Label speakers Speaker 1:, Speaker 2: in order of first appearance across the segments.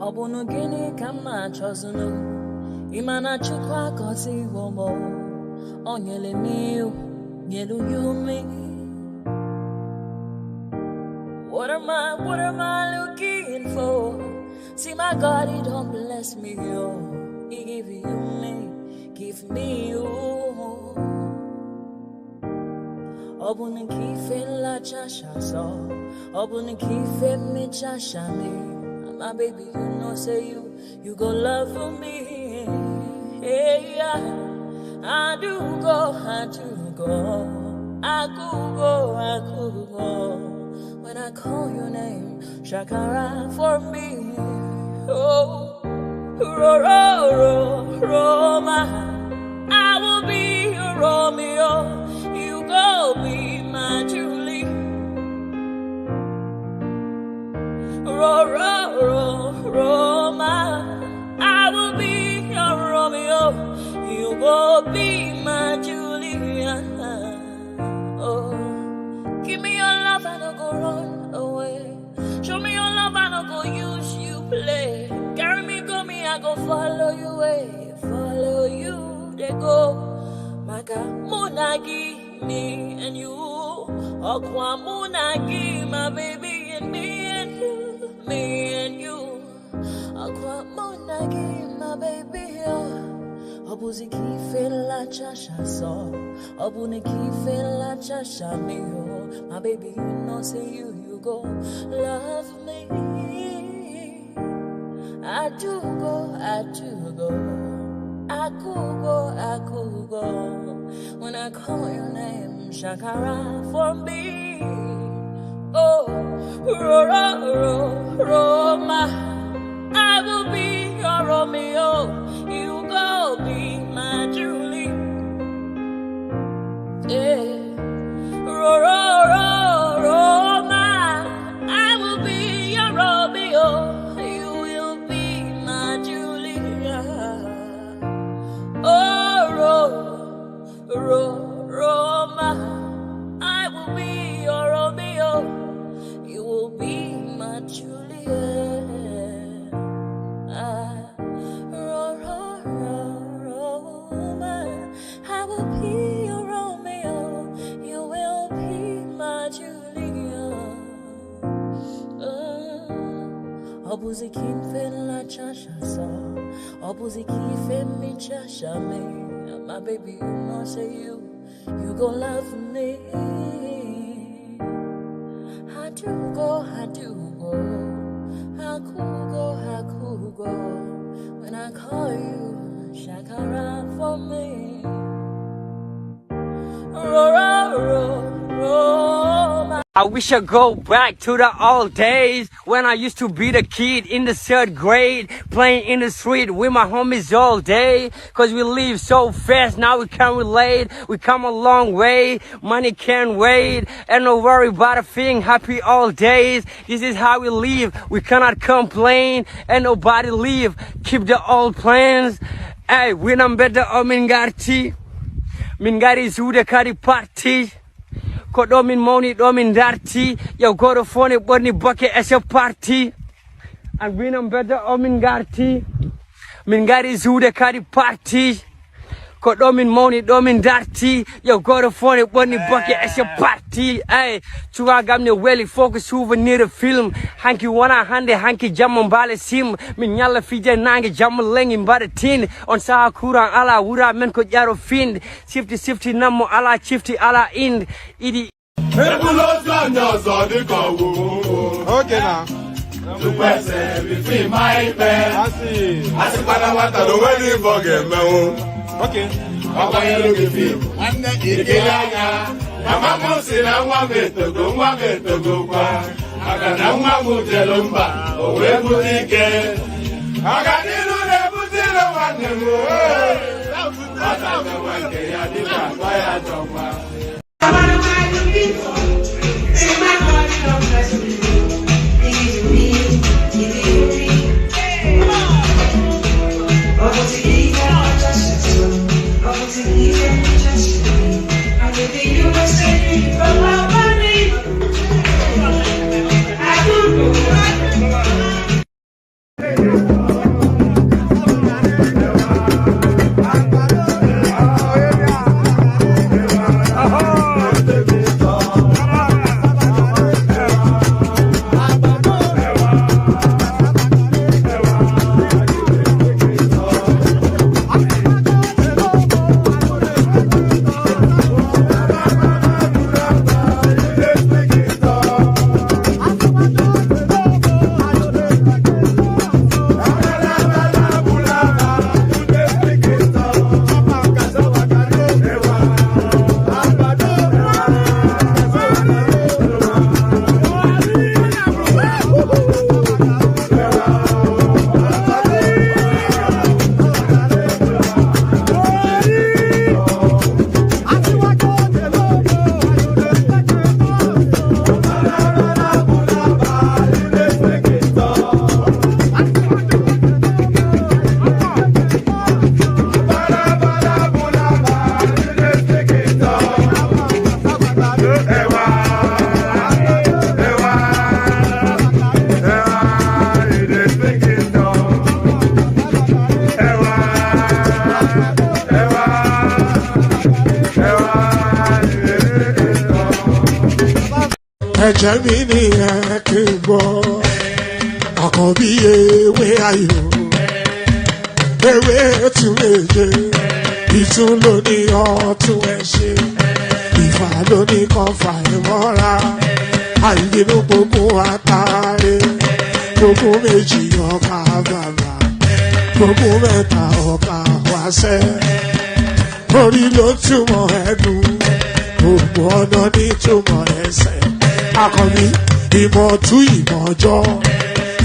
Speaker 1: Obunu gini kama chozunu Imana chukwa kosi womo Onyele miu Nyelu yumi What am I looking for? See my God, he don't bless me, yo. He give you me, give me you. Obunu kife la chasha so Obunu kife me chasha me My baby, you know, say you go love for me. Hey, yeah. I do go. I could go. When I call your name, Shakara for me. Oh, Roma. I will be your Romeo. You go be my Julie. Roma, I will be your Romeo. You will be my Julia. Oh, give me your love and I'll go run away. Show me your love and I'll go use you play. Carry me, go me, I go follow you way. Follow you, they go. Maka munagi me and you. Okwa munagi, my baby and me and you. Me and you, Aqua Monagi, my baby. Obuzi kife la chasha so, Obuni kife la chasha me. My baby, you know, say you go love me. I do go. I could go. When I call your name, Shakara for me. Oh, Roma, I will be your Romeo. You go be my Julie. Yeah, Roma, I will be your Romeo. You will be my Julia. Oh, Roma, I will be your Romeo. You will be my Juliet. Roma, I will be your Romeo. You will be my Juliet. Obuzi kife la chasha so, Obuzi kife mi chasha me. My baby, you know, say you go love me. I do go. I could go. When I call you, Shakara for me.
Speaker 2: I wish I go back to the old days when I used to be the kid in the 3rd grade, playing in the street with my homies all day. Cause we live so fast, now we can't relate. We come a long way, money can't wait. And no worry about a thing, happy all days. This is how we live, we cannot complain. And nobody leave, keep the old plans. Hey, when I'm better, Mingari Zuda Kari Party. Ko domin mauni domin darti yo goto fone borni boke as a party and we am better o min garti min gari zude kadi party ko domin mauni domin darti yo goto fone borni boke as a party ay tuwa gamne weli focus souvenir film hanki wana hande hanki jamon bale sim min nyalla fije nange jamon lengi mbade tin on sa kuran ala wura men ko jaro find sifti namo ala chifti ala ind idi
Speaker 3: okay now to pese between my bed I see panawata do we forget me okay papa yelo ke film ande iriganya mama mo sina wa meto go kwa aga na nwa mu jelomba o we butike aga nilu ne butilo wanne mo ata me wanke ya di pa ya jomba ẹ̀jẹ̀ mi nìyẹn kí n gbọ́ àkànbí ewé ayò ewé tún méje ìtún ló ní ọtún ẹ ṣe ìfà ló ní kan fà ẹ mọ́ra àìbínú gbogbo àtàrẹ gbogbo méjì ọkà bàbà gbogbo mẹ́ta ọkà wáṣẹ́ orí ló túmọ̀ ẹ̀dùn gbogbo ọ̀nà ní túmọ̀ ẹsẹ̀ akọni ìmọ̀ tú ìmọ̀ ọjọ́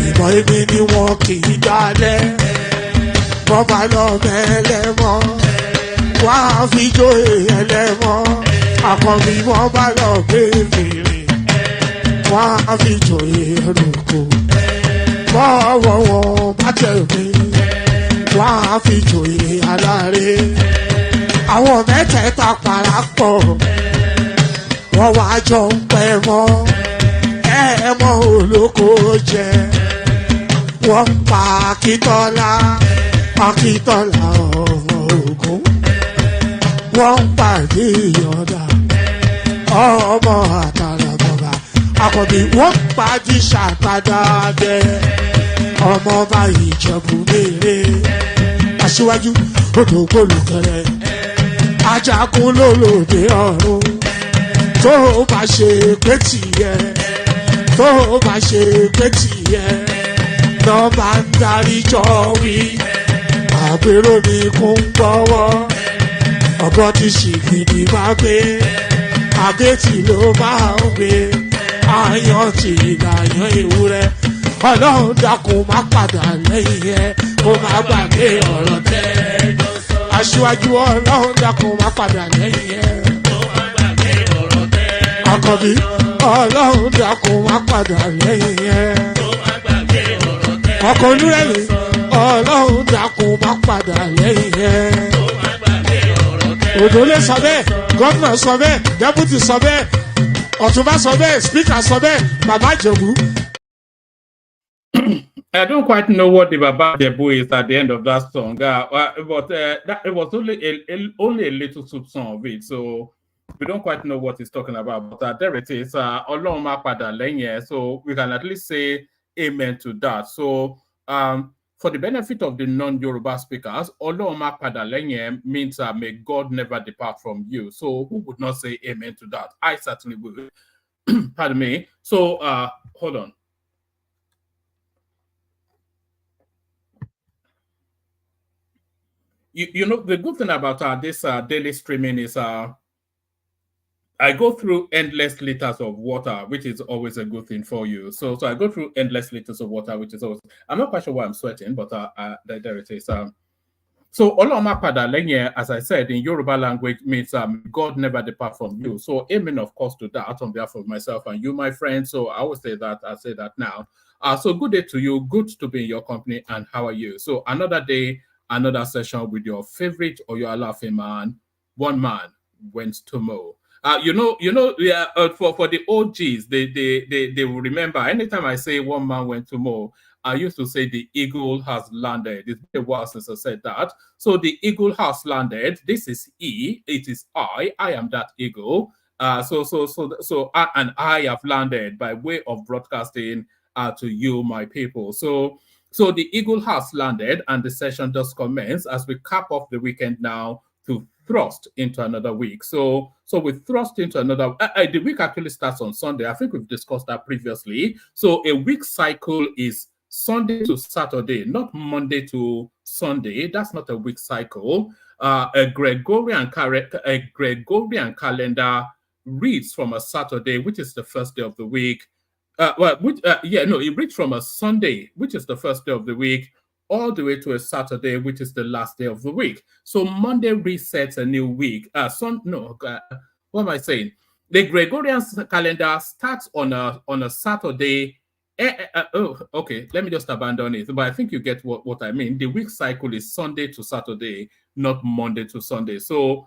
Speaker 3: ìmọ̀ èmi ni wọn kì í dálẹ̀ bọ́bá lọ mẹ́lẹ́mọ́ wá fi jó ẹlẹ́mọ́ akọni bọ́bá lọ bèbèrè wá fi jó ẹrùkù bọ́wọ́ wọn bá tẹ̀lé wá fi jó aláre àwọn mẹ́tẹ̀ẹ̀ta parapọ̀ wọ́n wá jọ ń pẹ́ mọ́ ẹ̀ẹ́mọ́ olóko jẹ wọ́n pa Akíntọ́lá ọmọ Ògún wọ́n pàdé ìyọ̀dà ọmọ àtàràbọ̀bà àkọ́bí wọ́n pàdé ṣàtàdàdẹ ọmọ ọba Ìjẹ̀bú Mèrè aṣíwájú odògbólùkẹrẹ ajagun lólòdì ọ̀run tó bá ṣe pé tìyẹ tó bá ṣe pé tìyẹ náà bá ń darí jọ wí àgbèrò ní kún gbọ́wọ́ ọ̀bọ tí ṣìgìdì bá gbé àbẹ́tì ló máa ń gbé àyàn tí ìlàyàn ewúrẹ́ ọlọ́run dákun má padà lẹ́yìn ẹ kó má gbàgbé ọ̀rọ̀ tẹ́ aṣíwájú ọlọ́run dákun má padà lẹ́yìn ẹ àkọ́bí ọlọ́run dákun má padà lẹ́yìn ẹ ọkọ̀ olúrẹ̀lẹ̀ ọlọ́run dákun má padà lẹ́yìn ẹ òdòlé sọ bẹ́ẹ̀ gómìnà sọ bẹ́ẹ̀ dẹ́pútì sọ bẹ́ẹ̀ ọ̀túnba sọ bẹ́ẹ̀ spíkà sọ bẹ́ẹ̀ bàbá Ìjẹ̀bú.
Speaker 4: I don't quite know what the Baba Debu is at the end of that song, but it was only a little song of it, so we don't quite know what he's talking about. But there it is, Ọlọ́run má padà lẹ́yìn, so we can at least say amen to that. So for the benefit of the non-Yoruba speakers, Ọlọ́run má padà lẹ́yìn means may God never depart from you. So who would not say amen to that? I certainly would. Pardon me. So hold on. You know, the good thing about this daily streaming is I go through endless liters of water, which is always a good thing for you. So I go through endless liters of water, which is always, I'm not quite sure why I'm sweating, but there it is. So Oloma Pada Lenye, as I said, in Yoruba language means God never depart from you. So amen, of course, to that on behalf of myself and you, my friend. So I will say that, I'll say that now. So good day to you, good to be in your company, and how are you? So another day, another session with your favorite or your laughing man. One man went to mow. Yeah, for the OGs, they will remember anytime I say one man went to mow, I used to say the eagle has landed. It's been a while since I said that. So the eagle has landed. This is he. It is I. I am that eagle. And I have landed by way of broadcasting to you, my people. So the eagle has landed, and the session does commence as we cap off the weekend now to thrust into another week. So we thrust into another. The week actually starts on Sunday. I think we've discussed that previously. So a week cycle is Sunday to Saturday, not Monday to Sunday. That's not a week cycle. A Gregorian calendar reads from a Saturday, which is the first day of the week. It reads from a Sunday, which is the first day of the week, all the way to a Saturday, which is the last day of the week. So Monday resets a new week. What am I saying? The Gregorian calendar starts on a Saturday. Okay, let me just abandon it. But I think you get what I mean. The week cycle is Sunday to Saturday, not Monday to Sunday. So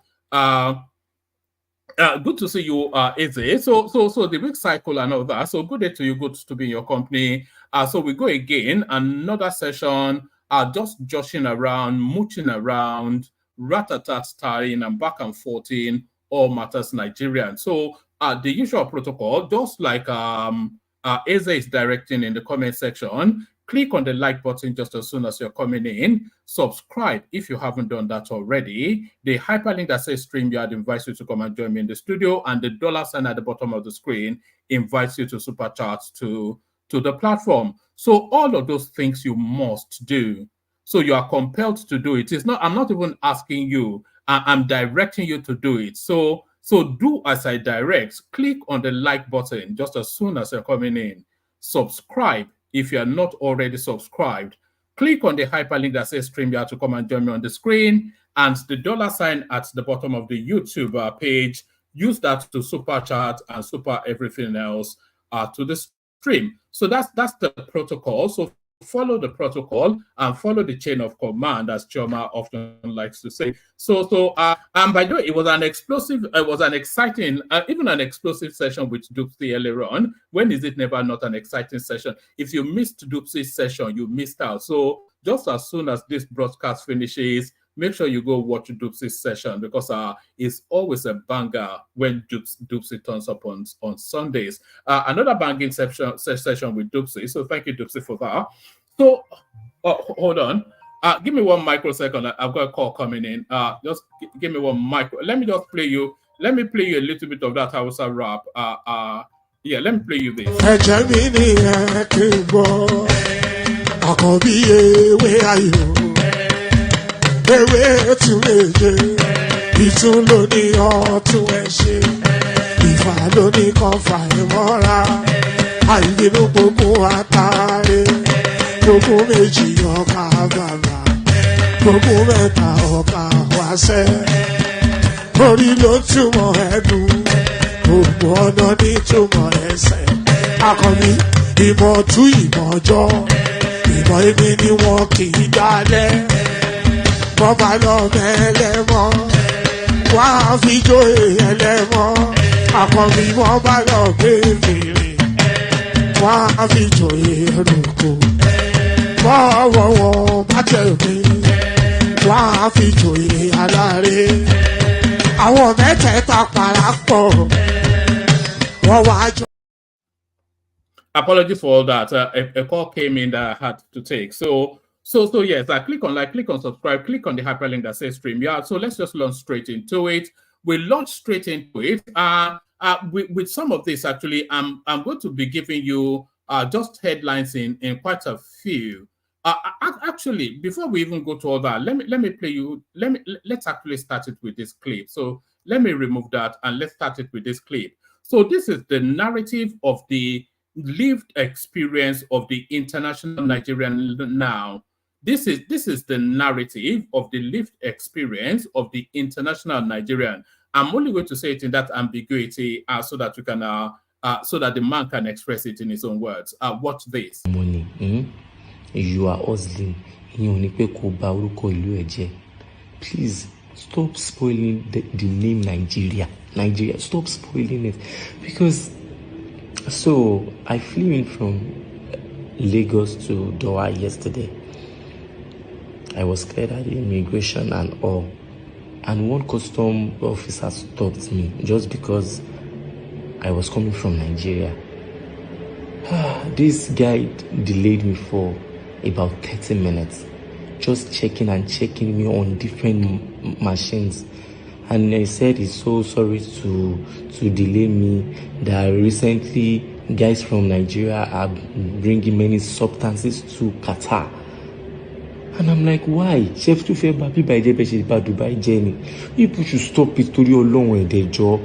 Speaker 4: good to see you, Eze. So the week cycle and all that. So good day to you. Good to be in your company. So we go again. Another session. Just joshing around, mooching around, rat-a-tat starring and back and forth in all matters Nigerian. So the usual protocol, just like Eze is directing in the comment section, click on the like button just as soon as you're coming in. Subscribe if you haven't done that already. The hyperlink that says StreamYard invites you to come and join me in the studio, and the $ at the bottom of the screen invites you to super chat to the platform. So all of those things you must do. So you are compelled to do it. It's not, I'm not even asking you, I'm directing you to do it. So do as I direct. Click on the like button just as soon as you're coming in. Subscribe if you're not already subscribed. Click on the hyperlink that says StreamYard to come and join me on the screen, and the $ at the bottom of the YouTube page. Use that to super chat and super everything else to the stream. So that's the protocol. So follow the protocol and follow the chain of command, as Choma often likes to say. And by the way, it was an explosive, it was an exciting, even an explosive session with Dupsy earlier on. When is it never not an exciting session? If you missed Dupsy's session, you missed out. So just as soon as this broadcast finishes, make sure you go watch Dupsy's session, because it's always a banger when Dupsy turns up on Sundays. Another banging session with Dupsy. So thank you, Dupsy, for that. So hold on. Give me 1 microsecond. I've got a call coming in. Just give me 1 micro. Let me just play you. Let me play you a little bit of that Hausa rap. Yeah, let me play you this.
Speaker 5: Where are you? Ewé tún méje, ìtún ló ní ọ̀tún ẹ̀ ṣe, ìfà ló ní kan fà ẹ̀ mọ́ra, àìbínú gbogbo àtàrẹ, gbogbo méjì ọkà bàbà, gbogbo mẹ́ta ọkà wáṣẹ́, orí ló túmọ̀ ẹ̀dùn, gbogbo ọ̀nà ní túmọ̀ ẹsẹ̀, akọni ìmọ̀ tú ìmọ̀ jọ, ìmọ̀ èmi ni wọn kì í dálẹ̀. Bọ́bá lọ mẹ́lẹ́mọ́, wá fi jó ẹlẹ́mọ́, àkọ́bí wọ́n bá lọ gbé fèrè, wá fi jó ẹlòkó, bọ́wọ́ wọn bá tẹ̀lé, wá fi jó aláre, àwọn mẹ́tẹ̀ẹ̀ta parapọ̀, wọ́n wá jọ.
Speaker 4: Apology for all that. A call came in that I had to take. So yes, click on like, click on subscribe, click on the hyperlink that says StreamYard. So let's just launch straight into it. We launch straight into it. With some of this, actually, I'm going to be giving you just headlines in quite a few. Actually, before we even go to all that, let me play you. Let's actually start it with this clip. So let me remove that and let's start it with this clip. So this is the narrative of the lived experience of the international Nigerian now. This is the narrative of the lived experience of the international Nigerian. I'm only going to say it in that ambiguity so that you can so that the man can express it in his own words. Watch this.
Speaker 6: Money, you are hustling. Please stop spoiling the name Nigeria. Nigeria, stop spoiling it, because. So I flew in from Lagos to Doha yesterday. I was cleared at the immigration and all, and one custom officer stopped me just because I was coming from Nigeria. This guy delayed me for about 30 minutes, just checking me on different machines. And he said he's so sorry to delay me, that recently guys from Nigeria are bringing many substances to Qatar. And I'm like, why? Chef to fair baby by Dubai Jenny. People should stop it to your long way their job.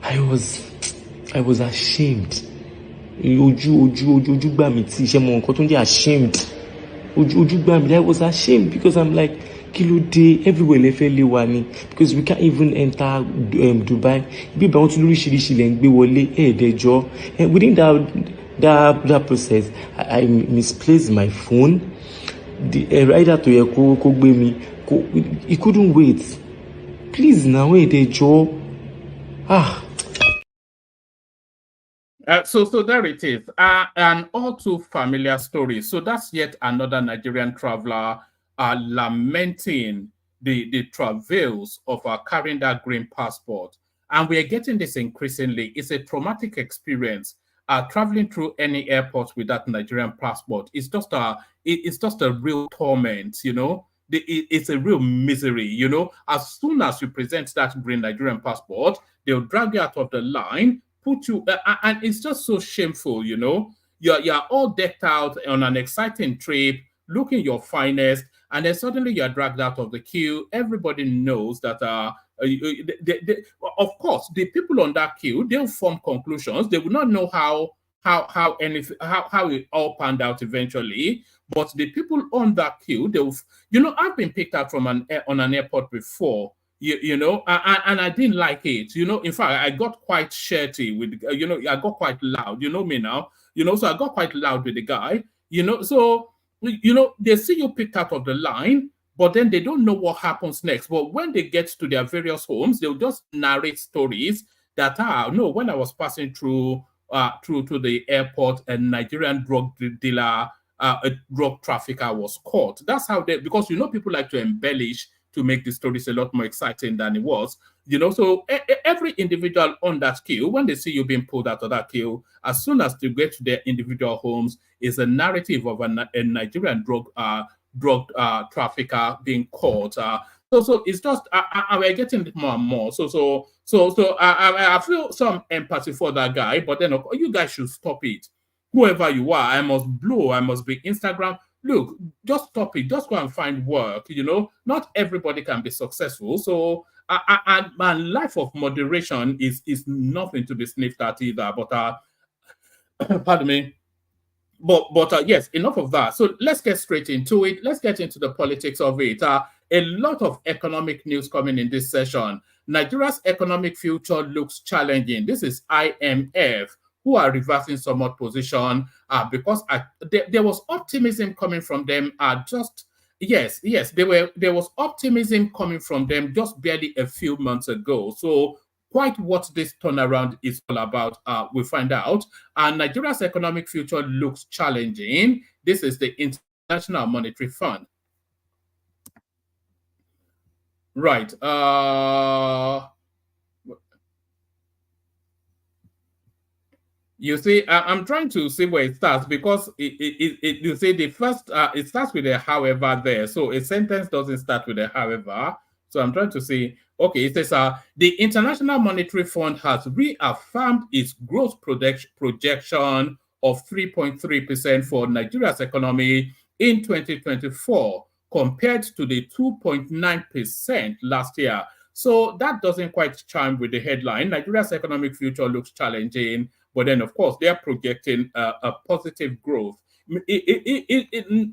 Speaker 6: I was ashamed. Ashamed. I was ashamed because I'm like, Kilo day everywhere because we can't even enter Dubai. And within that process, I misplaced my phone. The rider to he couldn't wait. Please now wait the job.
Speaker 4: So there it is, an all too familiar story. So that's yet another Nigerian traveler lamenting the travails of carrying that green passport. And we are getting this increasingly. It's a traumatic experience. Traveling through any airport with that Nigerian passport, it's just a real torment, you know. It's a real misery, you know. As soon as you present that green Nigerian passport, they'll drag you out of the line, put you, and it's just so shameful, you know. You're all decked out on an exciting trip, looking your finest, and then suddenly you're dragged out of the queue. Everybody knows that of course, the people on that queue, they'll form conclusions. They will not know how it all panned out eventually. But the people on that queue, you know, I've been picked up from on an airport before, you know, and I didn't like it. You know, in fact, I got quite shirty with, you know, I got quite loud. You know me now, you know, so I got quite loud with the guy, you know, so, you know, they see you picked out of the line, but then they don't know what happens next. But when they get to their various homes, they'll just narrate stories that, no, when I was passing through to the airport, a Nigerian drug dealer, a drug trafficker was caught. That's how because, you know, people like to embellish to make the stories a lot more exciting than it was, you know. So every individual on that queue, when they see you being pulled out of that queue, as soon as they get to their individual homes, is a narrative of a Nigerian drug trafficker being caught. So it's just we're getting it more and more. So I feel some empathy for that guy, but then you guys should stop it. Whoever you are, I must blow, I must be Instagram. Look, just stop it. Just go and find work. You know, not everybody can be successful. So and life of moderation is nothing to be sniffed at either. But pardon me. But yes, enough of that. So let's get straight into it. Let's get into the politics of it. A lot of economic news coming in this session. Nigeria's economic future looks challenging. This is IMF, who are reversing somewhat position because there was optimism coming from them. There was optimism coming from them just barely a few months ago. So quite what this turnaround is all about, we find out. And Nigeria's economic future looks challenging. This is the International Monetary Fund. Right. You see, I'm trying to see where it starts because you see the first, it starts with a however there. So a sentence doesn't start with a however. So I'm trying to see, okay, it says the International Monetary Fund has reaffirmed its growth projection of 3.3% for Nigeria's economy in 2024 compared to the 2.9% last year. So that doesn't quite chime with the headline. Nigeria's economic future looks challenging, but then, of course, they are projecting a positive growth. Even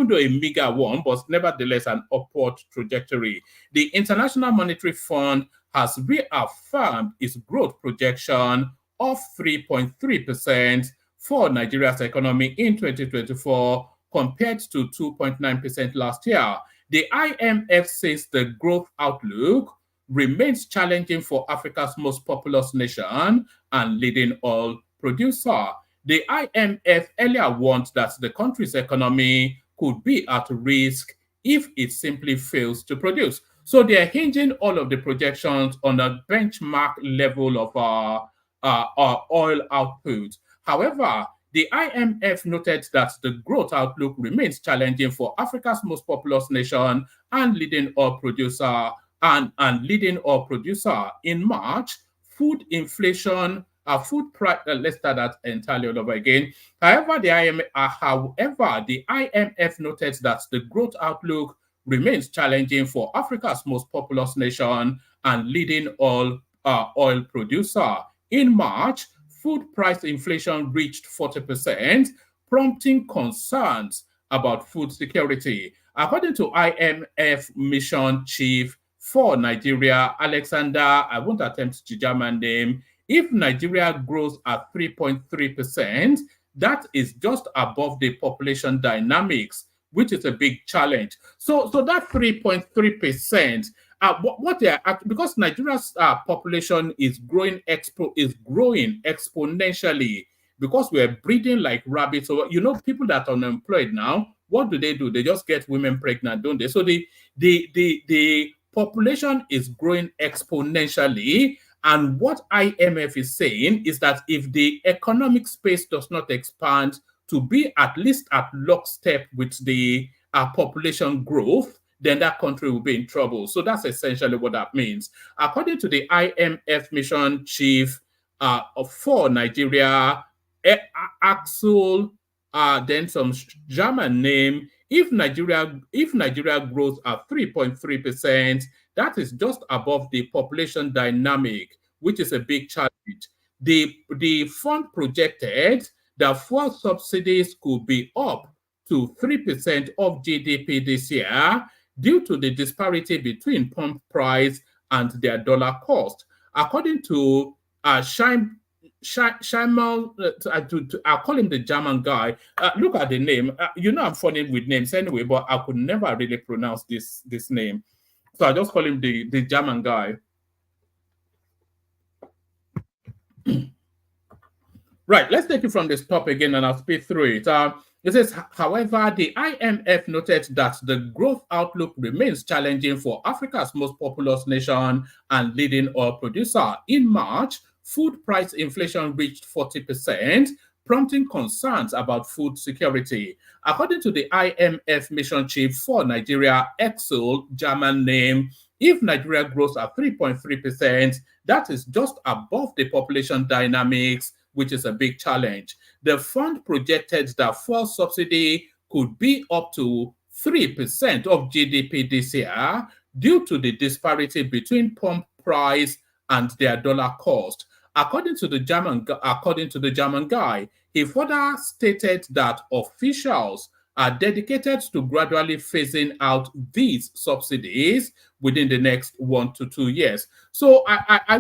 Speaker 4: though a meager one, but nevertheless an upward trajectory. The International Monetary Fund has reaffirmed its growth projection of 3.3% for Nigeria's economy in 2024 compared to 2.9% last year. The IMF says the growth outlook remains challenging for Africa's most populous nation and leading oil producer. The IMF earlier warned that the country's economy could be at risk if it simply fails to produce. So they're hinging all of the projections on a benchmark level of oil output. However, the IMF noted that the growth outlook remains challenging for Africa's most populous nation and leading oil producer. Leading oil producer in March, food inflation, food price. Let's start that entirely all over again. However, the IMF noted that the growth outlook remains challenging for Africa's most populous nation and leading oil producer. In March, food price inflation reached 40%, prompting concerns about food security. According to IMF mission chief for Nigeria, Alexander, I won't attempt to German name, if Nigeria grows at 3.3%, that is just above the population dynamics, which is a big challenge. So that 3.3%, what they are, because Nigeria's population is growing exponentially because we're breeding like rabbits. So, you know, people that are unemployed now, what do? They just get women pregnant, don't they? So the population is growing exponentially. And what IMF is saying is that if the economic space does not expand to be at least at lockstep with the population growth, then that country will be in trouble. So that's essentially what that means. According to the IMF mission chief for Nigeria, Axel, then some German name, if Nigeria grows at 3.3%, that is just above the population dynamic, which is a big challenge. The fund projected that fuel subsidies could be up to 3% of GDP this year due to the disparity between pump price and their dollar cost. According to Scheimal, I'll call him the German guy. Look at the name. I'm funny with names anyway, but I could never really pronounce this name. So I just call him the German guy. Right, let's take it from this top again and I'll speed through it. It says, however, the IMF noted that the growth outlook remains challenging for Africa's most populous nation and leading oil producer. In March, food price inflation reached 40%, prompting concerns about food security. According to the IMF mission chief for Nigeria, Excel, German name, if Nigeria grows at 3.3%, that is just above the population dynamics, which is a big challenge. The fund projected that fuel subsidy could be up to 3% of GDP this year due to the disparity between pump price and their dollar cost. According to the German guy, he further stated that officials are dedicated to gradually phasing out these subsidies within the next 1 to 2 years. So I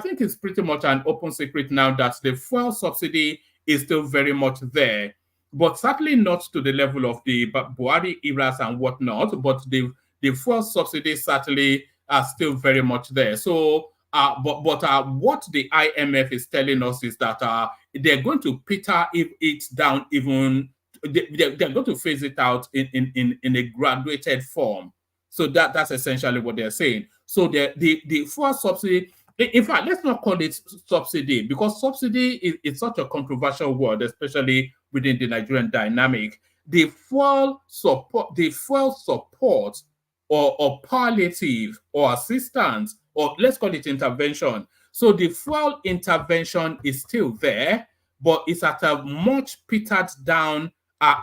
Speaker 4: think it's pretty much an open secret now that the fuel subsidy is still very much there, but certainly not to the level of the Buhari eras and whatnot, but the fuel subsidies certainly are still very much there. So but what the IMF is telling us is that they're going to peter it down even. They're going to phase it out in a graduated form. So that's essentially what they're saying. So the fuel subsidy, in fact, let's not call it subsidy, because subsidy is such a controversial word, especially within the Nigerian dynamic. The fuel support or palliative or assistance, or let's call it intervention. So the fuel intervention is still there, but it's at a much petered down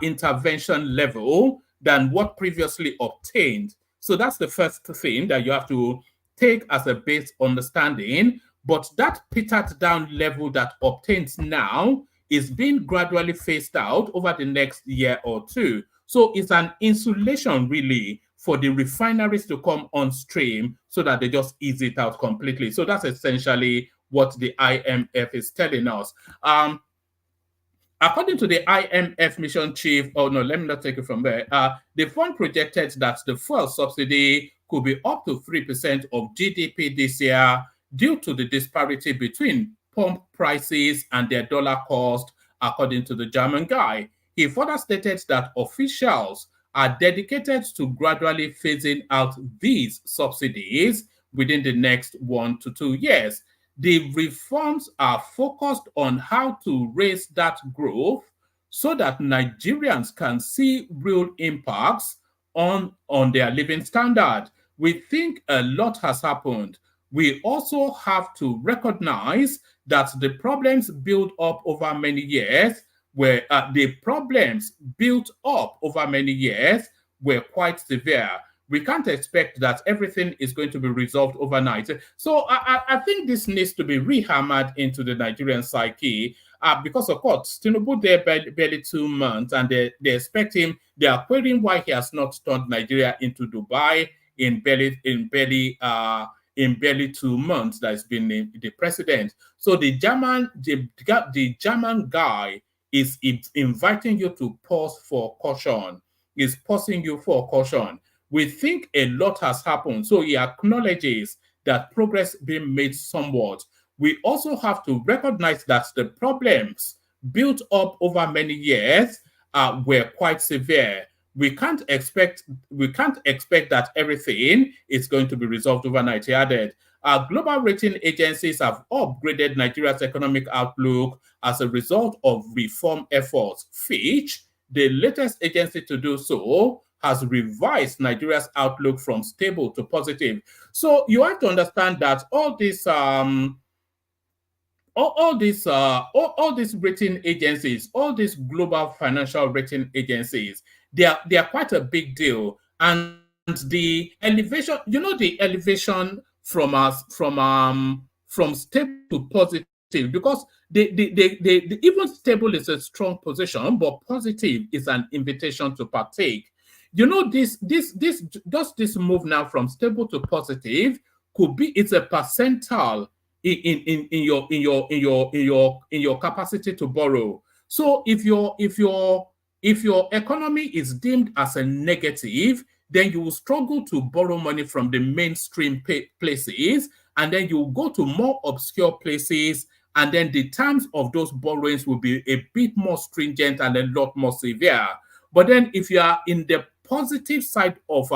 Speaker 4: intervention level than what previously obtained. So that's the first thing that you have to take as a base understanding. But that petered down level that obtains now is being gradually phased out over the next year or two. So it's an insulation really for the refineries to come on stream so that they just ease it out completely. So that's essentially what the IMF is telling us. According to the IMF mission chief, let me not take it from there. The fund projected that the fuel subsidy could be up to 3% of GDP this year due to the disparity between pump prices and their dollar cost, according to the German guy. He further stated that officials are dedicated to gradually phasing out these subsidies within the next 1 to 2 years. The reforms are focused on how to raise that growth so that Nigerians can see real impacts on their living standard. We think a lot has happened. We also have to recognize that the problems built up over many years were quite severe. We can't expect that everything is going to be resolved overnight. So I think this needs to be rehammered into the Nigerian psyche because, of course, Tinubu there barely 2 months, and they expect him. They are querying why he has not turned Nigeria into Dubai in barely 2 months that he's been the president. So the German guy is inviting you to pause for caution. Is pausing you for caution. We think a lot has happened, so he acknowledges that progress being made somewhat. We also have to recognize that the problems built up over many years were quite severe. We can't expect that everything is going to be resolved overnight, he added. Global rating agencies have upgraded Nigeria's economic outlook as a result of reform efforts. Fitch, the latest agency to do so, has revised Nigeria's outlook from stable to positive. So you have to understand that all these rating agencies, all these global financial rating agencies, they are quite a big deal. And the elevation, the elevation from stable to positive, because they even stable is a strong position, but positive is an invitation to partake. This move now from stable to positive it's a percentile in your capacity to borrow. So if your economy is deemed as a negative, then you will struggle to borrow money from the mainstream places, and then you will go to more obscure places, and then the terms of those borrowings will be a bit more stringent and a lot more severe. But then if you are in the positive side of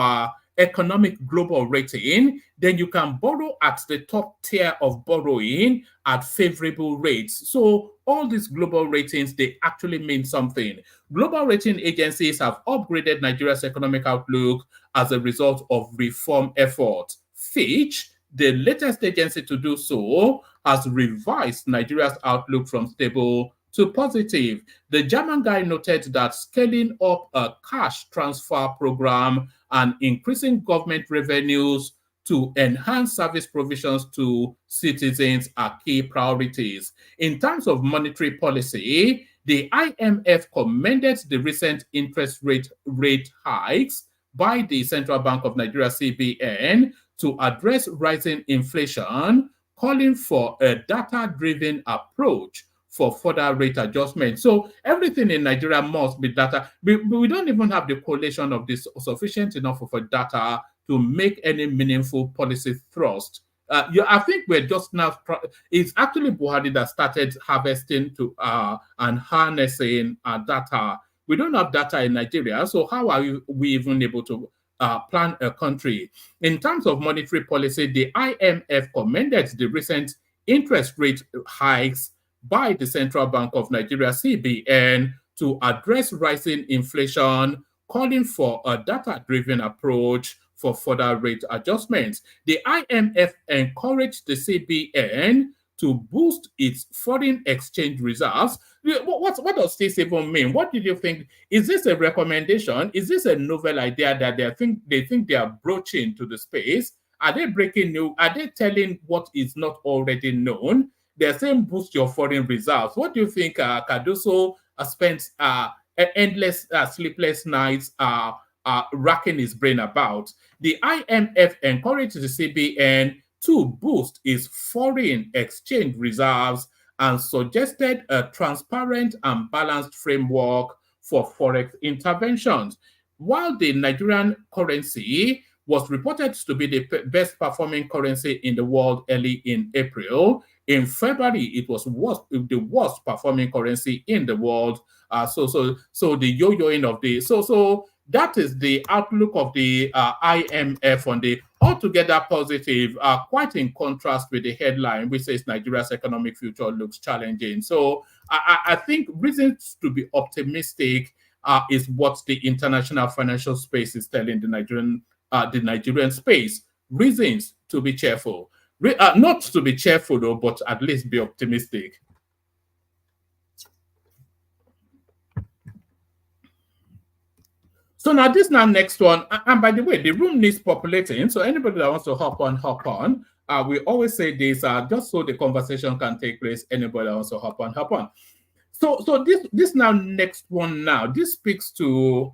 Speaker 4: economic global rating, then you can borrow at the top tier of borrowing at favorable rates. So all these global ratings, they actually mean something. Global rating agencies have upgraded Nigeria's economic outlook as a result of reform efforts. Fitch, the latest agency to do so, has revised Nigeria's outlook from stable to positive. The German guy noted that scaling up a cash transfer program and increasing government revenues to enhance service provisions to citizens are key priorities. In terms of monetary policy, the IMF commended the recent interest rate hikes by the Central Bank of Nigeria, CBN, to address rising inflation, calling for a data-driven approach for further rate adjustment. So everything in Nigeria must be data. We don't even have the collation of this sufficient enough of a data to make any meaningful policy thrust. I think we're just now, it's actually Buhari that started harvesting and harnessing data. We don't have data in Nigeria, so how are we even able to plan a country? In terms of monetary policy, the IMF commended the recent interest rate hikes by the Central Bank of Nigeria, CBN, to address rising inflation, calling for a data-driven approach for further rate adjustments. The IMF encouraged the CBN to boost its foreign exchange reserves. What does this even mean? What did you think? Is this a recommendation? Is this a novel idea that they think they are broaching to the space? Are they breaking new? Are they telling what is not already known? They're saying boost your foreign reserves. What do you think Cardoso spent endless sleepless nights racking his brain about? The IMF encouraged the CBN to boost its foreign exchange reserves and suggested a transparent and balanced framework for forex interventions. While the Nigerian currency was reported to be the best performing currency in the world early in April, in February, it was the worst performing currency in the world. So the yo-yoing of the so that is the outlook of the IMF on the altogether positive, quite in contrast with the headline, which says Nigeria's economic future looks challenging. So I think reasons to be optimistic is what the international financial space is telling the Nigerian space. Reasons to be cheerful. Not to be cheerful, though, but at least be optimistic. So now this next one, and by the way, the room needs populating. So anybody that wants to hop on. We always say this just so the conversation can take place. Anybody that wants to hop on. So this now next one now. This speaks to.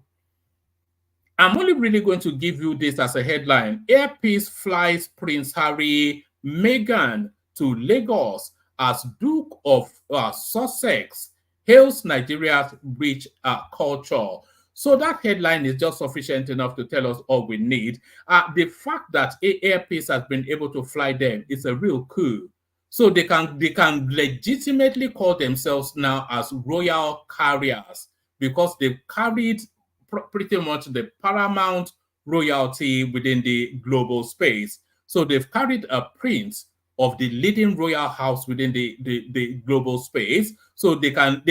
Speaker 4: I'm only really going to give you this as a headline. Air Peace flies Prince Harry, Meghan to Lagos as Duke of Sussex hails Nigeria's rich culture. So that headline is just sufficient enough to tell us all we need. The fact that Air Peace has been able to fly them is a real coup. So they can legitimately call themselves now as royal carriers. because they've carried pretty much the paramount royalty within the global space. So they've carried a prince of the leading royal house within the global space. So they can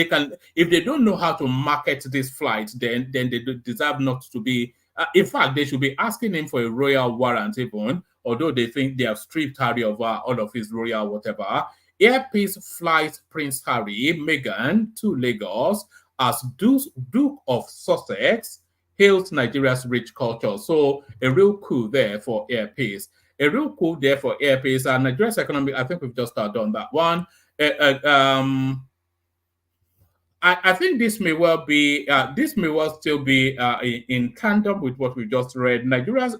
Speaker 4: if they don't know how to market this flight, then they deserve not to be. In fact, they should be asking him for a royal warrant, even although they think they have stripped Harry of all of his royal whatever. Air Peace flies Prince Harry, Meghan to Lagos as Duke of Sussex hails Nigeria's rich culture. So a real coup there for Air Peace. A real coup there for Air Peace. And Nigeria's economy, I think we've just done that one. I think this may well still be in tandem with what we just read. Nigeria's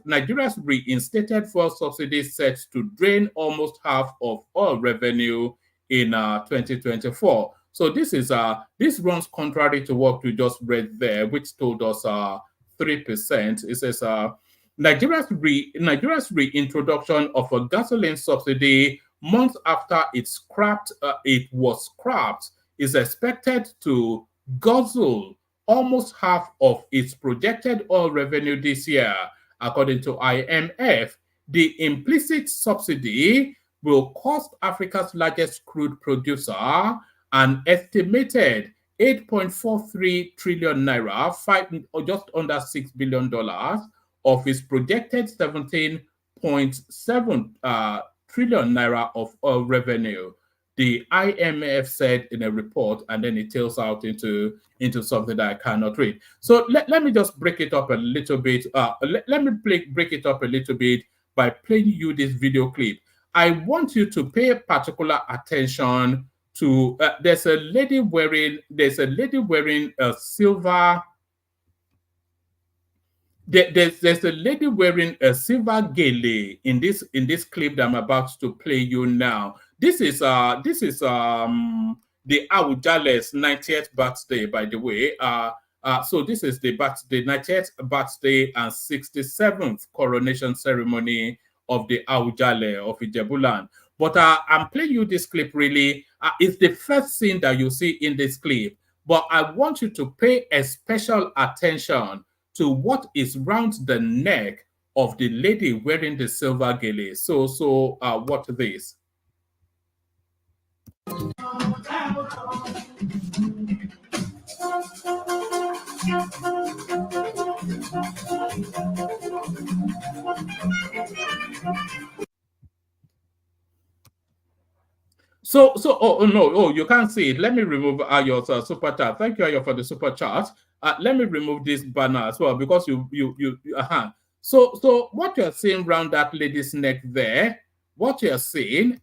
Speaker 4: reinstated fuel subsidy set to drain almost half of all revenue in 2024. So this runs contrary to what we just read there, which told us 3%. It says Nigeria's reintroduction of a gasoline subsidy months after it was scrapped is expected to guzzle almost half of its projected oil revenue this year. According to IMF, the implicit subsidy will cost Africa's largest crude producer an estimated 8.43 trillion naira, or just under $6 billion, of its projected 17.7 trillion naira of oil revenue, the IMF said in a report, and then it tails out into something that I cannot read. So let me just break it up a little bit. Let me break it up a little bit by playing you this video clip. I want you to pay particular attention to there's a lady wearing a silver. There's a lady wearing a silver gele in this clip that I'm about to play you now. This is the Awujale's 90th birthday, by the way. So this is the 90th birthday and 67th coronation ceremony of the Awujale of Ijebuland. But I'm playing you this clip really. It's the first scene that you see in this clip. But I want you to pay a special attention to what is round the neck of the lady wearing the silver gele. So watch this. Oh, you can't see it. Let me remove Ayo's super chat. Thank you, Ayo, for the super chat. Let me remove this banner as well because you. So what you're seeing around that lady's neck there, what you're seeing,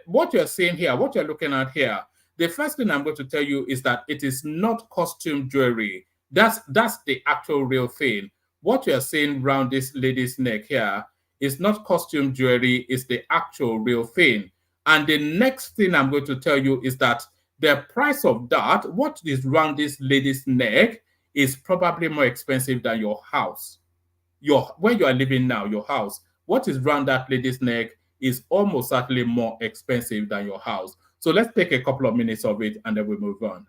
Speaker 4: what you're seeing here, what you're looking at here, the first thing I'm going to tell you is that it is not costume jewelry. That's the actual real thing. What you're seeing around this lady's neck here is not costume jewelry, it's the actual real thing. And the next thing I'm going to tell you is that the price of that, what is around this lady's neck, is probably more expensive than your house. Where you are living now, your house. What is around that lady's neck is almost certainly more expensive than your house. So let's take a couple of minutes of it and then we move on.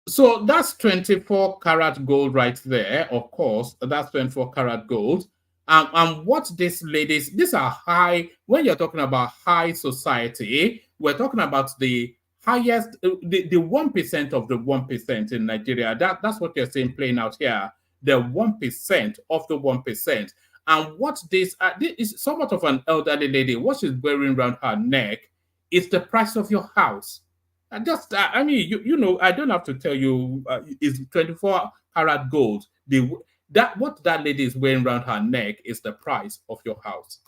Speaker 4: So that's 24 karat gold right there. Of course, that's 24 karat gold. And what these are high, when you're talking about high society, we're talking about the highest, the 1% of the 1% in Nigeria. That's what you're seeing playing out here. The 1% of the 1%. And what this is somewhat of an elderly lady. What she's wearing around her neck is the price of your house. I mean, you know, I don't have to tell you, it's 24 karat gold. What that lady is wearing around her neck is the price of your house.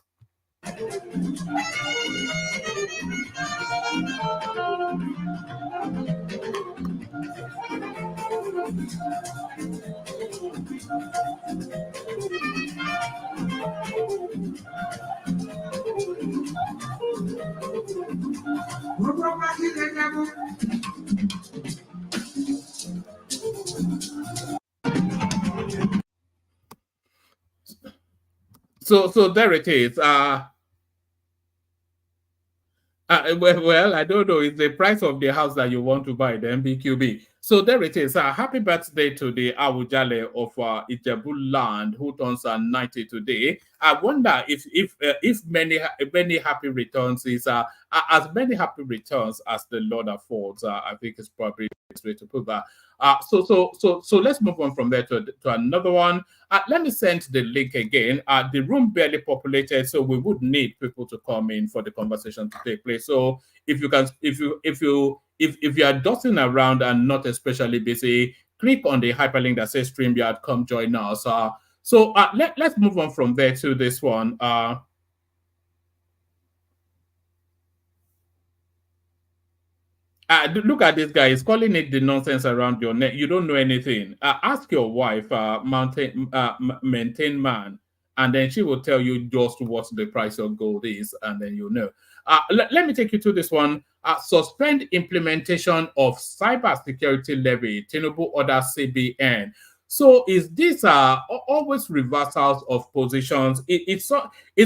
Speaker 4: So there it is. Well, I don't know. It's the price of the house that you want to buy, the MBQB. So there it is. Happy birthday to the Awujale of Ijebu land, who turns 90 today. I wonder if many happy returns is as many happy returns as the Lord affords. I think it's probably the best way to put that. So let's move on from there to another one. Let me send the link again. The room barely populated, so we would need people to come in for the conversation to take place. So if you are dotting around and not especially busy, click on the hyperlink that says StreamYard. Come join us. Let's move on from there to this one. Look at this guy. He's calling it the nonsense around your neck. You don't know anything. Ask your wife, maintain man, and then she will tell you just what the price of gold is, and then you know. Let me take you to this one. Suspend implementation of cybersecurity levy. Tinubu orders CBN. So is this always reversals of positions? It's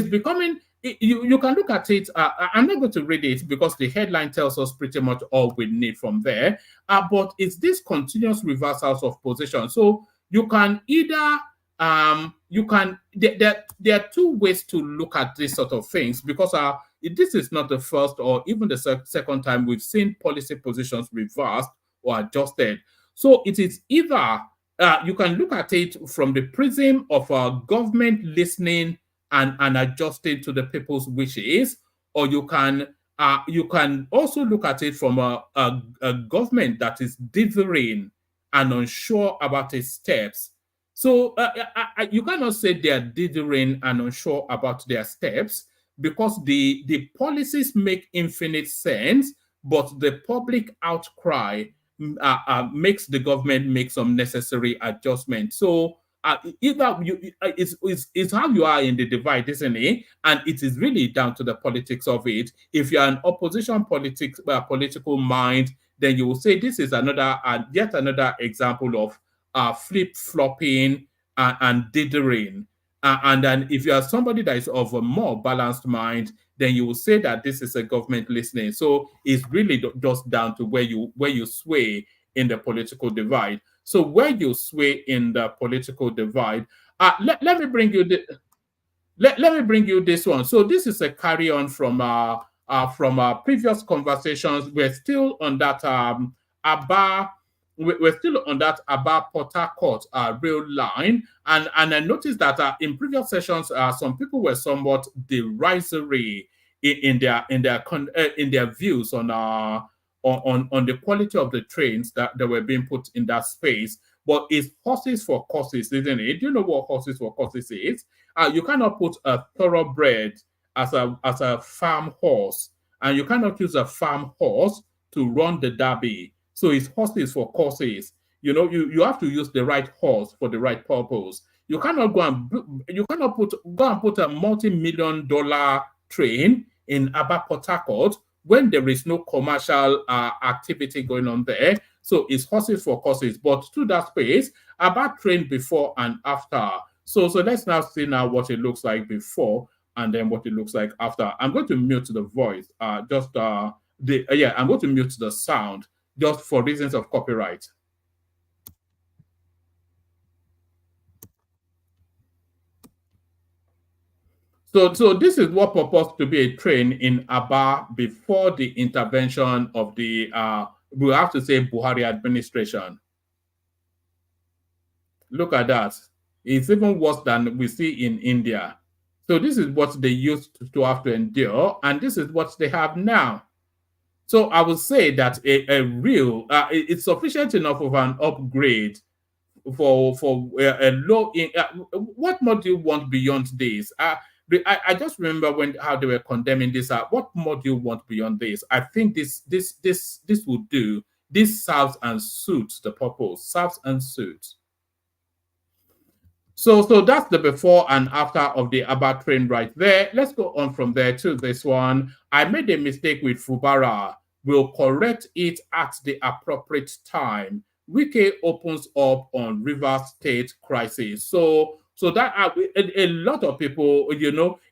Speaker 4: becoming. You can look at it. I'm not going to read it because the headline tells us pretty much all we need from there. But it's this continuous reversals of position. So you can either there are two ways to look at these sort of things, because this is not the first or even the second time we've seen policy positions reversed or adjusted. So it is either you can look at it from the prism of government listening and adjusting to the people's wishes, or you can also look at it from a government that is dithering and unsure about its steps. So you cannot say they are dithering and unsure about their steps, because the policies make infinite sense, but the public outcry makes the government make some necessary adjustments. So either it's how you are in the divide, isn't it? And it is really down to the politics of it. If you're an opposition political mind, then you will say this is yet another example of flip-flopping and dithering. And then if you are somebody that is of a more balanced mind, then you will say that this is a government listening. So it's really just down to where you sway in the political divide. So where you sway in the political divide, let me bring you let me bring you this one. So this is a carry on from our previous conversations. We're still on that we're still on that Aba Port Harcourt rail line, and I noticed that in previous sessions, some people were somewhat derisory in their views on the quality of the trains that were being put in that space. But it's horses for courses, isn't it? Do you know what horses for courses is? You cannot put a thoroughbred as a farm horse, and you cannot use a farm horse to run the derby. So it's horses for courses. You have to use the right horse for the right purpose. You cannot go and put a multi-million-dollar train in Aba Port Harcourt when there is no commercial activity going on there. So it's horses for courses. But to that space, Aba trained before and after. So let's now see what it looks like before and then what it looks like after. I'm going to mute the voice. I'm going to mute the sound just for reasons of copyright. So this is what purports to be a train in Aba before the intervention of the, we have to say, Buhari administration. Look at that. It's even worse than we see in India. So this is what they used to have to endure, and this is what they have now. So I would say that it's sufficient enough of an upgrade for a low. What more do you want beyond this? I just remember how they were condemning this. What more do you want beyond this? I think this would do. This serves and suits the purpose. Serves and suits. So that's the before and after of the Aba train right there. Let's go on from there to this one. I made a mistake with Fubara. We'll correct it at the appropriate time. Wike opens up on River State crisis. So that a lot of people,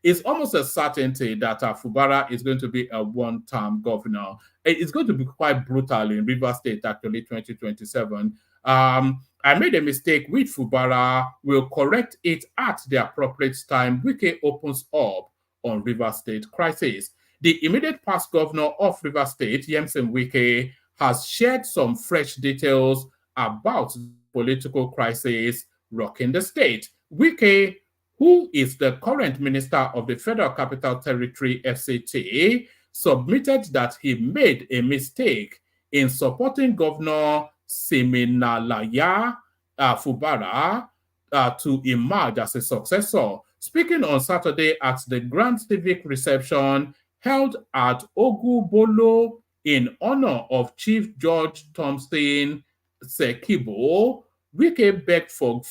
Speaker 4: it's almost a certainty that Fubara is going to be a one-term governor. It's going to be quite brutal in River State, actually, 2027. I made a mistake with Fubara. We'll correct it at the appropriate time. Wike opens up on River State crisis. The immediate past governor of River State, Yemsen Wike, has shared some fresh details about the political crisis rocking the state. Wike, who is the current minister of the Federal Capital Territory, FCT, submitted that he made a mistake in supporting Governor Siminalaya Fubara to emerge as a successor. Speaking on Saturday at the Grand Civic Reception held at Ogubolo in honor of Chief George Thompson Sekibo, Wike begged for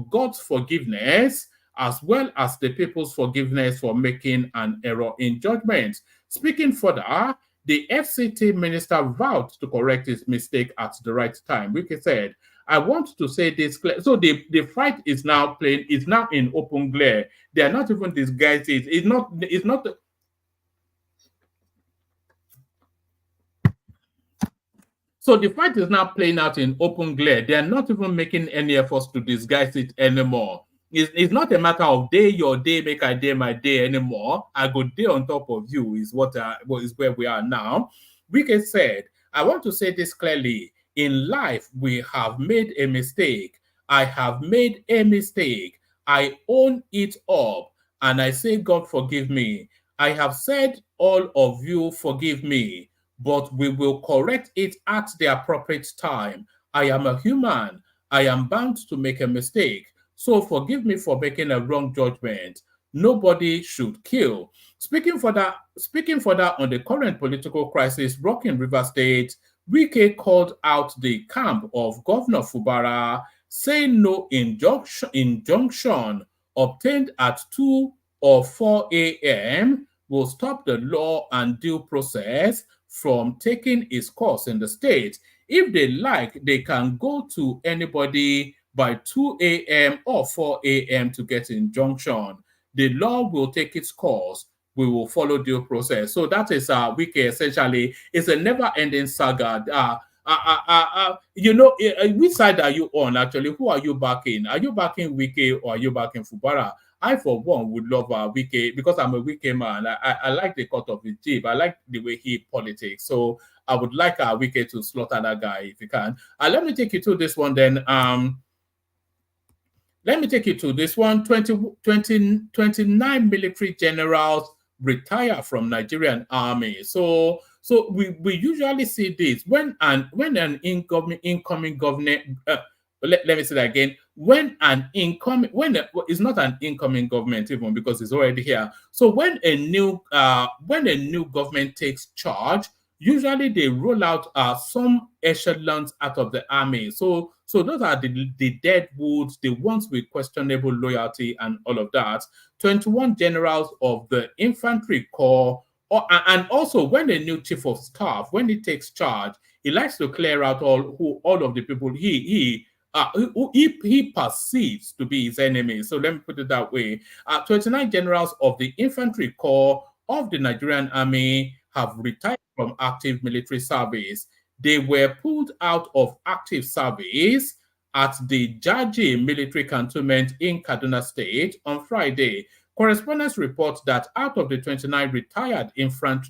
Speaker 4: God's forgiveness as well as the people's forgiveness for making an error in judgment. Speaking further, the FCT minister vowed to correct his mistake at the right time. Wike said, I want to say this clear. So the fight is now in open glare. They are not even disguised. It's not. So the fight is now playing out in open glare. They are not even making any efforts to disguise it anymore. It's not a matter of day your day make I day my day anymore. I go day on top of you is what is where we are now. Wike said, I want to say this clearly. In life, we have made a mistake. I have made a mistake. I own it up. And I say, God, forgive me. I have said, all of you forgive me. But we will correct it at the appropriate time. I am a human. I am bound to make a mistake. So forgive me for making a wrong judgment. Nobody should kill. Speaking further on the current political crisis rocking River State, Wike called out the camp of Governor Fubara, saying no injunction obtained at 2 or 4 a.m. will stop the law and due process from taking its course in the state. If they like, they can go to anybody by 2 a.m. or 4 a.m. to get injunction. The law will take its course. We will follow due process. So that is Wike essentially. It's a never-ending saga. Which side are you on actually? Who are you backing? Are you backing Wike or are you backing Fubara? I, for one, would love Wike because I'm a Wike man. I like the cut of his jib. I like the way he politics. So I would like Wike to slaughter that guy if you can. Let me take you to this one then. Let me take you to this one. 29 military generals retire from Nigerian army. So we usually see this when an incoming government. Let me say that again. It's not an incoming government even because it's already here. So when a new government takes charge, usually they roll out some echelons out of the army. So those are the dead woods, the ones with questionable loyalty and all of that. 21 generals of the infantry corps, and also when a new chief of staff, when he takes charge, he likes to clear out all of the people he perceives to be his enemy. So let me put it that way. 29 generals of the infantry corps of the Nigerian army have retired from active military service. They were pulled out of active service at the Jaji military cantonment in Kaduna State on Friday. Correspondents report that out of the 29 retired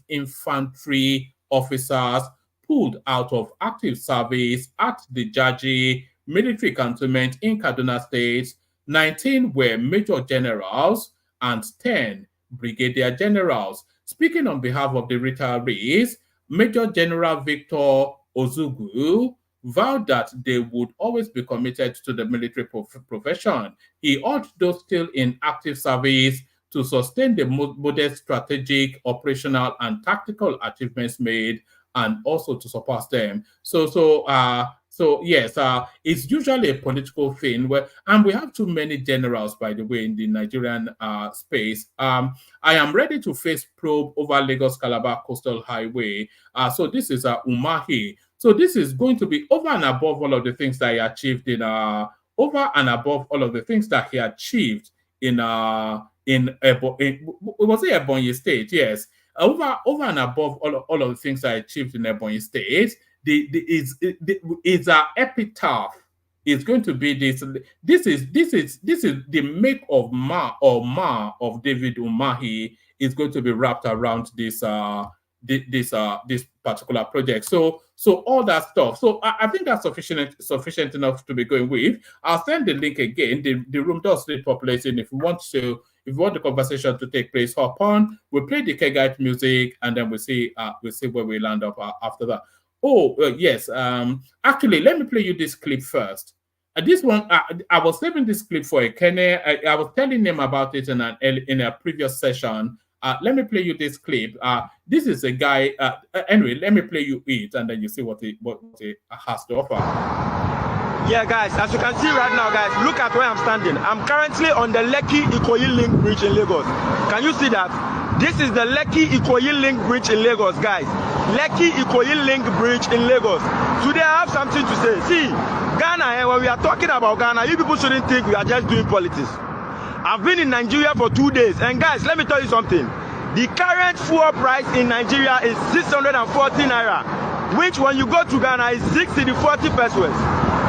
Speaker 4: infantry officers pulled out of active service at the Jaji military cantonment in Kaduna State, 19 were major generals and 10 brigadier generals. Speaking on behalf of the retirees, Major General Victor Ozugu vowed that they would always be committed to the military profession. He urged those still in active service to sustain the modest strategic, operational, and tactical achievements made, and also to surpass them. So yes, it's usually a political thing and we have too many generals, by the way, in the Nigerian space. I am ready to face probe over Lagos-Calabar Coastal Highway. So this is Umahi. So this is going to be over and above all of the things that he achieved in was it Ebonyi State? Yes. Over and above all of the things I achieved in Ebonyi State, is an epitaph. It's going to be this. This is the make of Ma of David Umahi is going to be wrapped around this particular project. So all that stuff. So I think that's sufficient enough to be going with. I'll send the link again. The room does need populating. If you want the conversation to take place, hop on. We'll play the Kegite music, and then we'll see where we land up after that. Yes. Actually, let me play you this clip first. This one, I was saving this clip for a Kenny. I was telling them about it in a previous session. Let me play you this clip. This is a guy. Anyway, let me play you it, and then you see what he has to offer.
Speaker 7: Yeah, guys, as you can see right now, guys, look at where I'm standing. I'm currently on the Lekki-Ikoyi link bridge in Lagos. Can you see that? This is the Lekki-Ikoyi link bridge in Lagos, guys. Lekki-Ikoyi link bridge in Lagos. Today I have something to say. See, Ghana, when we are talking about Ghana, you people shouldn't think we are just doing politics. I've been in Nigeria for 2 days, and guys, let me tell you something. The current fuel price in Nigeria is 640 naira, which when you go to Ghana is 640 pesos.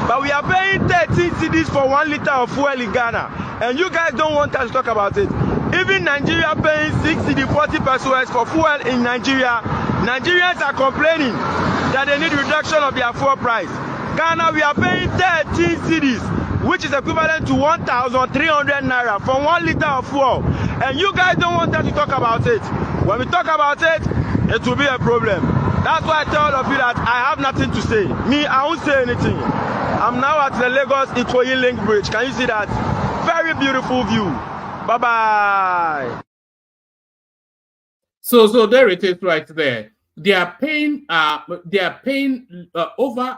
Speaker 7: But we are paying 13 cedis for 1 liter of fuel in Ghana, and you guys don't want us to talk about it. Even Nigeria paying 640 pesos for fuel in Nigeria, Nigerians are complaining that they need reduction of their fuel price. Ghana, we are paying 13 cedis, which is equivalent to 1,300 naira for 1 liter of fuel. And you guys don't want us to talk about it. When we talk about it, it will be a problem. That's why I tell all of you that I have nothing to say. Me, I won't say anything. I'm now at the Lagos-Ikoyi link bridge. Can you see that? Very beautiful view. Bye-bye.
Speaker 4: So there it is right there. They are paying over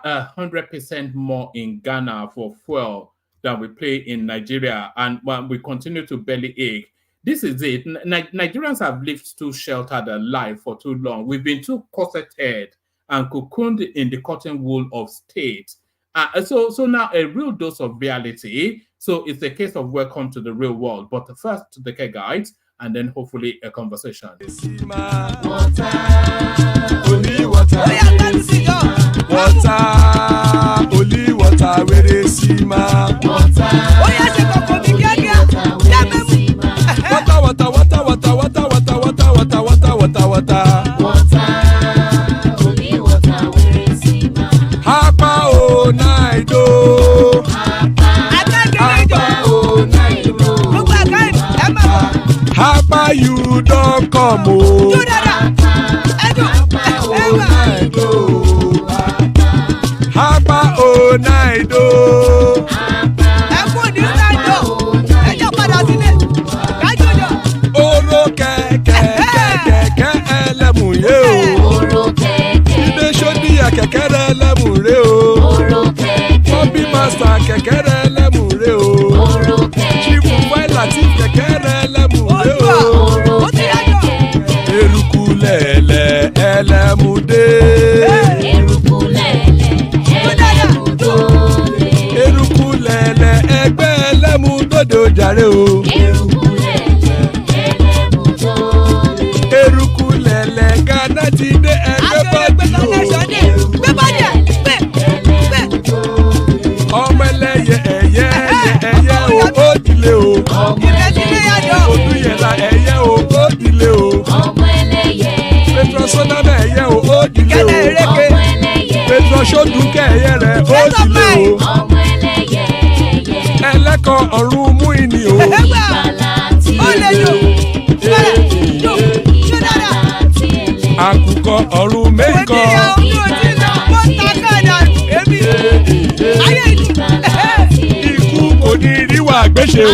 Speaker 4: 100% more in Ghana for fuel than we pay in Nigeria, and we continue to belly ache. This is it. Nigerians have lived too sheltered a life for too long. We've been too corseted and cocooned in the cotton wool of state. So now a real dose of reality. So it's a case of welcome to the real world. But first, the care guides, and then hopefully a conversation.
Speaker 3: Water, only water, only water, where they see ma. Water, only water, where they see ma. Hapa o naido. Hapa you don't come o. Hapa o naido. Oro keke elemu ye o. Ibe shodi ya kekere elemu re o. Obi master kekere elemu re o. Chifu Latif kekere elemu re o. Eruku lele elemu de. Eruku lele egbe elemu dodo jare o. Eruku lele Ghana ti de egbe body o. Ọmọ ẹlẹ́yẹ ẹ̀yẹ o ó dilé o. Odúyẹ̀lá ẹ̀yẹ o ó dilé o. Petrosoname ẹ̀yẹ o ó dilé o. Petrosodúnkẹ́ ẹ̀yẹ rẹ̀ ó dilé o. Ẹlẹ́kọ̀ ọ̀run mú ìní o. Àkùkọ ọ̀run mẹ́kọ̀. Ikú kò ní ríwà gbéṣe o.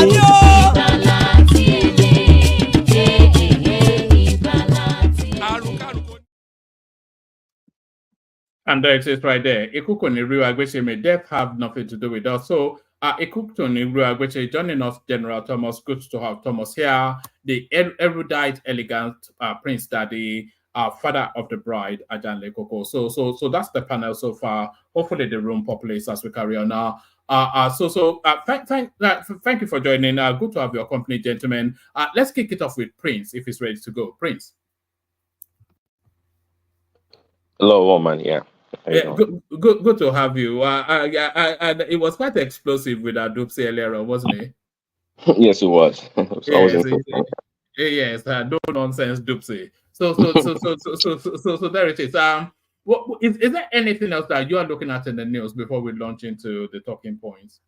Speaker 4: And there it is right there. May death have nothing to do with us. So, joining us, General Thomas. Good to have Thomas here. The erudite, elegant Prince Daddy, father of the bride, Ajan Lekoko. So that's the panel so far. Hopefully, the room populates as we carry on now. Thank you for joining. Good to have your company, gentlemen. Let's kick it off with Prince, if he's ready to go. Prince.
Speaker 8: Hello, woman. Yeah.
Speaker 4: Yeah, good to have you. It was quite explosive with our Dupsy earlier, wasn't it?
Speaker 8: Yes, it was. It was always interesting.
Speaker 4: Yes, no nonsense Dupsy. So there it is. Is there anything else that you are looking at in the news before we launch into the talking points?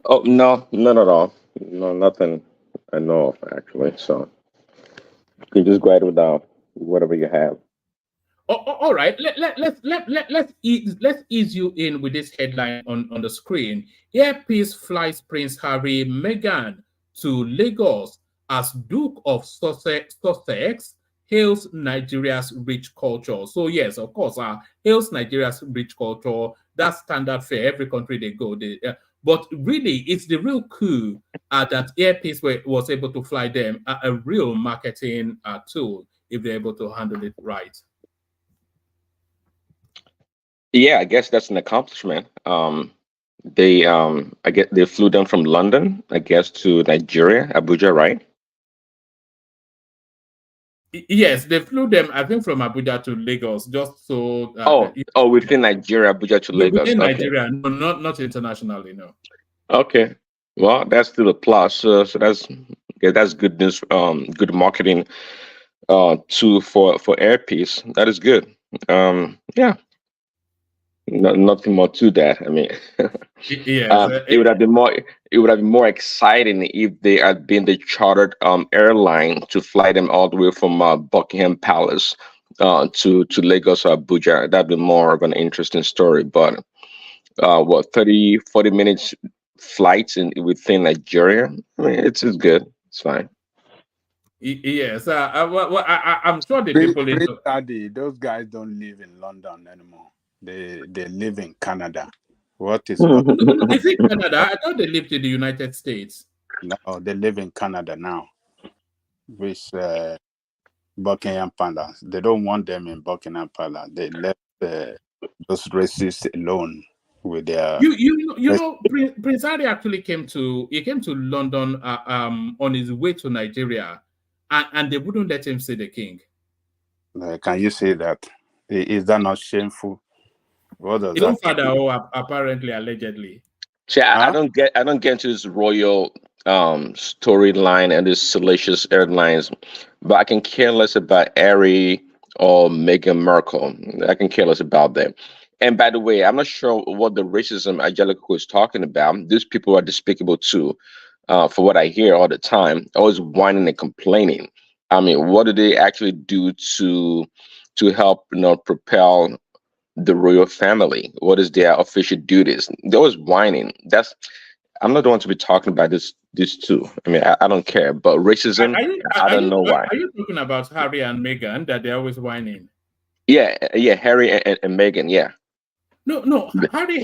Speaker 8: Oh no, none at all. No, nothing I know of actually. So you can just go ahead with whatever you have.
Speaker 4: All right. Let's ease you in with this headline on the screen. Airpeace flies Prince Harry, Meghan to Lagos as Duke of Sussex hails Nigeria's rich culture. So yes, of course, hails Nigeria's rich culture. That's standard for every country they go. But really, it's the real coup that Airpeace was able to fly them a real marketing tool if they're able to handle it right.
Speaker 8: Yeah, I guess that's an accomplishment. I guess they flew them from London, I guess, to Nigeria, Abuja, right?
Speaker 4: Yes, they flew them, I think, from Abuja to Lagos, just so.
Speaker 8: Within Nigeria, Abuja to Lagos.
Speaker 4: Within
Speaker 8: Okay.
Speaker 4: Nigeria, no, not internationally, no.
Speaker 8: Okay. Well, that's still a plus. So that's good news. Good marketing tool for Airpeace. That is good. Yeah. Nothing more to that. I mean,
Speaker 4: yes,
Speaker 8: it would have been more. It would have been more exciting if they had been the chartered airline to fly them all the way from Buckingham Palace to Lagos or Abuja. That'd be more of an interesting story. But 40 minutes flights within Nigeria. I mean, it's good. It's fine.
Speaker 4: Yes, I'm sure the people in
Speaker 9: those guys don't live in London anymore. They live in Canada. What is
Speaker 4: Is it Canada? I thought they lived in the United States.
Speaker 9: No, they live in Canada now. With Buckingham Palace. They don't want them in Buckingham Palace. They left those racists alone with their.
Speaker 4: You know, Prince Harry actually came to London on his way to Nigeria, and they wouldn't let him see the king.
Speaker 9: Can you say that? Is that not shameful? What does
Speaker 4: His own father, apparently, allegedly.
Speaker 8: See, I don't get into this royal storyline and this salacious airlines, but I can care less about Harry or Meghan Markle. I can care less about them. And by the way, I'm not sure what the racism Angelico is talking about. These people are despicable too, for what I hear all the time, always whining and complaining. I mean, what do they actually do to help propel the royal family? What is their official duties? They're always whining. I'm not the one to be talking about this too. I mean, I don't care. But racism, I don't know why.
Speaker 4: Are you talking about Harry and Meghan that they're always whining?
Speaker 8: Yeah, Harry and Meghan, yeah.
Speaker 4: No. Harry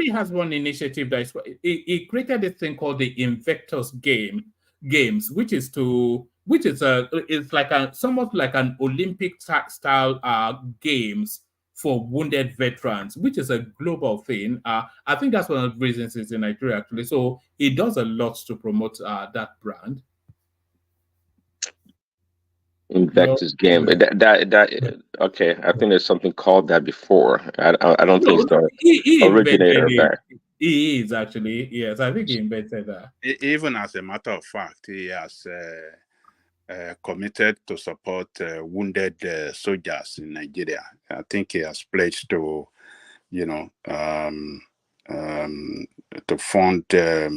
Speaker 4: has one initiative that he created this thing called the Invictus Games, which is somewhat like an Olympic style games for wounded veterans, which is a global thing. I think that's one of the reasons it's in Nigeria, actually. So it does a lot to promote that brand.
Speaker 8: Invictus game. Okay. I think there's something called that before. I don't think it's the originator of that.
Speaker 4: He is actually, yes. I think he invented that.
Speaker 9: Even as a matter of fact, he has committed to support wounded soldiers in Nigeria. I think he has pledged to, to fund their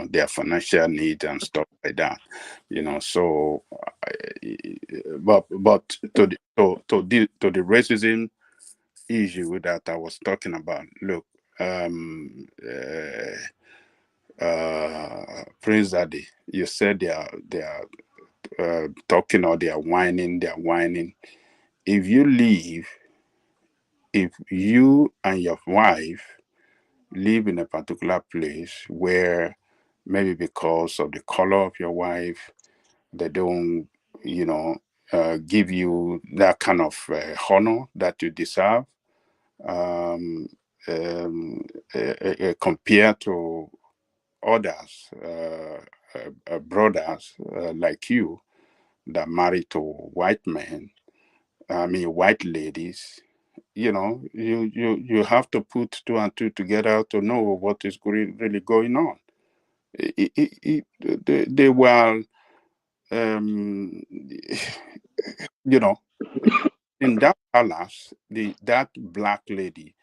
Speaker 9: their financial needs and stuff like that. So, but to the racism issue that I was talking about. Look, Prince Daddy, you said they are talking or they are whining. if you leave, if you and your wife live in a particular place where maybe because of the color of your wife, they don't, give you that kind of honor that you deserve, um, compared to others, brothers like you that marry to white men, white ladies. You have to put two and two together to know what is really going on. They were, you know, in that palace, that black lady,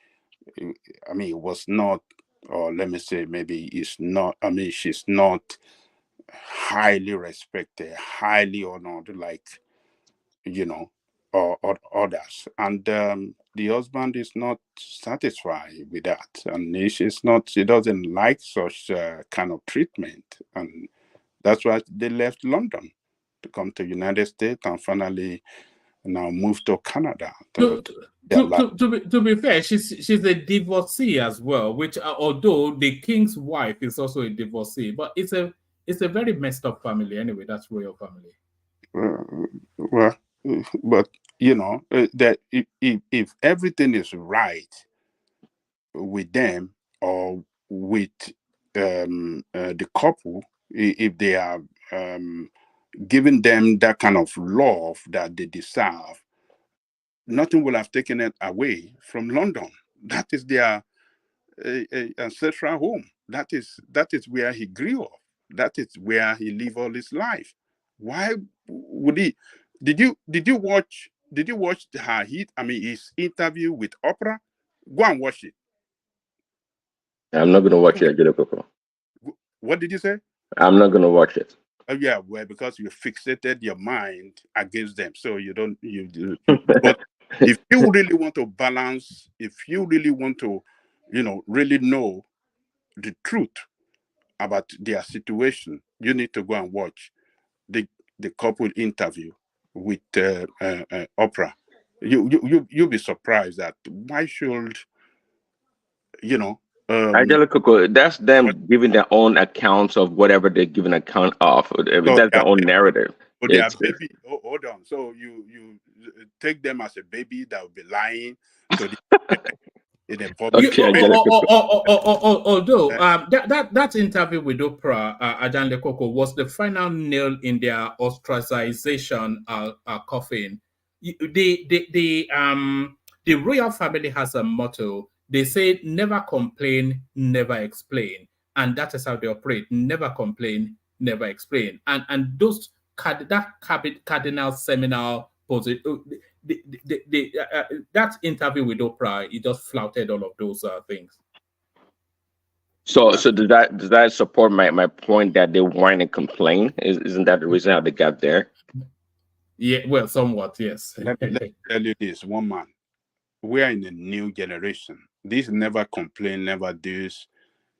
Speaker 9: was not, or let me say, maybe is not. She's not highly respected, highly honored, like or others. And the husband is not satisfied with that, and she doesn't like such kind of treatment, and that's why they left London to come to United States and finally now move to Canada to their life.
Speaker 4: To be fair, she's a divorcee as well, which although the king's wife is also a divorcee, but it's a very messed up family anyway. That's royal family.
Speaker 9: Well, but that if everything is right with them or with the couple, if they are giving them that kind of love that they deserve, nothing will have taken it away from London. That is their ancestral home. That is where he grew up. That is where he lived all his life. Why would he? Did you watch her his interview with Oprah? Go and watch it.
Speaker 8: I'm not going to watch it, Geopolitical.
Speaker 9: What did you say?
Speaker 8: I'm not going to watch it.
Speaker 9: Yeah, well, because you fixated your mind against them, so you don't. But if you really want to balance, if you really want to, really know the truth about their situation, you need to go and watch the couple interview with Oprah. You'll be surprised that why should
Speaker 8: Angelico, that's them giving their own accounts of whatever they're giving account of. That's their own narrative.
Speaker 9: they are baby. Hold on. So you take them as a baby that will be lying to the in a public.
Speaker 4: Although that interview with Oprah, Ajan Lekoko, was the final nail in their ostracization coffin. The royal family has a motto. They say, "Never complain, never explain," and that is how they operate. Never complain, never explain. And those cardinal seminal position. That interview with Oprah, it just flouted all of those things.
Speaker 8: So does that support my point that they whine and complain? Isn't that the reason how they got there?
Speaker 4: Yeah, well, somewhat, yes.
Speaker 9: Let me tell you this, one man. We are in a new generation. This never complain, never do this.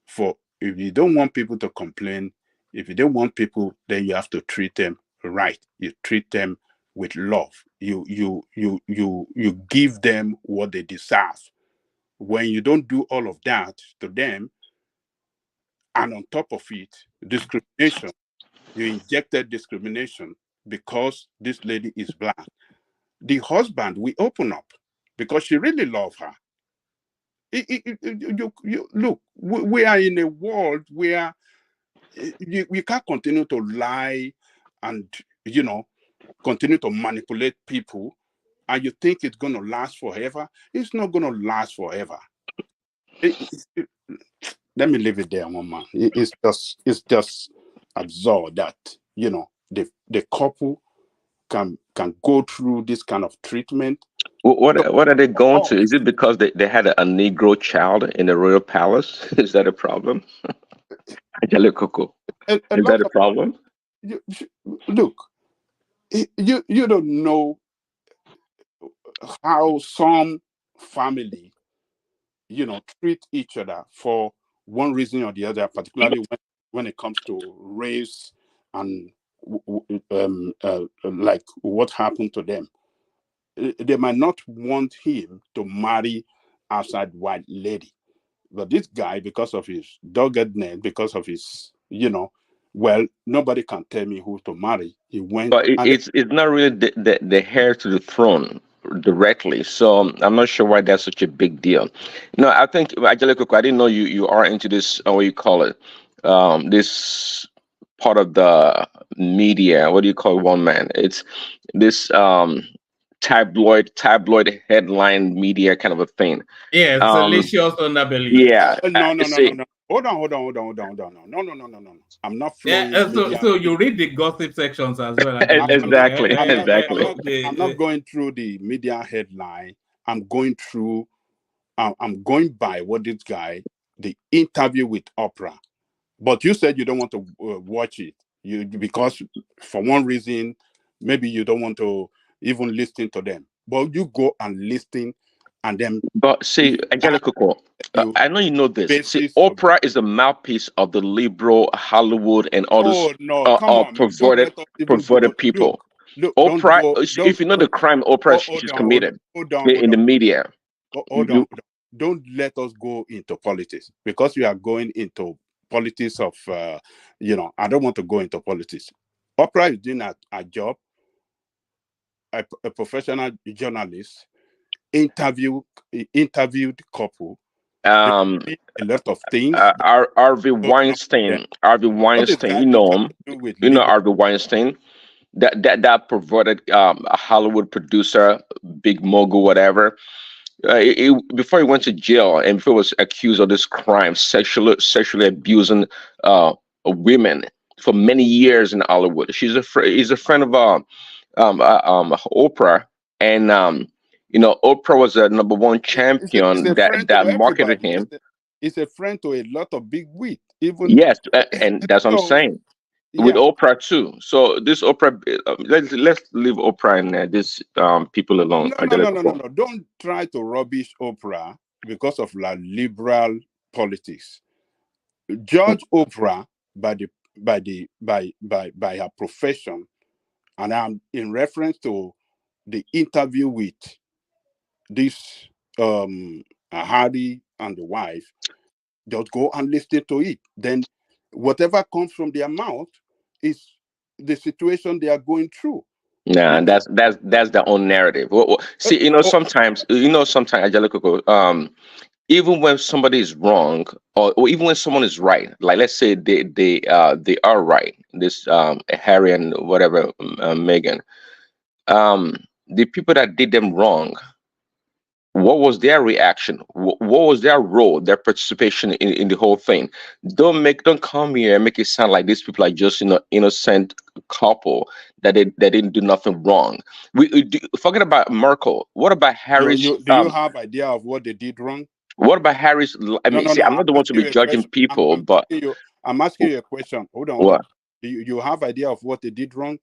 Speaker 9: For if you don't want people to complain, if you don't want people, then you have to treat them right. You treat them with love. You give them what they deserve. When you don't do all of that to them, and on top of it, discrimination, you injected discrimination because this lady is black. The husband will open up because she really loves her. Look, we are in a world where we can't continue to lie and continue to manipulate people, and you think it's going to last forever. It's not going to last forever. Let me leave it there, one man. It's just absurd that the couple can go through this kind of treatment.
Speaker 8: What are they going to? Is it because they had a Negro child in the royal palace? Is that a problem? Angelico, is that a problem?
Speaker 9: Look, you don't know how some family treat each other for one reason or the other, particularly when it comes to race and like what happened to them. they might not want him to marry outside white lady. But this guy, because of his doggedness, because of his, well, nobody can tell me who to marry. He went,
Speaker 8: But
Speaker 9: and
Speaker 8: it's not really the heir to the throne directly. So I'm not sure why that's such a big deal. No, I think Angelica, I didn't know you are into this. What do you call it? This part of the media. What do you call it, one man? It's this tabloid headline media kind of a thing.
Speaker 4: Yeah, salacious underbelly.
Speaker 8: Yeah.
Speaker 9: no.
Speaker 8: See,
Speaker 9: Hold on. No. I'm not flowing.
Speaker 4: Yeah, so you read the gossip sections as well, Angelica.
Speaker 8: exactly.
Speaker 9: I'm not going through the media headline. I'm going through. I'm going by what this guy, the interview with Oprah. But you said you don't want to watch it, because for one reason, maybe you don't want to even listen to them. But you go and listen, and then.
Speaker 8: But see, Angelica, I know you know this. See, Oprah is a mouthpiece of the liberal Hollywood and all this
Speaker 9: come on,
Speaker 8: perverted people.
Speaker 9: Look,
Speaker 8: Oprah, if you know the crime Oprah she's committed in the media.
Speaker 9: Don't let us go into politics, because we are going into politics of, I don't want to go into politics. Oprah is doing a job, a professional journalist, interviewed couple, a lot of things.
Speaker 8: Harvey Weinstein, you know him. You know Harvey Weinstein, that perverted a Hollywood producer, big mogul, whatever. Before he went to jail and before he was accused of this crime, sexually abusing women for many years in Hollywood. He's a friend of Oprah, and Oprah was a number one champion that marketed him.
Speaker 9: He's a friend to a lot of big wig, even.
Speaker 8: Yes, and that's what I'm saying. With Oprah too. So this Oprah, let's leave Oprah and this people alone.
Speaker 9: No. Don't try to rubbish Oprah because of liberal politics. Judge Oprah by her profession, and I'm in reference to the interview with this Hardy and the wife. Just go and listen to it. Then whatever comes from their mouth is the situation they are going through.
Speaker 8: Nah, that's their own narrative. See, sometimes, Angelica, even when somebody is wrong, or even when someone is right, like let's say they are right. This Harry and whatever Meghan, the people that did them wrong, what was their reaction? What was their role, their participation in the whole thing? Don't come here and make it sound like these people are just innocent couple that they didn't do nothing wrong. Forget about Merkel. What about Harris?
Speaker 9: Do you have idea of what they did wrong?
Speaker 8: What about Harris? I'm not the one to be judging people, but
Speaker 9: I'm asking you a question. Hold on.
Speaker 8: What?
Speaker 9: Do you have idea of what they did wrong?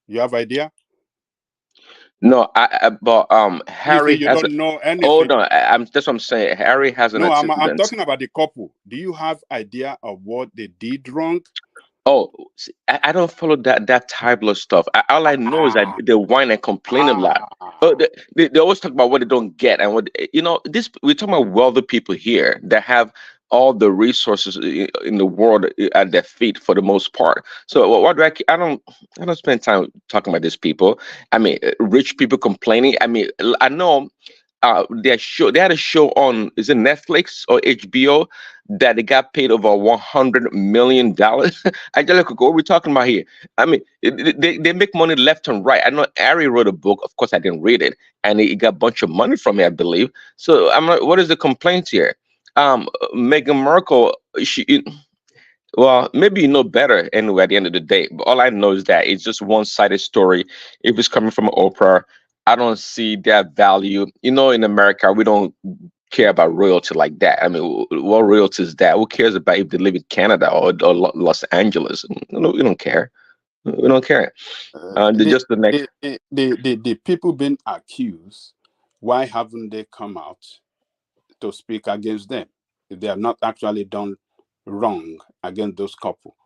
Speaker 9: You have idea?
Speaker 8: No, but Harry
Speaker 9: you
Speaker 8: has.
Speaker 9: Don't know anything.
Speaker 8: Hold on, that's what I'm saying. Harry has an.
Speaker 9: No, I'm talking about the couple. Do you have idea of what they did wrong?
Speaker 8: Oh, see, I don't follow that type of stuff. All I know is that they whine and complain a lot. They always talk about what they don't get, and what this we're talking about wealthy people here that have all the resources in the world at their feet for the most part. So what do I don't spend time talking about these people. I mean, rich people complaining. I mean, I know they had a show on, is it Netflix or HBO, that they got paid over $100 million. Angelica, what are we talking about here? I mean, they make money left and right. I know Ari wrote a book. Of course, I didn't read it, and he got a bunch of money from it, I believe. So I'm like, what is the complaint here? Meghan Markle, well, maybe you know better anyway at the end of the day. But all I know is that it's just one-sided story. If it's coming from Oprah, I don't see that value. In America, we don't care about royalty like that. I mean, what royalty is that? Who cares about if they live in Canada or Los Angeles? We don't care. We don't care.
Speaker 9: The people being accused, why haven't they come out to speak against them if they have not actually done wrong against those couple?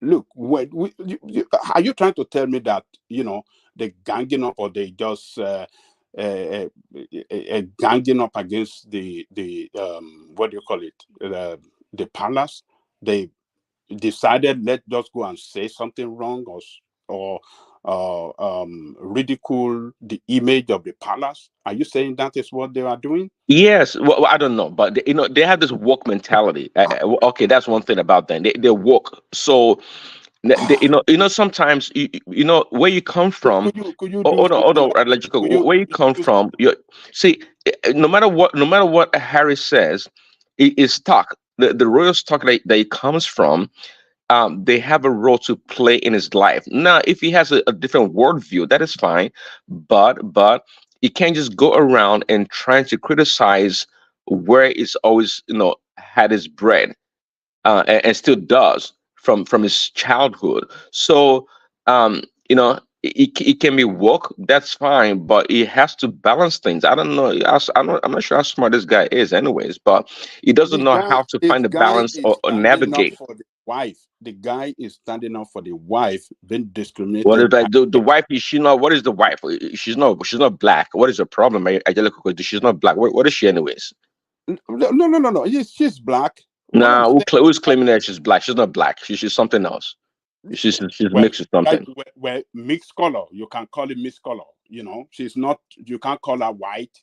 Speaker 9: look, are you trying to tell me that, you know, the ganging up, or they just ganging up against the what do you call it, the palace? They decided, let's just go and say something wrong, or ridicule the image of the palace. Are you saying that is what they are doing?
Speaker 8: Yes, well, I don't know, but you know, they have this woke mentality. Okay, that's one thing about them. They're woke. So you know, sometimes you know where you come from.
Speaker 9: Could you do
Speaker 8: Oh
Speaker 9: something
Speaker 8: no,
Speaker 9: like, could you
Speaker 8: where you come
Speaker 9: do
Speaker 8: from. You see, no matter what Harry says, it is stock. The royal stock that he comes from, they have a role to play in his life. Now, if he has a different worldview, that is fine, but you can't just go around and trying to criticize where it's always, you know, had his bread, and still does from his childhood. So, you know, it can be woke. That's fine, but he has to balance things. I don't know. I'm not sure how smart this guy is, anyways, but he doesn't know how to
Speaker 9: this
Speaker 8: find the
Speaker 9: guy
Speaker 8: balance
Speaker 9: is
Speaker 8: or
Speaker 9: standing up
Speaker 8: navigate.
Speaker 9: for the wife. The guy is standing up for the wife being
Speaker 8: What is
Speaker 9: discriminated
Speaker 8: that? The wife? Is she not? What is the wife? She's not black. What is the problem? Angelica? She's not black. What is she, anyways?
Speaker 9: No. She's black. All I'm
Speaker 8: Nah,
Speaker 9: saying is
Speaker 8: who's
Speaker 9: that,
Speaker 8: claiming that she's black? She's not black. She's something else. She's
Speaker 9: well,
Speaker 8: mixed with something.
Speaker 9: well, mixed color. You can call it mixed color. You know, she's not. You can't call her white.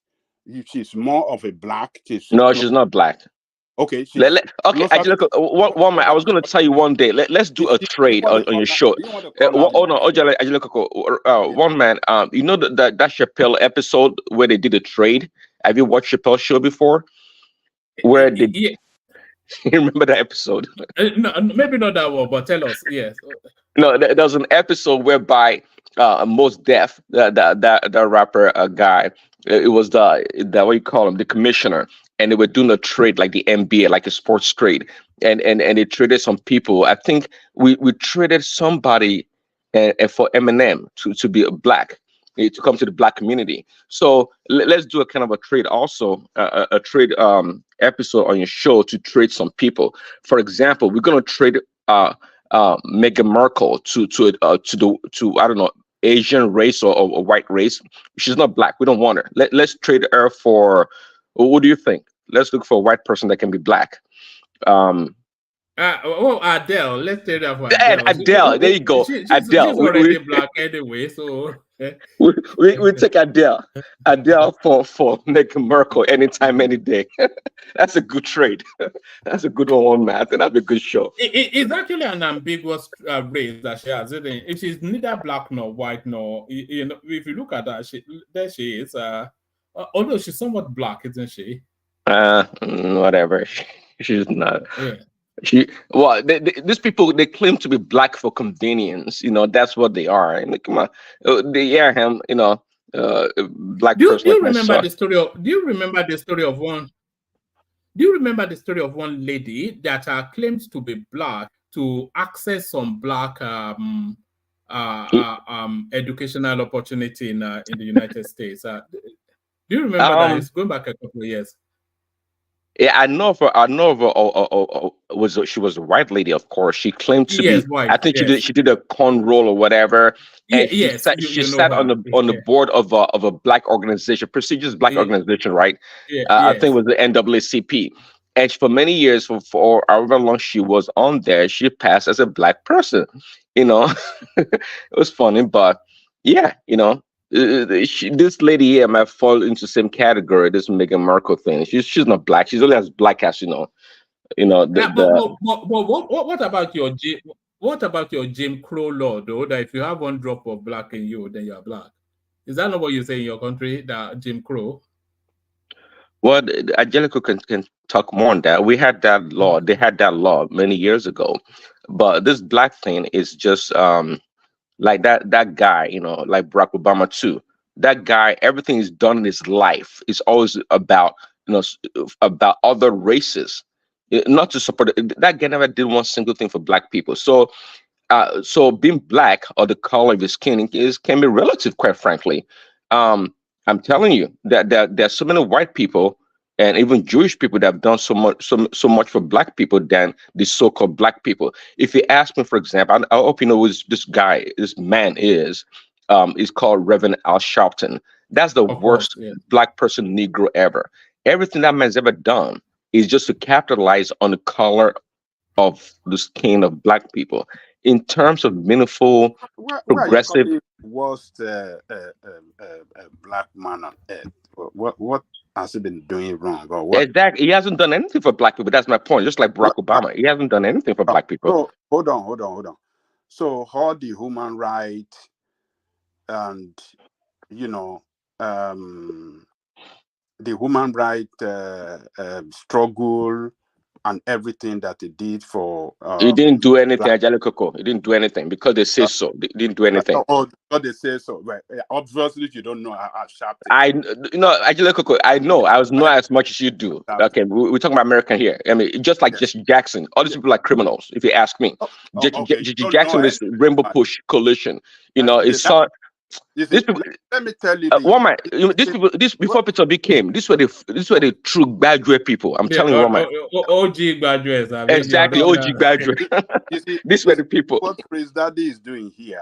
Speaker 9: She's more of a black. She's
Speaker 8: No, she's not black.
Speaker 9: okay. She's
Speaker 8: Okay,
Speaker 9: closer to.
Speaker 8: Angelica. One man, I was going to tell you one day. Let's do a
Speaker 9: Do you
Speaker 8: trade
Speaker 9: want to
Speaker 8: on
Speaker 9: call
Speaker 8: your
Speaker 9: her?
Speaker 8: show.
Speaker 9: Do you want to call her
Speaker 8: Oh no,
Speaker 9: white?
Speaker 8: Angelica.
Speaker 9: Yeah.
Speaker 8: One man. You know that Chappelle episode where they did a trade. Have you watched Chappelle's show before? Where they
Speaker 4: Yeah,
Speaker 8: you remember that episode?
Speaker 4: no, maybe not that one, but tell us. Yes.
Speaker 8: No, there was an episode whereby Most Def, that rapper guy, it was the what you call him, the commissioner, and they were doing a trade like the NBA, like a sports trade, and they traded some people. I think we traded somebody for Eminem to be a black. To come to the black community. So let's do a kind of a trade also, a trade episode on your show to trade some people. For example, we're going to trade Meghan Markle to I don't know, Asian race or white race. She's not black. We don't want her. Let's trade her for. What do you think? Let's look for a white person that can be black.
Speaker 4: Adele. Let's say that for
Speaker 8: And
Speaker 4: Adele.
Speaker 8: Adele, there you go.
Speaker 4: She's
Speaker 8: Adele.
Speaker 4: already black anyway, so
Speaker 8: We take Adele for Meghan Markle anytime, any day. That's a good trade. That's a good one, man. I think that'd be a good show.
Speaker 4: It's actually an ambiguous race that she has. Isn't it? She's neither black nor white nor you know. If you look at her, there she is. Although she's somewhat black, isn't she?
Speaker 8: Whatever. She's not.
Speaker 4: Yeah.
Speaker 8: These people, they claim to be black for convenience. You know, that's what they are. I mean, come on, they are him. You know, black person.
Speaker 4: Do you remember the story of? Do you remember the story of one? Do you remember the story of one lady that claims to be black to access some black educational opportunity in the United States? Do you remember that? It's going back a couple of years.
Speaker 8: Yeah, I know of her. She was a white lady, of course. She claimed to be.
Speaker 4: White.
Speaker 8: I think she did a corn roll or whatever. And she sat on the board of a black organization, prestigious black organization, right? I think it was the NAACP. And for many years, for however long she was on there, she passed as a black person. You know, it was funny, but yeah, you know. This lady here might fall into the same category. This Meghan Markle thing. She's not black. She's only as black as you know.
Speaker 4: But what about your Jim Crow law though? That if you have one drop of black in you, then you're black. Is that not what you say in your country? That Jim Crow?
Speaker 8: Well, Angelica can talk more on that. We had that law. They had that law many years ago, but this black thing is just like that guy, you know, like Barack Obama too. That guy, everything he's done in his life is always about, you know, about other races, not to support that guy. Never did one single thing for black people. So, so being black or the color of his skin can be relative, quite frankly. I'm telling you that there's so many white people and even Jewish people that have done so much for black people than the so-called black people. If you ask me, for example, I hope you know who this man is called Reverend Al Sharpton. That's the
Speaker 4: Of course,
Speaker 8: worst
Speaker 4: yeah.
Speaker 8: black person Negro ever. Everything that man's ever done is just to capitalize on the color of the skin of black people. In terms of meaningful,
Speaker 9: Why are you
Speaker 8: progressive,
Speaker 9: calling worst black man on earth? What has he been doing wrong, or what?
Speaker 8: exactly, he hasn't done anything for black people. That's my point. Just like Barack Obama, he hasn't done anything for black people.
Speaker 9: So hold on. So all the human rights and the human right struggle and everything that he did for
Speaker 8: He didn't do anything, Ajale. He didn't do anything because they say so. They didn't do anything.
Speaker 9: Because they say so. Right. Obviously, you don't know how sharp.
Speaker 8: Ajale, I know. I was not as much as you do. Okay, we're talking about American here. I mean, just like Jesse Jackson. All these people are criminals, if you ask me. Jesse Jackson is Rainbow Push Coalition. It's so.
Speaker 9: Let me tell you.
Speaker 8: This before Peter B came. These were the true graduate people. I'm telling you,
Speaker 4: OG graduates.
Speaker 8: Exactly, OG graduate. These were the people.
Speaker 9: What Chris Daddy is doing here,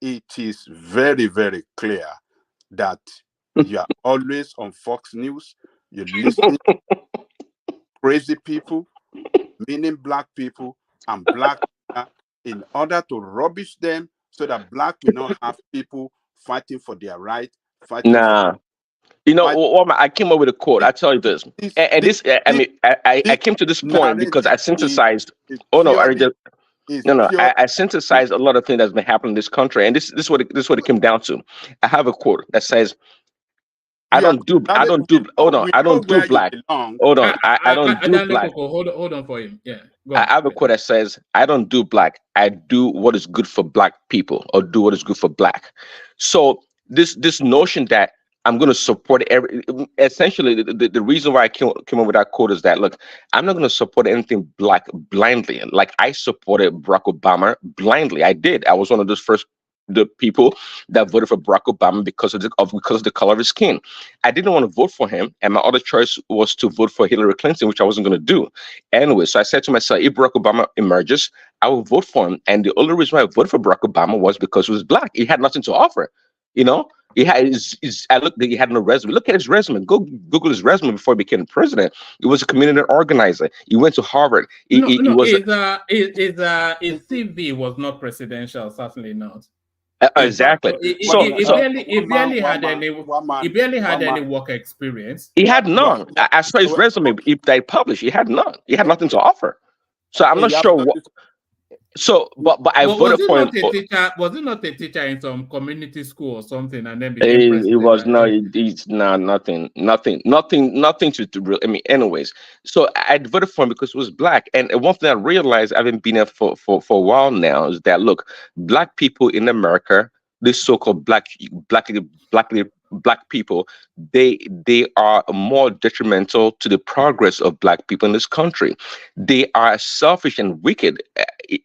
Speaker 9: it is very, very clear that you are always on Fox News. You listen to crazy people, meaning black people and black people, in order to rubbish them so that black will not have people fighting for their right. I
Speaker 8: came up with a quote. I tell you this, I came to this point because I synthesized. I synthesized a lot of things that's been happening in this country, and this is what it came down to. I have a quote that says, I don't do black. Hold on, I don't do black. Hold on, I don't do black.
Speaker 4: Hold on for him. Yeah.
Speaker 8: I have a quote that says, I don't do black. I do what is good for black people, or do what is good for black. So this notion that I'm going to support essentially the reason why I came up with that quote is that, look, I'm not going to support anything black blindly. Like I supported Barack Obama blindly. I did. I was one of the people that voted for Barack Obama because of the color of his skin. I didn't want to vote for him, and my other choice was to vote for Hillary Clinton, which I wasn't going to do anyway. So I said to myself, if Barack Obama emerges, I will vote for him. And the only reason why I voted for Barack Obama was because he was black. He had nothing to offer. He had he had no resume. Look at his resume. Go Google his resume before he became president. He was a community organizer. He went to Harvard.
Speaker 4: His CV was not presidential, certainly not.
Speaker 8: Exactly.
Speaker 4: He barely had any work experience.
Speaker 8: He had none. As far as his resume that he published, he had none. He had nothing to offer. So I'm not sure what. So, but I voted for him.
Speaker 4: Was he not a teacher in some community school or something, and then became president?
Speaker 8: It was not. It's nothing to real. I mean, anyways. So I voted for him because he was black. And one thing I realized, having been here for a while now, is that look, black people in America, this so-called black people, they are more detrimental to the progress of black people in this country. They are selfish and wicked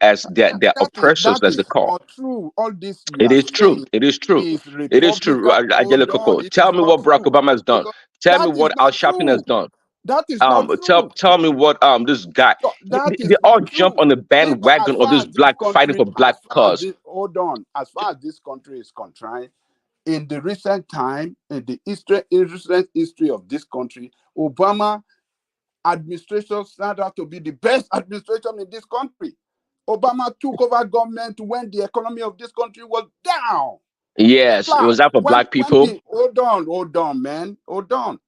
Speaker 8: as their oppressors, as they call.
Speaker 9: True. All this.
Speaker 8: It is true. It is true. It is true. Tell me what Barack Obama has done. Tell me what Al Sharpton has done.
Speaker 9: That is not true.
Speaker 8: Tell me what this guy. They all jump on the bandwagon of this black fighting for black cause.
Speaker 9: Hold on. As far as this country is concerned, in the recent time, in the recent history of this country, Obama administration turned out to be the best administration in this country. Obama took over government when the economy of this country was down.
Speaker 8: Yes, it was that for black people.
Speaker 9: Hold on, man. Hold on.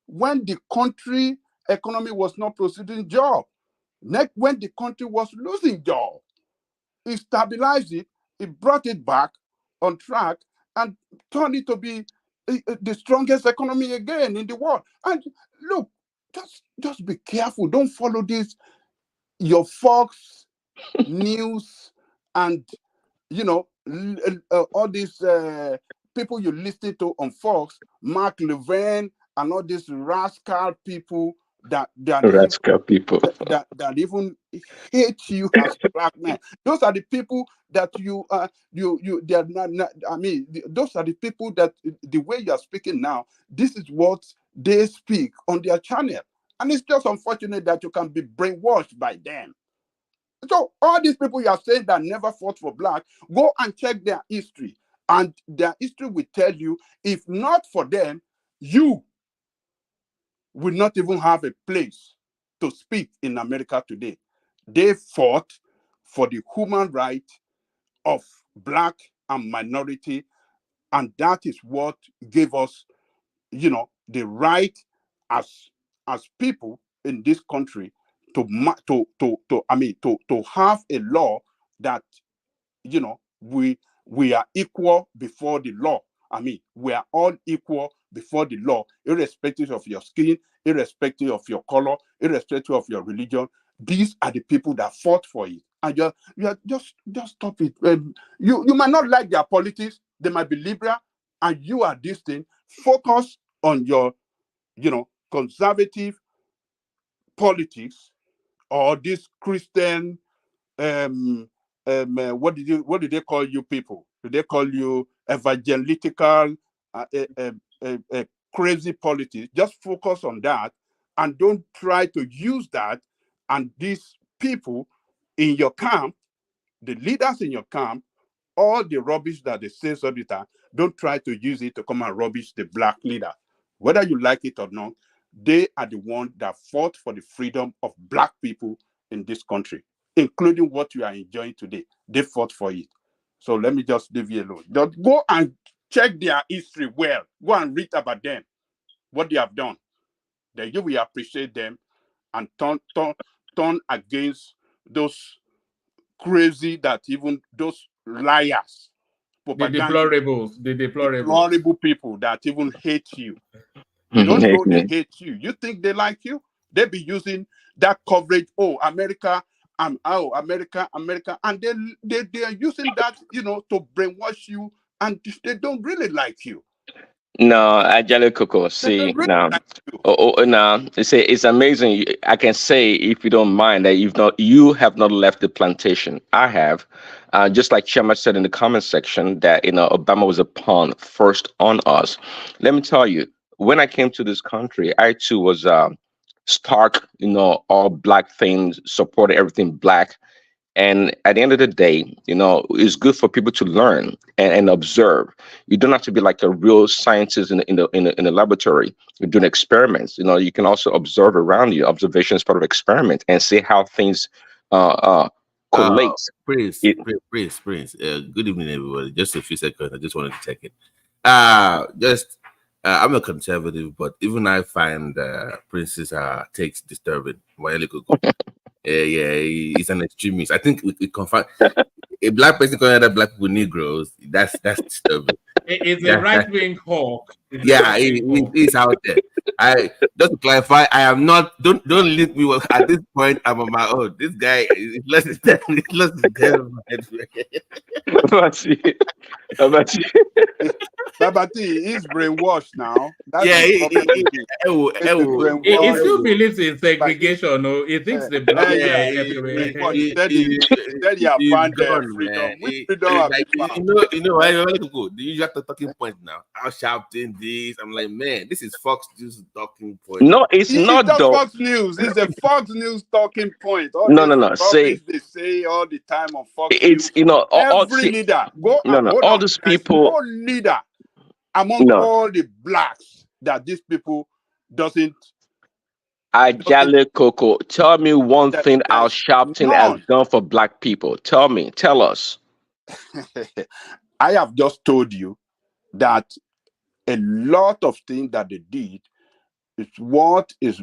Speaker 9: When the country economy was not proceeding job, when the country was losing job, he stabilized it, he brought it back on track and turned it to be the strongest economy again in the world. And look, just be careful. Don't follow this, your Fox News and, all these people you listen to on Fox, Mark Levin, and all these rascal people that even hate you as black men. Those are the people that they are not. I mean, those are the people that the way you are speaking now. This is what
Speaker 10: they speak on their channel. And it's just unfortunate that you can be brainwashed by them. So all these people you are saying that never fought for black, go and check their history. And their history will tell you, if not for them, you will not even have a place to speak in America today. They fought for the human right of black and minority, and that is what gave us, the right as people in this country to have a law that, we are equal before the law. We are all equal before the law, irrespective of your skin, irrespective of your color, irrespective of your religion. These are the people that fought for it. And just stop it. You might not like their politics. They might be liberal, and you are this thing. Focus on your, conservative politics, or this Christian. What did they call you people? Did they call you evangelical, crazy politics? Just focus on that, and don't try to use that. And these people in your camp, the leaders in your camp, all the rubbish that they say all the time, don't try to use it to come and rubbish the black leader. Whether you like it or not, they are the ones that fought for the freedom of black people in this country, including what you are enjoying today. They fought for it. So let me just leave you alone. Just go and check their history well. Go and read about them, what they have done. Then you will appreciate them and turn against those crazy, that even those liars,
Speaker 4: the deplorable
Speaker 10: people that even hate you. You don't know they hate you. You think they like you? They be using that coverage. Oh, America, America, and they are using that, to brainwash you, and they don't really like you.
Speaker 8: No, Ajale Coco, see, now, now, it's amazing. I can say, if you don't mind, that you have not left the plantation. I have. Just like Chema said in the comment section, that, Obama was a pawn first on us. Let me tell you, when I came to this country, I too was stark, all black things, supported everything black. And at the end of the day, it's good for people to learn and observe. You don't have to be like a real scientist in the laboratory. You're doing experiments. You can also observe around you. Observation is part of experiment, and see how things collate.
Speaker 11: Prince. Good evening, everybody. Just a few seconds. I just wanted to check it. I'm a conservative, but even I find Prince's takes disturbing. He's an extremist. I think we confine a black person calling other black people Negroes. That's disturbing.
Speaker 4: It's a right-wing hawk.
Speaker 11: Yeah, he's out there. Just to clarify, I am not. Don't link me at this point. I'm on my own. This guy is less than
Speaker 10: Babati is brainwashed now.
Speaker 4: He still believes in segregation. He thinks the black everywhere.
Speaker 10: He found freedom. Which freedom have you found?
Speaker 11: The usual talking point now. I'm shouting this. I'm like, man, this is Fox News talking point.
Speaker 8: No, it's not though.
Speaker 10: Fox News. It's a Fox News talking point.
Speaker 8: No. Say
Speaker 10: they say all the time on Fox
Speaker 8: News.
Speaker 10: Every leader. All these people. No leader among all the blacks that these people doesn't.
Speaker 8: Ajale Coco, tell me one thing Al Sharpton has done for black people. Tell us.
Speaker 10: I have just told you that a lot of things that they did is what is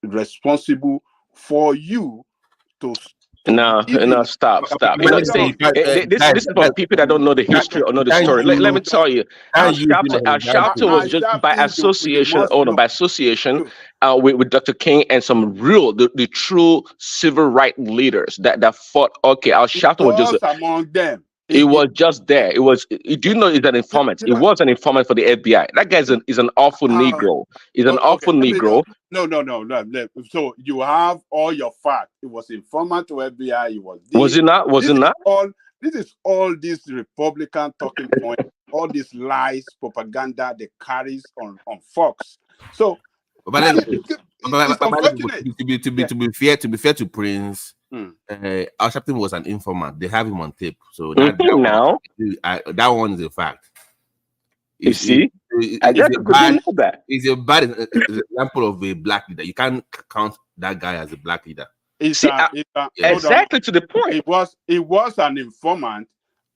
Speaker 10: responsible for you to.
Speaker 8: No, stop. This is for people that don't know the history or know the story. Let me tell you, Al Sharpton was just by association, with Dr. King and some the true civil rights leaders that fought. Okay, Al Sharpton was just
Speaker 10: among them.
Speaker 8: It was just there. It was. Do you know he's an informant? It was an informant for the FBI. That guy is an awful Negro. He's an awful Negro.
Speaker 10: No. So you have all your facts. It was informant to FBI. It was.
Speaker 8: Was it not?
Speaker 10: This is all this Republican talking point. All these lies, propaganda they carries on Fox. So
Speaker 11: But let's go.
Speaker 10: It's unfortunate.
Speaker 11: To be fair to Prince, our captain was an informant. They have him on tape, so that one is a fact.
Speaker 8: You see, it's
Speaker 11: a bad example of a black leader. You can't count that guy as a black leader.
Speaker 8: Exactly to the point.
Speaker 10: It was an informant,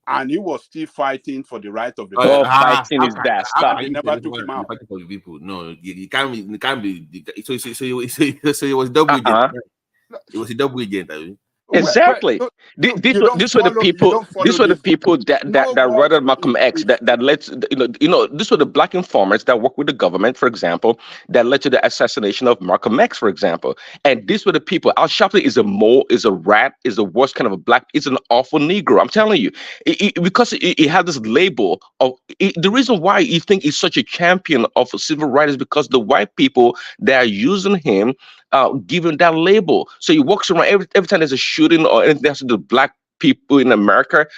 Speaker 10: and he was still fighting for the right of the
Speaker 8: people. Fighting his bastard.
Speaker 10: They never took him out.
Speaker 11: For the people. No, you can't be. So it was double agent. It was a double agent. I mean.
Speaker 8: Exactly. These were the people that murdered Malcolm X. That led to, these were the black informers that worked with the government, for example, that led to the assassination of Malcolm X, for example. And these were the people. Al Sharpton is a mole, is a rat, is the worst kind of a black. It's an awful Negro. I'm telling you, because he had this label of the reason why you think he's such a champion of civil rights is because the white people that are using him. Given that label, so he walks around every time there's a shooting or anything that's to do with black people in America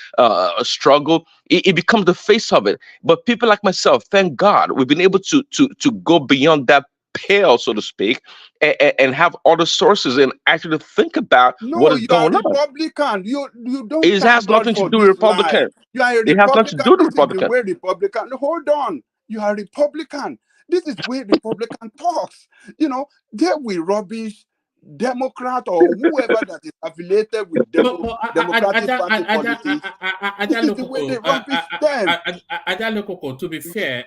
Speaker 8: struggle. It becomes the face of it. But people like myself, thank God, we've been able to go beyond that pale, so to speak, and have all the sources and actually think about what is going on.
Speaker 10: Republican. You don't.
Speaker 8: It has nothing to do with Republican.
Speaker 10: You are a Republican.
Speaker 8: It has nothing to do with Republican.
Speaker 10: Republican. Hold on. You are a Republican. This is where Republican talks. They will rubbish Democrat or whoever that is affiliated with Democratic Party politics. This is the way they rubbish them.
Speaker 4: To be fair,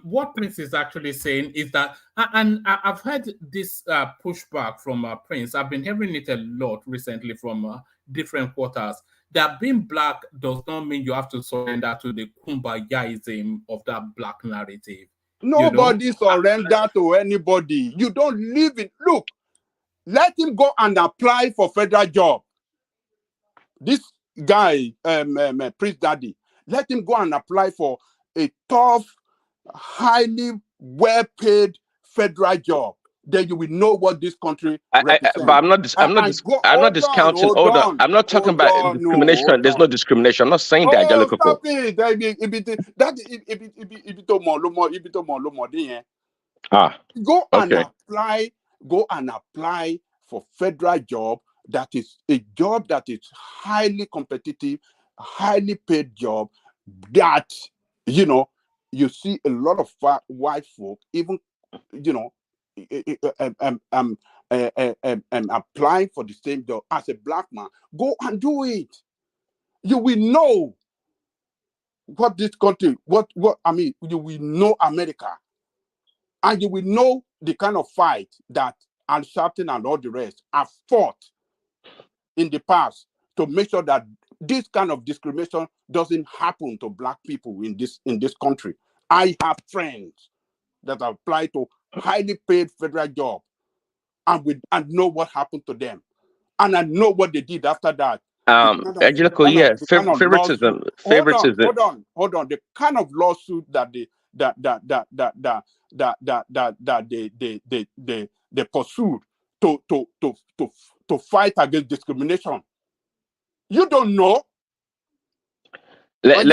Speaker 4: what Prince is actually saying is that, and I've heard this pushback from Prince. I've been hearing it a lot recently from different quarters. That being black does not mean you have to surrender to the kumbayaism of that black narrative.
Speaker 10: Nobody surrender to anybody. You don't live in. Look, let him go and apply for federal job. This guy, Prince Daddy, let him go and apply for a tough, highly well-paid federal job. Then you will know what this country represents.
Speaker 8: But I'm not discounting. Hold on. I'm not talking about discrimination. There's no discrimination. I'm not saying that.
Speaker 10: Stop it. Go and apply for federal job. That is a job that is highly competitive, highly paid job. That you see a lot of white folk, even applying for the same job as a black man. Go and do it. You will know what this country, you will know America. And you will know the kind of fight that Al Sharpton and all the rest have fought in the past to make sure that this kind of discrimination doesn't happen to black people in this country. I have friends that apply to highly paid federal job and know what happened to them. And I know what they did after that.
Speaker 8: Favoritism.
Speaker 10: Hold on. The kind of lawsuit that they pursued to fight against discrimination. You don't know.
Speaker 8: When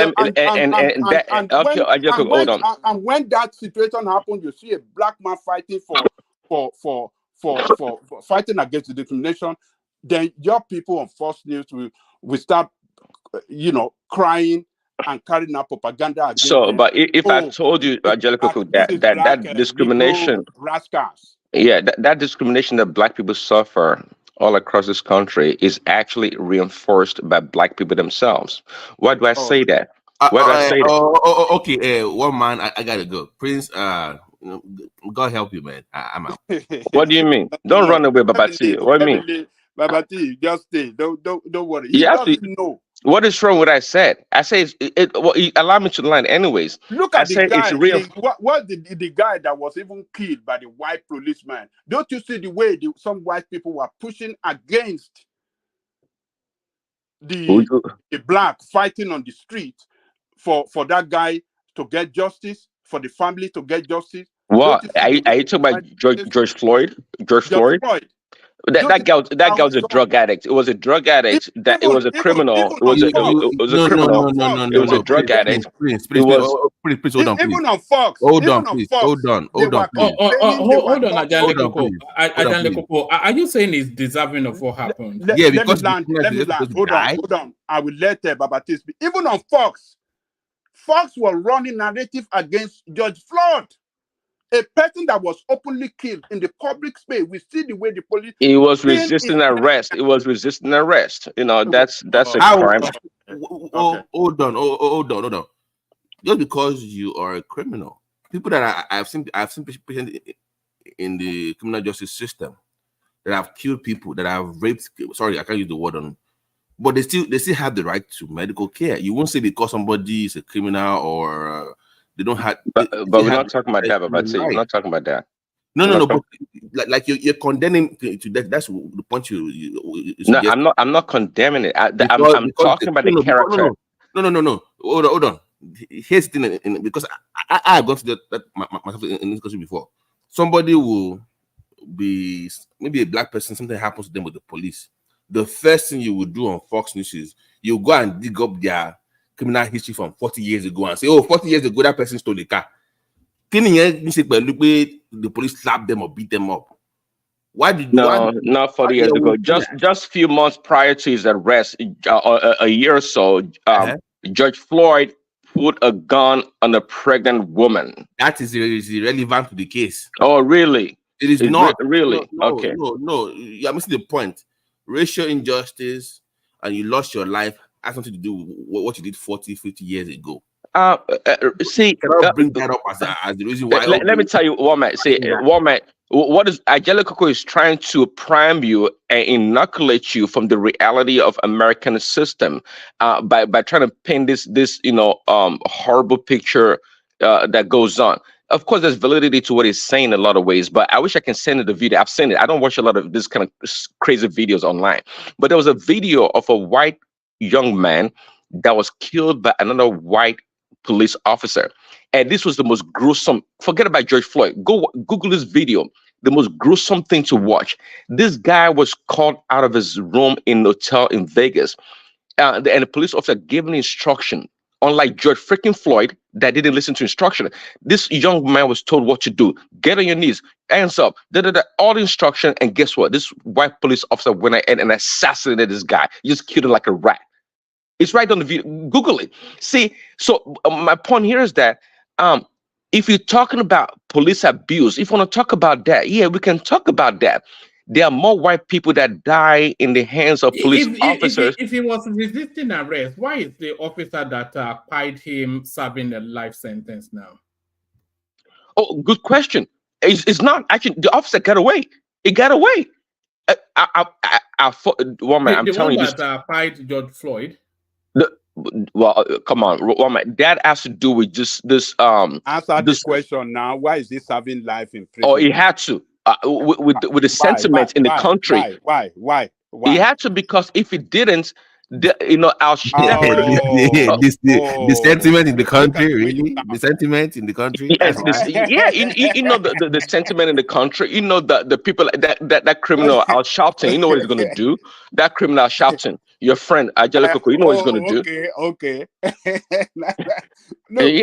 Speaker 10: that situation happened, you see a black man fighting for fighting against discrimination. Then your people on Fox News will start, crying and carrying out propaganda against them.
Speaker 8: But if I told you, Angelico, that discrimination,
Speaker 10: rascals.
Speaker 8: Yeah, that discrimination that black people suffer all across this country is actually reinforced by black people themselves. Why do I say that?
Speaker 11: Okay. One man, I gotta go. Prince, God help you, man. I'm out.
Speaker 8: What do you mean? Don't run away, Babati. What do you mean?
Speaker 10: Babati, just stay. Don't worry.
Speaker 8: You have to know. What is wrong with what I said? I say allow me to line anyways.
Speaker 10: Look at the guy. It's real. What the guy that was even killed by the white policeman? Don't you see the way some white people were pushing against the black fighting on the street for that guy to get justice, for the family to get justice?
Speaker 8: What? Are you talking about George Floyd? George Floyd? That guy was a drug addict. It was a drug addict. It was a criminal. It was a criminal. It was a drug addict.
Speaker 11: Please, hold on, please.
Speaker 10: Even on Fox.
Speaker 11: Hold on, please. Hold on, please.
Speaker 4: Hold on, Ajale Koko. Are you saying he's deserving of what happened?
Speaker 10: Let me land. Hold on. I will let Babati speak. Even on Fox was running narrative against George Floyd. A person that was openly killed in the public space. We see the way the police.
Speaker 8: He was resisting arrest. It was resisting arrest. You know, that's a crime.
Speaker 11: Hold on. Just because you are a criminal, people that I've seen patients in the criminal justice system that have killed people, that have raped. Sorry, I can't use the word on. But they still have the right to medical care. You won't say because somebody is a criminal or they don't have.
Speaker 8: But we're not talking about that. We're not talking about that.
Speaker 11: No. But like you're condemning to that. That's the point you
Speaker 8: no, I'm not condemning it. I'm talking about the character.
Speaker 11: No. Hold on. Here's the thing, because I've gone to myself in this country before. Somebody will be maybe a black person. Something happens to them with the police. The first thing you would do on Fox News is you go and dig up their criminal history from 40 years ago and say, 40 years ago, that person stole a car. The police slapped them or beat them up.
Speaker 8: Not 40 years ago. Just a few months prior to his arrest, a year or so, George Floyd put a gun on a pregnant woman.
Speaker 11: That is irrelevant to the case.
Speaker 8: Oh, really?
Speaker 11: It is not.
Speaker 8: Really? Okay.
Speaker 11: No. You're missing the point. Racial injustice and you lost your life has something to do with what you did 40, 50 years ago.
Speaker 8: See,
Speaker 11: cannot bring that up as the reason why.
Speaker 8: Let me tell you, Womack. What is Ajale Koko is trying to prime you and inoculate you from the reality of American system by trying to paint this horrible picture that goes on. Of course, there's validity to what he's saying in a lot of ways, but I wish I can send you the video. I've seen it. I don't watch a lot of this kind of crazy videos online, but there was a video of a white young man that was killed by another white police officer. And this was the most gruesome, forget about George Floyd. Go Google this video. The most gruesome thing to watch. This guy was called out of his room in a hotel in Vegas. And the police officer gave an instruction. Unlike George freaking Floyd that didn't listen to instruction, this young man was told what to do. Get on your knees, hands up, all the instruction. And guess what? This white police officer went ahead and assassinated this guy. He just killed him like a rat. It's right on the video. Google it. See, so my point here is that if you're talking about police abuse, if you want to talk about that, yeah, we can talk about that. There are more white people that die in the hands of police officers.
Speaker 4: If he was resisting arrest, why is the officer that pied him serving a life sentence now?
Speaker 8: Oh, good question. It's not actually the officer got away. He got away. Woman, I'm telling you,
Speaker 4: that pied George Floyd.
Speaker 8: Come on, Woman. That has to do with just this.
Speaker 10: Answer this question now. Why is he serving life in prison?
Speaker 8: Oh, he had to. With the sentiment in the country.
Speaker 10: Why?
Speaker 8: He had to, because if he didn't, the
Speaker 11: sentiment in the country, really? The sentiment in the country?
Speaker 8: Yes, the sentiment in the country. You know, the people that criminal out shouting. You know what he's going to do? That criminal shouting. Your friend Ajale Koko, you know what he's going to do?
Speaker 10: Okay. No,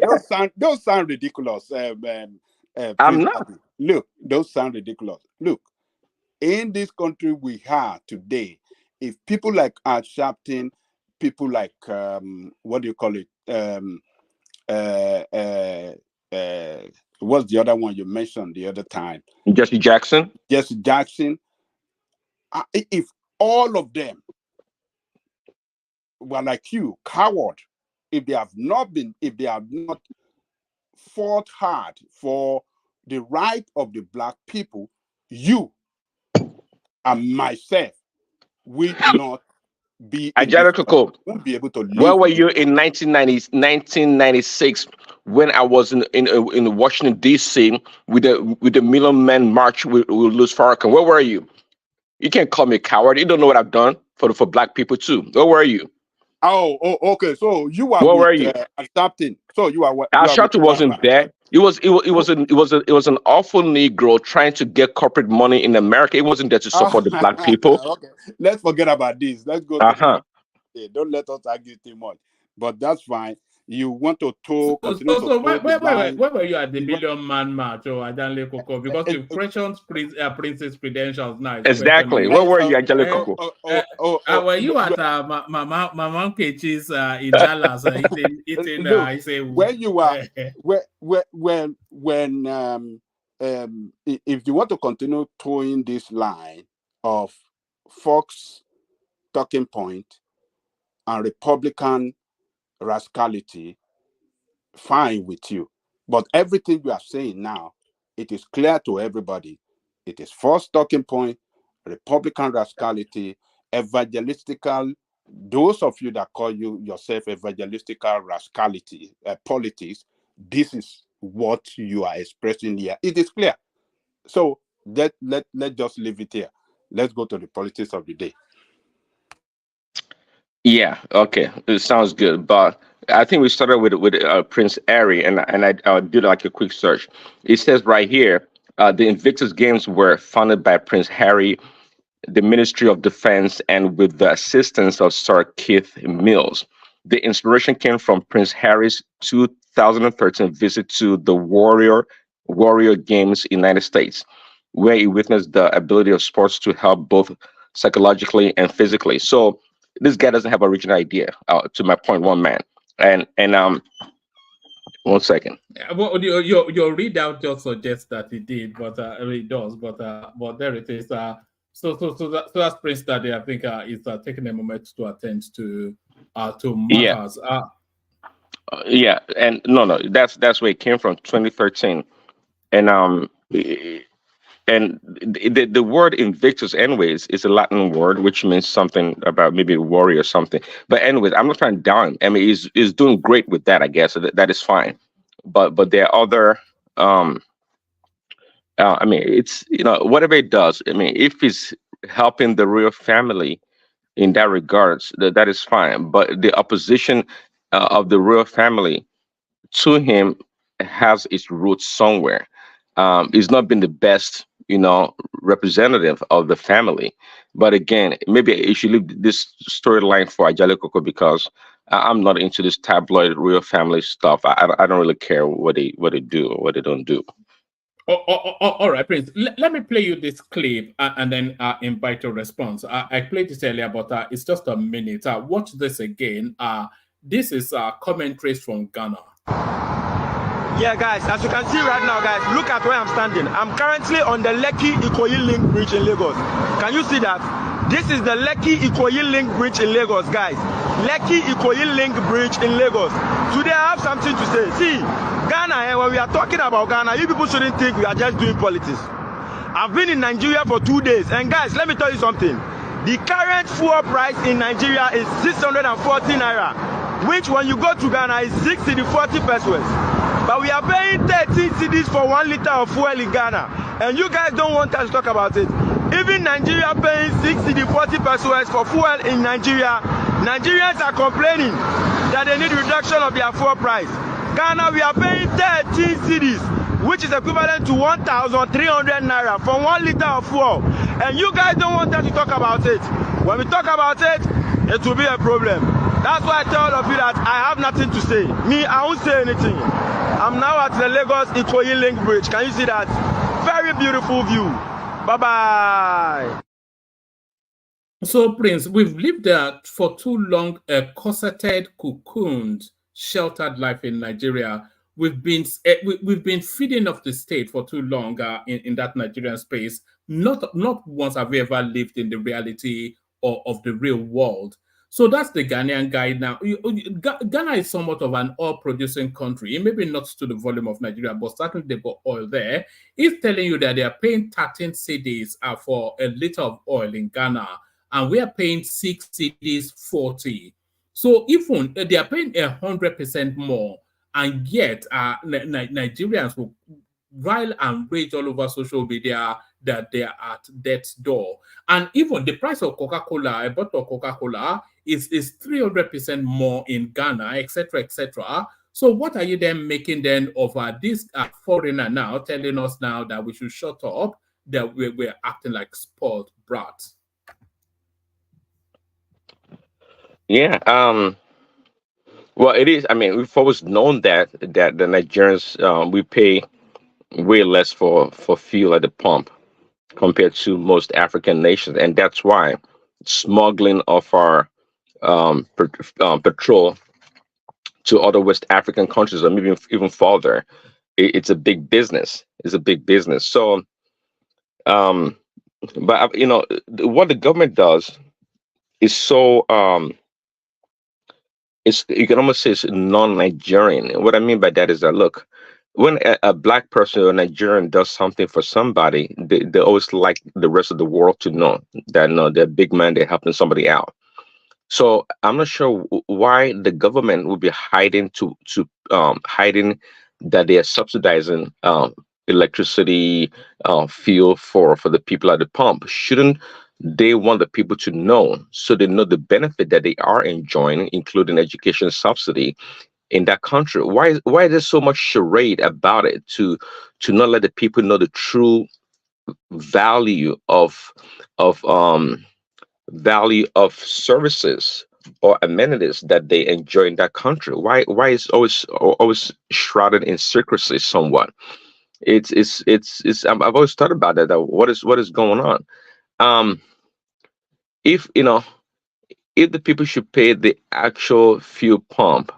Speaker 10: those sound ridiculous.
Speaker 8: I'm not.
Speaker 10: Look, those sound ridiculous. Look, in this country we have today, if people like Art Sharpton, people like what do you call it? What's the other one you mentioned the other time?
Speaker 8: Jesse Jackson.
Speaker 10: If all of them were like you, coward, if they have not fought hard for the right of the black people, you and myself will not be won't be able to live.
Speaker 8: Where were you in 1996 when I was in Washington D.C. with the Million Man March with Louis Farrakhan? Where were you? You can't call me a coward. You don't know what I've done for black people too. Where were you?
Speaker 10: Oh, okay. So you are.
Speaker 8: Where were you?
Speaker 10: Accepting. So you are.
Speaker 8: Al Sharpton wasn't there. It was an awful Negro trying to get corporate money in America. It wasn't there to support the black people.
Speaker 10: Okay, let's forget about this. Let's go to the don't let us argue too much. But that's fine. You want to continue to toe the line.
Speaker 4: Where were you at the Billion Man March or Adanle Koko? Because you questioned Prince's credentials now.
Speaker 8: Exactly. Where were you, Ajale Koko?
Speaker 4: Were you at Mama Nkechi's in Dallas eating
Speaker 10: when you are if you want to continue towing this line of Fox talking point and Republican rascality, fine with you. But everything you are saying now, it is clear to everybody. It is Fox talking point, Republican rascality, evangelistical. Those of you that call yourself evangelistical rascality, politics, this is what you are expressing here. It is clear. So let's just leave it here. Let's go to the politics of the day.
Speaker 8: Yeah, okay, it sounds good. But I think we started with Prince Harry, and I did like a quick search. It says right here, the Invictus Games were funded by Prince Harry, the Ministry of Defense, and with the assistance of Sir Keith Mills. The inspiration came from Prince Harry's 2013 visit to the Warrior Games in the United States, where he witnessed the ability of sports to help both psychologically and physically. So this guy doesn't have a original idea, to my point, one man. And 1 second.
Speaker 4: Well, your readout just suggests that he did, but it does. But there it is. So that's Prince that I think is taking a moment to attend to matters.
Speaker 8: Yeah, and no, that's where it came from, 2013, and the word Invictus, anyways, is a Latin word which means something about maybe warrior or something. But anyways, I'm not trying to down him. I mean, he's doing great with that, I guess. So that is fine. But there are other. I mean, it's whatever it does. I mean, if he's helping the royal family in that regards, that is fine. But the opposition of the royal family to him has its roots somewhere. He's not been the best, representative of the family. But again, maybe you should leave this storyline for Ajale Koko, because I'm not into this tabloid royal family stuff. I don't really care what they do or what they don't do.
Speaker 4: All right, Prince. Let me play you this clip and then invite your response. I played this earlier, but it's just a minute. Watch this again. This is commentaries from Ghana.
Speaker 7: Yeah, guys, as you can see right now, guys, look at where I'm standing. I'm currently on the Lekki-Ikoyi Link Bridge in Lagos. Can you see that? This is the Lekki-Ikoyi Link Bridge in Lagos, guys. Lekki-Ikoyi Link Bridge in Lagos. Today I have something to say. See, Ghana, when we are talking about Ghana, you people shouldn't think we are just doing politics. I've been in Nigeria for 2 days, and guys, let me tell you something. The current fuel price in Nigeria is 640 naira, which when you go to Ghana is 640 pesos. But we are paying 13 cedis for 1 liter of fuel in Ghana, and you guys don't want us to talk about it. Even Nigeria paying 640 pesos for fuel in Nigeria, Nigerians are complaining that they need reduction of their fuel price. Ghana, we are paying 13 cedis, which is equivalent to 1,300 naira for 1 liter of fuel, and you guys don't want us to talk about it. When we talk about it, it will be a problem. That's why I tell all of you that I have nothing to say. Me, I won't say anything. I'm now at the Lagos-Ikoyi Link Bridge. Can you see that? Very beautiful view. Bye-bye.
Speaker 4: So, Prince, we've lived there for too long, a corseted, cocooned, sheltered life in Nigeria. We've been feeding off the state for too long in that Nigerian space. Not once have we ever lived in the reality of the real world. So that's the Ghanaian guy now. Ghana is somewhat of an oil-producing country. Maybe not to the volume of Nigeria, but certainly they've got oil there. He's telling you that they are paying 13 cedis for a liter of oil in Ghana, and we are paying 6 cedis 40. So even they are paying 100% more, and yet Nigerians will rile and rage all over social media that they are at death's door. And even the price of Coca-Cola, a bottle of Coca-Cola, is 300% more in Ghana, etc., etc. So what are you then making then of this foreigner now telling us now that we should shut up, that we're acting like spoiled brats?
Speaker 8: Yeah. Well, it is. I mean, we've always known that the Nigerians, we pay way less for fuel at the pump compared to most African nations, and that's why smuggling of our petrol to other West African countries or maybe even further, it's a big business. It's a big business. So, um, but what the government does is so it's, you can almost say it's non-Nigerian. What I mean by that is that, look, when a black person or a Nigerian does something for somebody, they always like the rest of the world to know that, no, they're big man, they're helping somebody out. So I'm not sure why the government would be hiding that they are subsidizing electricity, fuel for the people at the pump. Shouldn't they want the people to know, so they know the benefit that they are enjoying, including education subsidy in that country? Why is there so much charade about it to not let the people know the true value of services or amenities that they enjoy in that country? Why is always shrouded in secrecy somewhat? I've always thought about that. What is going on? Um, if if the people should pay the actual fuel pump,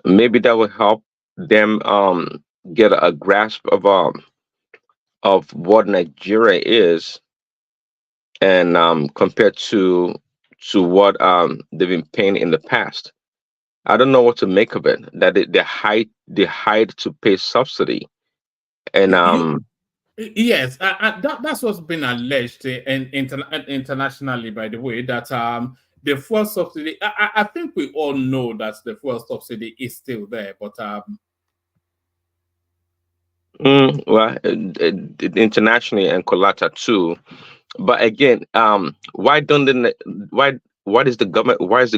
Speaker 8: maybe that will help them get a grasp of what Nigeria is, and compared to what they've been paying in the past. I don't know what to make of it. That they hide to pay subsidy, and
Speaker 4: Yes, that's what's been alleged internationally, by the way, that the fuel subsidy, I think we all know that the fuel subsidy is still there, but
Speaker 8: well, internationally and Colata too. But again, why is the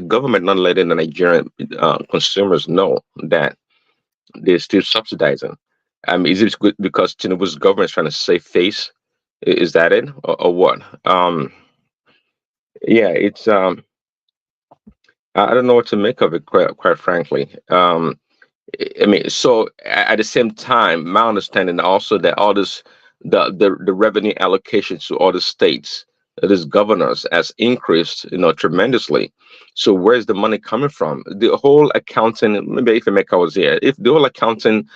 Speaker 8: government not letting the Nigerian consumers know that they're still subsidizing? Is it good because Tinubu's government is trying to save face? Is that it, or what? Yeah, it's I don't know what to make of it, quite frankly. I mean, so at the same time, my understanding also that all this, the revenue allocation to all the states, these governors, has increased, tremendously. So where's the money coming from? The whole accounting, maybe if Emeka was here, if the whole accounting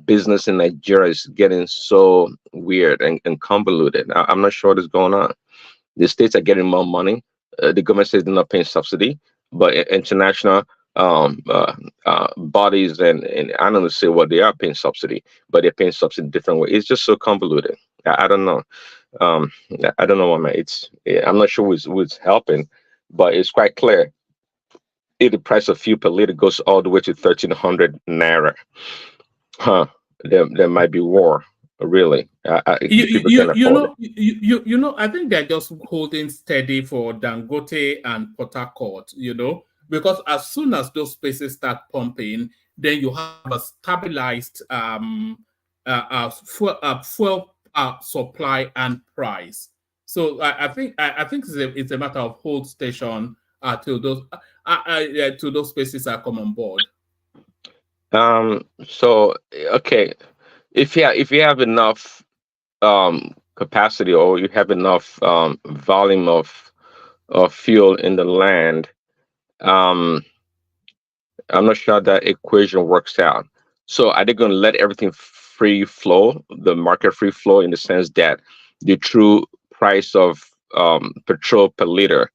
Speaker 8: business in Nigeria is getting so weird and convoluted, I'm not sure what is going on. The states are getting more money. The government says they're not paying subsidy, but international bodies and I don't know say what they are paying subsidy, but they're paying subsidy different way. It's just so convoluted. I don't know. I don't know, man. I'm not sure who's helping, but it's quite clear. If the price of fuel per liter goes all the way to 1,300 naira, there might be war. Really, people can afford it.
Speaker 4: I think they're just holding steady for Dangote and Port Harcourt, because as soon as those spaces start pumping, then you have a stabilized fuel supply and price. So I think it's a matter of hold station till those spaces are come on board.
Speaker 8: So okay, if you have enough capacity, or you have enough volume of fuel in the land, um, I'm not sure that equation works out. So are they going to let everything free flow, the market free flow, in the sense that the true price of petrol per liter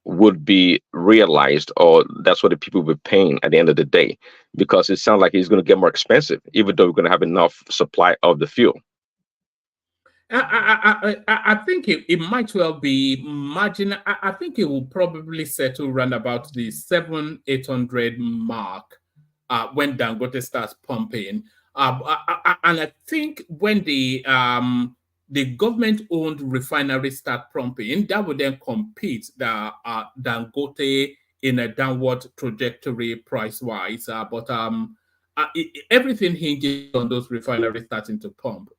Speaker 8: would be realized, or that's what the people will be paying at the end of the day? Because it sounds like it's going to get more expensive, even though we're going to have enough supply of the fuel.
Speaker 4: I think it might well be marginal. I think it will probably settle around about the 700-800 mark when Dangote starts pumping. And I think when the government-owned refineries start pumping, that would then compete the Dangote in a downward trajectory price-wise, but everything hinges on those refineries starting to pump,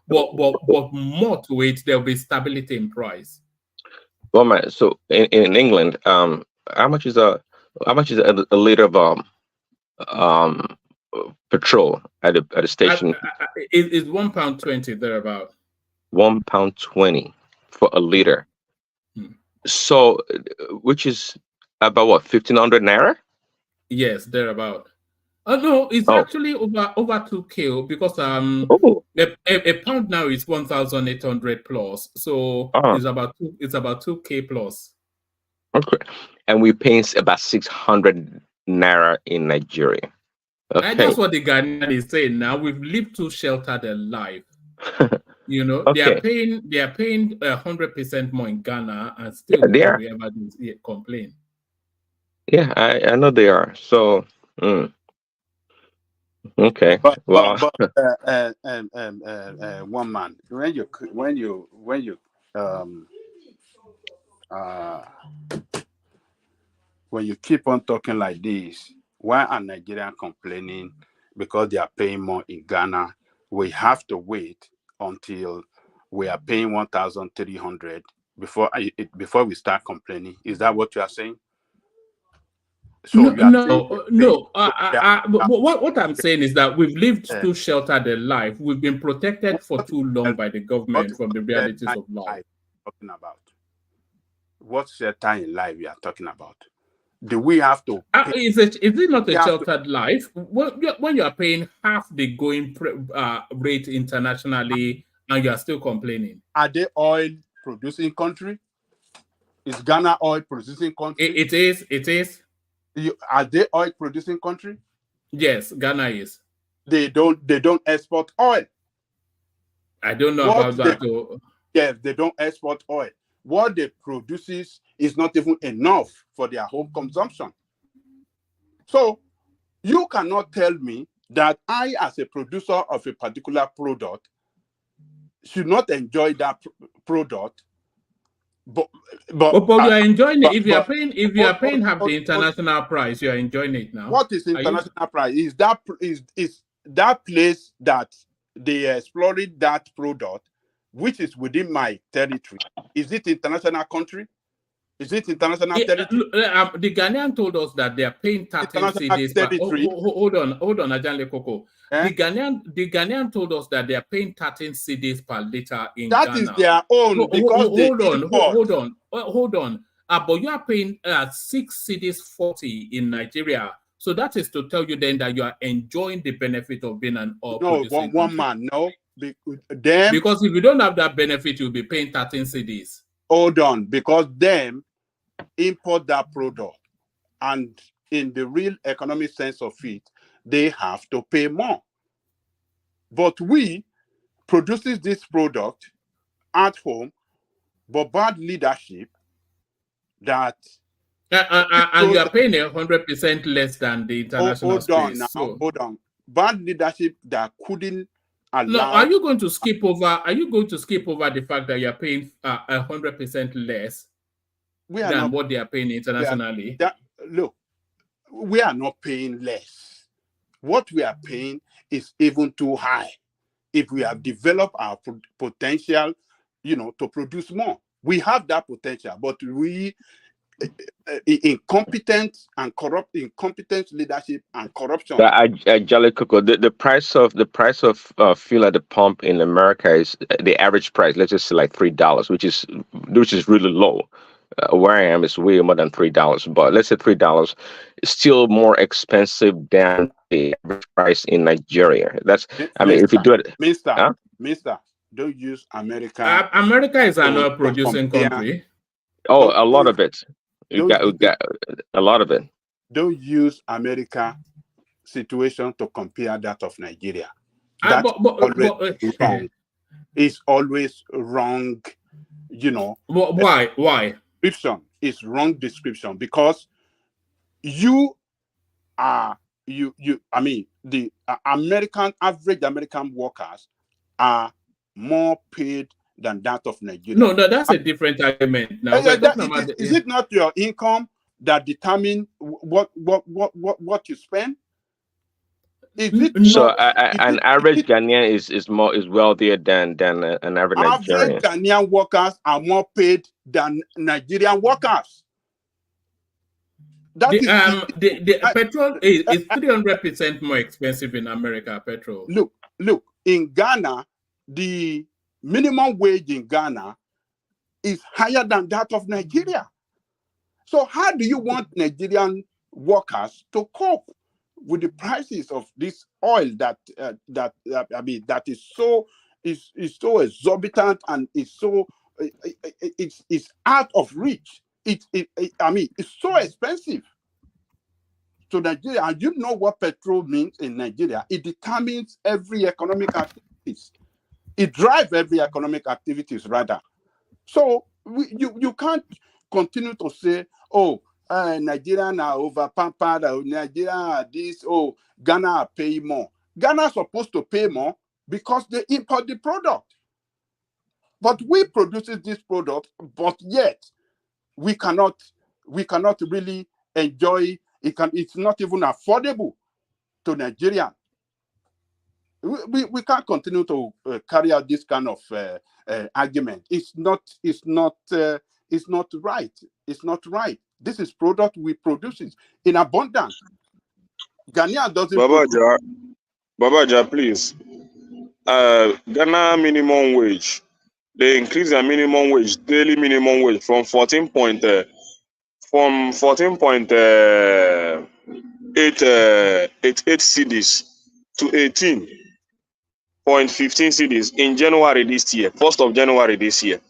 Speaker 4: but more to it, there'll be stability in price.
Speaker 8: Well, man, so in England, how much is a liter of petrol at a station?
Speaker 4: It's £1.20 thereabout.
Speaker 8: £1.20 for a liter. So, which is about what, 1,500 naira?
Speaker 4: Yes, thereabout. Oh no, it's actually over 2K because a pound now is 1,800 plus, so it's about 2K plus.
Speaker 8: Okay, and we're paying about 600 naira in Nigeria. Okay.
Speaker 4: And that's what the Ghanaian is saying now. We've lived too sheltered a life. They are paying 100% more in Ghana, and still
Speaker 8: they are.
Speaker 4: Ever complain.
Speaker 8: Yeah, I know they are. So, okay.
Speaker 9: But
Speaker 8: well,
Speaker 9: one man, when you keep on talking like this, why are Nigerians complaining because they are paying more in Ghana? We have to wait until we are paying 1,300 before we start complaining. Is that what you are saying?
Speaker 4: So no. What I'm saying is that we've lived too sheltered a life. We've been protected for too long by the government from the realities of life.
Speaker 9: Talking about what shelter in life we are talking about? Do we have to?
Speaker 4: Is it not a sheltered life? When you are paying half the going rate internationally and you are still complaining?
Speaker 9: Are they oil producing country? Is Ghana oil producing country?
Speaker 4: It is.
Speaker 9: Are they oil producing country?
Speaker 4: Yes, Ghana is.
Speaker 9: They don't export oil.
Speaker 4: I don't know about that though.
Speaker 9: Yes, they don't export oil. What they produce is not even enough for their home consumption. So you cannot tell me that I, as a producer of a particular product, should not enjoy that product. But
Speaker 4: you are enjoying it. If you are paying half the international price, you are enjoying it now.
Speaker 9: What is international price? Is that place that they explored that product, which is within my territory? Is it international country? Is it international territory?
Speaker 4: The Ghanaian told us that they are paying 13 cedis. Hold on, Ajanle Koko. The Ghanaian told us that they are paying 13 cedis per liter in Ghana.
Speaker 9: That is their own because
Speaker 4: hold on. But you are paying 6 cedis 40 in Nigeria. So that is to tell you then that you are enjoying the benefit of being an oil producing
Speaker 9: one man. No,
Speaker 4: because if you don't have that benefit, you'll be paying 13 cedis.
Speaker 9: Hold on, because them import that product, and in the real economic sense of it, they have to pay more. But we produces this product at home, but bad leadership that
Speaker 4: and you are paying 100% less than the international space.
Speaker 9: Hold on. Bad leadership that couldn't allow.
Speaker 4: No, are you going to skip over? Are you going to skip over the fact that you are paying 100% less than what they are paying internationally?
Speaker 9: Look, we are not paying less. What we are paying is even too high. If we have developed our potential, to produce more, we have that potential, but we incompetent leadership and corruption.
Speaker 8: The price of fuel at the pump in America is the average price. Let's just say like $3, which is really low. Where I am is way more than $3, but let's say $3 is still more expensive than the average price in Nigeria. If you do it,
Speaker 9: Mister, don't use America.
Speaker 4: America is an oil producing country.
Speaker 8: Oh, a lot of it. We got a lot of it.
Speaker 9: Don't use America situation to compare that of Nigeria. Wrong. It's always wrong.
Speaker 4: Why?
Speaker 9: Description is wrong description, because the average American workers are more paid than that of Nigeria.
Speaker 4: No, that's a different argument. Now,
Speaker 9: is it not your income
Speaker 10: that determine what you spend? Is it
Speaker 4: No.
Speaker 10: not?
Speaker 8: An average Ghanaian is wealthier than an average Nigerian.
Speaker 10: Average Ghanaian workers are more paid than Nigerian workers. That
Speaker 4: the petrol is 300% more expensive in America. Petrol.
Speaker 10: Look. In Ghana, the minimum wage in Ghana is higher than that of Nigeria. So how do you want Nigerian workers to cope with the prices of this oil that is so exorbitant and is so it's out of reach? It's so expensive to Nigeria. And you know what petrol means in Nigeria? It determines every economic activities. It drives every economic activities rather. So you can't continue to say, oh, Nigerian are over pampered, Nigeria are this, oh, Ghana are paying more. Ghana is supposed to pay more because they import the product. But we produce this product, but yet we cannot really enjoy it. It's not even affordable to Nigeria. We can't continue to carry out this kind of argument. It's not right. It's not right. This is product we produce in abundance. Ghanaian doesn't.
Speaker 3: Babaja, please. Ghana minimum wage. They increase their minimum wage, daily minimum wage, from 14.8 cedis to 18.15 cedis in January this year, 1st of January this year.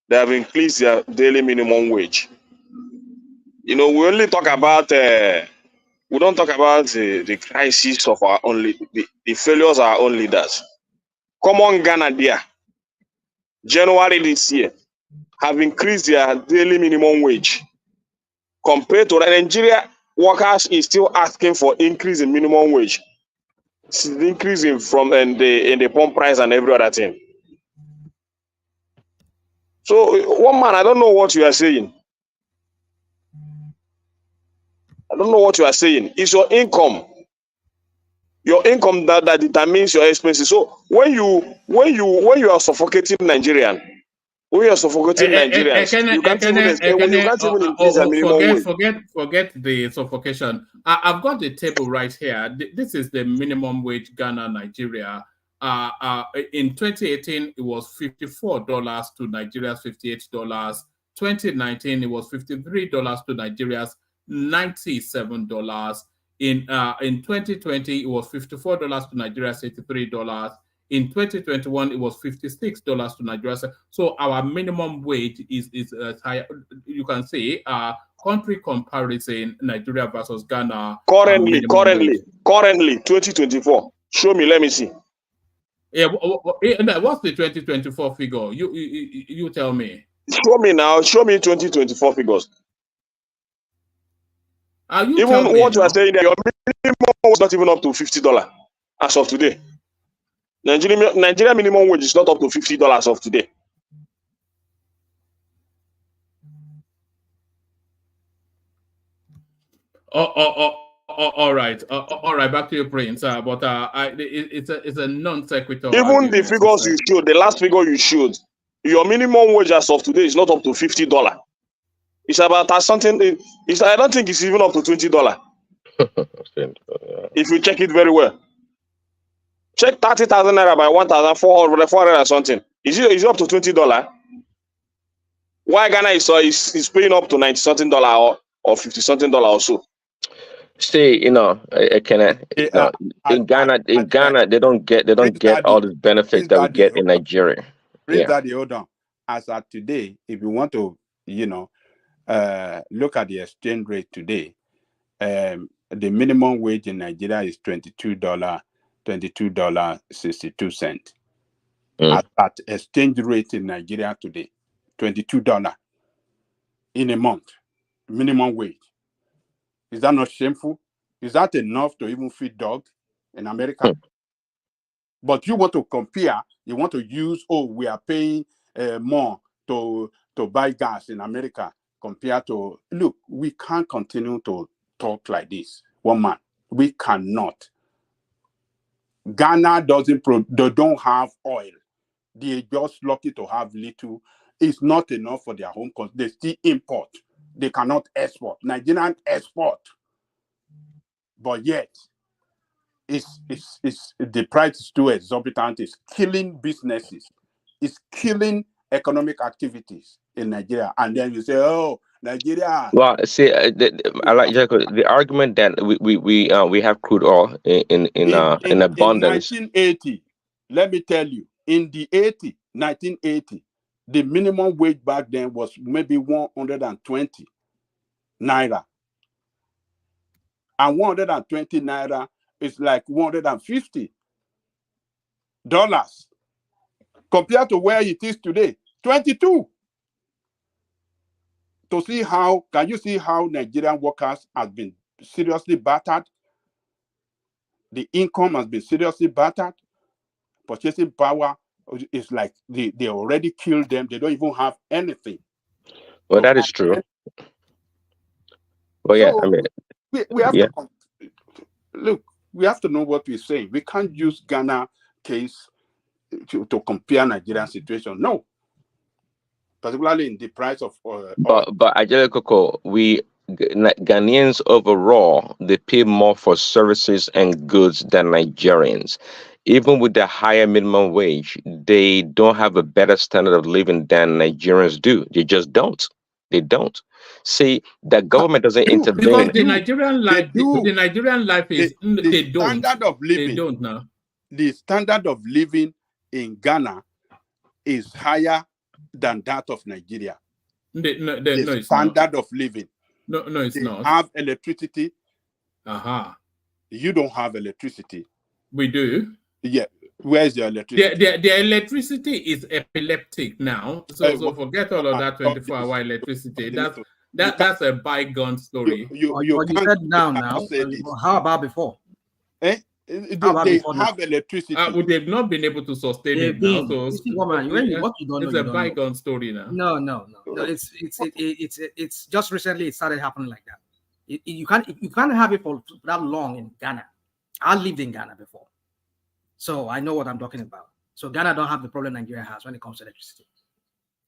Speaker 3: They have increased their daily minimum wage. We only talk about we don't talk about the crisis of our own the failures of our own leaders. Common Ghana there, January this year, have increased their daily minimum wage. Compared to Nigeria, workers is still asking for increase in minimum wage. It's increasing from in the pump price and every other thing. So, one man, I don't know what you are saying. I don't know what you are saying. It's your income that determines your expenses. So when you are suffocating Nigerians, you can't even increase their minimum wage.
Speaker 4: Forget the suffocation. I've got the table right here. This is the minimum wage Ghana, Nigeria. In 2018, it was $54 to Nigeria's $58. 2019, it was $53 to Nigeria's $97. In 2020, it was $54 to Nigeria's $83. In 2021, it was $56 to Nigeria. So our minimum wage is higher. You can say country comparison, Nigeria versus Ghana.
Speaker 3: Currently, 2024. Show me, let me see.
Speaker 4: Yeah, what's the 2024 figure? You tell me.
Speaker 3: Show me now. Show me 2024 figures.
Speaker 4: Even
Speaker 3: what you are saying, your minimum was not even up to $50 as of today. Nigeria minimum wage is not up to $50 as of today.
Speaker 4: All right. Back to your Prince. But it's a non sequitur.
Speaker 3: Even argument. The figures you showed, the last figure you showed, your minimum wage as of today is not up to $50. It's about something. I don't think it's even up to $20. If you check it very well, check 30,000 naira by 1,400 and something. Is it up to $20? Why Ghana is paying up to $90 something or $50 something or so?
Speaker 8: See, in Ghana, they don't get all the benefits that we get in Nigeria.
Speaker 10: Daddy, hold on. As at today, if you want to, look at the exchange rate today, the minimum wage in Nigeria is $22.62. At exchange rate in Nigeria today, $22 in a month, minimum wage. Is that not shameful? Is that enough to even feed dogs in America? But you want to compare, you want to use, we are paying more to buy gas in America compared to, look, we can't continue to talk like this. One man, we cannot. Ghana they don't have oil. They're just lucky to have little. It's not enough for their home because they still import. They cannot export. Nigerian export. But yet, it's the price is too exorbitant. It's killing businesses. It's killing economic activities in Nigeria. And then you say, oh, Nigeria.
Speaker 8: Well, see, I like the argument that we have crude oil in abundance.
Speaker 10: In 1980, let me tell you, in the 1980, the minimum wage back then was maybe 120 naira. And 120 naira is like $150 compared to where it is today, 22. To see how, can you see how Nigerian workers have been seriously battered? The income has been seriously battered. Purchasing power is like they already killed them. They don't even have anything.
Speaker 8: Well, that is true. Well, yeah, I mean,
Speaker 10: we have to look. We have to know what we're saying. We can't use Ghana case to compare Nigerian situation. No, particularly in the price of oil.
Speaker 8: But Coco, Ghanaians overall, they pay more for services and goods than Nigerians. Even with the higher minimum wage, they don't have a better standard of living than Nigerians do. They just don't. They don't. See, the government doesn't intervene.
Speaker 4: Because the Nigerian life, the Nigerian life is they don't.
Speaker 10: Standard of living,
Speaker 4: they don't now.
Speaker 10: The standard of living in Ghana is higher than that of Nigeria.
Speaker 4: The
Speaker 10: standard of living.
Speaker 4: No, it's not.
Speaker 10: They have electricity.
Speaker 4: You
Speaker 10: don't have electricity.
Speaker 4: We do.
Speaker 10: Yeah. Where's your electricity?
Speaker 4: The electricity is epileptic now. So forget all of that 24-hour electricity. That's a bygone story.
Speaker 12: You said now. How about before?
Speaker 10: They have electricity.
Speaker 4: They've not been able to sustain it now. So
Speaker 12: it's
Speaker 4: a bygone story now.
Speaker 12: No. It's just recently it started happening like that. You can't have it for that long in Ghana. I lived in Ghana before, so I know what I'm talking about. So Ghana don't have the problem Nigeria has when it comes to electricity.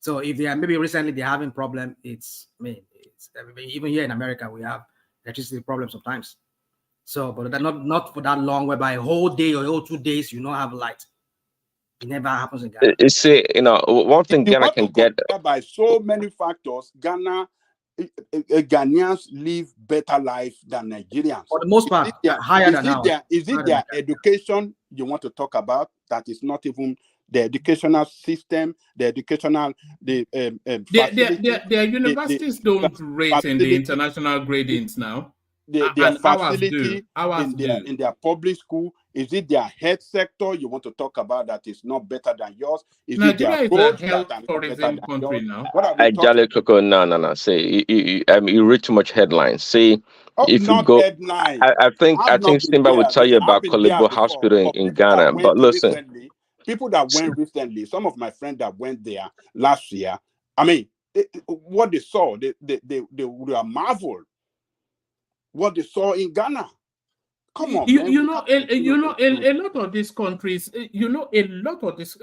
Speaker 12: So if they are maybe recently they're having problem, even here in America we have electricity problems sometimes. So, but not for that long, whereby a whole day or a whole 2 days you don't have light. It never happens in Ghana.
Speaker 8: See, one thing Ghana can get
Speaker 10: by so many factors. Ghanaians live better life than Nigerians.
Speaker 12: For the most part, higher than now.
Speaker 10: Is it their education you want to talk about? That is not even the educational system, the educational
Speaker 4: their universities don't rate in the international gradings now.
Speaker 10: Their facility in their public school. Is it their health sector you want to talk about that is not better than yours? Is
Speaker 4: Nigeria
Speaker 10: it their
Speaker 4: is a health tourism country now?
Speaker 8: No. See, you read too much headlines. See, if you go,
Speaker 10: headlines.
Speaker 8: I think Simba would tell you about Kolebo Hospital in Ghana. But listen,
Speaker 10: people that went recently, some of my friends that went there last year, I mean, what they saw, they were marveled. What they saw in Ghana. Come on,
Speaker 4: a lot of these countries, a lot of this,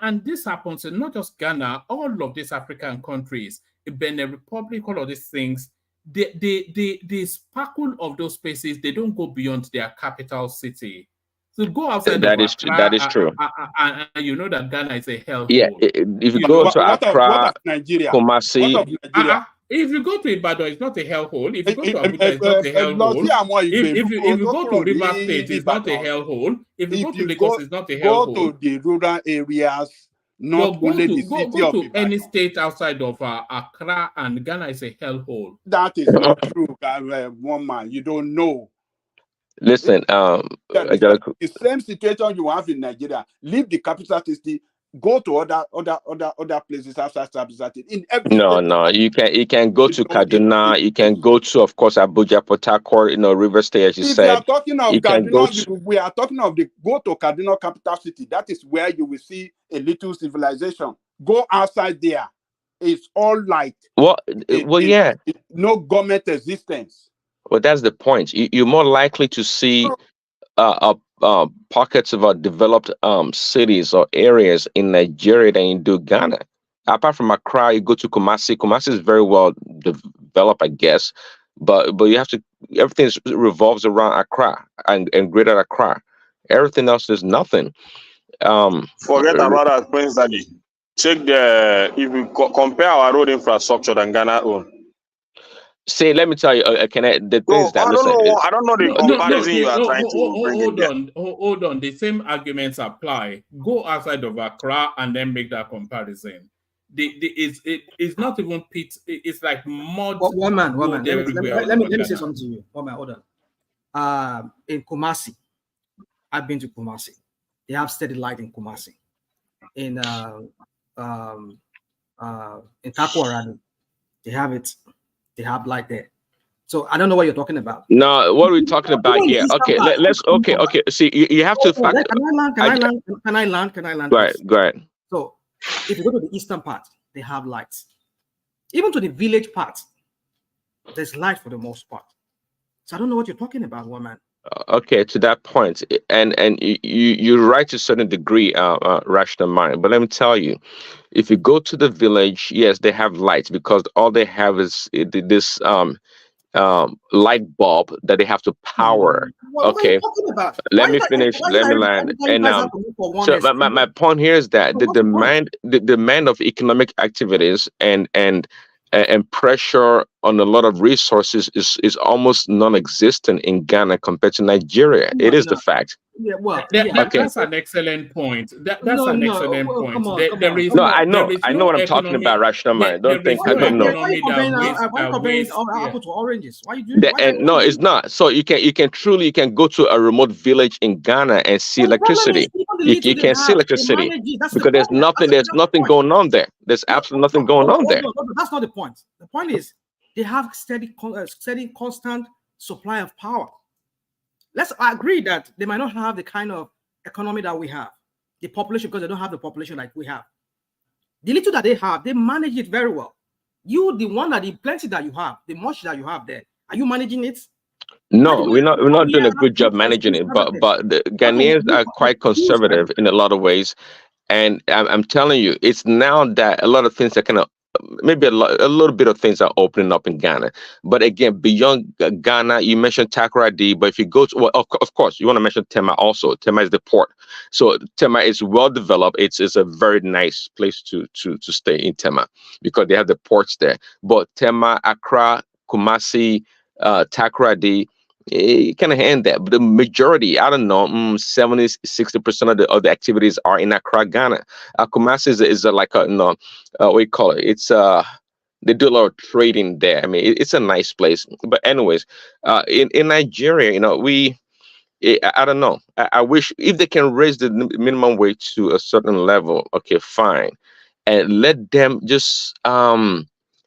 Speaker 4: and this happens in not just Ghana, all of these African countries, Benin Republic, all of these things, the sparkle of those spaces, they don't go beyond their capital city. So go outside.
Speaker 8: That is true.
Speaker 4: And you know that Ghana is a hellhole.
Speaker 8: Yeah, if you go to Accra, Kumasi.
Speaker 4: If you go to Ibadan, it's not a hellhole. If you go to Abuja, it's not a hellhole. If you go to River State, it's not a hellhole. If you go to Lagos, it's not a hellhole.
Speaker 10: Go to the rural areas, not only the city of Ibadan.
Speaker 4: Any state outside of Accra and Ghana is a hellhole.
Speaker 10: That is not true, one man. You don't know.
Speaker 8: Listen,
Speaker 10: the same situation you have in Nigeria. Leave the capital city. Go to other places outside city. In every
Speaker 8: no, you can go to Kaduna, you can go to, of course, Abuja, Port Harcourt, River State, as you said.
Speaker 10: We are talking of Kaduna, we are talking of go to Kaduna capital city. That is where you will see a little civilization. Go outside there. It's all light.
Speaker 8: Well, yeah.
Speaker 10: No government existence.
Speaker 8: Well, that's the point. You're more likely to see pockets of developed cities or areas in Nigeria than you do Ghana. Apart from Accra, you go to Kumasi. Kumasi is very well developed, I guess, but you have to. Everything revolves around Accra and Greater Accra. Everything else is nothing.
Speaker 13: Forget about that, Prince Daddy. Check if you compare our road infrastructure than Ghana own.
Speaker 8: See, let me tell you, the things that
Speaker 13: I don't know the comparison you are trying to bring in there.
Speaker 4: Hold on. The same arguments apply. Go outside of Accra and then make that comparison. It's not even pit. It's like mud.
Speaker 12: One man. Let me say something to you. One man, hold on. In Kumasi, I've been to Kumasi. They have steady light in Kumasi. In Takwarani, they have it. They have light there. So I don't know what you're talking about.
Speaker 8: No, what are we talking about here? Okay, let's. Okay. See, you have to.
Speaker 12: Can I land?
Speaker 8: Right, go ahead.
Speaker 12: So, if you go to the eastern part, they have lights. Even to the village part, there's light for the most part. So I don't know what you're talking about, woman.
Speaker 8: Okay, to that point, and you're right to a certain degree, rational mind. But let me tell you, if you go to the village, yes, they have lights because all they have is this light bulb that they have to power. Okay, let me finish. Let me land. And so my point here is that the demand of economic activities and pressure on a lot of resources is almost non-existent in Ghana compared to Nigeria. It is the fact.
Speaker 4: Yeah, well, that's an excellent point. That's an excellent point. I
Speaker 8: know what I'm talking about, rational mind. Don't think I don't know.
Speaker 12: Apple to oranges. Why you doing?
Speaker 8: No, it's not. So you can go to a remote village in Ghana and see electricity. You can see electricity because there's nothing going on there. There's absolutely nothing going on there.
Speaker 12: That's not the point. The point is they have steady, constant supply of power. Let's agree that they might not have the kind of economy that we have, the population, because they don't have the population like we have. The little that they have, they manage it very well. You, the one that the plenty that you have, the much that you have there, are you managing it?
Speaker 8: No, we're not doing a good job managing it. But the Ghanaians are quite conservative in a lot of ways, and I'm telling you, it's now that a lot of things are kind of. Maybe a little bit of things are opening up in Ghana, but again, beyond Ghana, you mentioned Takoradi, but if you go to, well, of course, you want to mention Tema also. Tema is the port, so Tema is well developed. It's a very nice place to stay in Tema because they have the ports there. But Tema, Accra, Kumasi, Takoradi, you kind of hand that, but the majority, I don't know, 70-60% of the activities are in Accra, Ghana. Kumasi is like a what do you call it? It's they do a lot of trading there. I mean, it's a nice place. But anyways, in Nigeria, I don't know. I wish if they can raise the minimum wage to a certain level, okay, fine, and let them just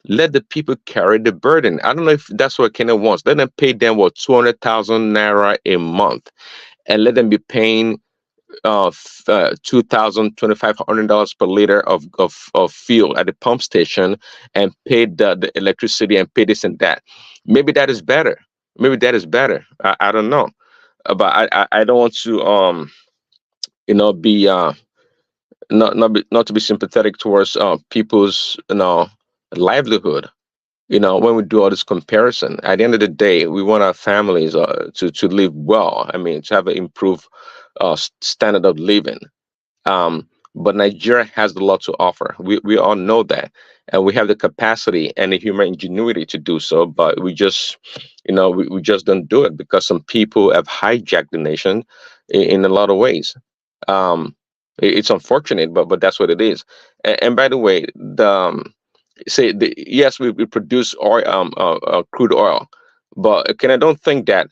Speaker 8: let the people carry the burden. I don't know if that's what Kenya wants. Let them pay them 200,000 naira a month, and let them be paying $2,000, $2,500 per liter of fuel at the pump station, and pay the electricity and pay this and that. Maybe that is better. I don't know, but I don't want to be not to be sympathetic towards people's livelihood. When we do all this comparison, at the end of the day, we want our families to live well. I mean, to have an improved standard of living. But Nigeria has a lot to offer. We all know that, and we have the capacity and the human ingenuity to do so. But we just, we just don't do it because some people have hijacked the nation in a lot of ways. It's unfortunate, but that's what it is. And by the way, yes, we produce oil, crude oil, but I don't think that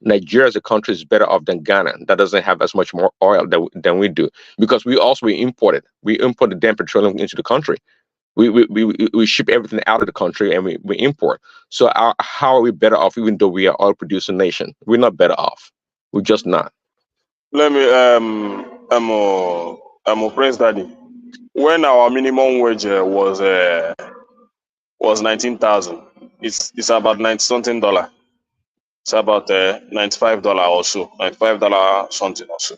Speaker 8: Nigeria as a country is better off than Ghana. That doesn't have as much more oil than we do, because we import it. We import the damn petroleum into the country. We ship everything out of the country and we import. So how are we better off, even though we are oil producing nation? We're not better off. We're just not.
Speaker 13: Let me, I'm a Prince Daddy. when our minimum wage was 19,000, it's about 90 something dollar. It's about $95 or so, $95 something or so.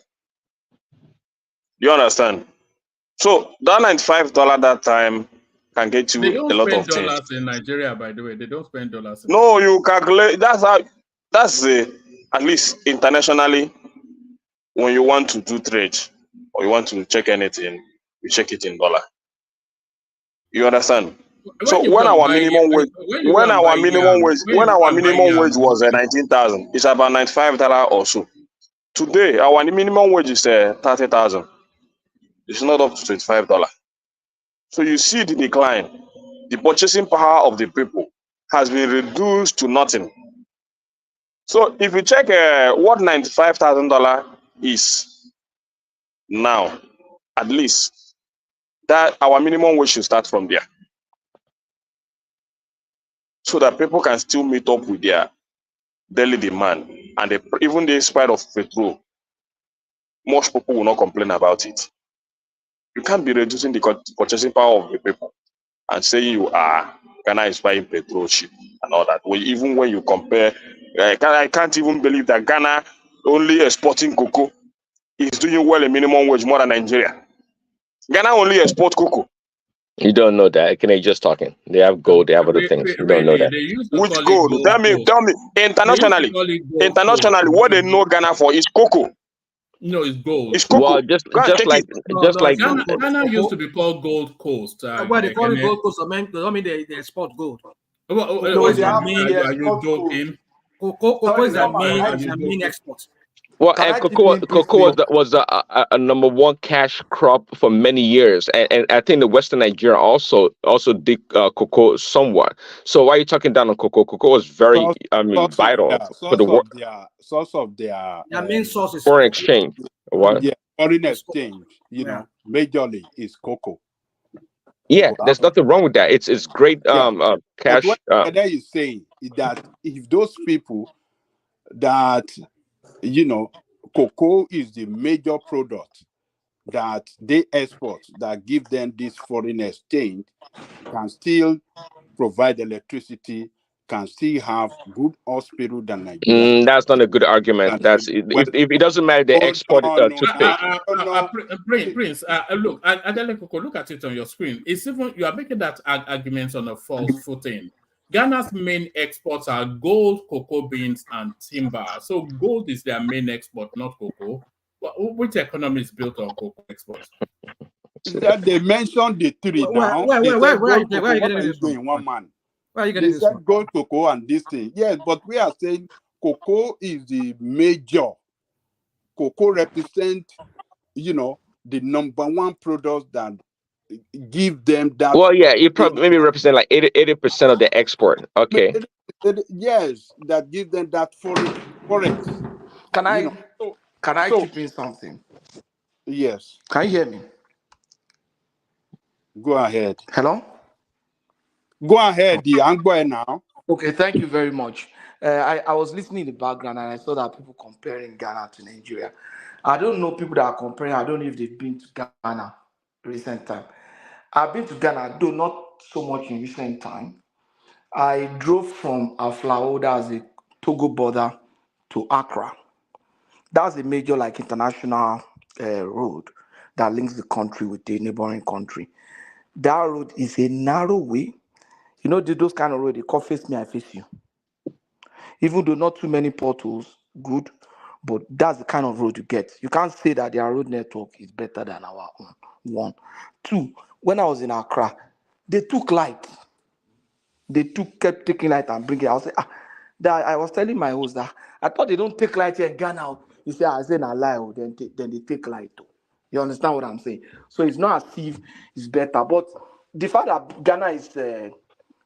Speaker 13: You understand? So that $95 that time can get
Speaker 4: They
Speaker 13: you a
Speaker 4: don't
Speaker 13: lot
Speaker 4: spend
Speaker 13: of things.
Speaker 4: dollars in Nigeria, by the way. They don't spend dollars.
Speaker 13: No, you calculate. That's at least internationally. When you want to do trade or you want to check anything, you check it in dollar. You understand? So when our minimum wage, when our minimum wage was 19,000, it's about $95 or so. Today, our minimum wage is 30,000. It's not up to $25. So you see the decline. The purchasing power of the people has been reduced to nothing. So if you check what $95,000 is now, at least that our minimum wage should start from there, so that people can still meet up with their daily demand. And even despite of petrol, most people will not complain about it. You can't be reducing the purchasing power of the people and saying Ghana is buying petrol cheap and all that. Even when you compare, I can't even believe that Ghana only exporting cocoa is doing well in minimum wage more than Nigeria. Ghana only export cocoa.
Speaker 8: You don't know that. Can they just talking? They have gold. They have other things. You don't know that.
Speaker 4: They used to
Speaker 13: Which
Speaker 4: call
Speaker 13: gold?
Speaker 4: it
Speaker 13: Tell me. Internationally, what they know Ghana for is cocoa.
Speaker 4: No, it's gold.
Speaker 13: It's cocoa.
Speaker 8: Well, just like
Speaker 4: Ghana used to be called Gold Coast.
Speaker 12: Well, they call it Gold Coast. I mean they export gold.
Speaker 4: Are you joking?
Speaker 12: Cocoa is their main export.
Speaker 8: Well, and cocoa was a number one cash crop for many years, and I think the Western Nigeria also did cocoa somewhat. So why are you talking down on cocoa? Cocoa was very, vital for the work.
Speaker 12: Their main source is
Speaker 8: foreign exchange. What?
Speaker 10: Yeah, foreign exchange. Majorly is cocoa.
Speaker 8: Yeah, there's nothing wrong with that. It's great cash.
Speaker 10: But what you say is that if those people that cocoa is the major product that they export that give them this foreign exchange, can still provide electricity, can still have good hospital than Nigeria.
Speaker 8: That's not a good argument. If it doesn't matter, they export toothpaste.
Speaker 4: Prince, look, Cocoa, look at it on your screen. It's even you are making that argument on a false footing. Ghana's main exports are gold, cocoa beans, and timber. So gold is their main export, not cocoa. Which economy is built on cocoa exports?
Speaker 10: That they mentioned the three now.
Speaker 12: Where are you getting this from?
Speaker 10: One man.
Speaker 12: Where are you getting
Speaker 10: this from? Gold, cocoa, and this thing. Yes, but we are saying cocoa is the major. Cocoa represents, the number one product that give them that.
Speaker 8: Well, yeah, you probably maybe represent like 80% of the export. Okay.
Speaker 10: Yes, that give them that forex.
Speaker 14: Can I chip in something?
Speaker 10: Yes.
Speaker 14: Can you hear me?
Speaker 10: Go ahead.
Speaker 14: Hello?
Speaker 10: Go ahead, I'm going now.
Speaker 14: Okay, thank you very much. I was listening in the background and I saw that people comparing Ghana to Nigeria. I don't know people that are comparing. I don't know if they've been to Ghana recent time. I've been to Ghana, though not so much in recent time. I drove from Aflao, that's the Togo border, to Accra. That's a major international road that links the country with the neighboring country. That road is a narrow way. Those kind of road, they call face me, I face you. Even though not too many potholes, good, but that's the kind of road you get. You can't say that their road network is better than our own. One. Two, when I was in Accra, they took light. Kept taking light and bringing it. I was I was telling my host that I thought they don't take light here in Ghana. He said, I said, I lie, then they take light. You understand what I'm saying? So it's not as if it's better. But the fact that Ghana is,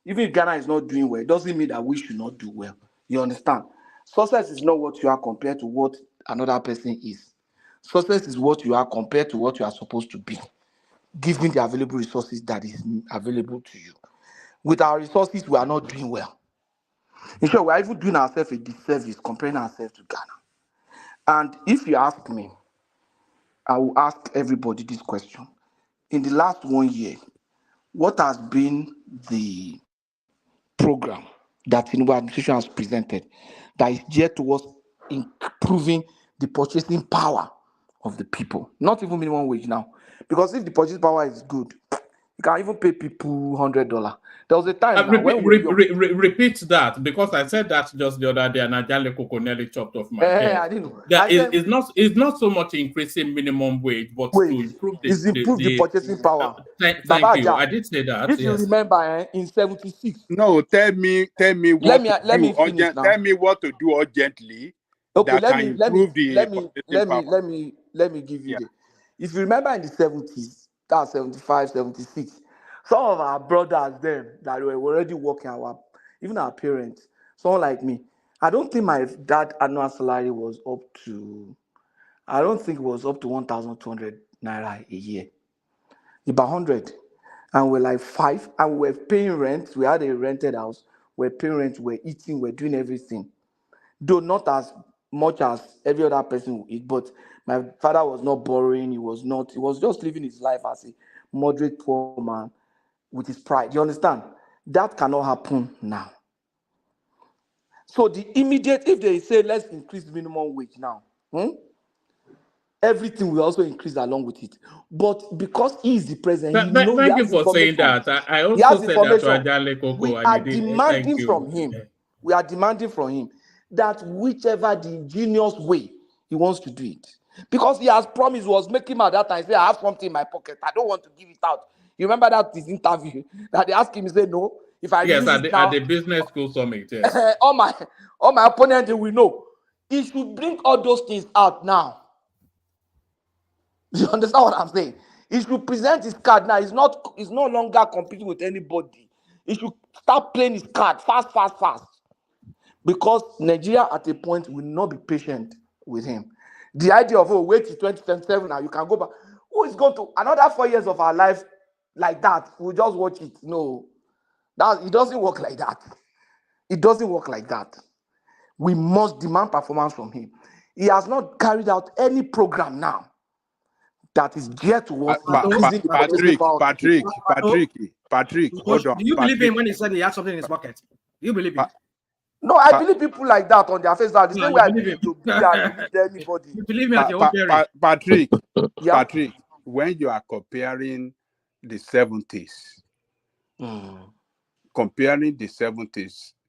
Speaker 14: even if Ghana is not doing well, it doesn't mean that we should not do well. You understand? Success is not what you are compared to what another person is. Success is what you are compared to what you are supposed to be. Give me the available resources that is available to you. With our resources, we are not doing well. In short, we are even doing ourselves a disservice comparing ourselves to Ghana. And if you ask me, I will ask everybody this question. in the last 1 year, what has been the program that Tinubu administration has presented that is geared towards improving the purchasing power of the people? Not even minimum wage now. Because if the purchasing power is good, you can even pay people $100. There was a time now when we were young.
Speaker 4: Repeat that, because I said that just the other day and Ajale Coconelli chopped off my head.
Speaker 14: I didn't know.
Speaker 4: That is not so much increasing minimum wage, but to improve
Speaker 14: the purchasing power.
Speaker 4: Thank you. I did say that.
Speaker 14: If you remember, in 76.
Speaker 10: No, tell me what
Speaker 14: let me finish now.
Speaker 10: Tell me what to do urgently.
Speaker 14: Okay,
Speaker 10: let
Speaker 14: me give you if you remember in the 70s, that's 75, 76, some of our brothers then that were already working, even our parents, someone like me, I don't think my dad annual salary was up to, I don't think it was up to 1,200 naira a year. About 100. And we're like 5, and we're paying rent. We had a rented house. We're paying rent, we're eating, we're doing everything. Though not as much as every other person would eat, but my father was not borrowing. He was just living his life as a moderate poor man with his pride. You understand? That cannot happen now. So the immediate, if they say let's increase minimum wage now, everything will also increase along with it. But because he is the president,
Speaker 4: thank you for saying that. I also said that to Ajale Coco.
Speaker 14: We are demanding from him. We are demanding from him that whichever the ingenious way he wants to do it. Because he has promised, was making at that time, say, I have something in my pocket. I don't want to give it out. You remember that his interview that they asked him, he said, no. If I
Speaker 4: yes,
Speaker 14: at
Speaker 4: the business school summit, yes.
Speaker 14: all my opponents, they will know. He should bring all those things out now. You understand what I'm saying? He should present his card now. He's no longer competing with anybody. He should start playing his card fast. Because Nigeria at a point will not be patient with him. The idea of, wait till 2027 now, you can go back. Who is going to, another 4 years of our life like that? We'll just watch it. No. It doesn't work like that. It doesn't work like that. We must demand performance from him. He has not carried out any program now that is geared towards increasing the purchasing power.
Speaker 10: Patrick, hold on.
Speaker 12: Do you believe him when he said he had something in his pocket? Do you believe him?
Speaker 14: No, I believe people like that on their face. The same way I believe to anybody.
Speaker 12: You believe me at your own parents.
Speaker 10: Patrick, when you are comparing the 70s,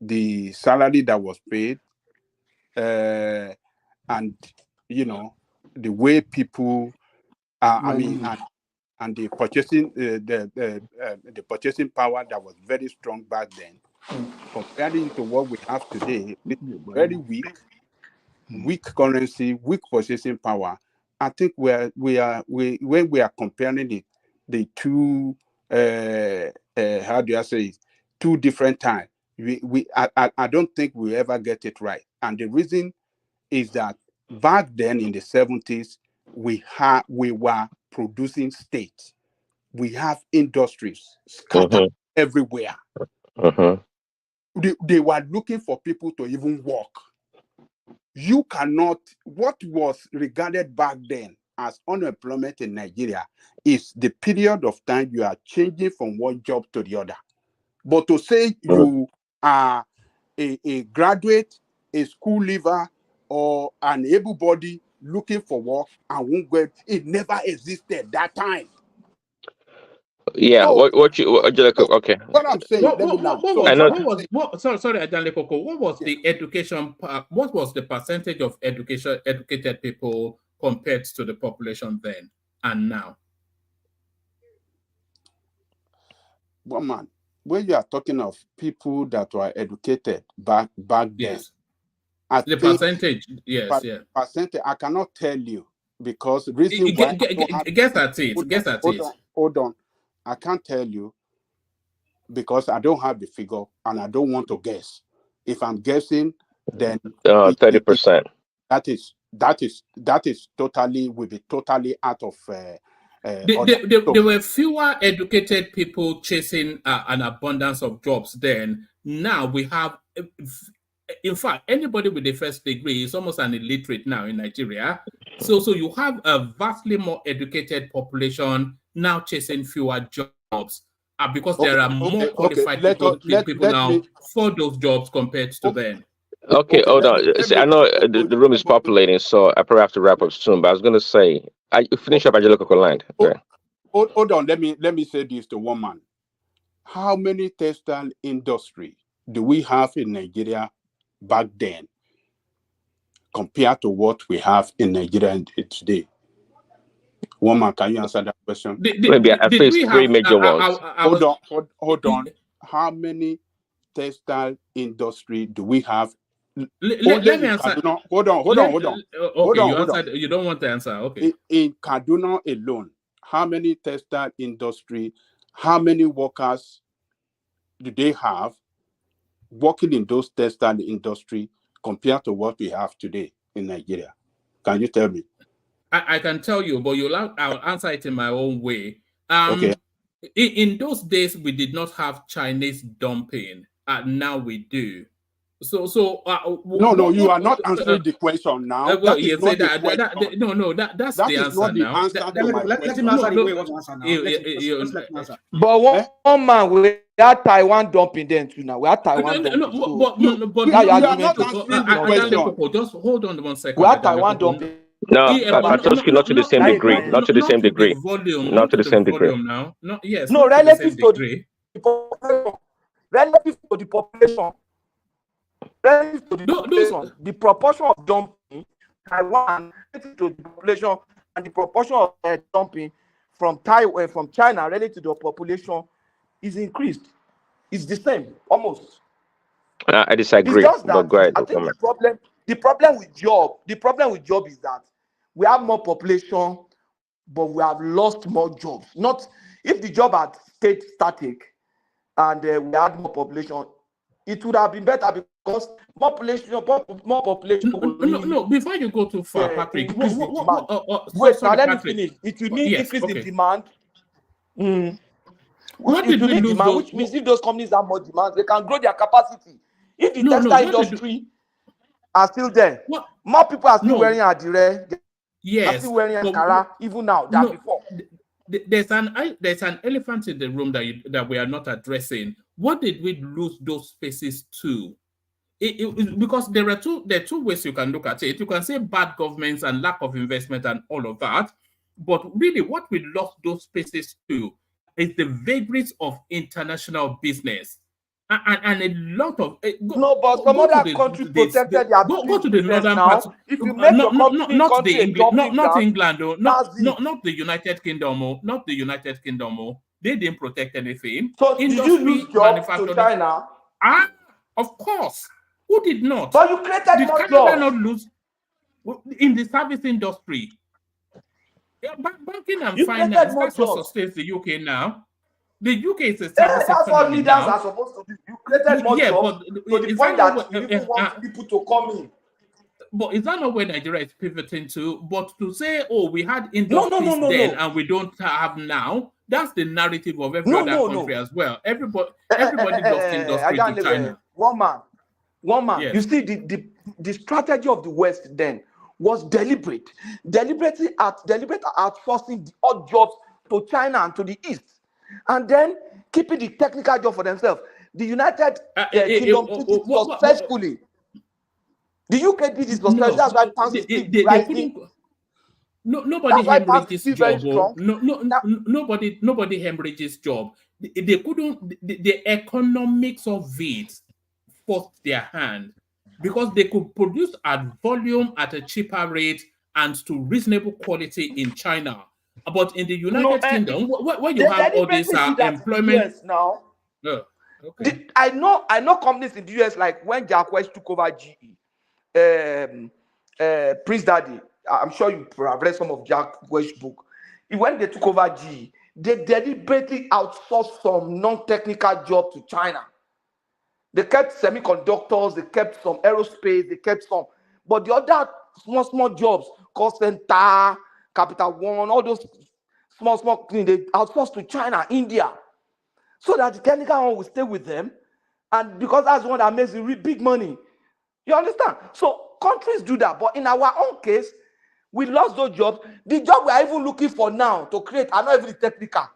Speaker 10: the salary that was paid, and the way people, and the purchasing, the purchasing power that was very strong back then. Comparing to what we have today, very weak currency, weak purchasing power. I think when we are comparing the two, how do I say it, two different times, I don't think we ever get it right. And the reason is that back then in the 70s, we were producing states. We have industries scattered everywhere. They were looking for people to even work. You cannot, what was regarded back then as unemployment in Nigeria is the period of time you are changing from one job to the other. But to say you are a graduate, a school leaver, or an able-body looking for work and won't get it, never existed that time.
Speaker 8: Yeah,
Speaker 10: So,
Speaker 8: okay.
Speaker 10: What I'm saying,
Speaker 4: sorry, Ajale Coco. What was the education? What was the percentage of educated people compared to the population then and now?
Speaker 10: Well, man, when you are talking of people that were educated back then,
Speaker 4: the percentage,
Speaker 10: percentage, I cannot tell you because the reason why.
Speaker 4: Guess at it.
Speaker 10: Hold on. I can't tell you because I don't have the figure and I don't want to guess. If I'm guessing, then
Speaker 8: 30%.
Speaker 10: That is totally will be totally out of.
Speaker 4: There were fewer educated people chasing an abundance of jobs then. Now we have, in fact, anybody with a first degree is almost an illiterate now in Nigeria. So you have a vastly more educated population now chasing fewer jobs because there are more qualified people now for those jobs compared to then.
Speaker 8: Okay, hold on. See, I know the room is populating, so I probably have to wrap up soon. But I was going to say, I finish up at your local land.
Speaker 10: Hold on. Let me say this to one man. How many textile industry do we have in Nigeria back then compared to what we have in Nigeria today? Woman, can you answer that question?
Speaker 8: Maybe at least three major ones.
Speaker 10: Hold on. How many textile industry do we have?
Speaker 4: Let me answer.
Speaker 10: Hold on.
Speaker 4: Okay, you don't want to answer. Okay.
Speaker 10: In Kaduna alone, how many textile industry, how many workers do they have working in those textile industry compared to what we have today in Nigeria? Can you tell me?
Speaker 4: I can tell you, but I'll answer it in my own way.
Speaker 10: Okay.
Speaker 4: In those days, we did not have Chinese dumping, and now we do.
Speaker 10: No, you are not answering the question now.
Speaker 4: Well, you say that's the answer now.
Speaker 12: Let him answer the way he wants to answer now. Let him answer.
Speaker 14: But one man, we had Taiwan dumping then too now. We had Taiwan dumping.
Speaker 4: But
Speaker 10: you are not answering the question.
Speaker 4: Just hold on 1 second.
Speaker 14: We had Taiwan dumping.
Speaker 8: No, not to the same degree. Not to the same degree. Not to the same degree.
Speaker 4: Now, yes.
Speaker 14: No, relative to the population. Relative to the population. Relative to the population, the proportion of dumping Taiwan relative to the population and the proportion of dumping from China relative to the population is increased. It's the same, almost.
Speaker 8: I disagree.
Speaker 14: It's just that
Speaker 8: but go ahead,
Speaker 14: I think the problem with job is that we have more population, but we have lost more jobs. Not if the job had stayed static and we had more population, it would have been better because more population.
Speaker 4: No. Before you go too far, Patrick.
Speaker 14: Wait, now let me finish. It will mean increase in demand.
Speaker 4: What did we lose?
Speaker 14: Demand, which means if those companies have more demand, they can grow their capacity. If the textile industry are still there, more people are still wearing adire.
Speaker 4: Yes,
Speaker 14: are still wearing Ankara even now than before.
Speaker 4: There's an elephant in the room that we are not addressing. What did we lose those spaces to? Because there are two ways you can look at it. You can say bad governments and lack of investment and all of that, but really what we lost those spaces to is the vagaries of international business. And a lot of
Speaker 14: but some other countries protected their
Speaker 4: go to the northern part.
Speaker 14: If you make your country
Speaker 4: not the England, not the United Kingdom, not the United Kingdom. They didn't protect anything.
Speaker 14: So did you lose jobs to China?
Speaker 4: Of course. Who did not?
Speaker 14: But you created more jobs.
Speaker 4: Not lose in the service industry? Banking and finance. That's what sustains the UK now. The UK is a service
Speaker 14: that's what leaders are supposed to do. You created more jobs to the point that you even want people to come in.
Speaker 4: But is that not where Nigeria is pivoting to? But to say, we had industries then and we don't have now, that's the narrative of every other country as well. Everybody lost industry to China.
Speaker 14: One man. Yes. You see, the strategy of the West then was deliberate outsourcing the odd jobs to China and to the East. And then keeping the technical job for themselves. The United Kingdom did it successfully. The UK did it successfully. That's why pounds is still rising.
Speaker 4: Nobody hemorrhages job. Nobody hemorrhages job. They couldn't. The economics of it forced their hand because they could produce at volume at a cheaper rate and to reasonable quality in China. But in the United Kingdom, where you have all this employment
Speaker 14: now, I know companies in the US, like when Jack Welch took over GE, Prince Daddy. I'm sure you have read some of Jack Welch's book. When they took over GE, they deliberately outsourced some non-technical jobs to China. They kept semiconductors, they kept some aerospace, they kept some, but the other small jobs, call center, Capital One, all those small things, they outsourced to China, India, so that the technical one will stay with them, and because that's the one that makes the big money. You understand? So countries do that, but in our own case, We lost those jobs. The job we are even looking for now to create are not even technical.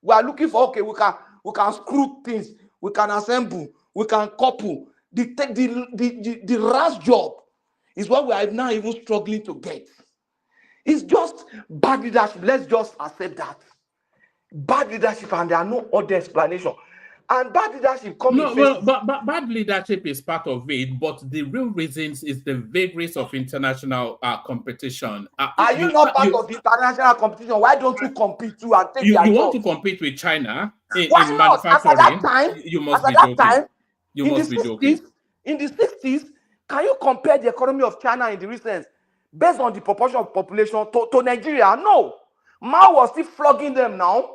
Speaker 14: We are looking for, okay, we can screw things, we can assemble, we can couple. The last job is what we are now even struggling to get. It's just bad leadership. Let's just accept that. Bad leadership, and there are no other explanation. And bad leadership comes in phases.
Speaker 4: But bad leadership is part of it, but the real reasons is the vagaries of international competition.
Speaker 14: Are you not part of the international competition? Why don't you compete too and take their
Speaker 4: you want
Speaker 14: jobs?
Speaker 4: to compete with China in
Speaker 14: not?
Speaker 4: manufacturing?
Speaker 14: As at that time,
Speaker 4: you must be joking. You must be joking.
Speaker 14: In the 60s, can you compare the economy of China in the recent based on the proportion of population to Nigeria? No. Mao was still flogging them now.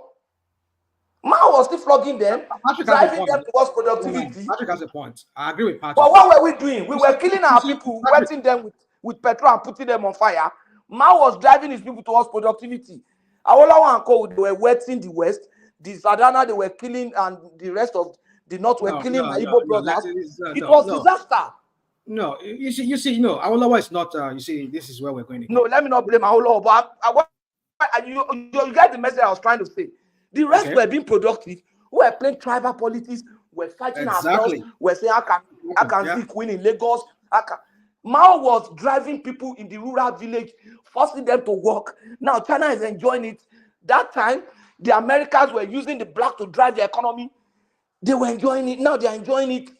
Speaker 14: Mao was still flogging them, driving them towards productivity.
Speaker 12: Patrick has a point. I agree with Patrick.
Speaker 14: But what were we doing? We were killing our people, wetting them with petrol and putting them on fire. Mao was driving his people towards productivity. Awolowo and Co, they were wetting the West. The Sadana, they were killing, and the rest of the North were killing my Igbo brothers. It was disaster.
Speaker 12: No, you see, no, Awolowo is not, you see, this is where we're going to go.
Speaker 14: No, let me not blame Awolowo, but you get the message I was trying to say. The rest were being productive. We were playing tribal politics. We're fighting ourselves. We're saying, I can see Queen in Lagos. Mao was driving people in the rural village, forcing them to work. Now China is enjoying it. That time, the Americans were using the black to drive the economy. They were enjoying it. Now they're enjoying it.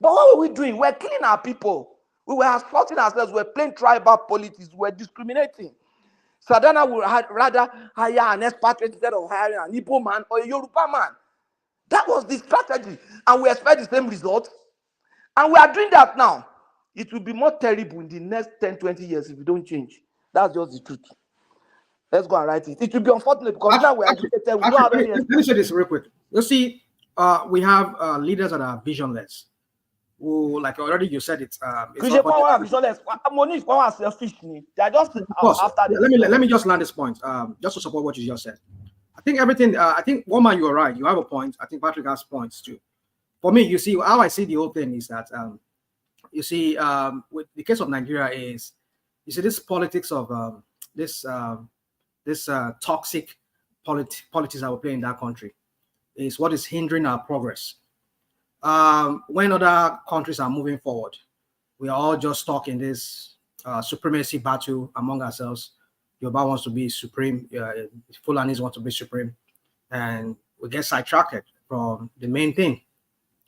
Speaker 14: But what were we doing? We're killing our people. We were assaulting ourselves. We're playing tribal politics. We're discriminating. Sadana would rather hire an expatriate instead of hiring an Igbo man or a Yoruba man. That was the strategy. And we expect the same result. And we are doing that now. It will be more terrible in the next 10, 20 years if we don't change. That's just the truth. Let's go and write it. It will be unfortunate because now we're educated. We don't have any.
Speaker 12: Let me say this real quick. You see, we have leaders that are visionless. Who, like already you said it.
Speaker 14: Visionless. Money is selfish. They are just after.
Speaker 12: Let me just land this point. Just to support what you just said. I think everything. I think Woman, you are right. You have a point. I think Patrick has points too. For me, you see how I see the whole thing is that you see with the case of Nigeria is you see this politics of this toxic politics that we play in that country is what is hindering our progress. When other countries are moving forward, we are all just stuck in this supremacy battle among ourselves. Yoruba wants to be supreme, Fulanis want to be supreme, and we get sidetracked from the main thing.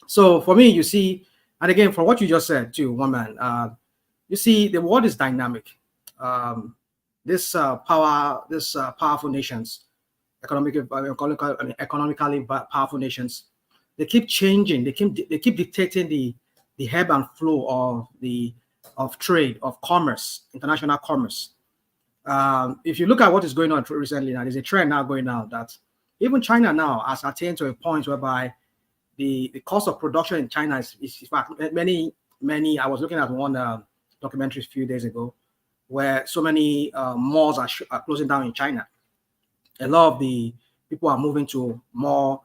Speaker 12: So for me, you see, and again, from what you just said too, Woman, you see, the world is dynamic. Powerful nations, economically powerful nations, they keep changing. They keep dictating the ebb and flow of trade, of commerce, international commerce. If you look at what is going on recently now, there's a trend now going on that even China now has attained to a point whereby the cost of production in China is in fact many. I was looking at one documentary a few days ago where so many malls are closing down in China. A lot of the people are moving to more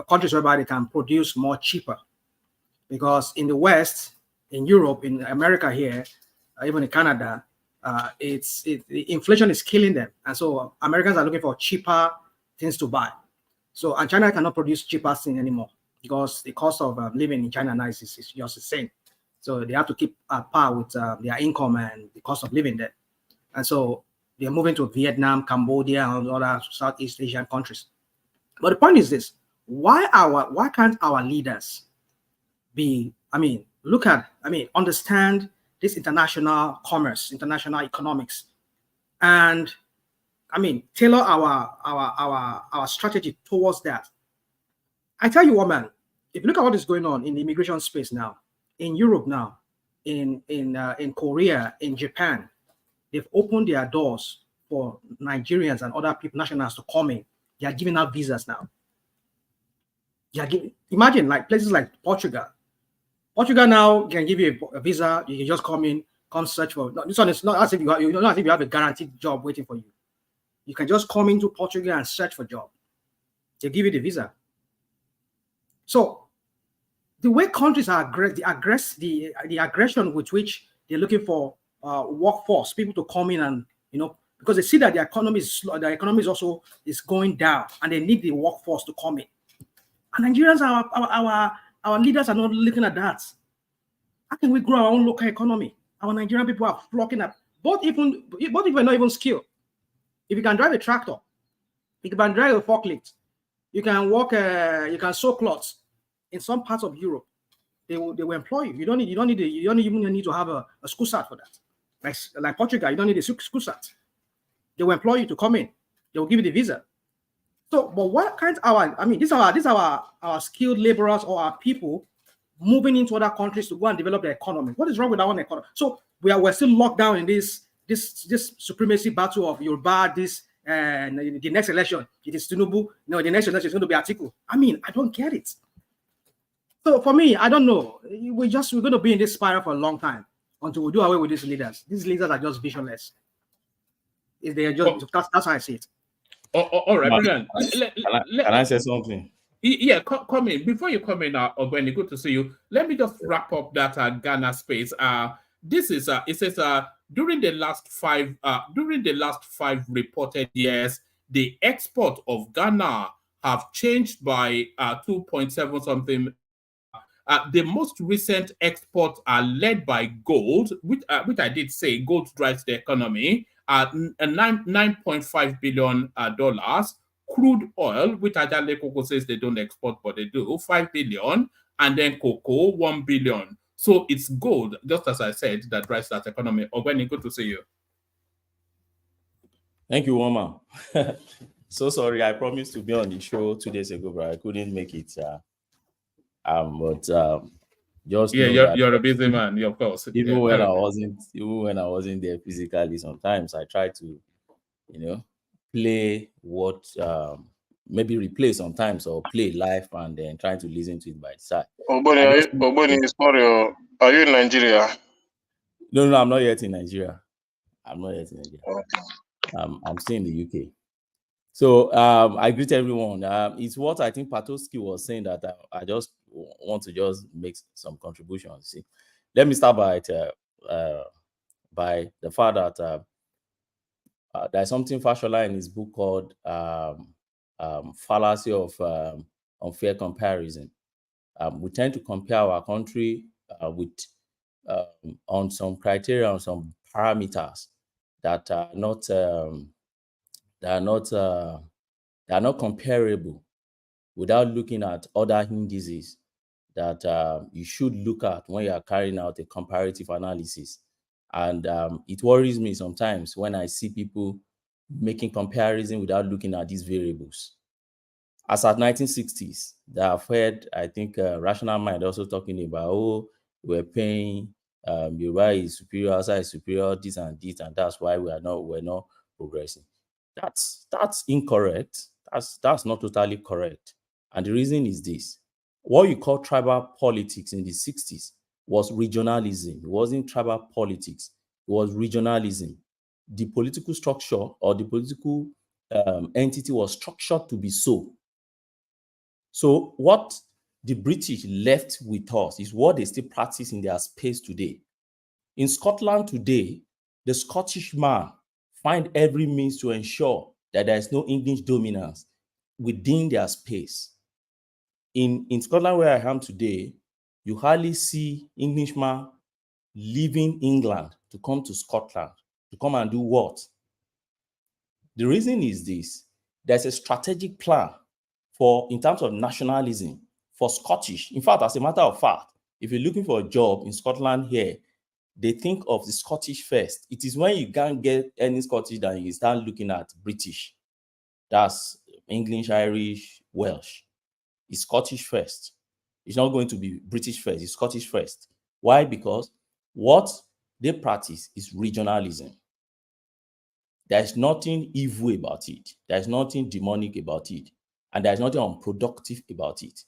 Speaker 12: countries whereby they can produce more cheaper, because in the West, in Europe, in America here, even in Canada, the inflation is killing them, and so Americans are looking for cheaper things to buy. So, and China cannot produce cheaper things anymore because the cost of living in China now is just the same. So they have to keep at par with their income and the cost of living there, and so they're moving to Vietnam, Cambodia, and other Southeast Asian countries. But the point is this: why can't our leaders understand this international commerce, international economics, and tailor our strategy towards that? I tell you what, man, if you look at what is going on in the immigration space now, in Europe now, in Korea, in Japan, they've opened their doors for Nigerians and other people, nationals, to come in. They are giving out visas now. Imagine like places like Portugal. Portugal now can give you a visa. You can just come in, come search for. No, this one is not as if you have a guaranteed job waiting for you. You can just come into Portugal and search for a job. They give you the visa. So the way countries are the aggression with which they're looking for workforce, people to come in because they see that the economy is slow, the economy is also going down, and they need the workforce to come in. And Nigerians, our leaders are not looking at that. How can we grow our own local economy? Our Nigerian people are flocking up, both if we're not even skilled. If you can drive a tractor, you can drive a forklift, you can walk, you can sew clothes. In some parts of Europe, they will employ you. You don't even need to have a school cert for that. Like Portugal, you don't need a school cert. They will employ you to come in. They will give you the visa. So, but what kind of these are our skilled laborers or our people moving into other countries to go and develop their economy. What is wrong with our own economy? So we're still locked down in this supremacy battle of Yoruba. The next election it is Tinubu. No, the next election is going to be Atiku. I don't get it. So for me, I don't know. We're going to be in this spiral for a long time until we do away with these leaders. These leaders are just visionless. If they are just that's how I see it.
Speaker 4: All right, brilliant.
Speaker 15: Can I say something?
Speaker 4: Yeah, come in. Before you come in, Obeni, good to see you. Let me just wrap up that Ghana space. This is it says during the last five reported years, the export of Ghana have changed by 2.7 something. The most recent exports are led by gold, which I did say gold drives the economy. $9.5 billion. Crude oil, which Ajale Cocoa says they don't export, but they do, 5 billion, and then cocoa, 1 billion. So it's gold, just as I said, that drives that economy. Ogweni, good to see you.
Speaker 15: Thank you, Woma. So sorry, I promised to be on the show 2 days ago, but I couldn't make it. Just
Speaker 4: you're a busy man, of course.
Speaker 15: Even when I wasn't there physically, sometimes I try to, play what maybe replay sometimes or play live and then try to listen to it by the side.
Speaker 13: Oboni, sorry, are you in Nigeria?
Speaker 15: No, I'm not yet in Nigeria. Okay. I'm still in the UK. So I greet everyone. It's what I think Patoski was saying that I just want to just make some contributions. See, let me start by the fact that there's something Fashola in his book called Fallacy of Unfair Comparison. We tend to compare our country with on some criteria, on some parameters that are not comparable without looking at other indices that you should look at when you are carrying out a comparative analysis. And it worries me sometimes when I see people making comparison without looking at these variables. As at 1960s, I've heard, I think, Rational Mind also talking about, we're paying, Yoruba is superior, outside is superior, this and that's why we're not progressing. That's incorrect. That's not totally correct. And the reason is this. What you call tribal politics in the 60s was regionalism. It wasn't tribal politics. It was regionalism. The political structure or the political entity was structured to be so. So what the British left with us is what they still practice in their space today. In Scotland today, the Scottish man find every means to ensure that there is no English dominance within their space. In Scotland, where I am today, you hardly see Englishmen leaving England to come to Scotland to come and do what? The reason is this. There's a strategic plan in terms of nationalism for Scottish. In fact, as a matter of fact, if you're looking for a job in Scotland here, they think of the Scottish first. It is when you can't get any Scottish that you start looking at British. That's English, Irish, Welsh. It's Scottish first. It's not going to be British first. It's Scottish first. Why? Because what they practice is regionalism. There's nothing evil about it. There's nothing demonic about it. And there's nothing unproductive about it.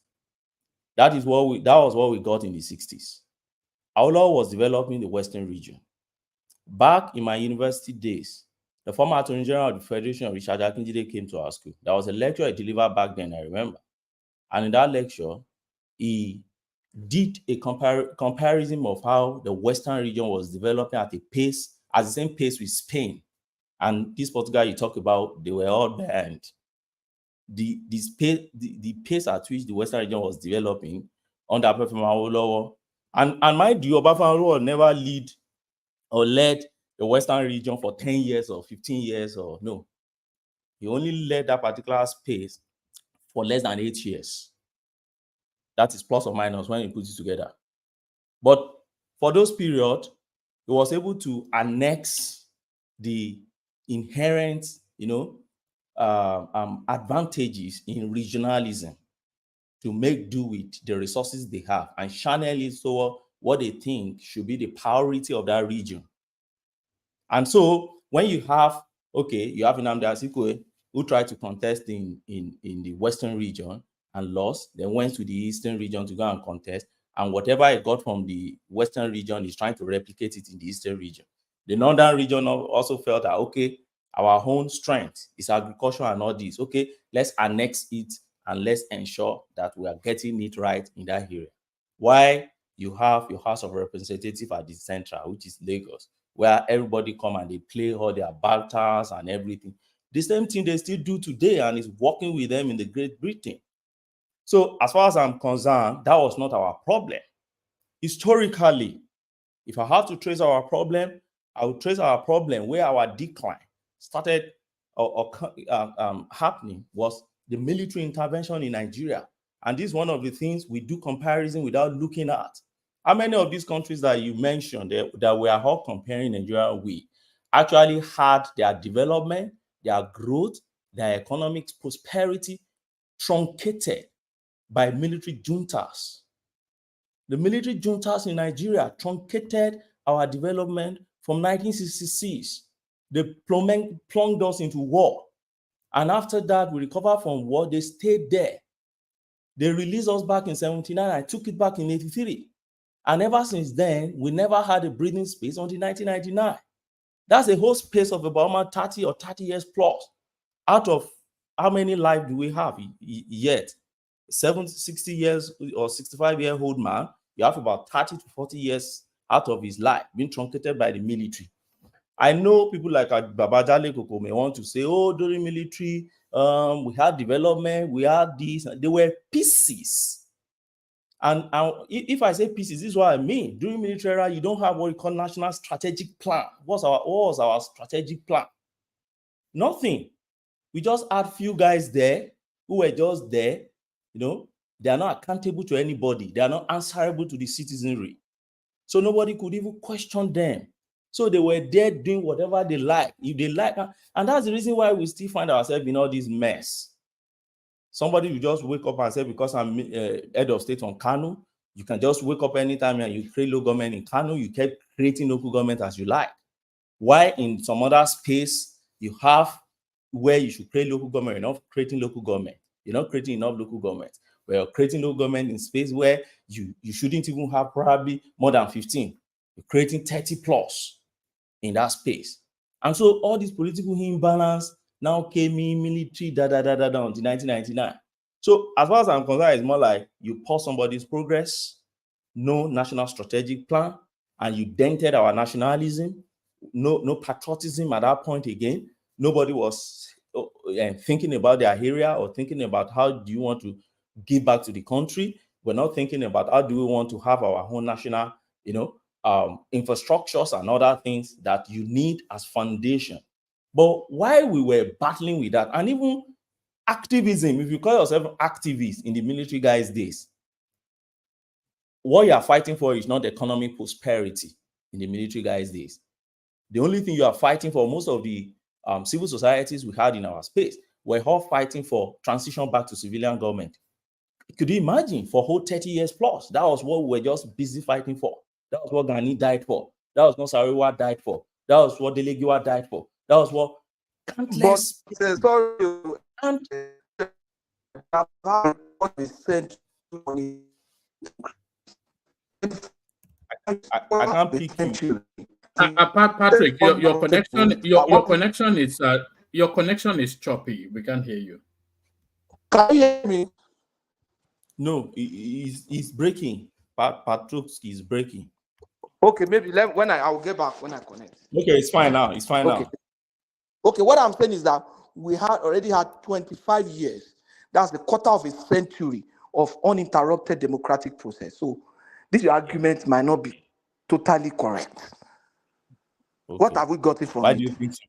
Speaker 15: That was what we got in the 60s. Awolowo was developing the Western region. Back in my university days, the former Attorney General of the Federation, Richard Akinjide, came to our school. There was a lecture I delivered back then, I remember. And in that lecture, he did a comparison of how the Western region was developing at the same pace with Spain. And this particular you talk about, they were all banned. The pace at which the Western region was developing under Awolowo, and mind you, Awolowo never led the Western region for 10 years or 15 years, or no. He only led that particular space for less than 8 years. That is plus or minus when you put it together. But for those periods, he was able to annex the inherent, advantages in regionalism to make do with the resources they have and channel it so what they think should be the priority of that region. And so when you have Anambra State who tried to contest in the Western region and lost, then went to the Eastern region to go and contest, and whatever he got from the Western region is trying to replicate it in the Eastern region. The Northern region also felt that, our own strength is agriculture and all this. Let's annex it and let's ensure that we are getting it right in that area. Why you have your House of Representatives at the central, which is Lagos, where everybody come and they play all their balters and everything. The same thing they still do today, and is working with them in the Great Britain. So as far as I'm concerned, that was not our problem. Historically, if I have to trace our problem, I would trace our problem where our decline started happening was the military intervention in Nigeria. And this is one of the things we do comparison without looking at. How many of these countries that you mentioned that we are all comparing Nigeria with actually had their development, their growth, their economic prosperity truncated by military juntas? The military juntas in Nigeria truncated our development from 1966. They plunged us into war. And after that, we recovered from war. They stayed there. They released us back in 79. I took it back in 83. And ever since then, we never had a breathing space until 1999. That's a whole space of about 30 or 30 years plus. Out of how many lives do we have yet? 60 years or 65-year-old man, you have about 30 to 40 years out of his life being truncated by the military. I know people like Babajale Koko may want to say, during military, we had development, we had this. They were pieces. And if I say pieces, this is what I mean. During military era, you don't have what we call national strategic plan. What was our strategic plan? Nothing. We just had few guys there who were just there. They are not accountable to anybody. They are not answerable to the citizenry. So nobody could even question them. So they were there doing whatever they like. If they like, and that's the reason why we still find ourselves in all this mess. Somebody will just wake up and say, because I'm head of state on Kano, you can just wake up anytime and you create local government in Kano. You keep creating local government as you like. Why in some other space you have where you should create local government, you're not creating local government. You're not creating enough local government. Where you're creating local government in space where you shouldn't even have probably more than 15. You're creating 30 plus in that space. And so all this political imbalance now came in military, until 1999. So as far as I'm concerned, it's more like you pause somebody's progress, no national strategic plan, and you dented our nationalism, no patriotism at that point again. Nobody was thinking about their area or thinking about how do you want to give back to the country. We're not thinking about how do we want to have our own national, infrastructures and other things that you need as foundation. But while we were battling with that, and even activism, if you call yourself activist in the military guys' days, what you are fighting for is not economic prosperity in the military guys' days. The only thing you are fighting for, most of the civil societies we had in our space, were all fighting for transition back to civilian government. Could you imagine for whole 30 years plus? That was what we were just busy fighting for. That was what Ghani died for. That was what Sariwa died for. That was what Delegiwa died for. That was what countless. I can't pick you.
Speaker 4: Patrick, your connection is choppy. We can't hear you.
Speaker 14: Can you hear me?
Speaker 15: No, it's breaking. Patrick is breaking.
Speaker 14: Okay, maybe I will get back when I connect.
Speaker 15: Okay, it's fine now. It's fine now.
Speaker 14: Okay, what I'm saying is that we had already had 25 years. That's the quarter of a century of uninterrupted democratic process. So this argument might not be totally correct.
Speaker 15: Okay.
Speaker 14: What have we got it from
Speaker 15: Why
Speaker 14: it?
Speaker 15: do you think so?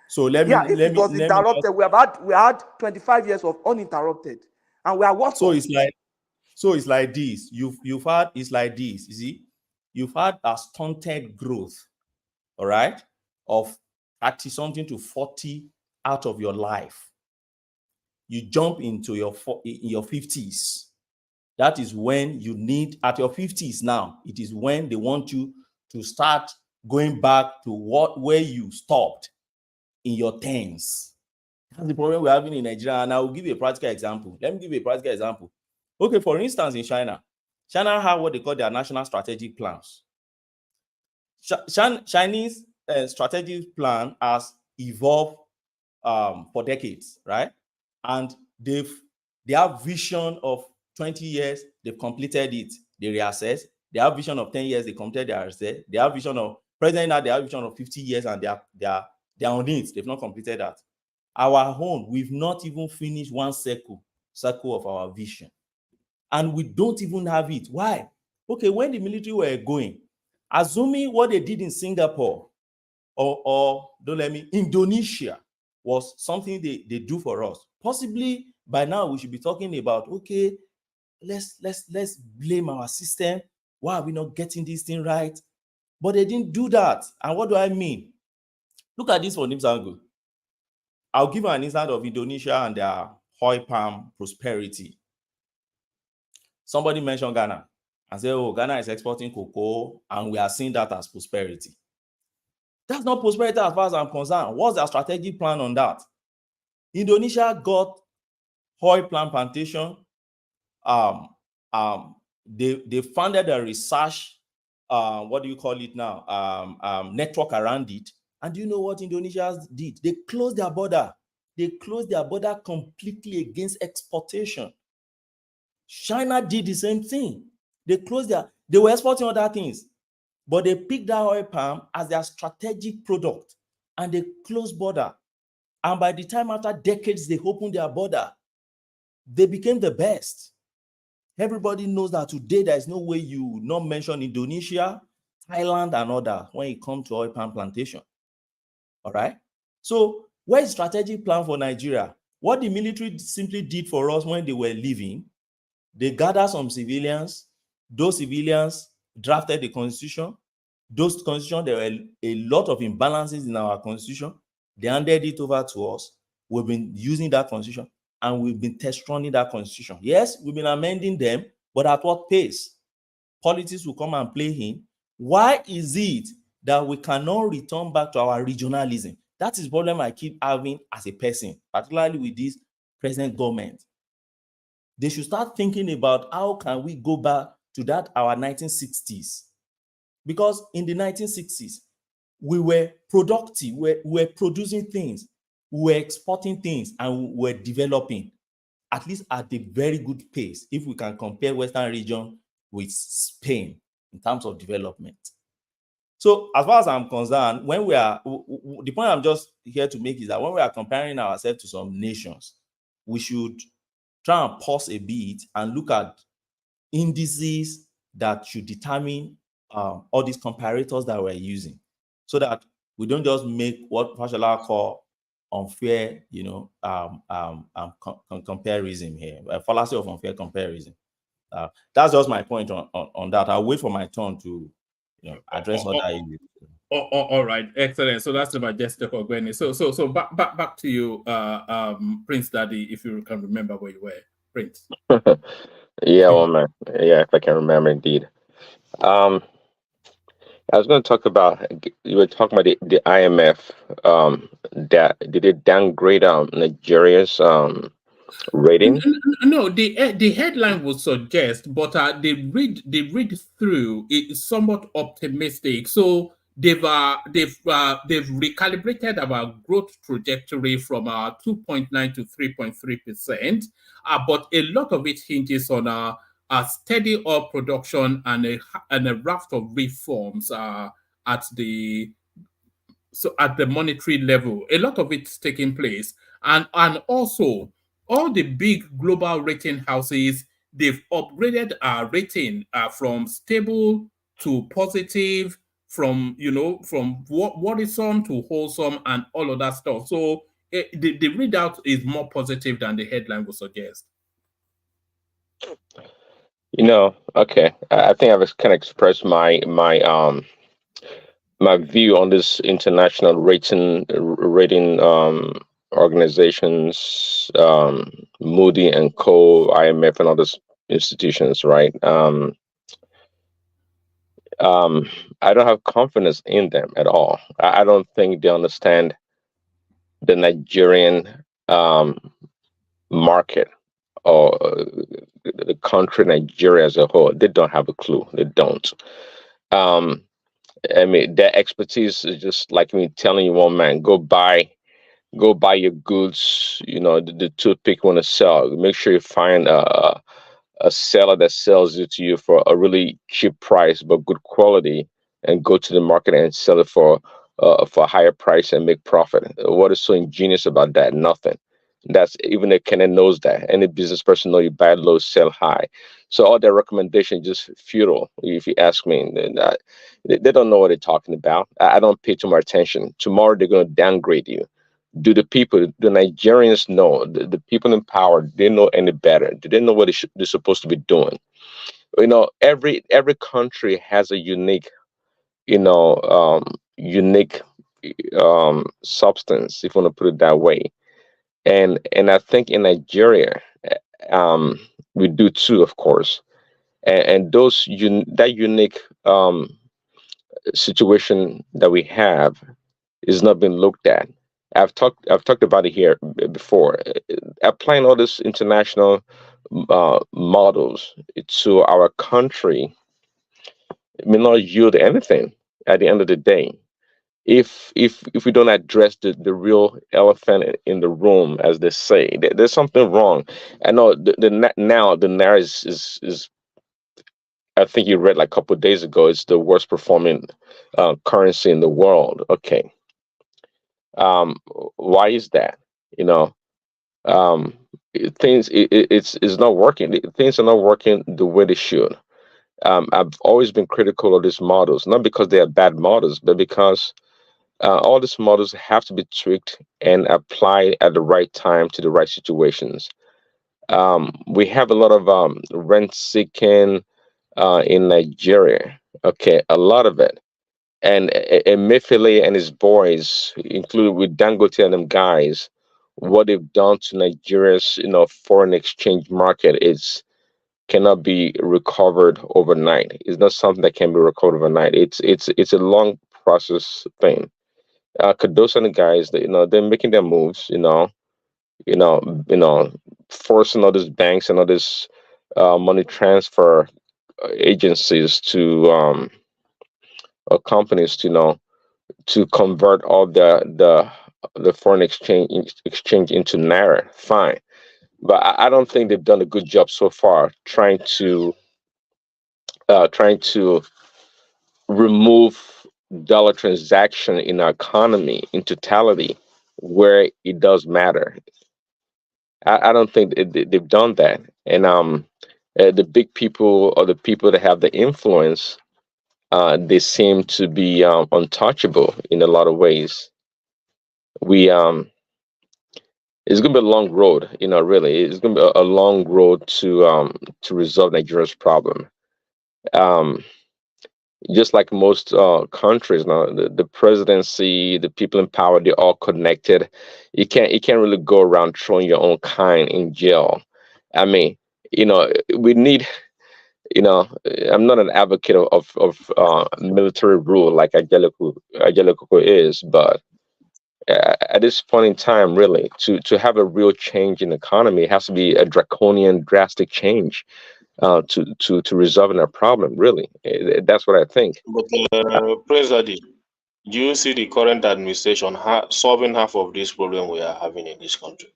Speaker 15: So let
Speaker 14: Yeah,
Speaker 15: me
Speaker 14: if it was interrupted, we had 25 years of uninterrupted, and we are what?
Speaker 15: So it's like this. You've had it's like this. You see, you've had a stunted growth, all right, of 30 something to 40 out of your life. You jump into your 50s. That is when you need, at your 50s now, it is when they want you to start going back to where you stopped in your 10s. That's the problem we're having in Nigeria. And I will give you a practical example. Let me give you a practical example. Okay, for instance, in China have what they call their national strategic plans. Chinese strategic plan has evolved for decades, right? And they have vision of 20 years, they've completed it, they reassess. They have vision of 10 years, they completed their reassess. They have vision of present now, they have vision of 50 years, and they are on it. They've not completed that. Our own, we've not even finished one circle of our vision, and we don't even have it. Why? Okay, when the military were going, assuming what they did in Singapore or don't let me, Indonesia was something they do for us. Possibly by now we should be talking about, okay, let's blame our system. Why are we not getting this thing right? But they didn't do that. And what do I mean? Look at this from this angle. I'll give you an instance of Indonesia and their oil palm prosperity. Somebody mentioned Ghana and said, oh, Ghana is exporting cocoa and we are seeing that as prosperity. That's not prosperity as far as I'm concerned. What's their strategic plan on that? Indonesia got oil plant plantation. They funded a research, what do you call it now? Network around it. And do you know what Indonesia did? They closed their border. They closed their border completely against exportation. China did the same thing. They were exporting other things, but they picked that oil palm as their strategic product and they closed border. And by the time after decades they opened their border, they became the best. Everybody knows that today there is no way you not mention Indonesia, Thailand, and others when it comes to oil palm plantation. All right. So where is strategic plan for Nigeria? What the military simply did for us when they were leaving, they gathered some civilians. Those civilians drafted the constitution. Those constitution, there were a lot of imbalances in our constitution. They handed it over to us. We've been using that constitution and we've been test running that constitution. Yes, we've been amending them, but at what pace? Politics will come and play in. Why is it that we cannot return back to our regionalism? That is the problem I keep having as a person, particularly with this present government. They should start thinking about how can we go back to that our 1960s. Because in the 1960s, we were productive, we were producing things, we were exporting things, and we were developing, at least at a very good pace, if we can compare Western region with Spain in terms of development. So as far as I'm concerned, when we are, the point I'm just here to make is that when we are comparing ourselves to some nations, we should try and pause a bit and look at indices that should determine all these comparators that we're using, so that we don't just make what Fashola call unfair, comparison here, a fallacy of unfair comparison. That's just my point on that. I'll wait for my turn to address other issues.
Speaker 4: All right, excellent. So that's the majestic Ogweni. So back to you, Prince Daddy, if you can remember where you were, Prince.
Speaker 8: Yeah, well, man. Yeah, if I can remember, indeed. I was going to talk about, you were talking about the IMF. That did it downgrade Nigeria's rating?
Speaker 4: No, the headline would suggest, but they read through it is somewhat optimistic. So they've recalibrated our growth trajectory from 2.9 to 3.3%. But a lot of it hinges on a steady oil production and a raft of reforms at the So at the monetary level, a lot of it's taking place. And also, all the big global rating houses, they've upgraded our rating from stable to positive, from, from worrisome to wholesome and all of that stuff. So the readout is more positive than the headline would suggest.
Speaker 8: Okay. I think I've kind of expressed my view on this international rating organizations, Moody and Co, IMF, and other institutions, right? I don't have confidence in them at all. I don't think they understand the Nigerian market, or the country Nigeria as a whole. They don't have a clue. They don't. I mean, their expertise is just like me telling you, one man, go buy your goods. The toothpick you want to sell. Make sure you find a seller that sells it to you for a really cheap price but good quality, and go to the market and sell it for a higher price and make profit. What is so ingenious about that? Nothing. That's even a Kenyan knows that. Any business person knows you buy low, sell high. So all their recommendation just futile, if you ask me. They don't know what they're talking about. I don't pay too much attention. Tomorrow they're going to downgrade you. Do the Nigerians know, the people in power, do they know any better? Do they know what they're supposed to be doing? Every country has a unique, unique substance, if you want to put it that way. And I think in Nigeria, we do too, of course. And that unique situation that we have is not been looked at. I've talked about it here before. Applying all these international models to our country may not yield anything at the end of the day. If we don't address the real elephant in the room, as they say, there's something wrong. I know now the naira is I think you read like a couple of days ago, it's the worst performing currency in the world. Okay. Why is that? Um, it's not working. Things are not working the way they should. I've always been critical of these models, not because they are bad models, but because all these models have to be tweaked and applied at the right time to the right situations. We have a lot of rent seeking in Nigeria. Okay, a lot of it. And Emefiele and his boys, included with Dangote and them guys, what they've done to Nigeria's foreign exchange market is cannot be recovered overnight. It's not something that can be recovered overnight. It's a long process thing. Kadosa and the guys, they're making their moves. You know, forcing all these banks and all these money transfer agencies to or companies to convert all the foreign exchange into naira. Fine, but I don't think they've done a good job so far trying to remove dollar transaction in our economy in totality where it does matter. I don't think they've done that, and the big people or the people that have the influence, they seem to be untouchable in a lot of ways. We It's gonna be a long road, really. It's gonna be a long road to resolve Nigeria's problem. Um, just like most countries now, the presidency, the people in power, they're all connected. You can't really go around throwing your own kind in jail. I mean, we need, I'm not an advocate of military rule like Ajelico is, but at this point in time, really, to have a real change in the economy, it has to be a draconian, drastic change to resolving our problem. Really, that's what I think.
Speaker 13: But President, do you see the current administration solving half of this problem we are having in this country?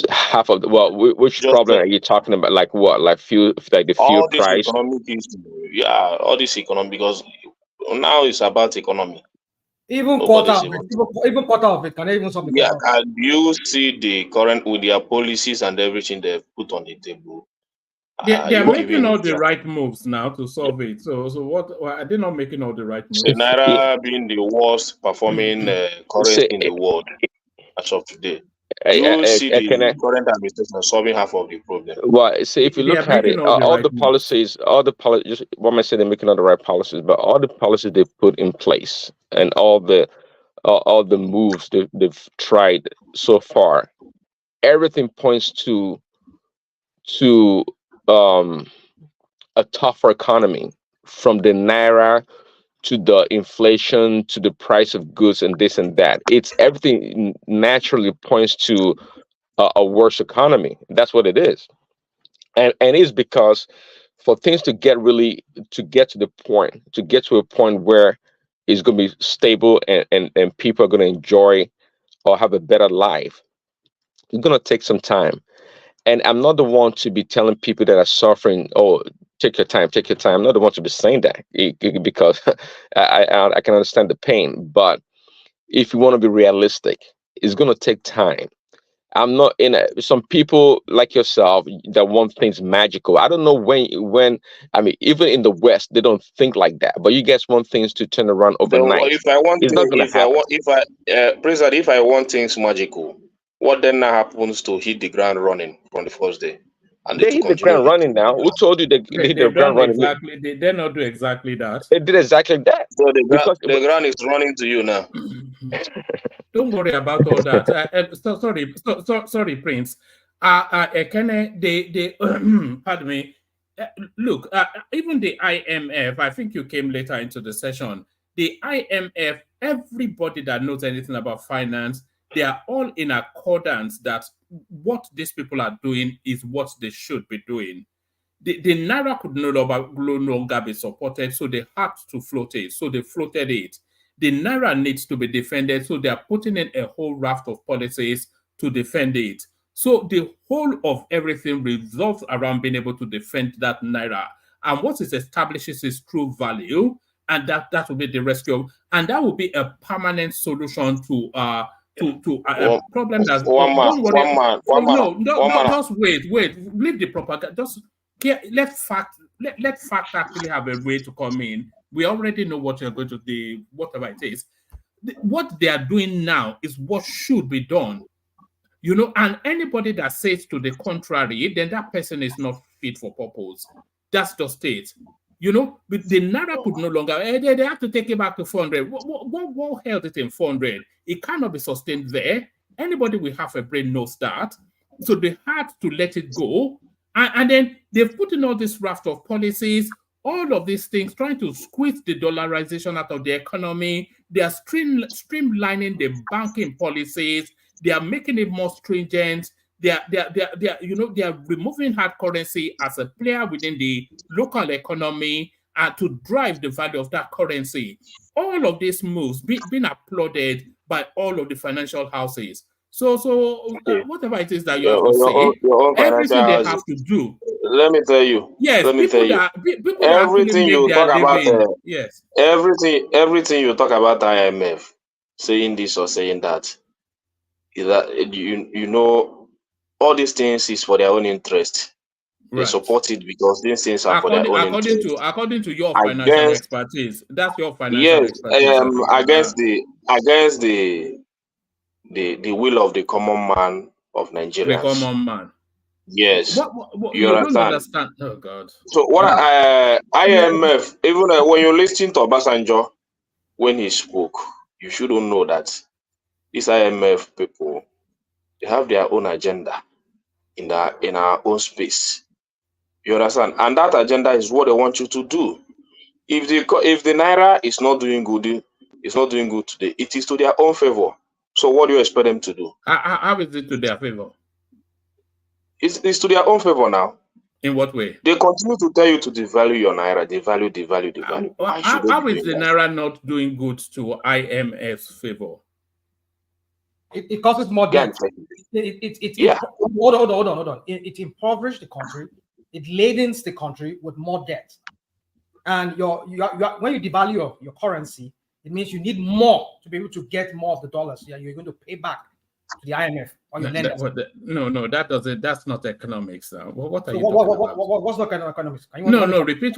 Speaker 8: half of the, well, which
Speaker 13: Just
Speaker 8: problem are you talking about? Like what? Like fuel, like the fuel
Speaker 13: all this
Speaker 8: price?
Speaker 13: economic issue. Yeah, all this economic, because now it's about economy.
Speaker 12: Even quarter
Speaker 13: Nobody's
Speaker 12: of it,
Speaker 13: even.
Speaker 12: even quarter of it, can I even solve the
Speaker 13: Yeah,
Speaker 12: quarter?
Speaker 13: can you see the current with their policies and everything they've put on the table?
Speaker 4: They are
Speaker 13: You
Speaker 4: making
Speaker 13: giving
Speaker 4: all
Speaker 13: it
Speaker 4: the
Speaker 13: just
Speaker 4: right moves now to solve it. So what? Why are they not making all the right
Speaker 8: If
Speaker 4: moves?
Speaker 13: Naira being the worst performing currency
Speaker 8: say,
Speaker 13: in the world as of today.
Speaker 8: I,
Speaker 13: You see
Speaker 8: can
Speaker 13: the
Speaker 8: I?
Speaker 13: current administration solving half of the problem.
Speaker 8: Well, so if you
Speaker 4: They are
Speaker 8: look at
Speaker 4: making
Speaker 8: it,
Speaker 4: all the
Speaker 8: all
Speaker 4: right
Speaker 8: the
Speaker 4: moves.
Speaker 8: policies, just what am I saying? They're making all the right policies, but all the policies they put in place and all the moves they've tried so far, everything points to um a tougher economy, from the naira to the inflation to the price of goods and this and that. It's everything naturally points to a worse economy. That's what it is, and it's because for things to get to the point, to get to a point where it's going to be stable and people are going to enjoy or have a better life, it's going to take some time. And I'm not the one to be telling people that are suffering, oh, take your time, take your time. I'm not the one to be saying that because I can understand the pain. But if you want to be realistic, it's going to take time. I'm not in a, some people like yourself that want things magical. I don't know when I mean, even in the West, they don't think like that. But you guys want things to turn around
Speaker 13: Then
Speaker 8: overnight.
Speaker 13: if I want,
Speaker 8: It's not going to happen.
Speaker 13: President, if I want things magical, what then now happens to hit the ground running from the first day, and they
Speaker 8: They
Speaker 13: to
Speaker 8: hit the
Speaker 13: continue
Speaker 8: ground running
Speaker 13: hitting the
Speaker 8: now. Who
Speaker 13: ground?
Speaker 8: told you they hit the
Speaker 4: They've
Speaker 8: ground
Speaker 4: done
Speaker 8: running?
Speaker 4: exactly. They did not do exactly that.
Speaker 8: They did exactly that
Speaker 13: So
Speaker 8: because
Speaker 13: the ground is running to you now.
Speaker 4: Don't worry about all that. Sorry, Prince. Ekene, they pardon me. Look, even the IMF, I think you came later into the session. The IMF, everybody that knows anything about finance, they are all in accordance that what these people are doing is what they should be doing. The Naira could no longer be supported, so they had to float it. So they floated it. The Naira needs to be defended, so they are putting in a whole raft of policies to defend it. So the whole of everything revolves around being able to defend that Naira. And what it establishes is true value, and that will be the rescue. And that will be a permanent solution to a problem that's don't worry. No, just wait, leave the propaganda. Just let fact actually have a way to come in. We already know what you're going to do, whatever it is. What they are doing now is what should be done. And anybody that says to the contrary, then that person is not fit for purpose. That's just it. But the Naira could no longer, they have to take it back to 400. What held it in 400? It cannot be sustained there. Anybody with half a brain knows that. So they had to let it go. And then they've put in all this raft of policies, all of these things, trying to squeeze the dollarization out of the economy. They are streamlining the banking policies. They are making it more stringent. They are removing hard currency as a player within the local economy and to drive the value of that currency. All of these moves being applauded by all of the financial houses. So whatever it is that you have to say,
Speaker 13: Your own financial
Speaker 4: everything they
Speaker 13: houses.
Speaker 4: have to do.
Speaker 13: Let me tell you.
Speaker 4: Yes, people that actually
Speaker 13: Everything
Speaker 4: make
Speaker 13: you
Speaker 4: their
Speaker 13: talk about,
Speaker 4: living. Yes.
Speaker 13: everything you talk about IMF, saying this or saying that, is that you know all these things is for their own interest. They
Speaker 4: Right.
Speaker 13: support it because these things are for their own interest.
Speaker 4: According to your financial expertise, that's your financial
Speaker 13: Yes,
Speaker 4: expertise you're talking about.
Speaker 13: against the will of the common man of
Speaker 4: The
Speaker 13: Nigerians.
Speaker 4: common man.
Speaker 13: Yes,
Speaker 4: What
Speaker 13: you
Speaker 4: you don't
Speaker 13: understand.
Speaker 4: understand. Oh God.
Speaker 13: So what IMF, even when you listen to Obasanjo when he spoke, you shouldn't know that these IMF people, they have their own agenda in our own space. You understand? And that agenda is what they want you to do. If the Naira is not doing good, it's not doing good today, it is to their own favor. So what do you expect them to do?
Speaker 4: How is it to their favor?
Speaker 13: It's to their own favor now.
Speaker 4: In what way?
Speaker 13: They continue to tell you to devalue your Naira, devalue.
Speaker 4: How is the Naira not doing good to IMF's favor?
Speaker 12: It causes more debt. Hold on. It impoverished the country. It ladens the country with more debt. And when you devalue your currency, it means you need more to be able to get more of the dollars. Yeah, you're going to pay back to the IMF or your lenders.
Speaker 4: No, that doesn't. That's not economics. What are
Speaker 12: So
Speaker 4: you talking about?
Speaker 12: What's not kind of economics?
Speaker 4: No. Repeat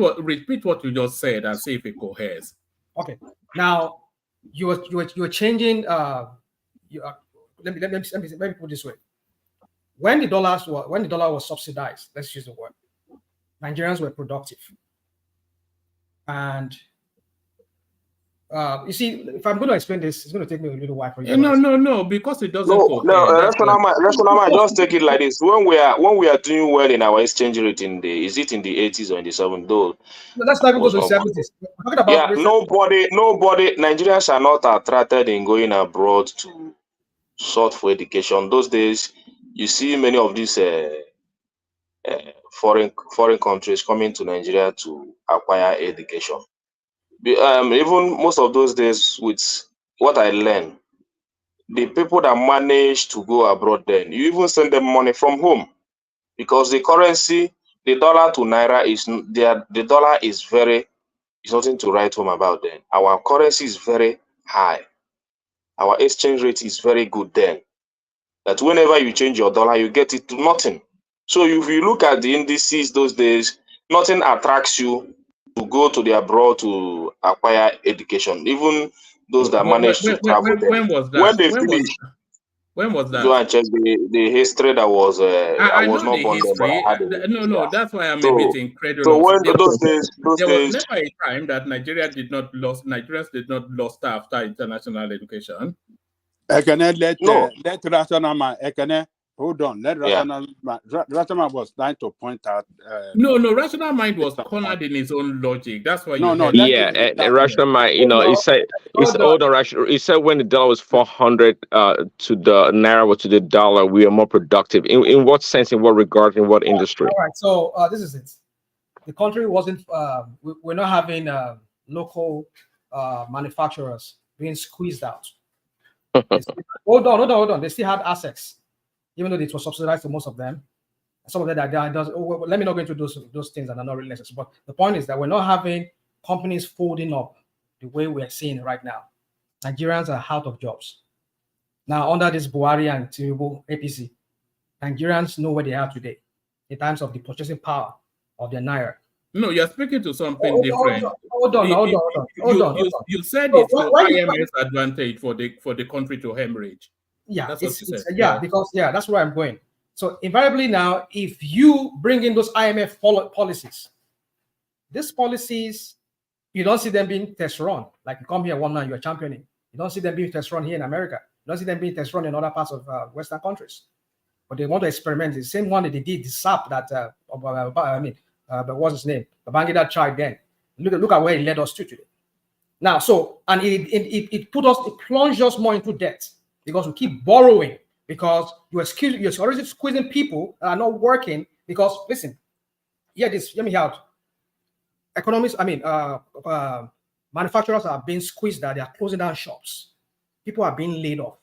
Speaker 4: what you just said and see if it coheres.
Speaker 12: Okay. Now you were changing. Let me put it this way. When the dollar was subsidized, let's use the word, Nigerians were productive. And you see, if I'm going to explain this, it's going to take me a little while for you.
Speaker 4: No, because it doesn't.
Speaker 13: Rational, just take it like this. When we are doing well in our exchange rate is it in the 80s or in the 70s?
Speaker 12: No, that's not even go to the 70s. We're talking about
Speaker 13: nobody. Nigerians are not attracted in going abroad to sort for education. Those days, you see many of these foreign countries coming to Nigeria to acquire education. Even most of those days, with what I learned, the people that manage to go abroad, then you even send them money from home, because the currency, the dollar to naira the dollar is nothing to write home about. Then our currency is very high, our exchange rate is very good. Then that whenever you change your dollar, you get it to nothing. So if you look at the indices those days, nothing attracts you to go to the abroad to acquire education. Even those that manage to travel.
Speaker 4: When was that? When was that?
Speaker 13: Go and check the history that was. I was not born
Speaker 4: there. No, that's why I'm a bit incredulous.
Speaker 13: So when those days,
Speaker 4: there was never a time that Nigerians did not lost after international education.
Speaker 10: Let Rational man. Hold on. Let Rational Rational was trying to point out.
Speaker 4: No, Rational mind was cornered in his own logic. That's why.
Speaker 8: Rational mind. He said when the dollar was 400 to the naira or to the dollar, we are more productive. In what sense? In what regard? In what industry?
Speaker 12: All right. So this is it. The country wasn't. We're not having local manufacturers being squeezed out. Hold on. They still had assets, even though it was subsidized to most of them. Some of them let me not go into those things that are not really necessary. But the point is that we're not having companies folding up the way we are seeing right now. Nigerians are out of jobs. Now, under this Buhari and Tinubu APC, Nigerians know where they are today in terms of the purchasing power of their naira.
Speaker 4: No, you're speaking to something different.
Speaker 12: Hold on.
Speaker 4: You said it's to IMF's advantage for the country to hemorrhage.
Speaker 12: Yeah,
Speaker 4: that's what you said.
Speaker 12: Because that's where I'm going. So invariably now, if you bring in those IMF policies, these policies, you don't see them being test run. Like you come here one night, you're championing. You don't see them being test run here in America. You don't see them being test run in other parts of Western countries. But they want to experiment. The same one that they did, the SAP that but what's his name? Babangida tried then. Look at where it led us to today. Now, it plunged us more into debt because we keep borrowing, because you're already squeezing people that are not working. Because listen, hear me out. Manufacturers are being squeezed out. They are closing down shops. People are being laid off.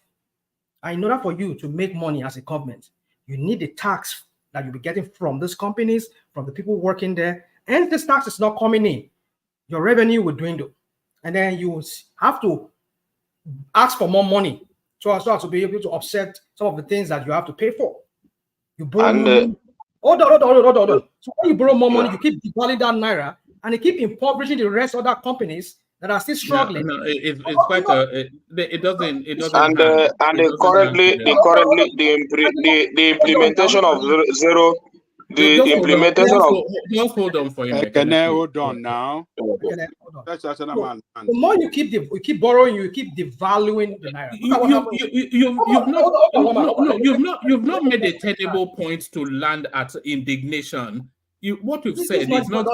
Speaker 12: And in order for you to make money as a government, you need the tax that you'll be getting from these companies, from the people working there. And if this tax is not coming in, your revenue will dwindle. And then you have to ask for more money so as to be able to offset some of the things that you have to pay for. You borrow money. Hold on. So when you borrow more money, you keep devaluing that naira, and you keep impoverishing the rest of other companies that are still struggling.
Speaker 4: It doesn't.
Speaker 13: Currently the implementation of zero.
Speaker 4: Just hold on for you.
Speaker 10: Hold on now.
Speaker 12: The more you keep borrowing, you keep devaluing the naira.
Speaker 4: You've not made a tenable point to land at indignation. What you've said is not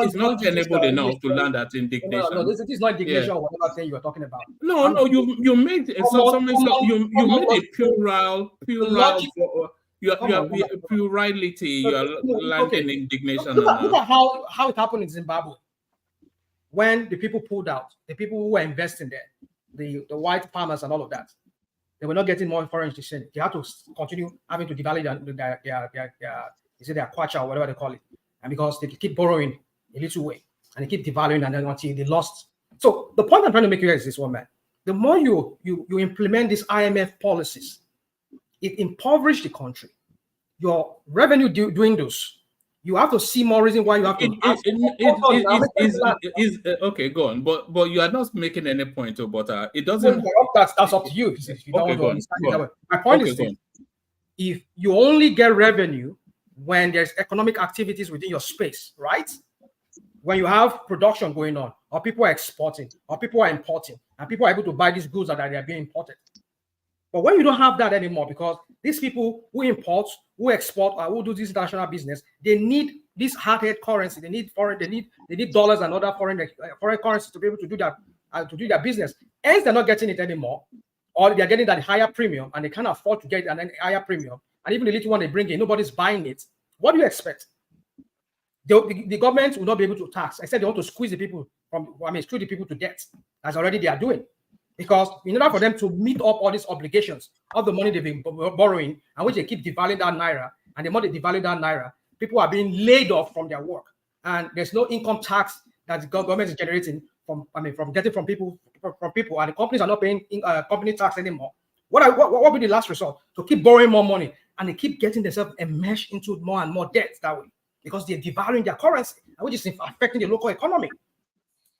Speaker 4: tenable enough to land at indignation.
Speaker 12: No, this is not indignation or whatever thing you are talking about.
Speaker 4: No, you made a plurality. You are landing indignation.
Speaker 12: Look at how it happened in Zimbabwe when the people pulled out, the people who were investing there, the white farmers and all of that. They were not getting more foreign exchange. They had to continue having to devalue their kwacha or whatever they call it. And because they keep borrowing a little way and they keep devaluing and then until they lost. So the point I'm trying to make here is this one, man. The more you implement these IMF policies, it impoverishes the country. Your revenue dwindles. You have to see more reason why you have to.
Speaker 4: Okay, go on. But you are not making any point, but it doesn't.
Speaker 12: That's up to you. If you don't want to understand it that way. My point is this: if you only get revenue when there's economic activities within your space, right? When you have production going on, or people are exporting, or people are importing, and people are able to buy these goods that are being imported. But when you don't have that anymore, because these people who import, who export, or who do this international business, they need this hard-head currency. They need foreign. They need dollars and other foreign currency to be able to do that, to do their business. Hence, they're not getting it anymore, or they're getting that higher premium, and they can't afford to get an higher premium. And even the little one they bring in, nobody's buying it. What do you expect? The government will not be able to tax. I said they want to squeeze the people screw the people to death. That's already they are doing. Because in order for them to meet up all these obligations of the money they've been borrowing, and which they keep devaluing that naira, and the more they devalue that naira, people are being laid off from their work, and there's no income tax that the government is generating from getting from people, and the companies are not paying company tax anymore. What will be the last result? To keep borrowing more money, and they keep getting themselves enmeshed into more and more debt that way because they're devaluing their currency, which is affecting the local economy.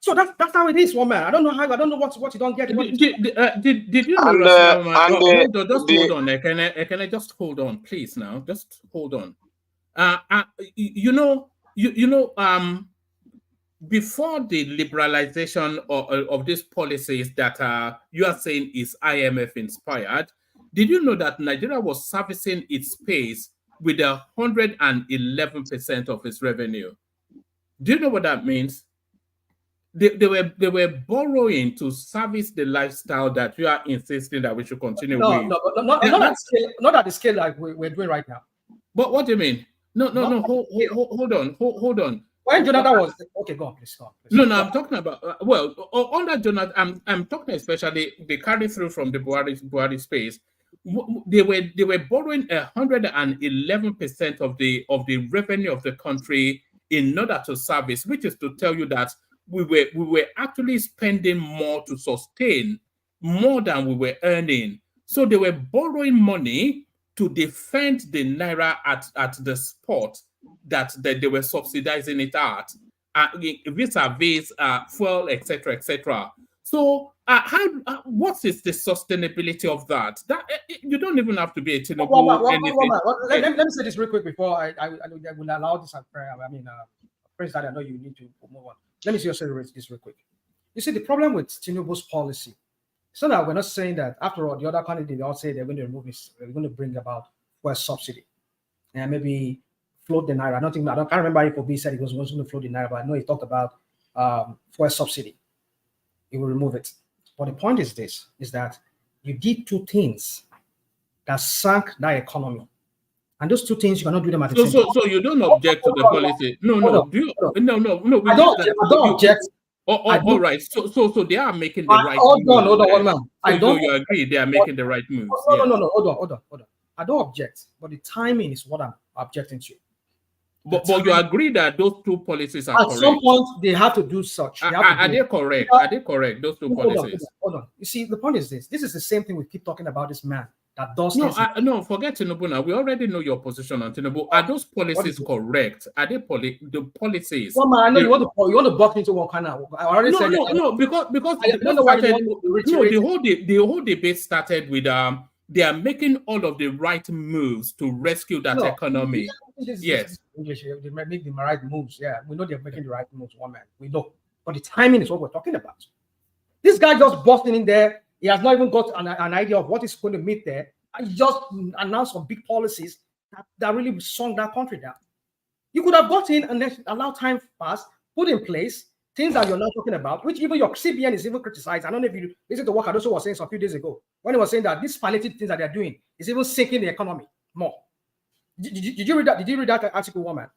Speaker 12: So that's how it is, one man. I don't know what you don't get.
Speaker 4: Did you know? Hold on. Can I just hold on, please? Now, just hold on. Before the liberalization of these policies that you are saying is IMF inspired, did you know that Nigeria was servicing its space with 111% of its revenue? Do you know what that means? They were borrowing to service the lifestyle that you are insisting that we should continue with.
Speaker 12: Not at the scale like we're doing right now.
Speaker 4: But what do you mean? No. Hold on.
Speaker 12: When Jonathan was okay, go on, please.
Speaker 4: No, I'm talking about under Jonathan. I'm talking especially the carry through from the Buhari space. They were borrowing 111% of the revenue of the country in order to service, which is to tell you that we were actually spending more to sustain more than we were earning. So they were borrowing money to defend the naira at the spot that they were subsidizing it at, vis-a-vis fuel, etc. So what is the sustainability of that? That you don't even have to be a Tinubu.
Speaker 12: Let me say this real quick before I will allow this. President, I know you need to move on. Let me see this real quick. You see, the problem with Tinubu's policy, so that we're not saying that after all, the other candidates all say they're going to remove this, they're going to bring about fuel subsidy and maybe float the naira. I can't remember if Obi said he was going to float the naira, but I know he talked about fuel subsidy. He will remove it. But the point is this: is that you did two things that sank that economy. And those two things you cannot do them at the same time.
Speaker 4: So you don't object to the policy? No.
Speaker 12: I don't object.
Speaker 4: All right. So they are making the right
Speaker 12: move. Hold on, man.
Speaker 4: You agree they are making the right moves?
Speaker 12: No. Hold on. I don't object, but the timing is what I'm objecting to.
Speaker 4: But you agree that those two policies are correct?
Speaker 12: At some point, they have to do such.
Speaker 4: Are they correct? Are they correct? Those two policies.
Speaker 12: Hold on. You see, the point is this. This is the same thing we keep talking about. This man that does
Speaker 4: no, forget Tinubu now. We already know your position on Tinubu. Are those policies correct? Are they the policies?
Speaker 12: Well, man, I know you want to box into one kind of. I already said
Speaker 4: no, because the whole debate started with they are making all of the right moves to rescue that economy. Yes.
Speaker 12: English, they make the right moves. Yeah, we know they're making the right moves, one man. We know. But the timing is what we're talking about. This guy just busting in there. He has not even got an idea of what he's going to meet there. He just announced some big policies that really sunk that country down. You could have got in and then allow time pass, put in place things that you're not talking about, which even your CBN is even criticized. I don't know if you listen to what Cardoso was saying a few days ago, when he was saying that these palliative things that they're doing is even sinking the economy more. Did you read that? Did you read that article, woman?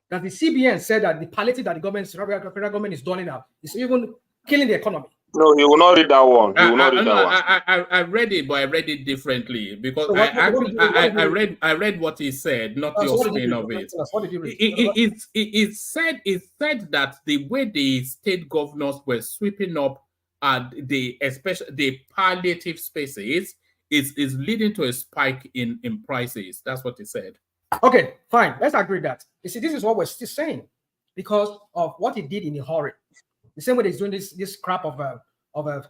Speaker 12: That the CBN said that the palliative that the federal government is doling out is even killing the economy.
Speaker 13: No, he will not read that one. He will not read
Speaker 4: No,
Speaker 13: that one.
Speaker 4: I read it, but I read it differently because
Speaker 12: So
Speaker 4: I read what he said, not
Speaker 12: so
Speaker 4: your
Speaker 12: what did you
Speaker 4: spin
Speaker 12: read?
Speaker 4: of it.
Speaker 12: What did you read?
Speaker 4: It said that the way the state governors were sweeping up especially the palliative spaces is leading to a spike in prices. That's what he said.
Speaker 12: Okay, fine. Let's agree that. You see, this is what we're still saying because of what he did in a hurry. The same way he's doing this crap of a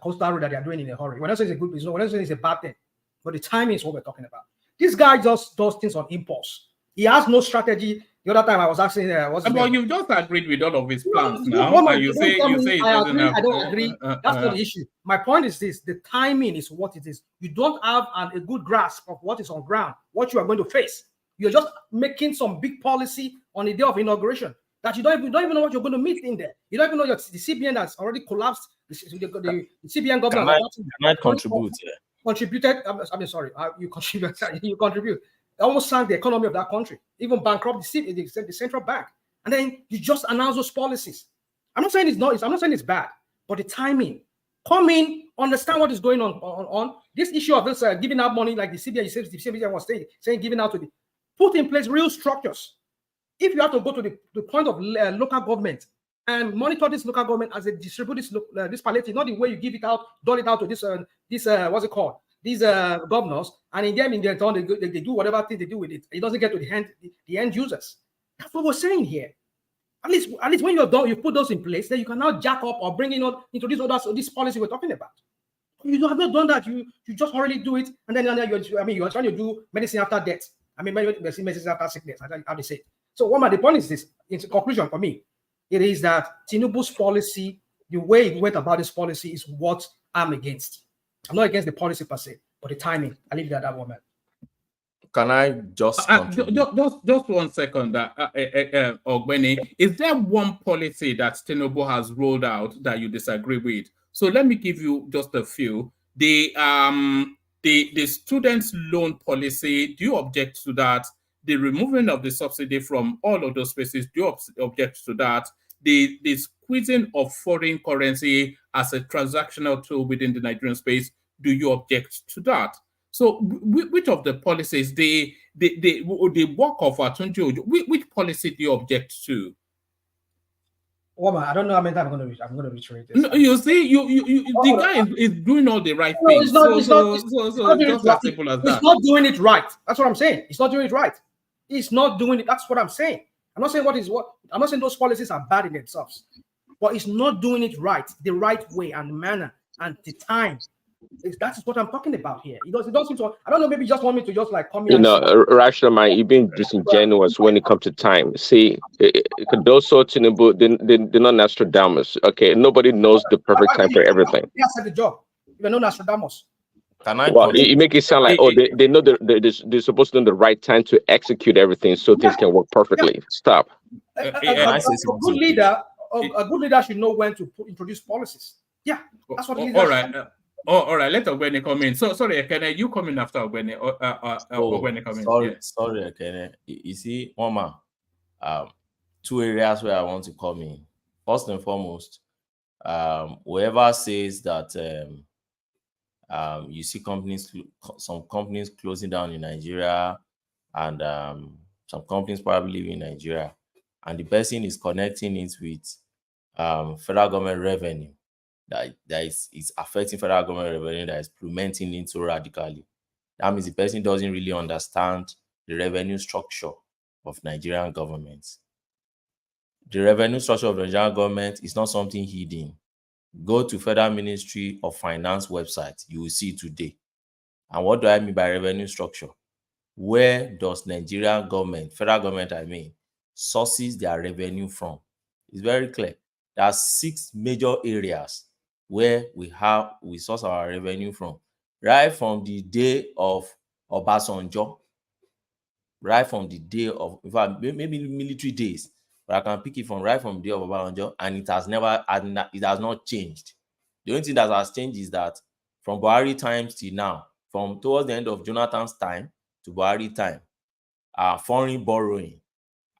Speaker 12: coastal road that they are doing in a hurry. We're not saying it's a good business. We're not saying it's a bad thing, but the timing is what we're talking about. This guy just does things on impulse. He has no strategy. The other time I was asking,
Speaker 4: but you've just agreed with all of his plans
Speaker 12: no,
Speaker 4: now,
Speaker 12: no,
Speaker 4: and you say it
Speaker 12: I
Speaker 4: doesn't
Speaker 12: agree.
Speaker 4: have.
Speaker 12: I don't agree. That's not the issue. My point is this: the timing is what it is. You don't have a good grasp of what is on ground, what you are going to face. You're just making some big policy on the day of inauguration that you don't even know what you're going to meet in there. You don't even know the CBN that's already collapsed. The CBN governor
Speaker 15: can I contribute?
Speaker 12: Contributed. I mean, sorry, you contribute. You contribute. It almost sank the economy of that country, even bankrupt the central bank. And then you just announce those policies. I'm not saying it's not. I'm not saying it's bad, but the timing. Come in, understand what is going on. This issue of this giving out money, like the CBN was saying giving out to the put in place real structures. If you have to go to the point of local government and monitor this local government as they distribute this palliative, not the way you give it out, dole it out to this what's it called? These governors, and in their turn they do whatever thing they do with it. It doesn't get to the end users. That's what we're saying here. At least when you're done, you put those in place, then you can now jack up or bring introduce this policy we're talking about. You have not done that. You just already do it, and then you're trying to do medicine after death. I mean, medicine after sickness. How they say it. So the point is this, in conclusion for me, it is that Tinubu's policy, the way he went about this policy is what I'm against. I'm not against the policy per se, but the timing. I leave it at that moment.
Speaker 15: Can I just
Speaker 4: just 1 second, Ogbeni? Is there one policy that Tinubu has rolled out that you disagree with? So let me give you just a few. The students' loan policy, do you object to that? The removing of the subsidy from all of those spaces, do you object to that? The squeezing of foreign currency as a transactional tool within the Nigerian space, do you object to that? So which of the policies, the work of Atunji, which policy do you object to?
Speaker 12: Well, I don't know how many times I'm going to reiterate this.
Speaker 4: No, you see, the guy is doing all the right things. It's just as simple as that.
Speaker 12: He's not doing it right. That's what I'm saying. He's not doing it right. He's not doing it. That's what I'm saying. I'm not saying I'm not saying those policies are bad in themselves, but he's not doing it right, the right way and manner and the time. That's what I'm talking about here. It doesn't seem to. I don't know. Maybe you just want me to just like come here.
Speaker 8: Rational mind, you've been disingenuous when it comes to time. See, Cardoso, Tinubu, they're not Nostradamus. Okay, nobody knows the perfect time for everything.
Speaker 12: Yes, at the job. You're not Nostradamus.
Speaker 8: Well, you make it sound like they know they're supposed to know the right time to execute everything so things can work perfectly. Stop.
Speaker 12: A good leader should know when to introduce policies. Yeah, that's what.
Speaker 4: All right. All right. Let Ogbeni come in. So sorry, Ekene, you come in after Ogbeni. Ogbeni come in.
Speaker 15: Sorry, Ekene. You see, Mama, 2 areas where I want to come in. First and foremost, whoever says that you see some companies closing down in Nigeria, and some companies probably leaving Nigeria, and the person is connecting it with federal government revenue. That is affecting federal government revenue, that is implementing it so radically. That means the person doesn't really understand the revenue structure of Nigerian government. The revenue structure of the Nigerian government is not something hidden. Go to Federal Ministry of Finance website, you will see today. And what do I mean by revenue structure? Where does Nigerian government, federal government I mean, sources their revenue from? It's very clear. There are 6 major areas where we source our revenue from, right from the day of Obasanjo, right from the day of, in fact, maybe military days, but I can pick it from right from the day of Obasanjo, and it has not changed. The only thing that has changed is that from Buhari times till now, from towards the end of Jonathan's time to Buhari time, foreign borrowing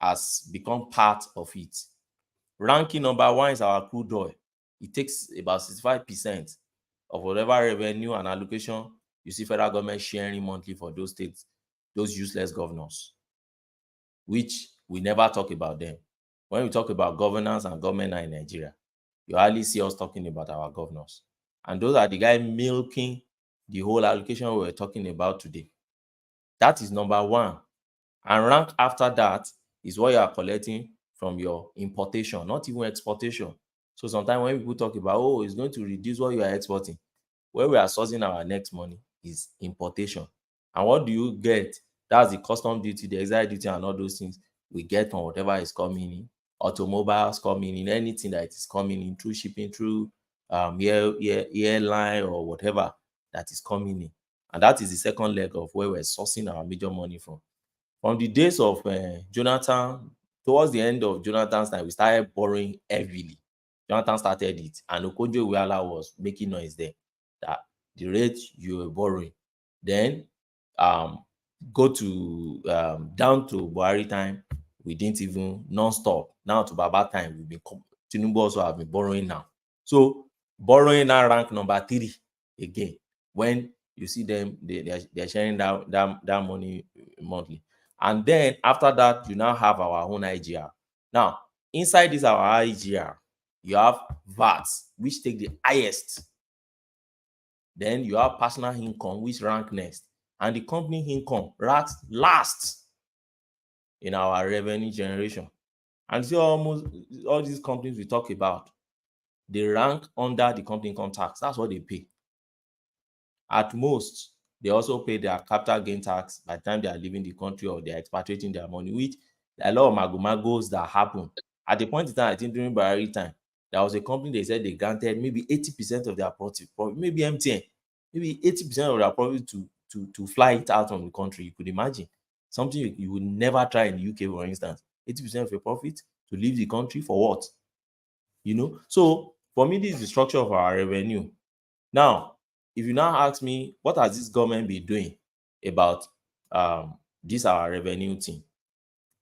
Speaker 15: has become part of it. Ranking number 1 is our crude oil. it takes about 65% of whatever revenue and allocation you see federal government sharing monthly for those states, those useless governors, which we never talk about them. When we talk about governance and government in Nigeria, you hardly see us talking about our governors. And those are the guys milking the whole allocation we're talking about today. That is number one. And rank after that is what you are collecting from your importation, not even exportation. So sometimes when people talk about, oh, it's going to reduce what you are exporting, where we are sourcing our next money is importation. And what do you get? That's the custom duty, the excise duty, and all those things we get from whatever is coming in, automobiles coming in, anything that is coming in through shipping, through airline or whatever that is coming in. And that is the second leg of where we're sourcing our major money from. From the days of Jonathan, towards the end of Jonathan's time, we started borrowing heavily. Jonathan started it, and Okonjo-Iweala was making noise there that the rate you were borrowing, then go to down to Buhari time, we didn't even non-stop. Now to Baba time, we've been Tinubu also have been borrowing now. So borrowing now rank number 3 again. When you see them, they're sharing that money monthly. And then after that, you now have our own IGR. Now, inside this our IGR, you have VAT, which take the highest. Then you have personal income, which rank next. And the company income ranks last in our revenue generation. And so almost all these companies we talk about, they rank under the company income tax. That's what they pay. At most, they also pay their capital gain tax by the time they are leaving the country or they are expatriating their money, which a lot of magomagos that happen. At the point in time, I think during Buhari time, there was a company they said they granted maybe 80% of their profit, maybe MTN, maybe 80% of their profit to fly it out from the country. You could imagine something you would never try in the UK, for instance. 80% of your profit to leave the country for what? You know, so for me, this is the structure of our revenue. Now, if you now ask me, what has this government been doing about this our revenue thing?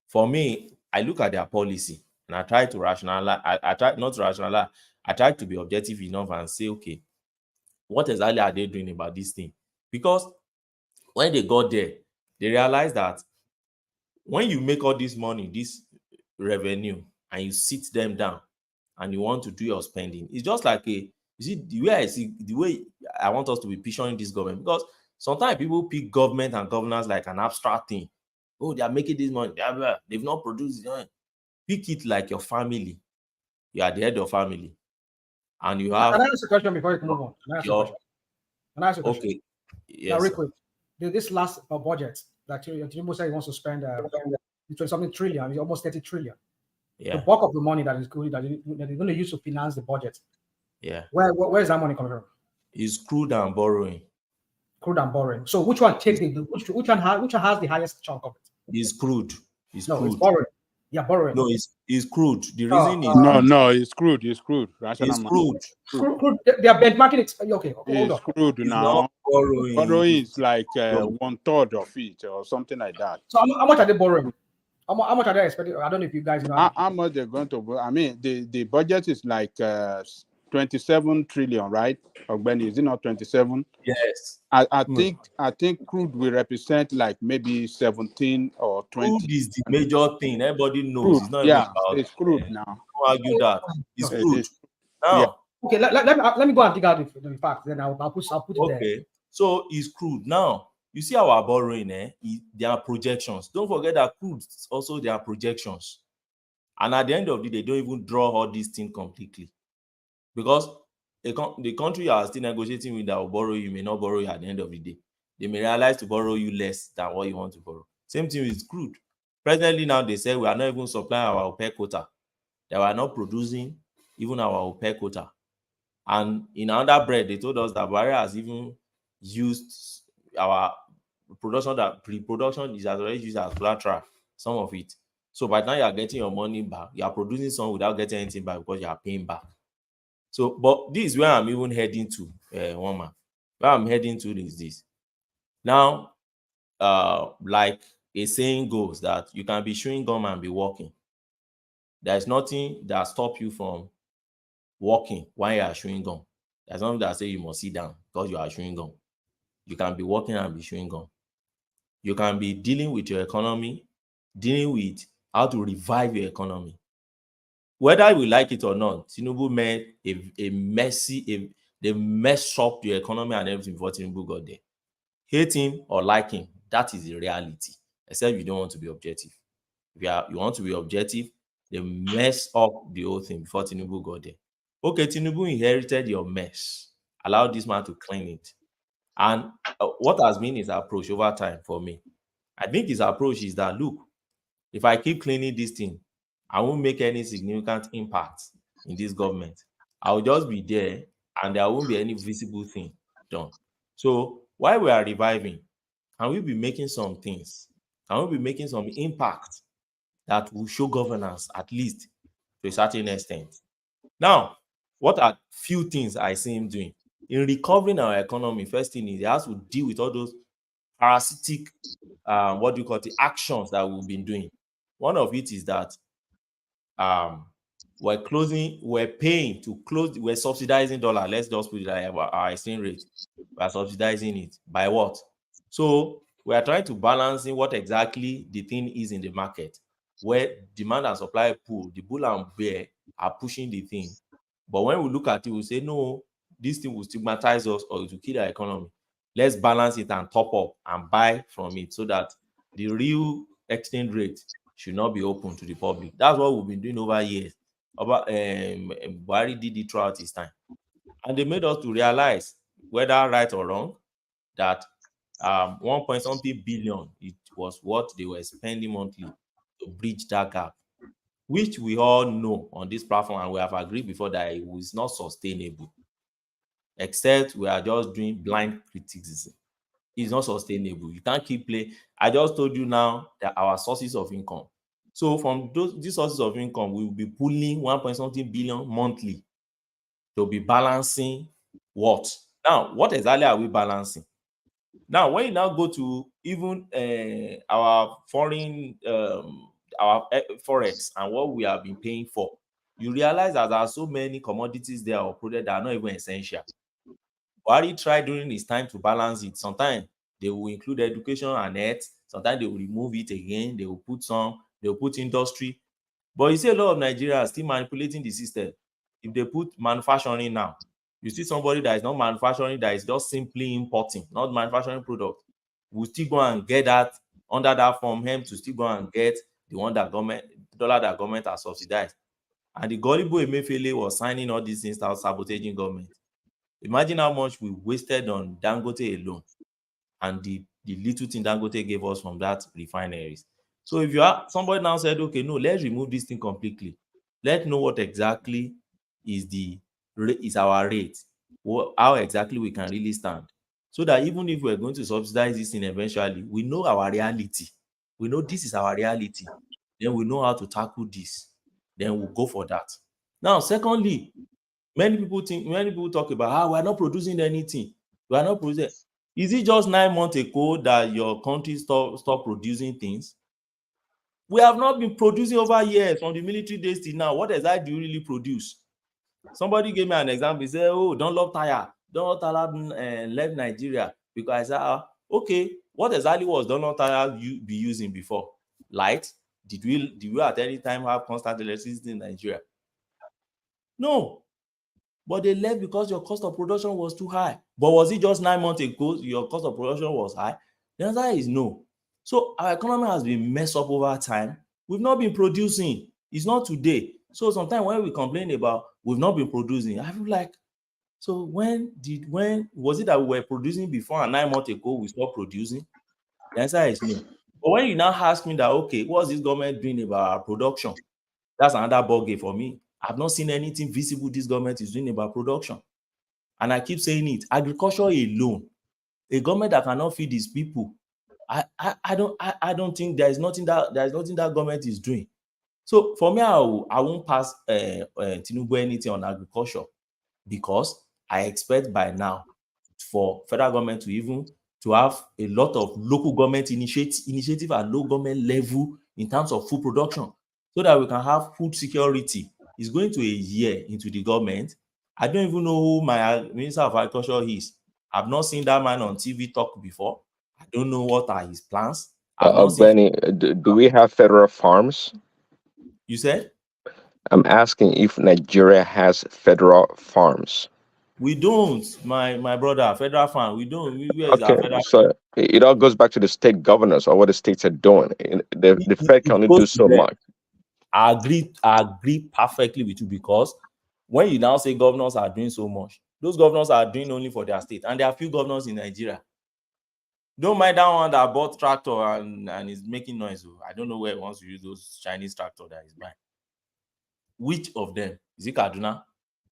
Speaker 15: For me, I look at their policy and I try to rationalize. I try not to rationalize. I try to be objective enough and say, okay, what exactly are they doing about this thing? Because when they got there, they realized that when you make all this money, this revenue, and you sit them down and you want to do your spending, it's just like you see the way I see the way I want us to be picturing this government, because sometimes people pick government and governance like an abstract thing. Oh, they are making this money, they've not produced it. Pick it like your family. You are the head of family, and you have.
Speaker 12: Can I ask a question before you move on? Can I ask a question?
Speaker 15: Okay. Yes.
Speaker 12: Now, real quick. This last budget that Tinubu said he wants to spend something trillion, it's almost 30 trillion.
Speaker 15: Yeah.
Speaker 12: The bulk of the money that is going to use to finance the budget.
Speaker 15: Yeah.
Speaker 12: Where is that money coming from?
Speaker 15: It's crude and borrowing.
Speaker 12: Crude and borrowing. So which one takes which one has the highest chunk of it?
Speaker 15: It's crude.
Speaker 12: It's borrowing. Yeah, borrowing.
Speaker 15: No, it's crude. The reason is
Speaker 10: no, it's crude. It's crude.
Speaker 15: It's crude.
Speaker 12: Crude. They are benchmarking it. Okay, hold on.
Speaker 10: Crude
Speaker 15: It's
Speaker 10: now.
Speaker 15: not borrowing.
Speaker 10: Borrowing is like 1/3 of it or something like that.
Speaker 12: So how much are they borrowing? How much are they expecting? I don't know if you guys know.
Speaker 10: How much they're going to borrow? I mean, the budget is like 27 trillion, right? Ogbeni, is it not 27?
Speaker 15: Yes.
Speaker 10: I think crude will represent like maybe 17 or 20.
Speaker 15: Crude is the major thing. Everybody knows.
Speaker 10: Crude.
Speaker 15: It's not
Speaker 10: Yeah,
Speaker 15: even about,
Speaker 10: it's crude now.
Speaker 15: Don't argue that. It's crude. Now.
Speaker 10: Yeah.
Speaker 12: Okay, let me go and dig out the facts. Then I'll put it there.
Speaker 15: Okay. So it's crude. Now, you see our borrowing, there are projections. Don't forget that crude also there are projections. And at the end of the day, they don't even draw all these things completely. Because the country you are still negotiating with that will borrow you may not borrow you at the end of the day. They may realize to borrow you less than what you want to borrow. Same thing with crude. Presently now, they say we are not even supplying our OPEC quota. They were not producing even our OPEC quota. And in another bread, they told us that Buhari has even used our production, that pre-production is already used as collateral, some of it. So by the time you are getting your money back, you are producing some without getting anything back because you are paying back. So, but this is where I'm even heading to, one man. Where I'm heading to is this. Now, like a saying goes that you can be chewing gum and be walking. There's nothing that stops you from walking while you are chewing gum. There's something that say you must sit down because you are chewing gum. You can be walking and be chewing gum. You can be dealing with your economy, dealing with how to revive your economy. Whether you like it or not, Tinubu made they messed up your economy and everything before Tinubu got there. Hate him or like him, that is the reality, except you don't want to be objective. If you want to be objective, they mess up the whole thing before Tinubu got there. Okay, Tinubu inherited your mess. Allow this man to clean it. And what has been his approach over time for me? I think his approach is that, look, if I keep cleaning this thing, I won't make any significant impact in this government. I'll just be there and there won't be any visible thing done. So while we are reviving, can we be making some things? Can we be making some impact that will show governance, at least to a certain extent? Now, what are few things I see him doing? In recovering our economy, first thing is he has to deal with all those parasitic, the actions that we've been doing. One of it is that we're paying to close, we're subsidizing dollar. Let's just put it like our exchange rate. We're subsidizing it by what? So we are trying to balance in what exactly the thing is in the market, where demand and supply pool, the bull and bear are pushing the thing. But when we look at it, we say, no, this thing will stigmatize us or it will kill our economy. Let's balance it and top up and buy from it so that the real exchange rate should not be open to the public. That's what we've been doing over years. Buhari did it throughout his time. And they made us to realize, whether right or wrong, that 1.something billion, it was what they were spending monthly to bridge that gap, which we all know on this platform, and we have agreed before that it was not sustainable. Except we are just doing blind criticism. It's not sustainable. You can't keep playing. I just told you now that our sources of income. So from these sources of income, we will be pulling 1.something billion monthly to be balancing what? Now, what exactly are we balancing? Now, when you now go to even our foreign, our forex and what we have been paying for, you realize that there are so many commodities there or products that are not even essential. Buhari tried during his time to balance it. Sometimes they will include education and health. Sometimes they will remove it again. They will put industry. But you see a lot of Nigerians still manipulating the system. If they put manufacturing now, you see somebody that is not manufacturing, that is just simply importing, not manufacturing product, will still go and get that under that form him to still go and get the one that government has subsidized. And the gullible Emefiele was signing all these things that was sabotaging government. Imagine how much we wasted on Dangote alone and the little thing Dangote gave us from that refineries. So if you are somebody now said, okay, no, let's remove this thing completely. Let's know what exactly is our rate, how exactly we can really stand. So that even if we're going to subsidize this thing eventually, we know our reality. We know this is our reality. Then we know how to tackle this. Then we'll go for that. Now, secondly, many people talk about we're not producing anything. We are not producing. Is it just 9 months ago that your country stopped producing things? We have not been producing over years from the military days till now. What exactly do you really produce? Somebody gave me an example. He said, oh, don't love tire left Nigeria because I said, okay, what exactly was Donald Tire you be using before? Light? Did we at any time have constant electricity in Nigeria? No. But they left because your cost of production was too high. But was it just 9 months ago your cost of production was high? The answer is no. So our economy has been messed up over time. We've not been producing. It's not today. So sometimes when we complain about we've not been producing, I feel like, so when was it that we were producing before and 9 months ago we stopped producing? The answer is no. But when you now ask me that, okay, what's this government doing about our production? That's another ballgame for me. I've not seen anything visible this government is doing about production. And I keep saying it, agriculture alone, a government that cannot feed its people, I don't think there's nothing that government is doing. So for me, I won't pass Tinubu anything on agriculture, because I expect by now for federal government to have a lot of local government initiative at low government level in terms of food production, so that we can have food security He's going to a year into the government. I don't even know who my Minister of Agriculture is. I've not seen that man on TV talk before. I don't know what are his plans. I've not seen.
Speaker 8: Benny, do we have federal farms?
Speaker 15: You said?
Speaker 8: I'm asking if Nigeria has federal farms.
Speaker 15: We don't, my brother. Federal farm, we don't. Where is our
Speaker 8: Okay,
Speaker 15: federal?
Speaker 8: so it all goes back to the state governors or what the states are doing. The Fed can only do so much.
Speaker 15: I agree perfectly with you, because when you now say governors are doing so much, those governors are doing only for their state, and there are few governors in Nigeria. Don't mind that one that bought tractor and is making noise. I don't know where he wants to use those Chinese tractor that he's buying. Which of them? Is it Kaduna?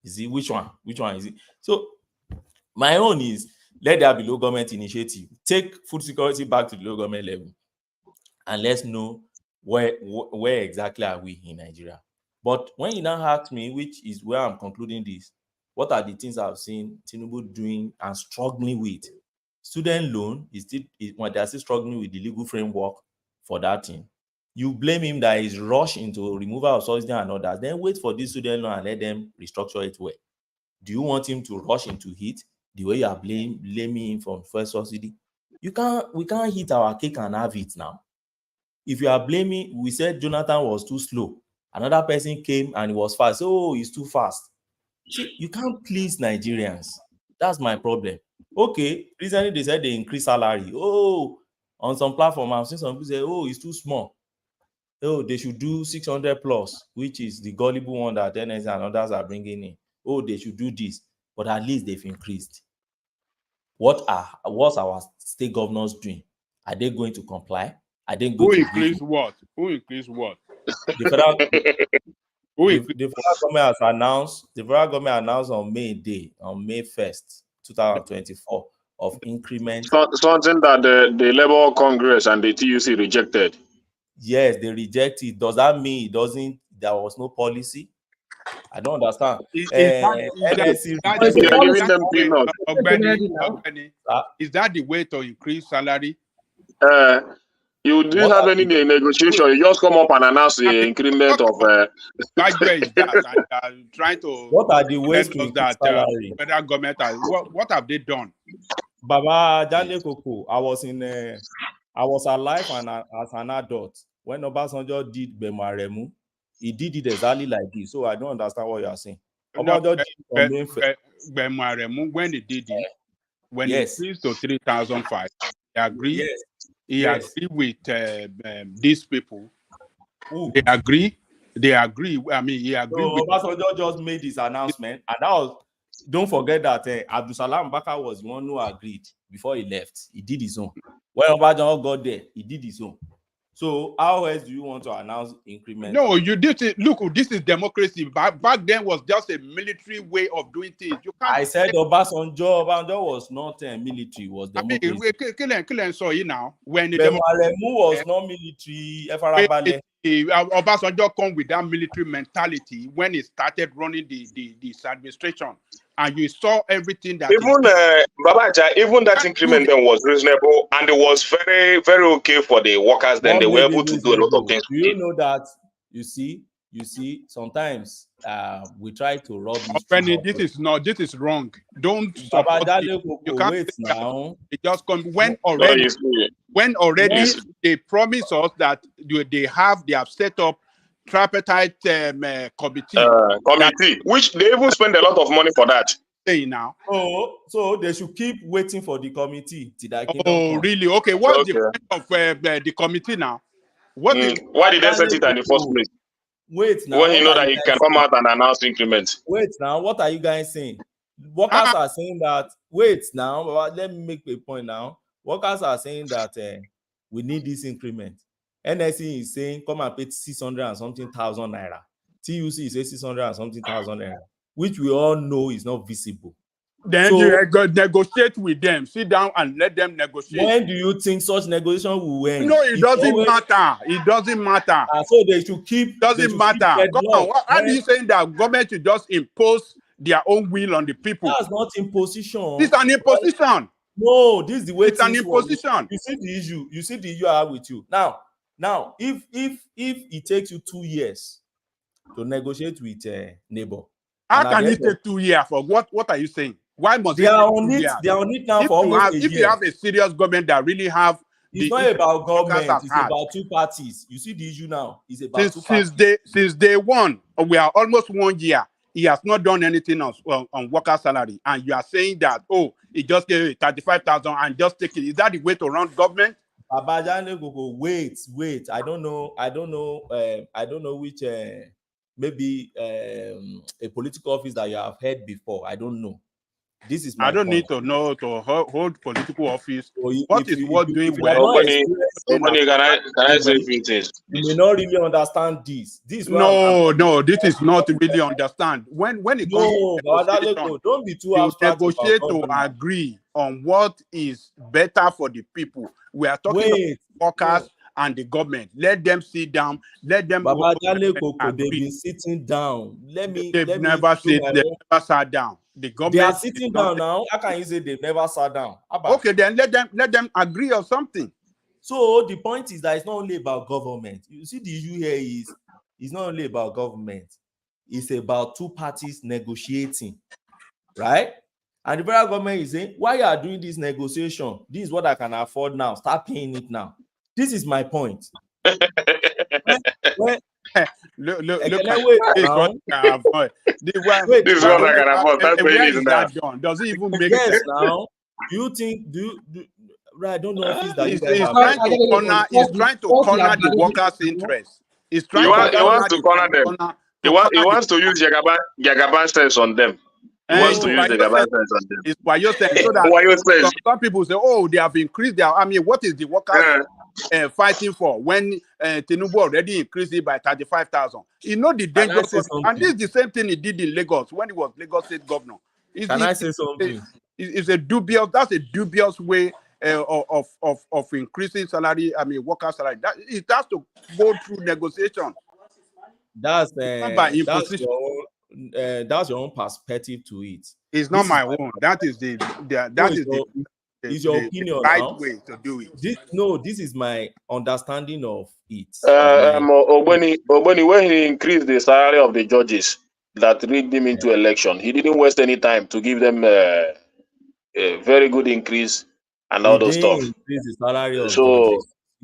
Speaker 15: Is it which one? Which one is it? So my own is, let there be low government initiative. Take food security back to the low government level, and let's know where exactly are we in Nigeria. But when you now ask me, which is where I'm concluding this, what are the things I've seen Tinubu doing and struggling with? Student loan is still, when they're still struggling with the legal framework for that thing. You blame him that he's rushed into removal of subsidy and others, then wait for this student loan and let them restructure it well. Do you want him to rush into it the way you are blaming him for first subsidy? We can't hit our cake and have it now. If you are blaming, we said Jonathan was too slow. Another person came and he was fast. Oh, he's too fast. See, you can't please Nigerians. That's my problem. Okay, recently they said they increase salary. Oh, on some platform, I've seen some people say, oh, it's too small. Oh, they should do 600 plus, which is the gullible one that NS and others are bringing in. Oh, they should do this, but at least they've increased. What's our state governors doing? Are they going to comply? Are they going
Speaker 10: Who
Speaker 15: to
Speaker 10: increase what? Who increase what?
Speaker 15: The federal government has announced. The federal government announced on May 1st, 2024, of increment.
Speaker 13: Something that the Labour Congress and the TUC rejected.
Speaker 15: Yes, they reject it. Does that mean there was no policy? I don't understand.
Speaker 10: Is that the way to increase salary?
Speaker 13: You didn't have any negotiation. You just come up and announce the increment of.
Speaker 10: Trying to.
Speaker 15: What are the ways to increase salary?
Speaker 10: Federal government what have they done?
Speaker 15: Baba Jale Koko, I was alive and as an adult when Obasanjo did Bemaremu. He did it exactly like this, so I don't understand what you are saying.
Speaker 10: Bemaremu, when he did it, when he increased to 3,005, he agreed.
Speaker 15: Yes.
Speaker 10: He agreed with these people. Ooh. They agree. I mean, he agreed.
Speaker 15: So Obasanjo just made this announcement, and that was. Don't forget that Abdul Salam Bakar was the one who agreed before he left. He did his own. When Obasanjo got there, he did his own. So how else do you want to announce increment?
Speaker 10: No, you did it. Look, this is democracy. Back then was just a military way of doing things. You can't.
Speaker 15: I said Obasanjo was not military. Was democracy.
Speaker 10: I mean, Kilen saw you now when the
Speaker 15: Bemaremu was not military.
Speaker 10: Obasanjo come with that military mentality when he started running this administration, and you saw everything that
Speaker 13: even Babaja, even that increment then was reasonable, and it was very, very okay for the workers. Then they were able to do a lot of things.
Speaker 15: Do you know that? You see, sometimes we try to rub
Speaker 10: this is wrong. Don't
Speaker 15: you can't wait now.
Speaker 10: It just come when already they promise us that they have set up tripartite committee,
Speaker 13: which they even spend a lot of money for that.
Speaker 10: Now.
Speaker 15: Oh, so they should keep waiting for the committee till that
Speaker 10: come. Really? Okay. What's the point of the committee now?
Speaker 13: Why did they set it in the first place?
Speaker 15: Wait now.
Speaker 13: When you know that he can come out and announce increment.
Speaker 15: Wait now. What are you guys saying? Workers are saying that. Wait now. Let me make a point now. Workers are saying that we need this increment. NSE is saying come and pay 600 and something thousand naira. TUC is saying 600 and something thousand naira, which we all know is not visible.
Speaker 10: Then you negotiate with them. Sit down and let them negotiate.
Speaker 15: When do you think such negotiation will end?
Speaker 10: No, it doesn't matter. It doesn't matter.
Speaker 15: So they should keep.
Speaker 10: Doesn't matter. Come on. How are you saying that government should just impose their own will on the people?
Speaker 15: That's not imposition.
Speaker 10: It's an imposition.
Speaker 15: No, this is the way
Speaker 10: it's an imposition.
Speaker 15: You see the issue. You see the issue I have with you. Now, if it takes you 2 years to negotiate with neighbor.
Speaker 10: How
Speaker 15: And at
Speaker 10: can
Speaker 15: the
Speaker 10: it
Speaker 15: end of
Speaker 10: take 2 years for what? What are you saying? Why must
Speaker 15: they
Speaker 10: it
Speaker 15: are
Speaker 10: take
Speaker 15: on
Speaker 10: 2
Speaker 15: it.
Speaker 10: years?
Speaker 15: They are on it now for almost a
Speaker 10: If you
Speaker 15: year.
Speaker 10: have a serious government that really have
Speaker 15: It's
Speaker 10: the
Speaker 15: not
Speaker 10: interest
Speaker 15: about
Speaker 10: of workers
Speaker 15: government.
Speaker 10: at
Speaker 15: It's
Speaker 10: heart,
Speaker 15: about two parties. You see the issue now. It's about two parties.
Speaker 10: since day one, we are almost 1 year. He has not done anything on worker salary, and you are saying that he just gave 35,000 and just take it. Is that the way to run government?
Speaker 15: Wait. I don't know which maybe a political office that you have heard before. I don't know. This is my
Speaker 10: I don't
Speaker 15: point.
Speaker 10: need to know to hold political office.
Speaker 15: So
Speaker 10: What is what doing
Speaker 15: if you
Speaker 10: well?
Speaker 15: have not experienced
Speaker 13: can I say a few things?
Speaker 15: You may not really understand this. This is
Speaker 10: No, this is not really understand. When it comes to negotiation,
Speaker 15: don't be too
Speaker 10: you
Speaker 15: abstract about
Speaker 10: negotiate to
Speaker 15: government.
Speaker 10: agree on what is better for the people. We are talking about workers and the government. Let them sit down. Let them
Speaker 15: they've been sitting down.
Speaker 10: They've never sat down. The government
Speaker 15: they are sitting down now. How can you say they've never sat down?
Speaker 10: Okay, then let them agree on something.
Speaker 15: So the point is that it's not only about government. You see, the issue here is it's not only about government. It's about two parties negotiating, right? And the federal government is saying, why you are doing this negotiation? This is what I can afford now. Start paying it now. This is my point.
Speaker 10: Look at this one I can avoid.
Speaker 13: This is what I can afford. That's
Speaker 10: where is that done? Does it even make sense?
Speaker 15: Now, do you think I don't know if it's that
Speaker 10: he's trying to corner the workers' interest. He's trying
Speaker 13: he wants to corner them. He wants to use Jagaban sense on them. He wants to use Jagaban sense on them.
Speaker 10: It's why you're saying so that some people say, they have increased their. I mean, what is the workers fighting for when Tinubu already increased it by 35,000? You know the danger, and this is the same thing he did in Lagos when he was Lagos State governor.
Speaker 15: Can I say something?
Speaker 10: It's a dubious way of increasing salary. I mean, worker salary. It has to go through negotiation.
Speaker 15: That's your own perspective to it.
Speaker 10: It's not my own. That is the
Speaker 15: opinion.
Speaker 10: Right way to do it.
Speaker 15: This is my understanding of it.
Speaker 13: Oboni, when he increased the salary of the judges that rigged him into election, he didn't waste any time to give them a very good increase and all those stuff. So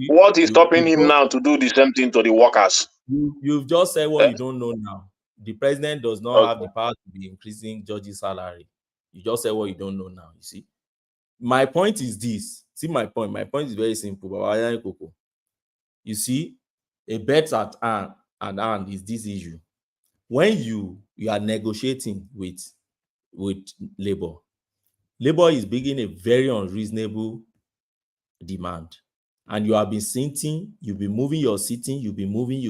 Speaker 13: what is stopping him now to do the same thing to the workers?
Speaker 15: You've just said what you don't know now. The president does not have the power to be increasing judges' salary. You just said what you don't know now. You see, my point is this. See my point. My point is very simple. You see, a bet at hand is this issue. When you are negotiating with labor is bringing a very unreasonable demand. And you have been sitting, you've been moving your sitting, you've been moving,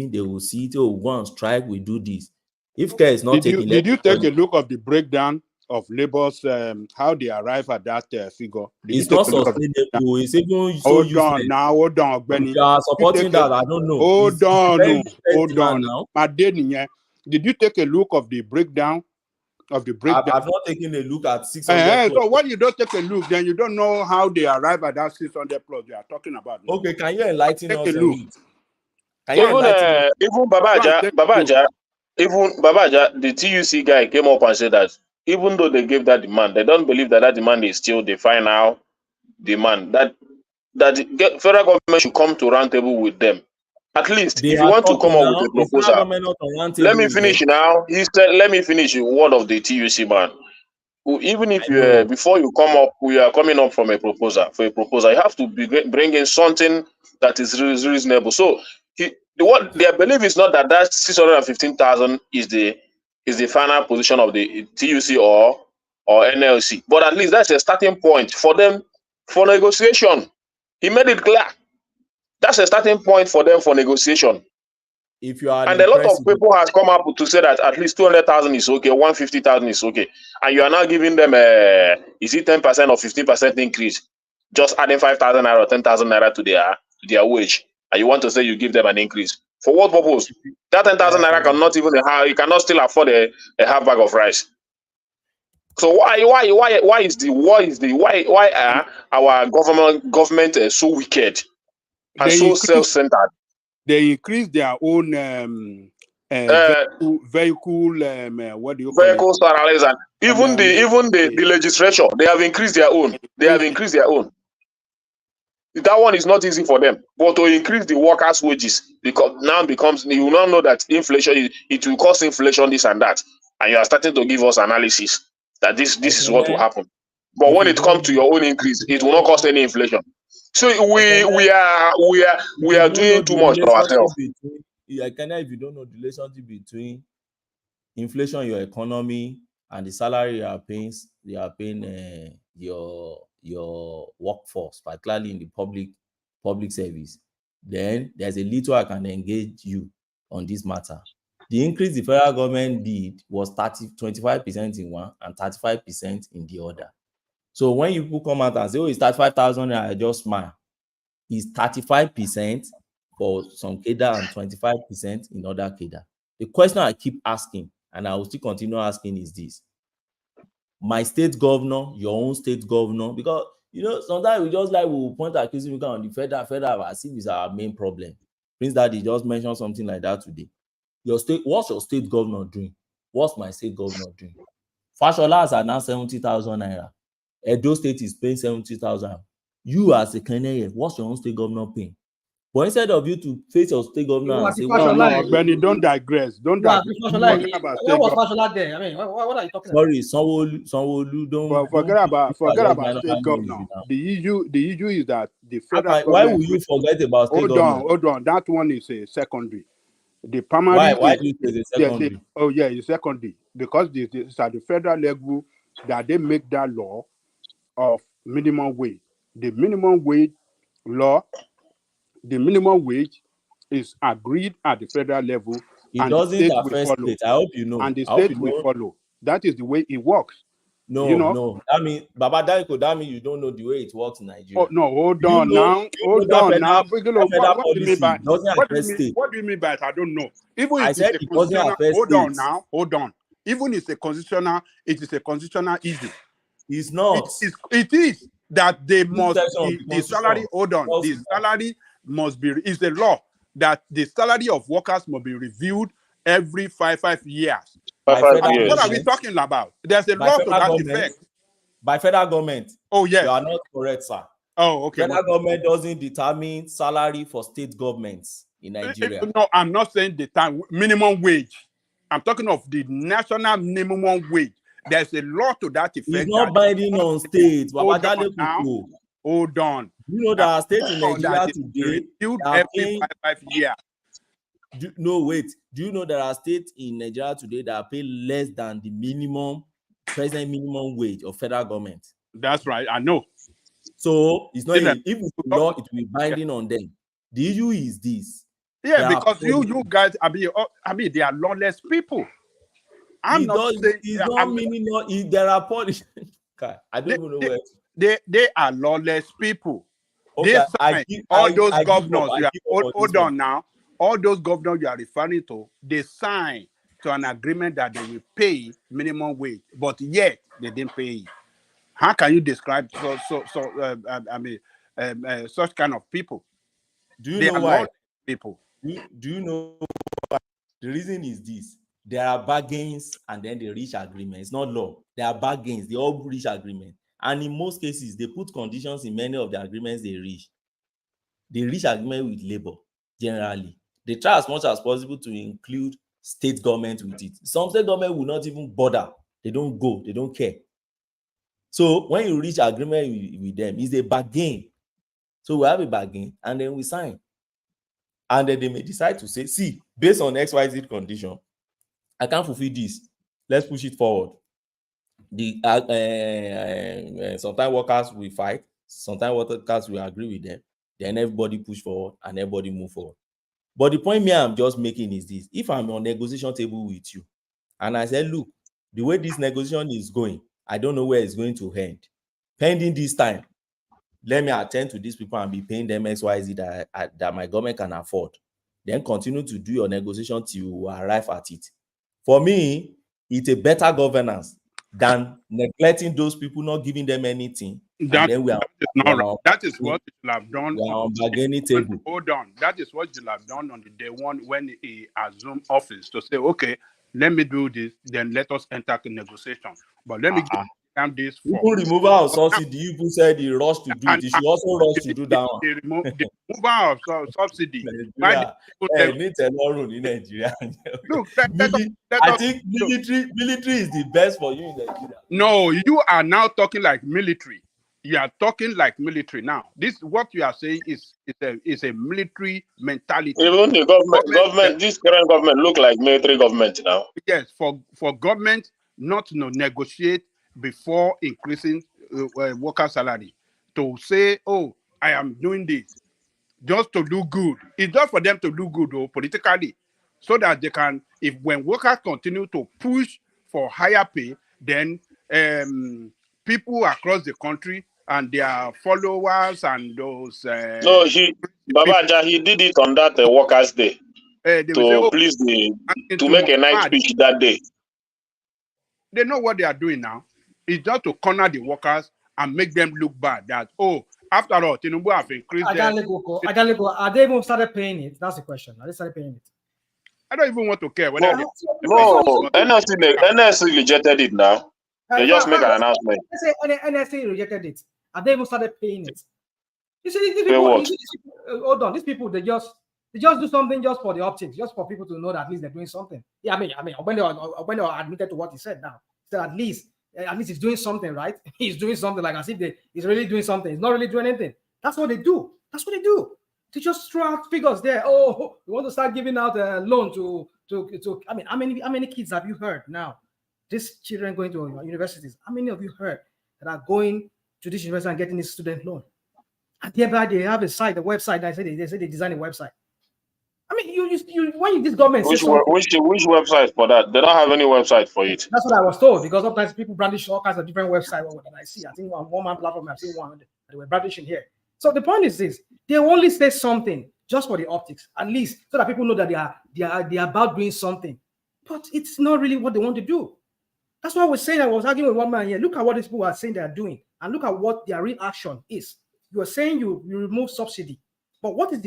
Speaker 15: they will see it, go on strike, we do this. If care is not taking...
Speaker 10: Did you take a look of the breakdown of labor's, how they arrive at that figure?
Speaker 15: It's not sustainable, it's even so useless.
Speaker 10: Hold on, Benny.
Speaker 15: You are supporting that, I don't know.
Speaker 10: Hold on. Did you take a look of the breakdown? I've
Speaker 15: not taken a look at 600.
Speaker 10: So when you don't take a look, then you don't know how they arrive at that 600 plus you are talking about.
Speaker 15: Okay, can you enlighten us?
Speaker 13: Even Babaja, the TUC guy came up and said that even though they gave that demand, they don't believe that demand is still the final demand. That the federal government should come to round table with them. At least, if you want to come up with a proposal, let me finish now. He said, let me finish the word of the TUC man. Even if before you come up, we are coming up from a proposal. For a proposal, you have to bring in something that is reasonable. So, what their belief is not that 615,000 is the final position of the TUC or NLC, but at least that's a starting point for them for negotiation. He made it clear. That's a starting point for them for negotiation.
Speaker 15: If you are
Speaker 13: and a lot of people has come up to say that at least 200,000 is okay, 150,000 is okay, and you are now giving them is it 10% or 15% increase, just adding 5,000 naira or 10,000 naira to their wage, and you want to say you give them an increase for what purpose? That 10,000 naira cannot even you cannot still afford a half bag of rice. So why are our government so wicked and so self-centered?
Speaker 10: They increase their own vehicle what do you call it?
Speaker 13: Vehicle salaries and even the legislature, they have increased their own. They have increased their own. That one is not easy for them, but to increase the workers' wages, because now becomes, you now know that inflation, it will cause inflation, this and that, and you are starting to give us analysis that this is what will happen. But when it comes to your own increase, it will not cost any inflation. So we are doing too much to ourselves.
Speaker 15: If you don't know the relationship between inflation, your economy, and the salary you are paying your workforce, particularly in the public service, then there's a little I can engage you on this matter. The increase the federal government did was 25% in one and 35% in the other. So when you people come out and say, oh, it's 35,000, I just smile. It's 35% for some cadre and 25% in other cadre. The question I keep asking, and I will still continue asking, is this: my state governor, your own state governor, because sometimes we just like we point accusing on the federal as if it's our main problem. Prince Daddy just mentioned something like that today. Your state, what's your state governor doing? What's my state governor doing? Fashola has announced 70,000 naira. Edo State is paying 70,000. You as a Ghanaian, what's your own state governor paying? But instead of you to face your state governor and say,
Speaker 10: Benny, don't digress. Don't digress.
Speaker 12: Where was Fashola there? I mean, what are you talking about?
Speaker 15: Sorry, Sanwo-Olu, don't
Speaker 10: forget about state governor. The issue is that the federal government.
Speaker 15: Why will you forget about state governor?
Speaker 10: Hold on. That one is a secondary. The primary.
Speaker 15: Why do you say it's secondary?
Speaker 10: It's secondary because it's at the federal level that they make that law of minimum wage. The minimum wage law. The minimum wage is agreed at the federal level,
Speaker 15: and the state will follow. I hope you know.
Speaker 10: And the state will follow. That is the way it works.
Speaker 15: No. That means, Baba Daiko, that means you don't know the way it works in Nigeria.
Speaker 10: Oh no, hold on now. What do you mean by it? I don't know. Even if it's a constitutional, hold on. Even if it's a constitutional, it is a constitutional issue.
Speaker 15: It's not.
Speaker 10: It is that they must the salary. Hold on. The salary must be, is a law that the salary of workers must be reviewed every five years. What are we talking about? There's a law to that effect.
Speaker 15: By federal government.
Speaker 10: Oh, yes.
Speaker 15: You are not correct, sir.
Speaker 10: Oh, okay.
Speaker 15: Federal government doesn't determine salary for state governments in Nigeria.
Speaker 10: No, I'm not saying the time minimum wage. I'm talking of the national minimum wage. There's a law to that effect.
Speaker 15: It's not binding on states.
Speaker 10: Hold on.
Speaker 15: You know there are states in Nigeria today
Speaker 10: every 5 years.
Speaker 15: Do you know there are states in Nigeria today that are paying less than the present minimum wage of federal government?
Speaker 10: That's right. I know.
Speaker 15: So it's not if it's law, it will be binding on them. The issue is this.
Speaker 10: Yeah, because you guys, they are lawless people. I'm not saying
Speaker 15: there are politicians. I don't even know where.
Speaker 10: They are lawless people. Okay, all those governors. Hold on now. All those governors you are referring to, they sign to an agreement that they will pay minimum wage, but yet they didn't pay it. How can you describe such kind of people?
Speaker 15: Do you know why?
Speaker 10: People.
Speaker 15: Do you know why? The reason is this. There are bargains and then they reach agreement. It's not law. There are bargains. They all reach agreement. And in most cases, they put conditions in many of the agreements they reach. They reach agreement with labor, generally. They try as much as possible to include state government with it. Some state government will not even bother. They don't go. They don't care. So when you reach agreement with them, it's a bargain. So we have a bargain and then we sign. And then they may decide to say, see, based on XYZ condition, I can't fulfill this. Let's push it forward. Sometimes workers will fight. Sometimes workers will agree with them. Then everybody push forward and everybody move forward. But the point I'm just making is this. If I'm on negotiation table with you and I say, look, the way this negotiation is going, I don't know where it's going to end. Pending this time, let me attend to these people and be paying them XYZ that my government can afford. Then continue to do your negotiation till you arrive at it. For me, it's a better governance than neglecting those people, not giving them anything.
Speaker 10: That
Speaker 15: And then
Speaker 10: is not right. That is what you should have done.
Speaker 15: On bargaining table.
Speaker 10: Hold on. That is what you should have done on the day one when he assumed office to say, okay, let me do this, then let us enter the negotiation. But let me give this for
Speaker 15: even removal of subsidy. You people said he rushed to do it. He should also rush to do that one.
Speaker 10: The removal of subsidy. Look,
Speaker 15: I think military is the best for you in Nigeria.
Speaker 10: No, you are now talking like military. You are talking like military now. This what you are saying is a military mentality.
Speaker 13: Even the government, this current government look like military government now.
Speaker 10: Yes, for government not to negotiate before increasing worker salary, to say, oh, I am doing this just to do good. It's just for them to do good, though, politically, so that they can, if when workers continue to push for higher pay, then people across the country and their followers and those.
Speaker 13: No, Babaja, he did it on that Workers' Day to please to make a nice speech that day.
Speaker 10: They know what they are doing now. It's just to corner the workers and make them look bad. That, oh, after all, Tinubu have increased.
Speaker 12: Are they even started paying it? That's the question. Are they started paying it?
Speaker 10: I don't even want to care.
Speaker 13: No, NSC rejected it now. They just make an announcement.
Speaker 12: NSC rejected it. Have they even started paying it? You see, these people, hold on. These people, they just do something just for the optics, just for people to know that at least they're doing something. Yeah, I mean, when they are admitted to what he said now, so at least he's doing something, right? He's doing something like as if he's really doing something. He's not really doing anything. That's what they do. That's what they do. They just throw out figures there. Oh, we want to start giving out a loan to. I mean, how many kids have you heard now? These children going to universities. How many of you heard that are going to this university and getting this student loan? And thereby they have a site, a website. They say they design a website. I mean, when this government
Speaker 13: which website for that? They don't have any website for it.
Speaker 12: That's what I was told, because sometimes people brandish all kinds of different websites. What did I see? I think on one platform I've seen one they were brandishing here. So the point is this: they only say something just for the optics, at least so that people know that they are about doing something, but it's not really what they want to do. That's why I was saying. I was arguing with one man here. Look at what these people are saying they are doing, and look at what their real action is. You are saying you remove subsidy. But what is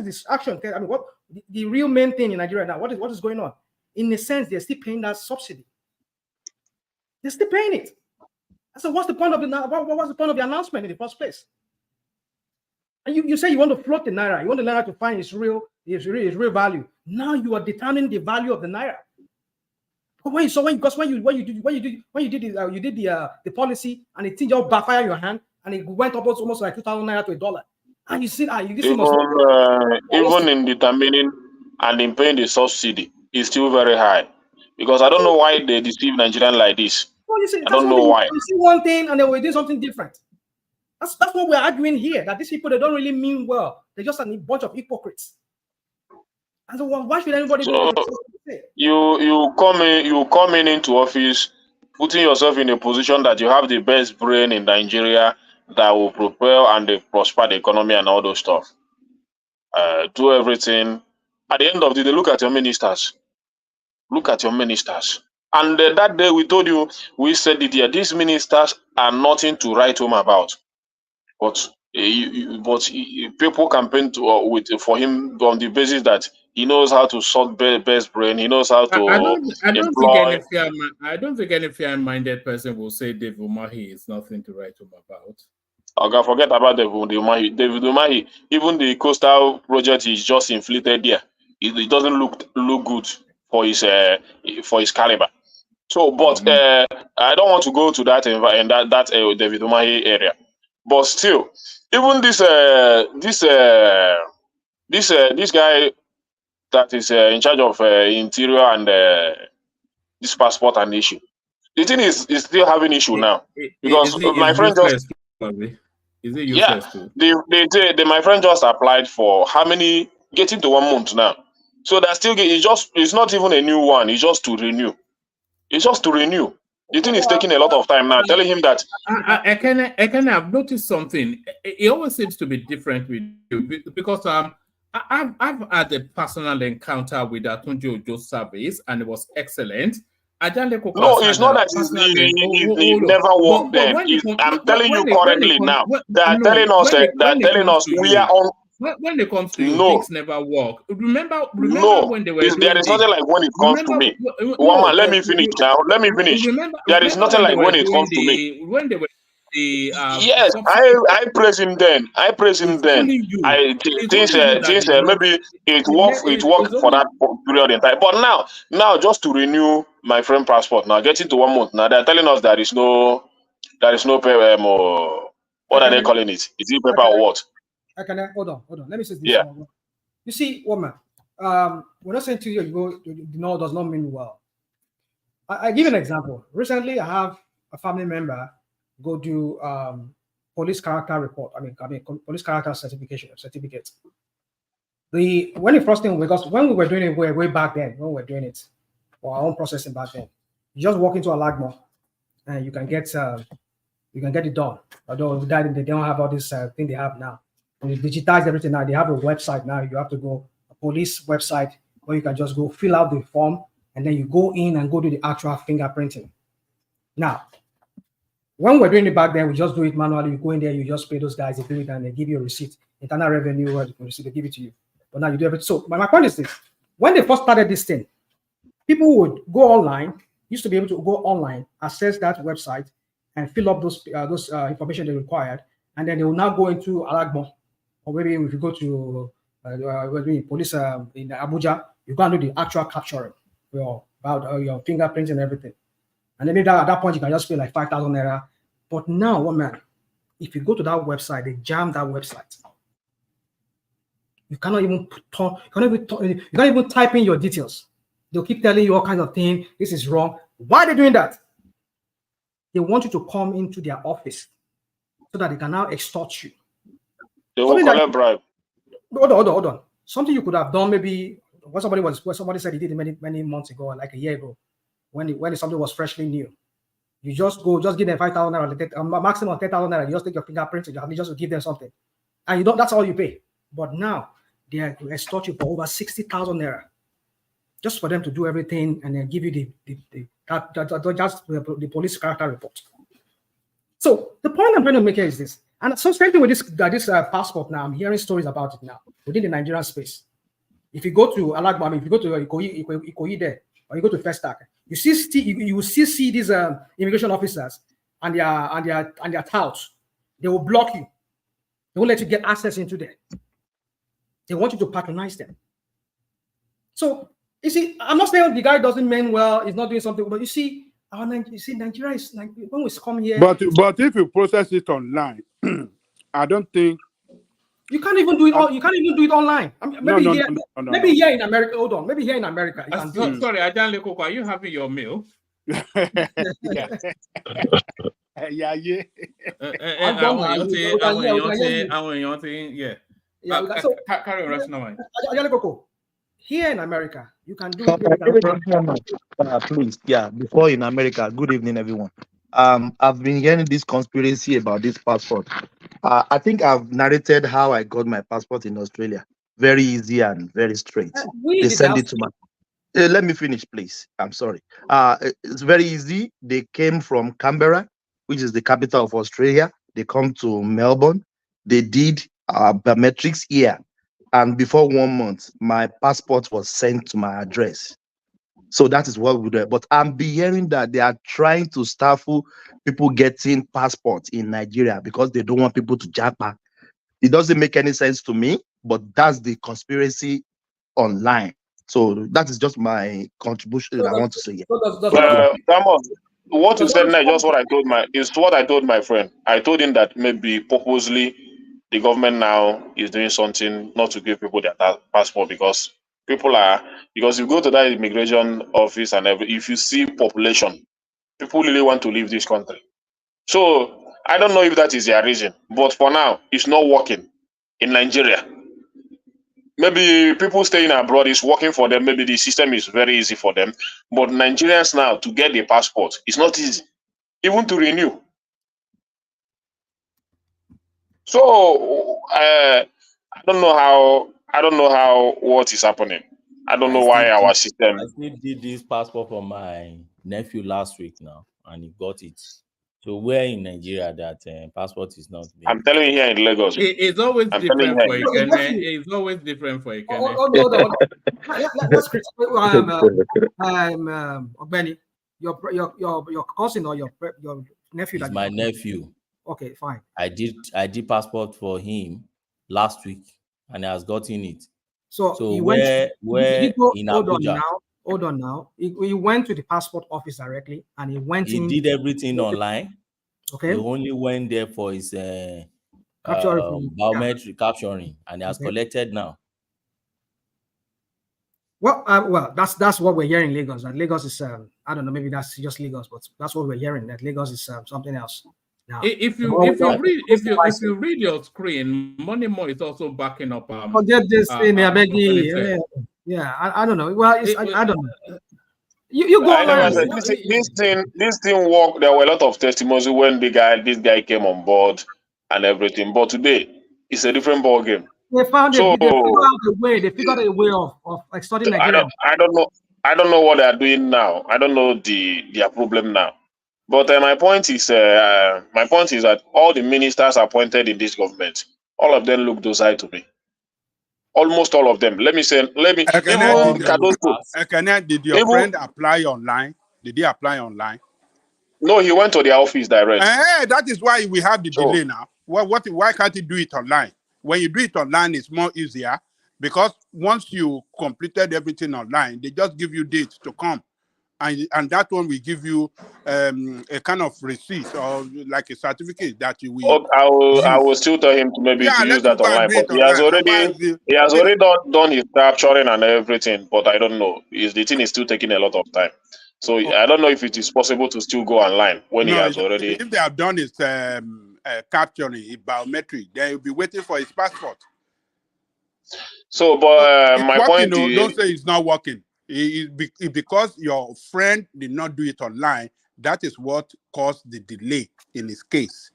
Speaker 12: this action? I mean, what the real main thing in Nigeria now? What is going on? In a sense, they're still paying that subsidy. They're still paying it. So what's the point of the announcement in the first place? And you say you want to float the naira. You want the naira to find its real value. Now you are determining the value of the naira. But when you did the policy and it just backfire in your hand and it went up almost like 2,000 naira to $1. And you see,
Speaker 13: even in determining and in paying the subsidy is still very high, because I don't know why they deceive Nigerians like this.
Speaker 12: Well,
Speaker 13: I don't know why.
Speaker 12: You see one thing and they will do something different. That's what we're arguing here. That these people, they don't really mean well. They're just a bunch of hypocrites. And so why should anybody?
Speaker 13: So you come in into office, putting yourself in a position that you have the best brain in Nigeria that will propel and prosper the economy and all those stuff. Do everything. At the end of the day, look at your ministers. Look at your ministers. And that day we told you, we said it here, these ministers are nothing to write home about. But people campaign for him on the basis that he knows how to sort best brain. He knows how to
Speaker 4: I don't think any fair-minded person will say David Umahi is nothing to write home about.
Speaker 13: Okay, forget about David Umahi. David Umahi, even the coastal project is just inflated there. It doesn't look good for his caliber. So, but I don't want to go to that in that David Umahi area. But still, even this guy that is in charge of interior and this passport and issue, the thing is still having issue now, because my friend just
Speaker 4: is it useless too?
Speaker 13: My friend just applied for how many, getting to 1 month now. So that's still it's not even a new one. It's just to renew. It's just to renew. The thing is taking a lot of time now. Telling him that
Speaker 4: I can have noticed something. It always seems to be different with you, because I've had a personal encounter with Atunji Ojo's service and it was excellent.
Speaker 13: No, it's not that he never worked then. I'm telling you correctly now. They are telling us we are on.
Speaker 4: When it comes to you,
Speaker 13: No.
Speaker 4: things never work. Remember
Speaker 13: No,
Speaker 4: when they were doing
Speaker 13: there is nothing like when it comes to me. Let me finish now. Let me finish. There is nothing like when it comes to me.
Speaker 4: When they were
Speaker 13: yes, I praise him then. I praise him then. Things maybe it worked for that period in time. But now just to renew my friend passport now, getting to 1 month now, they're telling us there is no paper. What are they calling it? Is it paper or what?
Speaker 12: Hold on. Let me say this.
Speaker 13: Yeah.
Speaker 12: You see, woman, we're not saying to you, no, does not mean well. I give an example. Recently, I have a family member go do police character report. I mean, police character certificate. When it first thing, because when we were doing it way back then, when we were doing it for our own processing back then, you just walk into a Lagmo and you can get it done. Although they don't have all this thing they have now. And they digitize everything now. They have a website now. You have to go a police website where you can just go fill out the form and then you go in and go do the actual fingerprinting. Now, when we're doing it back then, we just do it manually. You go in there, you just pay those guys, they do it, and they give you a receipt. Internal revenue receipt, they give it to you. But now you do everything. So my point is this: when they first started this thing, people would go online, used to be able to go online, access that website, and fill up those information they required, and then they will now go into Alagmo, or maybe if you go to police in Abuja, you go and do the actual capturing about your fingerprints and everything. And then maybe at that point you can just pay like 5,000 naira. But now, woman, if you go to that website, they jam that website. You cannot even you can't even type in your details. They'll keep telling you all kinds of things. This is wrong. Why are they doing that? They want you to come into their office so that they can now extort you.
Speaker 13: They will collect bribe.
Speaker 12: Hold on. Something you could have done maybe when somebody said he did it many months ago, like a year ago, when something was freshly new. You just give them 5,000 naira, maximum 10,000 naira. You just take your fingerprints and you just give them something, and that's all you pay. But now they extort you for over 60,000 naira just for them to do everything and then give you the police character report. So the point I'm trying to make here is this, and so same thing with this passport. Now I'm hearing stories about it now within the Nigerian space. If you go to Alagbami, if you go to Ikoyi there, or you go to Festac, you will still see these immigration officers and their touts. They will block you. They won't let you get access into there. They want you to patronize them. So you see, I'm not saying the guy doesn't mean well, he's not doing something, but you see, Nigeria is like when we come here.
Speaker 10: But if you process it online, I don't think
Speaker 12: you can't even do it. You can't even do it online. I mean, maybe here in America. Hold on, maybe here in America.
Speaker 4: Sorry, Ajan Lekoko, are you having your meal?
Speaker 10: Yeah.
Speaker 4: Carry on, rational.
Speaker 12: Here in America, you can do it.
Speaker 16: Please, before in America, good evening, everyone. I've been hearing this conspiracy about this passport. I think I've narrated how I got my passport in Australia. Very easy and very straight. They send it to my... let me finish, please. I'm sorry. It's very easy. They came from Canberra, which is the capital of Australia. They come to Melbourne. They did biometrics here. And before 1 month, my passport was sent to my address. So that is what we do. But I'm hearing that they are trying to stifle people getting passports in Nigeria because they don't want people to japa. It doesn't make any sense to me, but that's the conspiracy online. So that is just my contribution that I want to say.
Speaker 13: What you said now is just what I told my friend. I told him that maybe purposely the government now is doing something not to give people their passport because if you go to that immigration office and if you see population, people really want to leave this country. So I don't know if that is their reason, but for now, it's not working in Nigeria. Maybe people staying abroad is working for them. Maybe the system is very easy for them. But Nigerians now, to get their passport, it's not easy, even to renew. So I don't know how what is happening. I don't know why our system.
Speaker 15: I still did this passport for my nephew last week now, and he got it. So where in Nigeria that passport is not being
Speaker 13: I'm telling you here in Lagos.
Speaker 4: It's always
Speaker 13: I'm telling you
Speaker 4: different for
Speaker 13: here.
Speaker 4: Ekene. It's always different for Ekene.
Speaker 12: Hold on. Let's Ogbeni, your cousin or your nephew.
Speaker 15: He's my nephew.
Speaker 12: Okay, fine.
Speaker 15: I did passport for him last week, and he has gotten it.
Speaker 12: So he
Speaker 15: where in Abuja?
Speaker 12: Hold on now. He went to the passport office directly, and he
Speaker 15: did everything online.
Speaker 12: Okay.
Speaker 15: He only went there for his biometric capturing, and he has collected now.
Speaker 12: Well, that's what we're hearing in Lagos. That Lagos is I don't know, maybe that's just Lagos, but that's what we're hearing. That Lagos is something else. Now,
Speaker 4: if you read your screen, Money More is also backing up.
Speaker 12: Forget this thing, yeah. I don't know. Well, I don't know. You go online.
Speaker 13: This thing worked. There were a lot of testimonies when this guy came on board and everything. But today, it's a different ball game.
Speaker 12: They figured out a way. They figured out a way of extorting Nigeria.
Speaker 13: I don't know what they are doing now. I don't know their problem now. But my point is that all the ministers appointed in this government, all of them look docile to me. Almost all of them. Did
Speaker 10: your friend apply online? Did he apply online?
Speaker 13: No, he went to the office direct.
Speaker 10: That is why we have the delay now. Why can't he do it online? When you do it online, it's more easier because once you completed everything online, they just give you dates to come. And that one will give you a kind of receipt or like a certificate that you will.
Speaker 13: I will still tell him to maybe to use that online, but he has already done his capturing and everything. But I don't know. The thing is still taking a lot of time, so I don't know if it is possible to still go online when he has already.
Speaker 10: If they have done his capturing, his biometric, they will be waiting for his passport.
Speaker 13: So, but my point
Speaker 10: is, don't say it's not working. Because your friend did not do it online, that is what caused the delay in his case.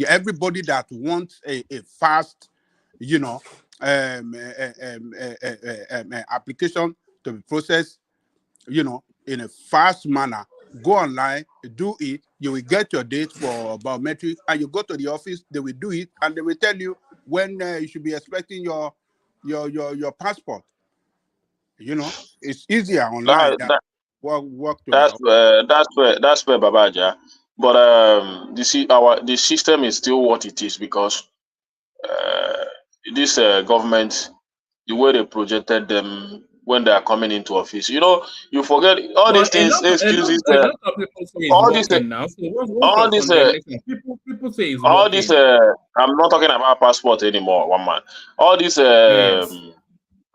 Speaker 10: Everybody that wants a fast, application to be processed, in a fast manner, go online, do it. You will get your date for biometric, and you go to the office. They will do it, and they will tell you when you should be expecting your passport. It's easier online.
Speaker 13: That's where Babaja. But the system is still what it is because this government, the way they projected them when they are coming into office, you forget all these things. Excuses.
Speaker 4: All this now. People say it's
Speaker 13: all this. I'm not talking about passport anymore. One man. All this.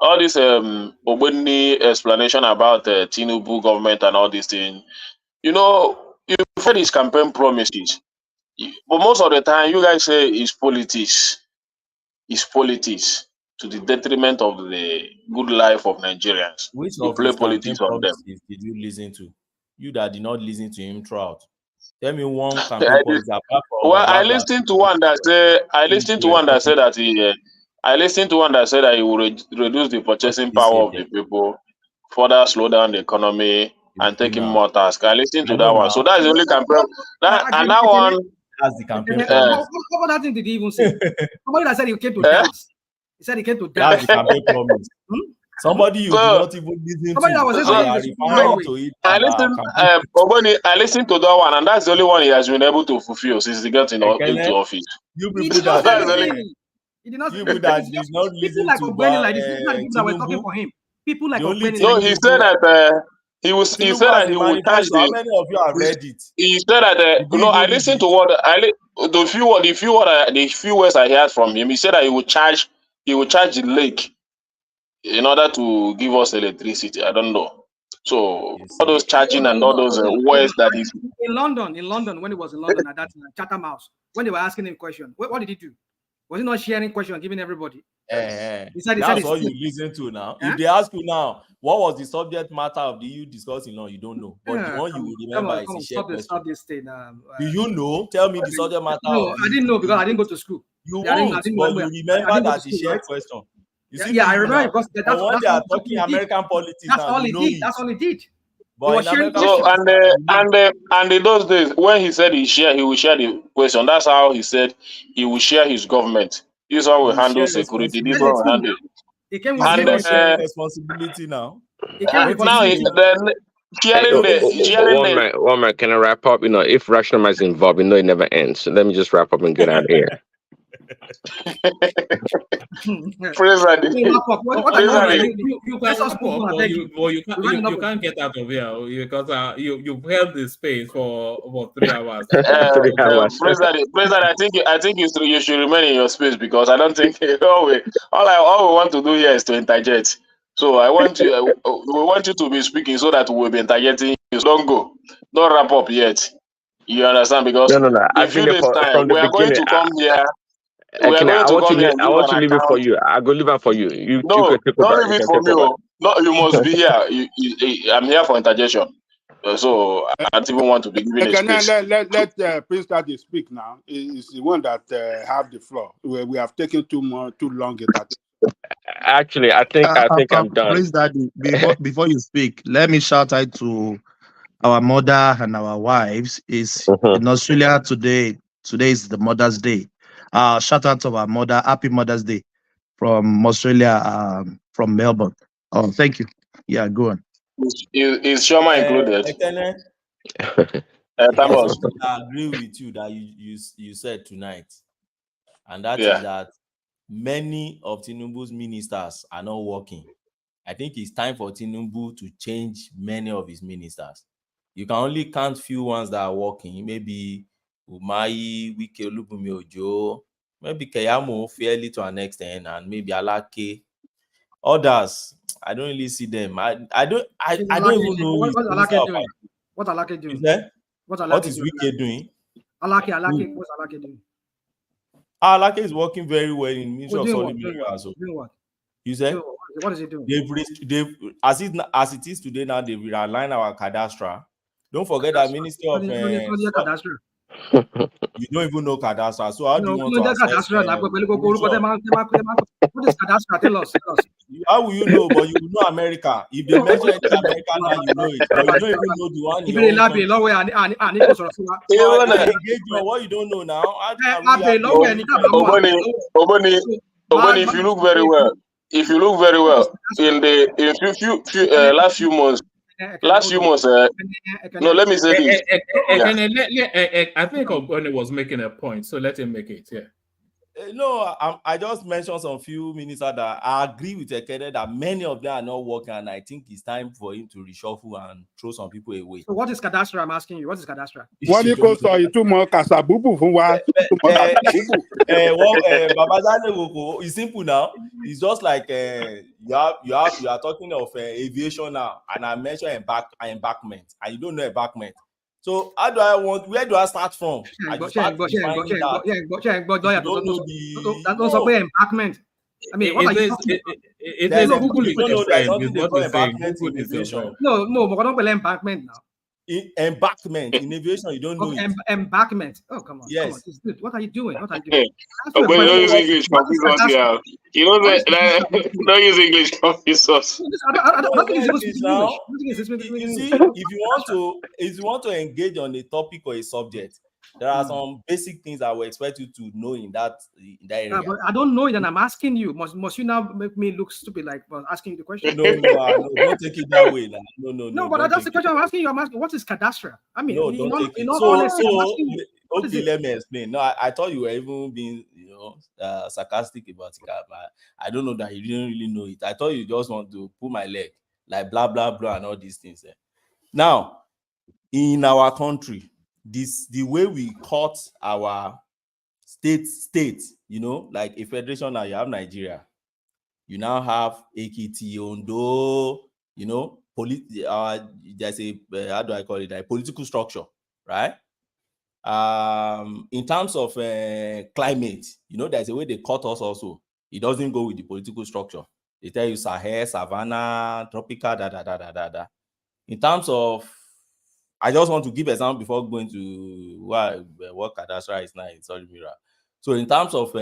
Speaker 13: All this Obeni explanation about Tinubu government and all these things, you've heard his campaign promises, but most of the time you guys say it's politics. It's politics to the detriment of the good life of Nigerians.
Speaker 15: Which
Speaker 13: you
Speaker 15: of
Speaker 13: play
Speaker 15: his
Speaker 13: politics on them.
Speaker 15: Did you listen to? You that did not listen to him throughout. Tell me one campaign policy apart from.
Speaker 13: Well, I listened to one that said. I listened to one that said that he will reduce the purchasing power of the people, further slow down the economy, and take in more tasks. I listened to that one. So that's the only campaign. And that one.
Speaker 15: That's the campaign.
Speaker 12: What other thing did he even say? Somebody that said he came to dance. He said he came to dance.
Speaker 15: That's the campaign promise. Somebody you did not even listen
Speaker 12: somebody
Speaker 15: to.
Speaker 12: That was
Speaker 13: I listened to that one, and that's the only one he has been able to fulfill since he got into office.
Speaker 15: You people that.
Speaker 12: He did not.
Speaker 15: People that did not listen
Speaker 12: like
Speaker 15: to
Speaker 12: Ogbeni like this. People like people that were talking for him. People like Ogbeni.
Speaker 13: No, he said that he said that he would touch
Speaker 15: How many of you have read it?
Speaker 13: He said that I listened to the few words I heard from him. He said that he would charge the lake in order to give us electricity. I don't know. So all those charging and all those words that he
Speaker 12: in London when he was in London at that Chatham House, when they were asking him questions, what did he do? Was he not sharing questions and giving everybody?
Speaker 15: That's all you listen to now. If they ask you now, what was the subject matter of the EU discussing now, you don't know. But the one you will remember is the share question.
Speaker 12: This thing.
Speaker 15: Do you know? Tell me the subject matter.
Speaker 12: No, I didn't know because I didn't go to school.
Speaker 15: You won't, but you remember that the share question.
Speaker 12: I remember because
Speaker 15: when they are talking American politics
Speaker 12: that's all he did. That's all he did.
Speaker 17: But in America,
Speaker 13: So and in those days when he said he will share the question. That's how he said he will share his government. This one will
Speaker 17: you
Speaker 13: handle
Speaker 17: share
Speaker 13: security. This
Speaker 17: responsibility.
Speaker 13: one will handle.
Speaker 12: It came with
Speaker 17: Is
Speaker 13: And
Speaker 17: he
Speaker 12: zero.
Speaker 17: not sharing responsibility now?
Speaker 12: It came with
Speaker 17: What is
Speaker 13: now
Speaker 17: he
Speaker 12: policy.
Speaker 17: doing?
Speaker 13: the sharing
Speaker 8: One man, can I wrap up? If rationalism is involved, it never ends. So let me just wrap up and get out of here.
Speaker 13: praise
Speaker 12: What are
Speaker 4: All
Speaker 12: you
Speaker 4: right,
Speaker 12: doing?
Speaker 4: you
Speaker 12: Let
Speaker 4: can
Speaker 12: us
Speaker 4: wrap
Speaker 12: move
Speaker 4: up,
Speaker 12: on. I
Speaker 4: but
Speaker 12: beg you.
Speaker 4: you can't get out of here because you've held this space for 3 hours.
Speaker 8: Three hours.
Speaker 13: President, I think you should remain in your space because I don't think all we want to do here is to interject. So I want you we want you to be speaking so that we'll be interjecting you. So don't wrap up yet. You understand? Because
Speaker 8: No.
Speaker 13: in a
Speaker 8: I've been
Speaker 13: few
Speaker 8: there
Speaker 13: days time
Speaker 8: from the
Speaker 13: we are going
Speaker 8: beginning.
Speaker 13: to come here. We are
Speaker 8: Can
Speaker 13: going
Speaker 8: I
Speaker 13: to
Speaker 8: want to
Speaker 13: come here
Speaker 8: leave?
Speaker 13: and
Speaker 8: I
Speaker 13: give
Speaker 8: want to
Speaker 13: an
Speaker 8: leave it for
Speaker 13: account.
Speaker 8: you. I go leave it for you. You
Speaker 13: No,
Speaker 8: can take over.
Speaker 13: don't
Speaker 8: You
Speaker 13: leave it
Speaker 8: can
Speaker 13: for
Speaker 8: take
Speaker 13: me.
Speaker 8: over.
Speaker 13: Oh. No, you must be here. I'm here for interjection. So I don't even want to be given a
Speaker 10: Can I
Speaker 13: space.
Speaker 10: let Prince Daddy speak now? He's the one that have the floor. We have taken too long.
Speaker 8: Actually, I think I'm done.
Speaker 16: Praise Daddy. Before you speak, let me shout out to our mother and our wives. Is in Australia today. Today is the Mother's Day. Shout out to our mother. Happy Mother's Day from Australia. From Melbourne. Oh, thank you. Yeah, go on.
Speaker 13: Is Shoma included?
Speaker 17: Ekene, there's
Speaker 13: Thomas.
Speaker 17: something I agree with you that you said tonight, and that is
Speaker 13: Yeah.
Speaker 17: that many of Tinubu's ministers are not working. I think it's time for Tinubu to change many of his ministers. You can only count few ones that are working. Maybe Umahi, Wike Olubunmi Ojo, maybe Keyamo fairly to an extent, and maybe Alake. Others, I don't really see them. I don't even know who is
Speaker 12: What's
Speaker 17: Minister
Speaker 12: Alake
Speaker 17: of
Speaker 12: doing? What's Alake
Speaker 17: Is
Speaker 12: doing?
Speaker 17: there?
Speaker 12: What's
Speaker 17: What
Speaker 12: Alake
Speaker 17: is
Speaker 12: doing?
Speaker 17: Wike doing?
Speaker 12: Alake, what's Alake doing?
Speaker 17: Alake is working very well in Ministry of
Speaker 12: Doing
Speaker 17: Solid
Speaker 12: what? Doing what?
Speaker 17: Minerals.
Speaker 12: Doing what?
Speaker 17: You say?
Speaker 12: What is he doing?
Speaker 17: They've as it is today now, they've realigned our cadastre. Don't forget that Ministry of you don't even know cadastre. So how do you want to assess
Speaker 12: what is cadastre? Tell us.
Speaker 17: How will you know? But you will know America. If they mention America now, you know it. But you don't even know the one in your own country. Engage on what you don't know now.
Speaker 13: Oboni, if you look very well, in the last few months, no, let me say this.
Speaker 4: I think Oboni was making a point, so let him make it. Yeah.
Speaker 17: No, I just mentioned some few ministers that I agree with Ekene that many of them are not working, and I think it's time for him to reshuffle and throw some people away.
Speaker 12: So what is cadastre? I'm asking you. What is cadastre?
Speaker 10: What you call so you more kasabubu for what?
Speaker 17: It's simple now. It's just like you are talking of aviation now, and I mentioned embankment, and you don't know embankment. So where do I start from? I just start defining that.
Speaker 12: Embankment. I mean, what are you talking about?
Speaker 17: There's something they call embankment in aviation.
Speaker 12: No, we're not embankment now.
Speaker 17: Embankment in aviation, you don't know it.
Speaker 12: Embankment. Oh, come on.
Speaker 17: Yes.
Speaker 12: Come on. What are you doing?
Speaker 13: Don't use English, confuse us here. You know that don't use English, confuse us.
Speaker 17: You see, if you want to engage on a topic or a subject, there are some basic things I will expect you to know in that area.
Speaker 12: But I don't know it, and I'm asking you. Must you now make me look stupid like asking you the question?
Speaker 17: No, don't take it that way. No,
Speaker 12: but that's the question I'm asking you. I'm asking, what is cadastre? I mean,
Speaker 17: no, don't take it. Okay, let me explain. No, I thought you were even being, sarcastic about it. I don't know that you didn't really know it. I thought you just want to pull my leg, like blah blah blah and all these things. Now, in our country, the way we cut our state, like a federation. Now you have Nigeria, you now have Ekiti, Ondo, there's a how do I call it, a political structure, right? In terms of climate, there's a way they cut us also. It doesn't go with the political structure. They tell you Sahel, Savannah, tropical, In terms of, I just want to give example before going to what cadastre is now in Solid Mineral. So in terms of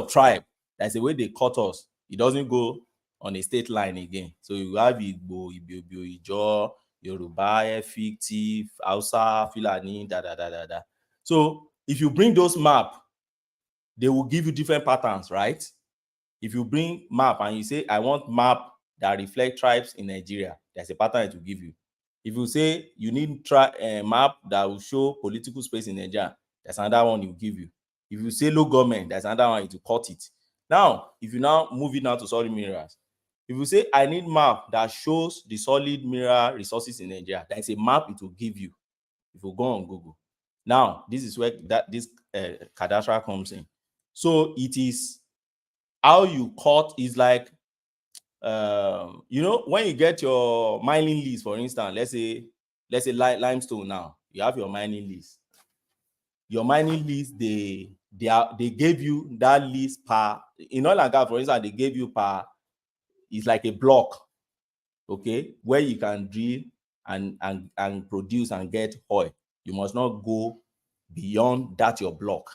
Speaker 17: tribe, that's the way they cut us. It doesn't go on a state line again. So you have Igbo, Ibibio, Ijo,
Speaker 15: Yoruba, Efik, Tiv, Hausa, Fulani, da. So if you bring those map, they will give you different patterns, right? If you bring map and you say, I want map that reflect tribes in Nigeria, there's a pattern it will give you. If you say you need map that will show political space in Nigeria, there's another one it will give you. If you say low government, there's another one, it will cut it. Now, if you now move it now to solid minerals, if you say I need map that shows the solid mineral resources in Nigeria, there's a map it will give you. If you go on Google. Now, this is where this cadastral comes in. So it is how you cut is like, you know, when you get your mining lease, for instance, let's say limestone. Now you have your mining lease. Your mining lease, they gave you that lease per, in oil and gas, for instance, they gave you per, it's like a block, okay, where you can drill and produce and get oil. You must not go beyond that your block,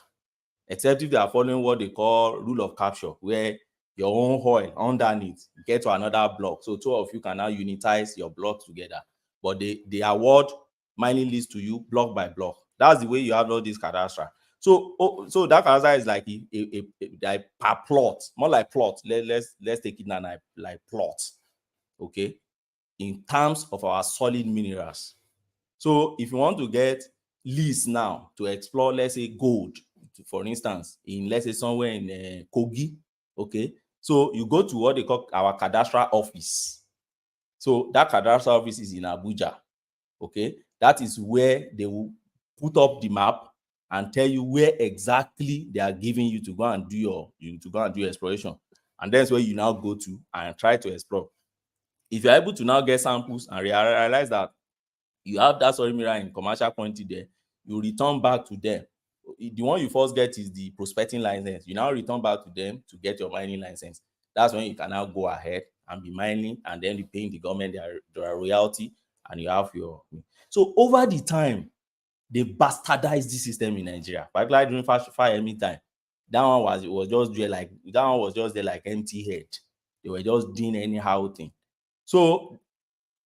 Speaker 15: except if they are following what they call rule of capture, where your own oil underneath get to another block. So two of you can now unitize your blocks together. But they award mining lease to you block by block. That's the way you have all these cadastra. So that cadastra is like a per plot, more like plot. Let's take it now like plot, okay, in terms of our solid minerals. So if you want to get lease now to explore, let's say gold, for instance, in let's say somewhere in Kogi, okay, so you go to what they call our cadastral office. So that cadastral office is in Abuja, okay. That is where they will put up the map and tell you where exactly they are giving you to go and do your exploration, and that's where you now go to and try to explore. If you're able to now get samples and realize that you have that solid mineral in commercial quantity there, you return back to them. The one you first get is the prospecting license. You now return back to them to get your mining license. That's when you can now go ahead and be mining, and then you paying the government their royalty, and you have your. So over the time, they bastardized the system in Nigeria, particularly during fire time. That one was just there like empty head. They were just doing anyhow thing. So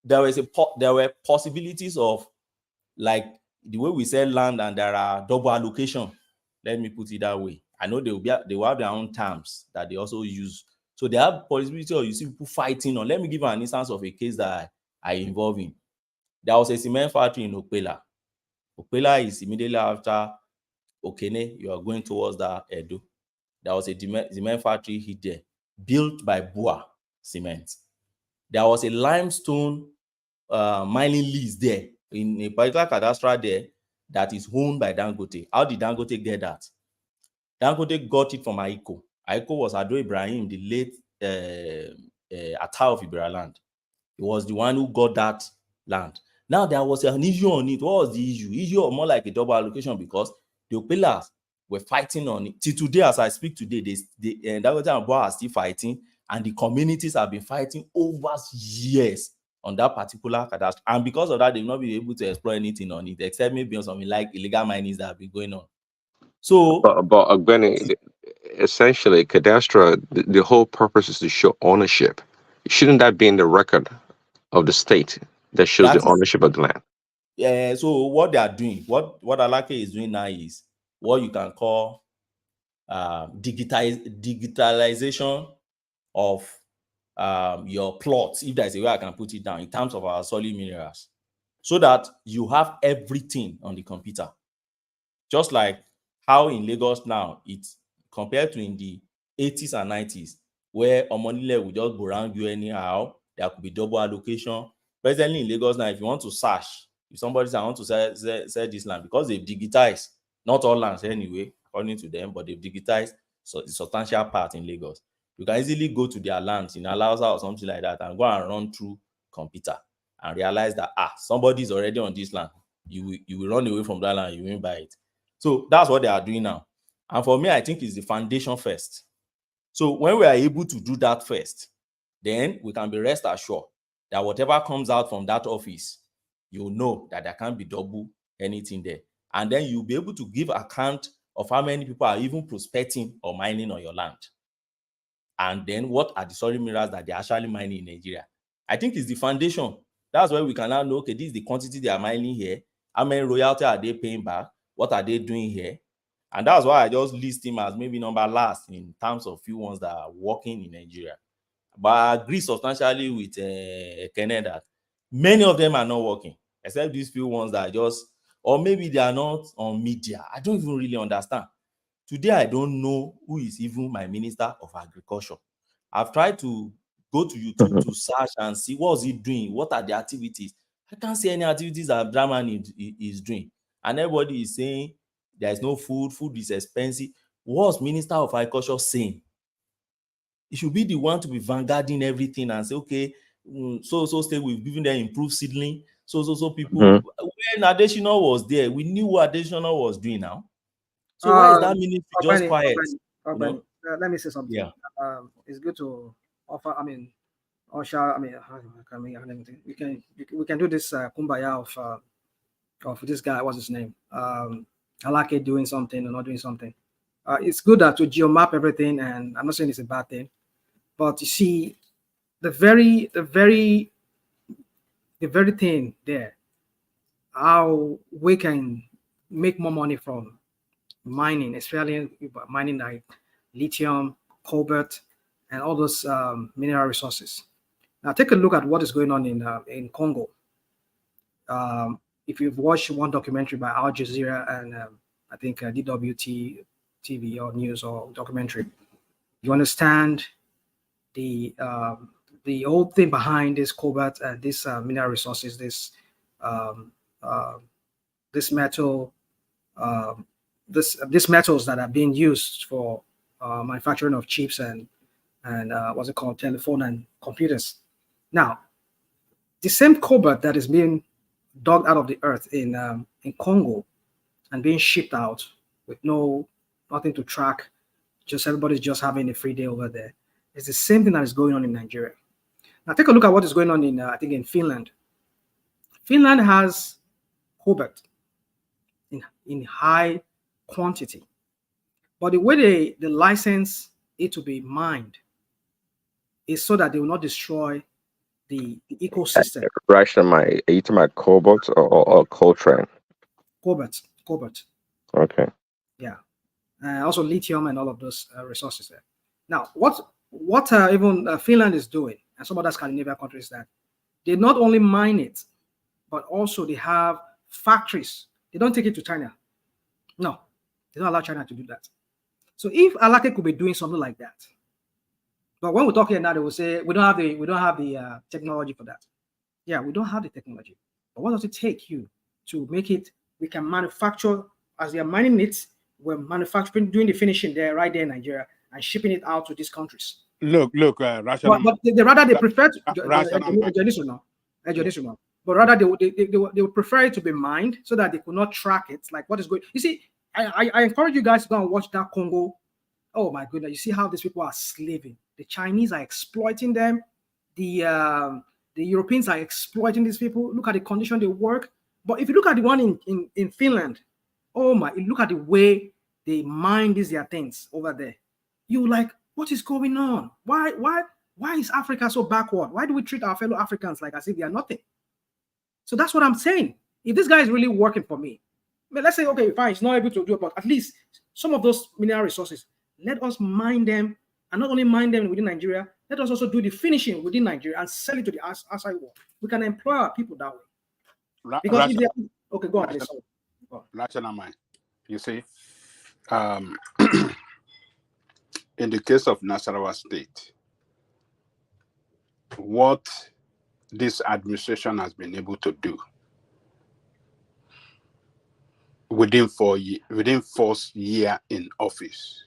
Speaker 15: there were possibilities of, like the way we sell land and there are double allocation. Let me put it that way. I know they will have their own terms that they also use. So they have possibility of, you see people fighting on. Let me give you an instance of a case that I involved in. There was a cement factory in Okpela. Okpela is immediately after Okene. You are going towards that Edo. There was a cement factory hit there, built by Bua Cement. There was a limestone mining lease there in a particular cadastral there that is owned by Dangote. How did Dangote get that? Dangote got it from Aiko. Aiko was Ado Ibrahim, the late Atta of Iberland. He was the one who got that land. Now there was an issue on it. What was the issue? Issue of more like a double allocation, because the Opelas were fighting on it. Till today, as I speak today, Dangote and Boa are still fighting, and the communities have been fighting over years on that particular cadastre. And because of that, they've not been able to explore anything on it, except maybe on something like illegal minings that have been going on. So,
Speaker 8: but Benny, essentially, cadastre, the whole purpose is to show ownership. Shouldn't that be in the record of the state that shows the ownership of the land?
Speaker 15: Yeah. So what they are doing, what Alake is doing now is what you can call digitalization of your plots, if there's a way I can put it down, in terms of our solid minerals, so that you have everything on the computer. Just like how in Lagos now, it's compared to in the 80s and 90s, where Omonile will just go around you anyhow. There could be double allocation. Presently in Lagos now, if you want to search, if somebody says I want to sell this land, because they've digitized, not all lands anyway, according to them, but they've digitized the substantial part in Lagos. You can easily go to their lands in Alausa or something like that and go and run through computer and realize that somebody is already on this land. You will run away from that land, you won't buy it. So that's what they are doing now. And for me, I think it's the foundation first. So when we are able to do that first, then we can be rest assured that whatever comes out from that office, you'll know that there can't be double anything there. And then you'll be able to give account of how many people are even prospecting or mining on your land. And then what are the solid minerals that they're actually mining in Nigeria? I think it's the foundation That's why we can now know, okay, this is the quantity they are mining here. How many royalty are they paying back? What are they doing here? And that's why I just list him as maybe number last in terms of few ones that are working in Nigeria. But I agree substantially with Kenneth that many of them are not working, except these few ones that are just, or maybe they are not on media. I don't even really understand. Today, I don't know who is even my Minister of Agriculture. I've tried to go to YouTube to search and see what is he doing, what are the activities. I can't see any activities that Abdraman is doing. And everybody is saying there is no food, food is expensive. What's Minister of Agriculture saying? It should be the one to be vanguarding everything and say, okay, so state we've given them improved seedling. So people, when Additional was there, we knew what Additional was doing now. So why is that ministry just quiet?
Speaker 12: Let me say something.
Speaker 15: Yeah.
Speaker 12: It's good to offer. We can do this kumbaya of this guy. What's his name? Alake doing something or not doing something. It's good that to geomap everything, and I'm not saying it's a bad thing, but you see, the very thing there, how we can make more money from mining, especially mining like lithium, cobalt, and all those mineral resources. Now, take a look at what is going on in Congo. If you've watched one documentary by Al Jazeera and I think DWT TV or news or documentary, you understand the whole thing behind this cobalt and this mineral resources, this metal, these metals that are being used for manufacturing of chips and what's it called, telephone and computers. Now, the same cobalt that is being dug out of the earth in Congo and being shipped out with nothing to track, just everybody's just having a free day over there. It's the same thing that is going on in Nigeria. Now take a look at what is going on in I think in Finland. Finland has cobalt in high quantity, but the way they license it to be mined is so that they will not destroy the ecosystem.
Speaker 8: Ration, are you talking about cobalt or Coltrane?
Speaker 12: Cobalt.
Speaker 8: Okay.
Speaker 12: Yeah. Also lithium and all of those resources there. Now, what even Finland is doing, and some other Scandinavian countries, that they not only mine it, but also they have factories. They don't take it to China. No, they don't allow China to do that. So if Alake could be doing something like that, but when we're talking now, they will say we don't have the technology for that. Yeah, we don't have the technology. But what does it take you to make it? We can manufacture as they are mining it. We're manufacturing, doing the finishing there, right there in Nigeria, and shipping it out to these countries.
Speaker 10: Look,
Speaker 12: but they prefer to, but rather they would prefer it to be mined so that they could not track it, like what is going. You see, I encourage you guys to go and watch that Congo. Oh my goodness, you see how these people are slaving. The Chinese are exploiting them. The Europeans are exploiting these people. Look at the condition they work. But if you look at the one in Finland, oh my, look at the way they mine these their things over there. You like, what is going on? Why is Africa so backward? Why do we treat our fellow Africans like as if they are nothing? So that's what I'm saying. If this guy is really working for me, but let's say, okay, fine, he's not able to do it, but at least some of those mineral resources, let us mine them, and not only mine them within Nigeria, let us also do the finishing within Nigeria and sell it to the outside world. We can employ our people that way. Because if they, okay, go on, please.
Speaker 10: Rational mind. You see, in the case of Nasarawa State, what this administration has been able to do within first year in office,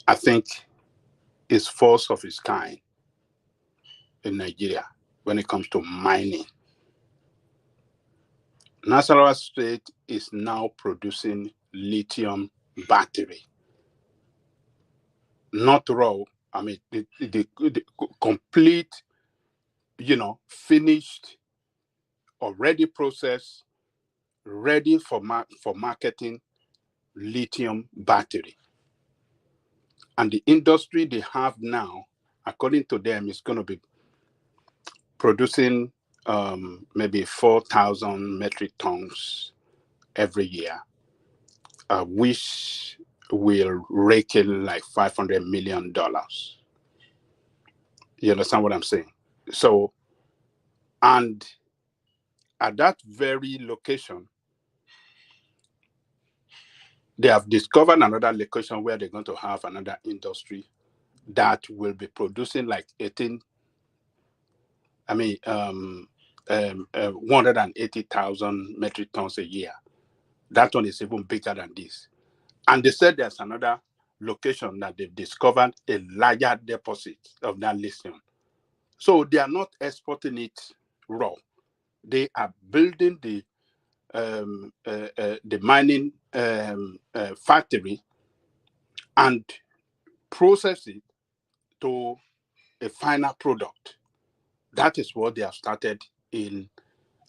Speaker 10: I think is first of its kind in Nigeria when it comes to mining. Nasarawa State is now producing lithium battery, not raw. I mean, the complete, finished, already processed, ready for marketing lithium battery. And the industry they have now, according to them, is going to be producing maybe 4,000 metric tons every year, which will rake in like $500 million. You understand what I'm saying? So, and at that very location, they have discovered another location where they're going to have another industry that will be producing like 180,000 metric tons a year. That one is even bigger than this. And they said there's another location that they've discovered a larger deposit of that lithium. So they are not exporting it raw. They are building the mining factory and process it to a final product. That is what they have started in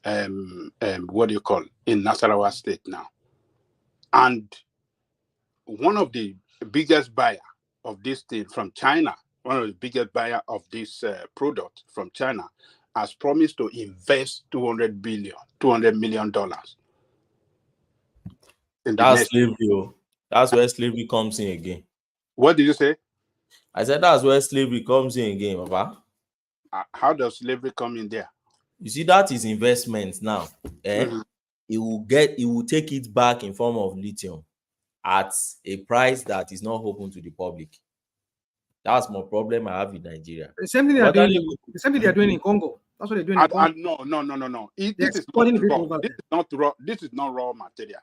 Speaker 10: in Nasarawa State now. And one of the biggest buyer of this thing from China, one of the biggest buyer of this product from China, has promised to invest $200 million in the
Speaker 17: That's
Speaker 10: next.
Speaker 17: slavery. That's where slavery comes in again.
Speaker 10: What did you say?
Speaker 17: I said that's where slavery comes in again, Papa.
Speaker 10: How does slavery come in there?
Speaker 17: You see, that is investment now. It will take it back in form of lithium at a price that is not open to the public. That's my problem I have in Nigeria.
Speaker 12: The same thing they are doing. The same thing they are doing in Congo. That's what they're doing in Congo.
Speaker 10: No. This is not raw. This is not raw. This is not raw material.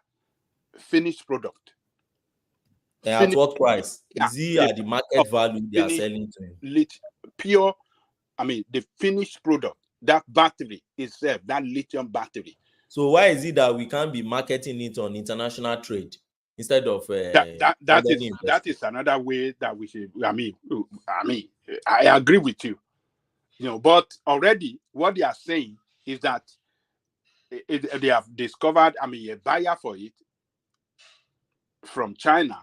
Speaker 10: Finished product.
Speaker 17: At what price? Is he at the market value they are selling to him?
Speaker 10: Pure, the finished product, that battery itself, that lithium battery.
Speaker 17: So why is it that we can't be marketing it on international trade instead of
Speaker 10: that is another way that we should. I agree with you. But already what they are saying is that they have discovered, a buyer for it from China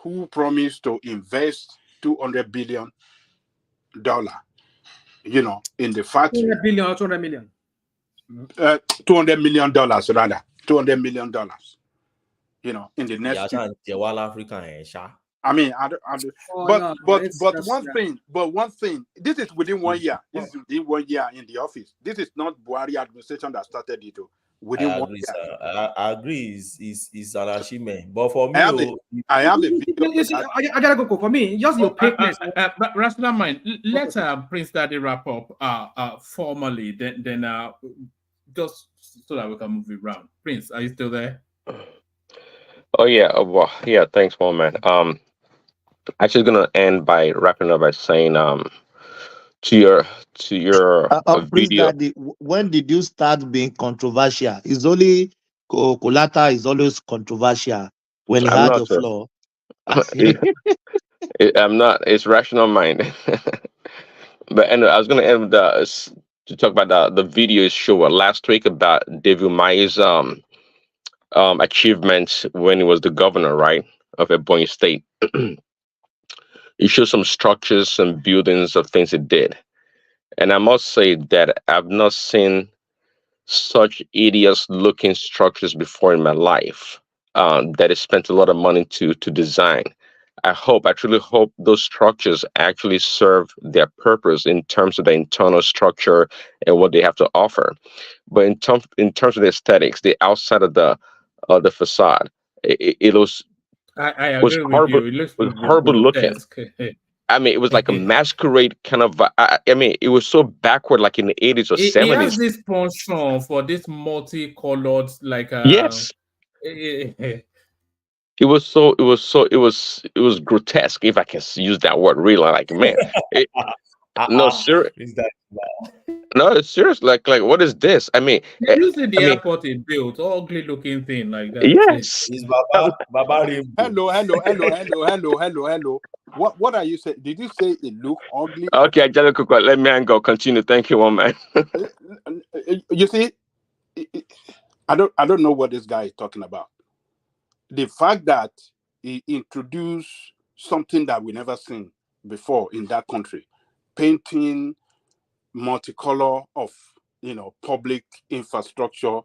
Speaker 10: who promised to invest $200 billion, in the factory.
Speaker 12: $200 billion or $200 million?
Speaker 10: $200 million rather. $200 million. In the next. But one thing. This is within 1 year. This is within 1 year in the office. This is not Buhari administration that started it. Within
Speaker 17: I
Speaker 10: 1
Speaker 17: agree,
Speaker 10: year.
Speaker 17: sir. I agree. Is an achievement, but for me,
Speaker 10: I have a video.
Speaker 12: I gotta go. For me, just your opaqueness.
Speaker 4: Rational mind. Let Prince Daddy wrap up formally. Then just so that we can move it around. Prince, are you still there?
Speaker 8: Oh yeah, well, yeah. Thanks, one man. Actually, gonna end by wrapping up by saying, to your
Speaker 16: Prince
Speaker 8: video.
Speaker 16: Daddy, when did you start being controversial? It's only Kolata is always controversial when he
Speaker 8: I'm
Speaker 16: had
Speaker 8: not
Speaker 16: the
Speaker 8: sir.
Speaker 16: floor.
Speaker 8: I'm not. It's rational mind. But anyway, I was gonna end with to talk about the video show last week about David Maye's achievements when he was the governor, right, of Ebonyi State. He showed some structures, some buildings of things he did. And I must say that I've not seen such hideous looking structures before in my life that he spent a lot of money to design. I truly hope those structures actually serve their purpose in terms of the internal structure and what they have to offer. But in terms of the aesthetics, the outside of the facade, it was
Speaker 4: I agree with
Speaker 8: horrible.
Speaker 4: you. It looks
Speaker 8: Was horrible looking.
Speaker 4: grotesque.
Speaker 8: I mean, it was like a masquerade kind of. I mean, it was so backward, like in the 80s or 70s.
Speaker 4: He has this penchant for this multicolored, like
Speaker 8: yes. It was grotesque, if I can use that word. Really, like, man, no, serious. No, it's serious. Like, what is this? I mean,
Speaker 4: you see the airport is built, ugly looking thing like that.
Speaker 8: Yes.
Speaker 17: It's Baba
Speaker 10: Hello. What are you saying? Did you say it look ugly?
Speaker 8: Okay, Angelica, let me go. Continue. Thank you, one man.
Speaker 10: You see, I don't know what this guy is talking about. The fact that he introduced something that we never seen before in that country, painting multicolor of public infrastructure,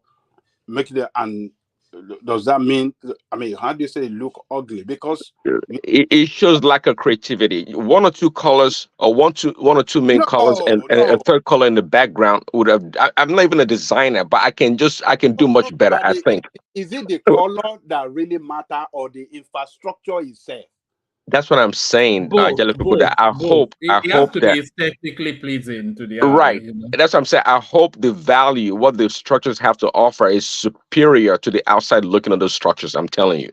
Speaker 10: make it, and does that mean? I mean, how do you say it look ugly? Because
Speaker 8: it shows lack of creativity. One or two colors, or one or two main colors, and a third color in the background would have. I'm not even a designer, but I can do much better. I think.
Speaker 10: Is it the color that really matter, or the infrastructure itself?
Speaker 8: That's what I'm saying, Angelico. That I hope
Speaker 4: to
Speaker 8: that
Speaker 4: be aesthetically pleasing to the eye.
Speaker 8: right. That's what I'm saying. I hope the value, what the structures have to offer, is superior to the outside looking at those structures. I'm telling you.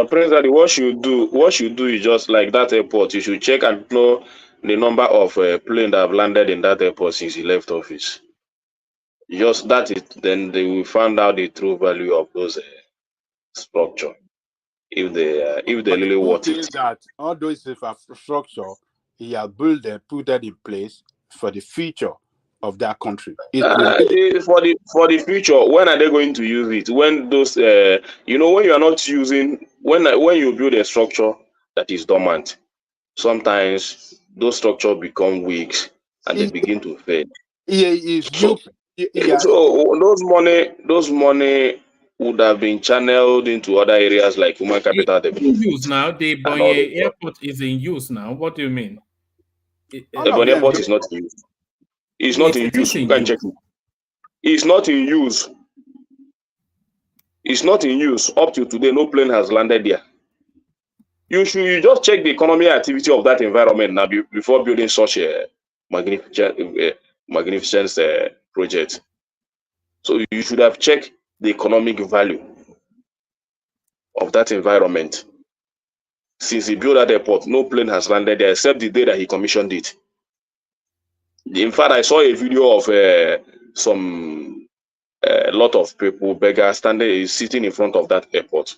Speaker 13: President, what you do is just like that airport. You should check and know the number of planes that have landed in that airport since he left office. Just that is, then they will find out the true value of those structure. If they really want it.
Speaker 10: That all those infrastructure he has built them, put that in place for the future of that country.
Speaker 13: For the future, when are they going to use it? When those when you are not using, when you build a structure that is dormant, sometimes those structures become weak and they begin to fade. So those money would have been channeled into other areas like human capital development.
Speaker 4: Use now. The Ebonyi airport is in use now. What do you mean?
Speaker 13: Ebonyi airport is not in use. It's not in use. You can check it. It's not in use. It's not in use. Up to today, no plane has landed there. You just check the economic activity of that environment now before building such a magnificent project. So you should have checked the economic value of that environment. Since he built that airport, no plane has landed there except the day that he commissioned it. In fact, I saw a video of a lot of people, beggars, sitting in front of that airport.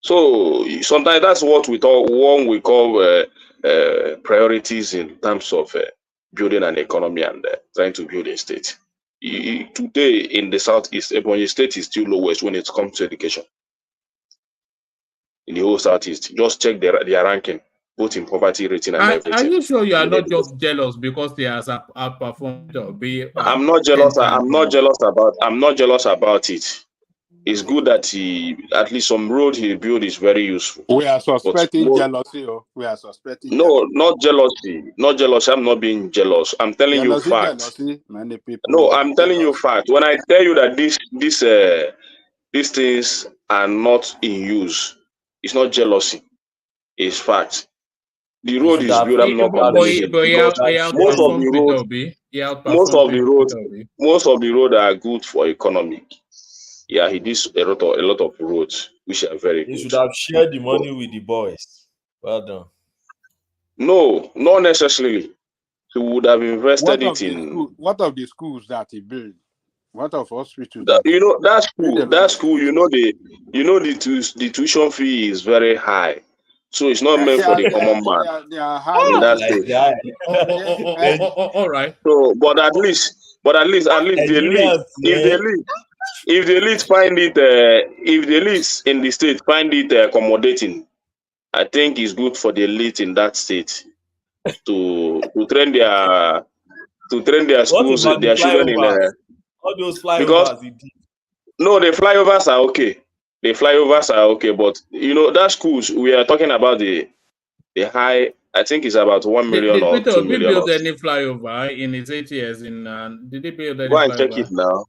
Speaker 13: So sometimes that's what we call priorities in terms of building an economy and trying to build a state. Today in the southeast, Ebonyi State is still lowest when it comes to education. In the whole southeast, just check their ranking, both in poverty rating and everything.
Speaker 4: Are you sure you are not just jealous because they are outperformed?
Speaker 13: I'm not jealous. I'm not jealous about it. It's good that at least some road he built is very useful.
Speaker 10: We are suspecting jealousy. We are suspecting.
Speaker 13: No, not jealousy. Not jealousy. I'm not being jealous. I'm telling you fact.
Speaker 10: Many people.
Speaker 13: No, I'm telling you fact. When I tell you that these things are not in use, it's not jealousy. It's fact. The road is built. I'm not complaining. Most of the road are good for economic. Yeah, he did a lot of roads, which are very good.
Speaker 17: He should have shared the money with the boys. Well done.
Speaker 13: No, not necessarily. He would have invested it in.
Speaker 10: What of the schools that he built? What of hospitals?
Speaker 13: That school. The tuition fee is very high, so it's not meant for the common man.
Speaker 10: They are high.
Speaker 4: All right.
Speaker 13: So, but at least if the elite find it, if the elites in the state find it accommodating, I think it's good for the elite in that state to train their schools, their children in
Speaker 17: all those flyovers.
Speaker 13: No, the flyovers are okay. The flyovers are okay, but that schools we are talking about the high. I think it's about 1 million or 2 million.
Speaker 4: Did he build any flyover in his 8 years? Did he build any?
Speaker 13: Go and check it now.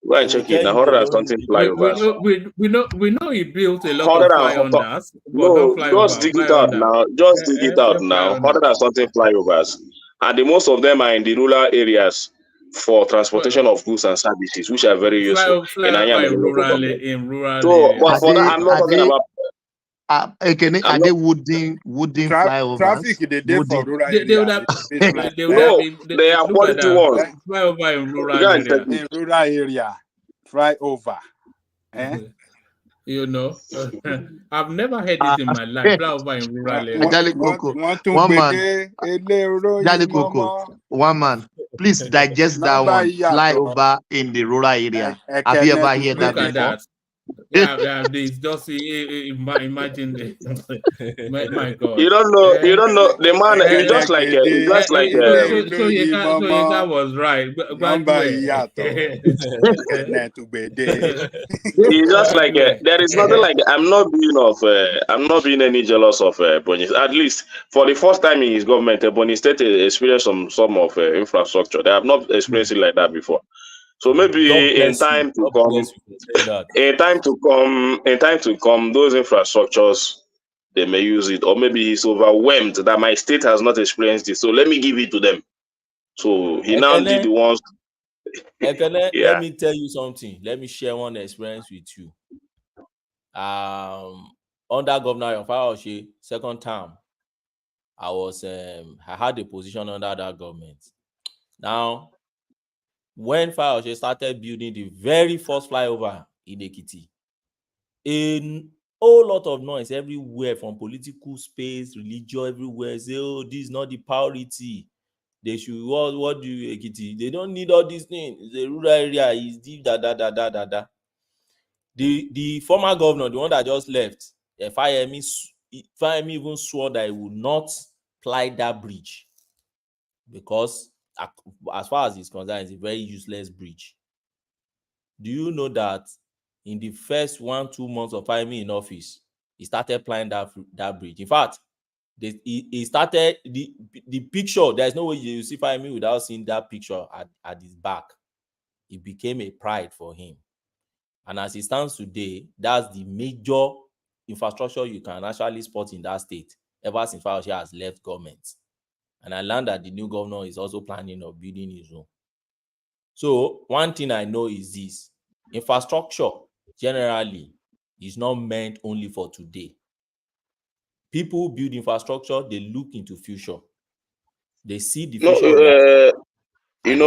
Speaker 13: Go and check it now. 100 and something flyovers.
Speaker 4: We know he built a lot of flyovers.
Speaker 13: No, just dig it out now. Just dig it out now. 100 and something flyovers, and the most of them are in the rural areas for transportation of goods and services, which are very useful in rural. So, but for that, I'm not talking about.
Speaker 16: Are they wooden flyovers?
Speaker 10: Traffic in the day for rural area.
Speaker 13: They are quality ones.
Speaker 4: Flyover in rural
Speaker 10: area. In rural area, flyover.
Speaker 4: I've never heard it in my life. Flyover in rural area.
Speaker 16: One man. Please digest that one. Flyover in the rural area. Have you ever heard that before?
Speaker 4: Yeah, please just imagine. My God.
Speaker 13: You don't know. You don't know the man. It's just like. It's just like.
Speaker 4: So Yeka was right.
Speaker 13: It's just like there is nothing like I'm not being any jealous of Ebonyi. At least for the first time in his government, Ebonyi State experienced some of infrastructure. They have not experienced it like that before. So maybe in time to come, those infrastructures they may use it, or maybe he's overwhelmed that my state has not experienced it. So let me give it to them. So he now did the ones.
Speaker 15: Ekene, let me tell you something. Let me share one experience with you. Under Governor Fayose, second term, I had a position under that government. Now, when Fayose started building the very first flyover in Ekiti, a whole lot of noise everywhere from political space, religion, everywhere. Say, oh, this is not the priority. They should what do you Ekiti? They don't need all these things. It's a rural area. It's deep, da. The former governor, the one that just left, Fayemi even swore that he would not ply that bridge because, as far as he's concerned, it's a very useless bridge. Do you know that in the first 1-2 months of Fayemi in office, he started plying that bridge? In fact, he started the picture. There's no way you see Fayemi without seeing that picture at his back. It became a pride for him. And as it stands today, that's the major infrastructure you can actually spot in that state ever since Fayose has left government. And I learned that the new governor is also planning on building his own. So one thing I know is this: infrastructure generally is not meant only for today. People build infrastructure, they look into future. They see the future.
Speaker 13: When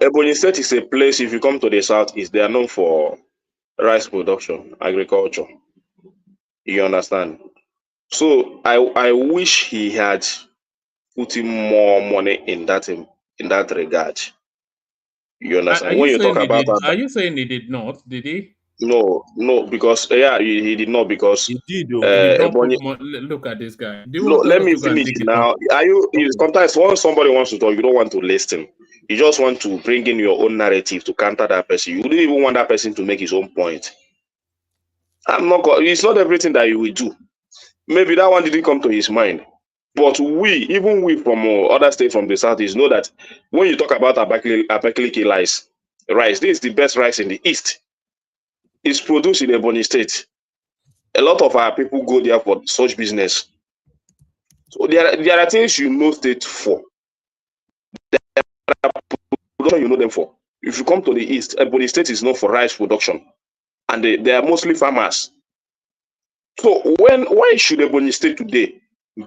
Speaker 13: Ebonyi State is a place, if you come to the south, they are known for rice production, agriculture. You understand? So I wish he had put in more money in that regard. You understand? When you talk about that,
Speaker 4: are you saying he did not? Did he?
Speaker 13: No, because he did not, because
Speaker 15: he did.
Speaker 4: Look at this guy.
Speaker 13: Let me finish now. Sometimes when somebody wants to talk, you don't want to listen. You just want to bring in your own narrative to counter that person. You don't even want that person to make his own point. It's not everything that you will do. Maybe that one didn't come to his mind. But even we from other states from the southeast know that when you talk about Abakaliki rice, this is the best rice in the east. It's produced in Ebonyi State. A lot of our people go there for such business. So there are things you know state for. There are production you know them for. If you come to the east, Ebonyi State is known for rice production, and they are mostly farmers. So why should Ebonyi State today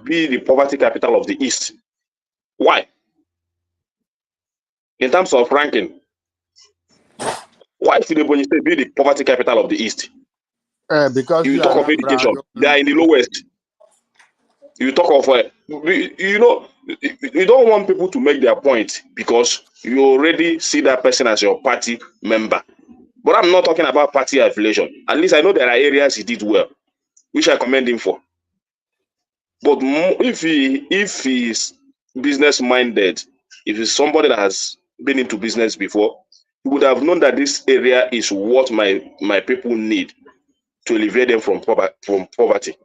Speaker 13: be the poverty capital of the east? Why? In terms of ranking, why should Ebonyi State be the poverty capital of the east?
Speaker 9: Because
Speaker 13: you talk of education, they are in the lowest. You talk of you don't want people to make their point because you already see that person as your party member. But I'm not talking about party affiliation. At least I know there are areas he did well, which I commend him for. But if he's business minded, if he's somebody that has been into business before, he would have known that this area is what my people need to alleviate them from poverty.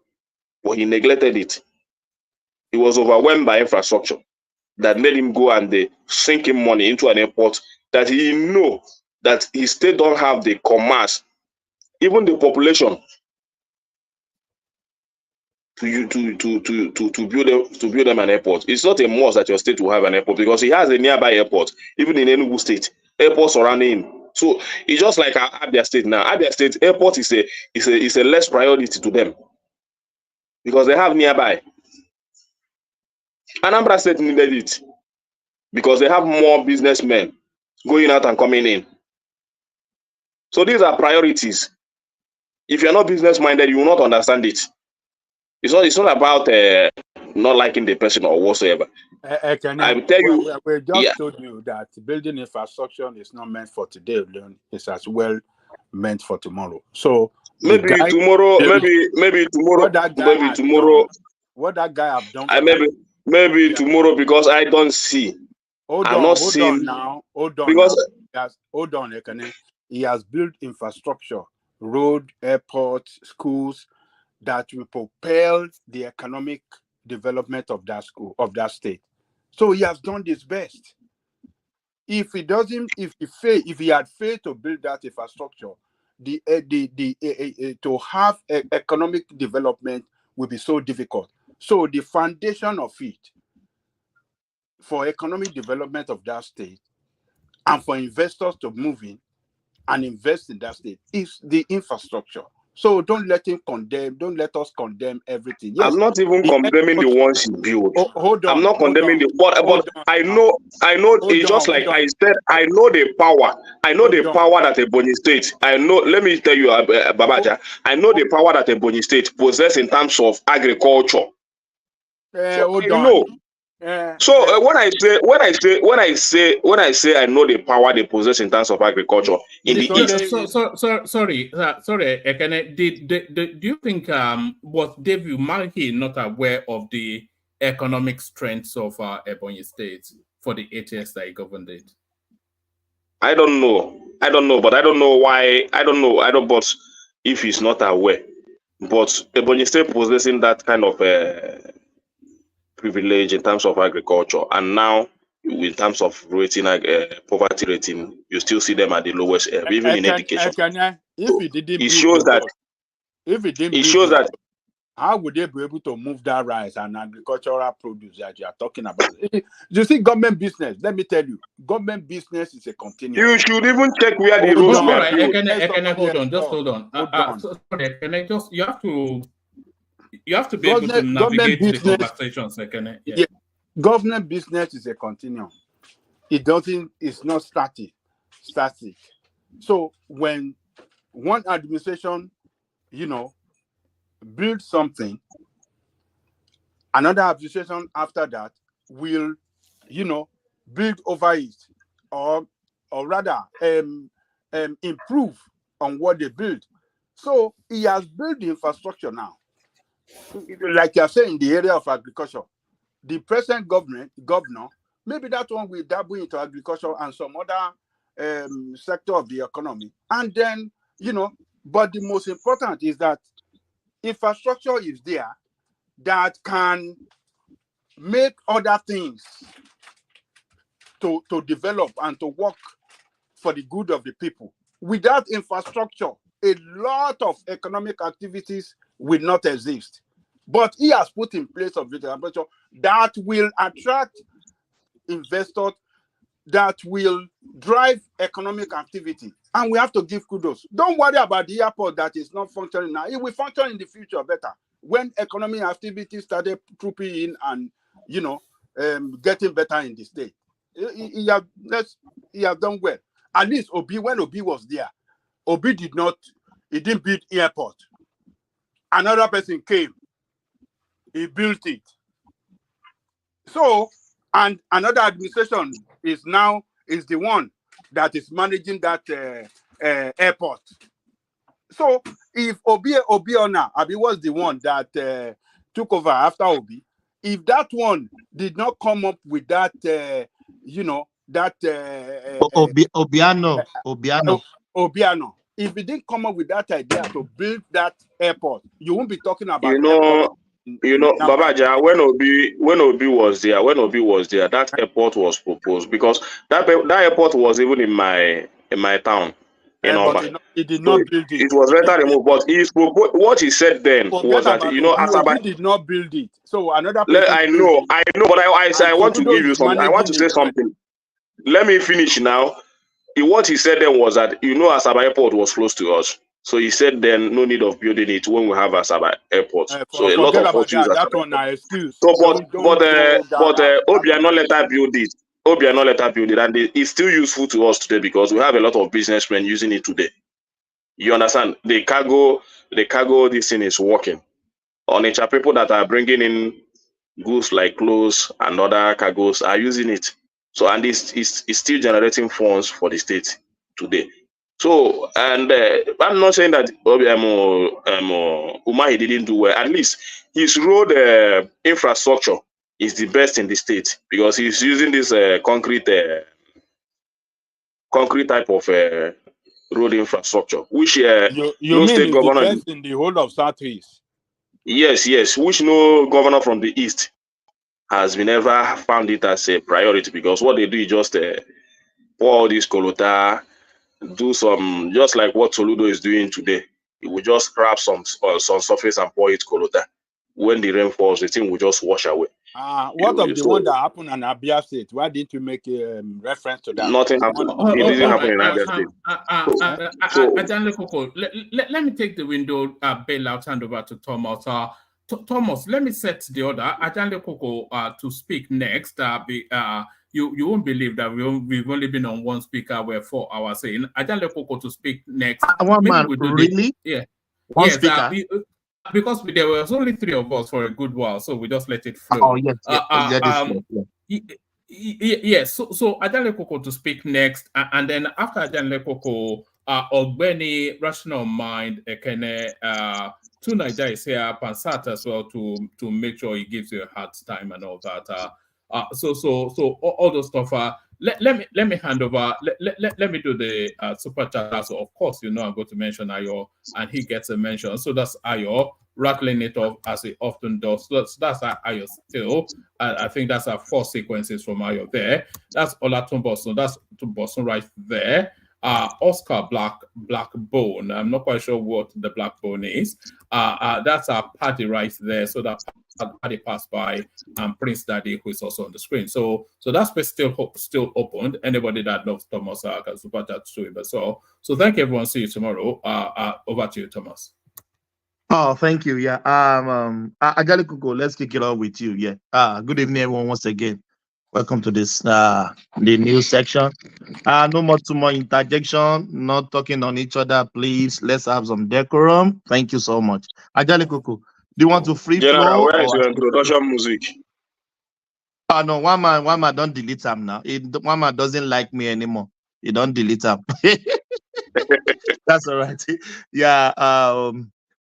Speaker 13: But he neglected it. He was overwhelmed by infrastructure that made him go and sink him money into an airport that he know that his state don't have the commerce, even the population to build them an airport. It's not a must that your state will have an airport because he has a nearby airport, even in Enugu State, airports surrounding him. So it's just like Abia State now. Abia State airport is a less priority to them because they have nearby. Anambra State needed it because they have more businessmen going out and coming in. So these are priorities. If you're not business minded, you will not understand it. It's not about not liking the person or whatsoever. I will tell you.
Speaker 9: We just told you that building infrastructure is not meant for today alone. It's as well
Speaker 10: meant for tomorrow. So
Speaker 13: maybe tomorrow, maybe tomorrow,
Speaker 10: what that guy have done.
Speaker 13: Maybe tomorrow, because I don't see.
Speaker 10: Hold
Speaker 13: on,
Speaker 10: because hold on, Ekene. He has built infrastructure, road, airports, schools that will propel the economic development of that state. So he has done his best. If he had failed to build that infrastructure, to have economic development will be so difficult. So the foundation of it for economic development of that state and for investors to move in and invest in that state is the infrastructure. So don't let us condemn everything. Yes,
Speaker 13: I'm not even condemning the ones he built.
Speaker 10: Hold on.
Speaker 13: I'm not condemning but I know it's just like I said, I know the power. I know the power that Ebonyi State. I know, let me tell you, Babaja, I know the power that Ebonyi State possesses in terms of agriculture. So when I say I know the power they possess in terms of agriculture in the east.
Speaker 4: Sorry, Ekene, do you think was David Markey not aware of the economic strengths of Ebonyi State for the 8 years that he governed it?
Speaker 13: I don't know, but I don't know why. But if he's not aware, but Ebonyi State possessing that kind of privilege in terms of agriculture, and now in terms of rating, poverty rating, you still see them at the lowest, even in education. It shows that
Speaker 10: how would they be able to move that rice and agricultural produce that you are talking about? You see, government business, let me tell you, government business is a continuum.
Speaker 13: You should even check where the roads were built.
Speaker 4: Hold on. Sorry, can I just, you have to be able to navigate the conversations.
Speaker 10: Yeah. Government business is a continuum. It's not static. So when one administration, build something, another administration after that will, build over it, or rather improve on what they build. So he has built the infrastructure now. Like you're saying, in the area of agriculture, the present governor, maybe that one will dabble into agriculture and some other sector of the economy. And then, but the most important is that infrastructure is there that can make other things to develop and to work for the good of the people. Without infrastructure, a lot of economic activities will not exist. But he has put in place of infrastructure that will attract investors, that will drive economic activity. And we have to give kudos. Don't worry about the airport that is not functioning now. It will function in the future better. When economic activity started trooping in and, getting better in the state. He has done well. At least when Obi was there, Obi didn't build airport. Another person came. He built it. So, and another administration is the one that is managing that airport. So, if Obi was the one that took over after Obi, if that one did not come up with that, Obiano. If he didn't come up with that idea to build that airport, you won't be talking about airport.
Speaker 13: Babaja, when Obi was there, that airport was proposed because that airport was even in my town.
Speaker 10: But he did not build it.
Speaker 13: It was later removed. But what he said then was that
Speaker 10: Obi did not build it. So another person.
Speaker 13: I know, but I want to give you something. I want to say something. Let me finish now. What he said then was that Asaba Airport was close to us. So he said then no need of building it when we have Asaba Airport. So a lot of us use
Speaker 10: that one. Excuse.
Speaker 13: So but Obiano let her build it. And it's still useful to us today because we have a lot of businessmen using it today. You understand? The cargo, this thing is working. Onitsha people that are bringing in goods like clothes and other cargoes are using it. So and it's still generating funds for the state today. So, and I'm not saying that Umahi didn't do well. At least his road infrastructure is the best in the state because he's using this concrete type of road infrastructure, which
Speaker 10: You
Speaker 13: no
Speaker 10: mean
Speaker 13: state
Speaker 10: it's the
Speaker 13: governor.
Speaker 10: best in the whole of Southeast?
Speaker 13: Yes, which no governor from the east has been ever found it as a priority because what they do is just pour all this colota, do some just like what Soludo is doing today. It will just scrap some surface and pour it colota. When the rain falls, the thing will just wash away.
Speaker 10: What of the
Speaker 13: So
Speaker 10: one that happened in Abia State? Why didn't you make reference to that?
Speaker 13: nothing happened. It didn't happen in Abia
Speaker 4: State. Let me take the window bailout hand over to Thomas. Thomas, let me set the order. Ajanle Koko to speak next. You won't believe that we've only been on one speaker. We're 4 hours in. Ajanle Koko to speak next.
Speaker 16: One man, really? One speaker?
Speaker 4: Because there was only 3 of us for a good while, so we just let it flow.
Speaker 16: Oh, yes.
Speaker 4: Yes. So Ajanle Koko to speak next, and then after Ajanle Koko, Ogbeni Rational Mind Ekene Tunaija is here, Pansat as well to make sure he gives you a hard time and all that. So all those stuff. Let me hand over. Let me do the super chat. So of course, I'm going to mention Ayo, and he gets a mention. So that's Ayo rattling it off as he often does. So that's Ayo still. I think that's 4 sequences from Ayo there. That's Olatunbosun. That's Tunbosun right there. Oscar Blackbone. I'm not quite sure what the Blackbone is. That's our party right there. So that party passed by Prince Daddy, who is also on the screen. So that space still opened. Anybody that loves Thomas can super chat to him. So thank you, everyone. See you tomorrow. Over to you, Thomas.
Speaker 16: Oh, thank you. Yeah. Ajanle Koko, let's kick it off with you. Yeah. Good evening, everyone. Once again, welcome to this the news section. No more too much interjection. Not talking on each other, please. Let's have some decorum. Thank you so much. Ajanle Koko, do you want to free
Speaker 13: General,
Speaker 16: flow?
Speaker 13: where is your introduction music?
Speaker 16: No, one man don't delete him now. One man doesn't like me anymore. You don't delete him. That's all right. Yeah.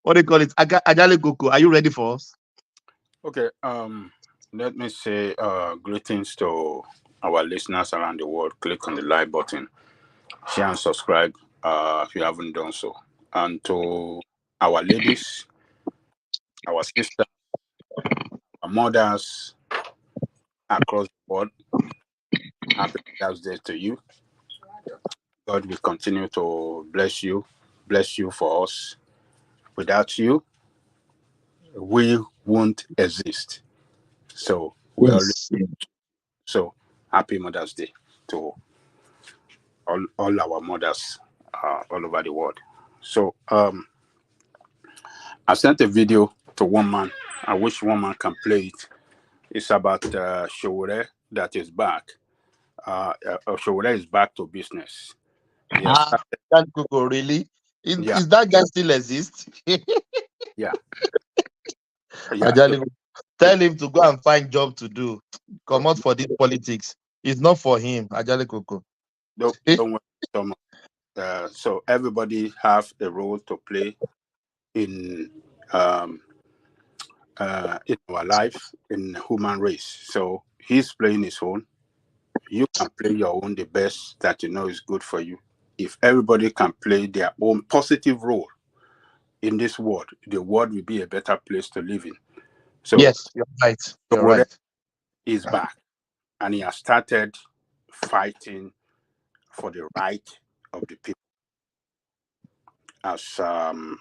Speaker 16: What do you call it? Ajanle Koko, are you ready for us?
Speaker 9: Okay. Let me say greetings to our listeners around the world. Click on the like button, share and subscribe if you haven't done so. And to our ladies, our sisters, our mothers across the world, happy Mother's Day to you. God will continue to bless you for us. Without you, we won't exist. So happy Mother's Day to all our mothers all over the world. So I sent a video to one man. I wish one man can play it. It's about Showore that is back. Showore is back to business.
Speaker 16: Yes. Koko, really? Is that guy still exist?
Speaker 9: Yeah.
Speaker 16: Tell him to go and find job to do. Come out for this politics. It's not for him, Ajanle Koko.
Speaker 9: Don't worry so much. So everybody have a role to play in our life, in human race. So he's playing his own. You can play your own the best that you know is good for you. If everybody can play their own positive role in this world, the world will be a better place to live in. So
Speaker 16: yes, you're right. You're right.
Speaker 9: He's back, and he has started fighting for the right of the people. As the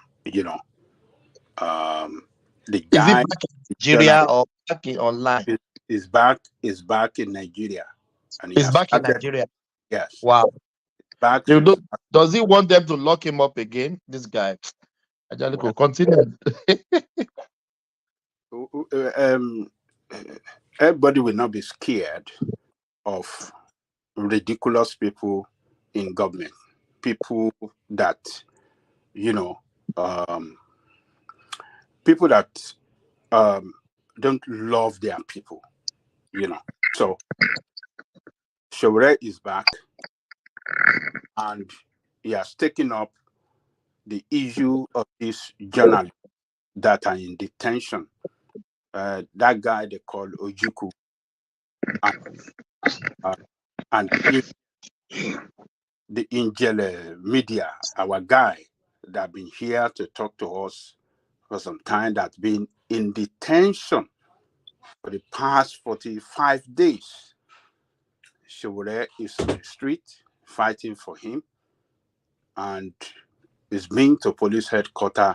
Speaker 9: guy
Speaker 16: is he back in Nigeria or back in online?
Speaker 9: Is back in Nigeria, and
Speaker 16: he's back in Nigeria.
Speaker 9: Yes.
Speaker 16: Wow.
Speaker 9: Back.
Speaker 16: Does he want them to lock him up again? This guy. Ajanle, continue.
Speaker 9: Everybody will not be scared of ridiculous people in government. People that people that don't love their people, So Showore is back, and
Speaker 10: he has taken up the issue of these journalists that are in detention. That guy they call Ojuku, and the Angel media, our guy that been here to talk to us for some time, that's been in detention for the past 45 days. Showore is on the street fighting for him and is been to police headquarters,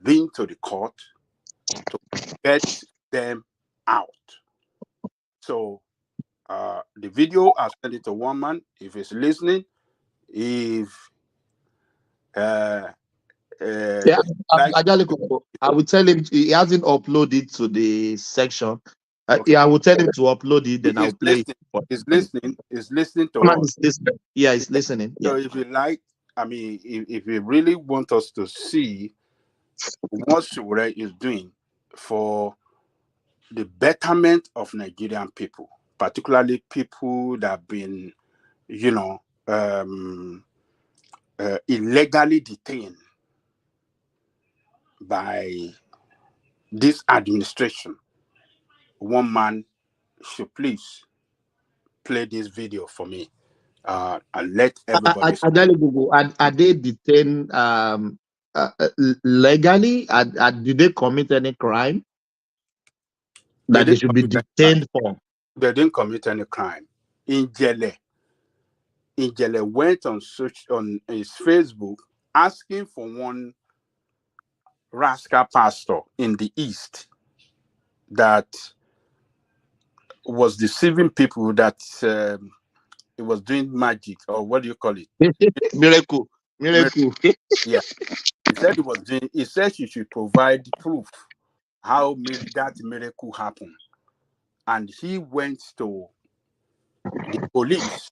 Speaker 10: been to the court to get them out. So the video, I'll send it to one man if he's listening. If
Speaker 16: yeah, I will tell him he hasn't uploaded to the section.
Speaker 10: Okay.
Speaker 16: Yeah, I will tell him to upload it, then I'll play it.
Speaker 10: He's listening. He's listening to
Speaker 16: Man
Speaker 10: us.
Speaker 16: is listening. Yeah, he's listening.
Speaker 10: So
Speaker 16: Yeah.
Speaker 10: if you like, I mean, if you really want us to see what Showore is doing for the betterment of Nigerian people, particularly people that have been, illegally detained by this administration, one man should please play this video for me and let everybody.
Speaker 16: Are they detained legally? Did they commit any crime that they should be detained for?
Speaker 10: They didn't commit any crime. Injele went on his Facebook asking for one rascal pastor in the East that was deceiving people, that it was doing magic, or what do you call it?
Speaker 16: Miracle.
Speaker 10: Yeah. He said he said she should provide proof how that miracle happened. And he went to the police.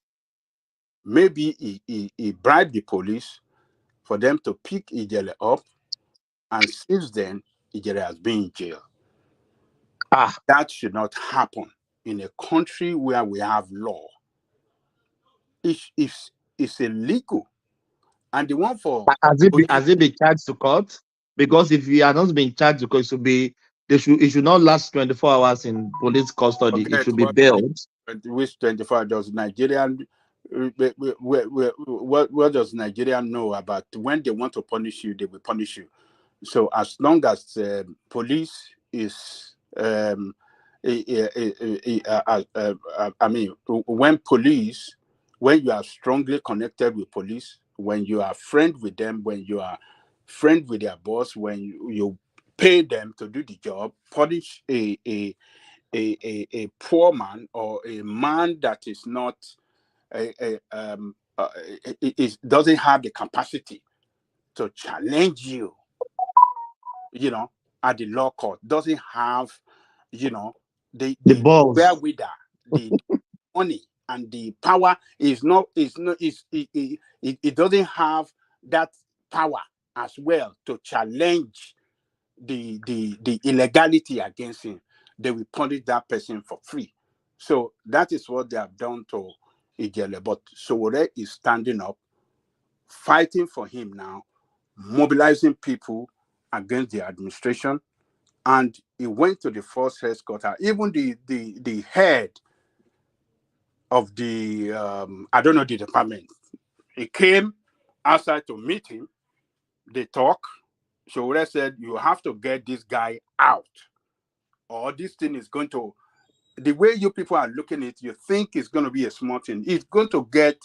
Speaker 10: Maybe he bribed the police for them to pick Ijele up. And since then, Ijele has been in jail. That should not happen in a country where we have law. It's illegal. And the one for
Speaker 16: has it been charged to court? Because if you are not being charged to court, it should not last 24 hours in police custody. It should be bailed.
Speaker 10: Which 24 does Nigerian? What does Nigeria know about when they want to punish you? They will punish you. So as long as police is, I mean, when you are strongly connected with police, when you are friend with them, when you are friend with their boss, when you pay them to do the job, punish a poor man or a man that is not it doesn't have the capacity to challenge you, at the law court, doesn't have, the
Speaker 16: balls,
Speaker 10: wherewithal, the money and the power it doesn't have that power as well to challenge the illegality against him. They will punish that person for free. So that is what they have done to Ijele. But Showore is standing up, fighting for him now, mobilizing people against the administration. And he went to the first headquarters. Even the head of the I don't know the department, he came outside to meet him. They talk. Showore said, "You have to get this guy out, or this thing is going to." The way you people are looking at it, you think it's going to be a small thing. It's going to get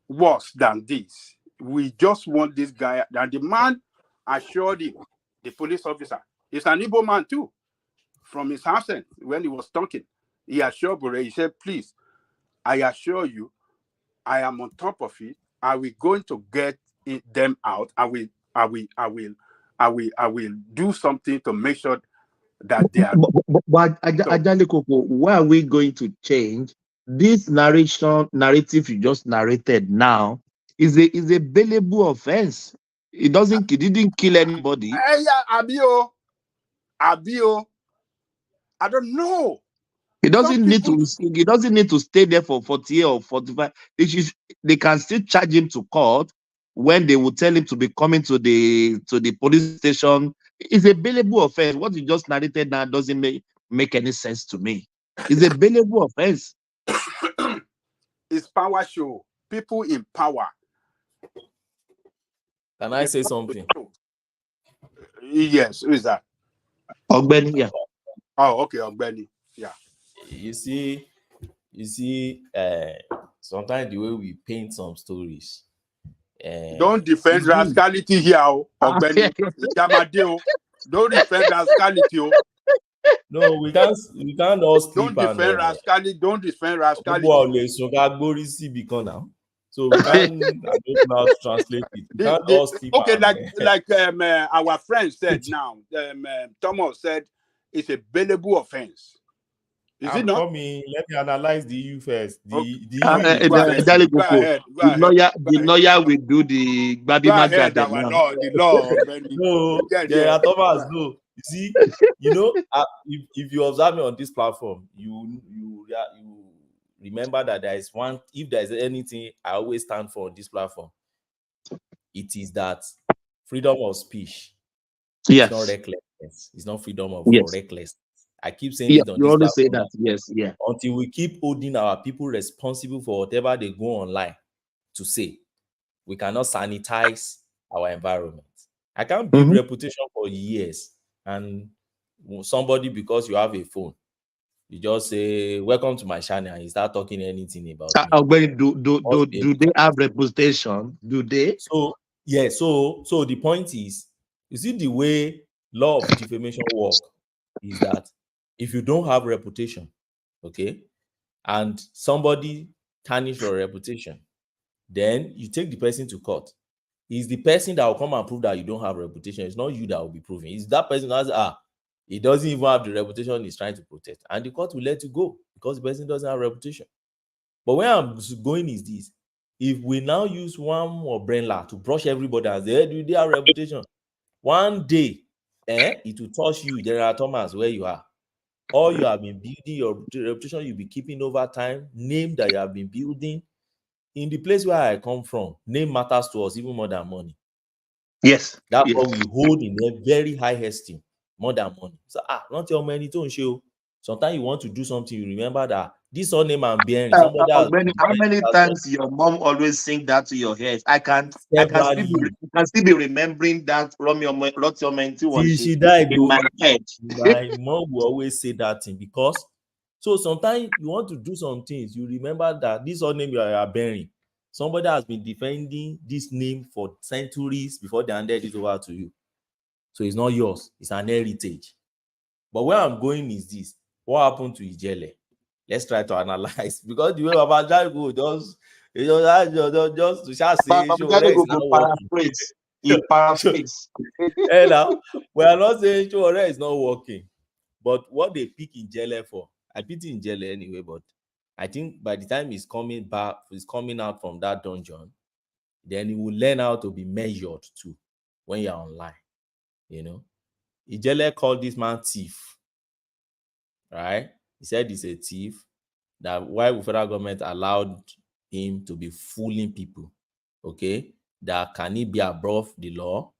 Speaker 10: worse than this. We just want this guy. And the man assured him, the police officer, he's an Igbo man too, from his accent when he was talking. He assured Bure, he said, "Please, I assure you, I am on top of it. Are we going to get them out? I will do something to make sure that they are."
Speaker 16: But Ajale Koko, why are we going to change this narrative you just narrated now? Is a bailable offense. It didn't kill anybody.
Speaker 10: Abio, I don't know.
Speaker 16: He doesn't need to. He doesn't need to stay there for 48 or 45. They can still charge him to court when they will tell him to be coming to the police station. It's a bailable offense. What you just narrated now doesn't make any sense to me. It's a bailable offense.
Speaker 10: It's power show. People in power.
Speaker 17: Can I say something?
Speaker 10: Yes, who is that?
Speaker 16: Ogbeni, yeah.
Speaker 10: Oh, okay, Ogbeni. Yeah.
Speaker 17: You see, sometimes the way we paint some stories.
Speaker 10: Don't defend rascality here, Ogbeni. Yamadeo. Don't defend rascality.
Speaker 17: No, we can't all sleep.
Speaker 10: Don't defend rascality. Don't defend rascality.
Speaker 17: So we can't. I don't know how to translate it. We can't all sleep.
Speaker 10: Okay, like our friend said now. Thomas said it's a bailable offense. Is it not?
Speaker 17: Coming. Let me analyze the EU first. The
Speaker 16: lawyer will do the baby maga.
Speaker 10: The law.
Speaker 17: No, Thomas, no. You see, if you observe me on this platform, you remember that there is one. If there is anything I always stand for on this platform, it is that freedom of speech.
Speaker 16: Yes.
Speaker 17: It's not recklessness. It's not freedom of recklessness. I keep saying it on
Speaker 16: you
Speaker 17: this
Speaker 16: always say
Speaker 17: platform.
Speaker 16: that. Yes, yeah.
Speaker 17: Until we keep holding our people responsible for whatever they go online to say, we cannot sanitize our environment. I can't build reputation for years, and somebody, because you have a phone, you just say welcome to my channel and you start talking anything about me.
Speaker 16: Do they have reputation? Do they?
Speaker 17: So yeah, so the point is, you see, the way law of defamation work is that if you don't have reputation, okay, and somebody tarnish your reputation, then you take the person to court. It's the person that will come and prove that you don't have reputation. It's not you that will be proving. It's that person that says, he doesn't even have the reputation he's trying to protect. And the court will let you go because the person doesn't have reputation. But where I'm going is this. If we now use one umbrella to brush everybody and say, do they have reputation? One day, it will touch you, General Thomas, where you are. All you have been building, your reputation you'll be keeping over time, name that you have been building. In the place where I come from, name matters to us even more than money.
Speaker 16: Yes.
Speaker 17: That's what we hold in a very high esteem, more than money. So, not your money to show. Sometimes you want to do something, you remember that this all name I'm bearing. Somebody else.
Speaker 16: How many times your mom always sing that to your head? I can still be remembering that Romeo
Speaker 17: she died
Speaker 16: in my head.
Speaker 17: My mom will always say that thing because sometimes you want to do some things, you remember that this all name you are bearing, somebody has been defending this name for centuries before they handed it over to you. So it's not yours, it's an heritage. But where I'm going is this: what happened to Ijele? Let's try to analyze, because the way Baba Jai just to just say
Speaker 16: paraphrase.
Speaker 17: And now we are not saying Shore is not working, but what they pick Ijele for, I pity Ijele anyway. But I think by the time he's coming out from that dungeon, then he will learn how to be measured too when you're online. Ijele called this man thief, right? He said he's a thief. That why the federal government allowed him to be fooling people, okay? That can he be above the law?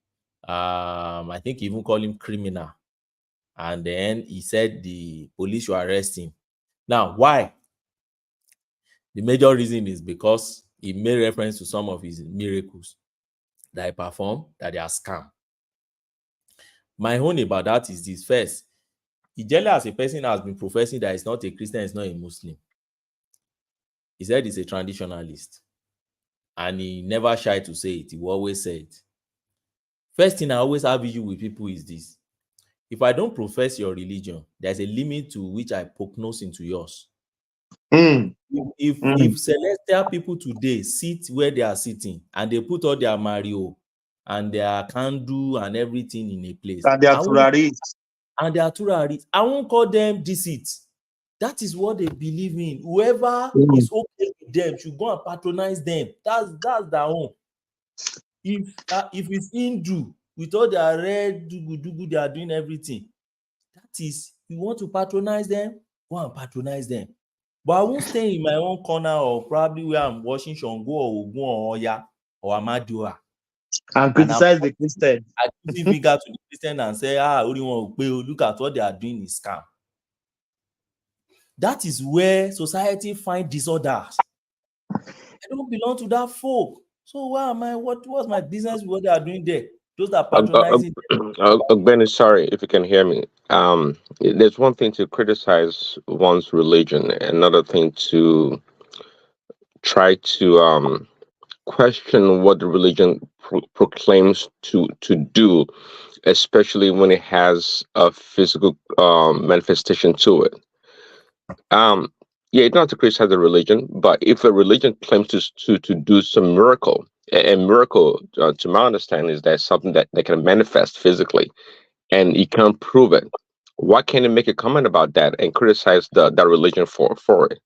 Speaker 17: I think he even called him criminal. And then he said the police should arrest him. Now, why? The major reason is because he made reference to some of his miracles that he performed, that they are scam. My own about that is this: first, Ijele as a person has been professing that he's not a Christian, he's not a Muslim. He said he's a traditionalist. And he never shied to say it. He will always say it. First thing I always have issue with people is this: if I don't profess your religion, there's a limit to which I poke nose into yours. If celestial people today sit where they are sitting and they put all their Mario and their candle and everything in a place,
Speaker 16: and their
Speaker 17: turaris, I won't call them deceit. That is what they believe in. Whoever is okay with them should go and patronize them. That's their own. If it's Hindu with all their red dugu they are doing everything, that is, you want to patronize them, go go and patronize them. But I won't stay in my own corner or probably where I'm watching Shango or Ogun or Oya or Amadua.
Speaker 16: And criticize the Christian.
Speaker 17: I put finger to the Christian and say, look at what they are doing is scam. That is where society finds disorders. I don't belong to that folk. So why am I? What's my business with what they are doing there? Those that are patronizing.
Speaker 8: Ben, sorry if you can hear me. There's one thing to criticize one's religion, another thing to try to question what the religion proclaims to do, especially when it has a physical manifestation to it. Yeah, you don't have to criticize the religion, but if a religion claims to do some miracle, and miracle, to my understanding, is that something that can manifest physically, and you can't prove it, why can't you make a comment about that and criticize that religion for it?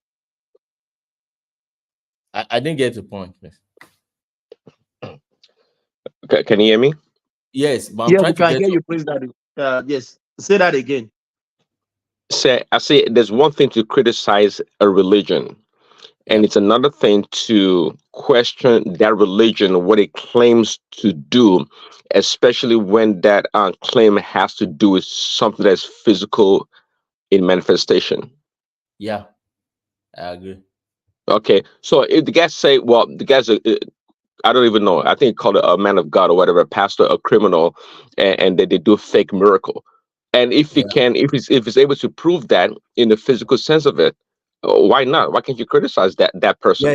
Speaker 17: I didn't get the point.
Speaker 8: Can you hear me?
Speaker 17: Yes, but I'm
Speaker 16: Yeah,
Speaker 17: trying
Speaker 16: we
Speaker 17: to
Speaker 16: can
Speaker 17: get
Speaker 16: hear you, Prince Daddy. Yes, say that again.
Speaker 8: I say there's one thing to criticize a religion, and it's another thing to question that religion, what it claims to do, especially when that claim has to do with something that's physical in manifestation.
Speaker 17: Yeah, I agree.
Speaker 8: Okay, so if the guys say, well, the guys are, I don't even know, I think called a man of God or whatever, a pastor, a criminal, and they do fake miracle. And if he can, if he's able to prove that in the physical sense of it, why not? Why can't you criticize that person?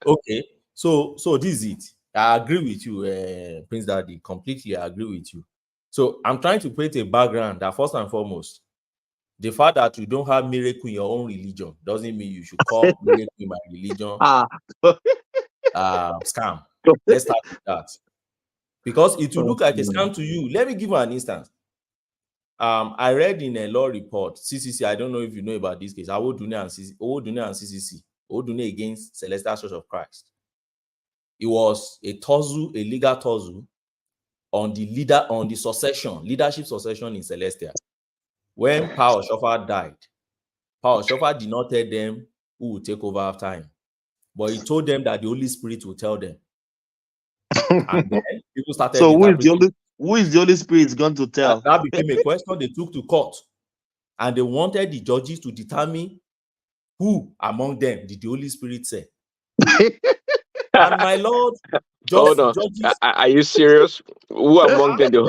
Speaker 17: Okay. So this is it. I agree with you, Prince Daddy. Completely agree with you. So I'm trying to create a background that first and foremost, the fact that you don't have miracle in your own religion doesn't mean you should call miracle in my religion scam. Let's start with that. Because it will look like a scam to you. Let me give you an instance. I read in a law report, CCC, I don't know if you know about this case, Owodunne and CCC, Owodunne against Celestial Church of Christ. It was a tussle, a legal tussle on the leadership succession in Celestial. When Power Shofar died, Power Shofar did not tell them who would take over after him, but he told them that the Holy Spirit will tell them. And then people started
Speaker 16: So who is the Holy Spirit going to tell?
Speaker 17: That became a question they took to court, and they wanted the judges to determine who among them did the Holy Spirit say. And my Lord,
Speaker 8: judges. Are you serious? Who among them?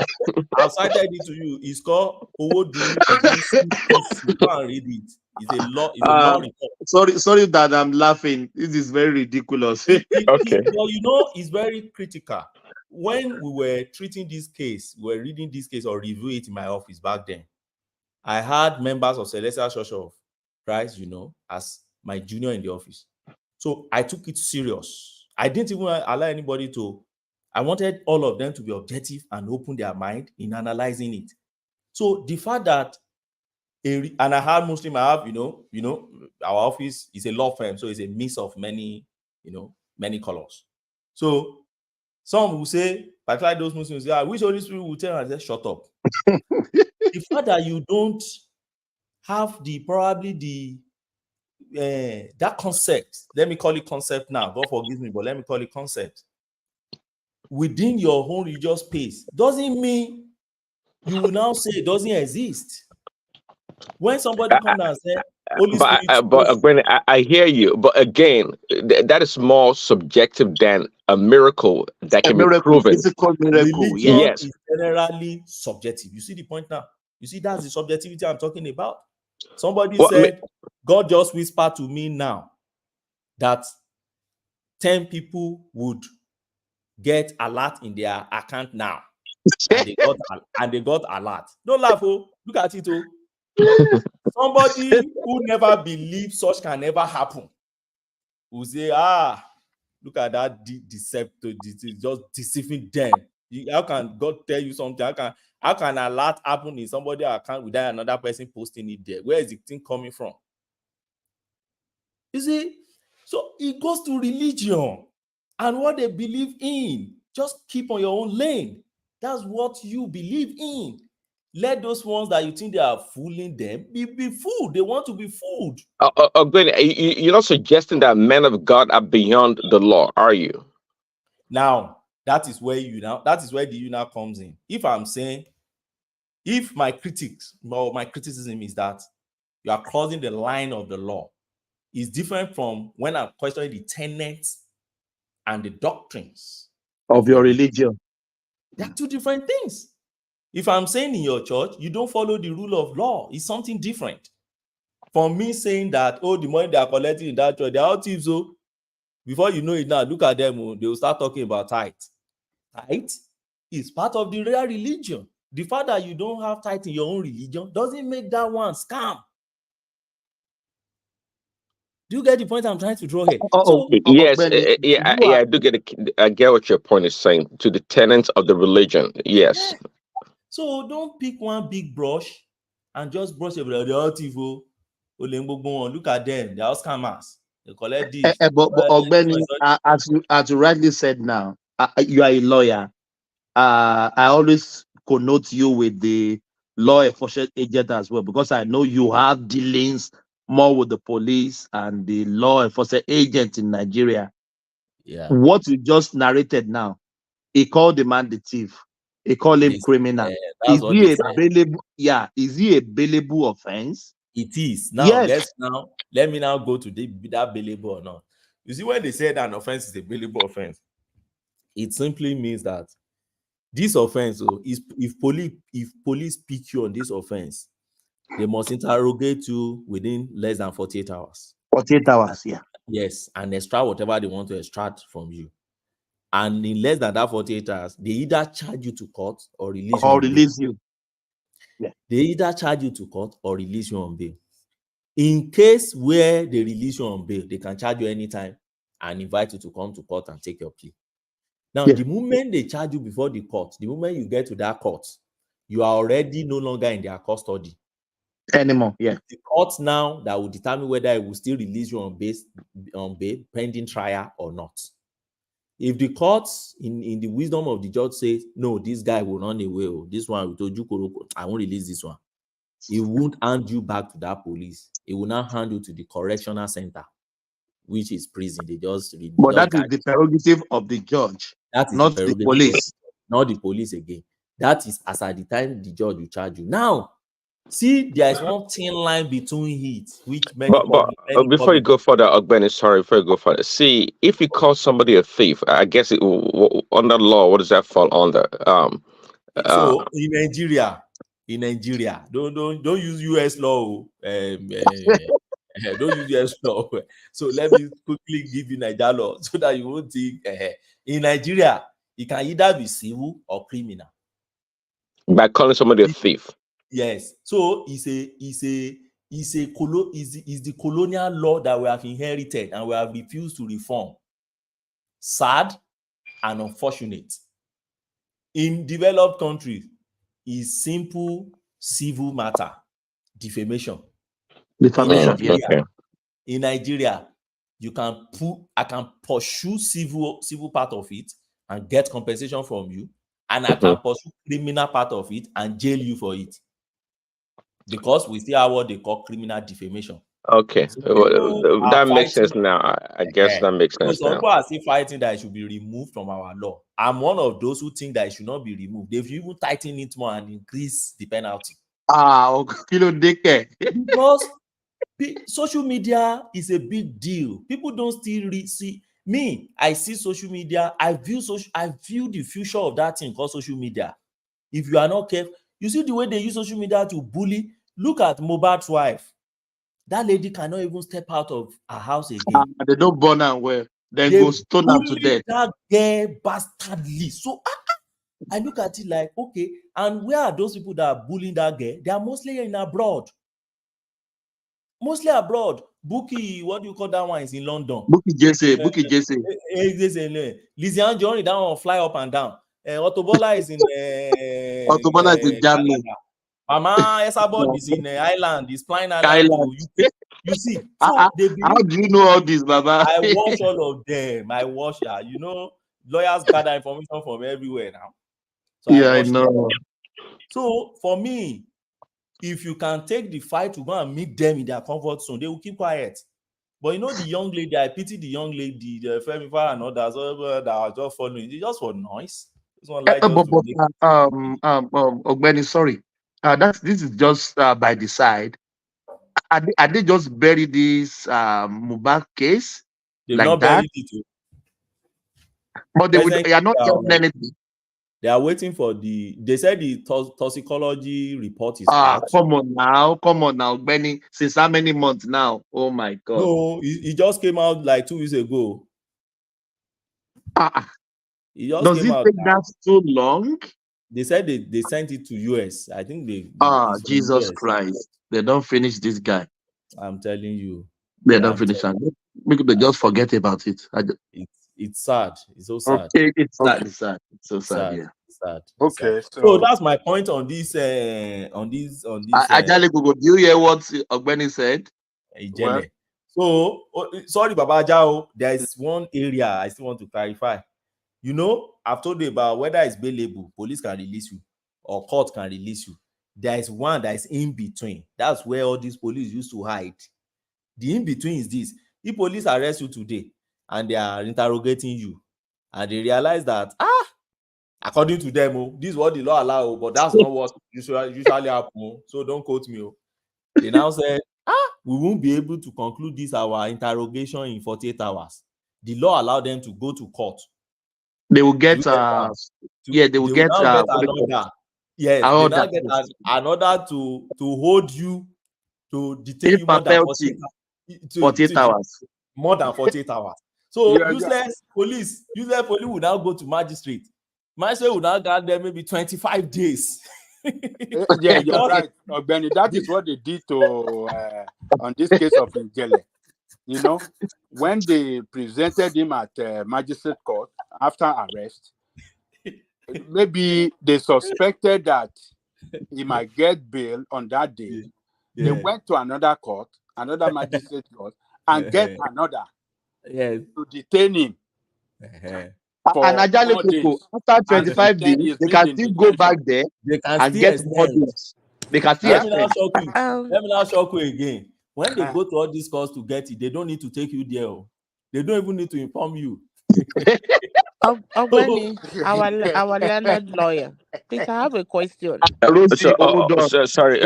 Speaker 17: I've cited it to you. It's called Owodunne against CCC. Go and read it. It's a law. It's a law report.
Speaker 16: Sorry that I'm laughing. This is very ridiculous.
Speaker 8: Okay.
Speaker 17: Well, it's very critical. When we were treating this case, we were reading this case or review it in my office back then, I had members of Celestial Church of Christ, as my junior in the office. So I took it serious. I didn't even allow anybody to. I wanted all of them to be objective and open their mind in analyzing it. So the fact that, and I have Muslim, I have, our office is a law firm, so it's a mix of many, many colors. So some will say, particularly those Muslims, which Holy Spirit will tell us, shut up. The fact that you don't have that concept, let me call it concept now, God forgive me, but let me call it concept, within your own religious space, doesn't mean you will now say it doesn't exist. When somebody comes and says, Holy Spirit,
Speaker 8: I hear you, but again, that is more subjective than a miracle that can be proven.
Speaker 16: Physical miracle,
Speaker 17: religion is generally subjective. You see the point now? You see, that's the subjectivity I'm talking about. Somebody said, God just whispered to me now that 10 people would get alert in their account now. And they got alert. Don't laugh, look at it, Somebody who never believed such can never happen will say, look at that deceptive, just deceiving them. How can God tell you something? How can alert happen in somebody's account without another person posting it there? Where is the thing coming from? You see, so it goes to religion and what they believe in. Just keep on your own lane. That's what you believe in. Let those ones that you think they are fooling them be fooled. They want to be fooled.
Speaker 8: You're not suggesting that men of God are beyond the law, are you?
Speaker 17: Now, that is where the you now comes in. If I'm saying, if my criticism is that you are crossing the line of the law, is different from when I'm questioning the tenets and the doctrines
Speaker 16: of your religion.
Speaker 17: They are two different things. If I'm saying in your church, you don't follow the rule of law, it's something different. From me saying that, oh, the money they are collecting in that church, they are all thieves. So before you know it now, look at them, they will start talking about tithe. Tithe is part of the real religion. The fact that you don't have tithe in your own religion doesn't make that one scam. Do you get the point I'm trying to draw here?
Speaker 8: Yes, I do I get what your point is saying, to the tenets of the religion. Yes.
Speaker 17: So don't pick one big brush and just brush everybody. The all thief, look at them, they are scammers. They collect this.
Speaker 16: But Ogbeni, as you rightly said now, you are a lawyer. I always connote you with the law enforcement agent as well, because I know you have dealings more with the police and the law enforcement agent in Nigeria.
Speaker 17: Yeah.
Speaker 16: What you just narrated now, he called the man the thief. He called him criminal. Is he a bailable? Yeah. Is he a bailable offense?
Speaker 17: It is. Now, yes. Let me now go to that bailable or not. You see, when they say that an offense is a bailable offense, it simply means that this offense, if police pick you on this offense, they must interrogate you within less than 48 hours.
Speaker 16: 48 hours, yeah.
Speaker 17: Yes, and extract whatever they want to extract from you. And in less than that 48 hours, they either charge you to court or release
Speaker 16: you.
Speaker 17: Yeah. They either charge you to court or release you on bail. In case where they release you on bail, they can charge you anytime and invite you to come to court and take your plea. Now, the moment they charge you before the court, the moment you get to that court, you are already no longer in their custody
Speaker 16: anymore. Yeah.
Speaker 17: The court now that will determine whether it will still release you on bail pending trial or not. If the court, in the wisdom of the judge, says no, this guy will run away, this one we told you, I won't release this one, it won't hand you back to that police. It will now hand you to the correctional center, which is prison. They just
Speaker 16: but that is the prerogative of the judge,
Speaker 17: that is
Speaker 16: not the police.
Speaker 17: Not the police again. That is as at the time the judge will charge you. Now, see, there is one thin line between it, which many.
Speaker 8: Before you go further, Ogbeni, sorry, before you go further. See, if you call somebody a thief, I guess under law, what does that fall under?
Speaker 17: So in Nigeria, don't use US law. Don't use US law. So let me quickly give you Nigeria law so that you won't think. In Nigeria, it can either be civil or criminal.
Speaker 8: By calling somebody a thief.
Speaker 17: Yes. So it's the colonial law that we have inherited and we have refused to reform. Sad and unfortunate. In developed countries, is simple civil matter, defamation. In Nigeria, I can pursue civil part of it and get compensation from you, and I can pursue criminal part of it and jail you for it, because we still have what they call criminal defamation.
Speaker 8: Okay, so that makes sense now. I guess that makes sense
Speaker 17: now. Some people are still fighting that it should be removed from our law. I'm one of those who think that it should not be removed. They've even tightened it more and increased the penalty. Because social media is a big deal. People don't still see me. I see social media. I view the future of that thing called social media. If you are not careful, you see the way they use social media to bully. Look at Mohbad's wife. That lady cannot even step out of her house again.
Speaker 16: They don't burn her well. They go stone her to death.
Speaker 17: That girl bastardly. So I look at it like, okay, and where are those people that are bullying that girl? They are mostly in abroad. Mostly abroad. Buki, what do you call that one? Is in London.
Speaker 16: Buki Jesse.
Speaker 17: Lizzie Anjorin, that one fly up and down. Otobola is in
Speaker 16: Otobola is in Germany.
Speaker 17: Mama Esabod is in Ireland. He's flying around. You see, so
Speaker 16: how do you know all this, Baba?
Speaker 17: I watch all of them. I watch, lawyers gather information from everywhere now. So
Speaker 16: yeah, I know.
Speaker 17: So for me, if you can take the fight to go and meet them in their comfort zone, they will keep quiet. But you know, the young lady, I pity the young lady, the Femifa and others that are just following. It's just for noise. This one like just to make
Speaker 16: Ogbeni, sorry. This is just by the side. Are they just bury this Mubak case
Speaker 17: they've
Speaker 16: like
Speaker 17: not
Speaker 16: that?
Speaker 17: buried it.
Speaker 16: But they are not hearing anything.
Speaker 17: They are waiting for they said the toxicology report is out.
Speaker 16: Come on now, Benny. Since how many months now? Oh my God.
Speaker 17: No, it just came out like 2 weeks ago. It just
Speaker 16: Does
Speaker 17: came
Speaker 16: it
Speaker 17: out
Speaker 16: take
Speaker 17: now.
Speaker 16: that so long?
Speaker 17: They said they sent it to US. I think
Speaker 16: Jesus
Speaker 17: US.
Speaker 16: Christ. They don't finish this guy.
Speaker 17: I'm telling you.
Speaker 16: They don't finish him. Make them just forget about it.
Speaker 17: It's sad. It's so sad.
Speaker 16: Okay, it's sad. It's sad. It's so sad. Yeah.
Speaker 17: Sad.
Speaker 10: Okay,
Speaker 17: so that's my point on this.
Speaker 16: Ajale Google, do you hear what Ogbeni said?
Speaker 17: Well, so sorry, Baba Jao. There is one area I still want to clarify. You know, I've told you about whether it's bailable, police can release you, or court can release you. There is one that is in between. That's where all these police used to hide. The in between is this: if police arrest you today and they are interrogating you, and they realize that according to them, this is what the law allows, but that's not what usually happens. So don't quote me. They now say, we won't be able to conclude this our interrogation in 48 hours. The law allowed them to go to court.
Speaker 16: They will get
Speaker 17: another.
Speaker 16: Yes,
Speaker 17: they now get another to hold you, to detain you more than
Speaker 16: 48 hours.
Speaker 17: More than 48 hours. So useless police will now go to magistrate. Magistrate will now guard them maybe 25 days.
Speaker 10: Yeah, you're right, Benny. That is what they did to on this case of Ngele. You know, when they presented him at magistrate court after arrest, maybe they suspected that he might get bail on that day. Yeah. They went to another court, another magistrate court, and get another to detain him.
Speaker 16: And Ajale people, after 25 days, they can still go back there and get more days. They can still
Speaker 17: Let me now shock you again. When they go to all these courts to get it, they don't need to take you there. They don't even need to inform you.
Speaker 18: Benny, our learned lawyer. Please, I have a question.
Speaker 8: Sorry,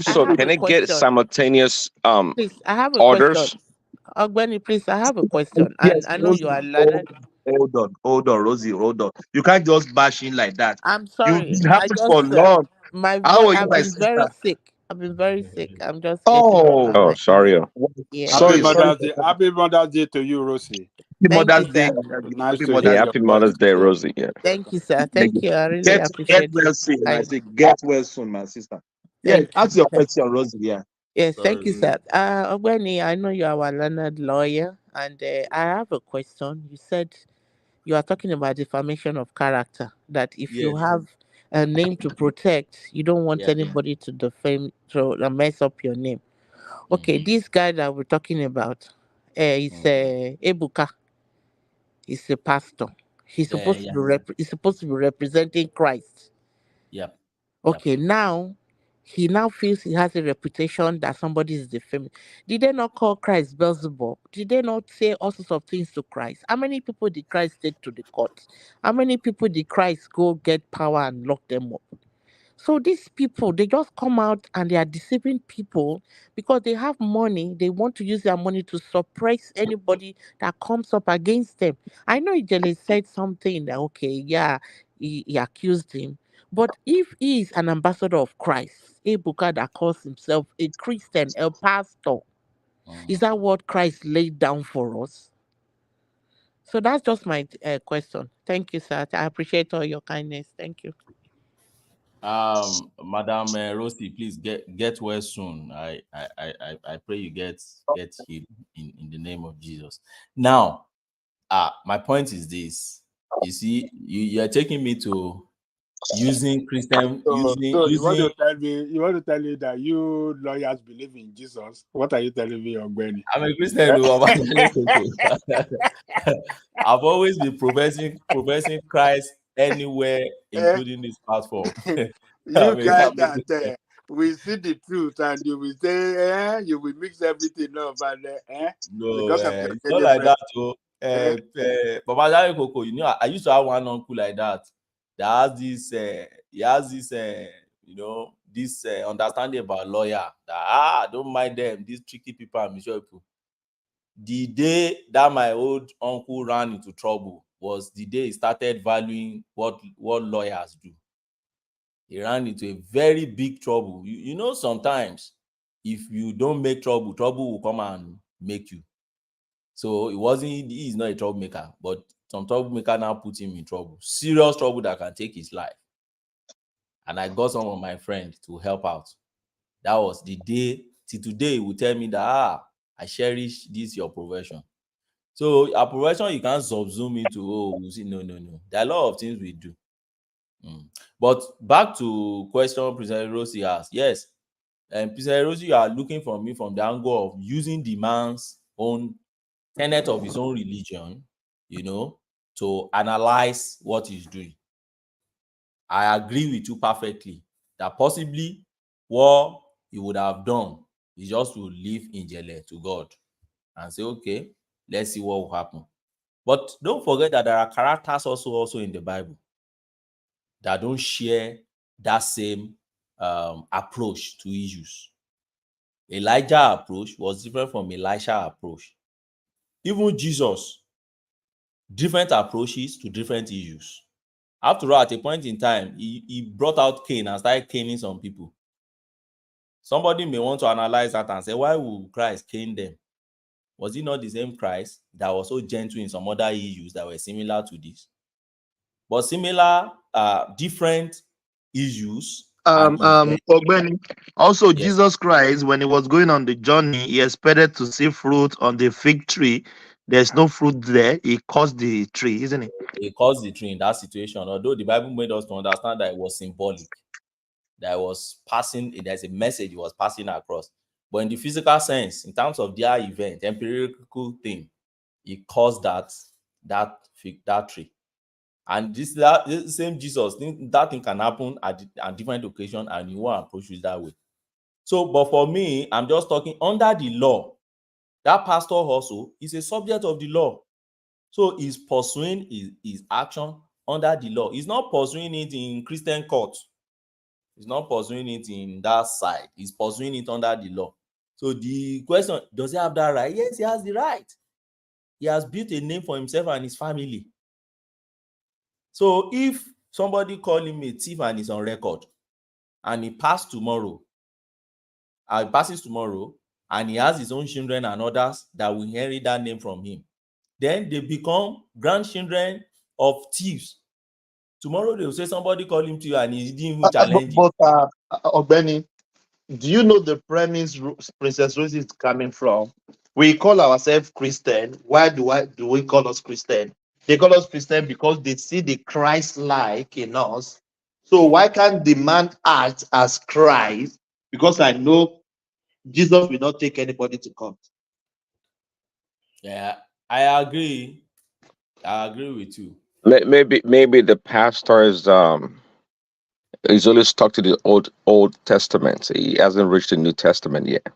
Speaker 8: so can I get simultaneous
Speaker 18: please, I have a
Speaker 8: orders?
Speaker 18: Question. Benny, please, I have a question. And I know you are learned.
Speaker 16: Hold on, Rosie, hold on. You can't just bash in like that.
Speaker 18: I'm sorry.
Speaker 16: You've been having for long.
Speaker 18: I've been very sick. I've been very sick. I'm just
Speaker 8: sorry.
Speaker 18: Yeah.
Speaker 10: Happy Mother's Day to you, Rosie.
Speaker 16: Mother's Day.
Speaker 10: Nice
Speaker 8: to hear. Happy Mother's Day, Rosie. Yeah.
Speaker 18: Thank you, sir. Thank you. I really appreciate
Speaker 16: it. Get well soon. I say get well soon, my sister. Yeah, ask your question, Rosie. Yeah.
Speaker 18: Yes, thank you, sir. Benny, I know you are a learned lawyer, and I have a question. You said you are talking about defamation of character, that if you have a name to protect, you don't want anybody to defame, to mess up your name. Okay, this guy that we're talking about is Ebuka. He's a pastor. He's supposed to be representing Christ.
Speaker 17: Yep.
Speaker 18: Okay, now he now feels he has a reputation that somebody is defaming. Did they not call Christ Beelzebub? Did they not say all sorts of things to Christ? How many people did Christ take to the court? How many people did Christ go get power and lock them up? So these people, they just come out and they are deceiving people because they have money. They want to use their money to suppress anybody that comes up against them. I know Ijele said something that, he accused him. But if he is an ambassador of Christ, Ebuka that calls himself a Christian, a pastor, is that what Christ laid down for us? So that's just my question. Thank you, sir. I appreciate all your kindness. Thank you.
Speaker 17: Madam Rosie, please get well soon. I pray you get healed in the name of Jesus. Now, my point is this. You see, you are taking me to using Christian.
Speaker 10: You want to tell me that you lawyers believe in Jesus? What are you telling me, Ogbeni?
Speaker 17: I'm a Christian. I've always been professing Christ anywhere, including this platform.
Speaker 10: You guys that we see the truth and you will say, you will mix everything up and
Speaker 17: no, it's not like that. So, Papa Jare Koko, you know, I used to have one uncle like that. That has this, he has this, this understanding about lawyer. That don't mind them, these tricky people and mature people. The day that my old uncle ran into trouble was the day he started valuing what lawyers do. He ran into a very big trouble. You know, sometimes if you don't make trouble, trouble will come and make you. So he's not a troublemaker, but some troublemaker now put him in trouble, serious trouble that can take his life. And I got some of my friends to help out. That was the day. Till today, he will tell me that I cherish this your profession. So our profession, you can't subsume into no. There are a lot of things we do. But back to question President Rossi asked. Yes, and President Rossi, you are looking for me from the angle of using the man's own tenet of his own religion, to analyze what he's doing. I agree with you perfectly that possibly what he would have done is just to leave Injele to God and say, okay, let's see what will happen. But don't forget that there are characters also in the Bible that don't share that same approach to issues. Elijah's approach was different from Elisha's approach. Even Jesus, different approaches to different issues. After all, at a point in time, he brought out Cain and started caning some people. Somebody may want to analyze that and say, why would Christ cane them? Was it not the same Christ that was so gentle in some other issues that were similar to this? But similar, different issues.
Speaker 16: Ogbeni. Also, yes. Jesus Christ, when he was going on the journey, he expected to see fruit on the fig tree. There's no fruit there. He caused the tree, isn't it?
Speaker 17: He caused the tree in that situation, although the Bible made us to understand that it was symbolic, that it was passing, there's a message it was passing across. But in the physical sense, in terms of their event, empirical thing, it caused that tree. And this same Jesus, that thing can happen at different occasions, and you won't approach it that way. So, but for me, I'm just talking under the law. That pastor also is a subject of the law. So he's pursuing his action under the law. He's not pursuing it in Christian court. He's not pursuing it in that side. He's pursuing it under the law. So the question, does he have that right? Yes, he has the right. He has built a name for himself and his family. So if somebody call him a thief and is on record, and he passes tomorrow, and he has his own children and others that will inherit that name from him, then they become grandchildren of thieves. Tomorrow they will say somebody called him to you and he didn't even challenge
Speaker 16: you. But Ogbeni, do you know the premise Princess Rosie is coming from? We call ourselves Christian. Why do we call us Christian? They call us Christian because they see the Christ-like in us. So why can't the man act as Christ? Because I know Jesus will not take anybody to court.
Speaker 17: Yeah, I agree. I agree with you.
Speaker 8: Maybe the pastor is he's only stuck to the Old Testament. He hasn't reached the New Testament yet.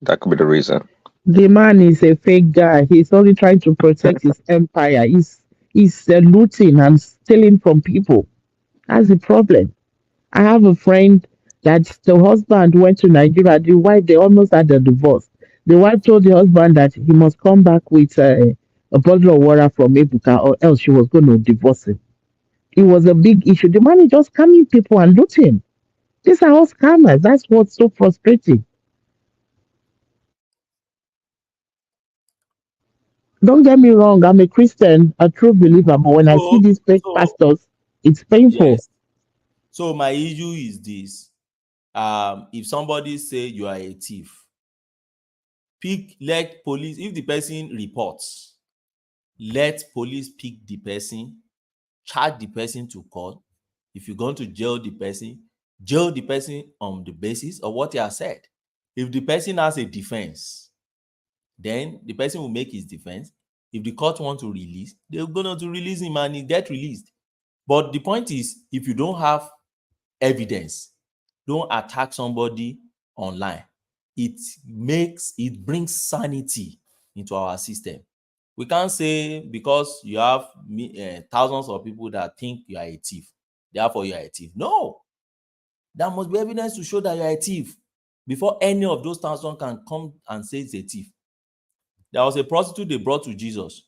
Speaker 8: That could be the reason.
Speaker 18: The man is a fake guy. He's only trying to protect his empire. He's looting and stealing from people. That's the problem. I have a friend that the husband went to Nigeria. The wife, they almost had a divorce. The wife told the husband that he must come back with a bottle of water from Ebuka or else she was going to divorce him. It was a big issue. The man is just scamming people and looting. These are all scammers. That's what's so frustrating. Don't get me wrong, I'm a Christian, a true believer, but when I see these fake pastors, it's painful.
Speaker 17: Yes. So my issue is this. If somebody say you are a thief, let police, if the person reports, let police pick the person, charge the person to court. If you're going to jail the person on the basis of what he has said. If the person has a defense, then the person will make his defense. If the court wants to release, they're going to release him and he get released.
Speaker 15: But the point is, if you don't have evidence, don't attack somebody online. It brings sanity into our system. We can't say because you have thousands of people that think you are a thief, therefore you are a thief. No, there must be evidence to show that you are a thief before any of those thousands can come and say it's a thief. There was a prostitute they brought to Jesus.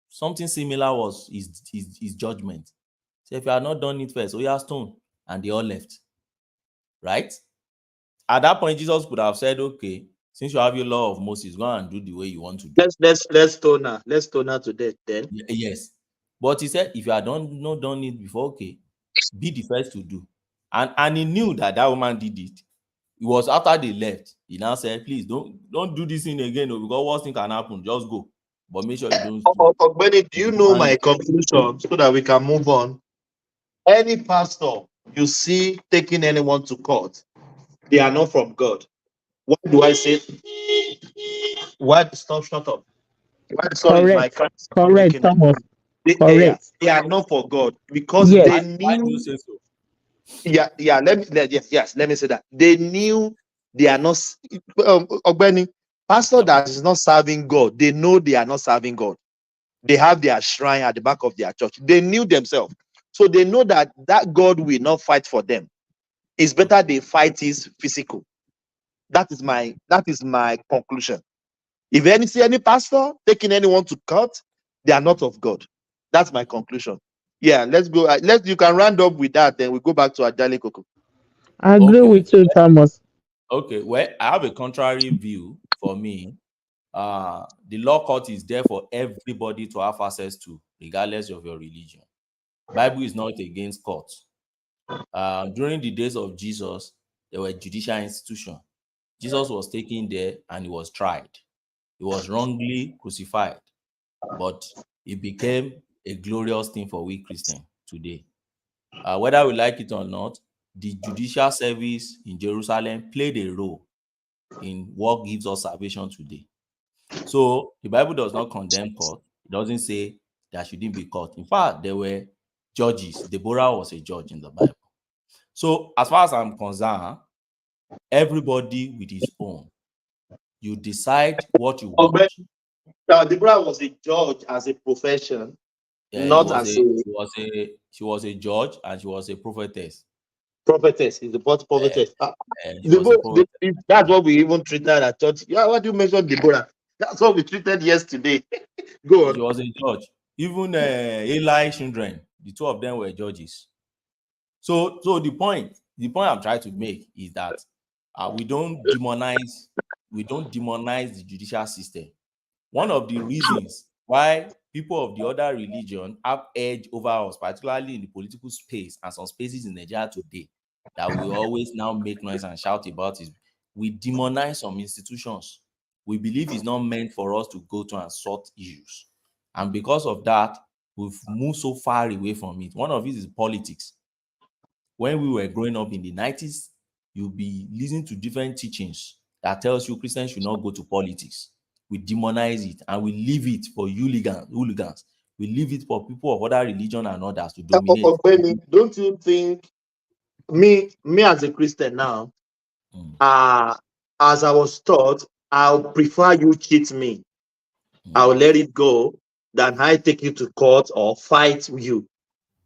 Speaker 15: Something similar was his judgment. So if you are not done it first, you are stoned, and they all left. Right? At that point, Jesus could have said, okay, since you have your law of Moses, go and do the way you want to do.
Speaker 16: Let's stone her to death then.
Speaker 15: Yes. But he said, if you are not done it before, okay, be the first to do. And he knew that woman did it. It was after they left. He now said, please don't do this thing again, because worst thing can happen. Just go. But make sure you don't.
Speaker 16: Ogbeni, do you know my conclusion so that we can move on? Any pastor you see taking anyone to court, they are not from God. What do I say? What? Stop, shut up. Sorry, my cat is
Speaker 18: Correct, Thomas. Correct.
Speaker 16: They are not for God because
Speaker 18: Yes.
Speaker 16: they knew.
Speaker 15: Why do you say so?
Speaker 16: Yeah. Let me say that they knew they are not. Ogbeni, pastor that is not serving God, they know they are not serving God. They have their shrine at the back of their church. They knew themselves, so they know that God will not fight for them. It's better they fight his physical. That is my conclusion. If see any pastor taking anyone to court, they are not of God. That's my conclusion. Yeah, let's go. You can round up with that, then we go back to Ajale Koko.
Speaker 18: I agree with you, Thomas.
Speaker 15: Okay, well, I have a contrary view. For me, the law court is there for everybody to have access to, regardless of your religion. Bible is not against court. During the days of Jesus, there were judicial institutions. Jesus was taken there and he was tried. He was wrongly crucified, but it became a glorious thing for we Christians today. Whether we like it or not, the judicial service in Jerusalem played a role in what gives us salvation today. So the Bible does not condemn court. It doesn't say there shouldn't be court. In fact, there were judges. Deborah was a judge in the Bible. So as far as I'm concerned, everybody with his own. You decide what you want.
Speaker 16: Deborah was a judge as a profession, not as
Speaker 15: she was a judge and she was a prophetess.
Speaker 16: Prophetess is the prophetess. That's what we even treated at church. Yeah, what do you mention Deborah? That's what we treated yesterday. Go on.
Speaker 15: She was a judge. Even Eli's children, the two of them were judges. So the point I'm trying to make is that we don't demonize the judicial system. One of the reasons why people of the other religion have edge over us, particularly in the political space and some spaces in Nigeria today, that we always now make noise and shout about, is we demonize some institutions. We believe it's not meant for us to go to and sort issues. And because of that, we've moved so far away from it. One of it is politics. When we were growing up in the 90s, you'll be listening to different teachings that tells you Christians should not go to politics. We demonize it and we leave it for hooligans. We leave it for people of other religion and others to dominate.
Speaker 16: Don't you think me as a Christian now, as I was taught, I'll prefer you cheat me. I'll let it go than I take you to court or fight you.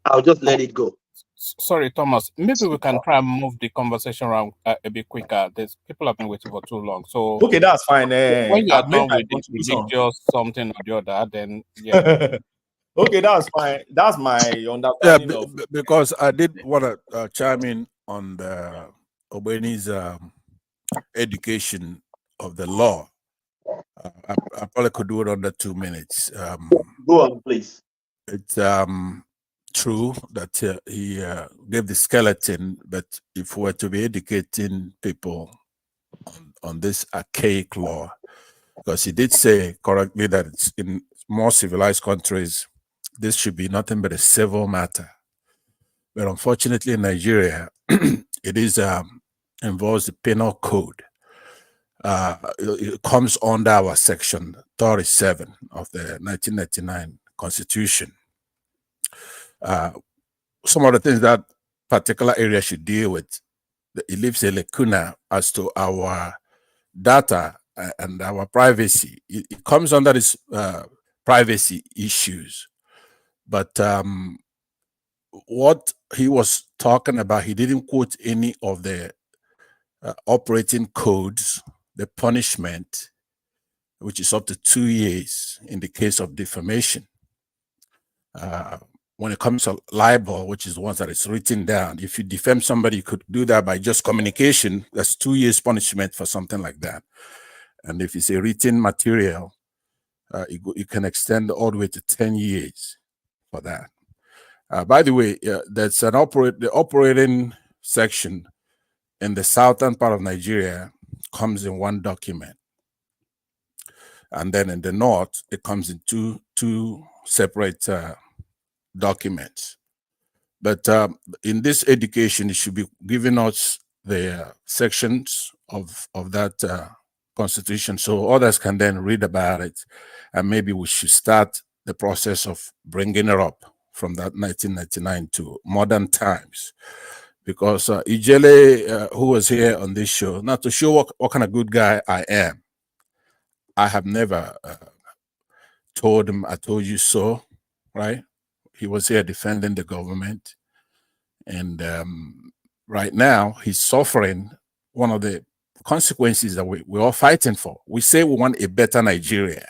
Speaker 16: I'll just let it go.
Speaker 4: Sorry, Thomas. Maybe we can try and move the conversation around a bit quicker. There's people have been waiting for too long. So
Speaker 9: okay, that's fine.
Speaker 4: When you are done with the religious something or the other, then yeah.
Speaker 9: Okay, that's fine. That's my understanding
Speaker 3: because I did want to chime in on the Ogbeni's education of the law. I probably could do it under 2 minutes.
Speaker 16: Go on, please.
Speaker 3: It's true that he gave the skeleton, but if we were to be educating people on this archaic law, because he did say correctly that it's in more civilized countries, this should be nothing but a civil matter. But unfortunately in Nigeria, it is involves the penal code. It comes under our section 37 of the 1999 Constitution.
Speaker 19: some of the things that particular area should deal with. It leaves a lacuna as to our data and our privacy. It comes under this privacy issues. But what he was talking about, he didn't quote any of the operating codes, the punishment, which is up to 2 years in the case of defamation. When it comes to libel, which is the ones that is written down, if you defame somebody, you could do that by just communication. That's 2 years punishment for something like that. And if it's a written material, you can extend all the way to 10 years for that. By the way, that's an the operating section in the southern part of Nigeria comes in one document. And then in the north, it comes in two separate documents. But in this education, it should be giving us the sections of that constitution so others can then read about it. And maybe we should start the process of bringing it up from that 1999 to modern times. Because Ijele, who was here on this show, not to show what kind of good guy I am, I have never told him, I told you so, right? He was here defending the government. And right now, he's suffering one of the consequences that we're all fighting for. We say we want a better Nigeria,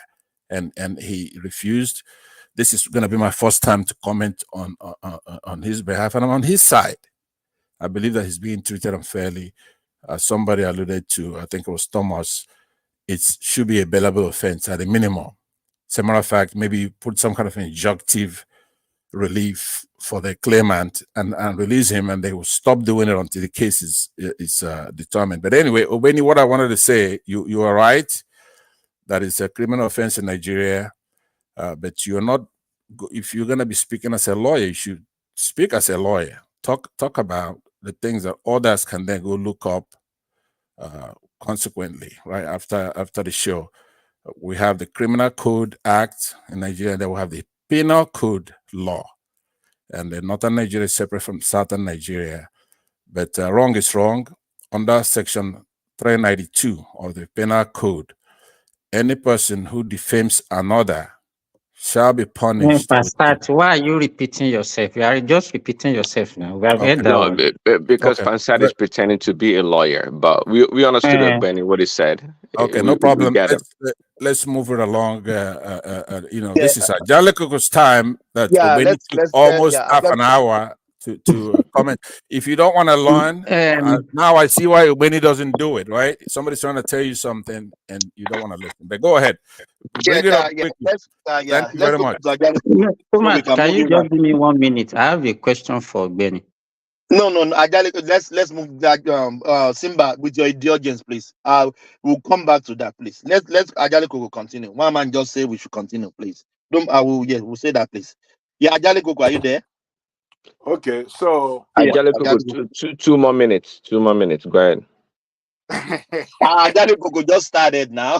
Speaker 19: and he refused. This is going to be my first time to comment on his behalf, and I'm on his side. I believe that he's being treated unfairly. Somebody alluded to, I think it was Thomas, it should be a bailable offense at a minimum. As a matter of fact, maybe put some kind of injunctive relief for the claimant and release him, and they will stop doing it until the case is determined. But anyway, Obeni, what I wanted to say, you are right that it's a criminal offense in Nigeria, but you're not. If you're going to be speaking as a lawyer, you should speak as a lawyer. Talk about the things that others can then go look up consequently, right after the show. We have the Criminal Code Act in Nigeria, then we have the Penal Code Law. And the northern Nigeria is separate from southern Nigeria. But wrong is wrong. Under section 392 of the Penal Code, any person who defames another shall be punished.
Speaker 20: Pastor, why are you repeating yourself? You are just repeating yourself now. We have heard that
Speaker 8: No,
Speaker 20: one.
Speaker 8: because Pansat is pretending to be a lawyer, but we understood Benny what he said.
Speaker 19: Okay, no problem. Let's move it along. This is Ajaleko's time that Benny took almost half an hour to comment. If you don't want to learn, now I see why Benny doesn't do it, right? Somebody's trying to tell you something and you don't want to listen. But go ahead. Bring it up quickly. Thank you very much.
Speaker 20: Thomas, can you just give me 1 minute? I have a question for Benny.
Speaker 16: No, let's move that Simba with your indulgence, please. We'll come back to that, please. Let's Ajaliko will continue. One man just say we should continue, please. We'll say that, please. Yeah, Ajaliko, are you there?
Speaker 10: Okay, so
Speaker 8: Ajaliko, 2 more minutes. 2 more minutes. Go ahead.
Speaker 16: Ajaliko just started now.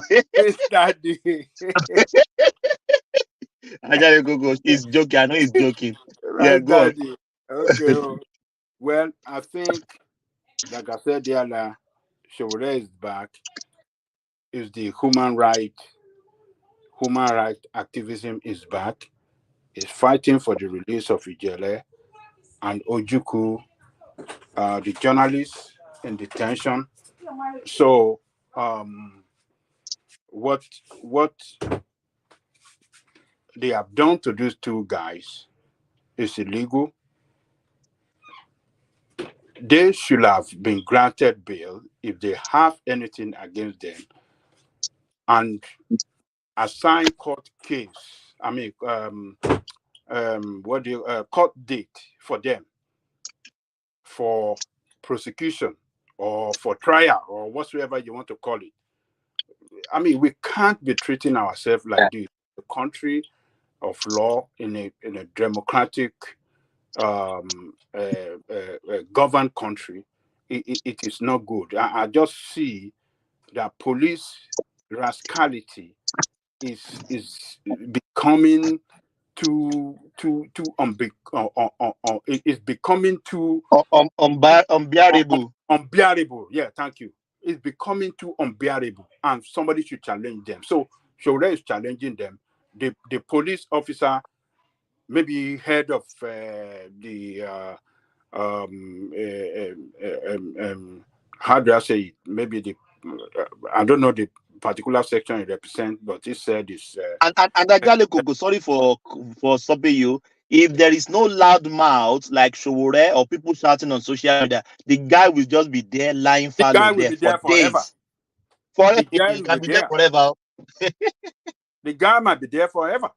Speaker 16: Ajaliko is joking. I know he's joking. Yeah, go on.
Speaker 10: Okay. Well, I think, like I said earlier, Shawore is back. Is the human right activism is back. Is fighting for the release of Ijele and Ojukwu, the journalists in detention. So, what they have done to these two guys is illegal. They should have been granted bail if they have anything against them, and assign court case. I mean, court date for them for prosecution or for trial or whatsoever you want to call it. I mean, we can't be treating ourselves like this. The country of law in a democratic governed country, it is not good. I just see that police rascality is becoming it's becoming too
Speaker 16: unbearable.
Speaker 10: Unbearable. Yeah, thank you. It's becoming too unbearable, and somebody should challenge them. So Shore is challenging them. The police officer, maybe head of the how do I say it? Maybe the I don't know the particular section it represents, but he said it's
Speaker 16: And Ajale Koko, sorry for stopping you. If there is no loud mouth like Showore or people shouting on social media, the guy will just be there lying
Speaker 10: the guy
Speaker 16: fallow
Speaker 10: will
Speaker 16: there
Speaker 10: be
Speaker 16: for
Speaker 10: there forever.
Speaker 16: days. For
Speaker 10: The guy
Speaker 16: he
Speaker 10: will
Speaker 16: can
Speaker 10: be
Speaker 16: be there
Speaker 10: there.
Speaker 16: forever.
Speaker 10: The guy might be there forever.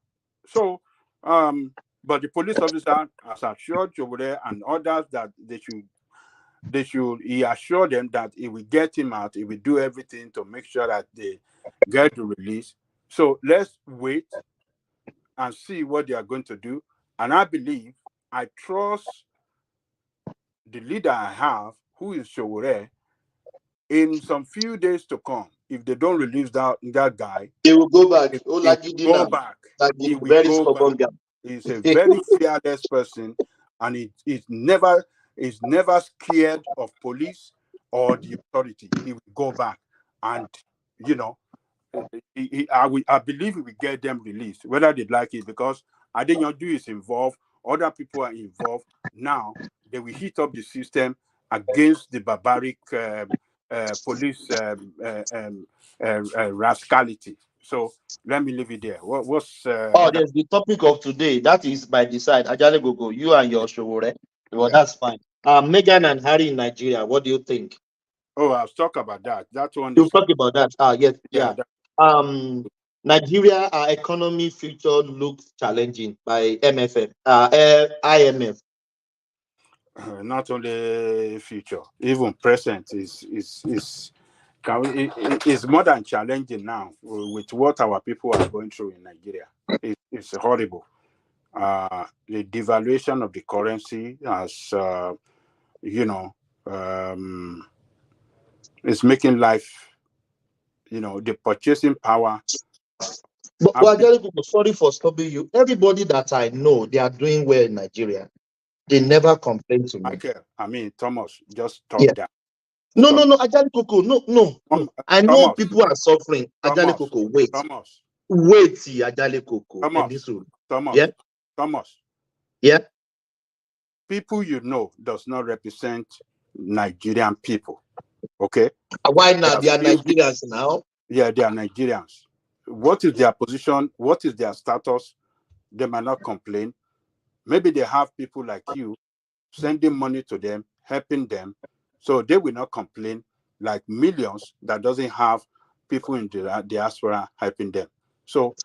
Speaker 10: So, but the police officer has assured Showore and others that he assured them that he will get him out. He will do everything to make sure that they get the release. So let's wait and see what they are going to do. And I trust the leader I have, who is Showore. In some few days to come, if they don't release that guy,
Speaker 16: He will go back.
Speaker 10: he
Speaker 16: Oh,
Speaker 10: will
Speaker 16: like
Speaker 10: go
Speaker 16: Dina.
Speaker 10: back.
Speaker 16: Like
Speaker 10: He will
Speaker 16: very
Speaker 10: go
Speaker 16: stubborn
Speaker 10: back.
Speaker 16: guy.
Speaker 10: He's a very fearless person, and he's never scared of police or the authority. He will go back, and you know, I believe he will get them released, whether they like it, because Adeyanju is involved, other people are involved. Now they will heat up the system against the barbaric police rascality. So let me leave it there. What's
Speaker 16: There's the topic of today. That is by the side. Ajale Gogo, you and your Showore. Well,
Speaker 10: Yeah.
Speaker 16: that's fine. Megan and Harry in Nigeria. What do you think?
Speaker 10: Oh, I'll talk about that. That one
Speaker 16: You
Speaker 10: is
Speaker 16: talk about that. Yes, yeah.
Speaker 10: that,
Speaker 16: Nigeria, our economy future looks challenging by MFF, IMF.
Speaker 10: not only future, even present is more than challenging now with what our people are going through in Nigeria. It's horrible. The devaluation of the currency has, it's making life, the purchasing power.
Speaker 16: But Ajale Gogo, sorry for stopping you. Everybody that I know, they are doing well in Nigeria. They never complain to me.
Speaker 10: Michael, Thomas, just stop
Speaker 16: Yeah.
Speaker 10: that.
Speaker 16: No, Ajale Koko, no. I know
Speaker 10: Thomas,
Speaker 16: people are suffering. Ajale Koko, wait.
Speaker 10: Thomas.
Speaker 16: Wait, Ajale Koko.
Speaker 10: Thomas.
Speaker 16: Yeah.
Speaker 10: People does not represent Nigerian people. Okay?
Speaker 16: Why not? They are Nigerians now.
Speaker 10: Yeah, they are Nigerians. What is their position? What is their status? They might not complain. Maybe they have people like you sending money to them, helping them, so they will not complain like millions that doesn't have people in the diaspora helping them. So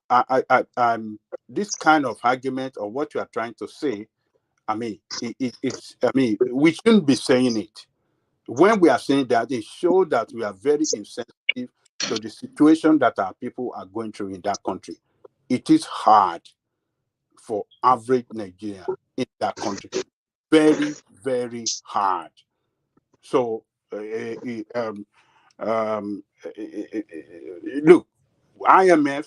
Speaker 10: I'm this kind of argument or what you are trying to say, we shouldn't be saying it. When we are saying that, it shows that we are very insensitive to the situation that our people are going through in that country. It is hard for average Nigeria in that country. Very, very hard. So, look, IMF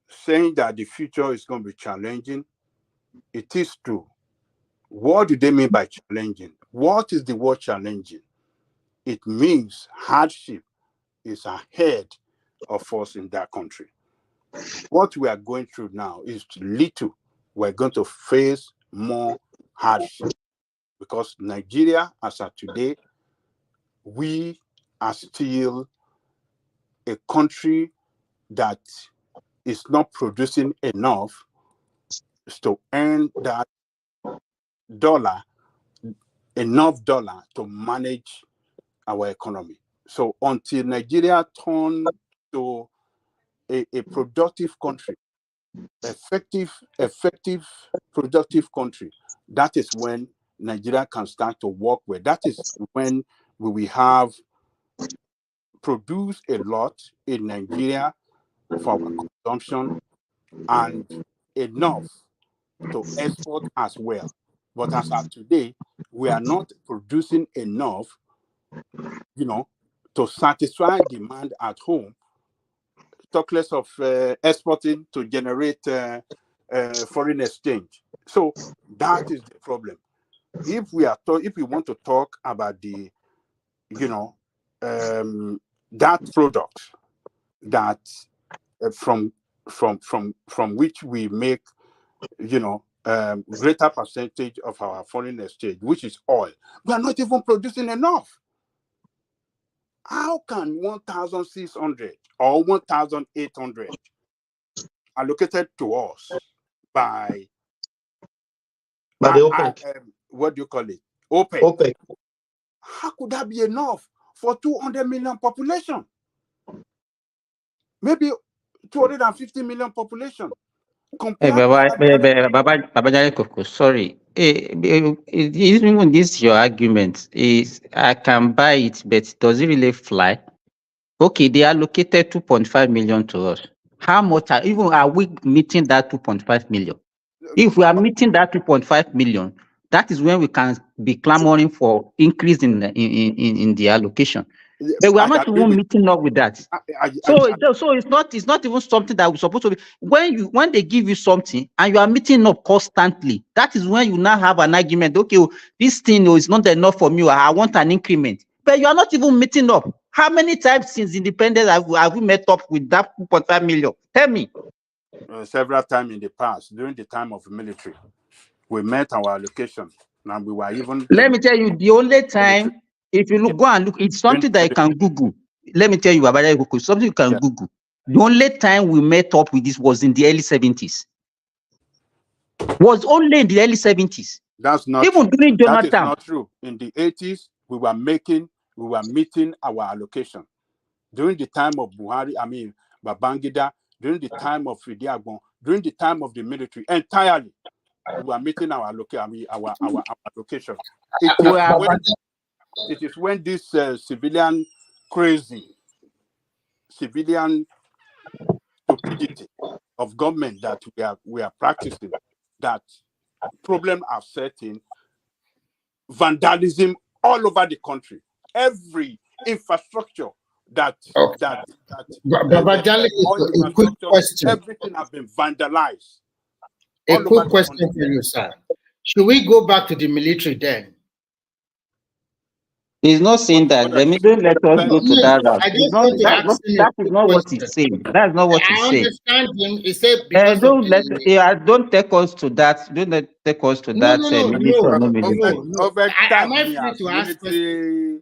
Speaker 10: saying that the future is going to be challenging. It is true. What do they mean by challenging? What is the word challenging? It means hardship is ahead of us in that country. What we are going through now is little. We're going to face more hardship because Nigeria, as of today, we are still a country that is not producing enough to earn that enough dollar to manage our economy. So until Nigeria turns to a productive country, effective, productive country, that is when Nigeria can start to work with. That is when we will have produced a lot in Nigeria for our consumption and enough to export as well. But as of today, we are not producing enough, to satisfy demand at home talk less of exporting to generate foreign exchange. So that is the problem. If we want to talk about the, that product that from which we make, greater percentage of our foreign exchange, which is oil, we are not even producing enough. How can 1,600 or 1,800 allocated to us by
Speaker 16: the OPEC?
Speaker 10: What do you call it? OPEC.
Speaker 16: OPEC.
Speaker 10: How could that be enough for 200 million population? Maybe 250 million population.
Speaker 20: Baba Koko, sorry. Even this your argument is I can buy it, but does it really fly? Okay, they allocated 2.5 million to us. How much are we meeting that 2.5 million? If we are meeting that 2.5 million, that is when we can be clamoring for increase in the allocation. But we are not even meeting up with that. So it's not even something that we're supposed to be. When they give you something and you are meeting up constantly, that is when you now have an argument. Okay, this thing is not enough for me. I want an increment. But you are not even meeting up. How many times since independence have we met up with that 2.5 million? Tell me.
Speaker 10: Several times in the past, during the time of the military, we met our allocation. Now we were even.
Speaker 20: Let me tell you, the only time, if you go and look, it's something that you can Google. Let me tell you about it. Something you can Google. The only time we met up with this was in the early 70s. Was only in the early 70s.
Speaker 10: That's not
Speaker 20: even
Speaker 10: true.
Speaker 20: during Jonathan.
Speaker 10: That is not true. In the 80s, we were meeting our allocation. During the time of Buhari, Babangida, during the time of Fidiagbon, during the time of the military, entirely, we were meeting our allocation. It is when this civilian stupidity of government that we are practicing, that problems are setting, vandalism all over the country. Every infrastructure
Speaker 2: a quick question.
Speaker 10: Everything has been vandalized.
Speaker 2: A quick question for you, sir. Should we go back to the military then?
Speaker 20: He's not saying that. Let us go to that route. That is not what he's saying. That's not what he's saying.
Speaker 2: I understand him. He said
Speaker 20: don't take us to that. Don't take us to that.
Speaker 2: Am I free to ask questions?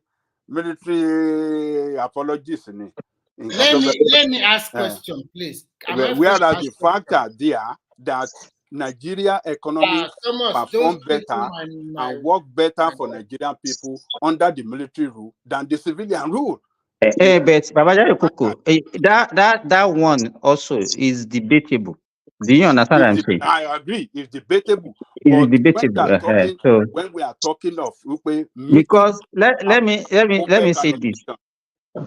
Speaker 10: Military apologies.
Speaker 2: Let me ask question, please.
Speaker 10: Whereas the fact are there that Nigeria economy perform better and work better for Nigerian people under the military rule than the civilian rule.
Speaker 20: But Baba Koko, that one also is debatable. Do you understand what I'm saying?
Speaker 10: I agree, it's debatable.
Speaker 20: It's debatable.
Speaker 10: When we are talking of
Speaker 20: because let me say this.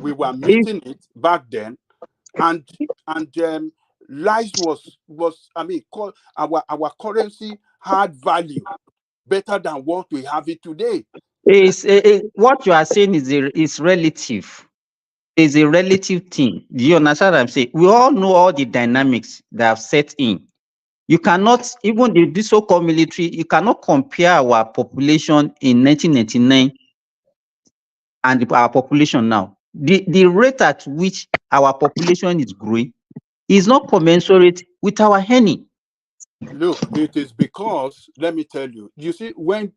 Speaker 10: We were meeting it back then, and life was our currency had value better than what we have it today.
Speaker 20: What you are saying is relative. It's a relative thing. Do you understand what I'm saying? We all know all the dynamics that have set in. You cannot, even the so-called military, you cannot compare our population in 1999 and our population now. The rate at which our population is growing is not commensurate with our earning.
Speaker 10: Look, it is because, let me tell you, you see, when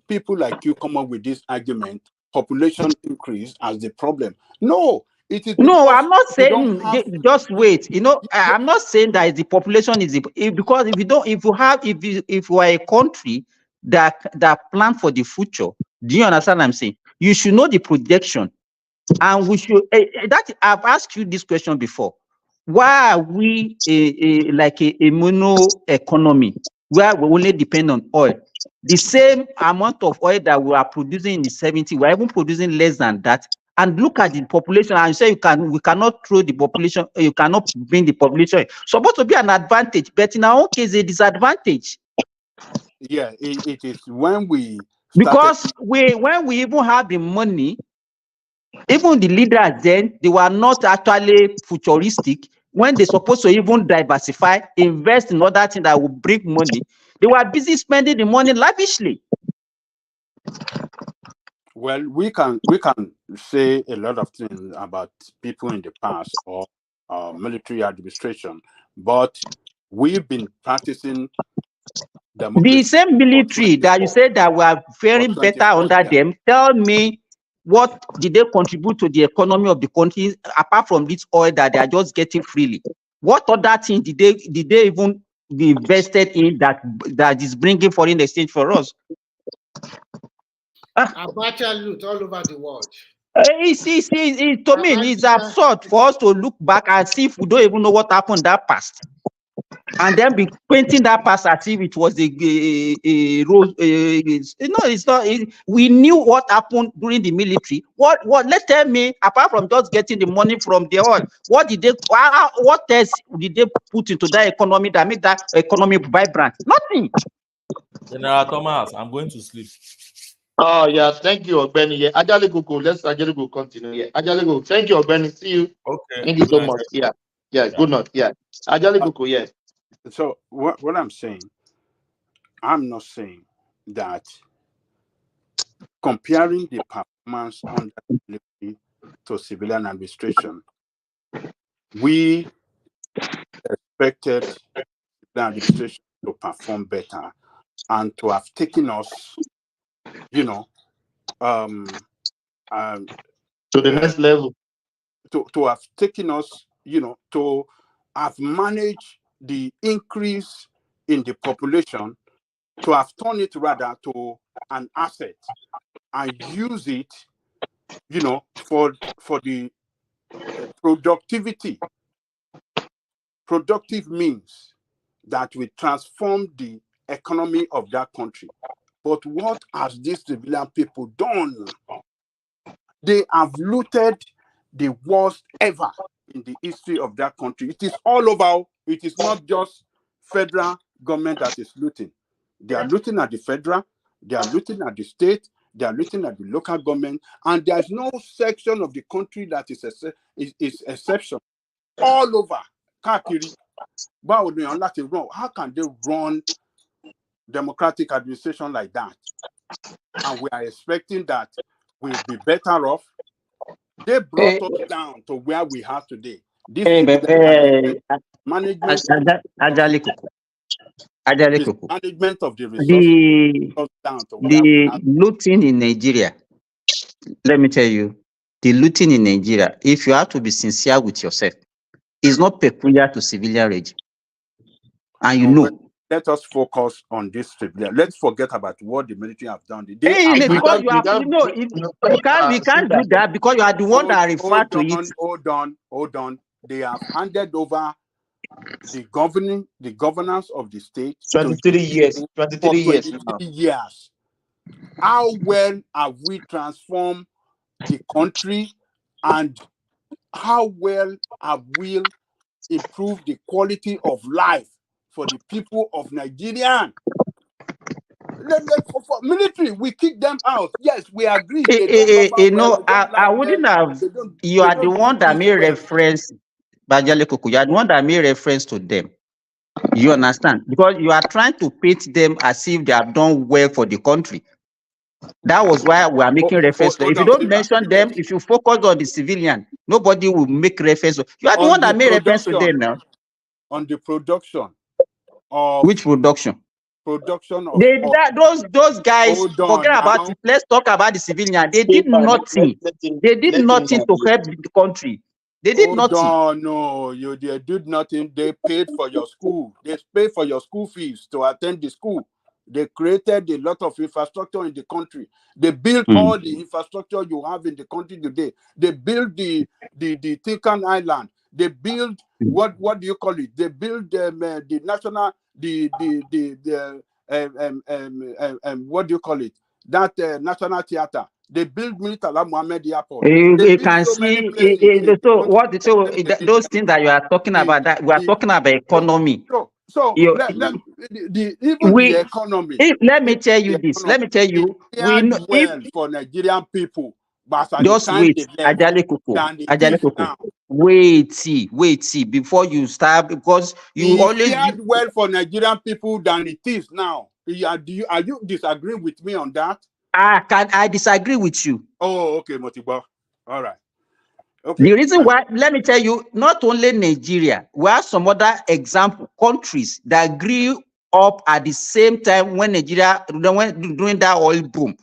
Speaker 10: people like you come up with this argument, population increase as the problem. No, it is.
Speaker 20: No, I'm not saying. Just wait. I'm not saying that the population is because if you are a country that plan for the future, do you understand what I'm saying? You should know the projection, and we should. I've asked you this question before. Why are we like a mono economy where we only depend on oil? The same amount of oil that we are producing in the 70s, we're even producing less than that. And look at the population, and you say we cannot throw the population, you cannot bring the population. It's supposed to be an advantage, but in our own case, a disadvantage.
Speaker 10: Yeah, it is when we
Speaker 20: because when we even have the money, even the leaders then they were not actually futuristic. when they're supposed to even diversify, invest in other things that will bring money. They were busy spending the money lavishly.
Speaker 10: Well, we can say a lot of things about people in the past or military administration, but we've been practicing democracy.
Speaker 20: The same military that you said that were faring better under them, tell me, what did they contribute to the economy of the country apart from this oil that they are just getting freely? What other thing did they even be invested in that is bringing foreign exchange for us?
Speaker 5: Abacha loot all over the world.
Speaker 20: To me, it's absurd for us to look back and see if we don't even know what happened in that past, and then be painting that past as if it was a rose. No, it's not. We knew what happened during the military. What? Let's tell me. Apart from just getting the money from the oil, what did they? What else did they put into that economy that made that economy vibrant? Nothing.
Speaker 17: General Thomas, I'm going to sleep.
Speaker 16: Oh yeah, thank you, Ogbeni. Yeah, Ajale Koko. Let's Ajale go continue. Yeah, Ajale go. Thank you, Ogbeni. See you.
Speaker 17: Okay.
Speaker 16: Thank you so much. Yeah. Good night. Yeah, Ajale Koko. Yeah.
Speaker 10: So what I'm saying, I'm not saying that comparing the performance under military to civilian administration, we expected the administration to perform better and to have taken us, to
Speaker 16: the next level.
Speaker 10: To have taken us, to have managed the increase in the population, to have turned it rather to an asset and use it, for the productivity. Productive means that we transform the economy of that country. But what has these civilian people done? They have looted the worst ever in the history of that country. It is all over. It is not just federal government that is looting. They are looting at the federal, they are looting at the state, they are looting at the local government, and there is no section of the country that is exception. All over. Kakiri. How can they run democratic administration like that? And we are expecting that we'll be better off. They brought us down to where we are today. This management of the resources down to where we are.
Speaker 20: Looting in Nigeria. Let me tell you, the looting in Nigeria, if you have to be sincere with yourself, is not peculiar to civilian regime. And
Speaker 10: let us focus on this civilian. Let's forget about what the military have done. We
Speaker 20: can't do that because you are the one that referred to it.
Speaker 10: Hold on. They have handed over the governance of the state
Speaker 16: 23
Speaker 10: years. How well have we transformed the country, and how well have we improved the quality of life for the people of Nigeria? For military, we kick them out. Yes, we agree.
Speaker 20: I wouldn't have. You are the one that made reference, Bajale Kuku. You are the one that made reference to them. You understand? Because you are trying to paint them as if they have done well for the country. That was why we are making reference to. If you don't mention them, if you focus on the civilian, nobody will make reference. You are the one that made reference to them now.
Speaker 10: On the production of
Speaker 20: which production?
Speaker 10: Production of
Speaker 20: those guys. Forget about it. Let's talk about the civilian. They did nothing. They did nothing to help the country. They did nothing.
Speaker 10: They did nothing. They paid for your school. They paid for your school fees to attend the school. They created a lot of infrastructure in the country. They built all the infrastructure you have in the country today. They built the Tinkan Island. They built what do you call it? They built the national what do you call it? That national theater. They built Militala Mohammed Airport.
Speaker 20: You can see those things that you are talking about. That we are talking about economy.
Speaker 10: The economy.
Speaker 20: Let me tell you this. Let me tell you.
Speaker 10: We know for Nigerian people, but
Speaker 20: just wait, Ajale Kuku. Wait, before you start, because you
Speaker 10: It
Speaker 20: always
Speaker 10: fared well for Nigerian people than it is now. Are you disagreeing with me on that?
Speaker 20: I disagree with you.
Speaker 10: Oh, okay, Motibo. All right. Okay.
Speaker 20: The reason why, let me tell you, not only Nigeria, we have some other example countries that grew up at the same time when Nigeria, during that oil boom.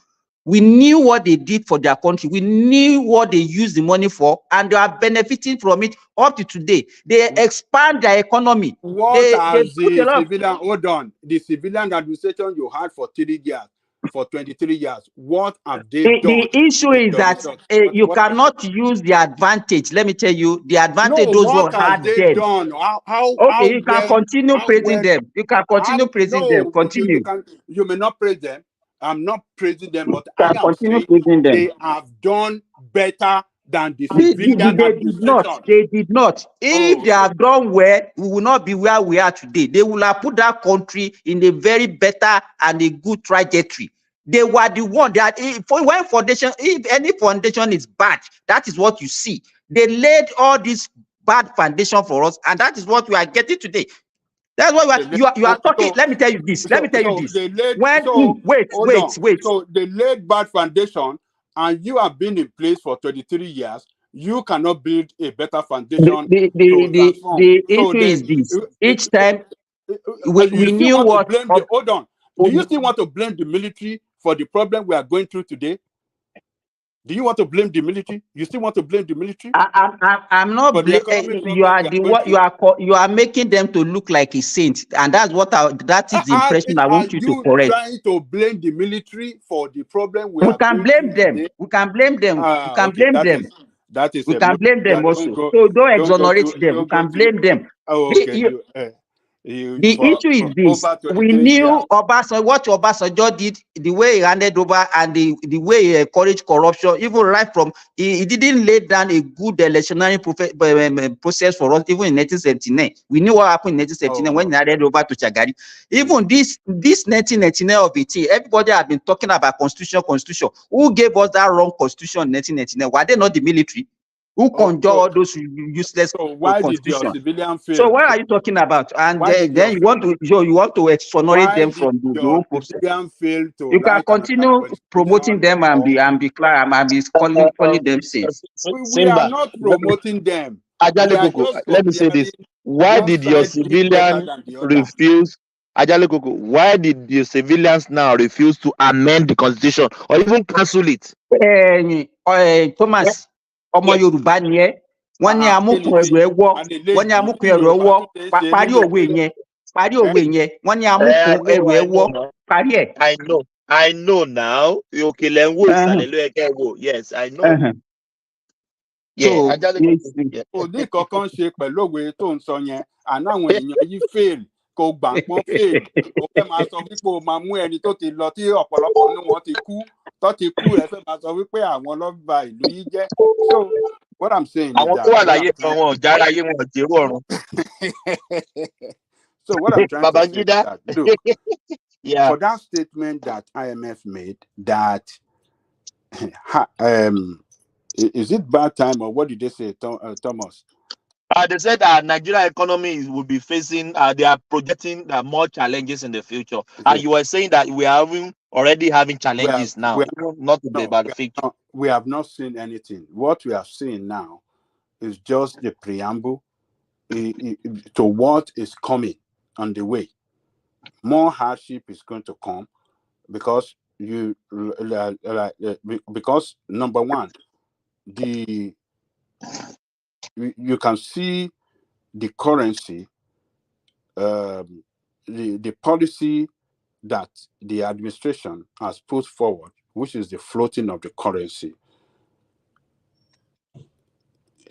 Speaker 20: We knew what they did for their country. We knew what they used the money for, and they are benefiting from it up to today. They expand their economy.
Speaker 10: What
Speaker 20: They
Speaker 10: has
Speaker 20: put a
Speaker 10: the
Speaker 20: lot of,
Speaker 10: civilian, hold on, the civilian administration you had for 3 years, for 23 years, what have they done?
Speaker 20: the issue
Speaker 10: With
Speaker 20: is
Speaker 10: your
Speaker 20: that
Speaker 10: results?
Speaker 20: you cannot use the advantage. Let me tell you, the
Speaker 10: No,
Speaker 20: advantage those who
Speaker 10: what has
Speaker 20: had
Speaker 10: they
Speaker 20: then.
Speaker 10: done?
Speaker 20: Okay, you can continue praising them. You can continue praising them.
Speaker 10: No,
Speaker 20: Continue.
Speaker 10: you may not praise them. I'm not praising them, but
Speaker 20: You
Speaker 10: I
Speaker 20: can
Speaker 10: am
Speaker 20: continue
Speaker 10: saying
Speaker 20: praising them.
Speaker 10: they have done better than the
Speaker 20: They
Speaker 10: civilian
Speaker 20: did not.
Speaker 10: administration.
Speaker 20: They did not. If
Speaker 10: Oh,
Speaker 20: they have done well, we will not be where we are today. They will have put that country in a very better and a good trajectory. They were the one that when foundation, if any foundation is bad, that is what you see. They laid all this bad foundation for us, and that is what we are getting today. That's why you are talking. Let me tell you this. Let me tell you this.
Speaker 10: they laid,
Speaker 20: When wait.
Speaker 10: So they laid bad foundation, and you have been in place for 23 years. You cannot build a better foundation to transform.
Speaker 20: The
Speaker 10: So
Speaker 20: issue is this. Each
Speaker 10: so,
Speaker 20: time
Speaker 10: you
Speaker 20: we
Speaker 10: still
Speaker 20: knew
Speaker 10: want to
Speaker 20: what.
Speaker 10: blame the hold on. Do you still want to blame the military for the problem we are going through today? Do you want to blame the military? You still want to blame the military?
Speaker 20: I'm not.
Speaker 10: For the economic
Speaker 20: You
Speaker 10: problem
Speaker 20: are
Speaker 10: we are
Speaker 20: the
Speaker 10: going
Speaker 20: what
Speaker 10: through?
Speaker 20: you are making them to look like a saint, and that's what that is the impression I
Speaker 10: Are
Speaker 20: want you to
Speaker 10: you
Speaker 20: correct.
Speaker 10: trying to blame the military for the problem we
Speaker 20: We
Speaker 10: are
Speaker 20: can
Speaker 10: going
Speaker 20: blame
Speaker 10: through
Speaker 20: them.
Speaker 10: today?
Speaker 20: We can blame them. We can
Speaker 10: Okay,
Speaker 20: blame them.
Speaker 10: that is
Speaker 20: We
Speaker 10: a
Speaker 20: can blame them also. So don't exonerate them. We can blame them.
Speaker 10: Oh,
Speaker 20: The,
Speaker 10: okay.
Speaker 20: you,
Speaker 10: You
Speaker 20: the
Speaker 10: for
Speaker 20: issue is this:
Speaker 10: over
Speaker 20: we
Speaker 10: 23
Speaker 20: knew
Speaker 10: years.
Speaker 20: what Obasanjo did, the way he handed over, and the way he encouraged corruption, even right from he didn't lay down a good electionary process for us. Even in 1979, we knew what happened in 1979 when he handed over to Chagari. Even this 1999 of it, everybody had been talking about constitution. Who gave us that wrong constitution in 1999? Were they not the military? Who conjured all those useless
Speaker 10: So why did your
Speaker 20: constitution?
Speaker 10: civilian
Speaker 20: So
Speaker 10: fail?
Speaker 20: what are you talking about? And
Speaker 10: Why did
Speaker 20: then you want to exonerate
Speaker 10: why
Speaker 20: them
Speaker 10: did
Speaker 20: from the
Speaker 10: your
Speaker 20: whole process.
Speaker 10: civilian fail to
Speaker 20: You can
Speaker 10: write another
Speaker 20: continue promoting
Speaker 10: constitution?
Speaker 20: them and
Speaker 10: Or
Speaker 20: be calling them saints.
Speaker 10: we are
Speaker 16: Simba,
Speaker 10: not promoting them. We
Speaker 16: Ajale
Speaker 10: are
Speaker 16: Koko,
Speaker 10: just
Speaker 16: let me say
Speaker 10: comparing
Speaker 16: this. Why
Speaker 10: one
Speaker 16: did your
Speaker 10: side did better
Speaker 16: civilian
Speaker 10: than the other.
Speaker 16: refuse, Ajale Koko, why did the civilians now refuse to amend the constitution or even cancel it?
Speaker 20: Thomas, ọmọ Yorùbá ni ẹ́, wọ́n ní amúkùn ẹrù ẹ wọ́, wọ́n ní amúkùn ẹrù ẹ wọ́, parí òwe yẹn, wọ́n ní amúkùn ẹrù ẹ wọ́, parí ẹ̀.
Speaker 16: I know now. Okay, yes, I know.
Speaker 10: Yeah,
Speaker 16: Yeah.
Speaker 10: òdì kankan ṣe pẹ̀lú òwe tó ń sọ yẹn àná àwọn èèyàn yìí fail kò gbà pọ́n fail ó fẹ́ máa sọ wípé o máa mú ẹni tó ti lọ tí ọ̀pọ̀lọpọ̀ nínú wọn ti kú tó ti kú ẹ fẹ́ máa sọ wípé àwọn ló ba ìlú yìí jẹ́. So what I'm saying is that so what I'm trying to say is that look, for that statement that IMF made that is it bad time or what did they say, Thomas?
Speaker 16: They said that Nigeria economy will be facing, they are projecting more challenges in the future. And you were saying that we are already having challenges now, not about the future.
Speaker 10: We have not seen anything. What we are seeing now is just the preamble to what is coming on the way. More hardship is going to come because because number one, you can see the currency, the policy that the administration has put forward, which is the floating of the currency.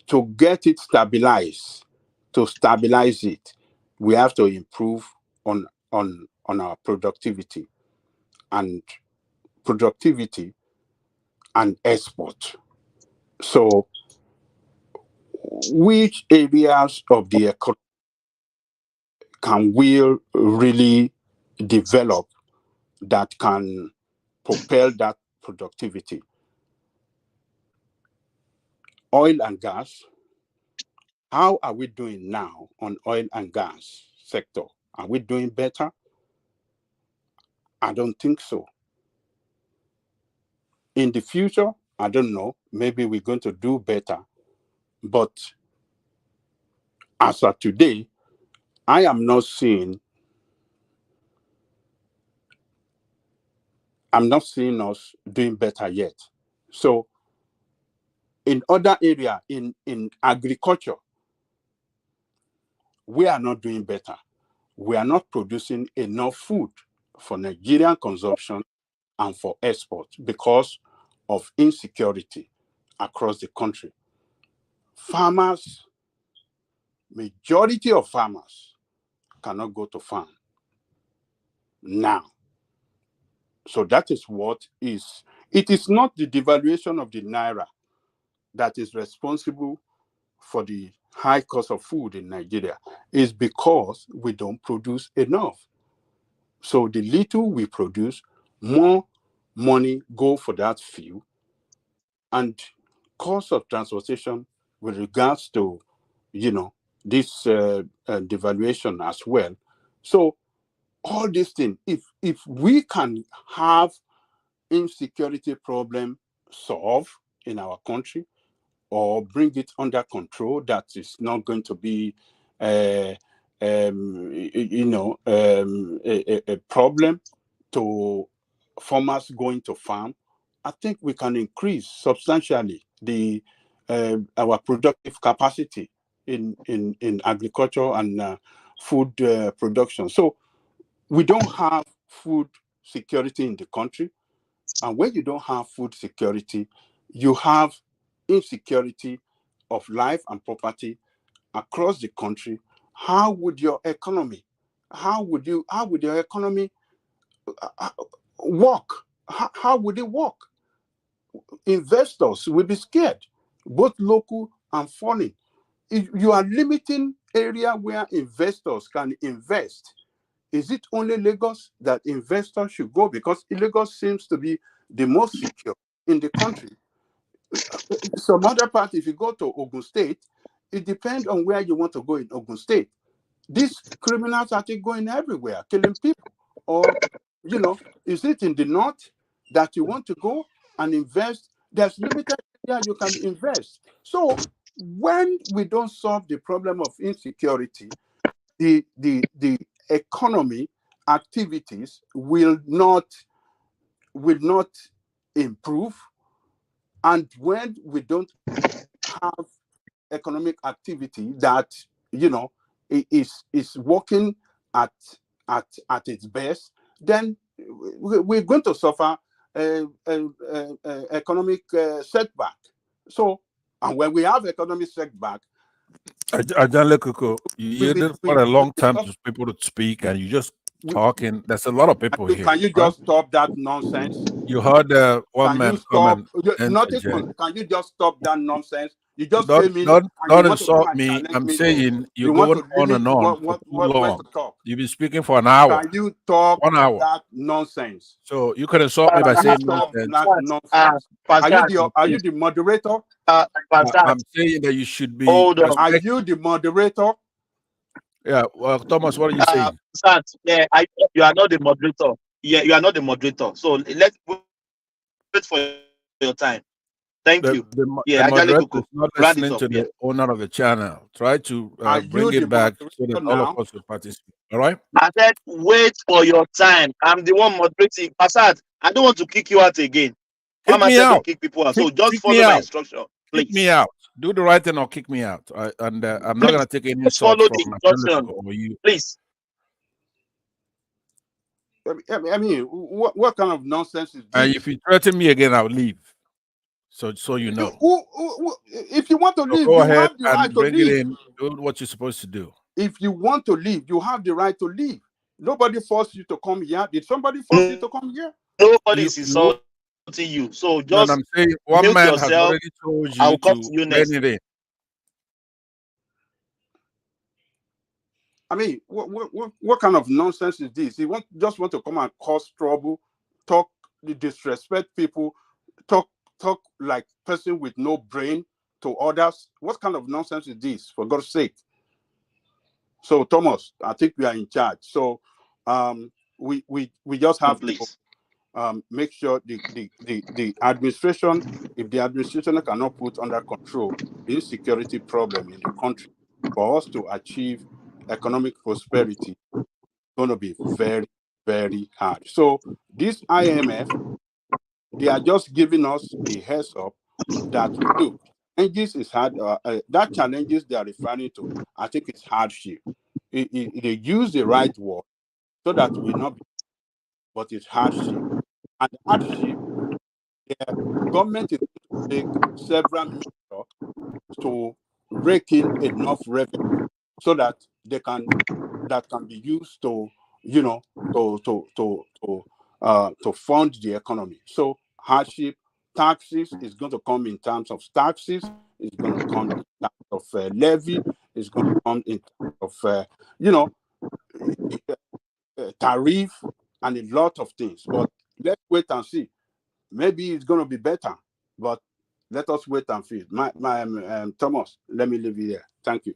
Speaker 10: To get it stabilized, to stabilize it, we have to improve on our productivity and export. So which areas of the economy can we really develop that can propel that productivity? Oil and gas, How are we doing now on oil and gas sector? Are we doing better? I don't think so. In the future, I don't know. Maybe we're going to do better. But as of today, I am not seeing us doing better yet. So in other area, in agriculture, we are not doing better. We are not producing enough food for Nigerian consumption and for export because of insecurity across the country. Farmers, majority of farmers cannot go to farm now. So that is what is. It is not the devaluation of the naira that is responsible for the high cost of food in Nigeria. It's because we don't produce enough. So the little we produce, more money go for that fuel, and cost of transportation with regards to, this devaluation as well. So all these things, if we can have insecurity problem solved in our country or bring it under control, that is not going to be a problem to farmers going to farm. I think we can increase substantially the our productive capacity in agriculture and food production. So we don't have food security in the country. And when you don't have food security, you have insecurity of life and property across the country. How would your economy, how would your economy work? How would it work? Investors will be scared, both local and foreign. If you are limiting area where investors can invest, is it only Lagos that investors should go? Because Lagos seems to be the most secure in the country. Some other part, if you go to Ogun State, it depends on where you want to go in Ogun State. These criminals are going everywhere, killing people. Or, is it in the north that you want to go and invest? There's limited area you can invest. So when we don't solve the problem of insecurity, the economy activities will not improve. And when we don't have economic activity that is working at its best, then we're going to suffer economic setback. So, and when we have economic setback,
Speaker 19: Ajanle Kuko, you yielded for a long time to people to speak, and you just talking. There's a lot of people here.
Speaker 10: Can you just stop that nonsense?
Speaker 19: You heard one man come and
Speaker 10: can you just stop that nonsense? You just
Speaker 19: don't insult me. I'm saying you're going on and on for too long. You've been speaking for an hour.
Speaker 10: Can you talk
Speaker 19: 1 hour
Speaker 10: that nonsense?
Speaker 19: So you can insult me by saying nonsense.
Speaker 10: Are you the moderator?
Speaker 19: I'm saying that you should be.
Speaker 10: Are you the moderator?
Speaker 19: Yeah. Well, Thomas, what are you saying?
Speaker 16: Yeah, you are not the moderator. Yeah, you are not the moderator. So let's wait for your time. Thank you.
Speaker 19: The moderator is not listening to the owner of the channel. Try to bring it back so that all of us will participate. All right?
Speaker 16: I said, wait for your time. I'm the one moderating. Passat, I don't want to kick you out again.
Speaker 19: Kick me out.
Speaker 16: Kick people out. So just follow my instruction. Please.
Speaker 19: Kick me out. Do the right thing or kick me out. I'm not going to take any insult
Speaker 16: follow
Speaker 19: from
Speaker 16: the instruction
Speaker 19: or you.
Speaker 16: Please.
Speaker 10: I mean, what kind of nonsense is this?
Speaker 19: If you threaten me again, I'll leave. So you know.
Speaker 10: If you want to leave,
Speaker 19: go
Speaker 10: you
Speaker 19: ahead
Speaker 10: have the right
Speaker 19: and
Speaker 10: to
Speaker 19: bring
Speaker 10: leave.
Speaker 19: it in. Do what you're supposed to do.
Speaker 10: If you want to leave, you have the right to leave. Nobody forced you to come here. Did somebody force you to come here?
Speaker 16: Nobody is insulting you. So just
Speaker 19: I'm saying one man has already told you
Speaker 16: I'll come
Speaker 19: to
Speaker 16: you next.
Speaker 19: bring it in.
Speaker 10: I mean, what kind of nonsense is this? You just want to come and cause trouble, talk, disrespect people, talk like person with no brain, to others. What kind of nonsense is this, for God's sake? So, Thomas, I think we are in charge. So we just have to make sure the administration, if the administration cannot put under control the insecurity problem in the country, for us to achieve economic prosperity, it's going to be very, very hard. So this IMF, they are just giving us a heads up that, look, challenges is hard. That challenges they are referring to, I think it's hardship. They use the right word so that we not be, but it's hardship. And hardship, the government is going to take several measures to rake in enough revenue so that that can be used to, you know, to fund the economy. So hardship, taxes is going to come in terms of taxes, it's going to come in terms of levy, it's going to come in terms of tariff and a lot of things. But let's wait and see. Maybe it's going to be better, but let us wait and see. Thomas, let me leave you there. Thank you.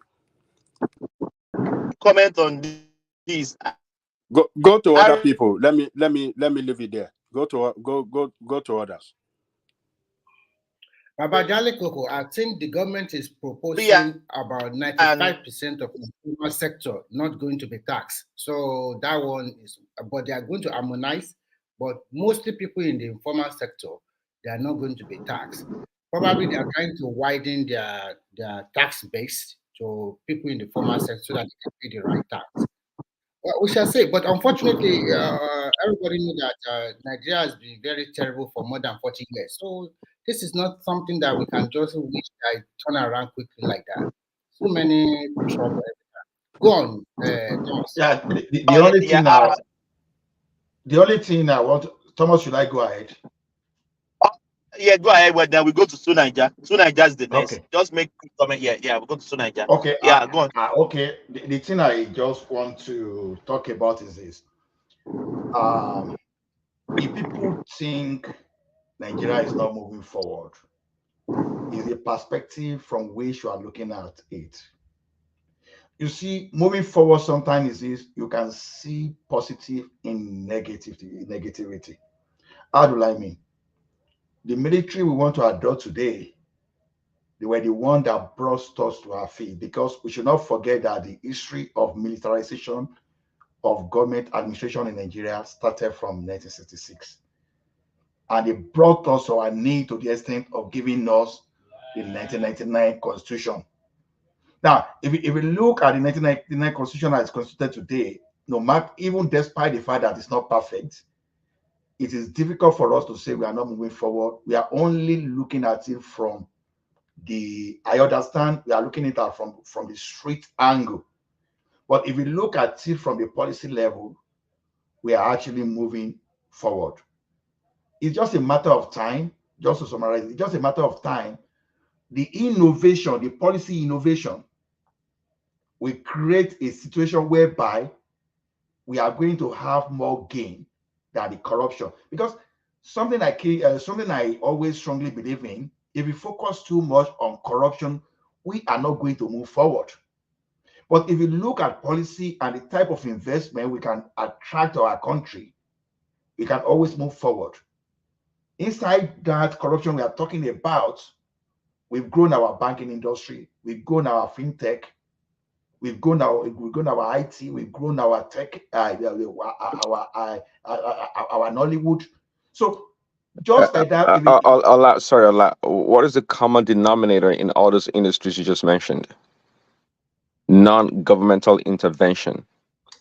Speaker 16: Comment on this.
Speaker 10: Go to other people. Let me leave it there. Go to others.
Speaker 21: Baba Jale Koko, I think the government is proposing about 95% of the informal sector not going to be taxed. So that one is, but they are going to harmonize. But mostly people in the informal sector, they are not going to be taxed. Probably they are trying to widen their tax base to people in the formal sector so that they can pay the right tax. Well, we shall say, but unfortunately, everybody knows that Nigeria has been very terrible for more than 40 years. So this is not something that we can just wish that turn around quickly like that. So many trouble. Go on, Thomas.
Speaker 22: Yeah, the only thing now, the only thing I want, Thomas, should I go ahead?
Speaker 16: Yeah, go ahead. Well, then we go to Sunaija. Sunaija is the next. Okay. Just make comment. Yeah, we'll go to Sunaija.
Speaker 22: Okay.
Speaker 16: Yeah, go on.
Speaker 22: Okay. The thing I just want to talk about is this. If people think Nigeria is not moving forward, is a perspective from which you are looking at it. You see, moving forward sometimes is you can see positive in negativity. How do I mean? The military we want to adopt today, they were the one that brought us to our feet, because we should not forget that the history of militarization of government administration in Nigeria started from 1966. And it brought us our need to the extent of giving us the 1999 Constitution. Now, if we look at the 1999 Constitution as constituted today, no matter, even despite the fact that it's not perfect, it is difficult for us to say we are not moving forward. We are only looking at it from I understand we are looking at it from the street angle. But if we look at it from the policy level, we are actually moving forward. It's just a matter of time, just to summarize, it's just a matter of time. The innovation, the policy innovation, will create a situation whereby we are going to have more gain than the corruption. Because something I always strongly believe in, if we focus too much on corruption, we are not going to move forward. But if you look at policy and the type of investment we can attract to our country, we can always move forward. Inside that corruption we are talking about, we've grown our banking industry, we've grown our fintech, we've grown our IT, we've grown our tech, our Nollywood. So just like that.
Speaker 8: What is the common denominator in all those industries you just mentioned? Non-governmental intervention.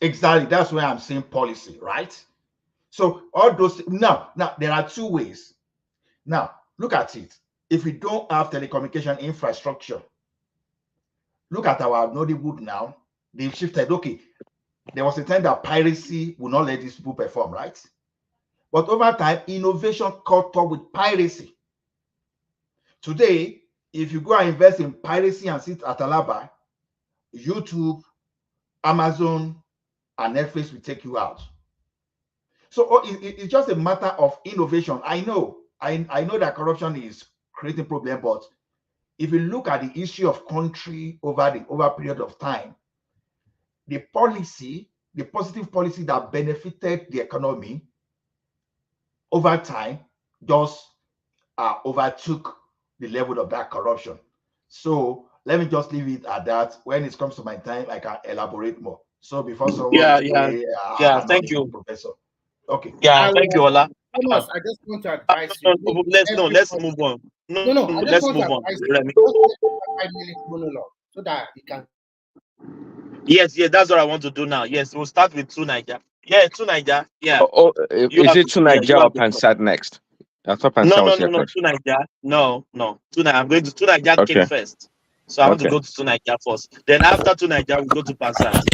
Speaker 22: Exactly. That's where I'm saying policy, right? So all those now there are two ways. Now look at it. If we don't have telecommunication infrastructure, look at our Nollywood now. They've shifted. Okay, there was a time that piracy would not let these people perform, right? But over time, innovation caught up with piracy. Today, if you go and invest in piracy and sit at Alaba, YouTube, Amazon, and Netflix will take you out. So it's just a matter of innovation. I know that corruption is creating problem, but if you look at the issue of country over a period of time, the policy, the positive policy that benefited the economy over time just overtook the level of that corruption. So let me just leave it at that. When it comes to my time, I can elaborate more. So before someone say I'm not
Speaker 1: Thank
Speaker 22: a
Speaker 1: you.
Speaker 22: professor. Okay.
Speaker 1: Yeah, thank you, Ola.
Speaker 21: Thomas, I just want to advise you.
Speaker 1: Let's move on.
Speaker 21: No, I just
Speaker 1: let's
Speaker 21: want to
Speaker 1: move on.
Speaker 21: advise you. Just take a 5-minute monologue so that you can.
Speaker 1: Yes, that's what I want to do now. Yes, we'll start with 2 Naija. Yeah, 2 Naija. Yeah.
Speaker 8: Is it 2 Naija or Pansat next? I thought Pansat was here
Speaker 1: 2
Speaker 8: first.
Speaker 1: Naija. No. 2 Naija. I'm going to 2 Naija came
Speaker 8: Okay.
Speaker 1: first. So I want to
Speaker 8: Okay.
Speaker 1: go to 2 Naija first. Then after 2 Naija, we go to Pansat.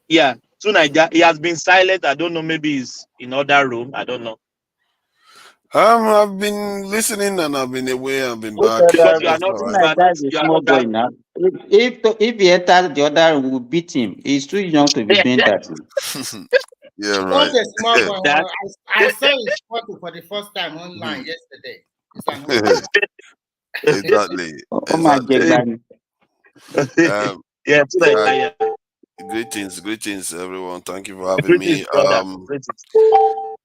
Speaker 1: Yeah, 2 Naija. He has been silent. I don't know. Maybe he's in other room. I don't know.
Speaker 11: I've been listening and I've been away. I've been
Speaker 20: Because
Speaker 11: back.
Speaker 1: You are
Speaker 11: That's
Speaker 1: not.
Speaker 11: all
Speaker 1: You
Speaker 11: right.
Speaker 1: are not.
Speaker 20: is a
Speaker 1: You are
Speaker 20: small
Speaker 1: not
Speaker 20: boy
Speaker 1: that.
Speaker 20: now. If he enters the other room, we'll beat him. He's too young to be doing that.
Speaker 11: Yeah,
Speaker 21: Not
Speaker 11: right.
Speaker 21: a small one. I saw his photo for the first time online yesterday. It's an honor.
Speaker 11: Exactly.
Speaker 20: Oh my God.
Speaker 1: Yeah, 2 Naija.
Speaker 11: Greetings, everyone. Thank you for having
Speaker 1: Greetings,
Speaker 11: me.
Speaker 1: brother. Greetings.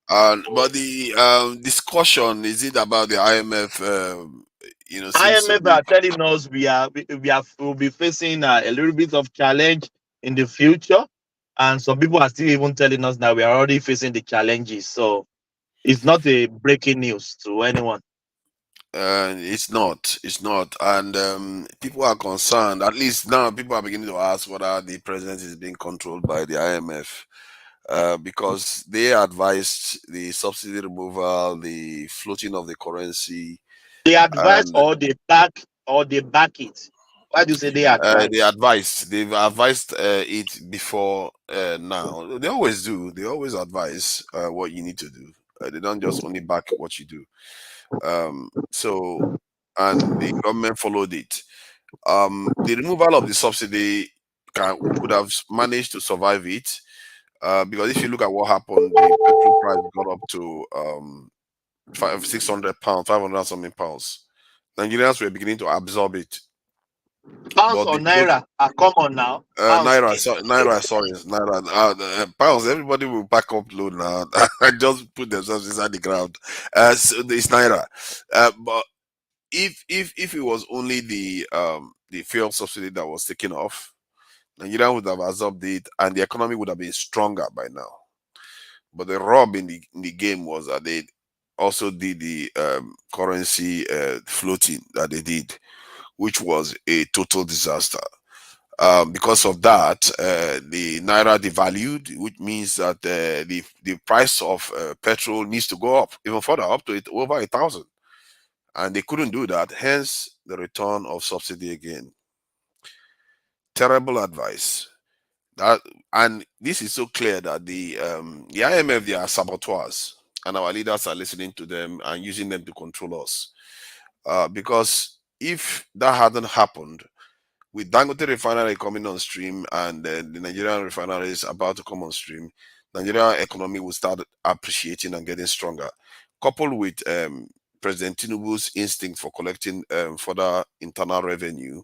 Speaker 11: But the discussion, is it about the IMF? Seems to
Speaker 1: IMF
Speaker 11: be.
Speaker 1: are telling us we'll be facing a little bit of challenge in the future, and some people are still even telling us that we are already facing the challenges. So it's not a breaking news to anyone.
Speaker 11: It's not. And people are concerned. At least now, people are beginning to ask whether the president is being controlled by the IMF. Because they advised the subsidy removal, the floating of the currency.
Speaker 1: They advise
Speaker 11: And
Speaker 1: or they back it. Why do you say they advise?
Speaker 11: they've advised it before now. They always do. They always advise what you need to do. They don't just only back what you do. And the government followed it. The removal of the subsidy could have managed to survive it. Because if you look at what happened, the petrol price got up to £600, 500 something pounds. Nigerians were beginning to absorb it.
Speaker 1: Pounds or naira are common now.
Speaker 11: Naira, sorry, naira. Pounds, everybody will back up low now. Just put themselves inside the ground. So it's naira. But if it was only the fuel subsidy that was taken off, Nigeria would have absorbed it, and the economy would have been stronger by now. But the rub in the game was that they also did the currency floating that they did, which was a total disaster. Because of that, the naira devalued, which means that the price of petrol needs to go up even further, up to over 1,000, and they couldn't do that. Hence, the return of subsidy again. Terrible advice. And this is so clear that the IMF, they are saboteurs, and our leaders are listening to them and using them to control us. Because if that hadn't happened, with Dangote refinery coming on stream and the Nigerian refineries about to come on stream, Nigerian economy will start appreciating and getting stronger. Coupled with President Tinubu's instinct for collecting further internal revenue,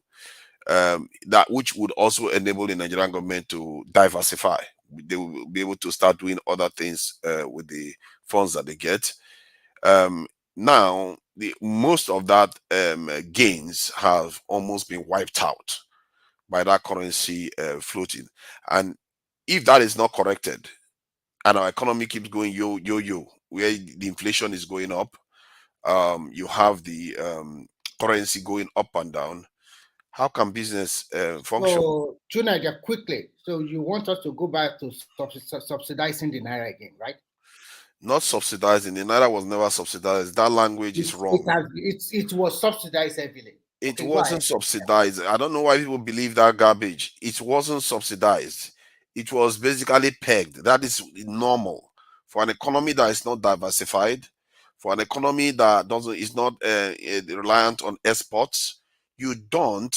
Speaker 11: that which would also enable the Nigerian government to diversify. They will be able to start doing other things with the funds that they get. Now, most of that gains have almost been wiped out by that currency floating. And if that is not corrected, and our economy keeps going yo, where the inflation is going up, you have the currency going up and down. How can business function?
Speaker 21: So, Junaja, quickly. So, you want us to go back to subsidizing the naira again, right?
Speaker 11: Not subsidizing. The naira was never subsidized. That language is wrong.
Speaker 21: It was subsidized heavily.
Speaker 11: It wasn't subsidized. I don't know why people believe that garbage. It wasn't subsidized. It was basically pegged. That is normal for an economy that is not diversified, for an economy that is not reliant on exports. You don't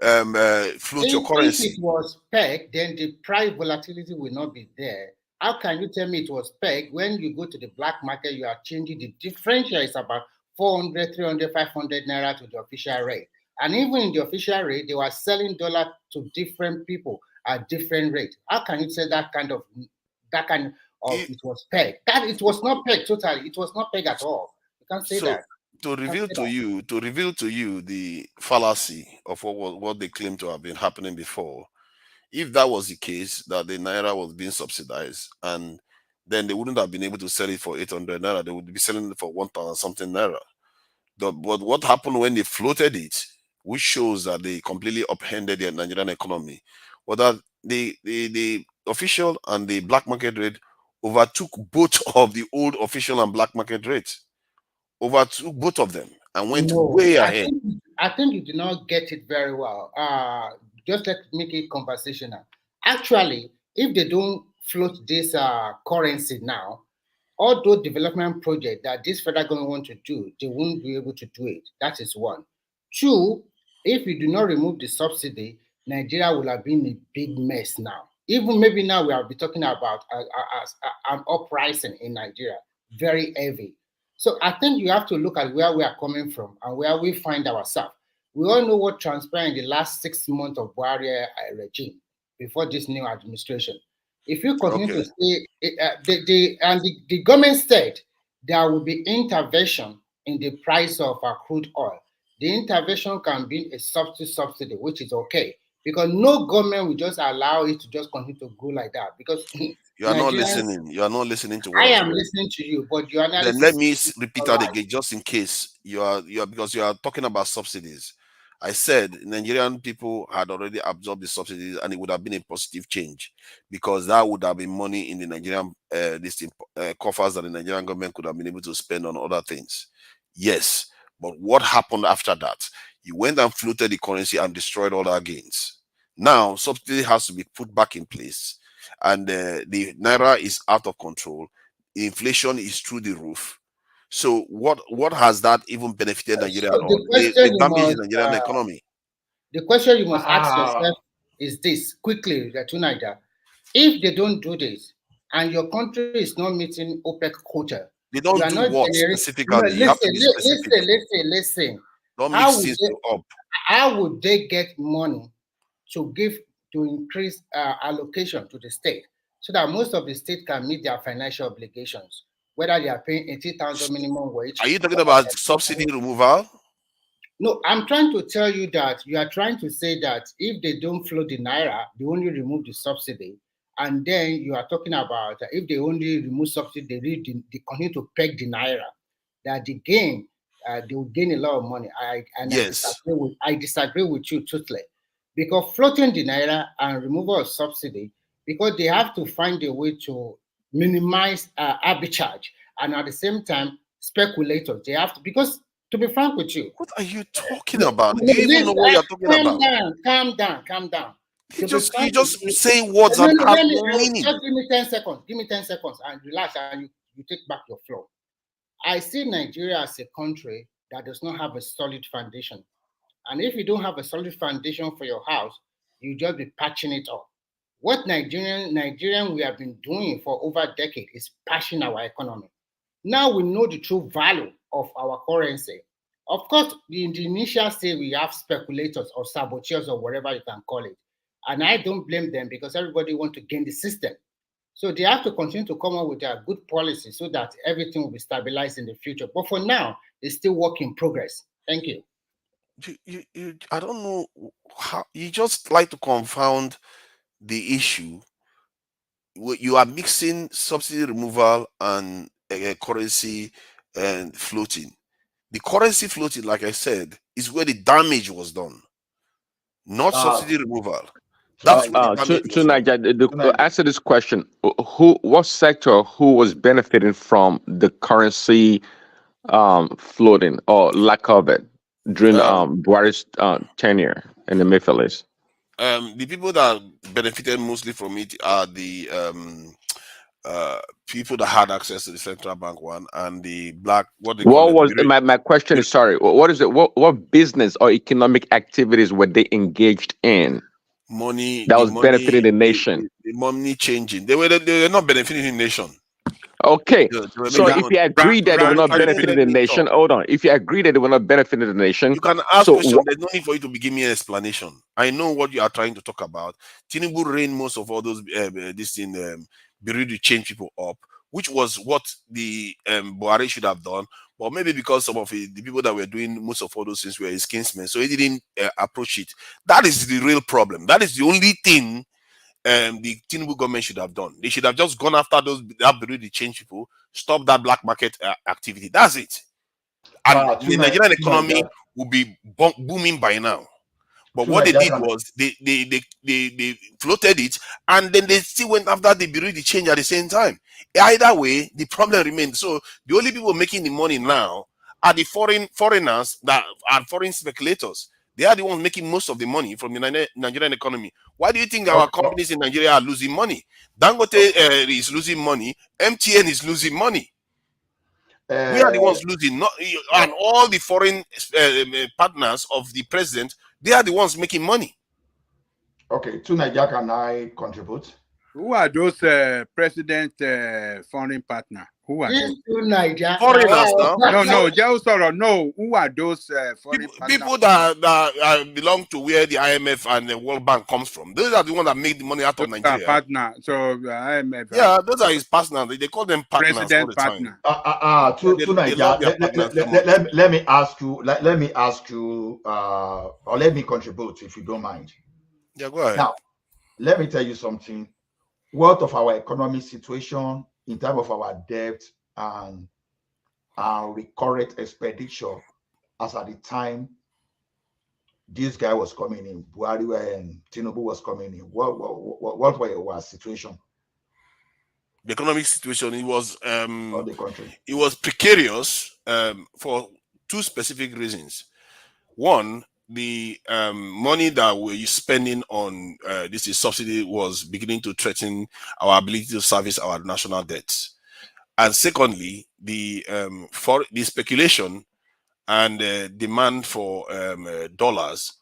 Speaker 11: float your currency.
Speaker 21: If it was pegged, then the price volatility will not be there. How can you tell me it was pegged when you go to the black market, you are changing the differential is about 400, 300, 500 naira to the official rate? And even in the official rate, they were selling dollar to different people at different rates. How can you say that kind of it was pegged? That it was not pegged totally. It was not pegged at all. You can't say
Speaker 11: So
Speaker 21: that.
Speaker 11: to reveal to you the fallacy of what they claim to have been happening before, if that was the case, that the naira was being subsidized, and then they wouldn't have been able to sell it for 800 naira, they would be selling it for 1,000 something naira. But what happened when they floated it, which shows that they completely upended the Nigerian economy, was that the official and the black market rate overtook both of the old official and black market rates, overtook both of them and went way ahead.
Speaker 21: I think you did not get it very well. Just let's make it conversational. Actually, if they don't float this currency now, all those development projects that this federal government want to do, they won't be able to do it. That is one. Two, if you do not remove the subsidy, Nigeria will have been a big mess now. Even maybe now we will be talking about an uprising in Nigeria, very heavy. So I think you have to look at where we are coming from and where we find ourselves. We all know what transpired in the last 6 months of Buhari regime before this new administration. If you continue to say, the government said there will be intervention in the price of crude oil. The intervention can be a subsidy, which is okay, because no government will just allow it to just continue to go like that. Because
Speaker 11: you are not listening. You are not listening to what
Speaker 21: I am listening to you, but your analysis.
Speaker 11: Then let me repeat that again, just in case you are because you are talking about subsidies. I said Nigerian people had already absorbed the subsidies, and it would have been a positive change, because that would have been money in the Nigerian coffers that the Nigerian government could have been able to spend on other things. Yes, but what happened after that? You went and floated the currency and destroyed all our gains. Now subsidy has to be put back in place, and the naira is out of control. Inflation is through the roof. So what has that even benefited Nigeria at all? The damage in the Nigerian economy.
Speaker 21: The question you must ask yourself is this quickly, Tunaida. If they don't do this and your country is not meeting OPEC quota,
Speaker 11: they don't do what specifically?
Speaker 21: No, you have to be specific. Listen.
Speaker 11: Don't mix things up.
Speaker 21: How would they get money to increase allocation to the state so that most of the state can meet their financial obligations, whether they are paying 80,000 minimum wage?
Speaker 11: Are you talking about subsidy removal?
Speaker 21: No, I'm trying to tell you that you are trying to say that if they don't float the naira, they only remove the subsidy. And then you are talking about if they only remove subsidy, they continue to peg the naira, that the gain, they will gain a lot of money. I disagree with you totally. Because floating the naira and removal of subsidy, because they have to find a way to minimize arbitrage, and at the same time, speculators. They have to, because to be frank with you,
Speaker 11: what are you talking about? Do you even know what you're talking about?
Speaker 21: Calm down.
Speaker 11: You just saying words that have meaning.
Speaker 21: Just give me 10 seconds. Give me 10 seconds and relax, and you take back your flow. I see Nigeria as a country that does not have a solid foundation. And if you don't have a solid foundation for your house, you just be patching it up. What Nigerian we have been doing for over a decade is patching our economy. Now we know the true value of our currency. Of course, in the initial stage, we have speculators or saboteurs or whatever you can call it. And I don't blame them, because everybody wants to gain the system. So they have to continue to come up with their good policy so that everything will be stabilized in the future. But for now, it's still work in progress. Thank you.
Speaker 11: I don't know how you just like to confound the issue. You are mixing subsidy removal and currency and floating. The currency floating, like I said, is where the damage was done, not subsidy removal. That's
Speaker 8: to Nigeria. Answer this question: what sector was benefiting from the currency floating or lack of it during Buhari's tenure in the Mayfield's?
Speaker 11: The people that benefited mostly from it are the people that had access to the central bank one and the black.
Speaker 8: My question is, sorry, what is it? What business or economic activities were they engaged in?
Speaker 11: Money
Speaker 8: that was benefiting the nation.
Speaker 11: The money changing. They were not benefiting the nation.
Speaker 8: Okay,
Speaker 11: They
Speaker 8: so if you agree that they will not
Speaker 11: trying to
Speaker 8: benefit
Speaker 11: let
Speaker 8: the
Speaker 11: me
Speaker 8: nation,
Speaker 11: talk.
Speaker 8: hold on. If you agree that they will not benefit the nation,
Speaker 11: You can ask
Speaker 8: so
Speaker 11: questions. There's no need for you to give me an explanation. I know what you are trying to talk about. Tinubu ran most of all those this thing, Bureau to change people up, which was what the Buhari should have done. But maybe because some of the people that were doing most of all those things were his kinsmen, so he didn't approach it. That is the real problem. That is the only thing the Tinubu government should have done. They should have just gone after that Bureau to change people, stop that black market activity. That's it. And the Nigerian economy will be booming by now. But what they did was they floated it, and then they still went after the Bureau de change at the same time. Either way, the problem remains. So the only people making the money now are the foreigners that are foreign speculators. They are the ones making most of the money from the Nigerian economy. Why do you think our companies in Nigeria are losing money? Dangote is losing money. MTN is losing money. We are the ones losing, and all the foreign partners of the president, they are the ones making money.
Speaker 22: Okay, to Nigeria, can I contribute?
Speaker 10: Who are those president foreign partner? Who are those?
Speaker 11: Foreigners now?
Speaker 10: No, no. Who are those foreign
Speaker 11: people that belong to where the IMF and the World Bank comes from? Those are the ones that make the money out of Nigeria.
Speaker 10: Partner. So IMF.
Speaker 11: Yeah, those are his partners. They call them partners
Speaker 10: President
Speaker 11: all the
Speaker 10: partner.
Speaker 11: time.
Speaker 22: To Nigeria, let me ask you, or let me contribute if you don't mind.
Speaker 11: Yeah, go ahead.
Speaker 22: Now, let me tell you something. What of our economic situation in terms of our debt and our recurrent expenditure as at the time this guy was coming in, Buhari and Tinubu was coming in? What was our situation?
Speaker 11: The economic situation, it was
Speaker 22: the country.
Speaker 11: It was precarious for two specific reasons. One, the money that we're spending on this is subsidy was beginning to threaten our ability to service our national debts. And secondly, the speculation and demand for dollars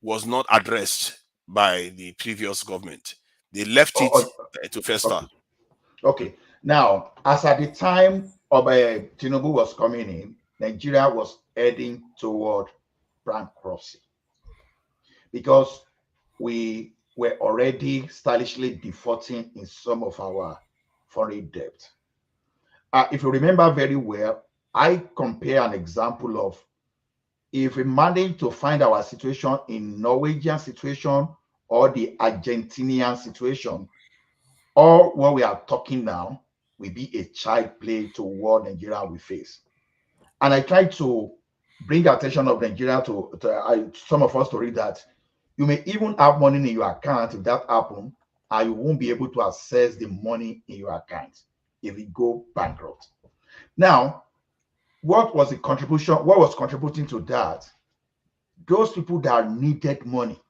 Speaker 11: was not addressed by the previous government. They left it to fester.
Speaker 22: Okay. Now, as at the time of Tinubu was coming in, Nigeria was heading toward bankruptcy because we were already stylishly defaulting in some of our foreign debt. If you remember very well, I compare an example of if we manage to find our situation in Norwegian situation or the Argentinian situation, or what we are talking now will be a child play to what Nigeria will face. And I try to bring attention of Nigeria to some of us to read that you may even have money in your account if that happens, and you won't be able to access the money in your account if you go bankrupt. Now, what was the contribution? What was contributing to that? Those people that needed money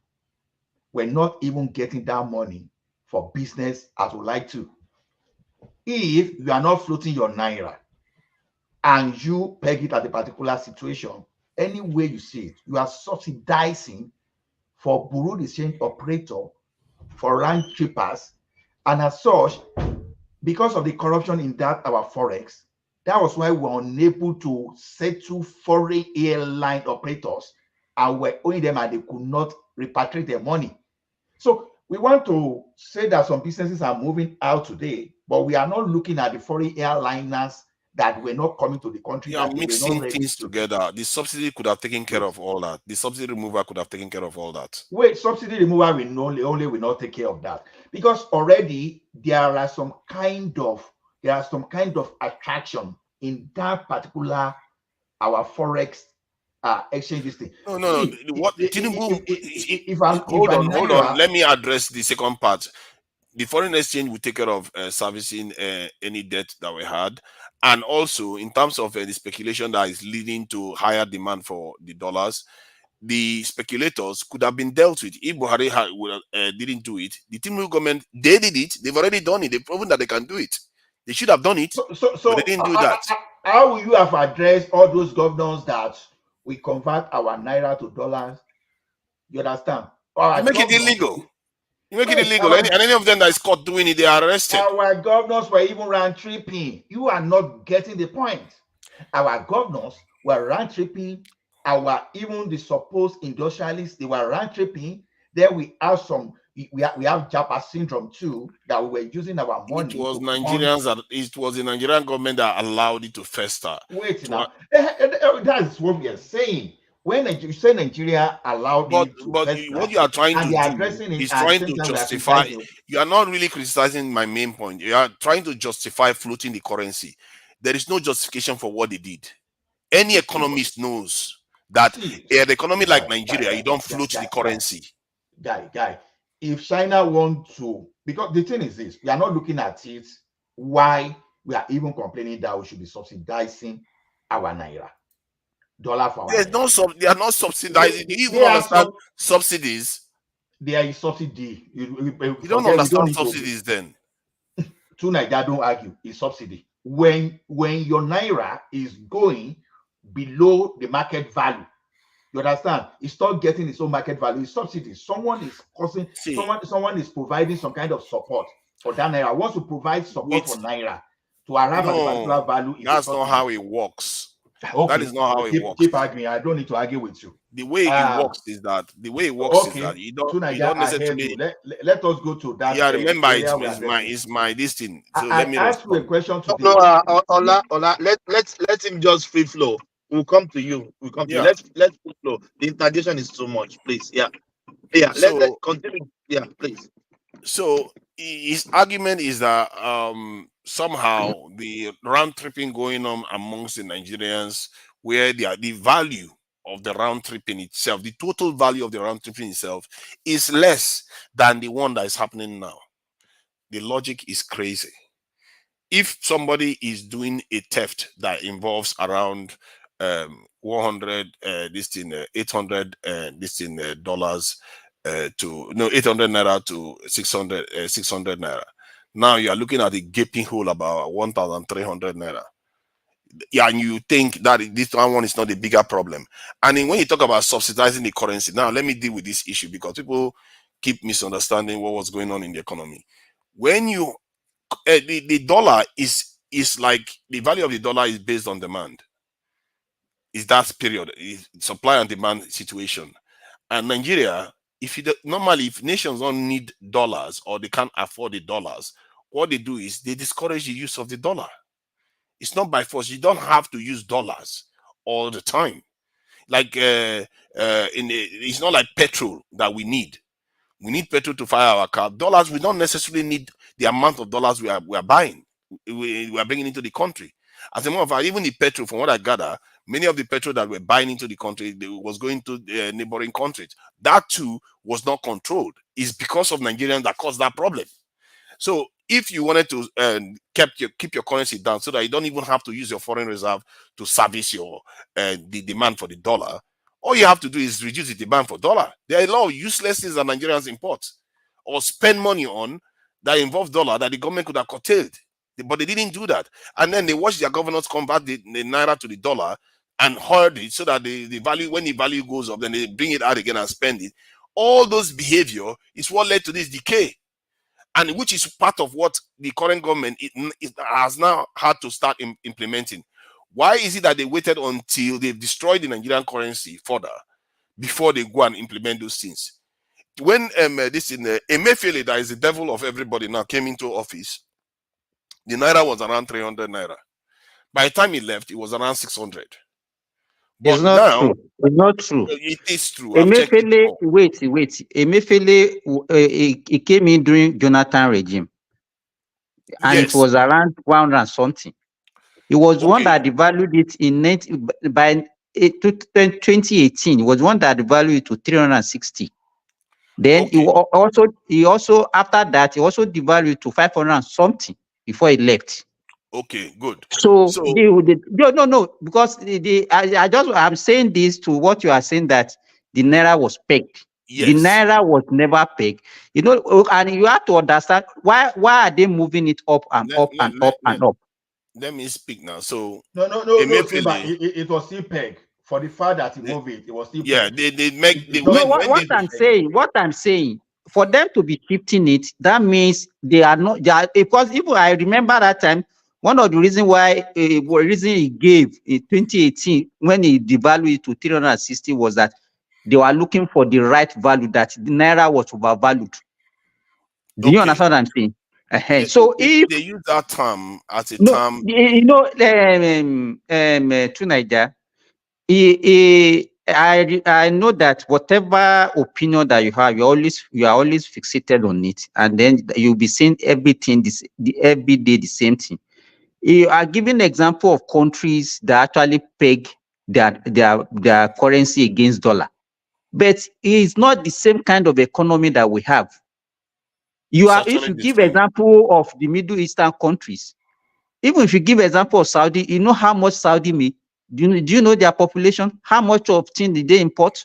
Speaker 22: were not even getting that money for business as we like to. If you are not floating your naira and you peg it at a particular situation, any way you see it, you are subsidizing for bureau de change operator, for rank trippers, and as such, because of the corruption in that our forex, that was why we were unable to settle foreign airline operators and we're owing them and they could not repatriate their money. So we want to say that some businesses are moving out today, but we are not looking at the foreign airliners that were not coming to the country.
Speaker 11: You are mixing things together. The subsidy could have taken care of all that. The subsidy removal could have taken care of all that.
Speaker 22: Wait, subsidy removal will not take care of that, because already there are some kind of attraction in that particular our forex exchange thing.
Speaker 11: No. What Tinubu? Hold on. Let me address the second part. The foreign exchange will take care of servicing any debt that we had, and also in terms of the speculation that is leading to higher demand for the dollars. The speculators could have been dealt with if Buhari didn't do it. The Tinubu government, they did it. They've already done it. They've proven that they can do it. They should have done it, but they didn't do that.
Speaker 22: How will you have addressed all those governors that we convert our naira to dollars? You understand?
Speaker 11: You make it illegal. You make it
Speaker 22: Yes,
Speaker 11: illegal. And any of them that is caught doing it, they are arrested.
Speaker 22: our governors were even round tripping. You are not getting the point. Our governors were round tripping. Even the supposed industrialists, they were round tripping. Then we have we have Japa syndrome too, that we were using our money
Speaker 11: It was
Speaker 22: to
Speaker 11: Nigerians that it was the Nigerian government that allowed it to fester.
Speaker 22: wait now. That's what we are saying. When you say Nigeria allowed it to fester,
Speaker 11: what you are trying
Speaker 22: and
Speaker 11: to
Speaker 22: they are
Speaker 11: do
Speaker 22: addressing it
Speaker 11: is
Speaker 22: at the
Speaker 11: trying
Speaker 22: same
Speaker 11: to
Speaker 22: time we are
Speaker 11: justify.
Speaker 22: criticizing.
Speaker 11: You are not really criticizing my main point. You are trying to justify floating the currency. There is no justification for what they did. Any economist knows that an economy like Nigeria, you don't float the currency.
Speaker 22: Guy, if China want to, because the thing is this, we are not looking at it why we are even complaining that we should be subsidizing our naira, dollar for our
Speaker 11: There's
Speaker 22: naira.
Speaker 11: no they are not subsidizing. Do you even
Speaker 22: They are
Speaker 11: understand subsidies?
Speaker 22: They are a subsidy.
Speaker 11: You don't understand subsidies then.
Speaker 22: To Nigeria, don't argue, it's subsidy. When your naira is going below the market value, you understand? It's not getting its own market value. It's subsidy. Someone is causing. Someone is providing some kind of support for that naira. Wants to provide support for naira to arrive at a particular value.
Speaker 11: That's not how it works.
Speaker 22: Okay.
Speaker 11: That is not how it works.
Speaker 22: Keep arguing. I don't need to argue with you.
Speaker 11: The way it works is that you don't necessarily.
Speaker 22: Let us go to that.
Speaker 11: Yeah, remember it's my this thing. So let me
Speaker 22: ask you a question today.
Speaker 1: No, Ola, let him just free flow. We'll come to you. We'll come to you. Let's free flow. The interdiction is too much, please. Yeah. Let's continue. Yeah, please.
Speaker 11: So his argument is that somehow the round tripping going on amongst the Nigerians, where the value of the round tripping itself, the total value of the round tripping itself, is less than the one that is happening now. The logic is crazy. If somebody is doing a theft that involves around 100 800 dollars to 800 naira to 600 naira. Now you are looking at a gaping hole about 1,300 naira. Yeah, and you think that this one is not a bigger problem. And then when you talk about subsidizing the currency, now let me deal with this issue because people keep misunderstanding what was going on in the economy. When you the dollar is like the value of the dollar is based on demand. Is that period, is supply and demand situation. And Nigeria, normally if nations don't need dollars or they can't afford the dollars, what they do is they discourage the use of the dollar. It's not by force. You don't have to use dollars all the time. Like it's not like petrol that we need. We need petrol to fire our car. Dollars, we don't necessarily need the amount of dollars we are buying. We are bringing into the country. As a matter of fact, even the petrol, from what I gather, many of the petrol that we're buying into the country was going to neighboring countries. That too was not controlled. It's because of Nigerians that caused that problem. So if you wanted to keep your currency down so that you don't even have to use your foreign reserve to service your the demand for the dollar, all you have to do is reduce the demand for dollar. There are a lot of useless things that Nigerians import or spend money on that involve dollar that the government could have curtailed. But they didn't do that. And then they watch their governors convert the naira to the dollar and hoard it so that the value, when the value goes up, then they bring it out again and spend it. All those behavior is what led to this decay. And which is part of what the current government has now had to start implementing. Why is it that they waited until they've destroyed the Nigerian currency further before they go and implement those things? When Emefiele, that is the devil of everybody now, came into office, the naira was around 300 naira. By the time he left, it was around 600. But
Speaker 20: it's not
Speaker 11: now,
Speaker 20: true. It's not true.
Speaker 11: It is true.
Speaker 20: Emefiele, wait. Emefiele, he came in during Jonathan regime, and it was around 100 and something. He was one that devalued it by 2018. He was one that devalued it to 360. Then he also after that he also devalued it to 500 and something before he left.
Speaker 11: Okay, good.
Speaker 20: So no, because I'm saying this to what you are saying, that the naira was pegged. Yes. The naira was never pegged. And you have to understand why are they moving it up and up and up and up.
Speaker 11: Let me speak now. So
Speaker 22: no, it was still pegged. For the fact that he moved it, it was still pegged.
Speaker 11: They make
Speaker 22: what
Speaker 20: I'm saying, for them to be shifting it, that means they are not, because even I remember that time, one of the reasons why, reason he gave in 2018 when he devalued it to 360 was that they were looking for the right value, that the naira was overvalued. Do you understand what I'm saying? So if
Speaker 11: they use that term as a
Speaker 20: no,
Speaker 11: term,
Speaker 20: to Niger, I know that whatever opinion that you have, you are always fixated on it, and then you'll be saying everything every day the same thing. You are giving example of countries that actually peg their currency against dollar, but it's not the same kind of economy that we have. If you give example of the Middle Eastern countries, even if you give example of Saudi, you know how much Saudi make? Do you know their population? How much of things did they import?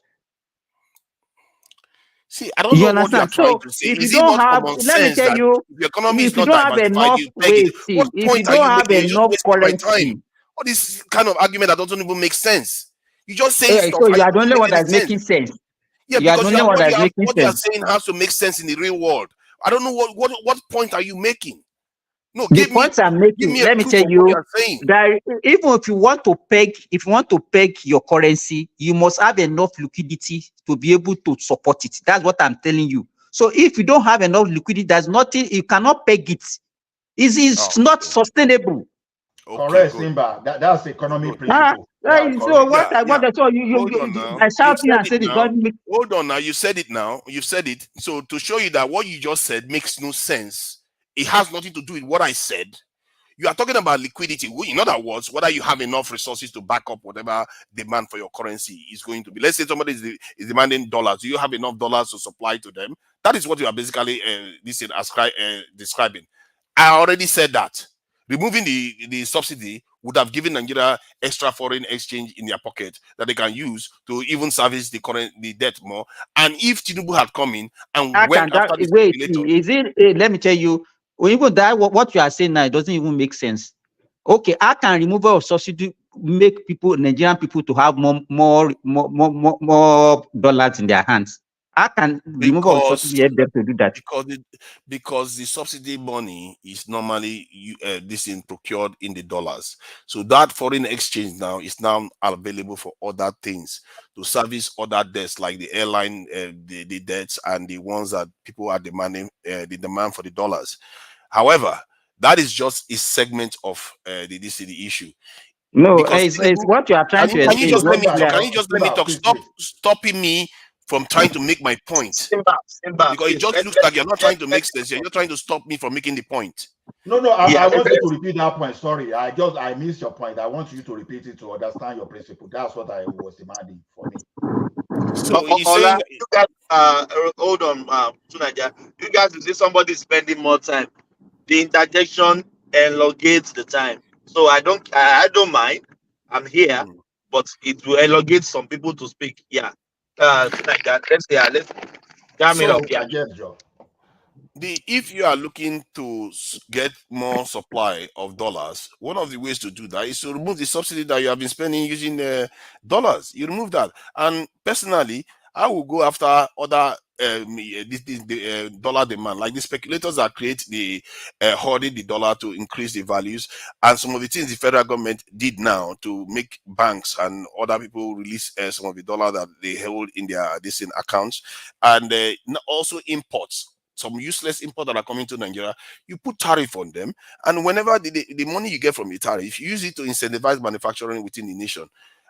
Speaker 11: see, I don't know what you are
Speaker 20: understand?
Speaker 11: trying
Speaker 20: So
Speaker 11: to say.
Speaker 20: if you
Speaker 11: Is it
Speaker 20: don't
Speaker 11: not
Speaker 20: have,
Speaker 11: common
Speaker 20: let me
Speaker 11: sense
Speaker 20: tell
Speaker 11: that
Speaker 20: you,
Speaker 11: if the economy is
Speaker 20: if you
Speaker 11: not
Speaker 20: don't have
Speaker 11: diversified,
Speaker 20: enough,
Speaker 11: you peg it? What
Speaker 20: if you
Speaker 11: point are
Speaker 20: don't
Speaker 11: you
Speaker 20: have
Speaker 11: making? You're just
Speaker 20: enough
Speaker 11: wasting my
Speaker 20: currency,
Speaker 11: time. All this kind of argument that doesn't even make sense. You just saying stuff
Speaker 20: so
Speaker 11: and
Speaker 20: you
Speaker 11: it
Speaker 20: are the
Speaker 11: doesn't
Speaker 20: only
Speaker 11: make
Speaker 20: one
Speaker 11: any
Speaker 20: that's
Speaker 11: sense.
Speaker 20: making sense.
Speaker 11: Yeah,
Speaker 20: You are the
Speaker 11: because
Speaker 20: only one that's making
Speaker 11: what you are
Speaker 20: sense.
Speaker 11: saying has to make sense in the real world. I don't know what point are you making? No,
Speaker 20: The
Speaker 11: give me
Speaker 20: points I'm making,
Speaker 11: a
Speaker 20: let me
Speaker 11: proof
Speaker 20: tell
Speaker 11: of what you
Speaker 20: you,
Speaker 11: are saying.
Speaker 20: that even if you want to peg your currency, you must have enough liquidity to be able to support it. That's what I'm telling you. So if you don't have enough liquidity, there's nothing, you cannot peg it. It's not sustainable.
Speaker 22: Correct, Simba. That's economic principle.
Speaker 20: So
Speaker 22: correct.
Speaker 20: so
Speaker 11: Hold on
Speaker 20: you
Speaker 11: now.
Speaker 20: I
Speaker 11: You
Speaker 20: shouting
Speaker 11: said
Speaker 20: and
Speaker 11: it
Speaker 20: saying it
Speaker 11: now.
Speaker 20: doesn't make.
Speaker 11: Hold on now. You said it now. You said it. So to show you that what you just said makes no sense, it has nothing to do with what I said. You are talking about liquidity. In other words, whether you have enough resources to back up whatever demand for your currency is going to be. Let's say somebody is demanding dollars. Do you have enough dollars to supply to them? That is what you are basically describing. I already said that. Removing the subsidy would have given Nigeria extra foreign exchange in their pocket that they can use to even service the debt more. And if Tinubu had come in and went after the speculators,
Speaker 20: Let me tell you, even that what you are saying now, it doesn't even make sense. Okay, how can removal of subsidy make Nigerian people to have more dollars in their hands? How can removal of subsidy help them to do that?
Speaker 11: Because the subsidy money is normally procured in the dollars. So that foreign exchange now is now available for other things, to service other debts like the airline, the debts, and the ones that people are demanding, the demand for the dollars. However, that is just a segment of the issue.
Speaker 20: No,
Speaker 11: Because
Speaker 20: it's what you are trying to
Speaker 11: can you
Speaker 20: explain.
Speaker 11: just
Speaker 20: It's not
Speaker 11: let me talk?
Speaker 20: clear.
Speaker 11: Can you just let me talk? Stop stopping me from trying to make my point.
Speaker 1: Simba,
Speaker 11: Because it
Speaker 1: please,
Speaker 11: just looks like you're not trying to make sense. You're trying to stop me from making the point.
Speaker 22: No, I want you to repeat that point. Sorry, I missed your point. I want you to repeat it to understand your principle. That's what I was demanding for me.
Speaker 11: So he's
Speaker 1: Ola,
Speaker 11: saying,
Speaker 1: you guys, hold on, Tunaja. You guys will see somebody spending more time. The interjection elongates the time, so I don't mind. I'm here, but it will elongate some people to speak. Yeah, Tunaja, let's jam it
Speaker 11: so
Speaker 1: up. Yeah.
Speaker 11: if you are looking to get more supply of dollars, one of the ways to do that is to remove the subsidy that you have been spending using dollars. You remove that, and personally, I will go after other dollar demand, like the speculators that create the hoarding the dollar to increase the values, and some of the things the federal government did now to make banks and other people release some of the dollar that they hold in their accounts, and also imports. Some useless import that are coming to Nigeria, you put tariff on them, and whenever the money you get from the tariff, you use it to incentivize manufacturing within the nation.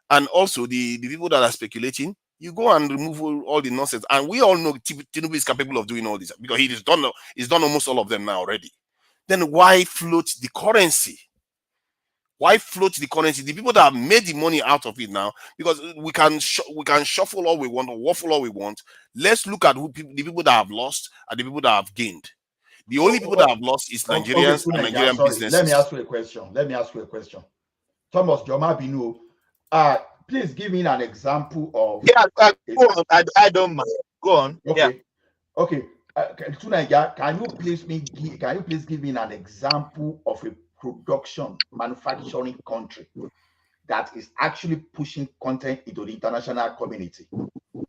Speaker 11: And also the people that are speculating, you go and remove all the nonsense. And we all know Tinubu is capable of doing all this because he's done almost all of them now already. Then why float the currency? Why float the currency? The people that have made the money out of it now, because we can shuffle all we want or waffle all we want. Let's look at the people that have lost and the people that have gained. The only people that have lost is Nigerians and Nigerian businesses.
Speaker 22: Let me ask you a question. Thomas Joma Binu, please give me an example of.
Speaker 1: Yeah, go on. I don't mind. Go on.
Speaker 22: Okay. Okay. Tunaja, can you please give me an example of a manufacturing country that is actually pushing content into the international community,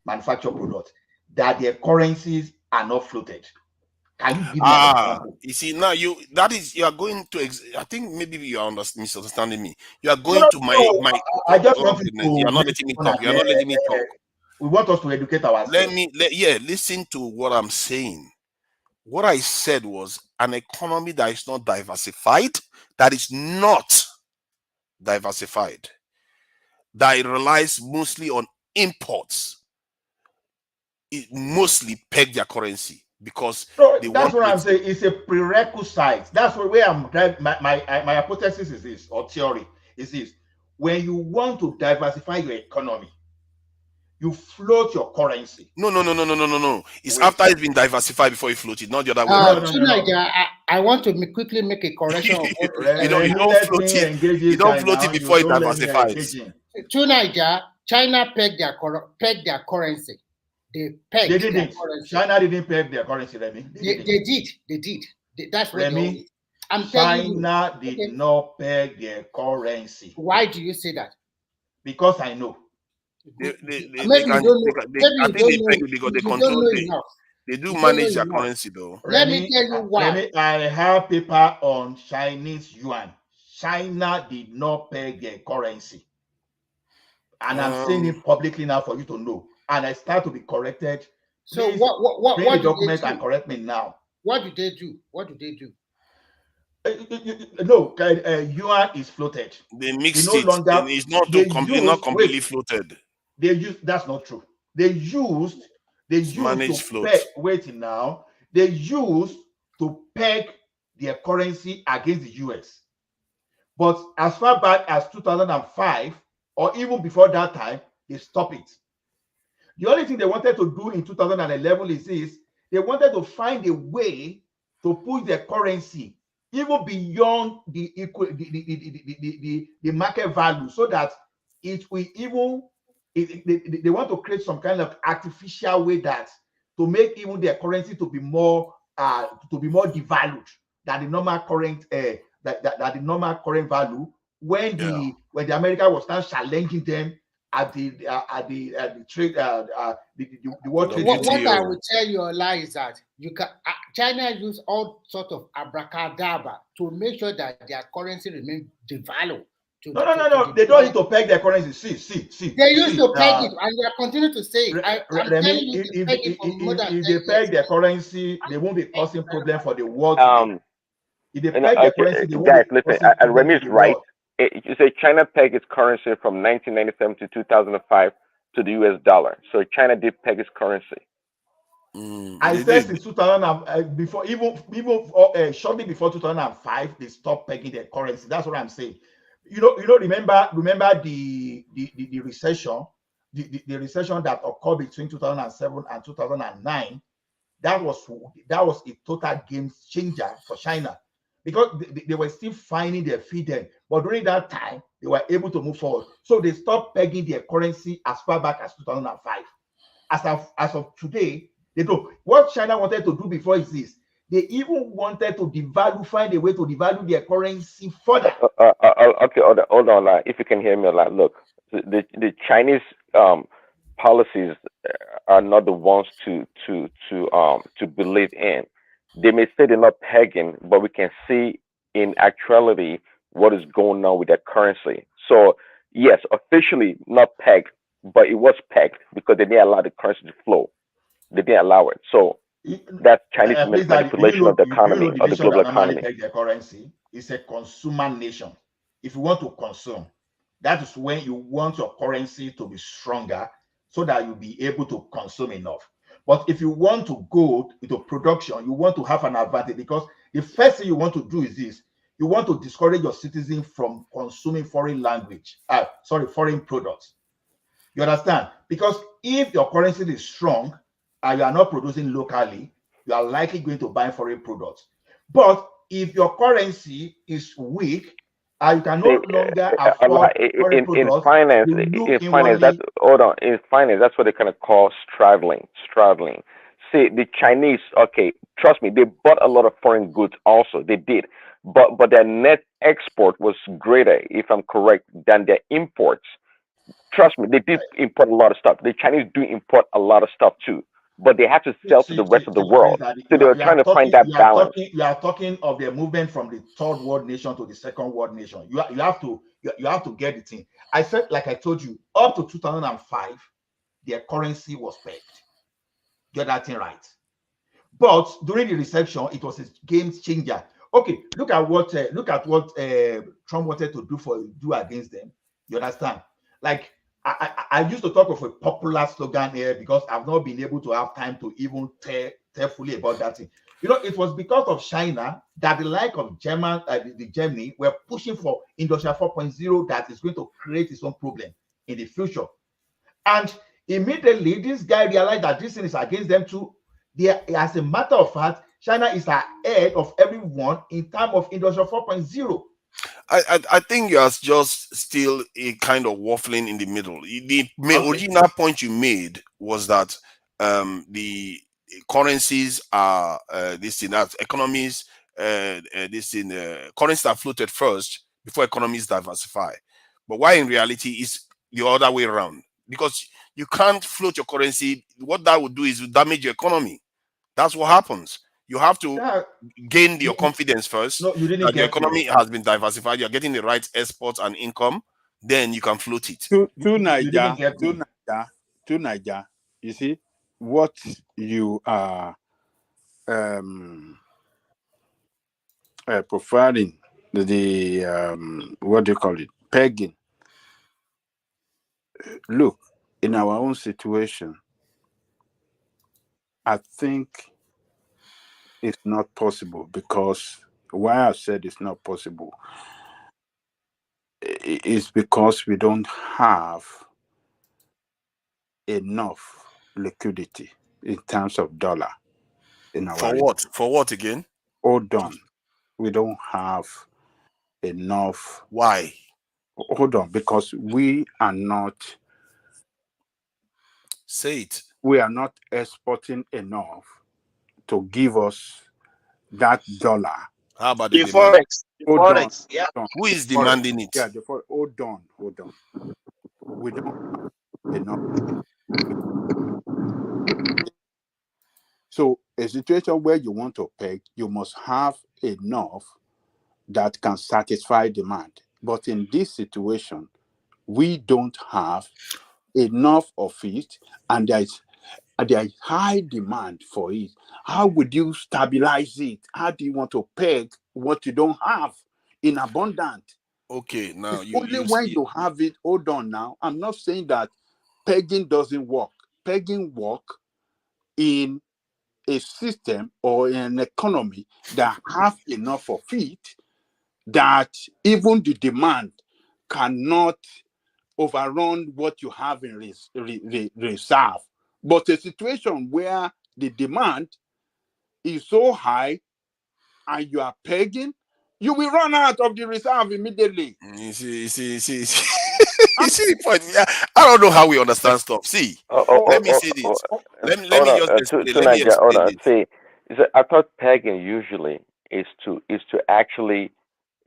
Speaker 22: manufacture products, that their currencies are not floated. Can you give me an example?
Speaker 11: You see, now you are going to I think maybe you are misunderstanding me. You are
Speaker 22: No,
Speaker 11: going
Speaker 22: no,
Speaker 11: to
Speaker 22: no.
Speaker 11: my
Speaker 22: I just
Speaker 11: oh
Speaker 22: want you
Speaker 11: goodness, you
Speaker 22: to
Speaker 11: are not
Speaker 22: make
Speaker 11: letting me
Speaker 22: fun
Speaker 11: talk.
Speaker 22: and
Speaker 11: You are not letting me talk.
Speaker 22: we want us to educate ourselves.
Speaker 11: Listen to what I'm saying. What I said was an economy that is not diversified, that relies mostly on imports, it mostly peg their currency because
Speaker 22: No,
Speaker 11: they
Speaker 22: that's
Speaker 11: want
Speaker 22: what
Speaker 11: it.
Speaker 22: I'm saying. It's a prerequisite. That's where I'm driving. My hypothesis is this, or theory is this: when you want to diversify your economy, you float your currency.
Speaker 11: No. It's
Speaker 22: Wait.
Speaker 11: after it's been diversified before it floated, not the other way
Speaker 22: No,
Speaker 11: around.
Speaker 21: I want to quickly make a correction of what you said.
Speaker 11: You don't
Speaker 22: let
Speaker 11: float
Speaker 22: me
Speaker 11: it.
Speaker 22: engage
Speaker 11: You
Speaker 22: this
Speaker 11: don't
Speaker 22: guy
Speaker 11: float
Speaker 22: now.
Speaker 11: it
Speaker 22: You
Speaker 11: before it
Speaker 22: don't let me engage
Speaker 11: diversifies.
Speaker 22: him.
Speaker 21: To Niger, China pegged their currency. They pegged
Speaker 22: They
Speaker 21: their
Speaker 22: didn't.
Speaker 21: currency.
Speaker 22: China didn't peg their currency, Remy.
Speaker 21: They did. That's what
Speaker 22: Remy,
Speaker 21: I'm telling you.
Speaker 22: China did not peg their currency.
Speaker 21: Why do you say that?
Speaker 22: Because I know.
Speaker 11: They
Speaker 21: Maybe
Speaker 11: can,
Speaker 21: you don't know. Maybe
Speaker 11: I
Speaker 21: you
Speaker 11: think
Speaker 21: don't
Speaker 11: they
Speaker 21: know.
Speaker 11: peg it because they
Speaker 21: You don't
Speaker 11: control
Speaker 21: know
Speaker 11: the.
Speaker 21: enough.
Speaker 11: They do
Speaker 21: You don't
Speaker 11: manage
Speaker 21: know
Speaker 11: their
Speaker 21: enough.
Speaker 11: currency though.
Speaker 21: Let me tell you why.
Speaker 22: Remy, I have paper on Chinese yuan. China did not peg their currency. And I'm saying it publicly now for you to know. And I start to be corrected.
Speaker 21: So
Speaker 22: Please
Speaker 21: what
Speaker 22: bring the
Speaker 21: do they
Speaker 22: document
Speaker 21: do?
Speaker 22: and correct me now.
Speaker 21: What do they do? What do they do?
Speaker 22: No, yuan is floated.
Speaker 11: They mixed
Speaker 22: no
Speaker 11: it.
Speaker 22: longer
Speaker 11: It's not
Speaker 22: they
Speaker 11: not
Speaker 22: used
Speaker 11: completely floated.
Speaker 22: They used that's not true. They used
Speaker 11: Managed
Speaker 22: to
Speaker 11: float.
Speaker 22: peg. Wait now. They used to peg their currency against the US. But as far back as 2005, or even before that time, they stopped it. The only thing they wanted to do in 2011 is this: they wanted to find a way to push their currency even beyond the equal the market value, so that it will even they want to create some kind of artificial way that to make even their currency to be more devalued than the normal current that the normal current value when the America was now challenging them at the trade the World Trade
Speaker 21: What
Speaker 22: Organization.
Speaker 21: I will tell you, Ola, is that you can China use all sort of abracadabra to make sure that their currency remains devalued.
Speaker 22: No. They don't need to peg their currency. See.
Speaker 21: They used to peg it, and they are continuing to say it. I'm
Speaker 22: Remy,
Speaker 21: telling you, they peg it for more than 10
Speaker 22: if they peg
Speaker 21: years.
Speaker 22: their currency, they won't be causing problem for the world today. If they peg their currency, they won't
Speaker 8: Guys,
Speaker 22: be
Speaker 8: listen,
Speaker 22: causing problem
Speaker 8: Remy
Speaker 22: for
Speaker 8: is
Speaker 22: the
Speaker 8: right.
Speaker 22: world.
Speaker 8: You say China pegged its currency from 1997 to 2005 to the US dollar. So China did peg its currency.
Speaker 22: I said since 2000 before even shortly before 2005, they stopped pegging their currency. That's what I'm saying. Remember the recession, the recession that occurred between 2007 and 2009. That was a total game changer for China, because they were still finding their feet then. But during that time, they were able to move forward. So they stopped pegging their currency as far back as 2005. As of today, they do. What China wanted to do before is this: they even wanted to find a way to devalue their currency further.
Speaker 8: Okay, hold on. If you can hear me, look, the Chinese policies are not the ones to believe in. They may say they're not pegging, but we can see in actuality what is going on with their currency. So yes, officially not pegged, but it was pegged because they didn't allow the currency to flow. They didn't allow it. So that's Chinese
Speaker 22: Please,
Speaker 8: manipulation of the economy,
Speaker 22: the
Speaker 8: of the
Speaker 22: nation
Speaker 8: global
Speaker 22: that normally
Speaker 8: economy.
Speaker 22: peg their currency is a consumer nation. If you want to consume, that is when you want your currency to be stronger so that you'll be able to consume enough. But if you want to go into production, you want to have an advantage, because the first thing you want to do is this: you want to discourage your citizens from consuming foreign products. You understand? Because if your currency is strong and you are not producing locally, you are likely going to buy foreign products. But if your currency is weak and you can no longer afford foreign
Speaker 8: In
Speaker 22: products,
Speaker 8: finance,
Speaker 22: you look
Speaker 8: that's
Speaker 22: inwardly.
Speaker 8: hold on. In finance, that's what they kind of call straddling. Straddling. See, the Chinese, okay, trust me, they bought a lot of foreign goods. Also, they did, but their net export was greater, if I'm correct, than their imports. Trust me, they did import a lot of stuff. The Chinese do import a lot of stuff too. but they have to sell to the rest of the world. So they were trying to find that balance.
Speaker 22: You are talking of the movement from the third world nation to the second world nation. You have to get it in. I said, like I told you, up to 2005, their currency was pegged. Get that thing right. But during the recession, it was a game changer. Okay, look at what Trump wanted to do against them. You understand? Like I used to talk of a popular slogan here because I've not been able to have time to even tell fully about that thing. You know, it was because of China that the like of Germany were pushing for Industrial 4.0 that is going to create its own problem in the future. And immediately, this guy realized that this thing is against them too. As a matter of fact, China is ahead of everyone in terms of Industrial 4.0.
Speaker 11: I think you're just still a kind of waffling in the middle. The original point you made was that the currencies are this thing, that economies currencies are floated first before economies diversify. But why in reality is the other way around? Because you can't float your currency. What that would do is damage your economy. That's what happens. You have to gain your confidence first.
Speaker 22: No, you didn't
Speaker 11: that your
Speaker 22: get
Speaker 11: economy has been diversified. You're getting the right exports and income. Then you can float it.
Speaker 9: To Niger. You see what you are preferring the what do you call it, pegging. Look, in our own situation, I think it's not possible, because why I said it's not possible is because we don't have enough liquidity in terms of dollar in our
Speaker 11: For what? For what again?
Speaker 9: Hold on. We don't have enough.
Speaker 11: Why?
Speaker 9: Hold on, because we are not.
Speaker 11: Say it.
Speaker 9: We are not exporting enough to give us that dollar.
Speaker 11: How about the demand?
Speaker 1: Forex, yeah.
Speaker 11: Who is demanding it?
Speaker 9: Yeah, hold on. We don't have enough. So a situation where you want to peg, you must have enough that can satisfy demand. But in this situation, we don't have enough of it, and there is high demand for it. How would you stabilize it? How do you want to peg what you don't have in abundance?
Speaker 11: Okay, now
Speaker 9: Only when you have it. Hold on now. I'm not saying that pegging doesn't work. Pegging work in a system or in an economy that have enough of it, that even the demand cannot overrun what you have in reserve. But a situation where the demand is so high and you are pegging, you will run out of the reserve immediately.
Speaker 11: You see the point. Yeah, I don't know how we understand stuff. See, let me say this. Let me just explain. Let me explain it.
Speaker 8: See, I thought pegging usually is to actually,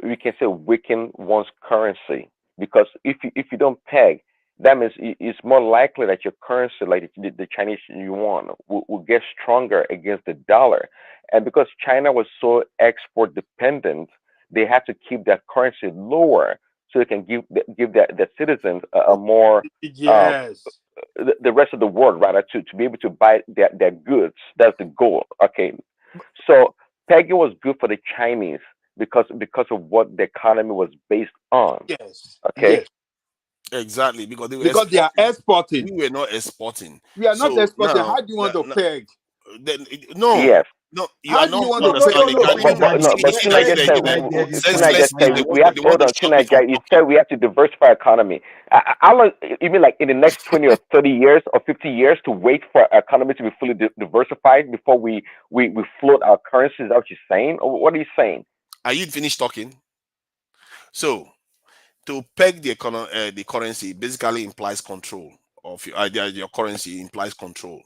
Speaker 8: we can say, weaken one's currency, because if you don't peg, that means it's more likely that your currency, like the Chinese yuan, will get stronger against the dollar. And because China was so export dependent, they had to keep that currency lower so they can give their citizens a more the rest of the world, rather, to be able to buy their goods. That's the goal. Okay, so pegging was good for the Chinese because of what the economy was based on.
Speaker 9: Yes.
Speaker 8: Okay.
Speaker 9: Yes.
Speaker 11: Exactly, because
Speaker 9: they are exporting.
Speaker 11: We were not exporting.
Speaker 9: We are not exporting. How do you want to peg?
Speaker 11: No.
Speaker 8: Yes.
Speaker 11: No, you
Speaker 9: How
Speaker 11: are
Speaker 9: do you
Speaker 11: not
Speaker 9: want to
Speaker 11: understanding.
Speaker 8: But Chinaja said we have. Hold on, Chinaja. You said we have to diversify economy. How long? You mean like in the next 20 or 30 years or 50 years to wait for our economy to be fully diversified before we float our currency? Is that what you're saying, or what are you saying?
Speaker 11: Are you finished talking? So, to peg the currency basically implies control of your currency. Implies control.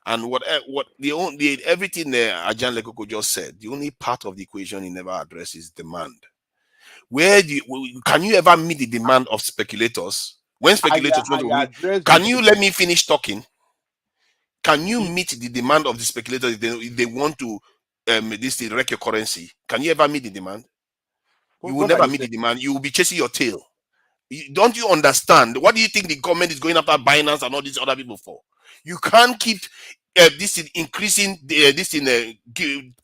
Speaker 11: And what everything Ajan Lekoko just said, the only part of the equation he never addresses is demand. Can you ever meet the demand of speculators? When speculators want to win, can you let me finish talking? Can you meet the demand of the speculators if they want to wreck your currency? Can you ever meet the demand? You will
Speaker 10: What are
Speaker 11: never
Speaker 10: you
Speaker 11: meet the
Speaker 10: saying?
Speaker 11: demand. You will be chasing your tail. Don't you understand? What do you think the government is going after Binance and all these other people for? You can't keep this in increasing this in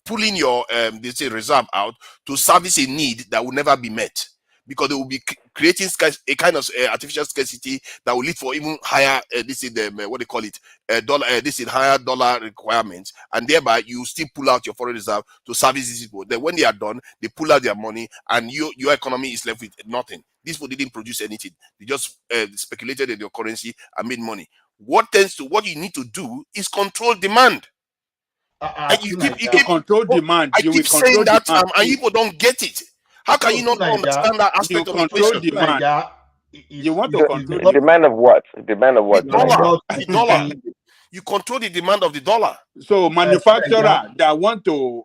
Speaker 11: pulling your this reserve out to service a need that will never be met, because they will be creating a kind of artificial scarcity that will lead for even higher this in the what they call it dollar this in higher dollar requirements, and thereby you still pull out your foreign reserve to service these people. Then when they are done, they pull out their money, and your economy is left with nothing. These people didn't produce anything. They just speculated in your currency and made money. What you need to do is control demand. And
Speaker 10: To control demand,
Speaker 11: I
Speaker 10: you will
Speaker 11: keep saying
Speaker 10: control
Speaker 11: that
Speaker 10: demand.
Speaker 11: and people don't get it. How can
Speaker 22: No,
Speaker 11: you
Speaker 22: to
Speaker 11: not
Speaker 22: Niger,
Speaker 11: understand that
Speaker 10: You
Speaker 11: aspect of the
Speaker 10: control
Speaker 11: equation?
Speaker 10: demand. You want to control
Speaker 8: The demand of what? Demand of
Speaker 11: The
Speaker 8: what?
Speaker 11: dollar.
Speaker 8: Niger?
Speaker 11: The dollar. You control the demand of the dollar.
Speaker 10: So manufacturer
Speaker 22: Niger,
Speaker 10: that want to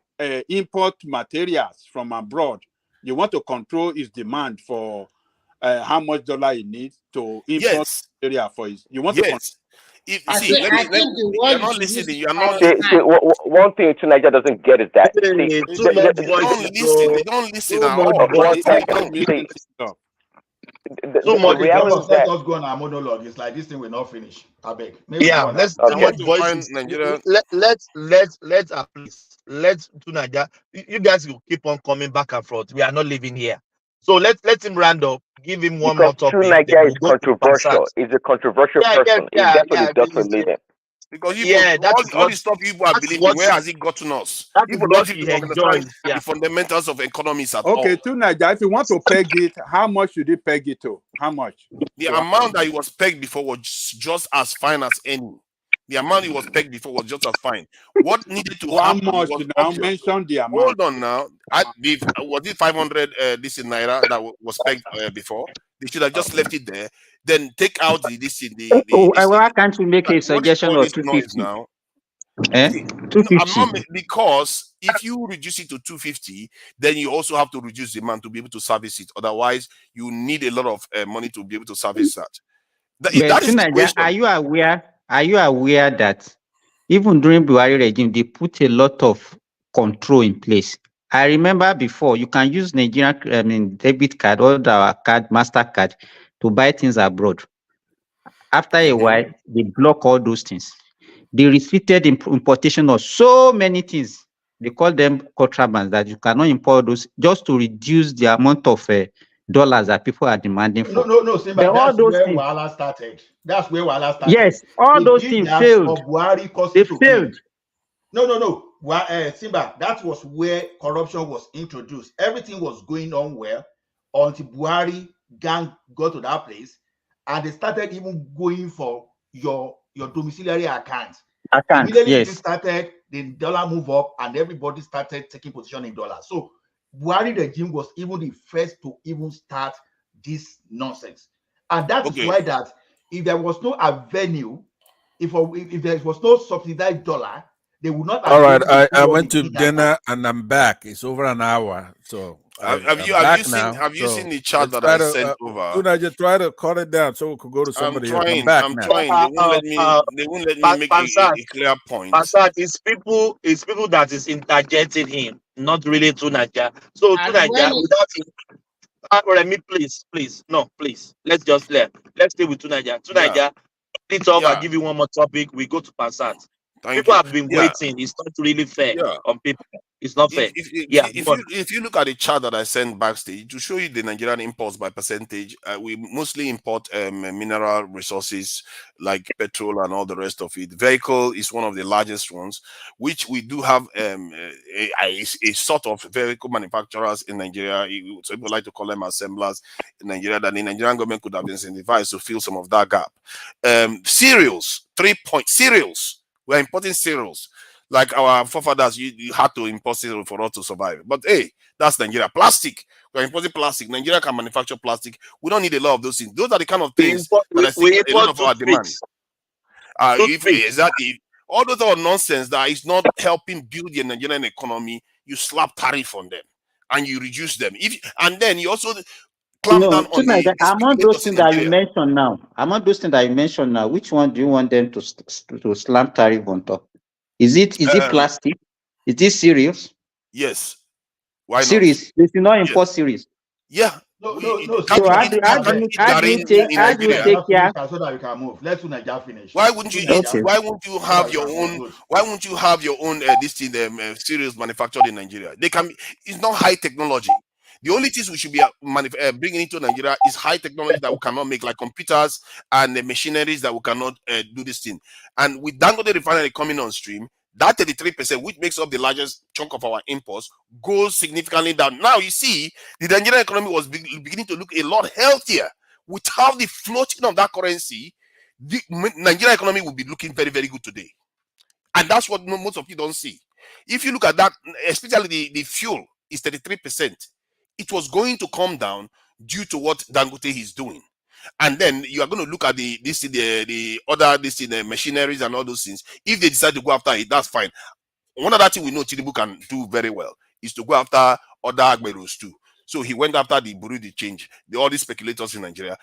Speaker 10: import materials from abroad, you want to control his demand for how much dollar he needs to import
Speaker 11: Yes.
Speaker 10: material for his. You want to control.
Speaker 11: Yes. If,
Speaker 21: I
Speaker 11: see,
Speaker 21: think the
Speaker 11: you
Speaker 21: word
Speaker 11: are
Speaker 21: you
Speaker 11: not
Speaker 21: should use
Speaker 11: listening.
Speaker 21: is
Speaker 11: You are
Speaker 21: all
Speaker 11: not.
Speaker 21: the
Speaker 8: See,
Speaker 21: time.
Speaker 8: one thing Niger doesn't get is that. See,
Speaker 22: hey, too much
Speaker 11: They
Speaker 22: voice,
Speaker 11: don't listen. They don't listen
Speaker 22: too
Speaker 11: at
Speaker 22: much
Speaker 11: all.
Speaker 8: one
Speaker 22: voice.
Speaker 11: They
Speaker 8: second.
Speaker 11: don't.
Speaker 8: See,
Speaker 22: Too
Speaker 8: the
Speaker 22: much.
Speaker 8: reality is
Speaker 22: Let
Speaker 8: that.
Speaker 22: us go on our monologue. It's like this thing will not finish. I beg. Maybe we
Speaker 16: Yeah,
Speaker 22: go on our
Speaker 16: let's. Too
Speaker 11: I
Speaker 8: Okay.
Speaker 16: much
Speaker 11: want to find
Speaker 16: voices.
Speaker 11: Nigeria.
Speaker 16: Let's please. Let's to Niger. You guys will keep on coming back and forth. We are not living here. So let him round up. Give him one
Speaker 8: Because
Speaker 16: more
Speaker 8: True
Speaker 16: topic. Then
Speaker 8: Niger is
Speaker 16: we'll go to
Speaker 8: controversial.
Speaker 16: Pansat.
Speaker 8: He's a controversial
Speaker 16: Yeah,
Speaker 8: person. That's what he does for a living.
Speaker 11: Because
Speaker 16: Yeah, that is
Speaker 11: all
Speaker 16: what
Speaker 11: the stuff people are
Speaker 16: that's
Speaker 11: believing,
Speaker 16: what
Speaker 11: where has it gotten us?
Speaker 16: that is
Speaker 11: People don't
Speaker 16: what
Speaker 11: seem
Speaker 16: he
Speaker 11: to understand
Speaker 16: enjoys. Yeah.
Speaker 11: the fundamentals of economics at
Speaker 10: Okay,
Speaker 11: all.
Speaker 10: to Niger, if you want to peg it, how much should you peg it to? How much?
Speaker 11: The amount that it was pegged before was just as fine as any. The amount it was pegged before was just as fine. What needed to
Speaker 10: How
Speaker 11: happen
Speaker 10: much
Speaker 11: was
Speaker 10: now?
Speaker 11: obvious.
Speaker 10: Mention the amount.
Speaker 11: Hold on now. Was it 500 this in Naira that was pegged before? They should have just left it there. Then take out
Speaker 20: Why can't you make a
Speaker 11: what you
Speaker 20: suggestion
Speaker 11: call
Speaker 20: of
Speaker 11: this noise
Speaker 20: 250?
Speaker 11: now. See, no, I'm
Speaker 20: 250.
Speaker 11: not because if you reduce it to 250, then you also have to reduce demand to be able to service it. Otherwise, you need a lot of money to be able to service that.
Speaker 20: But
Speaker 11: That is the
Speaker 20: Tunaja,
Speaker 11: question.
Speaker 20: are you aware that even during Buhari regime, they put a lot of control in place? I remember before you can use Nigerian debit card or our card, MasterCard, to buy things abroad. After a while, they block all those things. They restricted importation of so many things. They call them contrabands, that you cannot import those, just to reduce the amount of dollars that people are demanding for.
Speaker 22: No, Simba,
Speaker 20: But all
Speaker 22: that's
Speaker 20: those
Speaker 22: where
Speaker 20: things,
Speaker 22: Wahala started. That's where Wahala started.
Speaker 20: yes, all
Speaker 22: They
Speaker 20: those
Speaker 22: did
Speaker 20: things
Speaker 22: that
Speaker 20: failed.
Speaker 22: for Buhari
Speaker 20: They
Speaker 22: to
Speaker 20: failed.
Speaker 22: clean. No. Simba, that was where corruption was introduced. Everything was going on well until Buhari gang got to that place, and they started even going for your domiciliary account. Immediately
Speaker 20: Yes.
Speaker 22: this started, the dollar move up, and everybody started taking position in dollars. So Buhari regime was even the first to even start this nonsense, and that is why that if there was no avenue, if there was no subsidized dollar, they would not
Speaker 19: All
Speaker 22: have been
Speaker 19: right,
Speaker 22: able to do
Speaker 19: I
Speaker 22: what they
Speaker 19: went to
Speaker 22: did that time.
Speaker 19: dinner and I'm back. It's over an hour, so
Speaker 11: Have
Speaker 19: I'm
Speaker 11: you
Speaker 19: back
Speaker 11: seen
Speaker 19: now. So
Speaker 11: the chart
Speaker 19: let's
Speaker 11: that
Speaker 19: try
Speaker 11: I
Speaker 19: to
Speaker 11: sent over?
Speaker 19: Tuna, try to cut it down so we could go to
Speaker 11: I'm
Speaker 19: somebody else. I'm
Speaker 11: trying.
Speaker 19: back
Speaker 11: I'm
Speaker 19: now.
Speaker 11: trying. They won't let me. They won't let me make
Speaker 16: Pansat,
Speaker 11: a clear point.
Speaker 16: Pansat is people that is interjecting him, not really Tunaja. So
Speaker 21: And
Speaker 16: Tunaja, without him, Remy, please, no, please. Let's stay with Tunaja.
Speaker 11: Yeah.
Speaker 16: Tunaja, it's over.
Speaker 11: Yeah.
Speaker 16: Give you one more topic. We go to Pansat.
Speaker 11: Thank
Speaker 16: People
Speaker 11: you.
Speaker 16: have been
Speaker 11: Yeah.
Speaker 16: waiting. It's not really fair
Speaker 11: Yeah.
Speaker 16: on people. It's not fair. Yeah, go on.
Speaker 11: If you look at the chart that I sent backstage to show you the Nigerian imports by percentage, we mostly import mineral resources like petrol and all the rest of it. Vehicle is one of the largest ones, which we do have a sort of vehicle manufacturers in Nigeria. So people like to call them assemblers in Nigeria, that the Nigerian government could have incentivized to fill some of that gap. Cereals, 3 point cereals. We're importing cereals. Like our forefathers, you had to import cereal for us to survive. But hey, that's Nigeria. Plastic. We're importing plastic. Nigeria can manufacture plastic. We don't need a lot of those things. Those are the kind of things that I think
Speaker 16: We
Speaker 11: a lot
Speaker 16: import
Speaker 11: of our demand. If all those are nonsense that is not helping build the Nigerian economy, you slap tariff on them and you reduce them. And then you also clamp
Speaker 6: No,
Speaker 11: down on the
Speaker 6: among those
Speaker 11: speculators in
Speaker 6: things that you
Speaker 11: Nigeria.
Speaker 6: mentioned now, which one do you want them to slam tariff on top? Is it plastic? Is it serious?
Speaker 11: Yes. Why not?
Speaker 6: Series. They should not
Speaker 11: Yes.
Speaker 6: import series.
Speaker 11: Yeah.
Speaker 22: No.
Speaker 6: So how do you take
Speaker 11: in
Speaker 6: care?
Speaker 22: So that we can move. Let's do Nigeria finish.
Speaker 11: Why wouldn't you eat?
Speaker 6: Okay.
Speaker 11: Why won't you
Speaker 22: So that
Speaker 11: have
Speaker 22: we
Speaker 11: your
Speaker 22: can
Speaker 11: own?
Speaker 22: conclude.
Speaker 11: Why won't you have your own this thing cereals manufactured in Nigeria? They can. It's not high technology. The only things we should be bringing into Nigeria is high technology that we cannot make, like computers and the machineries that we cannot do this thing. And with Dangote refinery coming on stream, that 33%, which makes up the largest chunk of our imports, goes significantly down. Now you see, the Nigerian economy was beginning to look a lot healthier without the floating of that currency. The Nigerian economy will be looking very, very good today. And that's what most of you don't see. If you look at that, especially the fuel is 33%. It was going to come down due to what Dangote is doing. And then you are going to look at the other machineries and all those things. If they decide to go after it, that's fine. One other thing we know Tinubu can do very well is to go after other agberos too. So he went after the Bureau de change, all these speculators in Nigeria.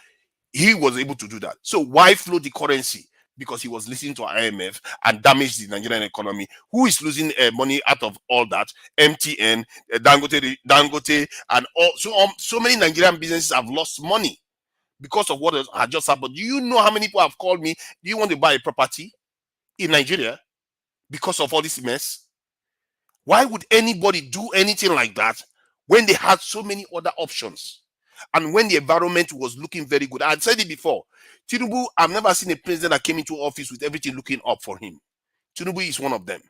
Speaker 11: He was able to do that. So why float the currency? Because he was listening to IMF and damaged the Nigerian economy. Who is losing money out of all that? MTN, Dangote, and so many Nigerian businesses have lost money because of what had just happened. Do you know how many people have called me? Do you want to buy a property in Nigeria because of all this mess? Why would anybody do anything like that when they had so many other options? And when the environment was looking very good? I had said it before. Tinubu, I've never seen a president that came into office with everything looking up for him. Tinubu is one of them.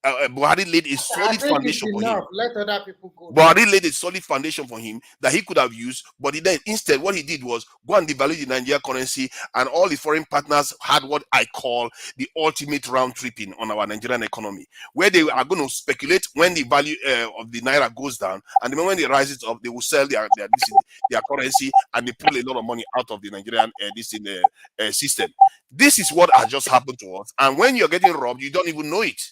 Speaker 11: Buhari laid a solid foundation for him.
Speaker 21: Let other people go.
Speaker 11: Buhari laid a solid foundation for him that he could have used, but instead what he did was go and devalue the Nigerian currency, and all the foreign partners had what I call the ultimate round tripping on our Nigerian economy, where they are going to speculate when the value of the naira goes down, and the moment it rises up, they will sell their currency, and they pull a lot of money out of the Nigerian system. This is what has just happened to us, and when you're getting robbed, you don't even know it.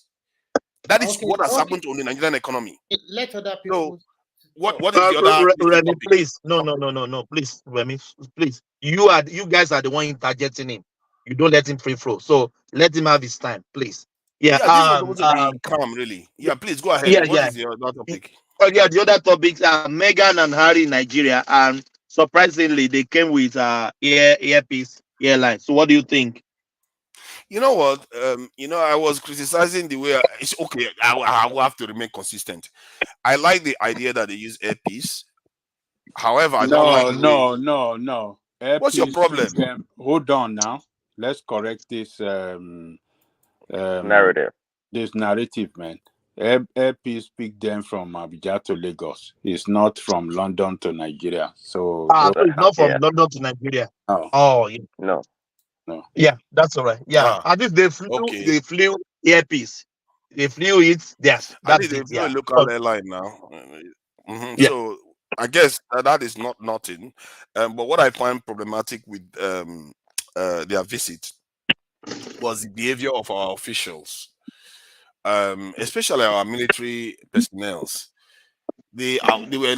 Speaker 11: That is what has happened to the Nigerian economy.
Speaker 21: Let other people.
Speaker 11: So, what is the other
Speaker 1: Remy,
Speaker 11: topic?
Speaker 1: please, no, please, Remy, please. You guys are the one interjecting him. You don't let him free flow. So let him have his time, please. Yeah.
Speaker 11: This was supposed to be calm, really. Yeah, please go ahead. What is the other topic?
Speaker 1: Oh yeah, the other topics are Meghan and Harry in Nigeria, and surprisingly, they came with earpiece airline. So what do you think?
Speaker 11: You know what? I was criticizing the way it's okay. I will have to remain consistent. I like the idea that they use earpiece. However, I don't like the way.
Speaker 9: No.
Speaker 11: What's your problem?
Speaker 9: Hold on now. Let's correct this
Speaker 8: narrative.
Speaker 9: This narrative, man. Airpiece picked them from Abuja to Lagos. It's not from London to Nigeria. So
Speaker 1: it's not from London to Nigeria.
Speaker 9: No.
Speaker 1: Oh yeah.
Speaker 8: No.
Speaker 1: Yeah, that's all right. Yeah, at least they flew earpiece. They flew it. Yes, that's
Speaker 11: they
Speaker 1: it.
Speaker 11: flew a
Speaker 1: Yeah.
Speaker 11: local airline now.
Speaker 1: Yeah.
Speaker 11: So I guess that is not nothing. But what I find problematic with their visit was the behavior of our officials, especially our military personnel. They were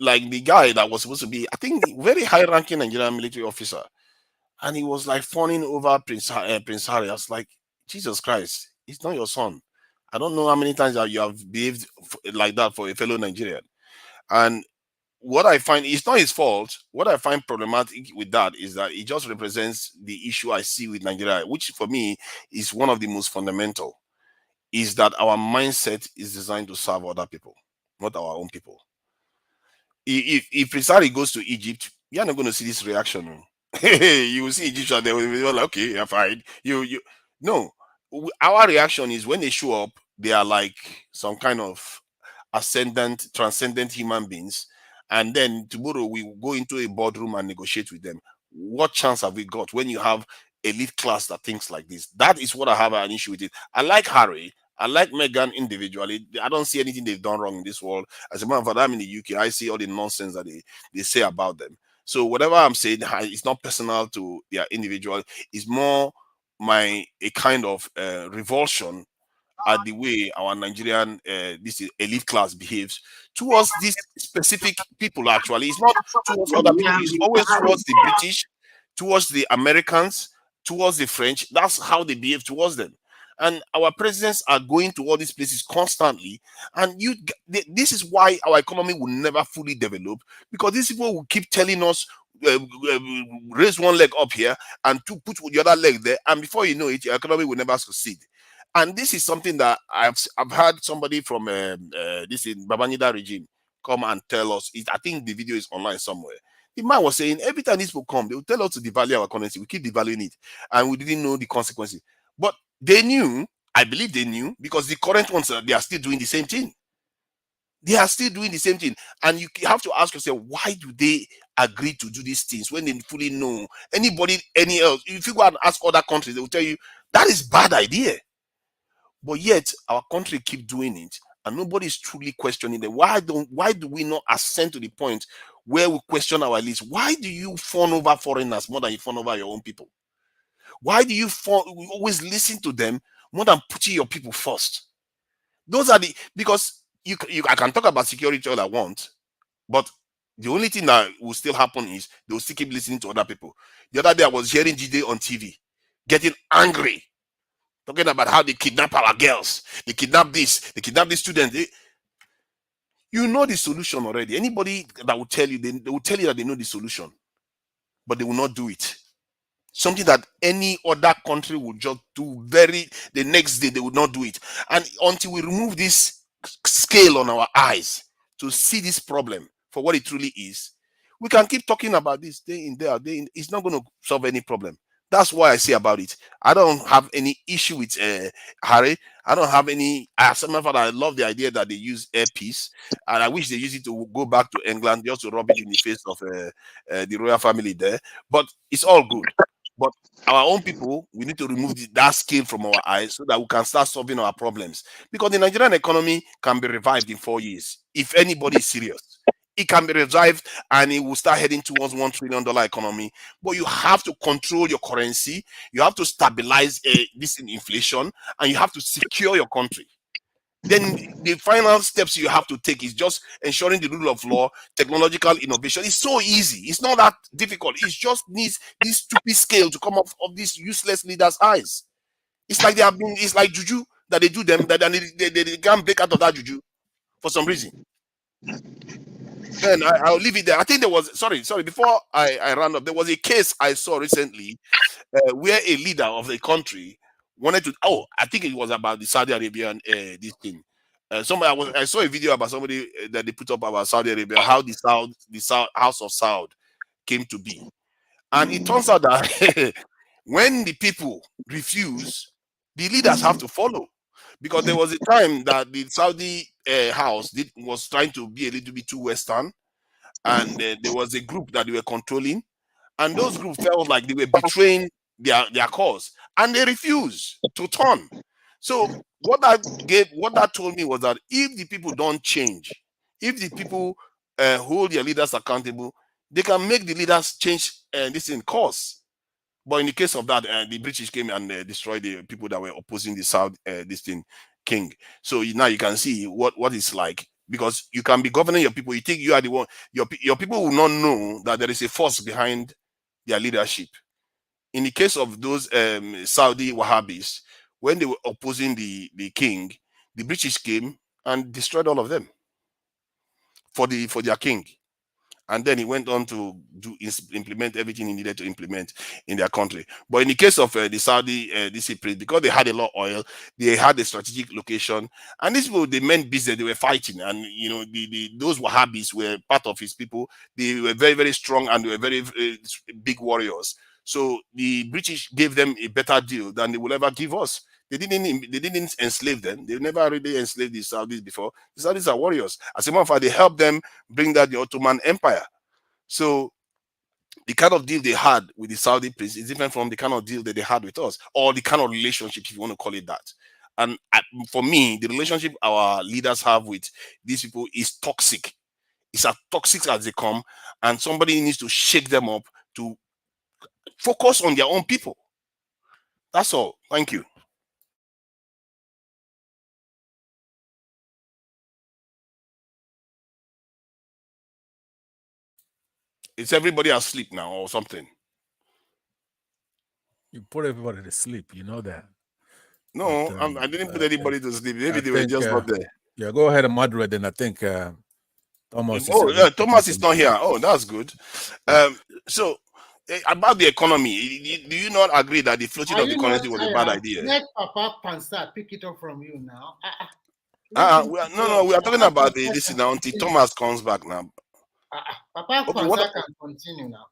Speaker 11: like the guy that was supposed to be, I think, very high-ranking Nigerian military officer, and he was like fawning over Prince Harry. I was like, Jesus Christ, he's not your son. I don't know how many times that you have behaved like that for a fellow Nigerian. And what I find, it's not his fault. What I find problematic with that is that it just represents the issue I see with Nigeria, which for me is one of the most fundamental, is that our mindset is designed to serve other people, not our own people. If Prince Harry goes to Egypt, you're not going to see this reaction. You will see Egyptians, they will be like, okay, you're fine. No, our reaction is when they show up, they are like some kind of ascendant, transcendent human beings. And then tomorrow we go into a boardroom and negotiate with them. What chance have we got when you have elite class that thinks like this? That is what I have an issue with it. I like Harry. I like Meghan individually. I don't see anything they've done wrong in this world. As a matter of fact, I'm in the UK. I see all the nonsense that they say about them. So whatever I'm saying, it's not personal to their individual. It's more a kind of revulsion at the way our Nigerian this elite class behaves towards these specific people. Actually, it's not towards other people. It's always towards the British, towards the Americans, towards the French. That's how they behave towards them. And our presidents are going to all these places constantly. And this is why our economy will never fully develop, because these people will keep telling us, raise one leg up here and to put the other leg there, and before you know it, your economy will never succeed. And this is something that I've heard somebody from this in Babangida regime come and tell us. I think the video is online somewhere. The man was saying every time these people come, they will tell us to devalue our currency. We keep devaluing it, and we didn't know the consequences. But they knew, I believe they knew, because the current ones, they are still doing the same thing. They are still doing the same thing. And you have to ask yourself, why do they agree to do these things when they fully know? Anybody, any else, if you go and ask other countries, they will tell you that is bad idea. But yet our country keep doing it, and nobody is truly questioning them. Why do we not ascend to the point where we question our elites? Why do you fawn over foreigners more than you fawn over your own people? Why do you always listen to them more than putting your people first? Those are because I can talk about security all I want, but the only thing that will still happen is they will still keep listening to other people. The other day I was hearing Jide on TV getting angry, talking about how they kidnap our girls, they kidnap this, they kidnap these students. You know the solution already. Anybody that will tell you, they will tell you that they know the solution, but they will not do it. Something that any other country would just do the next day, they would not do it. And until we remove this scale on our eyes to see this problem for what it truly is, we can keep talking about this day in, day out, day in. It's not going to solve any problem. That's why I say about it. I don't have any issue with Harry. I don't have any. As a matter of fact, I love the idea that they use airpiece, and I wish they use it to go back to England just to rub it in the face of the royal family there. But it's all good. But our own people, we need to remove that scale from our eyes so that we can start solving our problems. Because the Nigerian economy can be revived in 4 years. If anybody is serious, it can be revived and it will start heading towards $1 trillion economy. But you have to control your currency. You have to stabilize this inflation, and you have to secure your country. Then the final steps you have to take is just ensuring the rule of law, technological innovation. It's so easy. It's not that difficult. It just needs this stupid scale to come off of these useless leaders' eyes. It's like it's like juju that they do them, that they can't break out of that juju for some reason. Then I'll leave it there. I think there was, sorry, before I ran up, there was a case I saw recently where a leader of the country wanted to, I think it was about the Saudi Arabian this thing. I saw a video about somebody that they put up about Saudi Arabia, how the House of Saud came to be. And it turns out that when the people refuse, the leaders have to follow. Because there was a time that the Saudi house was trying to be a little bit too Western, and there was a group that they were controlling, and those groups felt like they were betraying their cause, and they refused to turn. So what that told me was that if the people don't change, if the people hold their leaders accountable, they can make the leaders change this in course. But in the case of that, the British came and destroyed the people that were opposing the South king. So now you can see what it's like, because you can be governing your people. You think you are the one. Your people will not know that there is a force behind their leadership. In the case of those Saudi Wahhabis, when they were opposing the king, the British came and destroyed all of them for their king. And then he went on to implement everything he needed to implement in their country. But in the case of the Saudi discipline, because they had a lot of oil, they had a strategic location, and these people, they meant business. They were fighting, and those Wahhabis were part of his people. They were very, very strong, and they were very, very big warriors. So the British gave them a better deal than they will ever give us. They didn't enslave them. They never really enslaved the Saudis before. The Saudis are warriors. As a matter of fact, they helped them bring down the Ottoman Empire. So the kind of deal they had with the Saudi prince is different from the kind of deal that they had with us, or the kind of relationship, if you want to call it that. And for me, the relationship our leaders have with these people is toxic. It's as toxic as they come, and somebody needs to shake them up to focus on their own people. That's all. Thank you. Is everybody asleep now or something?
Speaker 19: You put everybody to sleep, you know that.
Speaker 11: No,
Speaker 19: But,
Speaker 11: I didn't put anybody to sleep. Maybe
Speaker 19: I
Speaker 11: they were
Speaker 19: think,
Speaker 11: just not there.
Speaker 19: yeah, go ahead and moderate, and I think Thomas is
Speaker 11: Oh,
Speaker 19: able
Speaker 11: yeah,
Speaker 19: to
Speaker 11: Thomas is not
Speaker 19: contribute.
Speaker 11: here. Oh, that's good. So about the economy, do you not agree that the floating
Speaker 21: Are
Speaker 11: of the
Speaker 21: you not
Speaker 11: currency was a bad
Speaker 21: tired?
Speaker 11: idea?
Speaker 21: Let Papa Pansa pick it up from you now.
Speaker 11: We are talking about this now until Thomas comes back now.
Speaker 21: Papa
Speaker 11: Okay,
Speaker 21: Pansa can continue now.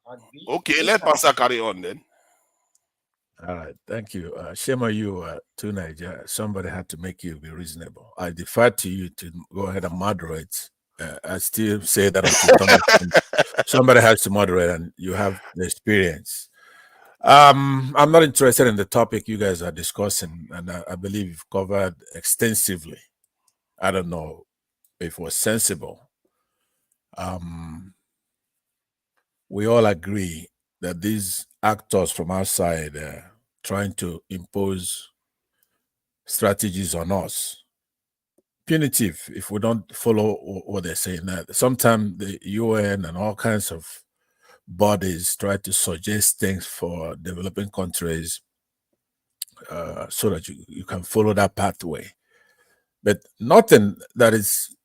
Speaker 11: okay, let Pansa carry on then.
Speaker 19: All right, thank you. Shame on you, to Nigeria. Somebody had to make you be reasonable. I defer to you to go ahead and moderate. I still say that until Thomas somebody has to moderate, and you have the experience. I'm not interested in the topic you guys are discussing, and I believe you've covered extensively. I don't know if it was sensible. We all agree that these actors from outside trying to impose strategies on us, punitive if we don't follow what they're saying. Sometimes the UN and all kinds of bodies try to suggest things for developing countries so that you can follow that pathway. But nothing that is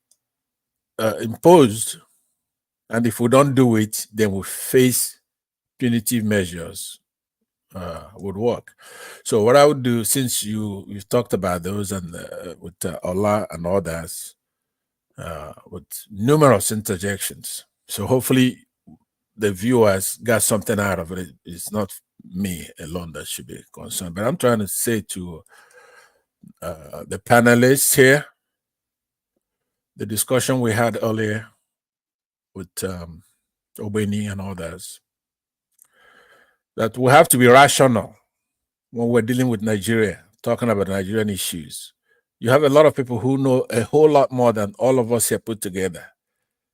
Speaker 19: imposed, and if we don't do it, then we face punitive measures would work. So what I would do, since you've talked about those and with Allah and others, with numerous interjections, so hopefully the viewers got something out of it. It's not me alone that should be concerned, but I'm trying to say to the panelists here, the discussion we had earlier with Ebonyi and others, that we have to be rational when we're dealing with Nigeria, talking about Nigerian issues. You have a lot of people who know a whole lot more than all of us here put together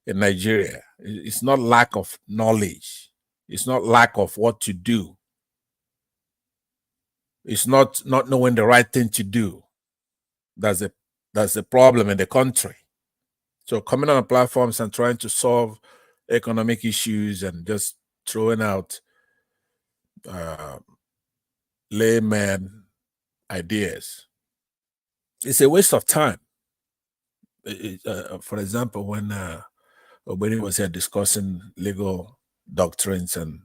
Speaker 19: in Nigeria. It's not lack of knowledge. It's not lack of what to do. It's not knowing the right thing to do. That's the problem in the country. So coming on platforms and trying to solve economic issues and just throwing out layman ideas, it's a waste of time. For example, when Obedi was here discussing legal doctrines and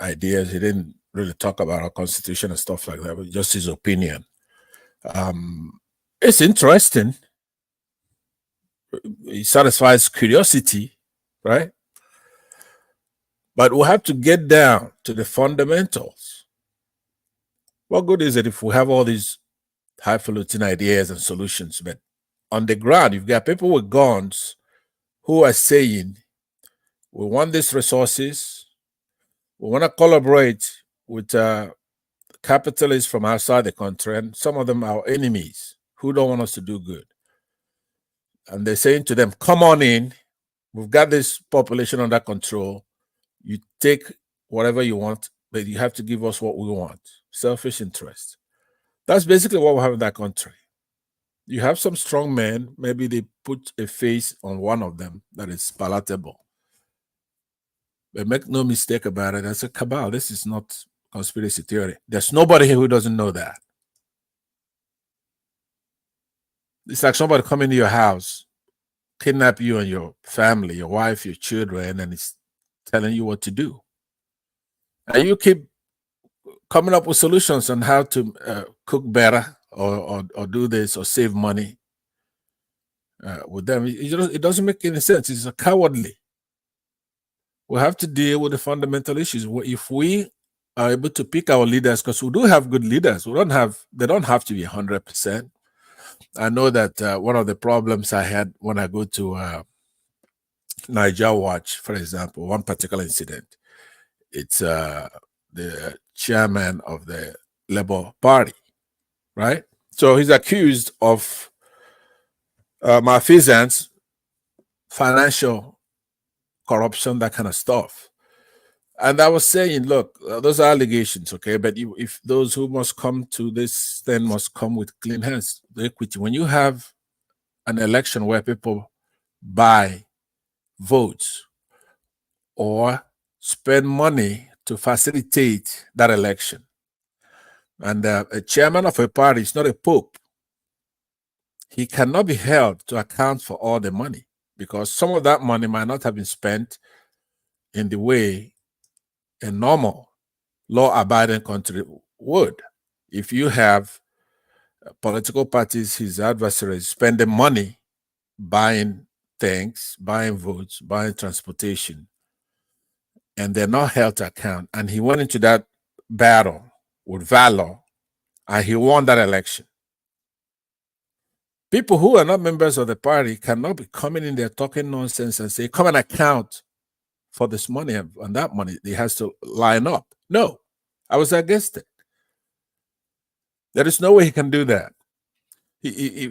Speaker 19: ideas, he didn't really talk about our constitution and stuff like that, but just his opinion. It's interesting. It satisfies curiosity, right? But we have to get down to the fundamentals. What good is it if we have all these highfalutin ideas and solutions, but on the ground, you've got people with guns who are saying, we want these resources, we want to collaborate with capitalists from outside the country, and some of them are enemies who don't want us to do good. And they're saying to them, come on in, we've got this population under control, you take whatever you want, but you have to give us what we want. Selfish interest. That's basically what we have in that country. You have some strong men, maybe they put a face on one of them that is palatable. But make no mistake about it, that's a cabal. This is not conspiracy theory. There's nobody here who doesn't know that. It's like somebody coming to your house, kidnap you and your family, your wife, your children, and it's telling you what to do. And you keep coming up with solutions on how to cook better or do this or save money with them. It doesn't make any sense. It's a cowardly. We have to deal with the fundamental issues. If we are able to pick our leaders, because we do have good leaders, they don't have to be 100%. I know that one of the problems I had when I go to Niger Watch, for example, one particular incident, it's the chairman of the Labour Party, right? So he's accused of malfeasance, financial corruption, that kind of stuff. And I was saying, look, those are allegations, okay? But if those who must come to this thing must come with clean hands, the equity. When you have an election where people buy votes or spend money to facilitate that election. And a chairman of a party is not a pope. He cannot be held to account for all the money, because some of that money might not have been spent in the way a normal law-abiding country would. If you have political parties, his adversaries, spending money buying things, buying votes, buying transportation, and they're not held to account, and he went into that battle with valor, and he won that election. People who are not members of the party cannot be coming in there talking nonsense and say, come and account for this money and that money. It has to line up. No, I was against it. There is no way he can do that.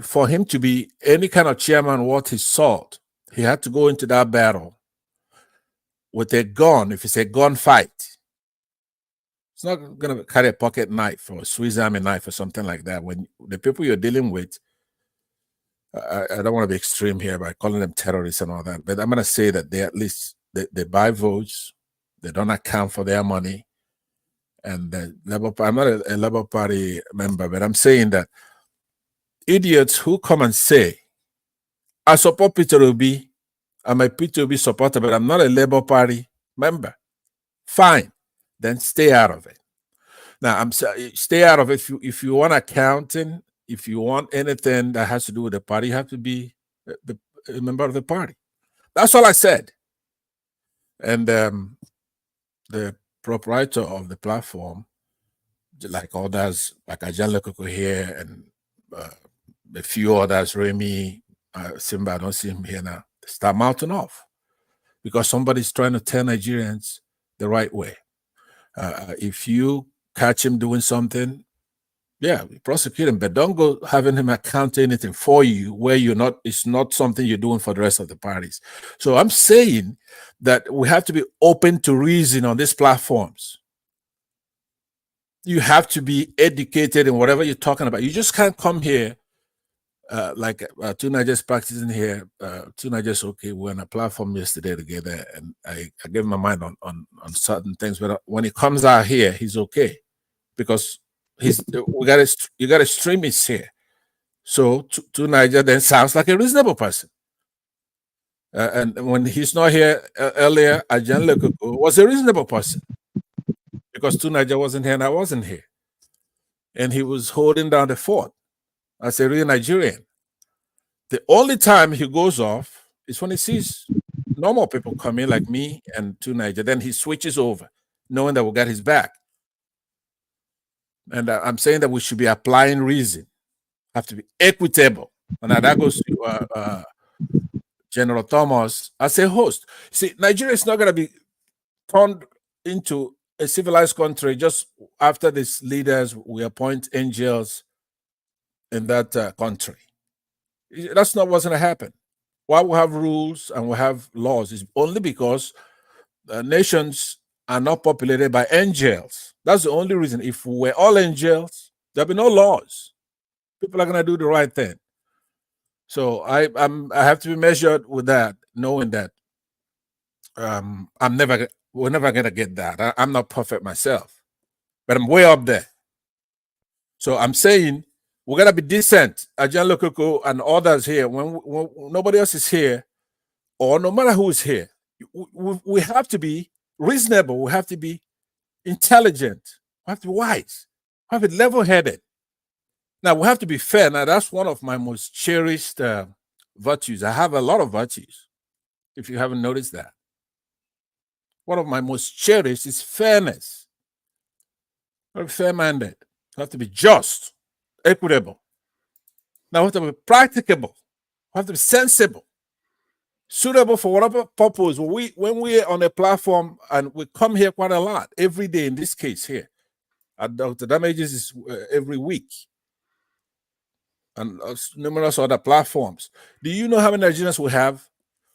Speaker 19: For him to be any kind of chairman worth his salt, he had to go into that battle with a gun. If it's a gunfight, it's not going to carry a pocket knife or a Swiss Army knife or something like that. When the people you're dealing with, I don't want to be extreme here by calling them terrorists and all that, but I'm going to say that they at least they buy votes, they don't account for their money, and the Labour. I'm not a Labour Party member, but I'm saying that idiots who come and say, "I support Peter Obi, I'm a Peter Obi supporter, but I'm not a Labour Party member," fine, then stay out of it. Now I'm saying stay out of it. If you want accounting. If you want anything that has to do with the party, you have to be a member of the party. That's all I said. And the proprietor of the platform, like others, like Ajan Lekoko here and a few others, Remy, Simba, I don't see him here now, start mounting off because somebody's trying to tell Nigerians the right way. If you catch him doing something, yeah, prosecute him, but don't go having him account anything for you where you're not, it's not something you're doing for the rest of the parties. So I'm saying that we have to be open to reason on these platforms. You have to be educated in whatever you're talking about. You just can't come here like two Nigerians practicing here. Two Nigerians, okay, we were on a platform yesterday together, and I gave my mind on certain things, but when he comes out here, he's okay because you got extremists here. So to Niger then sounds like a reasonable person. And when he's not here earlier, Ajan Lekoko was a reasonable person because to Niger wasn't here and I wasn't here. And he was holding down the fort as a real Nigerian. The only time he goes off is when he sees normal people come in like me and to Niger. Then he switches over, knowing that we'll get his back. And I'm saying that we should be applying reason, have to be equitable. And that goes to General Thomas as a host. See, Nigeria is not going to be turned into a civilized country just after these leaders, we appoint angels in that country. That's not what's going to happen. Why we have rules and we have laws is only because nations are not populated by angels. That's the only reason. If we were all angels, there'll be no laws. People are going to do the right thing. So I have to be measured with that, knowing that we're never going to get that. I'm not perfect myself, but I'm way up there. So I'm saying we're going to be decent. Ajan Lekoko and others here, when nobody else is here, or no matter who is here, we have to be reasonable. We have to be intelligent. We have to be wise. We have to be level-headed. Now, we have to be fair. Now, that's one of my most cherished virtues. I have a lot of virtues, if you haven't noticed that. One of my most cherished is fairness. Very fair-minded. We have to be just, equitable. Now, we have to be practicable. We have to be sensible, suitable for whatever purpose. When we're on a platform, and we come here quite a lot, every day in this case here, at Dr. Damages is every week, and numerous other platforms. Do you know how many Nigerians we have?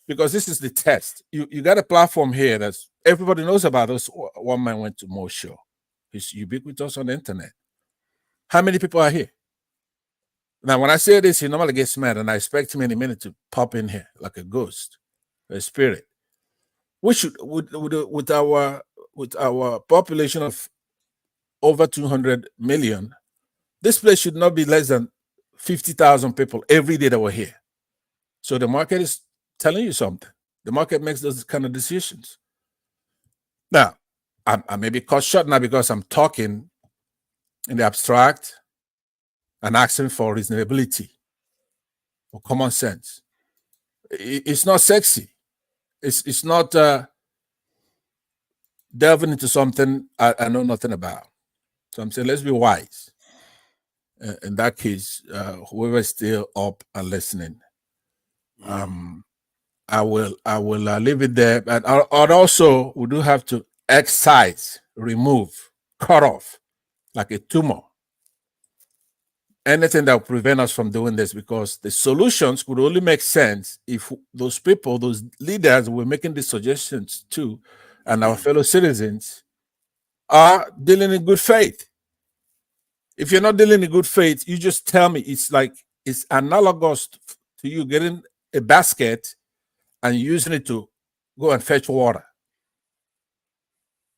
Speaker 19: Because this is the test. You got a platform here that's everybody knows about. This one man went to Mo show. He's ubiquitous on the internet. How many people are here? Now, when I say this, he normally gets mad, and I expect him in a minute to pop in here like a ghost, a spirit. We should, with our population of over 200 million, this place should not be less than 50,000 people every day that we're here. So the market is telling you something. The market makes those kind of decisions. Now, I may be cut short now because I'm talking in the abstract and asking for reasonability or common sense. It's not sexy. It's not delving into something I know nothing about. So I'm saying let's be wise. In that case, whoever is still up and listening, I will leave it there. But also we do have to excise, remove, cut off, like a tumor, anything that will prevent us from doing this, because the solutions could only make sense if those people, those leaders we're making these suggestions to, and our fellow citizens are dealing in good faith. If you're not dealing in good faith, you just tell me. It's analogous to you getting a basket and using it to go and fetch water.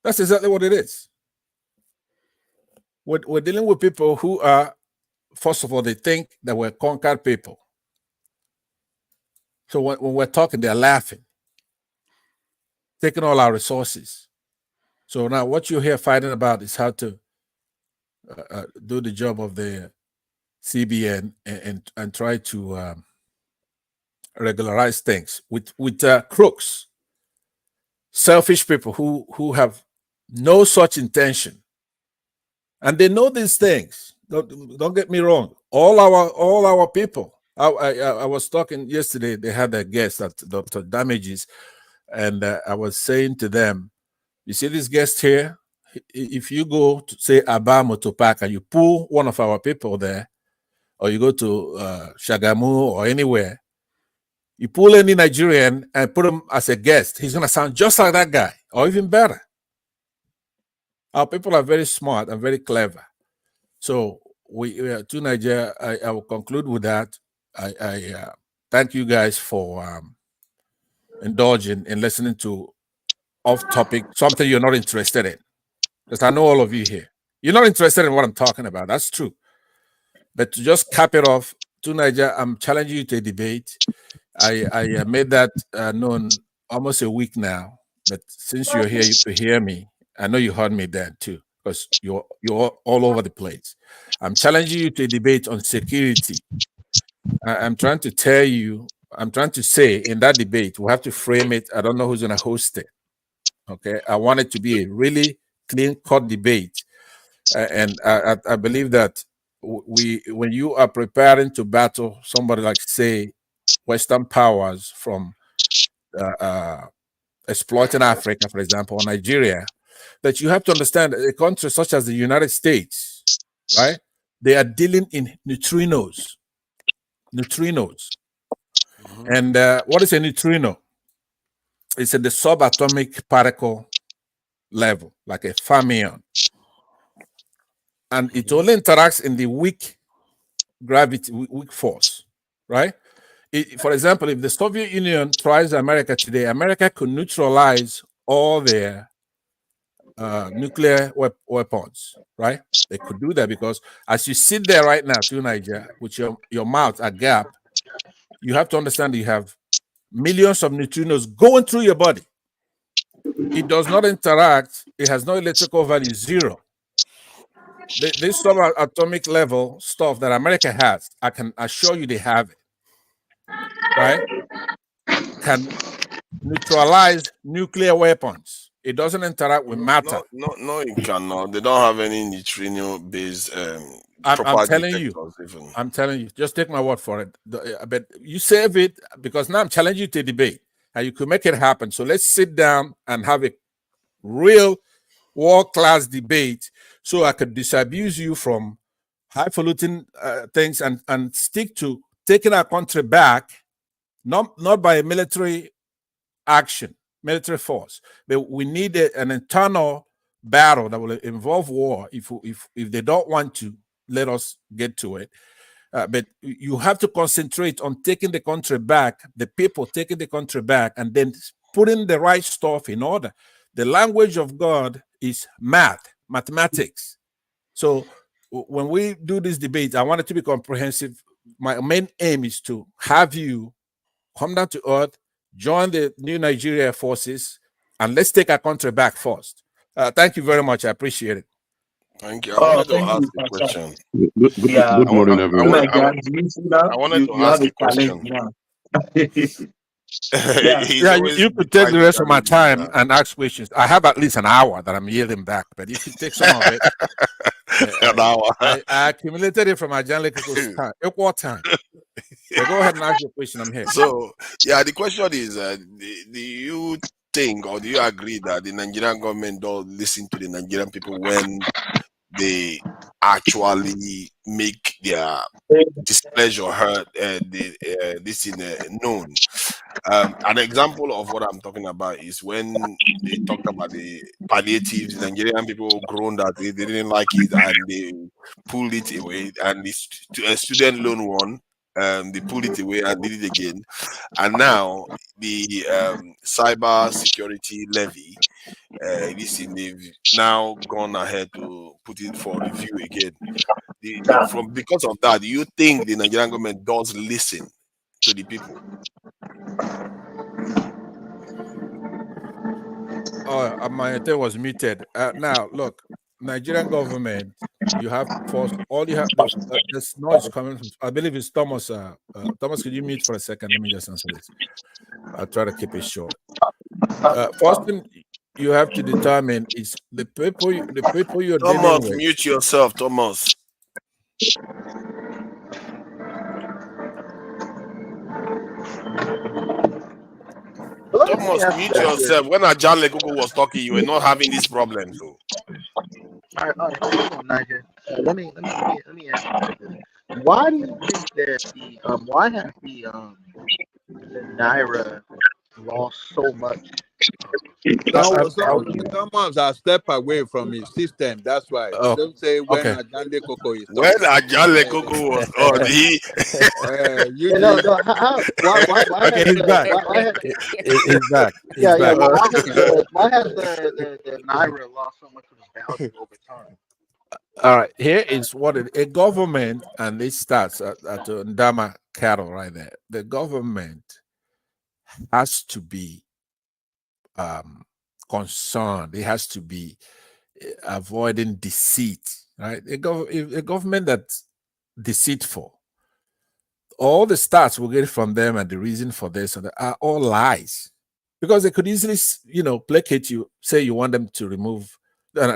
Speaker 19: That's exactly what it is. We're dealing with people who are, first of all, they think that we're conquered people. So when we're talking, they're laughing, taking all our resources. So now what you're here fighting about is how to do the job of the CBN and try to regularize things with crooks, selfish people who have no such intention, and they know these things. Don't get me wrong. All our people. I was talking yesterday. They had a guest at Dr. Damages, and I was saying to them, "You see this guest here? If you go to say Aba Motopak and you pull one of our people there, or you go to Shagamu or anywhere, you pull any Nigerian and put him as a guest, he's gonna sound just like that guy, or even better." Our people are very smart and very clever. So we to Nigeria. I will conclude with that. I thank you guys for indulging in listening to off-topic, something you're not interested in. Because I know all of you here, you're not interested in what I'm talking about. That's true. But to just cap it off, to Nigeria, I'm challenging you to a debate. I made that known almost a week now. But since you're here to hear me, I know you heard me then too, because you're all over the place. I'm challenging you to a debate on security. I'm trying to tell you, I'm trying to say in that debate, we have to frame it. I don't know who's going to host it. Okay. I want it to be a really clean-cut debate. And I believe that when you are preparing to battle somebody like, say, Western powers from exploiting Africa, for example, or Nigeria, that you have to understand a country such as the United States, right? They are dealing in neutrinos. And what is a neutrino? It's at the subatomic particle level, like a fermion. And it only interacts in the weak gravity, weak force, right? For example, if the Soviet Union tries America today, America could neutralize all their nuclear weapons, right? They could do that because as you sit there right now, to Nigeria, with your mouth agape, you have to understand you have millions of neutrinos going through your body. It does not interact. It has no electrical value, zero. This subatomic level stuff that America has, I can assure you they have it, right? Can neutralize nuclear weapons. It doesn't interact with matter.
Speaker 3: No, it cannot. They don't have any neutrino-based
Speaker 19: I'm telling you.
Speaker 3: Even.
Speaker 19: I'm telling you. Just take my word for it. But you save it because now I'm challenging you to debate, and you could make it happen. So let's sit down and have a real world-class debate, so I could disabuse you from highfalutin things and stick to taking our country back, not by a military action, military force, but we need an internal battle that will involve war if they don't want to let us get to it. But you have to concentrate on taking the country back, the people taking the country back, and then putting the right stuff in order. The language of God is mathematics. So when we do this debate, I want it to be comprehensive. My main aim is to have you come down to earth, join the new Nigeria forces, and let's take our country back first. Thank you very much. I appreciate it.
Speaker 11: Thank you. I wanted to
Speaker 1: thank
Speaker 11: ask
Speaker 1: you,
Speaker 11: a
Speaker 1: Pastor.
Speaker 11: question.
Speaker 1: Yeah.
Speaker 7: Good morning, everyone.
Speaker 11: I wanted to
Speaker 1: You have
Speaker 11: ask
Speaker 1: a
Speaker 11: a question.
Speaker 1: challenge now. Yeah.
Speaker 11: He's
Speaker 19: Yeah,
Speaker 11: always
Speaker 19: you could take
Speaker 11: trying
Speaker 19: the
Speaker 11: to
Speaker 19: rest of my
Speaker 11: challenge me.
Speaker 19: time and ask questions. I have at least an hour that I'm yielding back, but you can take some of it.
Speaker 11: An hour.
Speaker 19: I accumulated it from my journalistic time, equal time. So go ahead and ask your question. I'm here.
Speaker 11: So, yeah, the question is, do you think or do you agree that the Nigerian government does listen to the Nigerian people when they actually make their displeasure heard, this in known? An example of what I'm talking about is when they talked about the palliatives. The Nigerian people groaned that they didn't like it and they pulled it away. And the student loan one, they pulled it away and did it again. And now the cyber security levy, they've now gone ahead to put it for review again. Because of that, do you think the Nigerian government does listen to the people?
Speaker 19: My thing was muted. Now, look, Nigerian government, you have first, all you have, this noise coming from, I believe it's Thomas. Thomas, could you mute for a second? Let me just answer this. I'll try to keep it short. First thing you have to determine is the people you're dealing
Speaker 11: Thomas,
Speaker 19: with.
Speaker 11: mute yourself, Thomas. Thomas, mute yourself. When Ajale Koko was talking, you were not having these problems. Though.
Speaker 16: All right, hold on, Nigel. Let me ask you this. Why do you think that why has the Naira lost so much?
Speaker 10: Someone's a step away from his system. That's why. Don't say when Ajande Koko is talking.
Speaker 11: When Ajale Koko was on, he.
Speaker 16: Why
Speaker 19: okay, he's back. He's back. He's back.
Speaker 16: Why has the Naira lost so much of its value over time?
Speaker 19: All right, here is what a government, and it starts at Ndama cattle right there. The government has to be concerned. It has to be avoiding deceit, right? A government that's deceitful, all the stats we'll get from them and the reason for this are all lies, because they could easily, placate you, say you want them to remove.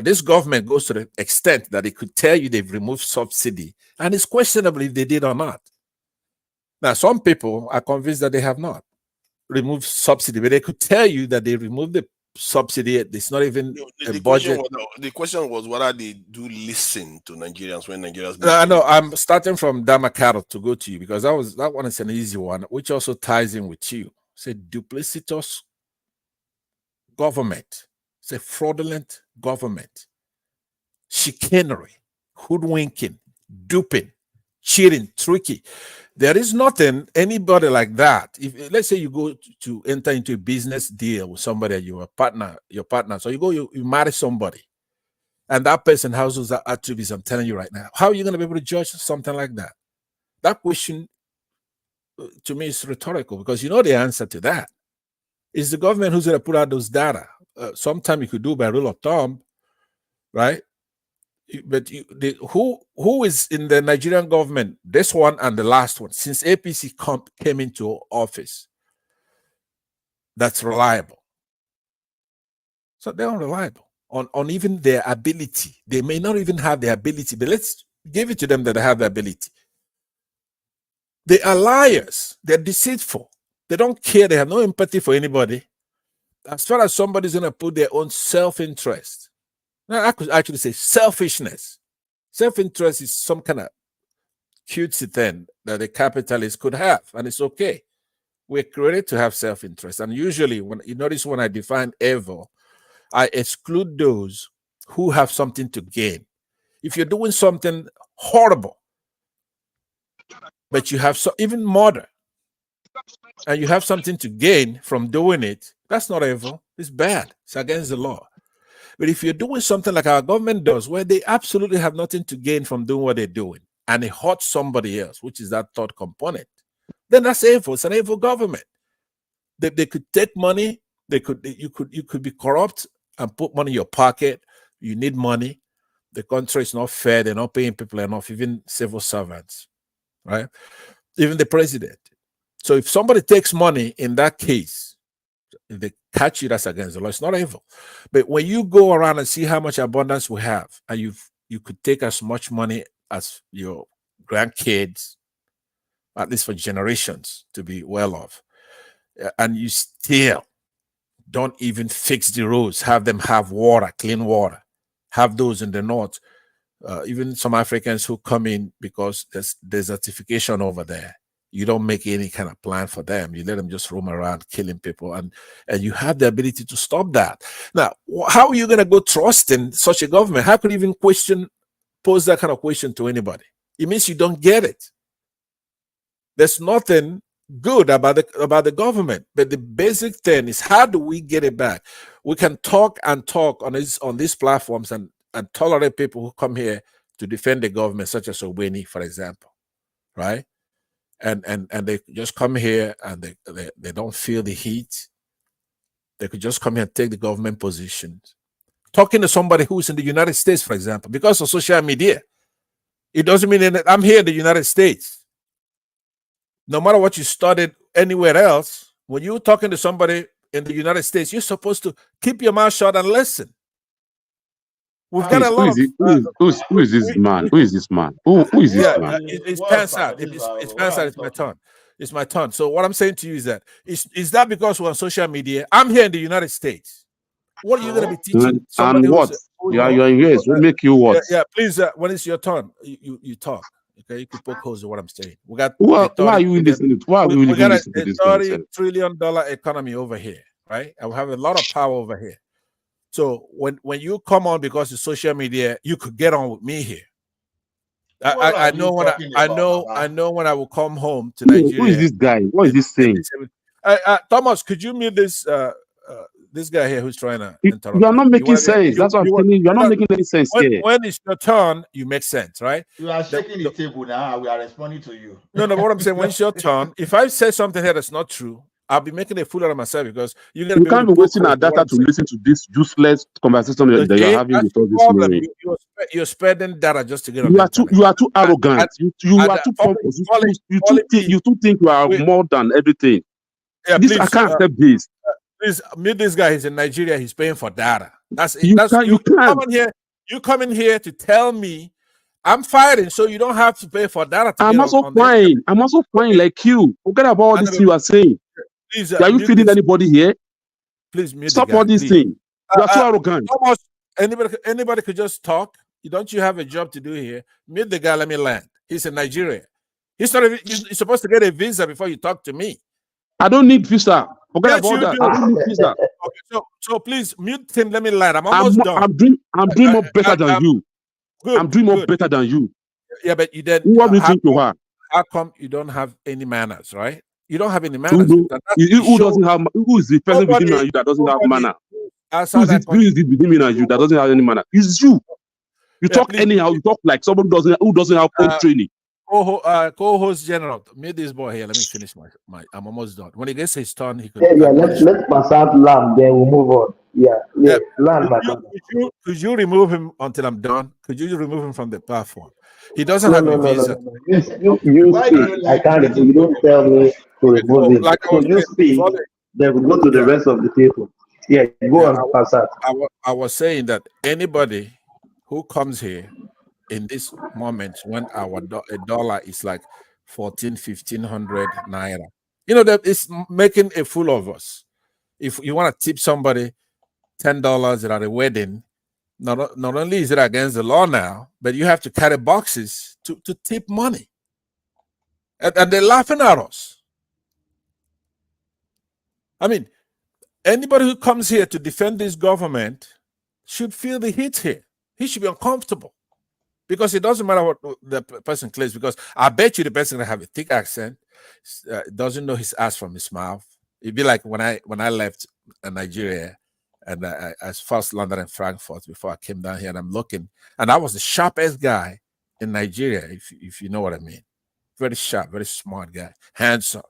Speaker 19: This government goes to the extent that it could tell you they've removed subsidy, and it's questionable if they did or not. Now, some people are convinced that they have not removed subsidy, but they could tell you that they removed the subsidy. It's not even a budget.
Speaker 11: The question was whether they do listen to Nigerians when Nigerians.
Speaker 19: No, I'm starting from Damakaro to go to you, because that one is an easy one, which also ties in with you. Say duplicitous government. It's a fraudulent government, chicanery, hoodwinking, duping, cheating, tricky. There is nothing anybody like that. If let's say you go to enter into a business deal with somebody, your partner, so you marry somebody, and that person houses that attributes. I'm telling you right now, how are you going to be able to judge something like that? That question to me is rhetorical, because you know the answer to that. It's the government who's going to put out those data. Sometimes you could do by rule of thumb, right? But who is in the Nigerian government, this one and the last one, since APC came into office, that's reliable? So they're unreliable on even their ability. They may not even have the ability, but let's give it to them that they have the ability. They are liars. They're deceitful. They don't care. They have no empathy for anybody. As far as somebody's going to put their own self-interest, now, I could actually say selfishness. Self-interest is some kind of cutesy thing that a capitalist could have, and it's okay. We're created to have self-interest. And usually, when you notice when I define evil, I exclude those who have something to gain. If you're doing something horrible, but you have even murder, and you have something to gain from doing it, that's not evil. It's bad. It's against the law. But if you're doing something like our government does, where they absolutely have nothing to gain from doing what they're doing, and it hurts somebody else, which is that third component, then that's evil. It's an evil government. They could take money. You could be corrupt and put money in your pocket. You need money. The country is not fair. They're not paying people enough, even civil servants, right? Even the president. So if somebody takes money in that case, if they catch you, that's against the law. It's not evil. But when you go around and see how much abundance we have, and you could take as much money as your grandkids, at least for generations, to be well off, and you still don't even fix the roads, have them have water, clean water, have those in the north. Even some Africans who come in because there's desertification over there, you don't make any kind of plan for them. You let them just roam around killing people, and you have the ability to stop that. Now, how are you going to go trust in such a government? How could you even pose that kind of question to anybody? It means you don't get it. There's nothing good about the government, but the basic thing is, how do we get it back? We can talk and talk on these platforms and tolerate people who come here to defend the government, such as Ebonyi, for example, right? And they just come here and they don't feel the heat. They could just come here and take the government positions. Talking to somebody who's in the United States, for example, because of social media, it doesn't mean that I'm here in the United States. No matter what you studied anywhere else, when you're talking to somebody in the United States, you're supposed to keep your mouth shut and listen. We've got a lot of.
Speaker 7: Who is this man? Who is this man? Who is this man?
Speaker 19: It's pants out. It's pants out. It's my turn. It's my turn. So what I'm saying to you is that is that because we're on social media? I'm here in the United States. What are you going to be teaching somebody?
Speaker 7: And what? You're in US. What make you what?
Speaker 19: Yeah, please. When it's your turn, you talk. Okay, you could poke holes in what I'm saying. We got.
Speaker 7: Why are you listening? Why are we
Speaker 19: got
Speaker 7: listening to this
Speaker 19: $30 trillion economy over here, right? And we have a lot of power over here. So when you come on because of social media, you could get on with me here. I know when I will come home to Nigeria.
Speaker 7: Who is this guy? What is this thing?
Speaker 19: Thomas, could you mute this this guy here who's trying to interrupt?
Speaker 7: You are not making sense. That's what I'm telling you. You are not making any sense here.
Speaker 19: When it's your turn, you make sense, right?
Speaker 22: You are shaking the table now. We are responding to you.
Speaker 19: No, what I'm saying, when it's your turn, if I say something here that's not true, I'll be making a fool out of myself, because you're going to
Speaker 7: You can't be wasting our data to listen to this useless conversation that you're having with us this morning.
Speaker 19: You're spending data just to get on.
Speaker 7: You are too arrogant. You are too pompous. You think you are more than everything.
Speaker 19: Yeah,
Speaker 7: I can't accept this.
Speaker 19: Please meet this guy. He's in Nigeria. He's paying for data.
Speaker 7: You can't.
Speaker 19: You come in here to tell me I'm fighting, so you don't have to pay for data.
Speaker 7: I'm also fine like you. Forget about all this you are saying.
Speaker 19: Please,
Speaker 7: are you feeding anybody here?
Speaker 19: Please mute
Speaker 7: stop
Speaker 19: the guy,
Speaker 7: all these things. You are too arrogant.
Speaker 19: Almost anybody could just talk. Don't you have a job to do here? Meet the guy. Let me land. He's in Nigeria. He's not. You're supposed to get a visa before you talk to me.
Speaker 7: I don't need visa. Forget about that. I don't need visa.
Speaker 19: Okay, so please mute him. Let me land. I'm almost done.
Speaker 7: I'm doing more better than you. I'm doing more better than you.
Speaker 19: Yeah, but you didn't.
Speaker 7: What do you think you are?
Speaker 19: How come you don't have any manners, right? You don't have any manners.
Speaker 7: Who doesn't have? Who is the person between me and you that doesn't have manner? Who is it between me and you that doesn't have any manner? It's you. You talk anyhow. You talk like somebody who doesn't have own training.
Speaker 19: Co-host general, meet this boy here. Let me finish my. I'm almost done. When he gets his turn, he could.
Speaker 14: Let's pass out Lamb, then we'll move on. Lamb.
Speaker 19: Could you remove him until I'm done? Could you remove him from the platform? He doesn't have a visa.
Speaker 14: You speak. I can't. You don't tell me to remove him. So you speak. Then we go to the rest of the people. Yeah, go on, pass out.
Speaker 19: I was saying that anybody who comes here in this moment when a dollar is like 1,500 naira, that it's making a fool of us. If you want to tip somebody $10 at a wedding, not only is it against the law now, but you have to carry boxes to tip money, and they're laughing at us. I mean, anybody who comes here to defend this government should feel the heat here. He should be uncomfortable. Because it doesn't matter what the person claims, because I bet you the person will have a thick accent. doesn't know his ass from his mouth. It'd be like when I left Nigeria, and I first landed in Frankfurt before I came down here, and I'm looking, and I was the sharpest guy in Nigeria, if you know what I mean. Very sharp, very smart guy, handsome,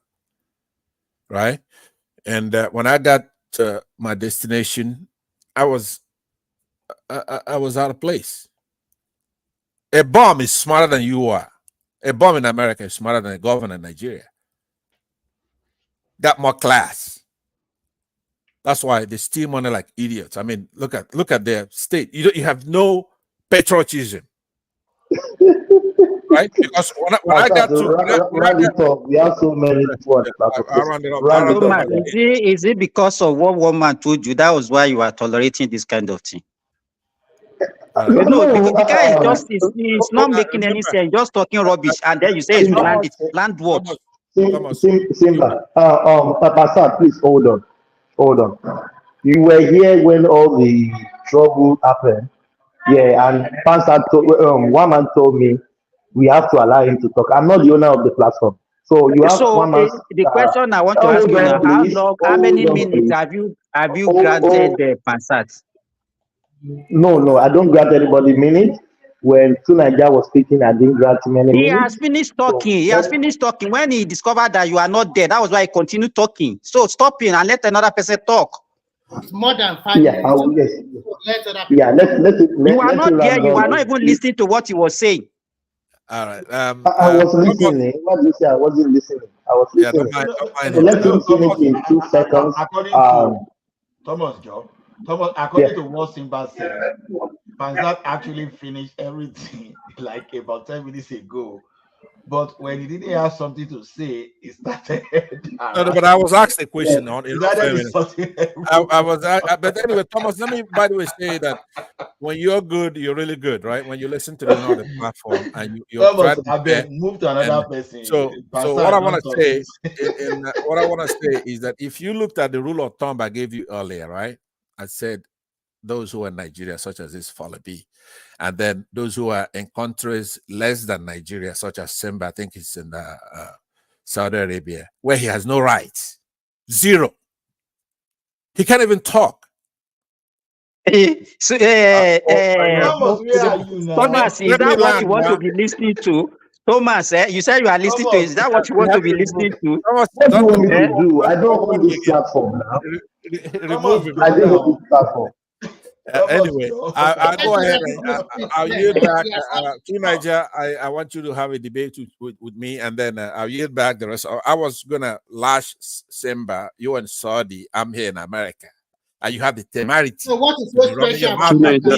Speaker 19: right? And when I got to my destination, I was out of place. A bomb is smarter than you are. A bomb in America is smarter than a governor in Nigeria. Got more class. That's why they steal money like idiots. I mean, look at their state. You have no patriotism, right? Because when I got to
Speaker 14: round it up. We have so many words.
Speaker 19: I round it up.
Speaker 20: Thomas, is it because of what one man told you that was why you are tolerating this kind of thing? You know, the guy is just he's not making any sense, just talking rubbish, and then you say it's land what?
Speaker 14: Simba, Papa Sir, please hold on. You were here when all the trouble happened. Yeah, and Pastor one man told me we have to allow him to talk. I'm not the owner of the platform. So you have one man.
Speaker 20: The question I want to ask you now, how many minutes have you granted the Pansat?
Speaker 14: No, I don't grant anybody minutes. When Tunaja was speaking, I didn't grant him any minutes.
Speaker 20: He has finished talking. He has finished talking. When he discovered that you are not there, that was why he continued talking. So stop him and let another person talk.
Speaker 21: It's more than 5 minutes.
Speaker 14: Let's
Speaker 20: you are not there. You are not even listening to what he was saying.
Speaker 19: All right.
Speaker 14: I was listening. What did you say? I wasn't listening. I was listening. So let him finish in 2 seconds.
Speaker 22: Thomas, according to what Simba said, Panzat actually finished everything like about 10 minutes ago. But when he didn't have something to say, he started.
Speaker 19: No, but I was asked a question on it. I was, but anyway, Thomas, let me, by the way, say that when you're good, you're really good, right? When you listen to the platform and you're trying to
Speaker 22: move to another person.
Speaker 19: So what I want to say, what I want to say is that if you looked at the rule of thumb I gave you earlier, right? I said those who are in Nigeria, such as this Falabi, and then those who are in countries less than Nigeria, such as Simba, I think it's in Saudi Arabia, where he has no rights, zero. He can't even talk.
Speaker 20: Thomas, is that what you want to be listening to? Thomas, you said you are listening to. Is that what you want to be listening to?
Speaker 14: What do you want me to do? I don't want this platform now. I didn't want this platform.
Speaker 19: Anyway, I'll go ahead and I'll yield back to Niger. I want you to have a debate with me, and then I'll yield back the rest. I was gonna lash Simba, you and Saudi. I'm here in America, and you have the temerity.
Speaker 21: So what is so special about
Speaker 7: Niger,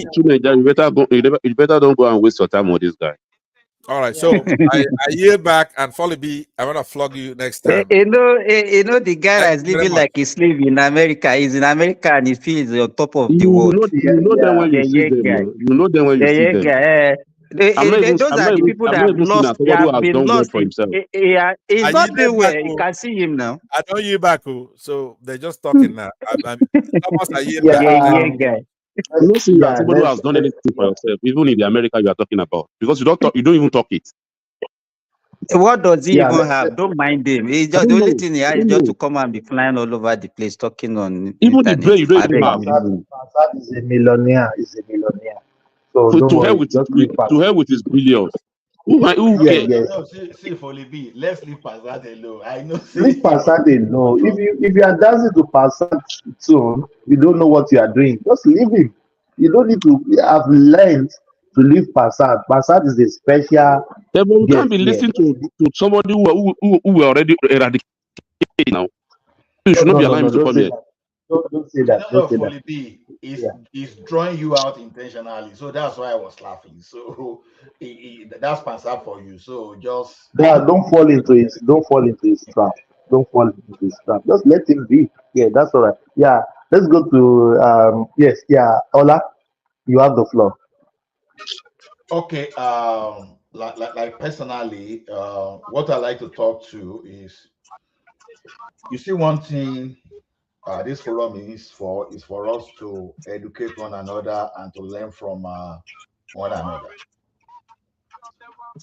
Speaker 7: you better don't go and waste your time with this guy.
Speaker 19: All right, so I yield back, and Folly B, I want to flog you next time.
Speaker 20: You know the guy that is living like a slave in America. He's in America and he feels on top of the world.
Speaker 7: You know them when you see them. You know them when you see them.
Speaker 20: Those are the people that have lost. They have been lost
Speaker 7: for himself.
Speaker 20: He's not doing well. You can see him now.
Speaker 19: I know you back, so they're just talking now. Thomas, I yield
Speaker 20: back.
Speaker 19: guy.
Speaker 7: You don't see that somebody who has done anything for yourself, even in the America you are talking about, because you don't talk, you don't even talk it.
Speaker 20: What does he even have? Don't mind him. He's just the only thing he has is just to come and be flying all over the place talking on.
Speaker 7: Even the brain you don't even have.
Speaker 14: Pansat is a millionaire. So
Speaker 7: to hell with his billions. Who cares?
Speaker 22: No, see for Libby, let's leave Pansat alone. I know.
Speaker 14: Leave Pansat alone. If you are dancing to Pansat soon, you don't know what you are doing. Just leave him. You don't need to have learned to leave Pansat. Pansat is a special.
Speaker 7: You can't be listening to somebody who we already eradicated now. You should not be allowing him to come here.
Speaker 14: Don't say that. Don't say that.
Speaker 22: He's drawing you out intentionally, so that's why I was laughing. So that's Pansat for you. So just
Speaker 14: don't fall into his trap. Don't fall into his trap. Just let him be. Yeah, that's all right. Yeah, let's go to Ola, you have the floor.
Speaker 22: Okay. Like personally, what I like to talk to is, you see, one thing this forum is for us to educate one another and to learn from one another.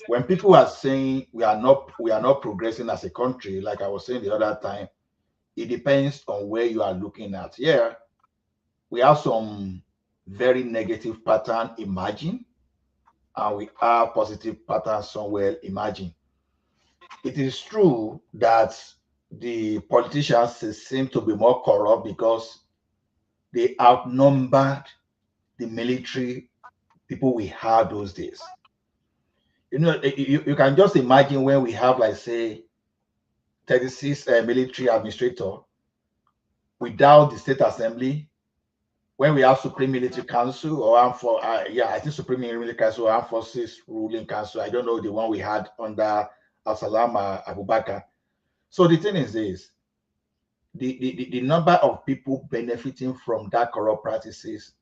Speaker 22: when people are saying we are not progressing as a country, like I was saying the other time, it depends on where you are looking at. Yeah, we have some very negative pattern emerging, and we have positive patterns somewhere emerging. It is true that the politicians seem to be more corrupt because they outnumbered the military people we had those days. You can just imagine when we have, like, say, 36 military administrator without the state assembly, when we have Supreme Military Council or I think Supreme Military Council or Armed Forces Ruling Council. I don't know the one we had under Al-Salam Abubakar. So the thing is this, the number of people benefiting from that corrupt practices,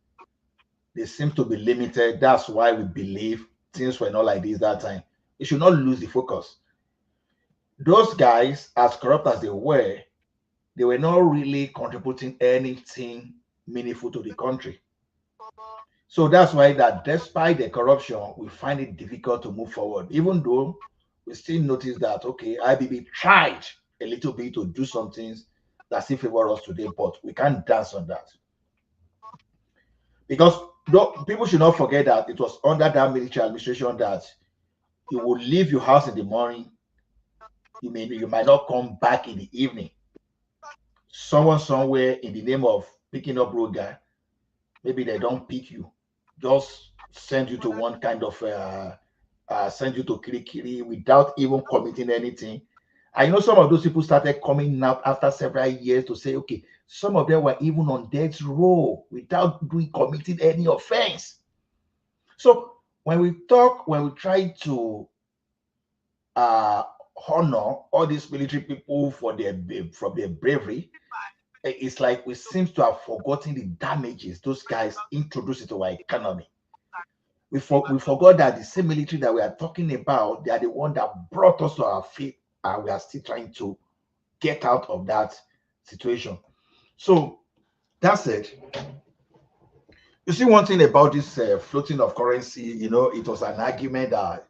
Speaker 22: they seem to be limited. That's why we believe things were not like this that time. We should not lose the focus. Those guys, as corrupt as they were not really contributing anything meaningful to the country. So that's why that despite the corruption, we find it difficult to move forward, even though we still notice that, okay, IBB tried a little bit to do some things that still favor us today, but we can't dance on that. Because people should not forget that it was under that military administration that you would leave your house in the morning, you might not come back in the evening. Someone somewhere in the name of picking up road guy, maybe they don't pick you, just send you to one kind of send you to Kirikiri without even committing anything. I know some of those people started coming out after several years to say, okay, some of them were even on death row without committing any offense. So when we try to honor all these military people from their bravery, it's like we seem to have forgotten the damages those guys introduced into our economy. We forgot that the same military that we are talking about, they are the one that brought us to our feet, and we are still trying to get out of that situation. So that's it. You see, one thing about this floating of currency, it was an argument that,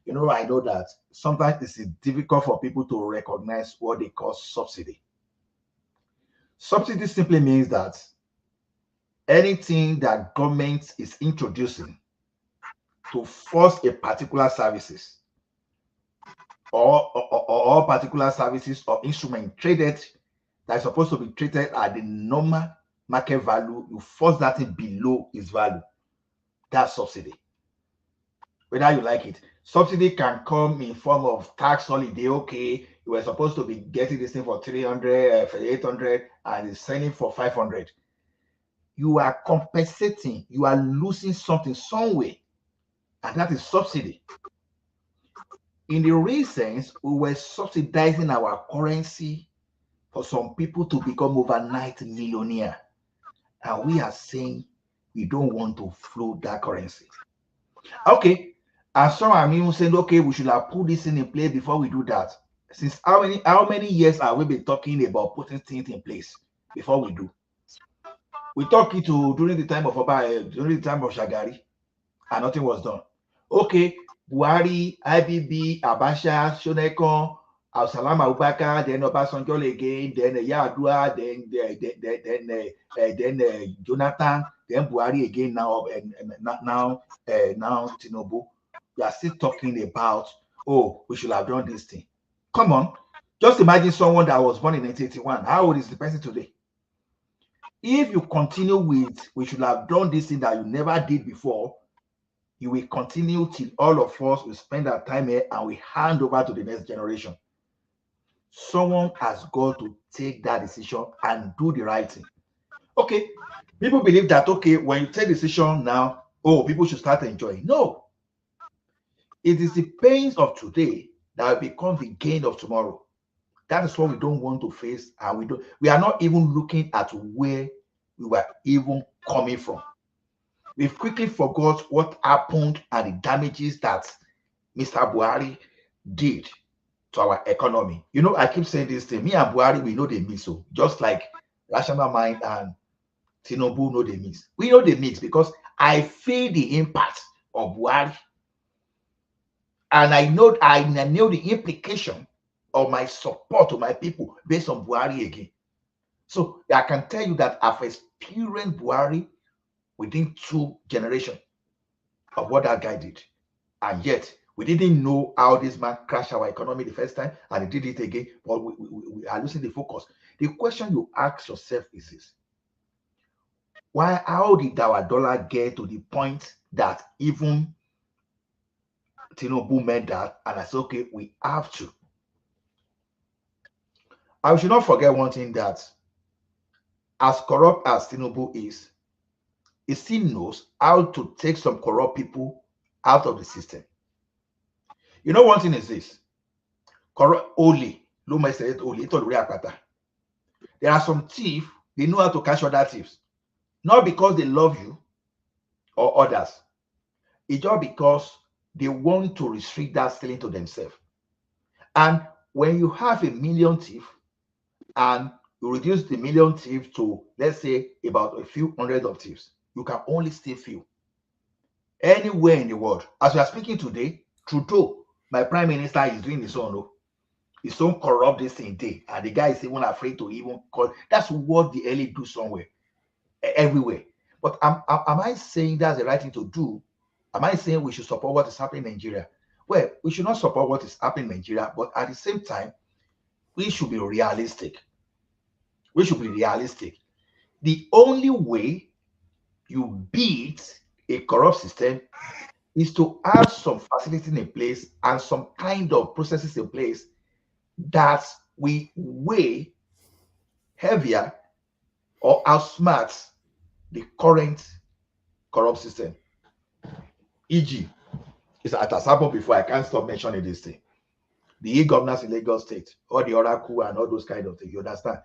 Speaker 22: I know that sometimes it's difficult for people to recognize what they call subsidy. Subsidy simply means that anything that government is introducing to force a particular services or particular services or instrument traded that is supposed to be traded at the normal market value, you force that thing below its value. That's subsidy. Whether you like it. Subsidy can come in form of tax holiday. Okay, you were supposed to be getting this thing for 300, for 800, and it's selling for 500. You are compensating, you are losing something somewhere, and that is subsidy. In the real sense, we were subsidizing our currency for some people to become overnight millionaire. And we are saying we don't want to float that currency. Okay, and some are even saying, okay, we should have put this thing in place before we do that. Since how many years have we been talking about putting things in place before we do? We talked it during the time of Shagari, and nothing was done. Okay, Buhari, IBB, Abacha, Shonekon, Al-Salam Abubakar, then Obasanjo again, then Yar'Adua, then Jonathan, then Buhari again now, now Tinubu. We are still talking about, oh, we should have done this thing. Come on, just imagine someone that was born in 1981. How old is the person today? If you continue with, we should have done this thing that you never did before, you will continue till all of us will spend our time here and we hand over to the next generation. Someone has got to take that decision and do the right thing. Okay, people believe that, okay, when you take decision now, oh, people should start enjoying. No. It is the pains of today that will become the gain of tomorrow. That is what we don't want to face, and we are not even looking at where we were even coming from. We've quickly forgot what happened and the damages that Mr. Buhari did to our economy. I keep saying this thing. Me and Buhari, we know the mix. So just like Rational Mind and Tinubu know the mix. We know the mix because I feel the impact of Buhari. And I know the implication of my support to my people based on Buhari again. So I can tell you that I've experienced Buhari within 2 generations of what that guy did. And yet, we didn't know how this man crashed our economy the first time, and he did it again, but we are losing the focus. The question you ask yourself is this: how did our dollar get to the point that even Tinubu made that? And I said, okay, we have to. I should not forget one thing, that as corrupt as Tinubu is, he still knows how to take some corrupt people out of the system. You know, one thing is this: corrupt only, there are some thieves, they know how to catch other thieves, not because they love you or others. It's just because they want to restrict that stealing to themselves. And when you have 1 million thieves and you reduce the 1 million thieves to, let's say, about a few hundred of thieves, you can only steal few. Anywhere in the world, as we are speaking today, Trudeau, my prime minister, is doing his own. His own corrupt this thing day, and the guy is even afraid to even call. That's what the elite do somewhere, everywhere. But am I saying that's the right thing to do? Am I saying we should support what is happening in Nigeria? Well, we should not support what is happening in Nigeria, but at the same time, we should be realistic. We should be realistic. The only way you beat a corrupt system is to have some facilities in place and some kind of processes in place that we weigh heavier or outsmart the current corrupt system. E.g., it's at a sample before, I can't stop mentioning this thing. The e-governance in Lagos State, or the Oracle and all those kind of things, you understand?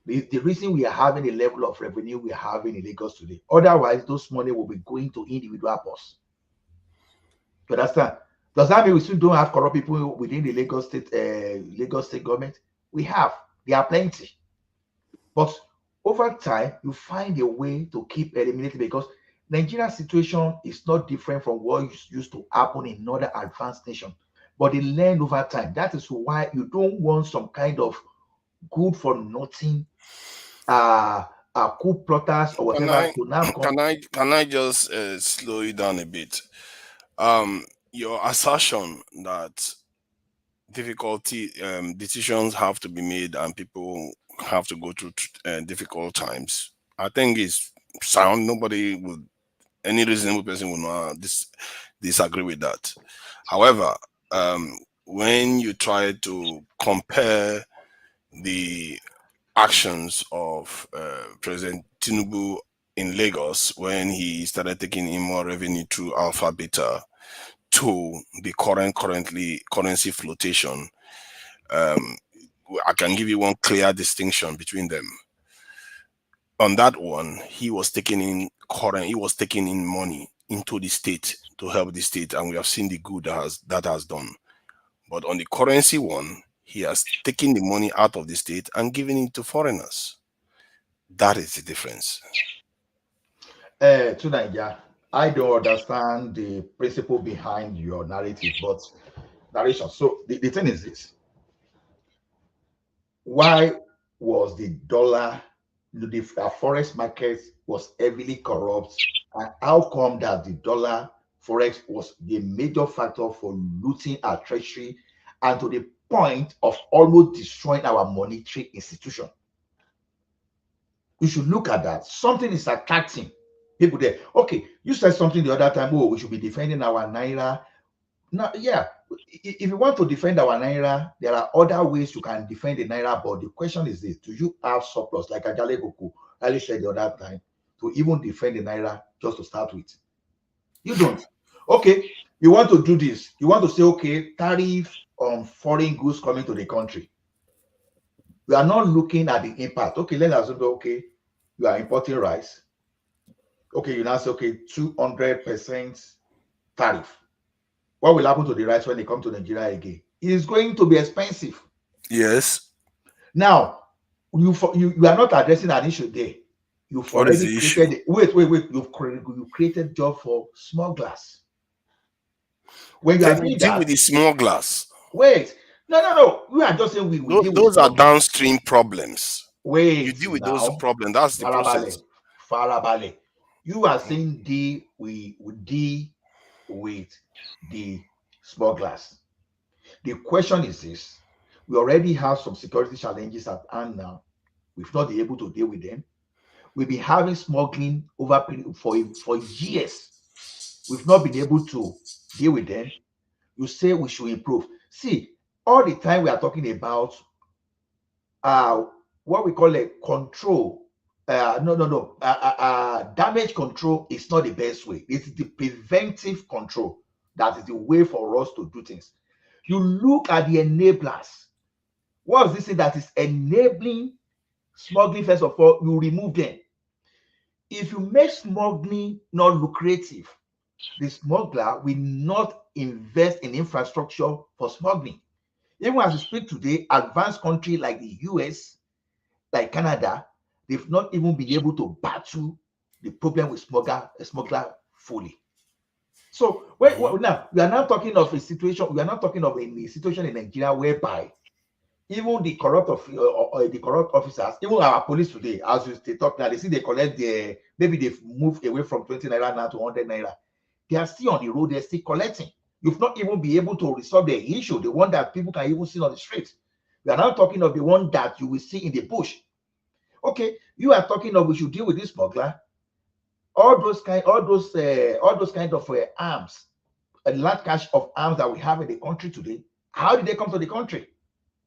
Speaker 22: The reason we are having the level of revenue we are having in Lagos today, otherwise those money will be going to individual purse. You understand? Does that mean we still don't have corrupt people within the Lagos State government? We have. There are plenty. But over time, you find a way to keep eliminating, because Nigeria's situation is not different from what used to happen in other advanced nations. But they learn over time. That is why you don't want some kind of good for nothing coup plotters or whatever to now come.
Speaker 12: Can I just slow you down a bit? Your assertion that difficulty decisions have to be made and people have to go through difficult times, I think is sound. Nobody would, any reasonable person would not disagree with that. However, when you try to compare the actions of President Tinubu in Lagos when he started taking in more revenue through Alpha Beta to the currency flotation, I can give you one clear distinction between them. On that one, he was taking in money into the state to help the state, and we have seen the good that has done. But on the currency one, he has taken the money out of the state and given it to foreigners. That is the difference.
Speaker 22: To Nigeria, I don't understand the principle behind your narrative, but narration. So the thing is this: why was the dollar, the forex market was heavily corrupt, and how come that the dollar forex was the major factor for looting our treasury and to the point of almost destroying our monetary institution? You should look at that. Something is attracting people there. Okay, you said something the other time, oh, we should be defending our naira. Now, yeah, if you want to defend our naira, there are other ways you can defend the naira, but the question is this: do you have surplus, like Ajale Goku Ali said the other time, to even defend the naira just to start with? You don't. Okay, you want to do this. You want to say, okay, tariff on foreign goods coming to the country. We are not looking at the impact. Okay, let's assume, okay, you are importing rice. Okay, you now say, okay, 200% tariff. What will happen to the rice when they come to Nigeria again? It is going to be expensive.
Speaker 12: Yes.
Speaker 22: Now, you are not addressing an issue there. You've already created. Wait. You've created job for smugglers. When you
Speaker 12: Then
Speaker 22: are
Speaker 12: we
Speaker 22: doing
Speaker 12: deal
Speaker 22: that,
Speaker 12: with the smugglers.
Speaker 22: wait, no. We are just saying we will deal with
Speaker 12: Those are
Speaker 22: smugglers.
Speaker 12: downstream problems. You
Speaker 22: Wait
Speaker 12: deal with those
Speaker 22: now,
Speaker 12: problems. That's the process.
Speaker 22: Farabale. You are saying we deal with the smugglers. The question is this: we already have some security challenges at hand now. We've not been able to deal with them. We've been having smuggling for years. We've not been able to deal with them. You say we should improve. See, all the time we are talking about what we call a control. Damage control is not the best way. It's the preventive control that is the way for us to do things. You look at the enablers. What is this thing that is enabling smuggling? First of all, you remove them. If you make smuggling not lucrative, the smuggler will not invest in infrastructure for smuggling. Even as we speak today, advanced countries like the US, like Canada, they've not even been able to battle the problem with smuggler fully. So now we are now talking of a situation. We are not talking of a situation in Nigeria whereby even the corrupt officers, even our police today, as they talk now, they see they collect maybe they've moved away from 20 naira now to 100 naira. They are still on the road, they're still collecting. You've not even been able to resolve the issue, the one that people can even see on the street. We are now talking of the one that you will see in the bush. Okay, you are talking of we should deal with this smuggler. All those kind of arms, a large cache of arms that we have in the country today. How did they come to the country?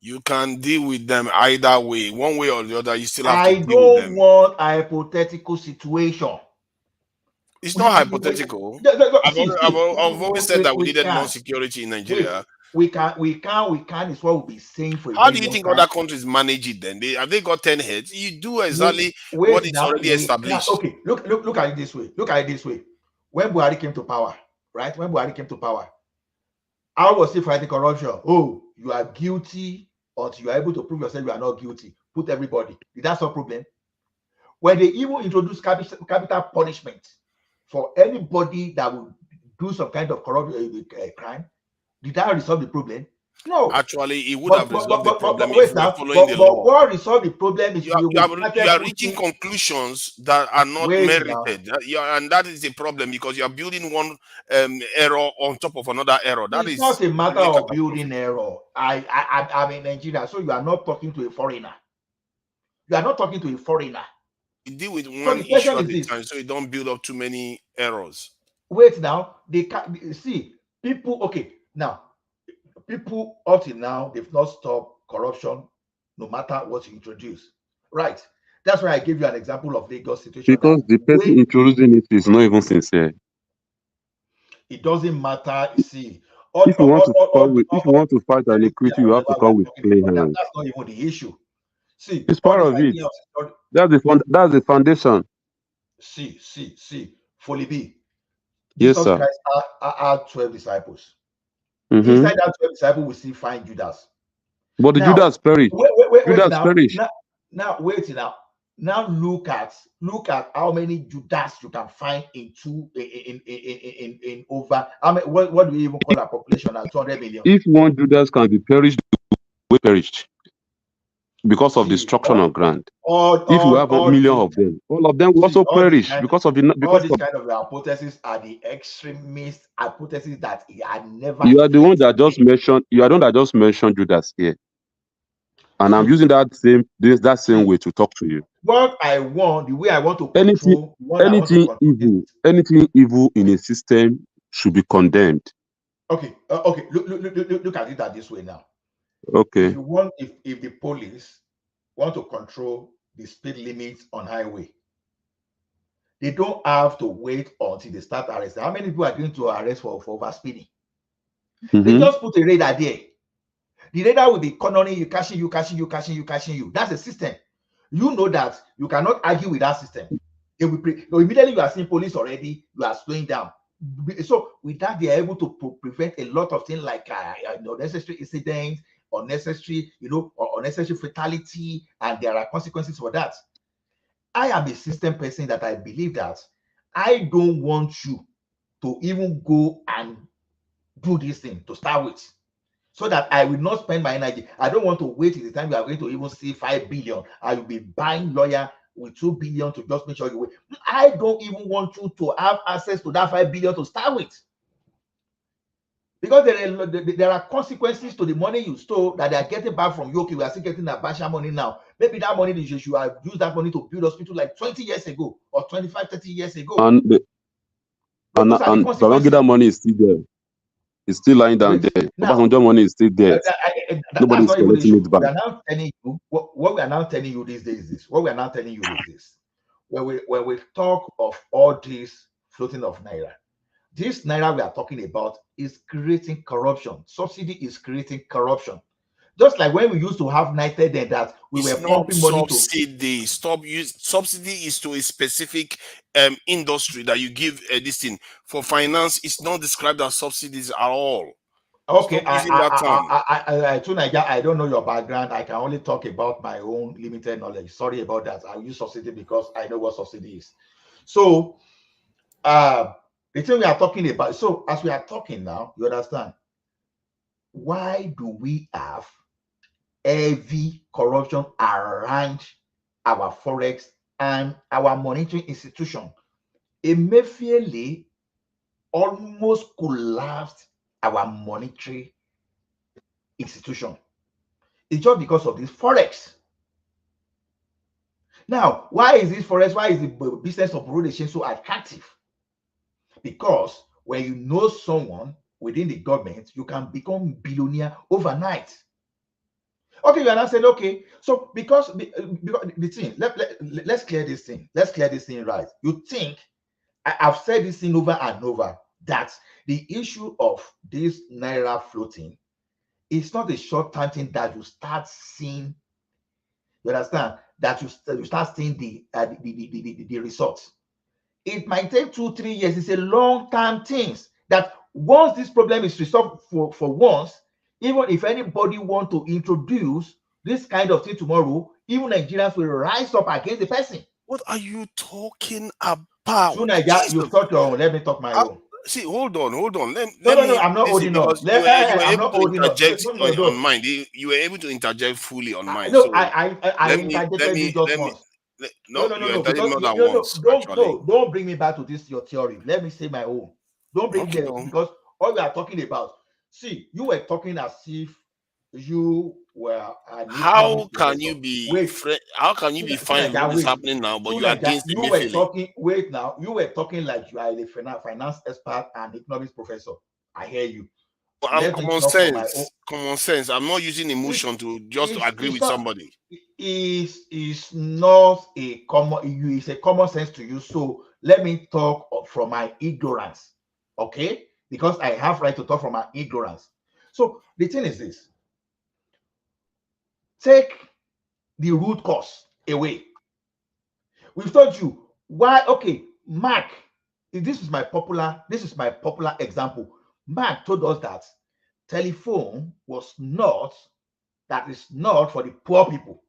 Speaker 12: You can deal with them either way, one way or the other. You still have to
Speaker 22: I
Speaker 12: deal with
Speaker 22: don't
Speaker 12: them.
Speaker 22: want a hypothetical situation.
Speaker 12: It's not hypothetical. I've always said that we needed more security in Nigeria.
Speaker 22: We can is what we'll be saying for a
Speaker 12: How
Speaker 22: very
Speaker 12: do you
Speaker 22: long
Speaker 12: think
Speaker 22: time.
Speaker 12: other countries manage it then? Have they got 10 heads? You do exactly what is already established.
Speaker 22: Okay, look at it this way. Look at it this way. When Buhari came to power, right? When Buhari came to power, how was he fighting corruption? Oh, you are guilty, or you are able to prove yourself you are not guilty. Put everybody. Did that solve problem? When they even introduced capital punishment for anybody that would do some kind of corruption crime, did that resolve the problem? No.
Speaker 12: Actually, it would have resolved the problem if we were following the
Speaker 22: but
Speaker 12: law.
Speaker 22: what resolved the problem is
Speaker 12: You are reaching conclusions that are not merited, and that is a problem because you are building one error on top of another error.
Speaker 22: It's not a matter of building error. I'm in Nigeria, so you are not talking to a foreigner. You are not talking to a foreigner.
Speaker 12: You deal with one issue at a time, so you don't build up too many errors.
Speaker 22: Wait now, they can see people. Okay, now people up till now they've not stopped corruption, no matter what you introduce. Right. That's why I gave you an example of Lagos situation.
Speaker 7: Because the person introducing it is not even sincere.
Speaker 22: It doesn't matter. See,
Speaker 7: if you want to fight iniquity, you have to come with clean hands.
Speaker 22: That's not even the issue. See,
Speaker 7: it's part of it. That's the foundation.
Speaker 22: See, Folly B.
Speaker 7: Yes,
Speaker 22: Jesus
Speaker 7: sir.
Speaker 22: Christ had 12 disciples.
Speaker 7: Mm-hmm.
Speaker 22: Inside that 12 disciples, we still find Judas.
Speaker 7: But the Judas perished.
Speaker 22: Judas perished. Now look at how many Judas you can find in over. I mean, what do we even call our population now? 200 million.
Speaker 7: If one Judas can be perished, we perished because of destruction of ground. If you have 1 million of them, all of them will also perish because of the
Speaker 22: all these kind of hypotheses are the extremist hypotheses that he had never.
Speaker 7: You are the one that just mentioned. You are the one that just mentioned Judas here, and I'm using that same way to talk to you.
Speaker 22: What I want, the way I want to
Speaker 7: control anything evil in a system should be condemned.
Speaker 22: Okay, okay. Look at it this way now.
Speaker 7: Okay.
Speaker 22: If the police want to control the speed limit on highway, they don't have to wait until they start arresting. How many people are going to arrest for overspeeding? Mm-hmm. They just put a radar there. The radar will be cornering you, catching you. That's the system. You know that you cannot argue with that system. Immediately you are seeing police already, you are slowing down. So with that, they are able to prevent a lot of things like unnecessary incidents, unnecessary fatality, and there are consequences for that. I am a system person that I believe that I don't want you to even go and do this thing to start with, so that I will not spend my energy. I don't want to wait till the time we are going to even see 5 billion. I will be buying lawyer with 2 billion to just make sure you wait. I don't even want you to have access to that 5 billion to start with. Because there are consequences to the money you stole that they are getting back from you. Okay, we are still getting that Basha money now. Maybe that money, you should have used that money to build hospital like 20 years ago or 25, 30 years ago.
Speaker 7: And Babangida money is still there. It's still lying down there. Obasanjo money is still there. Nobody is collecting it back.
Speaker 22: We are now telling you what we are now telling you these days is this. What we are now telling you is this. When we talk of all this floating of naira, this naira we are talking about is creating corruption. Subsidy is creating corruption. Just like when we used to have United and that we were pumping money to
Speaker 12: subsidy. Subsidy is to a specific industry that you give this thing. For finance, it's not described as subsidies at all.
Speaker 22: Okay, I don't know your background. I can only talk about my own limited knowledge. Sorry about that. I use subsidy because I know what subsidy is. So the thing we are talking about, so as we are talking now, you understand, why do we have heavy corruption around our forex and our monetary institution? Emefiele almost collapsed our monetary institution. It's just because of this forex. Now, why is this forex? Why is the business of brutality so attractive? Because when you know someone within the government, you can become billionaire overnight. Okay, you are not saying, okay, so because the thing, let's clear this thing. Let's clear this thing right. You think, I've said this thing over and over, that the issue of this naira floating is not a short-term thing that you start seeing, you understand, that you start seeing the results. It might take 2-3 years. It's a long-term thing that once this problem is resolved for once, even if anybody want to introduce this kind of thing tomorrow, even Nigerians will rise up against the person.
Speaker 12: What are you talking about?
Speaker 22: So Nigeria, you talk your own. Let me talk my own.
Speaker 12: See, hold on.
Speaker 22: No, I'm not holding on.
Speaker 12: I'm not interject on mine. You were able to interject fully on mine.
Speaker 22: No, I interjected you just once. No, don't bring me back to this your theory. Let me say my own. Don't bring me because all we are talking about. See, you were talking as if you were.
Speaker 12: How can you be fine with what is happening now, but you are against the
Speaker 22: You were talking. Wait now. You were talking like you are a finance expert and economics professor. I hear you.
Speaker 12: Common sense. I'm not using emotion to agree with somebody.
Speaker 22: Is not a common. It's a common sense to you. So let me talk from my ignorance, okay? Because I have right to talk from my ignorance. So the thing is this: take the root cause away. We've told you why. Okay, Mark. This is my popular example. Mark told us that telephone was not for the poor people,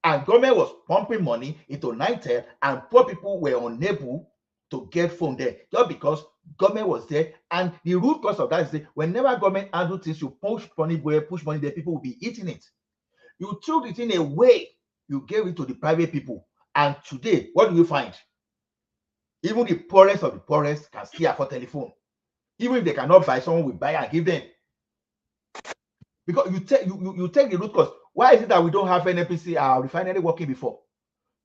Speaker 22: and government was pumping money into Nitel, and poor people were unable to get phone there just because government was there. And the root cause of that is that whenever government handle things, you push money there, people will be eating it. You took it in a way, you gave it to the private people, and today what do you find? Even the poorest of the poorest can still afford telephone. Even if they cannot buy, someone will buy and give them. Because you take the root cause. Why is it that we don't have NNPC refinery working before?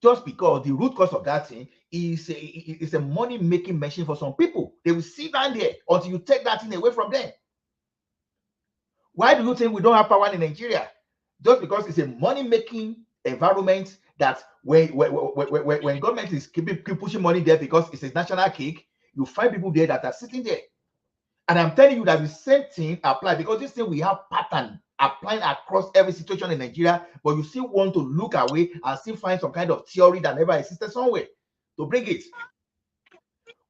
Speaker 22: Just because the root cause of that thing is a money-making machine for some people. They will sit down there until you take that thing away from them. Why do you think we don't have power in Nigeria? Just because it's a money-making environment that when government is keep pushing money there because it's a national cake, you find people there that are sitting there. And I'm telling you that the same thing applies, because this thing we have pattern applying across every situation in Nigeria, but you still want to look away and still find some kind of theory that never existed somewhere to bring it.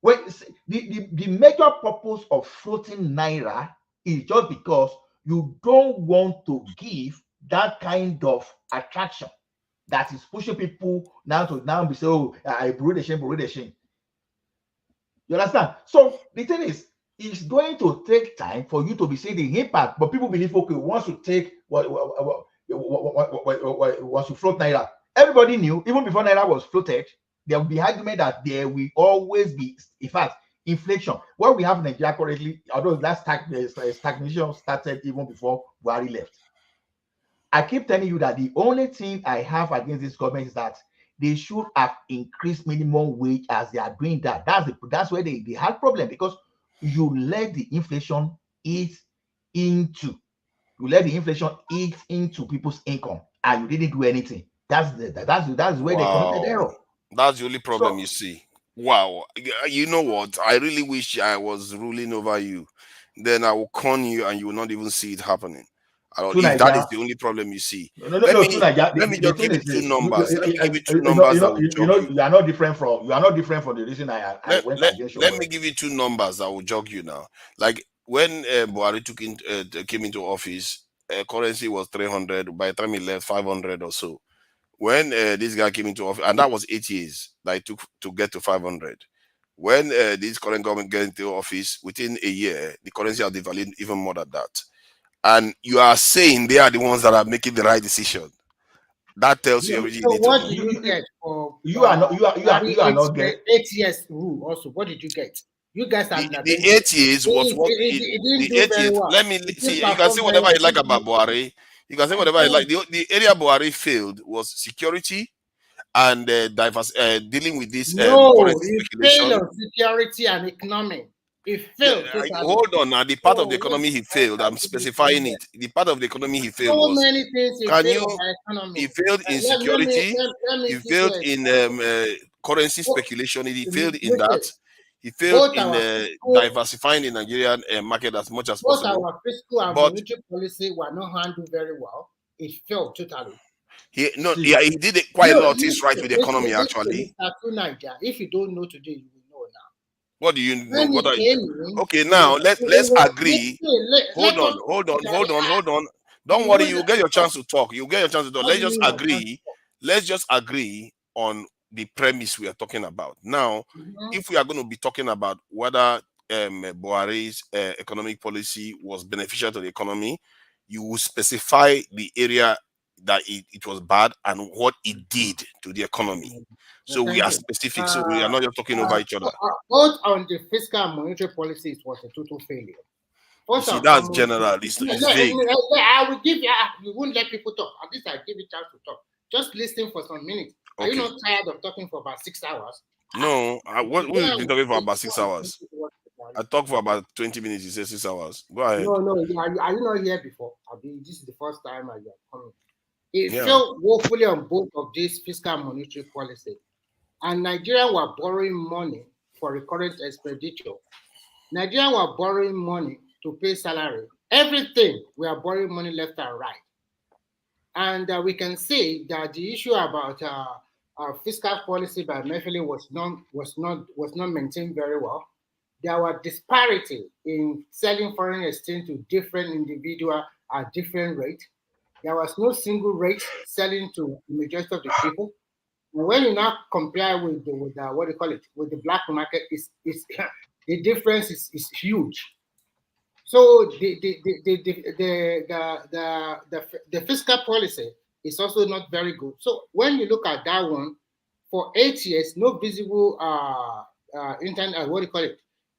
Speaker 22: Well, the major purpose of floating naira is just because you don't want to give that kind of attraction that is pushing people now be say, oh, I borrow the shame. You understand? So the thing is, it's going to take time for you to be seeing the impact. But people believe, okay, once you take once you float Naira, everybody knew, even before Naira was floated, there will be argument that there will always be, in fact, inflation. What we have in Nigeria currently, although that stagnation started even before Buhari left. I keep telling you that the only thing I have against this government is that they should have increased minimum wage as they are doing that. That's where they had problem, because you let the inflation eat into people's income and you didn't do anything. That's where they committed error.
Speaker 12: That's the only problem you see. Wow. You know what? I really wish I was ruling over you. Then I will con you and you will not even see it happening. If that is the only problem you see. Let me just give you two numbers. Let me give you two numbers that will jog you.
Speaker 22: You are not different from the reason I went against your
Speaker 12: Let me give you two numbers that will jog you now. Like when Buhari came into office, currency was 300. By the time he left, 500 or so. When this guy came into office, and that was 8 years that it took to get to 500. When this current government get into office, within a year, the currency has devalued even more than that. And you are saying they are the ones that are making the right decision. That tells you everything you need to know.
Speaker 21: What do you get for
Speaker 22: you are not getting
Speaker 21: 8 years rule also? What did you get? You guys have
Speaker 12: the 8 years was what the 8 years.
Speaker 21: Well.
Speaker 12: Let me see. You can say whatever you like about Buhari. You can say whatever you like. The area Buhari failed was security and dealing with this currency speculation.
Speaker 21: Failed on security and economy. He failed.
Speaker 12: Hold on now. The part of the economy he failed, I'm specifying it. The part of the economy he failed
Speaker 21: so
Speaker 12: was.
Speaker 21: Many things he failed by economy.
Speaker 12: He failed in security. He failed in currency speculation. He failed in that. He failed in diversifying the Nigerian market as much as possible.
Speaker 21: Both our fiscal and monetary policy were not handled very well. It failed totally.
Speaker 12: He did quite a lot of things right with the economy, actually.
Speaker 21: If you don't know today, you will know now.
Speaker 12: What do you know? Okay, now let's agree. Hold on. Don't worry, you'll get your chance to talk. Let's just agree on the premise we are talking about. Now, if we are going to be talking about whether Buhari's economic policy was beneficial to the economy, you will specify the area that it was bad and what it did to the economy. So we are specific, so we are not just talking over each other.
Speaker 21: Both on the fiscal and monetary policy, it was a total failure.
Speaker 12: See, that's general. It's vague.
Speaker 21: I will give you. You won't let people talk. At least I give you a chance to talk. Just listen for some minutes. Are you not tired of talking for about 6 hours?
Speaker 12: No, we've been talking for about 6 hours. I talked for about 20 minutes. You say 6 hours. Go ahead.
Speaker 21: No. Are you not here before? This is the first time I are coming. It failed woefully on both of these fiscal and monetary policy. And Nigerians were borrowing money for recurrent expenditure. Nigerians were borrowing money to pay salary. Everything, we are borrowing money left and right. And we can say that the issue about fiscal policy by Mefele was not maintained very well. There were disparity in selling foreign exchange to different individuals at different rates. There was no single rate selling to the majority of the people. And when you now compare with the black market, the difference is huge. So the fiscal policy is also not very good. So when you look at that one, for 8 years, no visible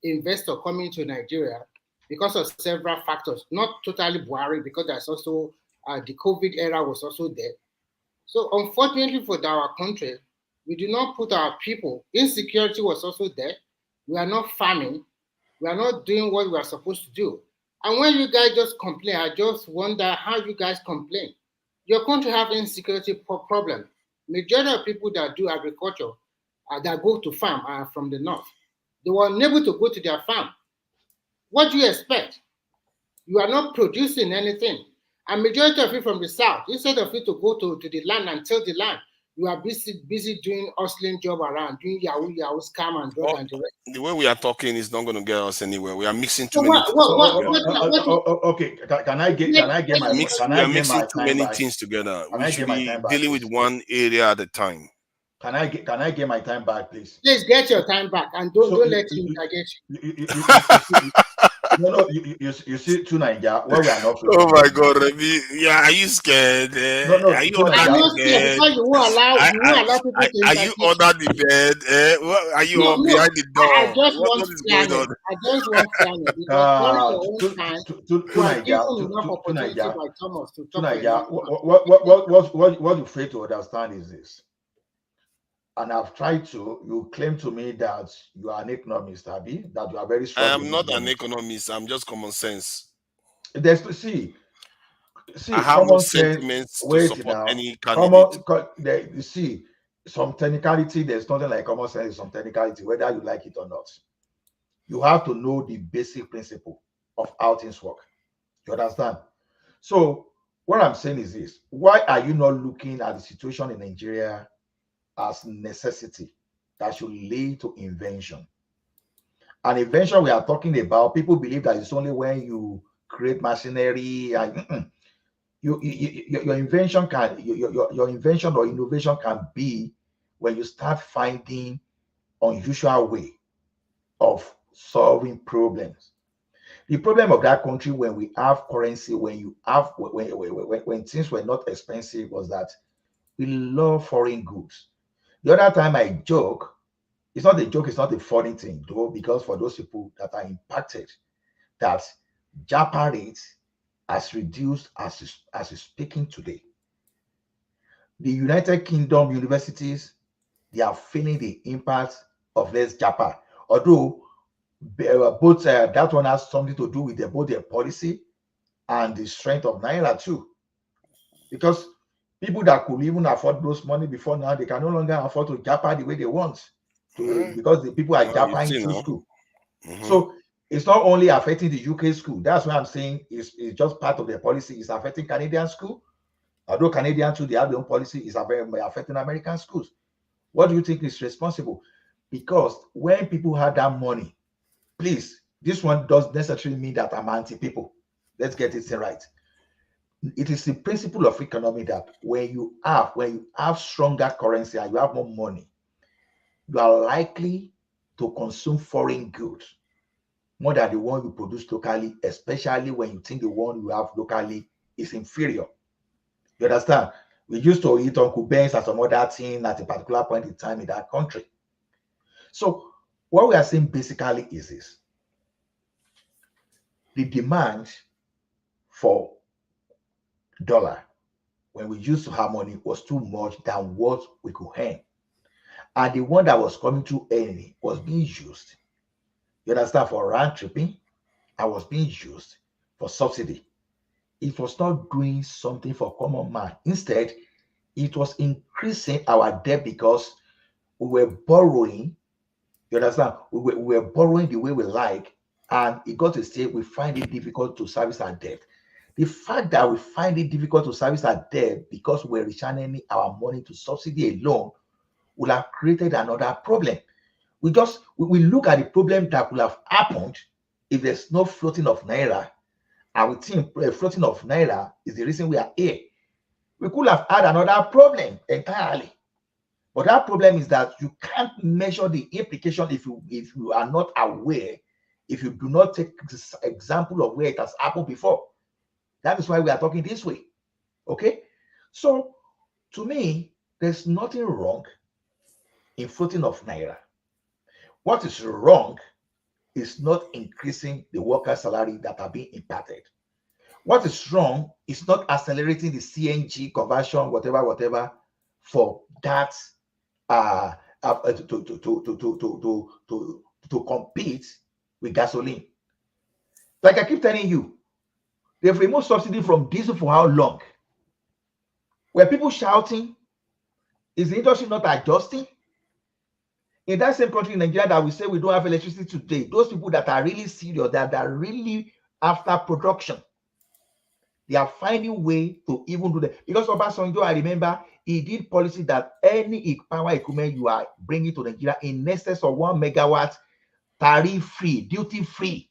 Speaker 21: investor coming to Nigeria because of several factors. Not totally Buhari, because there's also the COVID era was also there. So unfortunately for our country, we do not put our people. Insecurity was also there. We are not farming. We are not doing what we are supposed to do. And when you guys just complain, I just wonder how you guys complain. Your country have insecurity problem. Majority of people that do agriculture, that go to farm are from the north. They were unable to go to their farm. What do you expect? You are not producing anything. And majority of you from the south, instead of you to go to the land and till the land, you are busy doing hustling job around, doing Yahoo, scam and drug and the rest.
Speaker 12: The way we are talking is not going to get us anywhere. We are mixing too many things
Speaker 22: okay. Can I get my
Speaker 12: we are mixing too many things together. We should be dealing with one area at a time.
Speaker 22: Can I get my time back, please?
Speaker 21: Please get your time back and don't let him target you.
Speaker 22: No, you see, to Nigeria, where we are not
Speaker 12: Oh my
Speaker 22: facing.
Speaker 12: God, Remy. Yeah, are you scared?
Speaker 22: No,
Speaker 12: Are you
Speaker 22: to
Speaker 12: under
Speaker 21: I'm
Speaker 22: Nigeria.
Speaker 21: not
Speaker 12: the
Speaker 21: scared
Speaker 12: bed?
Speaker 21: because you won't allow people to
Speaker 12: Are you
Speaker 21: interfere.
Speaker 12: under the bed? Are you
Speaker 21: No,
Speaker 12: behind the
Speaker 21: I
Speaker 12: door?
Speaker 21: just want
Speaker 12: What is going on?
Speaker 21: planning. I just want planning because during your own time, you are given enough
Speaker 22: To
Speaker 21: opportunity
Speaker 22: Nigeria,
Speaker 21: by Thomas to
Speaker 22: to
Speaker 21: talk for
Speaker 22: Nigeria.
Speaker 21: enough time.
Speaker 22: What you fail to understand is this, and I've tried to. You claim to me that you are an economist, Abi, that you are very
Speaker 12: I
Speaker 22: strong
Speaker 12: am
Speaker 22: in
Speaker 12: not an
Speaker 22: economics.
Speaker 12: economist. I'm just common sense.
Speaker 22: There's to
Speaker 12: I
Speaker 22: see
Speaker 12: have no
Speaker 22: common sense.
Speaker 12: sentiments to
Speaker 22: Wait
Speaker 12: support
Speaker 22: now,
Speaker 12: any candidate.
Speaker 22: you see some technicality. There's nothing like common sense. Some technicality, whether you like it or not. You have to know the basic principle of how things work. You understand? So what I'm saying is this: why are you not looking at the situation in Nigeria as necessity that should lead to invention? An invention we are talking about, people believe that it's only when you create machinery and your invention can your invention or innovation can be when you start finding unusual way of solving problems. The problem of that country when we have currency, when things were not expensive, was that we love foreign goods. The other time I joke, it's not a joke, it's not a funny thing, though, because for those people that are impacted, that Japa rate has reduced as is speaking today. The United Kingdom universities, they are feeling the impact of less Japa. Although both that one has something to do with both their policy and the strength of Naira too. Because people that could even afford those money before now, they can no longer afford to Japa the way they want because the people are
Speaker 12: Well, you
Speaker 22: Japaing
Speaker 12: see
Speaker 22: through
Speaker 12: now.
Speaker 22: school. So it's not only affecting the UK school. That's why I'm saying it's just part of their policy. It's affecting Canadian school. Although Canadian too, they have their own policy. It's affecting American schools. What do you think is responsible? Because when people have that money, please, this one doesn't necessarily mean that I'm anti-people. Let's get it right. It is the principle of economy that when you have stronger currency and you have more money, you are likely to consume foreign goods more than the one you produce locally, especially when you think the one you have locally is inferior. You understand? We used to eat Uncle Ben's and some other thing at a particular point in time in that country. So what we are saying basically is this: the demand for dollar when we used to have money was too much than what we could earn. And the one that was coming through earning was being used, you understand, for round tripping and was being used for subsidy. It was not doing something for common man. Instead, it was increasing our debt because we were borrowing, you understand, we were borrowing the way we like, and it got to a state we find it difficult to service our debt. The fact that we find it difficult to service our debt because we're returning our money to subsidy alone will have created another problem. We look at the problem that would have happened if there's no floating of naira, and we think floating of naira is the reason we are here. We could have had another problem entirely. But that problem is that you can't measure the implication if you are not aware, if you do not take this example of where it has happened before. That is why we are talking this way. Okay? So to me, there's nothing wrong in floating of naira. What is wrong is not increasing the worker salary that are being impacted. What is wrong is not accelerating the CNG conversion, whatever, for that to compete with gasoline. Like I keep telling you, they've removed subsidy from diesel for how long? Were people shouting? Is the industry not adjusting? In that same country in Nigeria that we say we don't have electricity today, those people that are really serious, that are really after production, they are finding way to even do that. Because Obasanjo, I remember, he did policy that any power equipment you are bringing to Nigeria in excess of 1 megawatt, tariff-free, duty-free,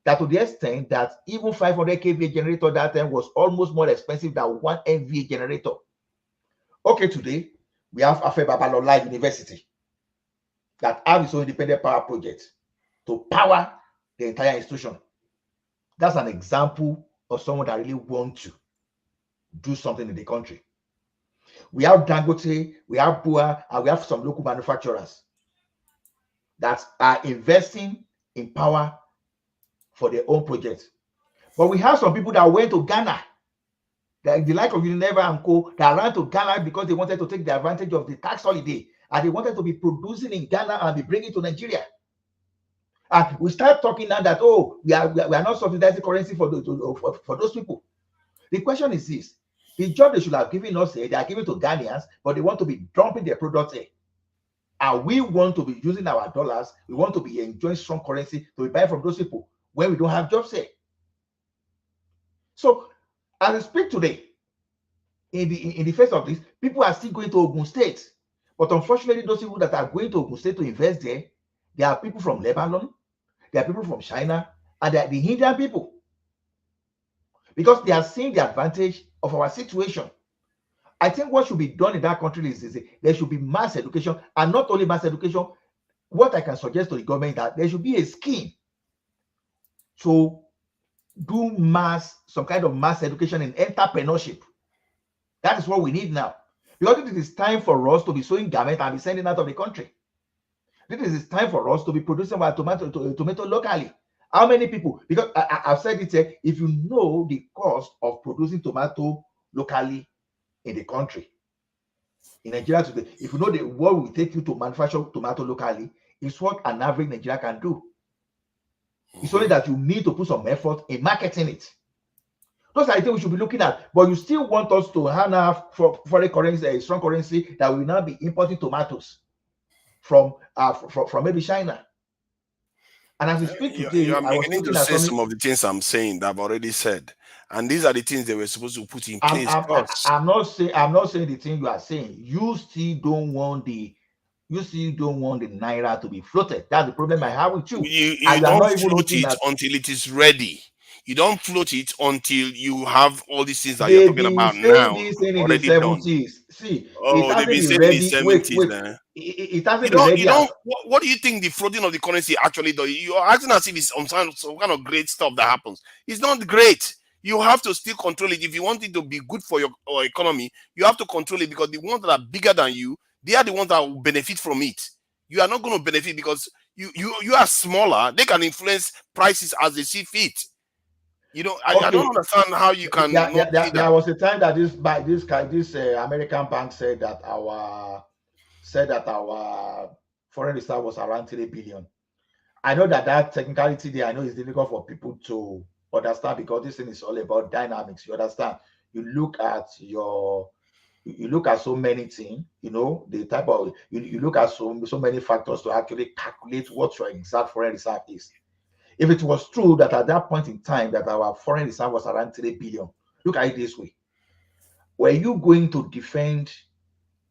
Speaker 22: that to the extent that even 500 kVA generator that time was almost more expensive than 1 MVA generator. Okay, today, We have Afe Babalola University that have its own independent power project to power the entire institution. That's an example of someone that really wants to do something in the country. We have Dangote, we have Bua, and we have some local manufacturers that are investing in power for their own projects. But we have some people that went to Ghana, the like of Unilever and Co, that ran to Ghana because they wanted to take the advantage of the tax holiday, and they wanted to be producing in Ghana and be bringing to Nigeria. And we start talking now that, oh, we are not subsidizing currency for those people. The question is this: the job they should have given us here, they are giving to Ghanaians, but they want to be dumping their products here. And we want to be using our dollars, we want to be enjoying strong currency to be buying from those people when we don't have jobs here. So, as I speak today, in the face of this, people are still going to Ogun State. But unfortunately, those people that are going to Ogun State to invest there, they are people from Lebanon, they are people from China, and they are the Indian people. Because they are seeing the advantage of our situation. I think what should be done in that country is there should be mass education, and not only mass education. What I can suggest to the government that there should be a scheme to do some kind of mass education in entrepreneurship. That is what we need now. Because it is time for us to be sowing garment and be sending out of the country. This is time for us to be producing our tomato locally. How many people? Because I've said it, if you know the cost of producing tomato locally in the country, in Nigeria today, if you know what will take you to manufacture tomato locally, it's what an average Nigerian can do. It's only that you need to put some effort in marketing it. Those are the things we should be looking at. But you still want us to have foreign currency, a strong currency that will now be importing tomatoes from maybe China. And as we speak today,
Speaker 12: you are
Speaker 22: I was
Speaker 12: beginning to
Speaker 22: looking at
Speaker 12: say some of the things I'm saying that I've already said, and these are the things they were supposed to put in place first.
Speaker 22: I'm not saying the thing you are saying. You still don't want the naira to be floated. That's the problem I have with you.
Speaker 12: You don't float it until it is ready. You don't float it until you have all these things that you're talking about now already done.
Speaker 22: See,
Speaker 12: oh, they've been saying in the 70s.
Speaker 22: It hasn't been ready.
Speaker 12: What do you think the floating of the currency actually does? You're acting as if it's some kind of great stuff that happens. It's not great. You have to still control it. If you want it to be good for your economy, you have to control it, because the ones that are bigger than you, they are the ones that will benefit from it. You are not going to benefit because you are smaller. They can influence prices as they see fit. You know, I don't understand how you can.
Speaker 22: There was a time that this American bank said that our foreign reserve was around 3 billion. I know that technicality there, I know it's difficult for people to understand, because this thing is all about dynamics. You understand? You look at so many things, you know, the type of you look at so many factors to actually calculate what your exact foreign reserve is. If it was true that at that point in time that our foreign reserve was around 3 billion, look at it this way: were you going to defend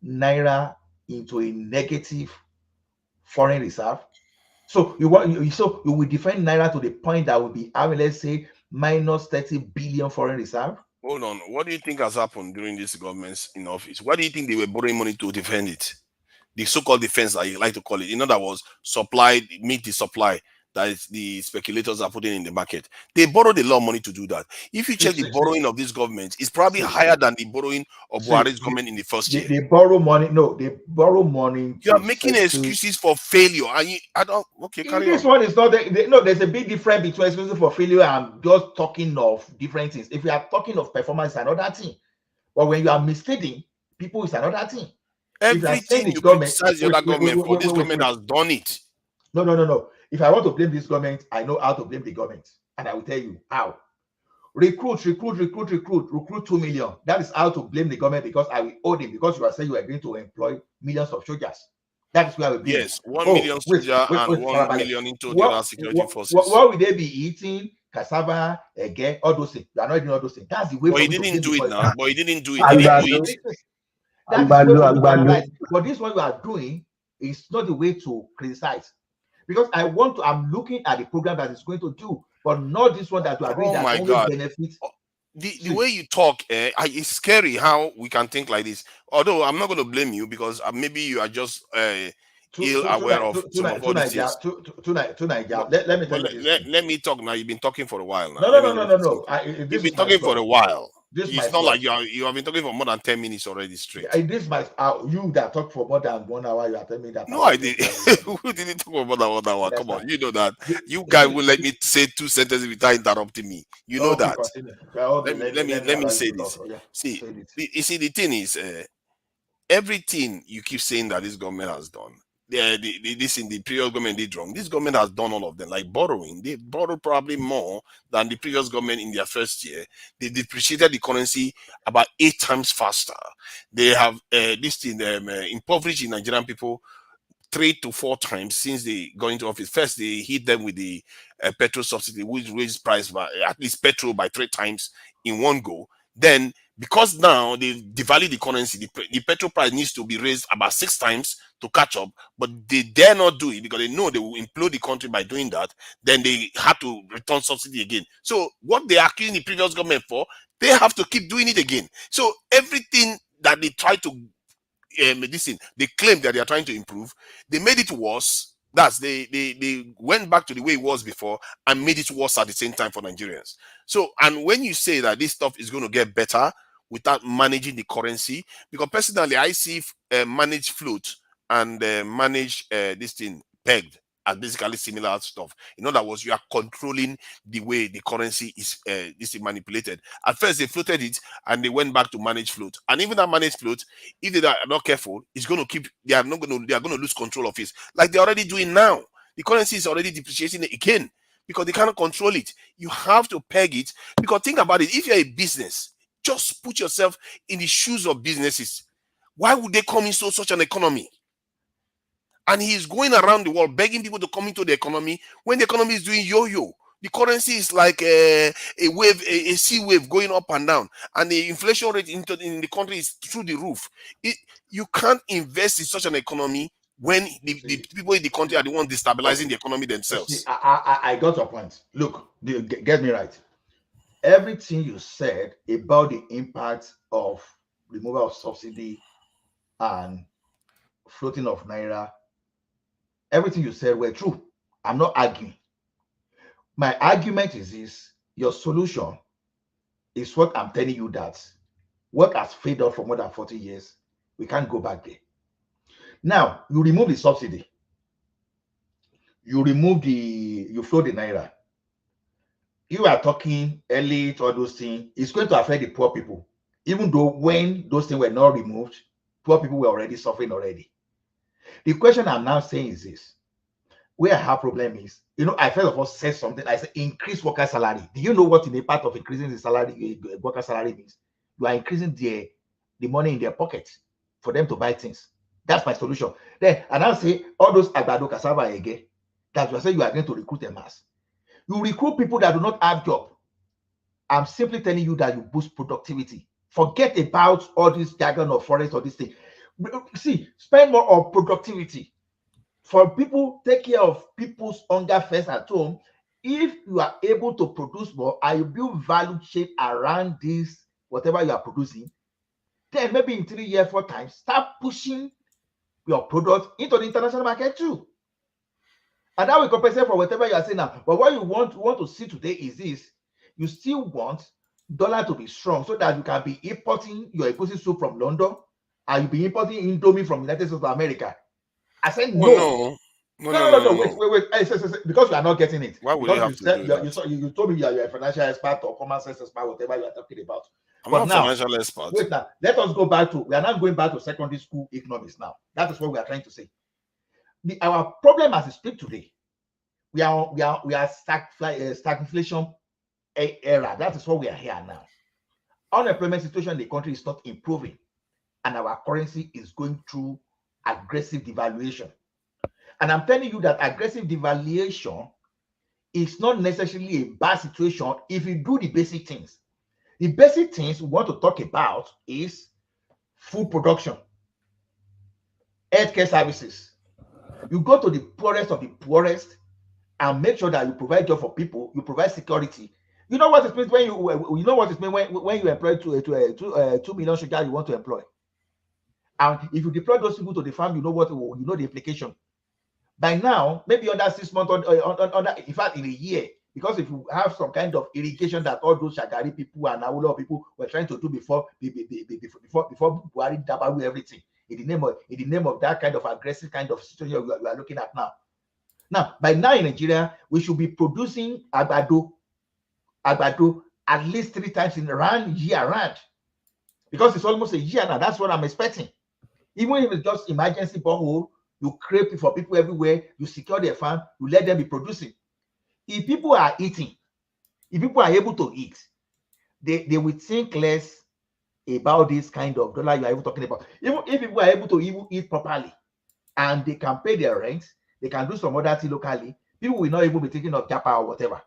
Speaker 22: naira into a negative foreign reserve? So you will defend naira to the point that will be, let's say, minus 30 billion foreign reserve?
Speaker 12: Hold on. What do you think has happened during these governments in office? Why do you think they were borrowing money to defend it? The so-called defense that you like to call it. In other words, meet the supply that is the speculators are putting in the market. They borrowed a lot of money to do that. If you check the borrowing of this government, it's probably higher than the borrowing of Buhari's government in the first year.
Speaker 22: They borrow money. No, they borrow money.
Speaker 12: You are making excuses for failure. And
Speaker 22: this one is not. No, there's a big difference between excuses for failure and just talking of different things. If you are talking of performance, it's another thing. But when you are misleading people, it's another thing.
Speaker 12: Everything you criticize the other government for, this government has done it.
Speaker 22: No. If I want to blame this government, I know how to blame the government. And I will tell you how. Recruit 2 million. That is how to blame the government, because I will owe them, because you are saying you are going to employ millions of soldiers. That is where I will blame.
Speaker 12: Yes, 1 million soldiers and 1 million into the other security forces.
Speaker 22: What will they be eating? Cassava, again, all those things. You are not doing all those things. That's the way.
Speaker 12: But he didn't do it now. But he didn't do it.
Speaker 22: But this one you are doing is not the way to criticize. Because I'm looking at the program that is going to do, but not this one that you are doing that only benefits.
Speaker 12: the way you talk, it's scary how we can think like this. Although I'm not going to blame you because maybe you are just ill aware of some of all these things.
Speaker 22: Tonight.
Speaker 12: But,
Speaker 22: Let me tell you this.
Speaker 12: let me talk now. You've been talking for a while now.
Speaker 22: No.
Speaker 12: You've
Speaker 22: This
Speaker 12: been
Speaker 22: is my
Speaker 12: talking for
Speaker 22: slot.
Speaker 12: a while.
Speaker 22: This is my
Speaker 12: It's not
Speaker 22: slot.
Speaker 12: like you have been talking for more than 10 minutes already straight.
Speaker 22: This my you that talk for more than 1 hour. You are telling me that.
Speaker 12: No, I did. Who didn't talk about that 1 hour? Come on, you know that. You guys will let me say 2 sentences without interrupting me. You know that.
Speaker 22: Continue. Okay,
Speaker 12: Let me say this. See, you see, the thing is, everything you keep saying that this government has done, this in the previous government did wrong. This government has done all of them, like borrowing. They borrowed probably more than the previous government in their first year. They depreciated the currency about 8 times faster. They have this thing impoverished the Nigerian people 3 to 4 times since they got into office. First, they hit them with the petrol subsidy, which raised price by at least petrol by 3 times in one go. Then, because now they devalue the currency, the petrol price needs to be raised about 6 times to catch up, but they dare not do it because they know they will implode the country by doing that. Then they have to return subsidy again. So what they are accusing the previous government for, they have to keep doing it again. So everything that they try to they claim that they are trying to improve, they made it worse. That's they went back to the way it was before and made it worse at the same time for Nigerians. So, and when you say that this stuff is going to get better without managing the currency, because personally I see managed float and manage this thing pegged as basically similar stuff. In other words, you are controlling the way the currency is manipulated. At first, they floated it and they went back to managed float. And even that managed float, if they are not careful, it's going to keep. They are going to lose control of it, like they're already doing now. The currency is already depreciating again because they cannot control it. You have to peg it, because think about it. If you're a business, just put yourself in the shoes of businesses. Why would they come into such an economy? And he's going around the world begging people to come into the economy when the economy is doing yo-yo. The currency is like a wave, a sea wave going up and down, and the inflation rate in the country is through the roof. You can't invest in such an economy when the people in the country are the ones destabilizing the economy themselves.
Speaker 22: I got your point. Look, get me right. Everything you said about the impact of removal of subsidy and floating of naira, everything you said were true. I'm not arguing. My argument is this: your solution is what I'm telling you, that what has failed us for more than 40 years, we can't go back there. Now, you remove the subsidy, you float the naira. You are talking elite, all those things. It's going to affect the poor people. Even though when those things were not removed, poor people were already suffering already. The question I'm now saying is this: where our problem is, I first of all said something. I said increase worker salary. Do you know what in the part of increasing the salary, worker salary means? You are increasing the money in their pocket for them to buy things. That's my solution. Then and I'll say all those agbado cassava again, that you say you are going to recruit a mass. You recruit people that do not have job. I'm simply telling you that you boost productivity. Forget about all this jargon of forest or this thing. See, spend more on productivity. For people, take care of people's hunger first at home. If you are able to produce more and you build value chain around this, whatever you are producing, then maybe in 3 years, 4 times, start pushing your product into the international market too. And that will compensate for whatever you are saying now. But what you want to see today is this: you still want dollar to be strong so that you can be importing your egusi soup from London and you be importing Indomie from United States of America. I said no. No. Wait. Because you are not getting it.
Speaker 12: Why would you have to do that?
Speaker 22: You told me you are a financial expert or common sense expert, whatever you are talking about.
Speaker 12: I'm not a financial expert.
Speaker 22: Wait now. Let us go back to, we are not going back to secondary school economics now. That is what we are trying to say. Our problem as we speak today, we are stagflation era. That is what we are here now. Unemployment situation in the country is not improving, and our currency is going through aggressive devaluation. And I'm telling you that aggressive devaluation is not necessarily a bad situation if you do the basic things. The basic things we want to talk about is food production, healthcare services. You go to the poorest of the poorest and make sure that you provide job for people, you provide security. You know what it means when you know what it means when you employ 2 million sugar you want to employ. And if you deploy those people to the farm, you know the implication. By now, maybe under 6 months, in fact, in a year, because if you have some kind of irrigation that all those Shagari people and Awolowo people were trying to do before Buhari Dabaru everything in the name of that kind of aggressive kind of situation we are looking at now. Now, by now in Nigeria, we should be producing agbado at least 3 times in year round, because it's almost a year now. That's what I'm expecting. Even if it's just emergency borehole, you create for people everywhere, you secure their farm, you let them be producing. If people are eating, if people are able to eat, they will think less about this kind of dollar you are even talking about. Even if people are able to even eat properly and they can pay their rent, they can do some other thing locally, people will not even be thinking of Japa or whatever.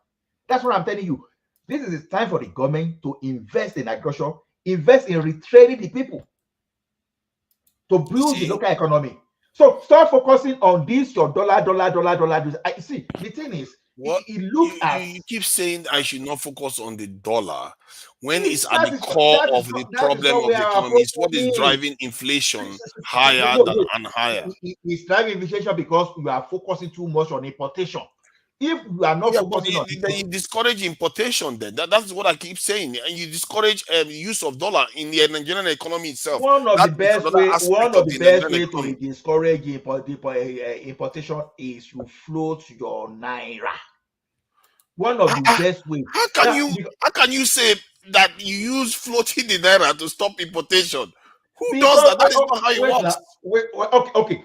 Speaker 22: That's what I'm telling you. This is the time for the government to invest in agriculture, invest in retraining the people to build the local economy. So start focusing on this, your dollar. I see. The thing is,
Speaker 12: what
Speaker 22: it looks
Speaker 12: you keep saying I should not focus on the dollar when it's at the core of the
Speaker 22: that is
Speaker 12: problem
Speaker 22: not
Speaker 12: of
Speaker 22: where
Speaker 12: the
Speaker 22: our
Speaker 12: economy. It's
Speaker 22: problem
Speaker 12: what is
Speaker 22: is.
Speaker 12: driving inflation higher and higher.
Speaker 22: It's driving inflation because we are focusing too much on importation. If we are not focusing on
Speaker 12: then you discourage importation. Then that's what I keep saying, and you discourage use of dollar in the Nigerian economy itself.
Speaker 22: one of the
Speaker 12: That's
Speaker 22: best
Speaker 12: another aspect of the Nigerian
Speaker 22: way to
Speaker 12: economy.
Speaker 22: discourage importation is you float your naira. One of the best ways.
Speaker 12: How can you say that you use floating the naira to stop importation? Who does that? That is not how it works.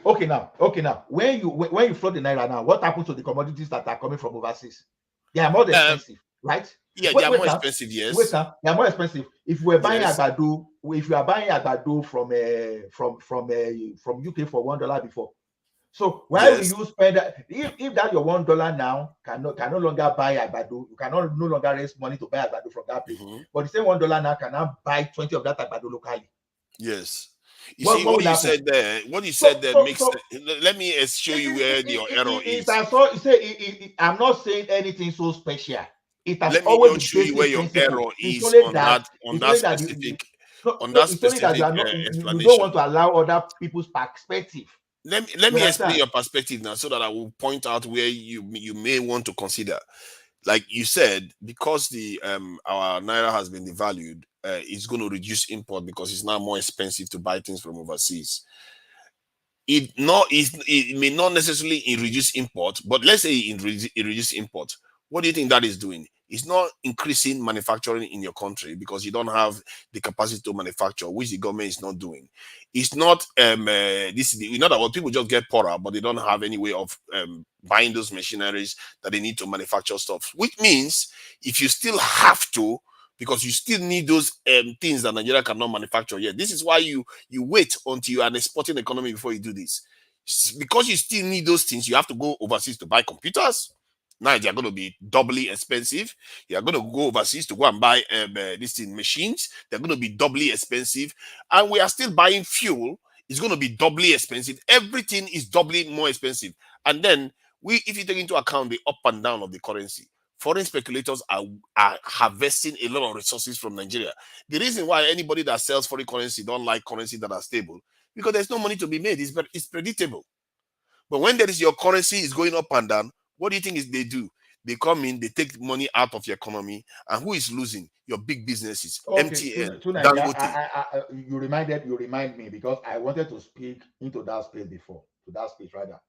Speaker 22: Okay. Now, when you float the naira now, what happens to the commodities that are coming from overseas? They are more expensive, right?
Speaker 12: Yeah, they are more expensive. Yes.
Speaker 22: Wait, now they are more expensive. If you are buying agbado from UK for $1 before, so why will you spend that? If that your $1 now can no longer buy agbado, you cannot no longer raise money to buy agbado from that place. But the same $1 now can now buy 20 of that agbado locally.
Speaker 12: Yes. What you said there makes sense. Let me show you where your error is.
Speaker 22: I'm not saying anything so special. It has
Speaker 12: Let me
Speaker 22: always
Speaker 12: just
Speaker 22: been
Speaker 12: show you where
Speaker 22: basic
Speaker 12: your
Speaker 22: principle.
Speaker 12: error
Speaker 22: It's
Speaker 12: is
Speaker 22: only
Speaker 12: on
Speaker 22: that
Speaker 12: specific
Speaker 22: you don't want to allow other people's perspective.
Speaker 12: Let me explain your perspective now, so that I will point out where you may want to consider. Like you said, because the our naira has been devalued, it's going to reduce import because it's now more expensive to buy things from overseas. It may not necessarily reduce import, but let's say it reduce import. What do you think that is doing? It's not increasing manufacturing in your country because you don't have the capacity to manufacture, which the government is not doing. It's not you know that what people just get poorer, but they don't have any way of buying those machineries that they need to manufacture stuff. Which means if you still have to, because you still need those things that Nigeria cannot manufacture yet. This is why you wait until you are an exporting economy before you do this. Because you still need those things, you have to go overseas to buy computers. Now they are going to be doubly expensive. You are going to go overseas to go and buy machines. They're going to be doubly expensive. And we are still buying fuel. It's going to be doubly expensive. Everything is doubly more expensive. And then if you take into account the up and down of the currency, foreign speculators are harvesting a lot of resources from Nigeria. The reason why anybody that sells foreign currency don't like currency that are stable, because there's no money to be made. It's predictable. But when there is your currency is going up and down, what do you think they do? They come in, they take money out of your economy, and who is losing? Your big businesses, MTN,
Speaker 22: Dangote. You remind me, because I wanted to speak into that space before, to that space rather.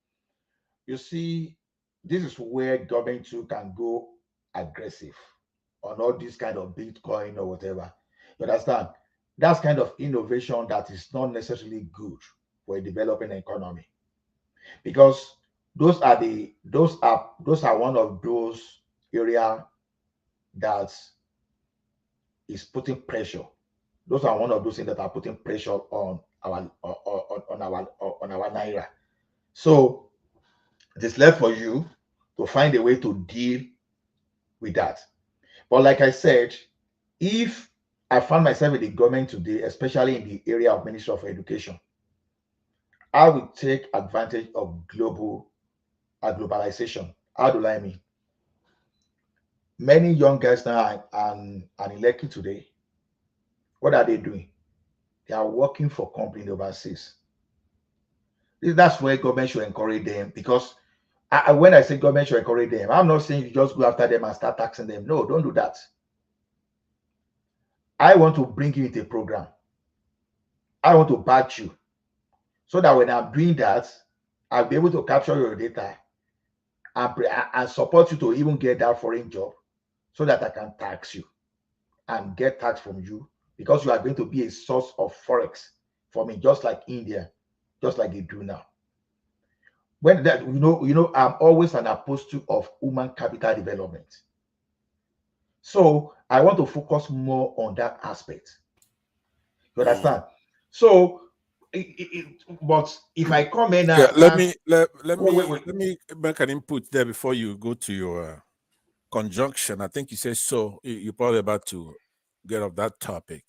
Speaker 22: You see, this is where government too can go aggressive on all this kind of Bitcoin or whatever. You understand? That's kind of innovation that is not necessarily good for a developing economy, because those are one of those area that is putting pressure. Those are one of those things that are putting pressure on our naira. So it is left for you to find a way to deal with that. But like I said, if I found myself in the government today, especially in the area of Ministry of Education, I would take advantage of globalization. How do I mean? many young guys now are elected today. What are they doing? They are working for companies overseas. That's where government should encourage them, because when I say government should encourage them, I'm not saying you just go after them and start taxing them. No, don't do that. I want to bring you into a program. I want to badge you so that when I'm doing that, I'll be able to capture your data and support you to even get that foreign job, so that I can tax you and get tax from you, because you are going to be a source of forex for me, just like India, just like they do now. When that, I'm always an apostle of human capital development. So I want to focus more on that aspect. You understand? So, but if I come in now,
Speaker 19: let me make an input there before you go to your conjunction. I think you said so. You're probably about to get off that topic.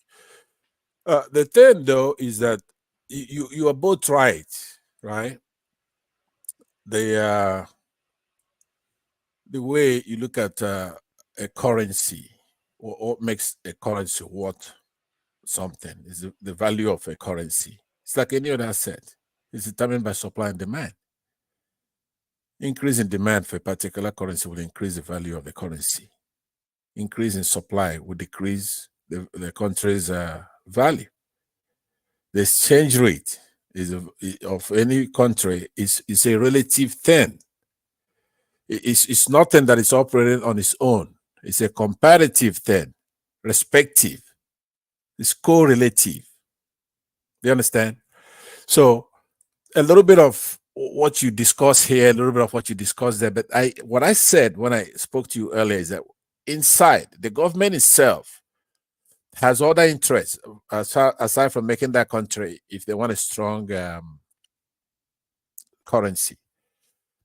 Speaker 19: The thing, though, is that you are both right? The way you look at a currency, or what makes a currency worth something, is the value of a currency. It's like any other asset. It's determined by supply and demand. Increase in demand for a particular currency will increase the value of the currency. Increase in supply will decrease the country's value. The exchange rate of any country is a relative thing. It's nothing that is operating on its own. It's a comparative thing, respective. It's correlative. Do you understand? So a little bit of what you discuss here, a little bit of what you discuss there. But what I said when I spoke to you earlier is that inside the government itself has other interests aside from making that country, if they want a strong currency.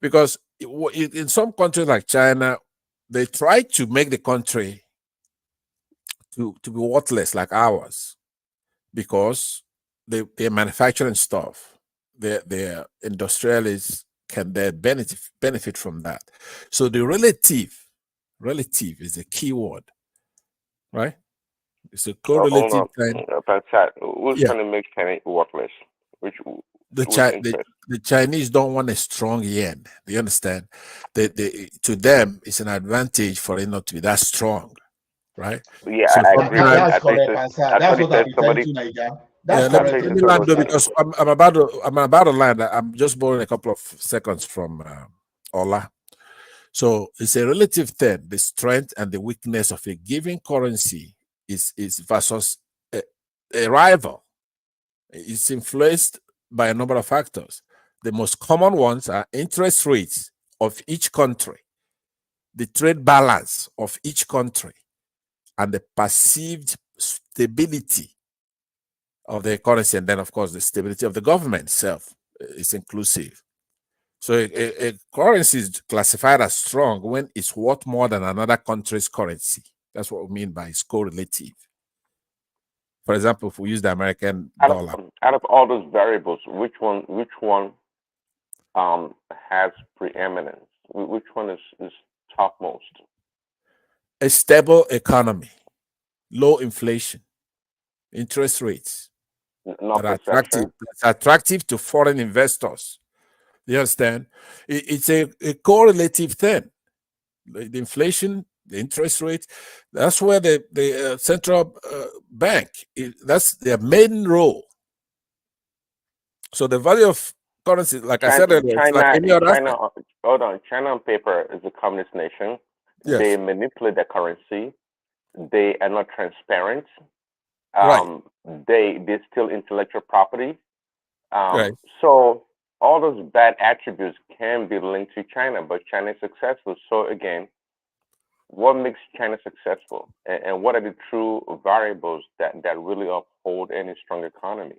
Speaker 19: Because in some countries like China, they try to make the country to be worthless like ours, because they're manufacturing stuff. Their industrialists can benefit from that. So the relative is the key word, right? It's a correlative thing.
Speaker 8: Who's trying to make China worthless?
Speaker 19: The Chinese don't want a strong yen. Do you understand? To them, it's an advantage for it not to be that strong, right?
Speaker 8: Yeah,
Speaker 19: so
Speaker 8: I agree.
Speaker 22: That's correct, answer. That's what I've been telling you, Niger. That's correct.
Speaker 19: Let me land though, because I'm about to land. I'm just borrowing a couple of seconds from Ola. So it's a relative thing. The strength and the weakness of a given currency is versus a rival. It's influenced by a number of factors. The most common ones are interest rates of each country, the trade balance of each country, and the perceived stability of the currency, and then, of course, the stability of the government itself is inclusive. So a currency is classified as strong when it's worth more than another country's currency. That's what we mean by it's correlative. For example, if we use the American dollar.
Speaker 8: Out of all those variables, which one has preeminence? Which one is topmost?
Speaker 19: A stable economy, low inflation, interest rates that are attractive to foreign investors. You understand? It's a correlative thing. The inflation, the interest rate, that's where the central bank, that's their main role. So the value of currency, like I said earlier, it's like any other
Speaker 8: China, hold on. China on paper is a communist nation.
Speaker 19: Yes.
Speaker 8: They manipulate their currency. They are not transparent.
Speaker 19: Right.
Speaker 8: They steal intellectual property.
Speaker 19: Right.
Speaker 8: So all those bad attributes can be linked to China, but China is successful. So again, what makes China successful, and what are the true variables that really uphold any strong economy?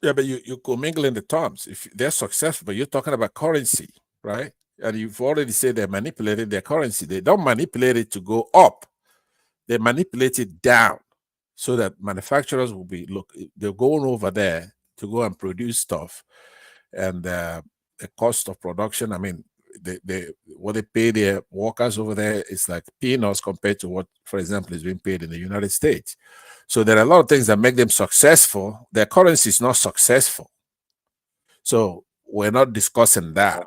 Speaker 19: Yeah, but you're commingling the terms. If they're successful, but you're talking about currency, right? And you've already said they're manipulating their currency. They don't manipulate it to go up. They manipulate it down so that manufacturers will be, they're going over there to go and produce stuff. And the cost of production, I mean, what they pay their workers over there is like peanuts compared to what, for example, is being paid in the United States. So there are a lot of things that make them successful. Their currency is not successful. So we're not discussing that.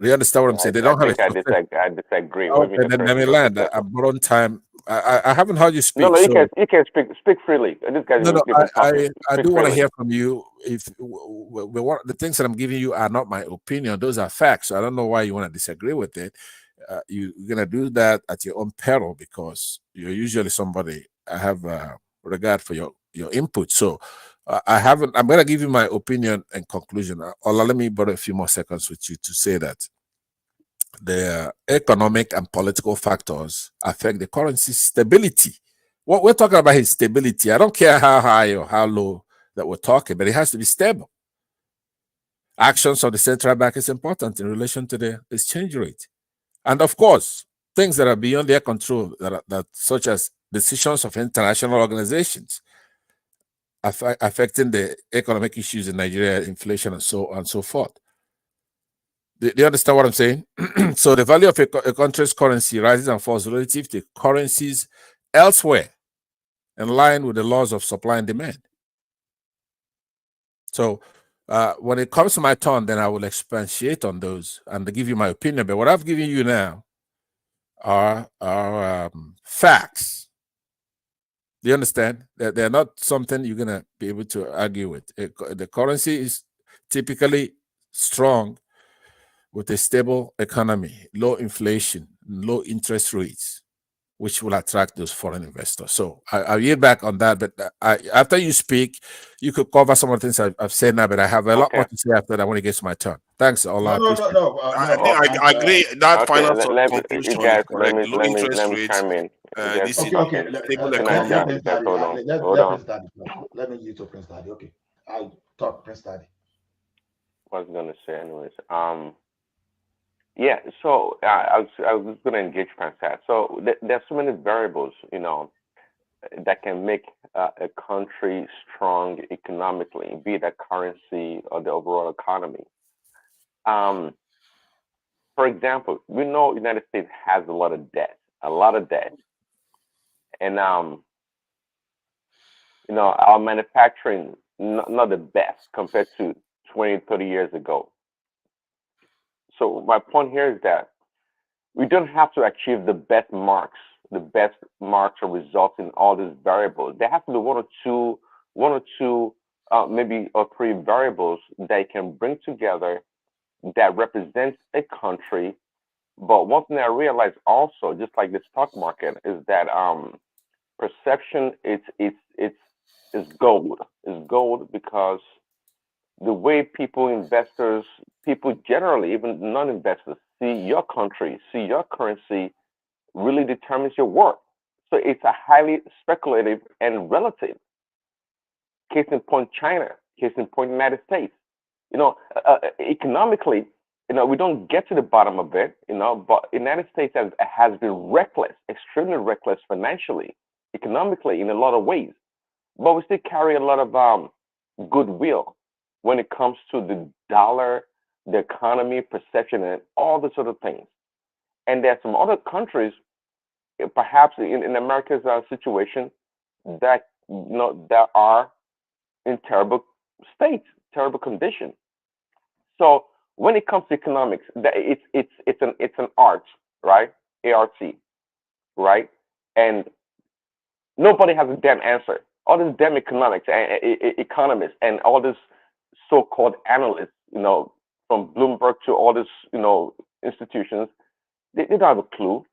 Speaker 19: Do you understand what I'm saying? They don't have a success.
Speaker 8: I disagree.
Speaker 19: Okay, then let me land. I'm on time. I haven't heard you speak.
Speaker 8: No, you
Speaker 19: so
Speaker 8: can speak freely. This guy's
Speaker 19: no,
Speaker 8: talking.
Speaker 19: I
Speaker 8: Speak
Speaker 19: do want to
Speaker 8: freely.
Speaker 19: hear from you. If the things that I'm giving you are not my opinion, those are facts. So I don't know why you want to disagree with it. You're gonna do that at your own peril because you're usually somebody I have regard for your input. So I haven't. I'm gonna give you my opinion and conclusion. Let me borrow a few more seconds with you to say that the economic and political factors affect the currency stability. What we're talking about is stability. I don't care how high or how low that we're talking, but it has to be stable. Actions of the central bank is important in relation to the exchange rate. And of course, things that are beyond their control, that such as decisions of international organizations affecting the economic issues in Nigeria, inflation, and so on and so forth. Do you understand what I'm saying? So the value of a country's currency rises and falls relative to currencies elsewhere, in line with the laws of supply and demand. So when it comes to my turn, then I will expatiate on those and give you my opinion. But what I've given you now are facts. Do you understand? They're not something you're going to be able to argue with. The currency is typically strong with a stable economy, low inflation, low interest rates, which will attract those foreign investors. So I'll yield back on that. But after you speak, you could cover some of the things I've said now, but I have a lot more to say after that when it gets to my turn. Thanks, Ola.
Speaker 11: I agree. That final conclusion is correct. Low interest rates, this stable economy.
Speaker 22: Let me use to Prince Daddy. Okay, I talk Prince Daddy.
Speaker 8: What I was gonna say, anyways. Yeah. So I was gonna engage Francais. So there's so many variables, that can make a country strong economically, be it a currency or the overall economy. For example, we know United States has a lot of debt, and our manufacturing not the best compared to 20, 30 years ago. So my point here is that we don't have to achieve the best marks or results in all these variables. There has to be one or two, maybe or three variables that can bring together that represents a country. But one thing I realized also, just like the stock market, is that perception is gold. It's gold because the way investors, people generally, even non-investors, see your country, see your currency, really determines your worth. So it's a highly speculative and relative. Case in point, China. Case in point, United States. Economically, we don't get to the bottom of it, but United States has been reckless, extremely reckless financially, economically in a lot of ways. But we still carry a lot of goodwill when it comes to the dollar, the economy, perception, and all the sort of things. And there are some other countries, perhaps in America's situation, that that are in terrible states, terrible condition. So when it comes to economics, it's an art, right? ART, right? And nobody has a damn answer. All this damn economists, and all this so-called analysts, from Bloomberg to all these, institutions, they don't have a clue.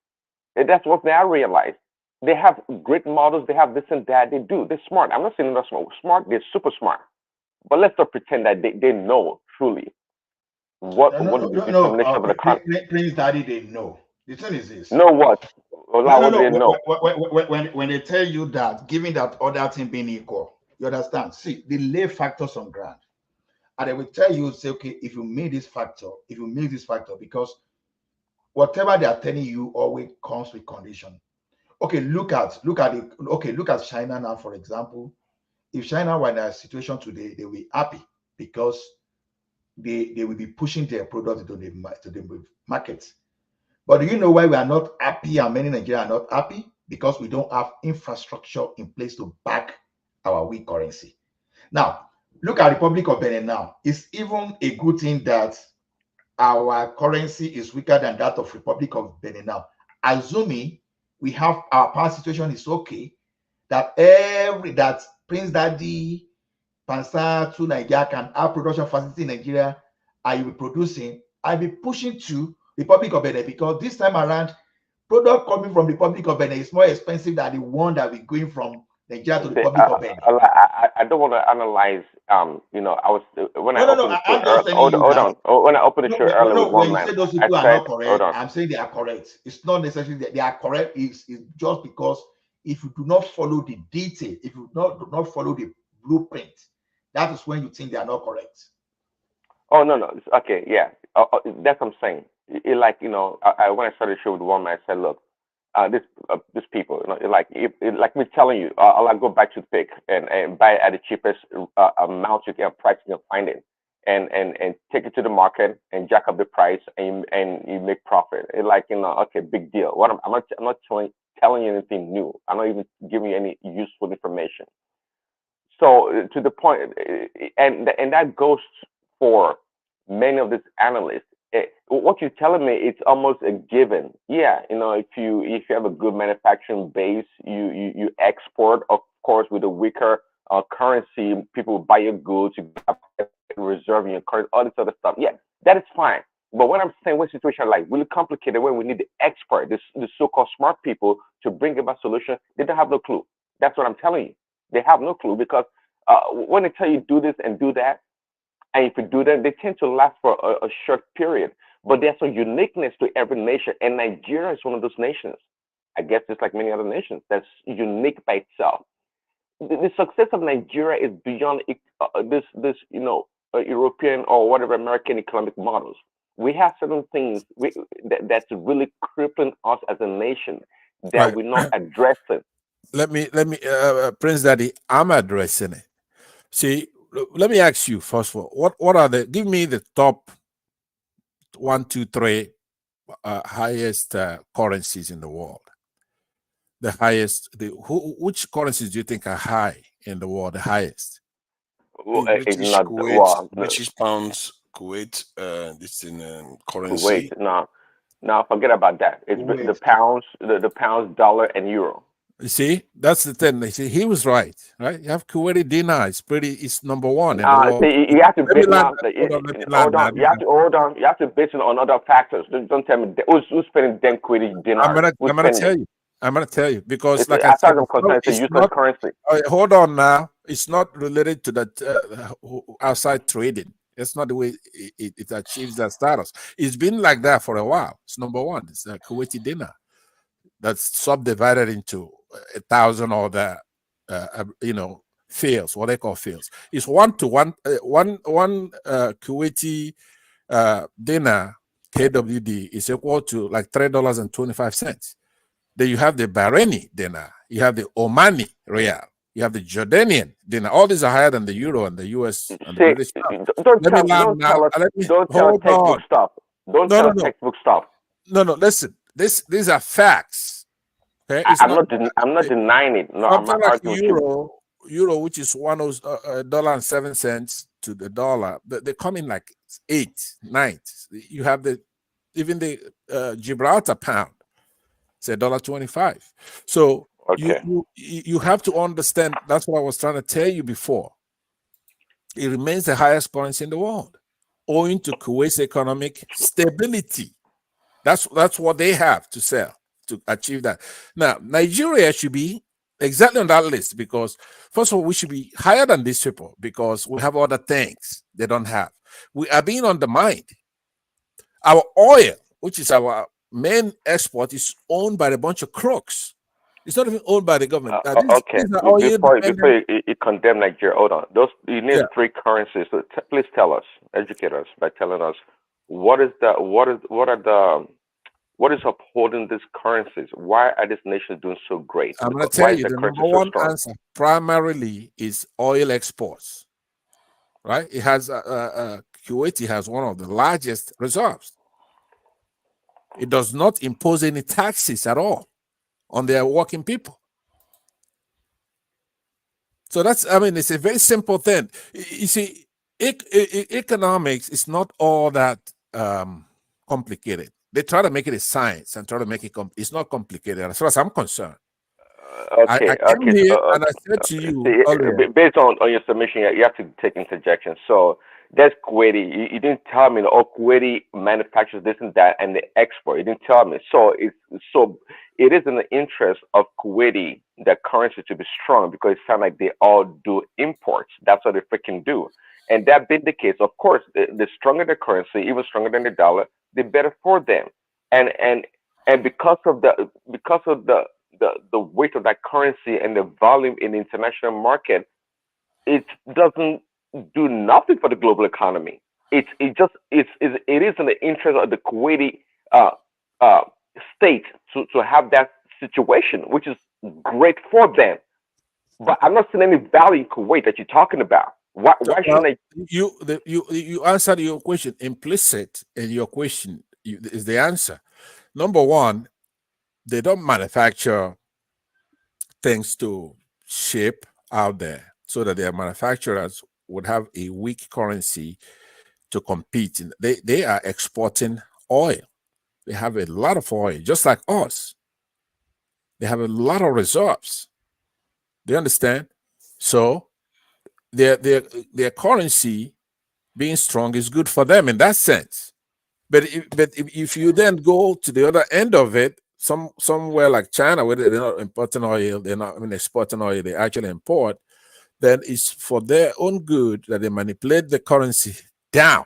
Speaker 8: And that's what I realized. They have great models. They have this and that. They do. They're smart. I'm not saying they're not smart. They're super smart. But let's not pretend that they know truly what the determination of the economy.
Speaker 22: Prince Daddy, they know. The thing is this.
Speaker 8: Know what?
Speaker 22: When they tell you that, given that other thing being equal, you understand? See, they lay factors on ground. And they will tell you, say, okay, if you make this factor, because whatever they are telling you always comes with condition. Okay, look at China now, for example. If China were in a situation today, they will be happy because they will be pushing their product to the market. But do you know why we are not happy and many Nigerians are not happy? Because we don't have infrastructure in place to back our weak currency. Now, look at Republic of Benin now. It's even a good thing that our currency is weaker than that of Republic of Benin now. Assuming we have our power situation is okay, that Prince Daddy, Pansa to Nigeria can have production facility in Nigeria, I will be producing, I'll be pushing to Republic of Benin, because this time around, product coming from Republic of Benin is more expensive than the one that we're going from Nigeria to Republic of Benin.
Speaker 8: I don't want to analyze. You know, I was when I opened the show earlier. When I opened the show earlier with one
Speaker 22: when
Speaker 8: man,
Speaker 22: you say those
Speaker 8: I
Speaker 22: people are
Speaker 8: said,
Speaker 22: not correct, I'm saying they are correct. It's not necessarily that they are correct. It's just because if you do not follow the detail, if you do not follow the blueprint, that is when you think they are not correct.
Speaker 8: Oh no, okay, yeah, that's what I'm saying. Like you know, when I started the show with one man, I said, look, this people, you know, like me telling you, I'll go back to the pick and buy it at the cheapest amount you can, price you can find it, and take it to the market and jack up the price and you make profit. It's like, you know, okay, big deal. What I'm not telling you anything new. I'm not even giving you any useful information. So to the point, and that goes for many of these analysts. What you're telling me, it's almost a given. Yeah, you know, if you have a good manufacturing base, you export, of course, with a weaker currency, people buy your goods, you have reserve in your currency, all this other stuff. Yeah, that is fine. But when I'm saying what situation like really complicated, where we need the expert, the so-called smart people to bring about solution, they don't have no clue. That's what I'm telling you. They have no clue, because when they tell you do this and do that, and if you do that, they tend to last for a short period. But there's a uniqueness to every nation, and Nigeria is one of those nations. I guess just like many other nations, that's unique by itself. The success of Nigeria is beyond this you know, European or whatever American economic models. We have certain things that's really crippling us as a nation that we're not addressing.
Speaker 19: Let me, Prince Daddy, I'm addressing it. See, let me ask you first of all, what are give me the top 1, 2, 3 highest currencies in the world. The highest, which currencies do you think are high in the world? The highest?
Speaker 12: British pounds, Kuwait, this in currency.
Speaker 8: Kuwait, no, forget about that. It's the pounds, the pounds, dollar, and euro.
Speaker 19: You see, that's the thing. You see, he was right. You have Kuwaiti dinar. It's number one in the world.
Speaker 8: You have to base You have to base it on other factors. Don't tell me who's spending damn Kuwaiti dinar.
Speaker 19: I'm gonna tell you because, like
Speaker 8: I said, it's a useless currency.
Speaker 19: Hold on now. It's not related to that outside trading. That's not the way it achieves that status. It's been like that for a while. It's number one. It's a Kuwaiti dinar that's subdivided into 1,000 other, fields, what they call fields. It's 1 to 1, one Kuwaiti dinar, KWD, is equal to like $3.25. Then you have the Bahraini dinar, you have the Omani real, you have the Jordanian dinar. All these are higher than the euro and the US and the British pound.
Speaker 8: Don't tell textbook stuff. Don't tell textbook stuff.
Speaker 19: No, listen. These are facts. Okay?
Speaker 8: I'm not denying it. No, I'm not arguing with you.
Speaker 19: Euro, which is $1.07 to the dollar, they come in like 8, 9. You have even the Gibraltar pound, say $1.25. So you have to understand. That's what I was trying to tell you before. It remains the highest currency in the world, owing to Kuwait's economic stability. That's what they have to sell to achieve that. Now, Nigeria should be exactly on that list because, first of all, we should be higher than these people because we have other things they don't have. We are being undermined. Our oil, which is our main export, is owned by a bunch of crooks. It's not even owned by the government.
Speaker 8: Before you condemn Nigeria, hold on. You need 3 currencies. So please tell us, educate us by telling us what is upholding these currencies? Why are these nations doing so great?
Speaker 19: I'm going to tell you the number one answer primarily is oil exports. Right? It has Kuwait has one of the largest reserves. It does not impose any taxes at all on their working people. So that's, I mean, it's a very simple thing. You see, economics is not all that complicated. They try to make it a science and try to make it, it's not complicated as far as I'm concerned. I came here and I said to you earlier.
Speaker 8: Based on your submission, you have to take interjection. So there's Kuwaiti. You didn't tell me, oh, Kuwaiti manufactures this and that, and they export. You didn't tell me. So it is in the interest of Kuwaiti that currency to be strong, because it sounds like they all do imports. That's what they freaking do. And that being the case, of course, the stronger the currency, even stronger than the dollar, the better for them. And because of the weight of that currency and the volume in the international market, it doesn't do nothing for the global economy. It is in the interest of the Kuwaiti state to have that situation, which is great for them. But I'm not seeing any value in Kuwait that you're talking about. Why shouldn't I?
Speaker 19: You answered your question. Implicit in your question is the answer. Number one, they don't manufacture things to ship out there so that their manufacturers would have a weak currency to compete. They are exporting oil. They have a lot of oil, just like us. They have a lot of reserves. Do you understand? So their currency being strong is good for them in that sense. But if you then go to the other end of it, somewhere like China, where they're not importing oil, they're not exporting oil, they actually import, then it's for their own good that they manipulate the currency down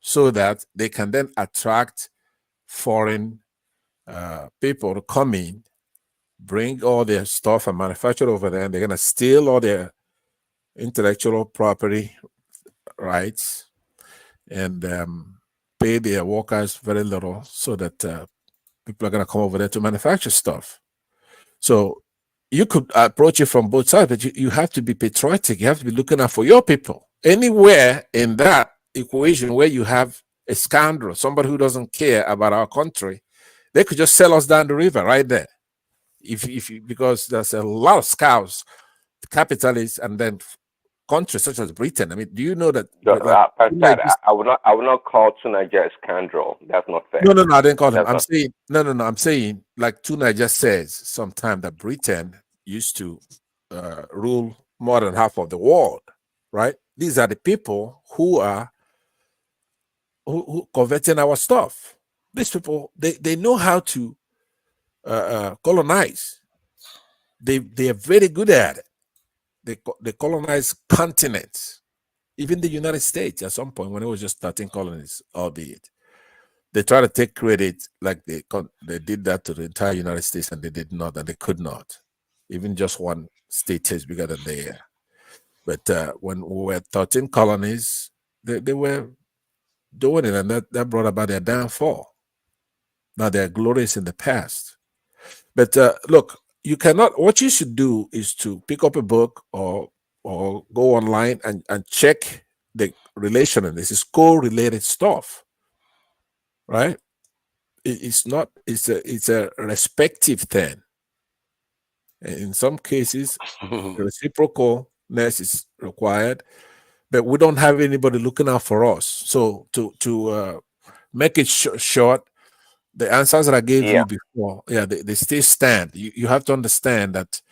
Speaker 19: so that they can then attract foreign people to come in, bring all their stuff and manufacture over there, and they're going to steal all their intellectual property rights and pay their workers very little so that people are going to come over there to manufacture stuff. So you could approach it from both sides, but you have to be patriotic. You have to be looking out for your people. Anywhere in that equation where you have a scoundrel, somebody who doesn't care about our country, they could just sell us down the river right there. Because there's a lot of scouts, capitalists, and then countries such as Britain. I mean, do you know that?
Speaker 8: I would not call Nigeria a scoundrel. That's not fair.
Speaker 19: No, I didn't call him. I'm saying I'm saying, like Tuna says sometime, that Britain used to rule more than half of the world, right? These are the people who are who converting our stuff. These people, they know how to colonize. They are very good at it. They colonize continents. Even the United States, at some point, when it was just 13 colonies, albeit, they try to take credit like they did that to the entire United States, and they did not, and they could not. Even just one state is bigger than they are. But when we were 13 colonies, they were doing it, and that brought about their downfall. Now they're glorious in the past. But look, you cannot, what you should do is to pick up a book or go online and check the relation. And this is correlated stuff, right? It's not, it's a respective thing. In some cases, reciprocalness is required, but we don't have anybody looking out for us. So to make it short, the answers that I gave you before, they still stand. You have to understand that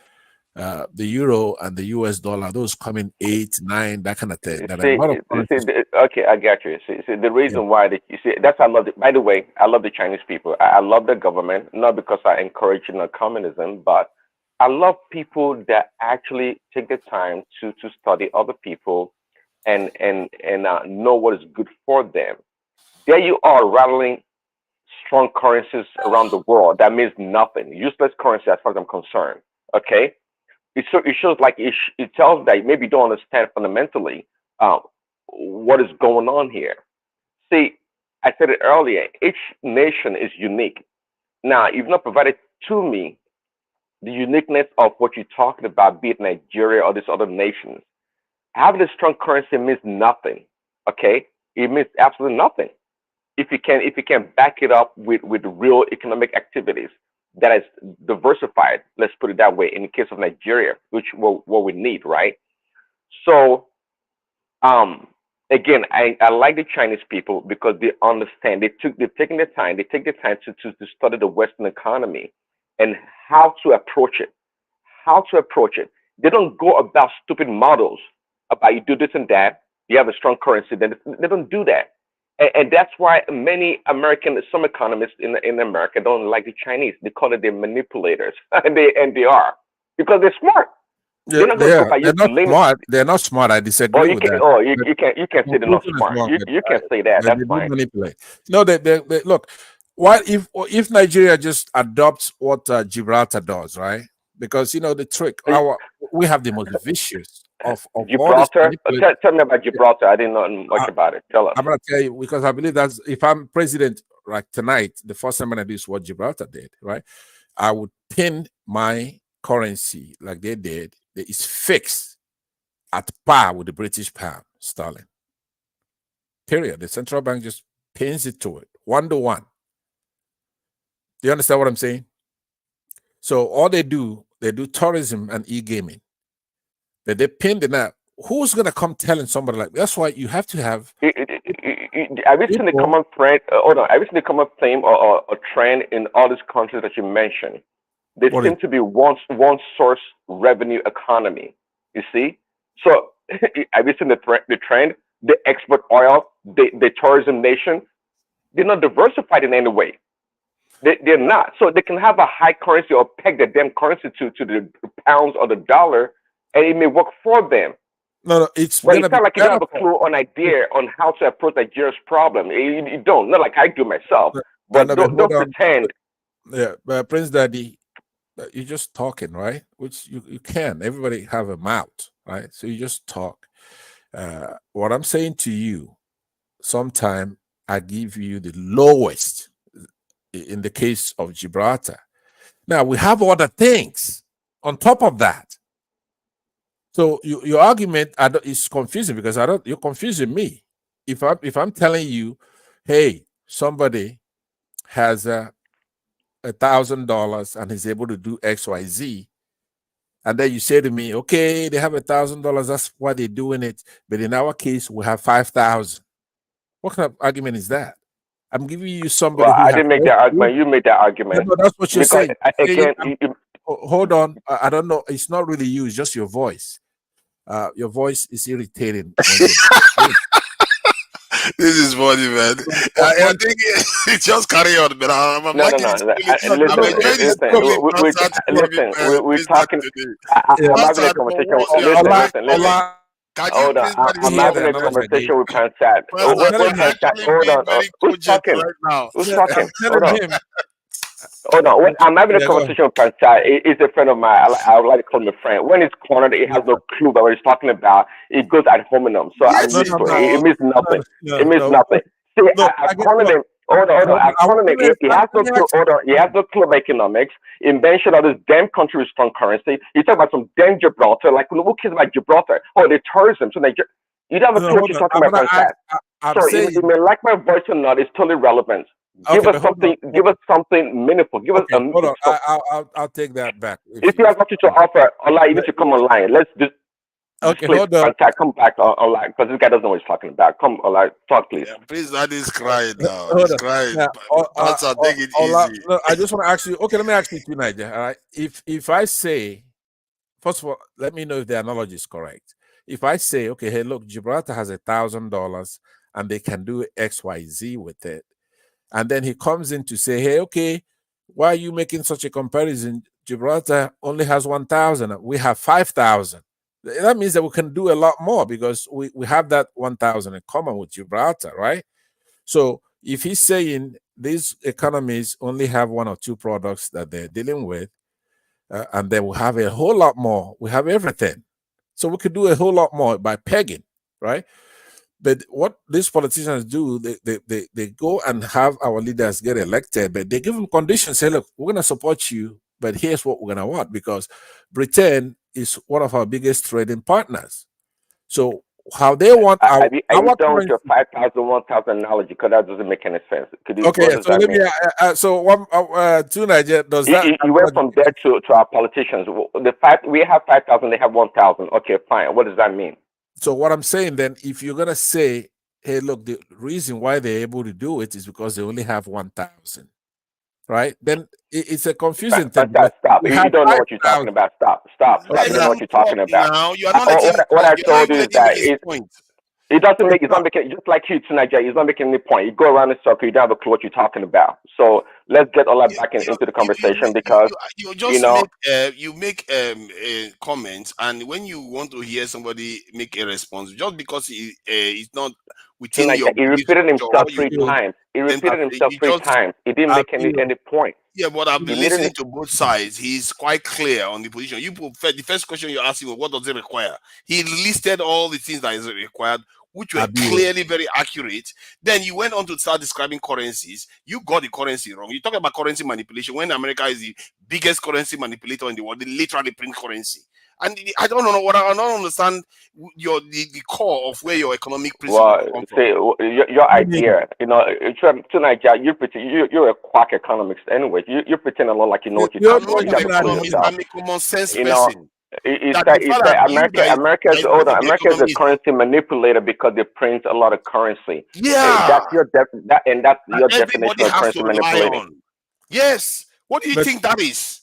Speaker 19: the euro and the US dollar, those come in 8, 9, that kind of thing.
Speaker 8: Okay, I got you. See, the reason why that's I love it. By the way, I love the Chinese people. I love the government, not because I encourage communism, but I love people that actually take the time to study other people and know what is good for them. There you are rattling strong currencies around the world. That means nothing. Useless currency as far as I'm concerned. Okay? It shows like it tells that maybe you don't understand fundamentally what is going on here. See, I said it earlier, each nation is unique. Now, you've not provided to me the uniqueness of what you're talking about, be it Nigeria or these other nations. Having a strong currency means nothing. Okay? It means absolutely nothing. if you can back it up with real economic activities that is diversified, let's put it that way, in the case of Nigeria, which what we need, right? So again, I like the Chinese people because they understand. They take the time to study the Western economy and how to approach it. They don't go about stupid models about you do this and that. You have a strong currency. Then they don't do that, and that's why some economists in America don't like the Chinese. They call it the manipulators, and they are, because they're smart. They're not going to provide you
Speaker 19: they're not
Speaker 8: limits.
Speaker 19: smart. They're not smart. I disagree with that.
Speaker 8: You can't say they're not smart. You can say that. That's fine.
Speaker 19: Manipulate. No, they look. What if Nigeria just adopts what Gibraltar does, right? Because the trick. We have the most vicious of
Speaker 8: Gibraltar. Tell me about Gibraltar. I didn't know much about it. Tell us.
Speaker 19: I'm gonna tell you because I believe that's if I'm president like tonight, the first time I'm gonna do is what Gibraltar did, right? I would pin my currency like they did. That is fixed at par with the British pound sterling. Period. The central bank just pins it to it 1-to-1. Do you understand what I'm saying? So all they do tourism and e-gaming. That they pin the now. Who's gonna come telling somebody like that's why you have to have.
Speaker 8: Have you seen the common thread? Have you seen the common theme or trend in all these countries that you mentioned? They seem to be one source revenue economy. You see, so have you seen the trend? They export oil. The tourism nation. They're not diversified in any way. They're not. So they can have a high currency or peg the damn currency to the pounds or the dollar, and it may work for them.
Speaker 19: No, it's.
Speaker 8: But it's not like you don't have a clue or idea on how to approach Nigeria's problem. You don't. Not like I do myself. But don't pretend.
Speaker 19: Yeah, but Prince Daddy. You're just talking, right? Which you can. Everybody have a mouth, right? So you just talk. What I'm saying to you, sometime I give you the lowest in the case of Gibraltar. Now we have other things on top of that. So your argument is confusing because you're confusing me. If I'm telling you, hey, somebody has $1,000 and is able to do XYZ, and then you say to me, okay, they have $1,000, that's why they're doing it. But in our case, we have 5,000. What kind of argument is that? I'm giving you somebody.
Speaker 8: Well, I didn't make that argument. You made that argument.
Speaker 19: No, that's what you're saying.
Speaker 8: Again,
Speaker 19: hold on. I don't know. It's not really you. It's just your voice. Your voice is irritating.
Speaker 12: This is funny, man. I think it just carry on, but I'm
Speaker 8: Listen, we're talking. I'm having a conversation. Listen. Hold on. I'm having a conversation with Pansat. Hold on. Who's talking? Who's talking? Hold on. Hold on. I'm having a conversation with Pansat. He's a friend of mine. I would like to call him a friend. When it's cornered, he has no clue about what he's talking about. It goes ad hominem. So I'm used to it. It means nothing. It means nothing. See, I cornered him. Hold on. I cornered him. He has no clue. Hold on. He has no clue about economics. He mentioned all this damn country with strong currency. He talked about some damn Gibraltar. Like, who cares about Gibraltar? Oh, the tourism. So Nigeria. You don't have a clue what you're talking about, Pansat. So you may like my voice or not. It's totally relevant. Give us something. Give us something meaningful. Give us.
Speaker 19: Hold on. I'll take that back.
Speaker 8: If you have something to offer, online, you need to come online. Let's just.
Speaker 19: Okay, hold on.
Speaker 8: Come back online because this guy doesn't know what he's talking about. Come online, talk, please.
Speaker 12: Yeah, please, that is crying now. He's crying. Take it easy.
Speaker 19: No, I just want to ask you. Okay, let me ask you tonight. All right. If I say, first of all, let me know if the analogy is correct. If I say, okay, hey, look, Gibraltar has $1,000 and they can do XYZ with it. And then he comes in to say, hey, okay, why are you making such a comparison? Gibraltar only has 1,000. We have 5,000. That means that we can do a lot more because we have that 1,000 in common with Gibraltar, right? So if he's saying these economies only have one or two products that they're dealing with, and they will have a whole lot more, we have everything. So we could do a whole lot more by pegging, right? But what these politicians do, they go and have our leaders get elected, but they give them conditions, say, look, we're going to support you, but here's what we're going to want, because Britain is one of our biggest trading partners. So how they want
Speaker 8: Are you
Speaker 19: our
Speaker 8: done with
Speaker 19: currency.
Speaker 8: your 5,000, 1,000 analogy? Because that doesn't make any sense.
Speaker 19: Okay,
Speaker 8: What does
Speaker 19: so
Speaker 8: that
Speaker 19: let
Speaker 8: mean?
Speaker 19: me. So one, to Nigeria, does that?
Speaker 8: You went from there to our politicians. We have 5,000, they have 1,000. Okay, fine. What does that mean?
Speaker 19: So what I'm saying then, if you're gonna say, hey, look, the reason why they're able to do it is because they only have 1,000, right? Then it's a confusing thing.
Speaker 8: Stop. You don't know what you're talking about. Stop. You don't know what you're talking about.
Speaker 12: Now you are not letting
Speaker 8: What I told you is that
Speaker 12: point.
Speaker 8: It doesn't make. It's not making. Just like you to Nigeria, it's not making any point. You go around in circle. You don't have a clue what you're talking about. So let's get all that back into the conversation because
Speaker 12: you make comments, and when you want to hear somebody make a response, just because it's not within your.
Speaker 8: He repeated himself 3 times. He repeated himself 3 times. It didn't make any point.
Speaker 12: Yeah, but I've been listening to both sides. He's quite clear on the position. The first question you asked him was, what does it require? He listed all the things that is required, which were clearly very accurate. Then you went on to start describing currencies. You got the currency wrong. You talk about currency manipulation when America is the biggest currency manipulator in the world. They literally print currency. And I don't know what I don't understand the core of where your economic principle come from.
Speaker 8: Your idea, to Nigeria, you're a quack economist anyway. You're pretending a lot like you know what you're talking about.
Speaker 12: I'm a common sense person.
Speaker 8: America is a currency manipulator because they print a lot of currency.
Speaker 12: Yeah,
Speaker 8: that's your definition of currency manipulating.
Speaker 12: Yes. What do you think that is?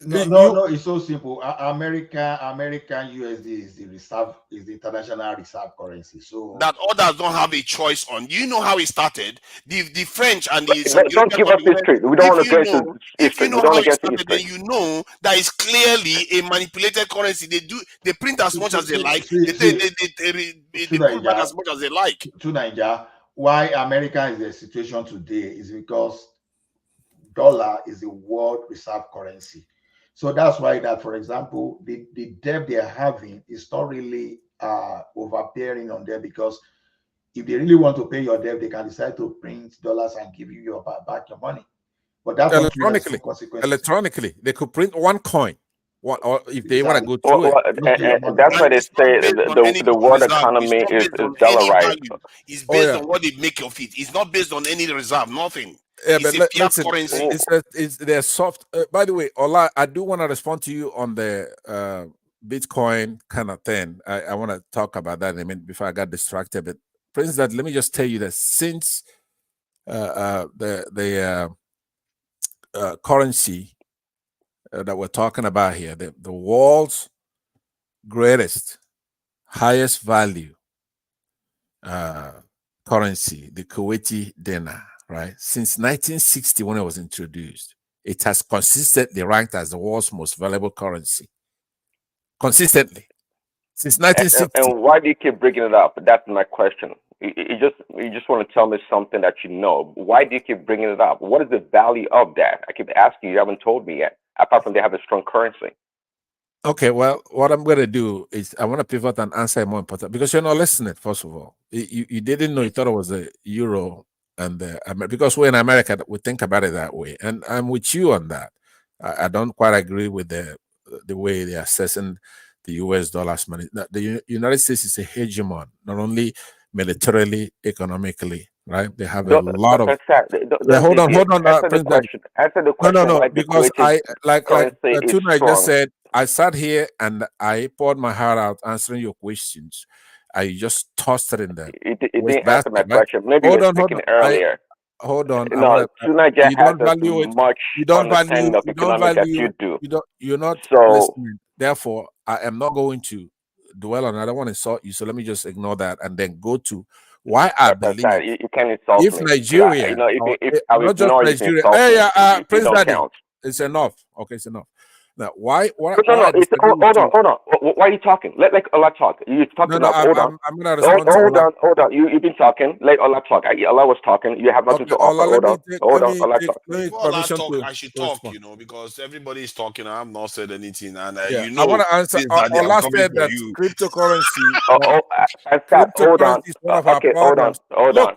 Speaker 22: No, it's so simple. American USD is the international reserve currency. So
Speaker 12: that others don't have a choice on. You know how it started. The French and the
Speaker 8: don't give us history. We don't want to get into history.
Speaker 12: If you know how it started, then you know that it's clearly a manipulated currency. They print as much as they like. They pull back as much as they like.
Speaker 22: To Nigeria, why America is the situation today is because dollar is the world reserve currency. So that's why that, for example, the debt they're having is not really overbearing on them, because if they really want to pay your debt, they can decide to print dollars and give you back your money. But that's
Speaker 19: electronically, they could print one coin. Or if they want to go through it.
Speaker 8: And that's why they say the world economy is dollarized.
Speaker 12: It's based on what they make of it. It's not based on any reserve, nothing.
Speaker 19: Yeah, but listen, they're soft. By the way, Ola, I do want to respond to you on the Bitcoin kind of thing. I want to talk about that in a minute before I got distracted. But President, let me just tell you that since the currency that we're talking about here, the world's greatest, highest value currency, the Kuwaiti dinar, right? Since 1960, when it was introduced, it has consistently ranked as the world's most valuable currency. Consistently. Since 1960.
Speaker 8: And why do you keep bringing it up? That's my question. You just want to tell me something that you know. Why do you keep bringing it up? What is the value of that? I keep asking you. You haven't told me yet. Apart from they have a strong currency.
Speaker 19: Okay, well, what I'm going to do is I want to pivot and answer more important, because you're not listening. First of all, you didn't know. You thought it was the euro and because we're in America, we think about it that way, and I'm with you on that. I don't quite agree with the way they're assessing the U.S. dollars money. The United States is a hegemon, not only militarily, economically, right? They have a lot of. Hold on.
Speaker 8: Answer the question.
Speaker 19: No. Because I just said, I sat here and I poured my heart out answering your questions. I just tossed it in there.
Speaker 8: It didn't answer my question. Maybe you were speaking earlier.
Speaker 19: Hold on.
Speaker 8: No, Nigeria has as much understanding of economics as you do.
Speaker 19: You're not listening. Therefore, I am not going to dwell on it. I don't want to insult you, so let me just ignore that and then go to why I believe
Speaker 8: you can insult me.
Speaker 19: If Nigeria, not just Nigeria, President, it's enough. Okay, it's enough. Now, why?
Speaker 8: Hold on. Why are you talking? Let Allah talk. You talking about. Hold on.
Speaker 19: I'm gonna respond.
Speaker 8: Hold on. You've been talking. Let Allah talk. Allah was talking. You have nothing to offer. Hold on. Allah talk.
Speaker 12: I should talk. Because everybody is talking. I have not said anything, and
Speaker 19: I want to answer. Allah said that cryptocurrency.
Speaker 8: Hold on. Okay, hold on.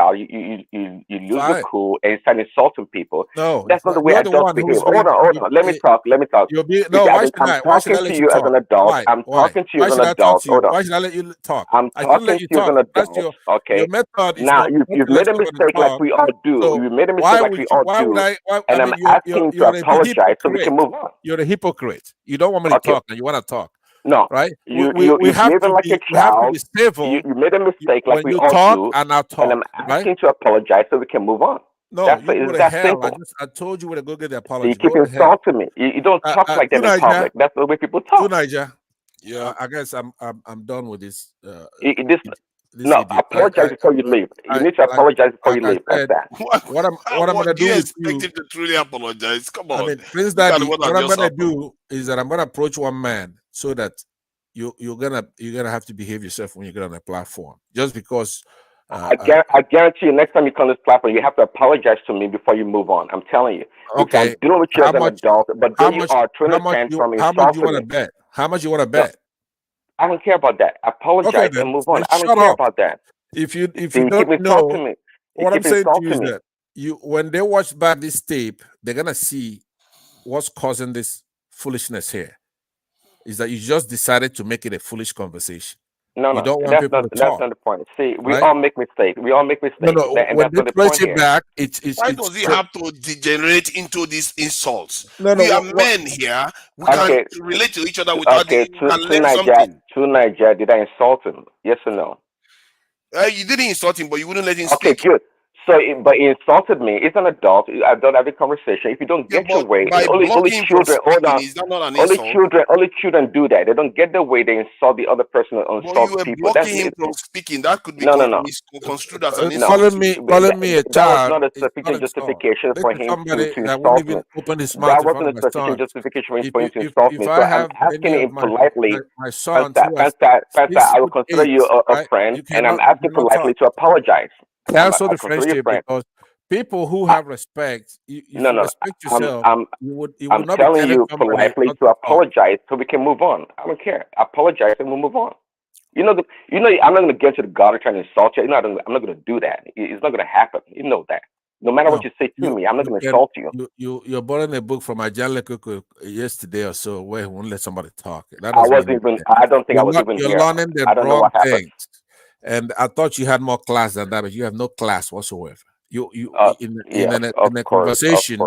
Speaker 8: child, you lose your cool and start insulting people.
Speaker 11: No,
Speaker 8: That's not the way
Speaker 11: you're the
Speaker 8: adults
Speaker 11: one who's
Speaker 8: behave. Hold
Speaker 11: being.
Speaker 8: on. Let me talk.
Speaker 11: You'll be
Speaker 8: You
Speaker 11: no.
Speaker 8: see,
Speaker 11: Why should
Speaker 8: I'm
Speaker 11: I? Why should
Speaker 8: talking
Speaker 11: I
Speaker 8: to
Speaker 11: let you
Speaker 8: you as
Speaker 11: talk?
Speaker 8: an adult.
Speaker 11: Why?
Speaker 8: I'm
Speaker 11: Why?
Speaker 8: talking to you
Speaker 11: Why
Speaker 8: as
Speaker 11: should
Speaker 8: an
Speaker 11: I talk
Speaker 8: adult.
Speaker 11: to you?
Speaker 8: Hold on.
Speaker 11: Why should I let you talk?
Speaker 8: I'm
Speaker 11: I shouldn't
Speaker 8: talking
Speaker 11: let
Speaker 8: to
Speaker 11: you
Speaker 8: you as
Speaker 11: talk.
Speaker 8: an
Speaker 11: That's
Speaker 8: adult.
Speaker 11: your
Speaker 8: Okay.
Speaker 11: method is
Speaker 8: Now
Speaker 11: not
Speaker 8: you've
Speaker 11: to let
Speaker 8: made a
Speaker 11: somebody
Speaker 8: mistake like
Speaker 11: talk.
Speaker 8: we all do.
Speaker 11: So
Speaker 8: You made a mistake
Speaker 11: why
Speaker 8: like
Speaker 11: would
Speaker 8: we
Speaker 11: you?
Speaker 8: all
Speaker 11: Why would
Speaker 8: do.
Speaker 11: I? Why, I
Speaker 8: And I'm
Speaker 11: mean,
Speaker 8: asking you to
Speaker 11: you're a
Speaker 8: apologize apologize so we can move on.
Speaker 19: You're a hypocrite. You don't want me to talk, and you want to talk.
Speaker 8: No,
Speaker 19: right?
Speaker 8: You
Speaker 19: We have
Speaker 8: behaving
Speaker 19: to
Speaker 8: like
Speaker 19: be,
Speaker 8: a
Speaker 19: we have to
Speaker 8: child.
Speaker 19: be civil.
Speaker 8: You made a mistake like
Speaker 19: when
Speaker 8: we
Speaker 19: you
Speaker 8: all
Speaker 19: talk,
Speaker 8: do,
Speaker 19: and I'll talk.
Speaker 8: and I'm asking to apologize so we can move on.
Speaker 19: No,
Speaker 8: That's
Speaker 19: you go
Speaker 8: it's
Speaker 19: to
Speaker 8: that
Speaker 19: hell.
Speaker 8: simple.
Speaker 19: I told you where to go get the
Speaker 8: So
Speaker 19: apology.
Speaker 8: you keep
Speaker 19: Go to hell.
Speaker 8: insulting me. You don't talk like that in public. That's the way people talk.
Speaker 19: Niger.
Speaker 12: Yeah,
Speaker 19: I guess I'm done with this.
Speaker 8: This
Speaker 19: idiot.
Speaker 8: apologize before you leave. You need to apologize before you leave. That's that.
Speaker 19: What I'm gonna
Speaker 12: do you
Speaker 19: do with
Speaker 12: expect
Speaker 19: you?
Speaker 12: him to truly apologize? Come on.
Speaker 19: I mean, Prince
Speaker 12: Look at
Speaker 19: Daddy,
Speaker 12: what
Speaker 19: what
Speaker 12: has
Speaker 19: I'm
Speaker 12: just
Speaker 19: gonna
Speaker 12: happened.
Speaker 19: do is that I'm gonna approach one man so that you're gonna have to behave yourself when you get on a platform. Just because
Speaker 8: I guarantee you, next time you come to this platform, you have to apologize to me before you move on. I'm telling you.
Speaker 19: Okay.
Speaker 8: I'm dealing with you as an adult, but there you are trying to stand from
Speaker 19: how much you
Speaker 8: insulting
Speaker 19: want to
Speaker 8: me.
Speaker 19: bet? How much you want to bet?
Speaker 8: I don't care about that. Apologize and move on. I don't care about that.
Speaker 19: If you
Speaker 8: you
Speaker 19: don't
Speaker 8: keep insulting
Speaker 19: know,
Speaker 8: me.
Speaker 19: what I'm saying to you is
Speaker 8: me.
Speaker 19: that when they watch back this tape, they're gonna see what's causing this foolishness here. Is that you just decided to make it a foolish conversation?
Speaker 8: No,
Speaker 19: you don't want
Speaker 8: that's
Speaker 19: people
Speaker 8: not
Speaker 19: to talk.
Speaker 8: that's not the point. See, we
Speaker 19: right?
Speaker 8: all make mistakes. We all make mistakes.
Speaker 19: No,
Speaker 8: and
Speaker 19: when
Speaker 8: that's
Speaker 19: they
Speaker 8: not the
Speaker 19: trace
Speaker 8: point
Speaker 19: it
Speaker 8: here.
Speaker 19: back,
Speaker 12: Why does he have to degenerate into these insults?
Speaker 19: No,
Speaker 12: we are men here. We can relate to each other without
Speaker 8: okay.
Speaker 12: we can learn something.
Speaker 8: To Niger, did I insult him? Yes or no?
Speaker 12: You didn't insult him, but you wouldn't let him
Speaker 8: Okay,
Speaker 12: speak.
Speaker 8: good. So, but he insulted me. It's an adult. I've done every conversation. If you don't get your way,
Speaker 12: by
Speaker 8: only
Speaker 12: blocking
Speaker 8: children.
Speaker 12: from
Speaker 8: Hold on.
Speaker 12: speaking, is that not an
Speaker 8: Only
Speaker 12: insult?
Speaker 8: children do that. They don't get their way. They insult the other person or
Speaker 12: But
Speaker 8: insult
Speaker 12: you were
Speaker 8: people.
Speaker 12: blocking him from speaking. That could be
Speaker 8: No.
Speaker 12: misconstrued as an insult.
Speaker 19: calling me a
Speaker 8: That was
Speaker 19: child.
Speaker 8: not a sufficient justification for him
Speaker 19: Somebody
Speaker 8: to
Speaker 19: that won't
Speaker 8: insult me.
Speaker 19: even open his mouth
Speaker 8: That
Speaker 19: in front
Speaker 8: wasn't
Speaker 19: of
Speaker 8: a
Speaker 19: my
Speaker 8: sufficient
Speaker 19: son.
Speaker 8: justification for him to insult me.
Speaker 19: If
Speaker 8: So
Speaker 19: I
Speaker 8: I'm
Speaker 19: have
Speaker 8: asking
Speaker 19: any
Speaker 8: him
Speaker 19: of
Speaker 8: politely.
Speaker 19: my sons
Speaker 8: Pastor, I will consider you a friend, and I'm asking politely to apologize.
Speaker 19: Cancel the
Speaker 8: consider you a
Speaker 19: friendship
Speaker 8: friend.
Speaker 19: because people who have respect, if you respect yourself, you would
Speaker 8: I'm
Speaker 19: not
Speaker 8: telling
Speaker 19: be
Speaker 8: you
Speaker 19: somebody
Speaker 8: politely
Speaker 19: not
Speaker 8: to apologize so we can move on. I don't care. Apologize and we'll move on. I'm not going to get to the gutter trying to insult you. I'm not going to do that. It's not going to happen. You know that. No matter what you say to me, I'm not going to insult you.
Speaker 19: You're borrowing a book from Ajala Kuku yesterday or so where he won't let somebody talk.
Speaker 8: I don't think I was even here.
Speaker 19: You're learning the
Speaker 8: I don't know
Speaker 19: wrong
Speaker 8: what happened.
Speaker 19: things. And I thought you had more class than that, but you have no class whatsoever. In a conversation,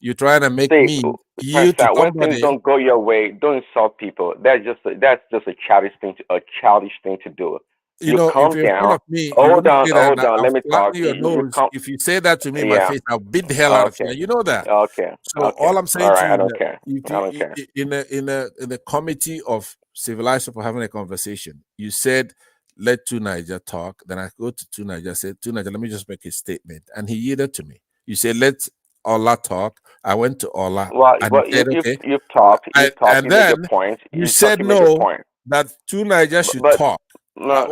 Speaker 19: you're trying to make me yield to
Speaker 8: when
Speaker 19: somebody.
Speaker 8: things don't go your way, don't insult people. That's just a childish thing to do.
Speaker 19: You know,
Speaker 8: calm
Speaker 19: if you're in front
Speaker 8: down.
Speaker 19: of me,
Speaker 8: Hold on. Let me
Speaker 19: flatten
Speaker 8: talk.
Speaker 19: your nose. If you say that to me in my face, I'll beat the hell out of you. You know that.
Speaker 8: Okay.
Speaker 19: So all I'm saying to you,
Speaker 8: I don't care.
Speaker 19: In a committee of civilized people having a conversation, you said let Two Niger talk. Then I go to Two Niger, said Two Niger, let me just make a statement, and he yielded to me. You said let Ola talk. I went to Ola.
Speaker 8: You've talked.
Speaker 19: And
Speaker 8: you
Speaker 19: then
Speaker 8: made your point.
Speaker 19: you said no. That Two Niger should talk. Where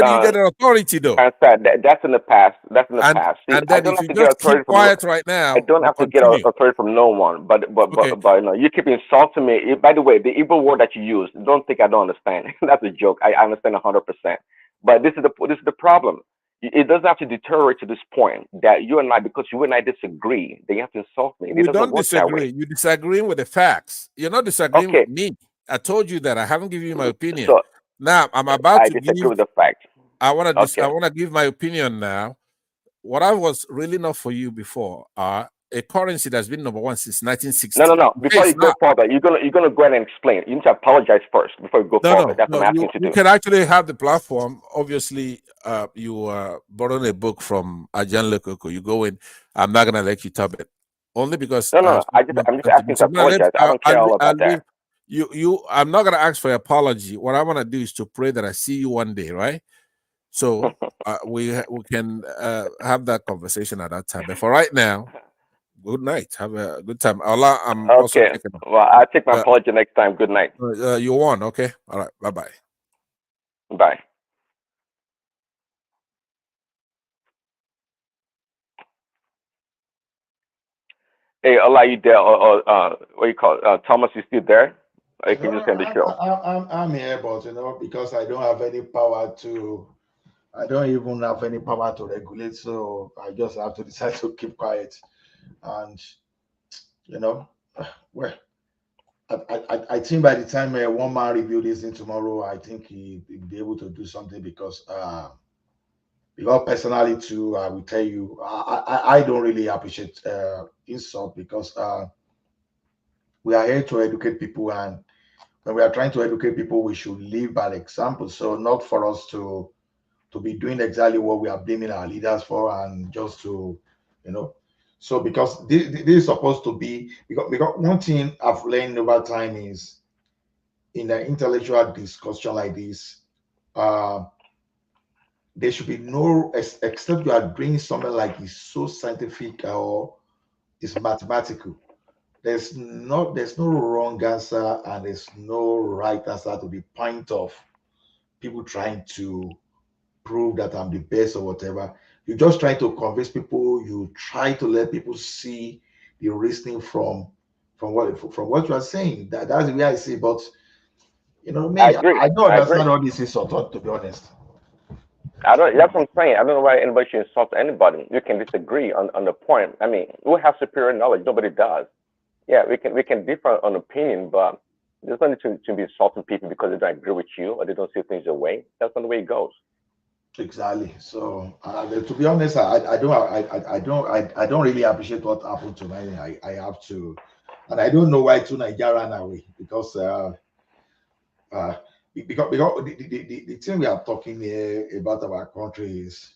Speaker 19: do you get an authority, though?
Speaker 8: That's in the past. That's in the past. See,
Speaker 19: and then
Speaker 8: I don't
Speaker 19: if
Speaker 8: have
Speaker 19: you
Speaker 8: to get
Speaker 19: just keep
Speaker 8: authority
Speaker 19: quiet
Speaker 8: from,
Speaker 19: right now,
Speaker 8: I don't have to get authority from no one. But you keep insulting me. By the way, the evil word that you use, don't think I don't understand. That's a joke. I understand 100%. But this is the problem. It doesn't have to deteriorate to this point that you and I, because you and I disagree, then you have to insult me.
Speaker 19: We don't disagree. You're disagreeing with the facts. You're not disagreeing with me. I told you that I haven't given you my opinion. So, now I'm about to
Speaker 8: disagree
Speaker 19: give
Speaker 8: with the fact.
Speaker 19: I want to give my opinion now. What I was really not for you before a currency that's been number one since 1960.
Speaker 8: No. Before you go further, you're gonna go ahead and explain. You need to apologize first before you go further. That's what I'm asking to do.
Speaker 19: You can actually have the platform. Obviously, you borrowed a book from Ajan Lekoko. You go in. I'm not gonna let you top it. Only because
Speaker 8: I'm just asking to apologize. I don't care all about that.
Speaker 19: I'm not gonna ask for an apology. What I want to do is to pray that I see you one day, right? So we can have that conversation at that time. But for right now, good night. Have a good time. Allah, I'm also taking off.
Speaker 8: Well, I'll take my apology next time. Good night.
Speaker 19: You won, okay? All right. Bye-bye.
Speaker 8: Bye. Hey, Allah, you there? What do you call it? Thomas, you still there? Or you can just end the show.
Speaker 22: I'm here, but because I don't have any power to. I don't even have any power to regulate, so I just have to decide to keep quiet. And well, I think by the time one man review this thing tomorrow, I think he'll be able to do something because personally too, I will tell you, I don't really appreciate insult because we are here to educate people, and when we are trying to educate people, we should live by example. So not for us to be doing exactly what we are blaming our leaders for, and just to, so because this is supposed to be, because one thing I've learned over time is, in an intellectual discussion like this, there should be no, except you are doing something like is so scientific or is mathematical. There's no wrong answer, and there's no right answer to the point of people trying to prove that I'm the best or whatever. You just try to convince people. You try to let people see the reasoning from what you are saying. That's the way I see. But
Speaker 8: I
Speaker 22: me,
Speaker 8: agree.
Speaker 22: I don't
Speaker 8: I agree.
Speaker 22: understand all this insult, to be honest.
Speaker 8: I don't. That's what I'm saying. I don't know why anybody should insult anybody. You can disagree on the point. I mean, we have superior knowledge. Nobody does. Yeah, we can differ on opinion, but there's no need to be insulting people because they don't agree with you or they don't see things your way. That's not the way it goes.
Speaker 22: Exactly. So, to be honest, I don't really appreciate what happened tonight. I have to, and I don't know why two Nigeria ran away, because because the thing we are talking here about our country is,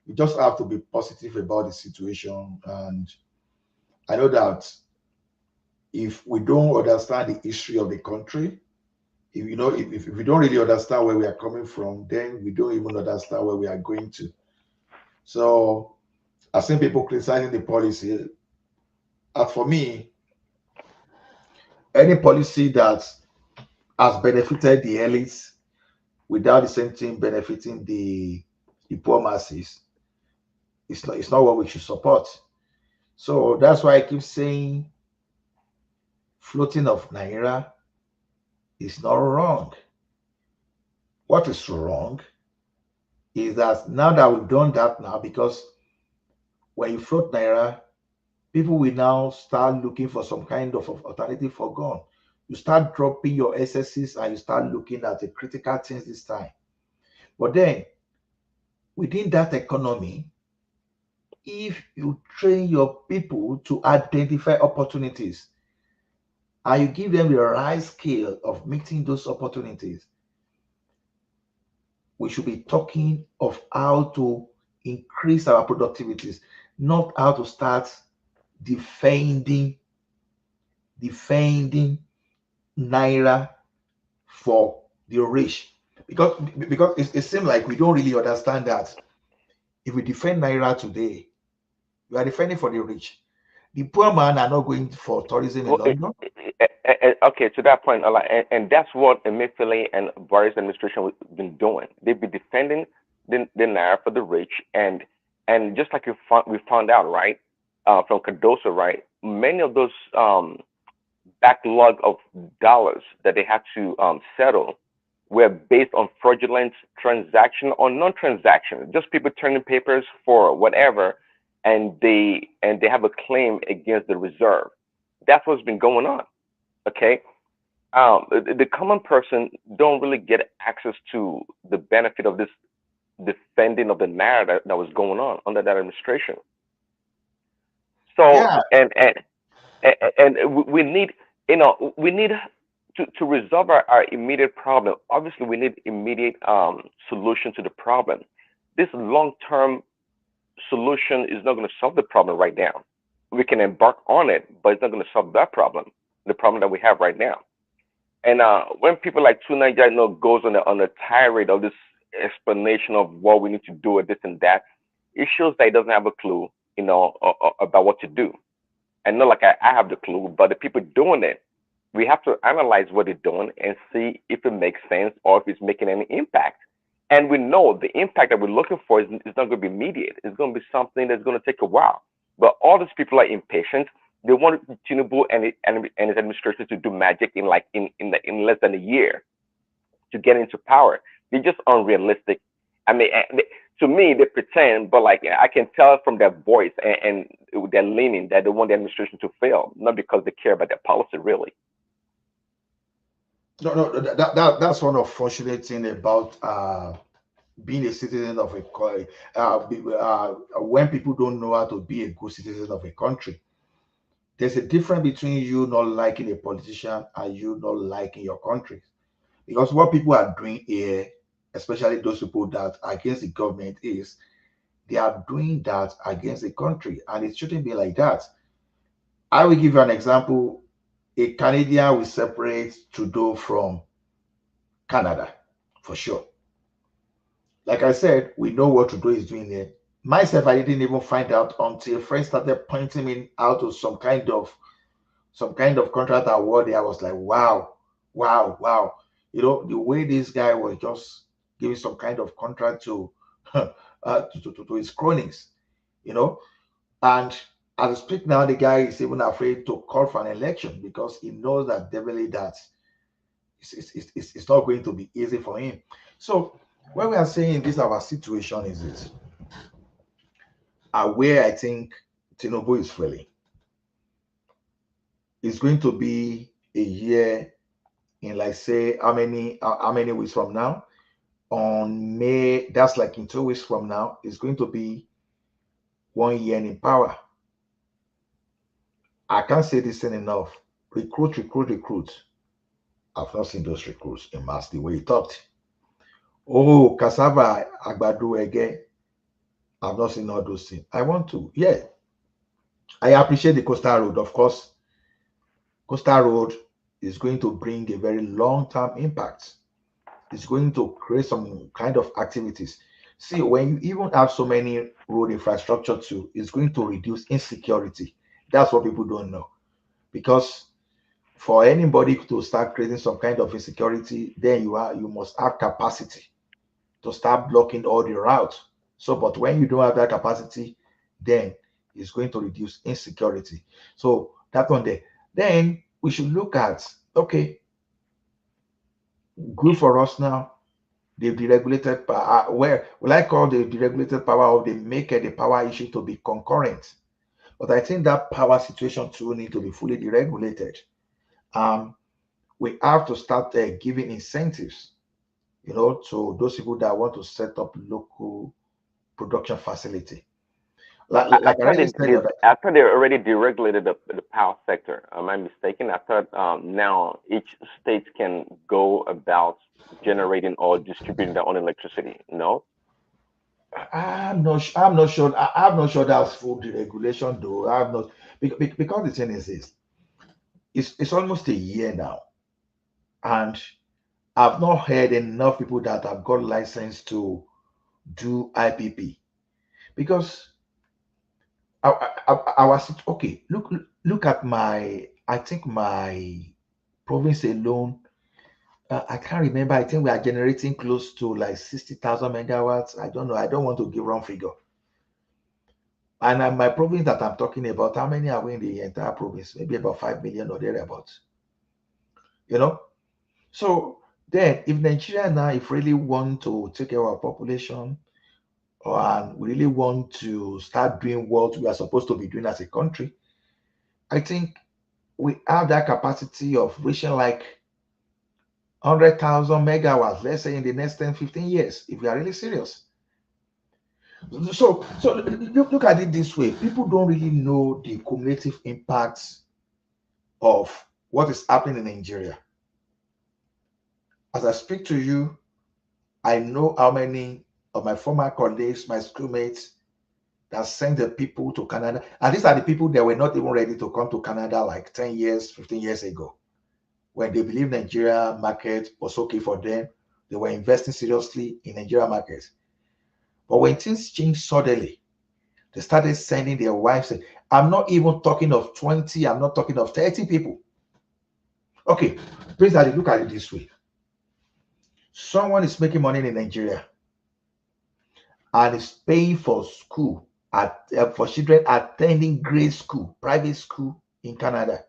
Speaker 22: we just have to be positive about the situation. And I know that if we don't understand the history of the country, if we don't really understand where we are coming from, then we don't even understand where we are going to. So I've seen people criticizing the policy. As for me, any policy that has benefited the elites without the same thing benefiting the poor masses, it's not what we should support. So that's why I keep saying floating of Naira is not wrong. What is wrong is that now that we've done that now, because when you float Naira, people will now start looking for some kind of alternative for gun. You start dropping your SSCs and you start looking at the critical things this time. But then, within that economy, if you train your people to identify opportunities and you give them the right scale of meeting those opportunities, we should be talking of how to increase our productivities, not how to start defending Naira for the rich. Because it seems like we don't really understand that if we defend Naira today, we are defending for the rich. The poor man are not going for tourism in
Speaker 8: Well,
Speaker 22: London.
Speaker 8: okay, to that point, and that's what Emefiele and Buhari's administration have been doing. They've been defending the naira for the rich, and just like we found out, right, from Cardoso, right, many of those backlog of dollars that they had to settle were based on fraudulent transaction or non-transaction, just people turning papers for whatever, and they have a claim against the reserve. That's what's been going on. Okay, the common person don't really get access to the benefit of this defending of the narrative that was going on under that administration. So
Speaker 22: Yeah.
Speaker 8: and we need, we need to resolve our immediate problem. Obviously, we need immediate solution to the problem. This long-term solution is not going to solve the problem right now. We can embark on it, but it's not going to solve that problem, the problem that we have right now. And when people like Tunaja, goes on a tirade of this explanation of what we need to do and this and that, it shows that he doesn't have a clue, about what to do. And not like I have the clue, but the people doing it, we have to analyze what they're doing and see if it makes sense or if it's making any impact. And we know the impact that we're looking for is not going to be immediate. It's going to be something that's going to take a while. But all these people are impatient. They want Tinubu and his administration to do magic in less than a year to get into power. They're just unrealistic. I mean, to me, they pretend, but I can tell from their voice and their leaning that they want the administration to fail, not because they care about their policy, really.
Speaker 22: No, that's one unfortunate thing about being a citizen of a country. When people don't know how to be a good citizen of a country, there's a difference between you not liking a politician and you not liking your country. Because what people are doing here, especially those people that are against the government, is they are doing that against the country, and it shouldn't be like that. I will give you an example. A Canadian will separate Trudeau from Canada, for sure. Like I said, we know what Trudeau is doing here. Myself, I didn't even find out until friends started pointing me out to some kind of contract award. I was like, wow, wow, wow. You know, the way this guy was just giving some kind of contract to to his cronies, you know. And as I speak now, the guy is even afraid to call for an election because he knows that definitely that it's not going to be easy for him. So when we are saying this, our situation is this, where I think Tinubu is failing. It's going to be a year in, like, say, how many weeks from now? On May, that's like in 2 weeks from now, it's going to be 1 year in power. I can't say this thing enough. Recruit, recruit, recruit. I've not seen those recruits in mass the way he talked. Oh, cassava, agbado again. I've not seen all those things. I want to, yeah. I appreciate the coastal road, of course. Coastal road is going to bring a very long-term impact. It's going to create some kind of activities. See, when you even have so many road infrastructure too, it's going to reduce insecurity. That's what people don't know. Because for anybody to start creating some kind of insecurity, then you must have capacity to start blocking all the routes. So, but when you don't have that capacity, then it's going to reduce insecurity. So that one there. Then we should look at, okay, good for us now. The deregulated power, where will I call the deregulated power of the maker, the power issue to be concurrent? But I think that power situation too need to be fully deregulated. We have to start giving incentives, you know, to those people that want to set up local production facility. Like
Speaker 8: I
Speaker 22: I
Speaker 8: thought
Speaker 22: already said,
Speaker 8: I thought they already deregulated the power sector. Am I mistaken? I thought now each state can go about generating or distributing their own electricity. No.
Speaker 22: I'm not sure. I'm not sure that's full deregulation though. I'm not because the thing is this. It's almost a year now, and I've not heard enough people that have got license to do IPP because I was okay. Look at I think my province alone. I can't remember. I think we are generating close to like 60,000 megawatts. I don't know. I don't want to give wrong figure. And my province that I'm talking about, how many are we in the entire province? Maybe about 5 million or thereabouts. You know? So then, if Nigeria now, if really want to take care of our population, and we really want to start doing what we are supposed to be doing as a country, I think we have that capacity of reaching like 100,000 megawatts, let's say in the next 10, 15 years, if we are really serious. So look at it this way. People don't really know the cumulative impacts of what is happening in Nigeria. As I speak to you, I know how many of my former colleagues, my schoolmates, that sent the people to Canada. And these are the people that were not even ready to come to Canada like 10 years, 15 years ago. When they believed Nigeria market was okay for them, they were investing seriously in Nigeria markets. But when things changed suddenly, they started sending their wives. I'm not even talking of 20, I'm not talking of 30 people. Okay, please look at it this way. Someone is making money in Nigeria and is paying for school for children attending grade school, private school in Canada.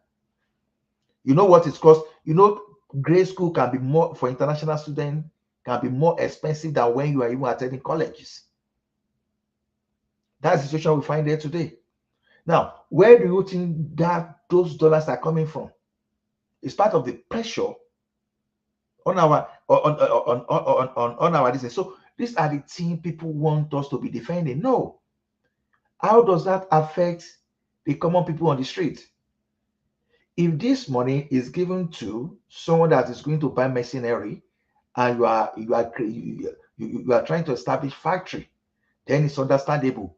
Speaker 22: You know what it costs? You know, grade school can be more for international students, can be more expensive than when you are even attending colleges. That's the situation we find there today. Now, where do you think that those dollars are coming from? It's part of the pressure on our on our business. So these are the things people want us to be defending. No. How does that affect the common people on the street? if this money is given to someone that is going to buy machinery, and you are trying to establish factory, then it's understandable.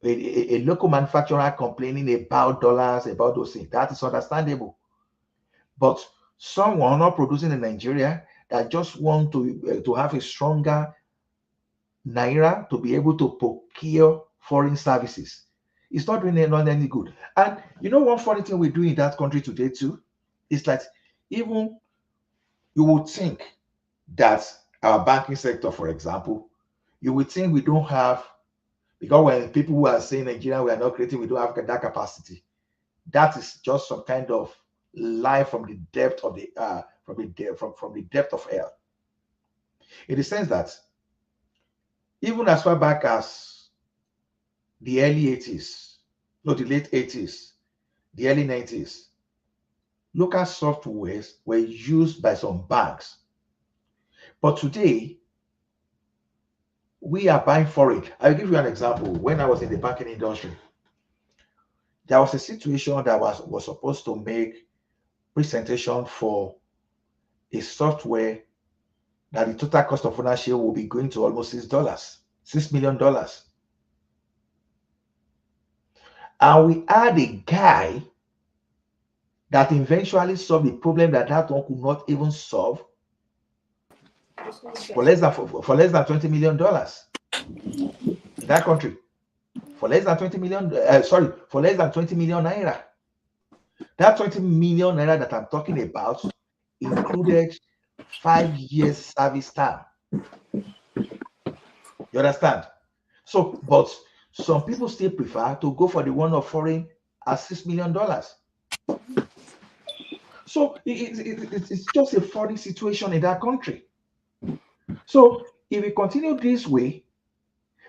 Speaker 22: A local manufacturer complaining about dollars, about those things, that is understandable. But someone not producing in Nigeria that just want to have a stronger naira to be able to procure foreign services, it's not doing not any good. And you know one funny thing we do in that country today too is that even you would think that our banking sector, for example, you would think we don't have, because when people who are saying Nigeria we are not creating, we don't have that capacity. That is just some kind of lie from the depth of the from the depth of hell. In the sense that even as far back as the early 80s, no, the late 80s, the early 90s, local softwares were used by some banks. But today, we are buying foreign. I'll give you an example. When I was in the banking industry, there was a situation that was supposed to make presentation for a software that the total cost of ownership will be going to almost $6 million. And we had a guy that eventually solved the problem that one could not even solve for less than $20 million in that country. For less than 20 million, for less than 20 million naira. That 20 million naira that I'm talking about included 5 years service time. You understand? So, but some people still prefer to go for the one of foreign at $6 million. So it's just a funny situation in that country. So if we continue this way,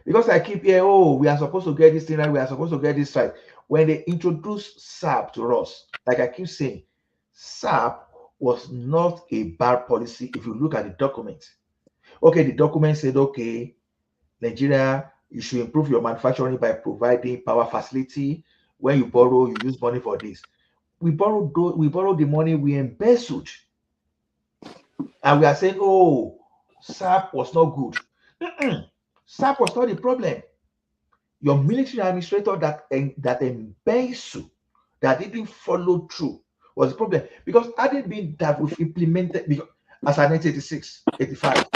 Speaker 22: because I keep hearing, oh, we are supposed to get this thing right, we are supposed to get this right. When they introduced SAP to us, like I keep saying, SAP was not a bad policy if you look at the document. Okay, the document said, okay, Nigeria, you should improve your manufacturing by providing power facility. When you borrow, you use money for this. We borrowed the money, we embezzled. And we are saying, oh, SAP was not good. SAP was not the problem. Your military administrator that embezzled, that didn't follow through, was the problem. Because had it been that we've implemented, as at 1986, 85,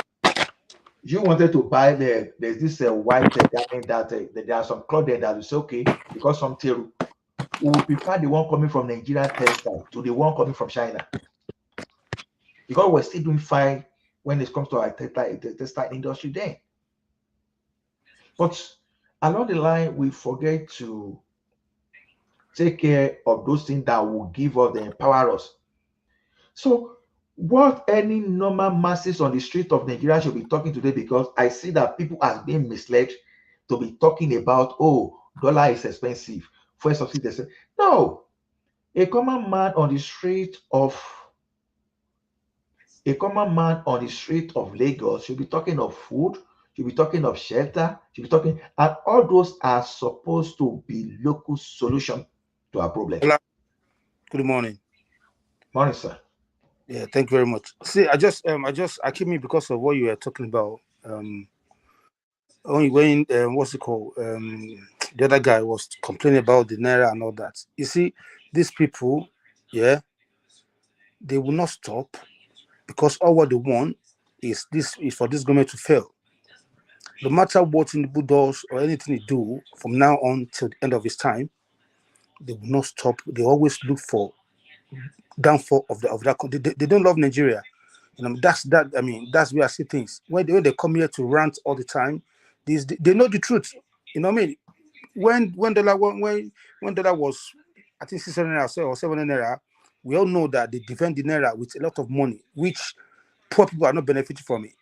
Speaker 22: you wanted to buy there's this white garment that there are some cloth there that is okay, because some teru, we would prefer the one coming from Nigerian textile to the one coming from China. Because we're still doing fine when it comes to our textile industry then. But along the line, we forget to take care of those things that will give us, the empower us. So what any normal masses on the street of Nigeria should be talking today, because I see that people are being misled to be talking about, oh, dollar is expensive, fuel subsidy. No, a common man on the street of Lagos should be talking of food, should be talking of shelter, should be talking, and all those are supposed to be local solution to our problem.
Speaker 13: Good morning.
Speaker 22: Morning, sir.
Speaker 13: Yeah, thank you very much. See, I came in because of what you were talking about. Only when what's it called? The other guy was complaining about the naira and all that. You see, these people, yeah, they will not stop, because all what they want is for this government to fail. No matter what Tinubu does or anything they do from now on till the end of his time, they will not stop. They always look for downfall of that country. They don't love Nigeria. That's where I see things. When they come here to rant all the time, they know the truth. You know what I mean? When dollar was, I think 600 naira or 700 naira, we all know that they defend the naira with a lot of money, which poor people are not benefiting from it.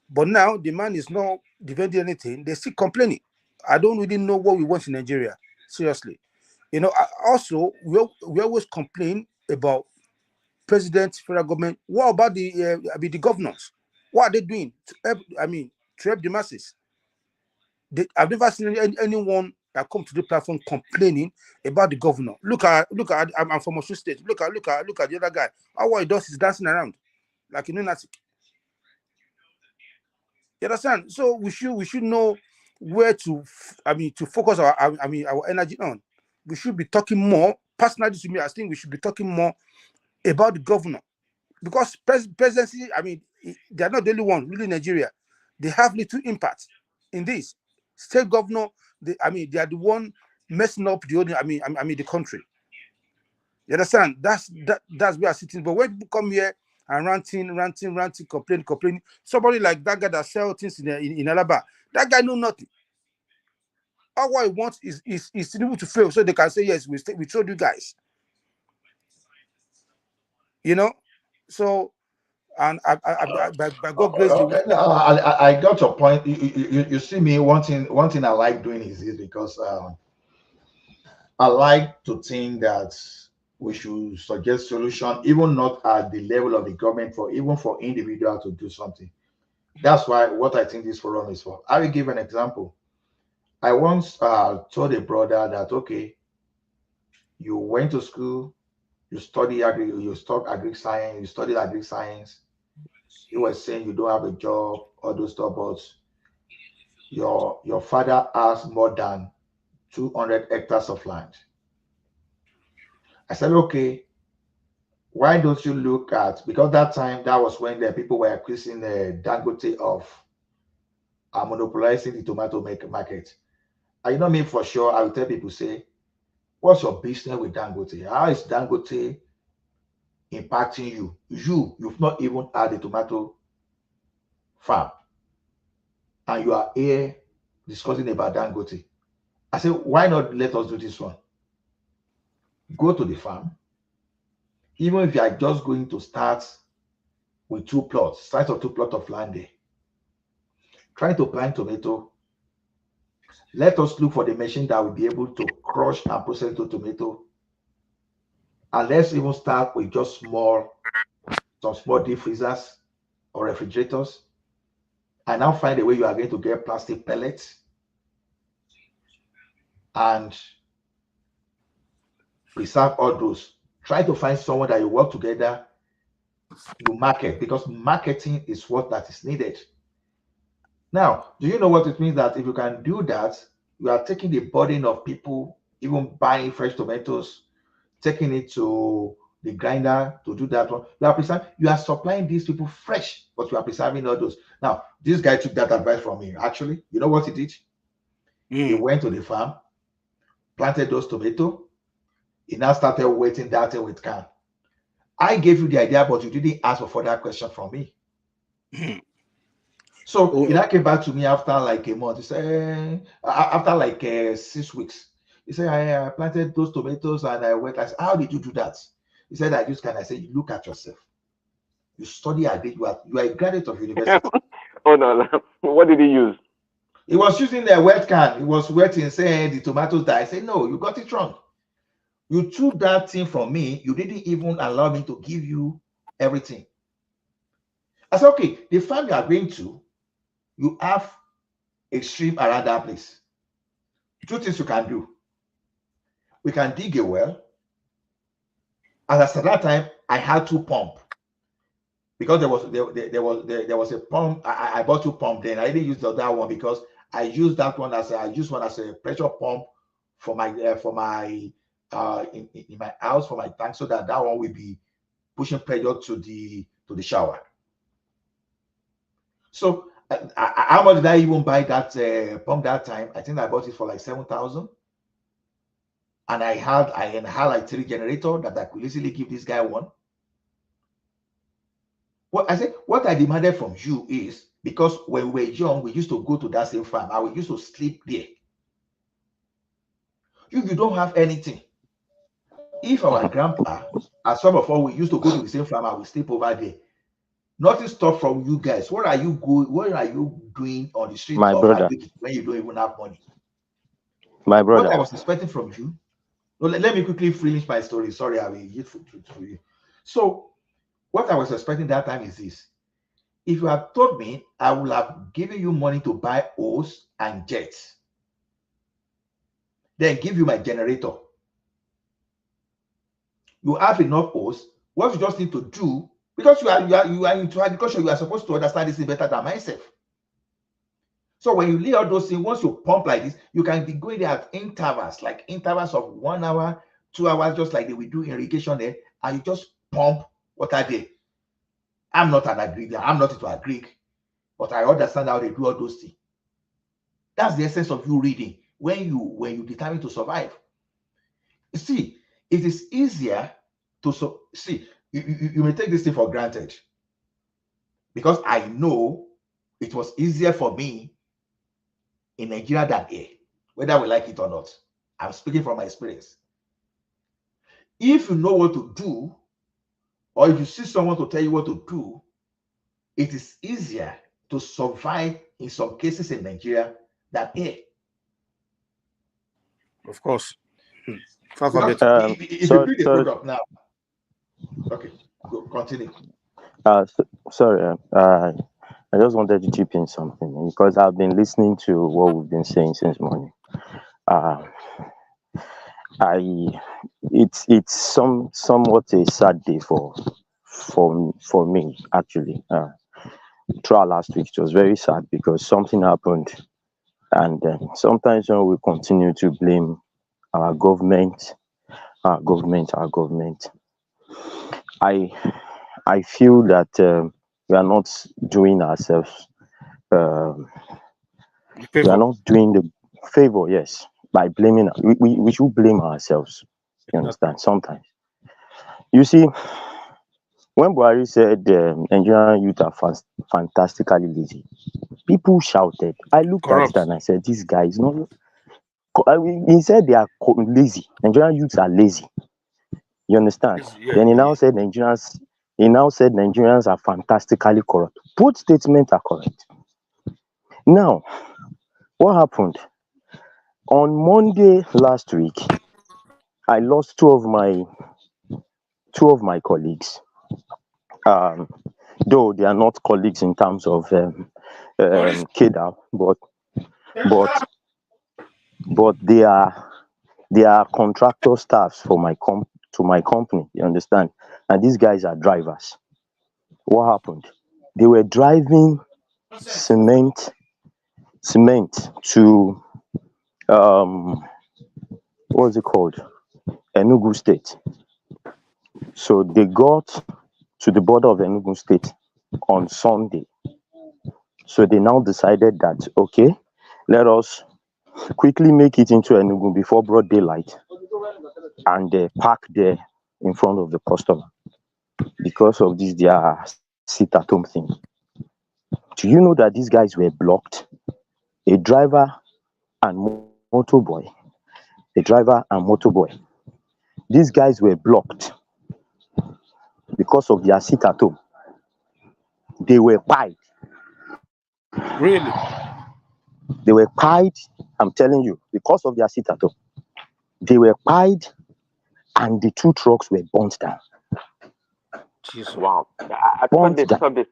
Speaker 13: But now the man is not defending anything. They still complaining. I don't really know what we want in Nigeria. Seriously, also we always complain about president, federal government. What about the governors? What are they doing to help? To help the masses? I've never seen anyone that come to the platform complaining about the governor. Look at I'm from Osun State. Look at the other guy. All what he does is dancing around like a lunatic. You understand? So we should know where to to focus our energy on. We should be talking more. Personally, to me, I think we should be talking more about the governor, because presidency, they are not the only one really in Nigeria. They have little impact in this. State governor, they are the one messing up the country. You understand? That's where we are sitting. But when people come here and ranting, complaining, somebody like that guy that sells things in Alaba, that guy know nothing. All what he wants is Tinubu to fail so they can say, yes, we told you guys. You know? So, and by God grace,
Speaker 22: I got your point. You see me, one thing I like doing is this, because I like to think that we should suggest solution, even not at the level of the government, even for individual to do something. That's why what I think this forum is for. I will give an example. I once told a brother that, okay, you went to school, you studied agri science, you studied agri science. You were saying you don't have a job, all those stuff, but your father has more than 200 hectares of land. I said, okay, why don't you look at, because that time, that was when the people were accusing the Dangote of monopolizing the tomato market. I know me for sure, I will tell people, say, what's your business with Dangote? How is Dangote impacting you? You've not even had a tomato farm, and you are here discussing about Dangote. I said, why not let us do this one? Go to the farm. Even if you are just going to start with 2 plots, size of 2 plots of land there, try to plant tomato. Let us look for the machine that will be able to crush and process the tomato. And let's even start with just some small deep freezers or refrigerators. And now find a way you are going to get plastic pellets and preserve all those. Try to find someone that you work together, you market, because marketing is what that is needed. Now, do you know what it means? That if you can do that, you are taking the burden of people even buying fresh tomatoes, taking it to the grinder to do that one. You are supplying these people fresh, but you are preserving all those. Now, this guy took that advice from me. Actually, you know what he did? He went to the farm, planted those tomatoes. He now started waiting that thing with can. I gave you the idea, but you didn't ask for further question from me. So he now came back to me after like a month. He said, after like 6 weeks, he said, I planted those tomatoes and I went. I said, how did you do that? He said, I just can. I said, look at yourself. You study agri. You are a graduate of university.
Speaker 8: Oh no, what did he use?
Speaker 22: He was using a wet can. He was wetting, saying the tomatoes died. I said, no, you got it wrong. You took that thing from me. You didn't even allow me to give you everything. I said, okay, the farm you are going to, you have a stream around that place. 2 things you can do. We can dig a well. As at that time, I had 2 pumps. Because there was a pump. I bought 2 pumps then. I didn't use the other one because I used that one as a pressure pump for my in my house, for my tank, so that one will be pushing pressure to the shower. So how much did I even buy that pump that time? I think I bought it for like 7,000. And I had like 3 generators that I could easily give this guy one. What I said, what I demanded from you is, because when we were young, we used to go to that same farm and we used to sleep there. You don't have anything. If our grandpa, as some of us, we used to go to the same farm and we sleep over there. Nothing stopped from you guys. What are you doing on the street
Speaker 8: My
Speaker 22: of
Speaker 8: brother.
Speaker 22: Agric when you don't even have money?
Speaker 8: My brother.
Speaker 22: What I was expecting from you. No, let me quickly finish my story. Sorry, I will get for you. So, what I was expecting that time is this. If you had told me, I would have given you money to buy hose and jets. then give you my generator. You have enough hosts. What you just need to do, because you are into agriculture, you are supposed to understand this better than myself. So when you lay all those things, once you pump like this, you can be going there at intervals, like intervals of 1 hour, 2 hours, just like they will do irrigation there, and you just pump water there. I'm not an agri, I'm not into agri, but I understand how they do all those things. That's the essence of you reading when you determine to survive. You see, it is easier to see. You may take this thing for granted, because I know it was easier for me in Nigeria than here, whether we like it or not. I'm speaking from my experience. If you know what to do, or if you see someone to tell you what to do, it is easier to survive in some cases in Nigeria than here.
Speaker 13: Of course.
Speaker 22: If you build a product now, okay, go continue.
Speaker 15: Sorry, I just wanted to chip in something because I've been listening to what we've been saying since morning. It's somewhat a sad day for me actually. Throughout last week, it was very sad because something happened, and sometimes when we continue to blame our government, I feel that we are not doing ourselves. We are not doing the favor, yes, by blaming. We should blame ourselves. You understand? Sometimes, you see, when Buhari said Nigerian youth are fantastically lazy, people shouted. I looked at it and I said, "This guy is not." He said they are lazy. Nigerian youths are lazy. You understand? Then he now said Nigerians. He now said Nigerians are fantastically corrupt. Both statements are correct. Now, what happened? On Monday last week, I lost two of my colleagues. Though they are not colleagues in terms of KEDA, but they are contractor staffs for my company. You understand? And these guys are drivers. What happened? They were driving cement to what's it called? Enugu State. So they got to the border of Enugu State on Sunday. So they now decided that, okay, let us quickly make it into Enugu before broad daylight and park there in front of the customer because of this their sit-at-home thing. Do you know that these guys were blocked? A driver and motorboy. These guys were blocked because of their sit-at-home. They were pied.
Speaker 13: Really?
Speaker 15: They were pied, I'm telling you, because of their sit-at-home. They were pied and the two trucks were burnt down.
Speaker 13: Jesus.
Speaker 8: Wow. I thought they stopped the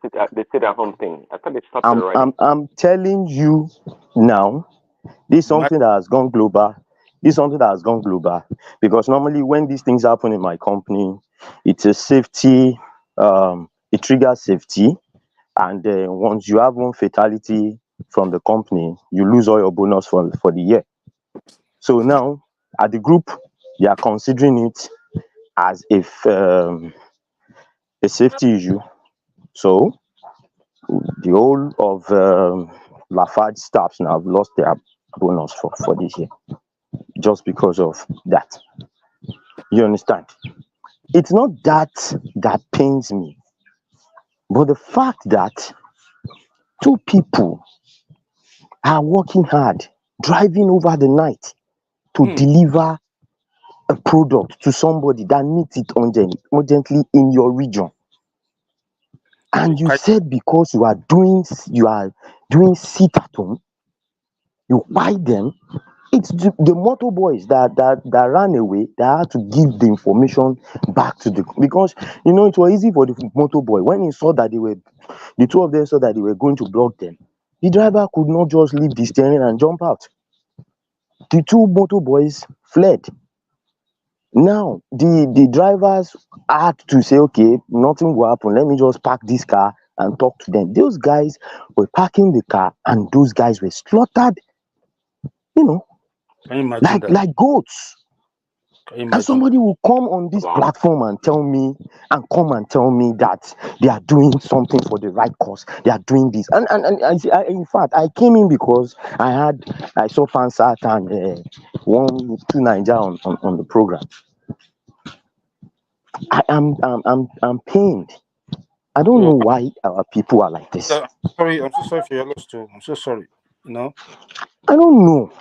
Speaker 8: sit-at-home thing. I thought they stopped it already.
Speaker 15: I'm telling you now, this is something that has gone global. Because normally when these things happen in my company, it's a safety, it triggers safety. And once you have one fatality from the company, you lose all your bonus for the year. So now, at the group, they are considering it as if a safety issue. So the whole of Lafarge staffs now have lost their bonus for this year, just because of that. You understand? It's not that pains me, but the fact that two people are working hard, driving over the night to deliver a product to somebody that needs it urgently in your region. And you said because you are doing sit-at-home, you buy them. It's the motor boys that ran away that had to give the information back to because it was easy for the motor boy when he saw that the two of them saw that they were going to block them. The driver could not just leave the steering and jump out. the two motor boys fled. Now the drivers had to say, okay, nothing will happen. Let me just park this car and talk to them. Those guys were parking the car, and those guys were slaughtered, you know,
Speaker 13: Can you imagine that?
Speaker 15: like goats.
Speaker 13: Can you
Speaker 15: And
Speaker 13: imagine?
Speaker 15: somebody will come on this platform and tell me that they are doing something for the right cause. They are doing this. And in fact, I came in because I saw Fansat and two Niger on the program. I'm pained. I don't know why our people are like this.
Speaker 13: Sorry, I'm so sorry for your loss too. I'm so sorry. You know?
Speaker 15: I don't know.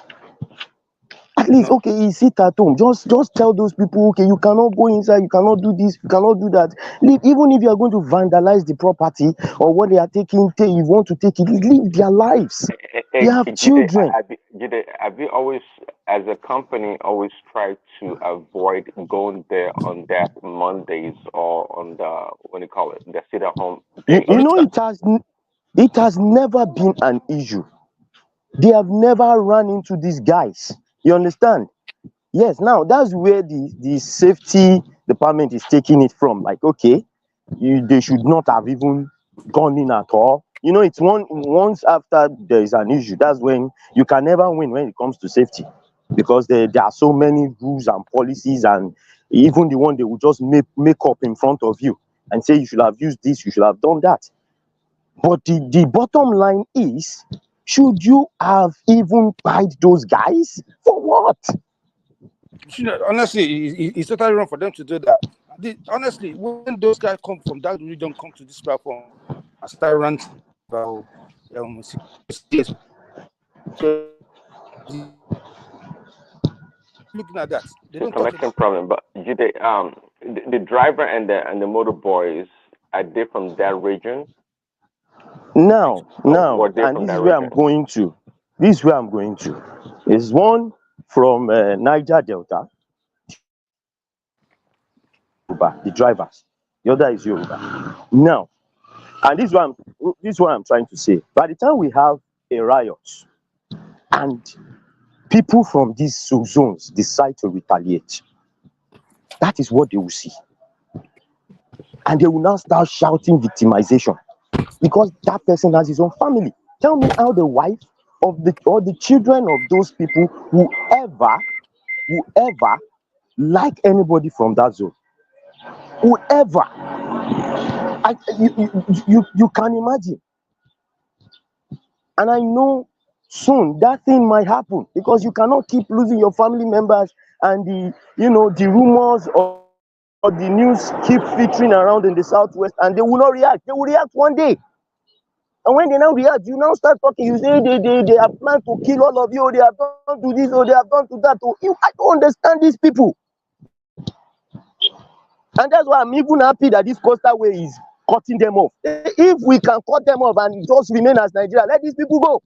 Speaker 15: At least, okay, you sit at home. Just tell those people, okay, you cannot go inside, you cannot do this, you cannot do that. Leave, even if you are going to vandalize the property or what they are taking, you want to take it, live their lives. They have children.
Speaker 8: Have you always, as a company, always tried to avoid going there on that Mondays or on the, what do you call it, the sit-at-home day?
Speaker 15: You know, it has never been an issue. They have never run into these guys. You understand? Yes, now that's where the safety department is taking it from. Like, okay, they should not have even gone in at all. You know, it's once after there is an issue, that's when you can never win when it comes to safety, because there are so many rules and policies, and even the one they will just make up in front of you and say you should have used this, you should have done that. But the bottom line is, should you have even fight those guys for what?
Speaker 13: Honestly, it's totally wrong for them to do that. Honestly, when those guys come from that region, come to this platform and start ranting about looking at that, they don't talk
Speaker 8: Connection
Speaker 13: about.
Speaker 8: problem, but the driver and the motor boys, are they from that region?
Speaker 15: Now,
Speaker 8: Or they're
Speaker 15: and
Speaker 8: from
Speaker 15: this is
Speaker 8: that
Speaker 15: where I'm
Speaker 8: region?
Speaker 15: going to. This is where I'm going to. There's one from Niger Delta, the drivers. The other is Yoruba. Now, and this is what I'm trying to say. By the time we have a riot and people from these zones decide to retaliate, that is what they will see. And they will now start shouting victimization, because that person has his own family. Tell me how the wife of the children of those people whoever like anybody from that zone, whoever, you can imagine. And I know soon that thing might happen, because you cannot keep losing your family members, and the rumors or the news keep featuring around in the southwest, and they will not react. They will react one day. And when they now react, you now start talking. You say they have planned to kill all of you, they have done to this, or they have done to that. I don't understand these people. And that's why I'm even happy that this coastal way is cutting them off. If we can cut them off and just remain as Nigeria, let these people go.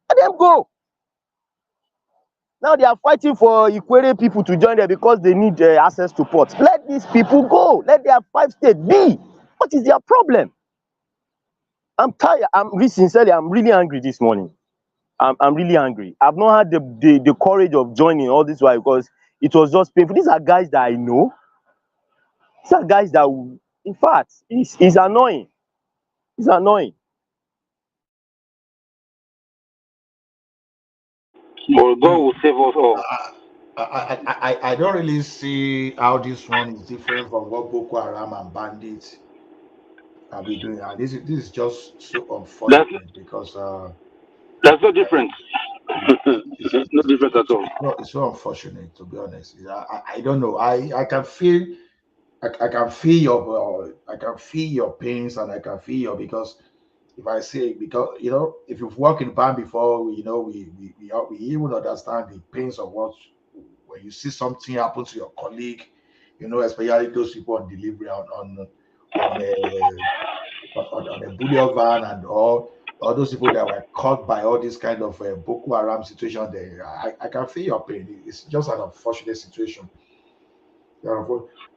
Speaker 15: Let them go. Now they are fighting for Ikwere people to join them because they need access to ports. Let these people go. Let their 5 states be. What is their problem? I'm tired. I'm really angry this morning. I'm really angry. I've not had the courage of joining all this while, because it was just painful. These are guys that I know. These are guys that, in fact, it's annoying. It's annoying.
Speaker 4: But God will save us all.
Speaker 22: I don't really see how this one is different from what Boko Haram and bandits are we doing. And this is just so
Speaker 4: That's
Speaker 22: unfortunate, because
Speaker 4: no difference. There's no difference at all.
Speaker 22: it's so unfortunate, to be honest. I don't know. I can feel I can feel your pains, and I can feel your, because if I say, because if you've worked in band before, we even understand the pains of what, when you see something happen to your colleague, especially those people on delivery, on a bullion van, and all those people that were caught by all this kind of Boko Haram situation. There, I can feel your pain. It's just an unfortunate situation.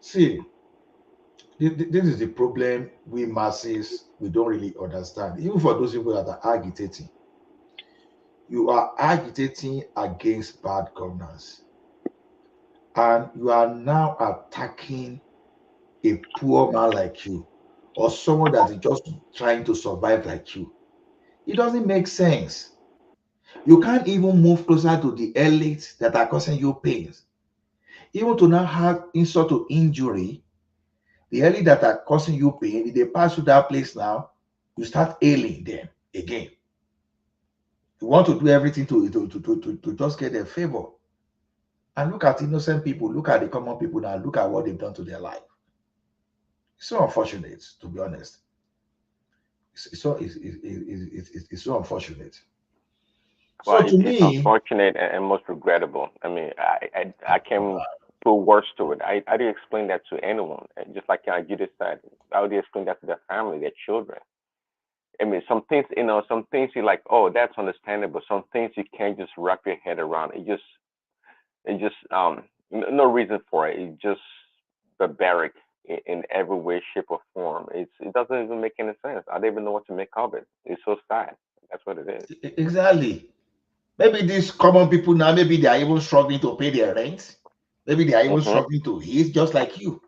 Speaker 22: See, this is the problem. We masses, we don't really understand. Even for those people that are agitating, you are agitating against bad governance, and you are now attacking a poor man like you, or someone that is just trying to survive like you. It doesn't make sense. You can't even move closer to the elites that are causing you pains. Even to now have insult to injury, the elite that are causing you pain, if they pass through that place now, you start ailing them again. You want to do everything to just get their favor. And look at innocent people, look at the common people now, look at what they've done to their life. It's so unfortunate, to be honest. It's so unfortunate.
Speaker 8: Well,
Speaker 22: So to
Speaker 8: it's
Speaker 22: me,
Speaker 8: unfortunate and most regrettable. I mean, I can put words to it. I didn't explain that to anyone. And just like you just said, I would explain that to their family, their children. I mean, some things, some things you're like, oh, that's understandable. Some things you can't just wrap your head around. It just no reason for it. It's just barbaric in every way, shape, or form. It doesn't even make any sense. I don't even know what to make of it. It's so sad. That's what it is.
Speaker 22: exactly. Maybe these common people now, maybe they are even struggling to pay their rent. Maybe they are even struggling to eat, just like you.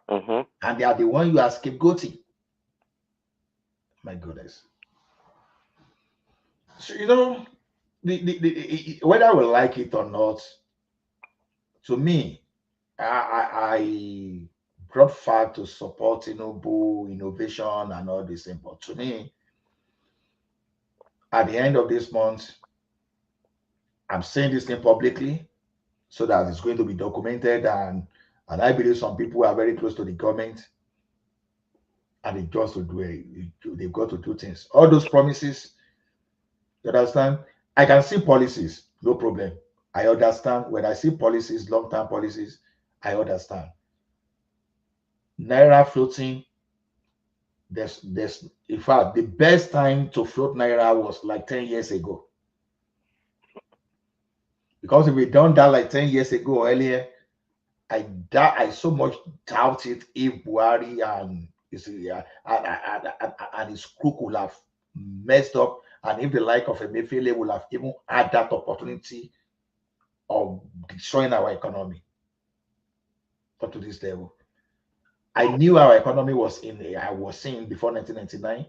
Speaker 22: And they are the one you are scapegoating. My goodness. So, whether we like it or not, to me, I brought fact to support Tinubu, innovation, and all this thing. But to me, at the end of this month, I'm saying this thing publicly so that it's going to be documented, and I believe some people are very close to the government, and they've got to do things. All those promises, you understand? I can see policies, no problem. I understand. When I see policies, long-term policies, I understand. Naira floating, there's in fact the best time to float Naira was like 10 years ago. Because if we done that like 10 years ago or earlier, I so much doubt it if Buhari and his crew could have messed up, and if the like of Emefiele would have even had that opportunity of destroying our economy up to this level. I knew our economy was I was seeing before 1999.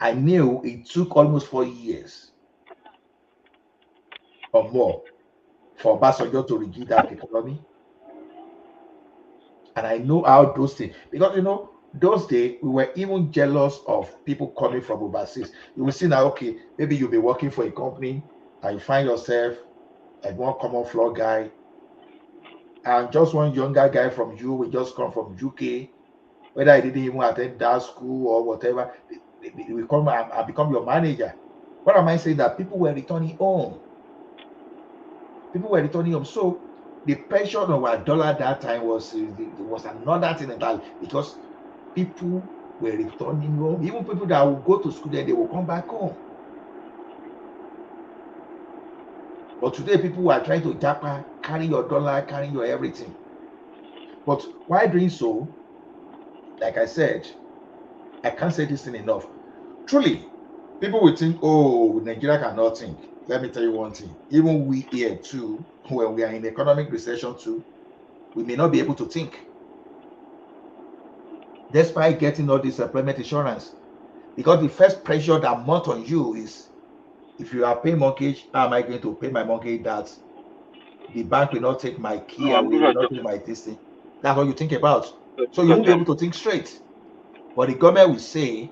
Speaker 22: I knew it took almost 4 years or more for Obasanjo to regain that economy. And I know how those things, because those days we were even jealous of people coming from overseas. You will see now, okay, maybe you'll be working for a company and you find yourself like one common floor guy, and just one younger guy from you will just come from UK, whether I didn't even attend that school or whatever, they will come and become your manager. What am I saying? That people were returning home. People were returning home. So the pressure of our dollar at that time was another thing entirely, because people were returning home. Even people that will go to school, then they will come back home. But today, people are trying to japa, carry your dollar, carry your everything. But while doing so, like I said, I can't say this thing enough. Truly, people will think, oh, Nigeria cannot think. Let me tell you one thing. Even we here too, when we are in economic recession too, we may not be able to think. Despite getting all this employment insurance. Because the first pressure that mount on you is, if you are paying mortgage, how am I going to pay my mortgage that the bank will not take my key away, will not take my this thing? That's what you think about. So you won't be able to think straight. But the government will say,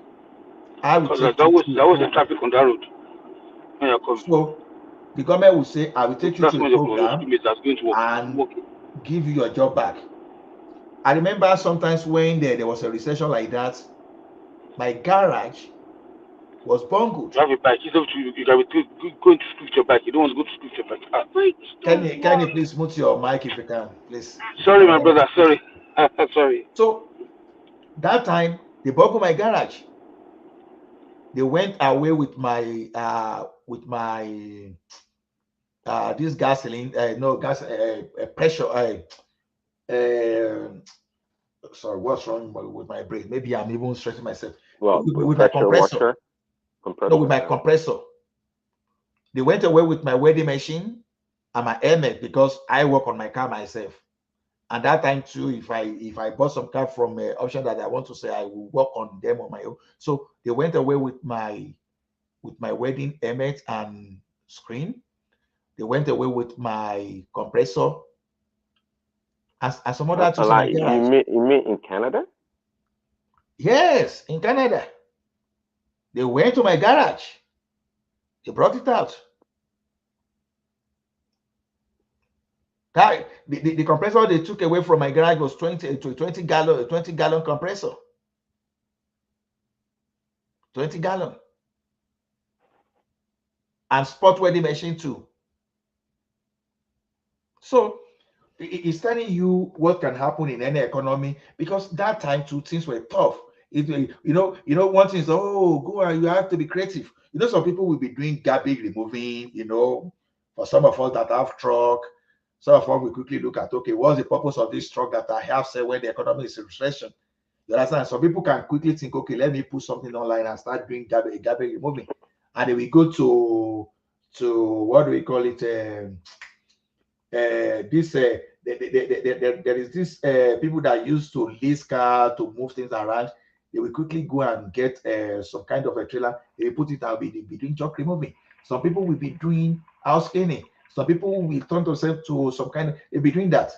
Speaker 22: I will take you through a program.
Speaker 4: Traffic on that road when you're coming.
Speaker 22: So the government will say, I will take you
Speaker 4: That's
Speaker 22: through
Speaker 4: when
Speaker 22: a
Speaker 4: your
Speaker 22: program
Speaker 4: schoolmates are going to work.
Speaker 22: and give you your job back. I remember sometimes when there was a recession like that, my garage was bungled.
Speaker 4: You have a bike. You can be going to school with your bike. You don't want to go to school with your bike.
Speaker 22: Can you please mute your mic if you can, please?
Speaker 4: Sorry, my brother. Sorry. Sorry.
Speaker 22: So that time they bungled my garage. They went away with my this gasoline, pressure. Sorry, what's wrong with my brain? Maybe I'm even stressing myself.
Speaker 8: Well,
Speaker 22: with my compressor.
Speaker 8: Washer,
Speaker 22: No, with my compressor. They went away with my wedding machine and my helmet because I work on my car myself. And that time too, if I bought some car from an option that I want to say, I will work on them on my own. So they went away with my wedding helmet and screen. They went away with my compressor and some other tools in my
Speaker 2: Like
Speaker 22: garage.
Speaker 2: you mean in Canada?
Speaker 22: Yes, in Canada. They went to my garage. They brought it out. The compressor they took away from my garage was 20 gallon compressor. 20 gallon. And spot welding machine too. So it's telling you what can happen in any economy, because that time too things were tough. One thing is, oh, go on, you have to be creative. Some people will be doing garbage removing, for some of us that have truck. Some of us will quickly look at, okay, what's the purpose of this truck that I have, say, when the economy is in recession? You understand? Some people can quickly think, okay, let me put something online and start doing garbage removing. And then we go to what do we call it? There is this people that used to lease car to move things around. They will quickly go and get some kind of a trailer. They will put it out, be doing junk removing. Some people will be doing house cleaning. Some people will turn themselves to some kind of, they'll be doing that.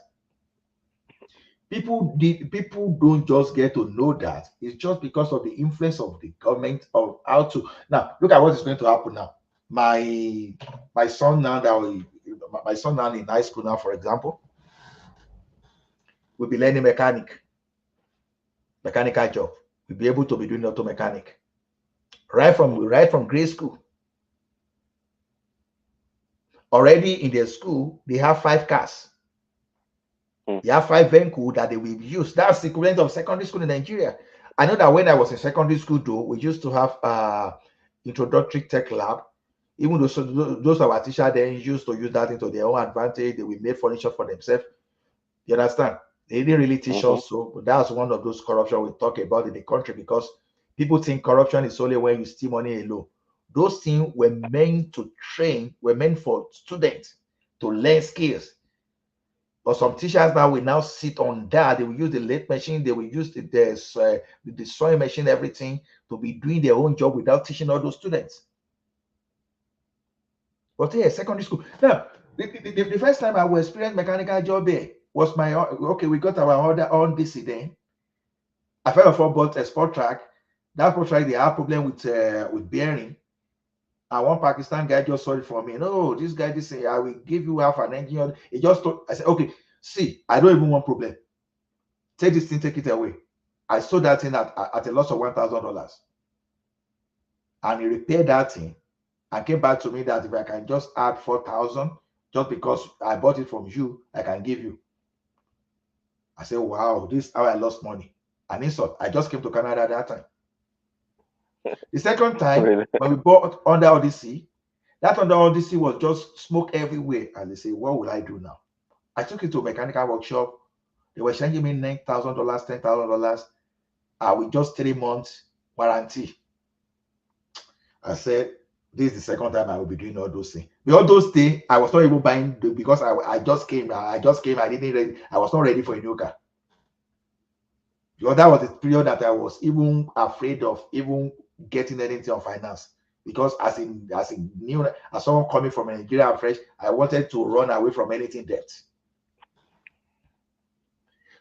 Speaker 22: People don't just get to know that. It's just because of the influence of the government of how to. Now look at what is going to happen now. My son now in high school now, for example, will be learning mechanical job. We'll be able to be doing auto mechanic right from grade school. Already in their school, they have 5 cars. They have 5 vehicles that they will use. That's the equivalent of secondary school in Nigeria. I know that when I was in secondary school, though, we used to have introductory tech lab. Even those our teachers then used to use that into their own advantage. They will make furniture for themselves. You understand? They didn't really teach us. So that's one of those corruption we talk about in the country, because people think corruption is only when you steal money alone. Those things were meant for students to learn skills. But some teachers now will now sit on that. They will use the lathe machine. They will use the sewing machine, everything, to be doing their own job without teaching all those students. But yeah, secondary school. Now, the first time I will experience mechanical job there was we got our order on DC then. I first of all bought a sport track. That sport track, they have problem with bearing. And one Pakistan guy just saw it for me. No, this guy just say, I will give you half an engine. He just told, I said, okay, see, I don't even want problem. Take this thing, take it away. I sold that thing at a loss of $1,000. And he repaired that thing and came back to me that if I can just add 4,000, just because I bought it from you, I can give you. I said, wow, this is how I lost money. An insult. I just came to Canada that time. The second time, when we bought under Odyssey, that under Odyssey was just smoke everywhere. And they say, what will I do now? I took it to a mechanical workshop. They were charging me $9,000, $10,000 with just 3 months warranty. I said, this is the second time I will be doing all those things. But all those things, I was not even buying because I just came. I was not ready for a new car. Because that was the period that I was even afraid of even getting anything on finance. Because as someone coming from Nigeria fresh, I wanted to run away from anything debt.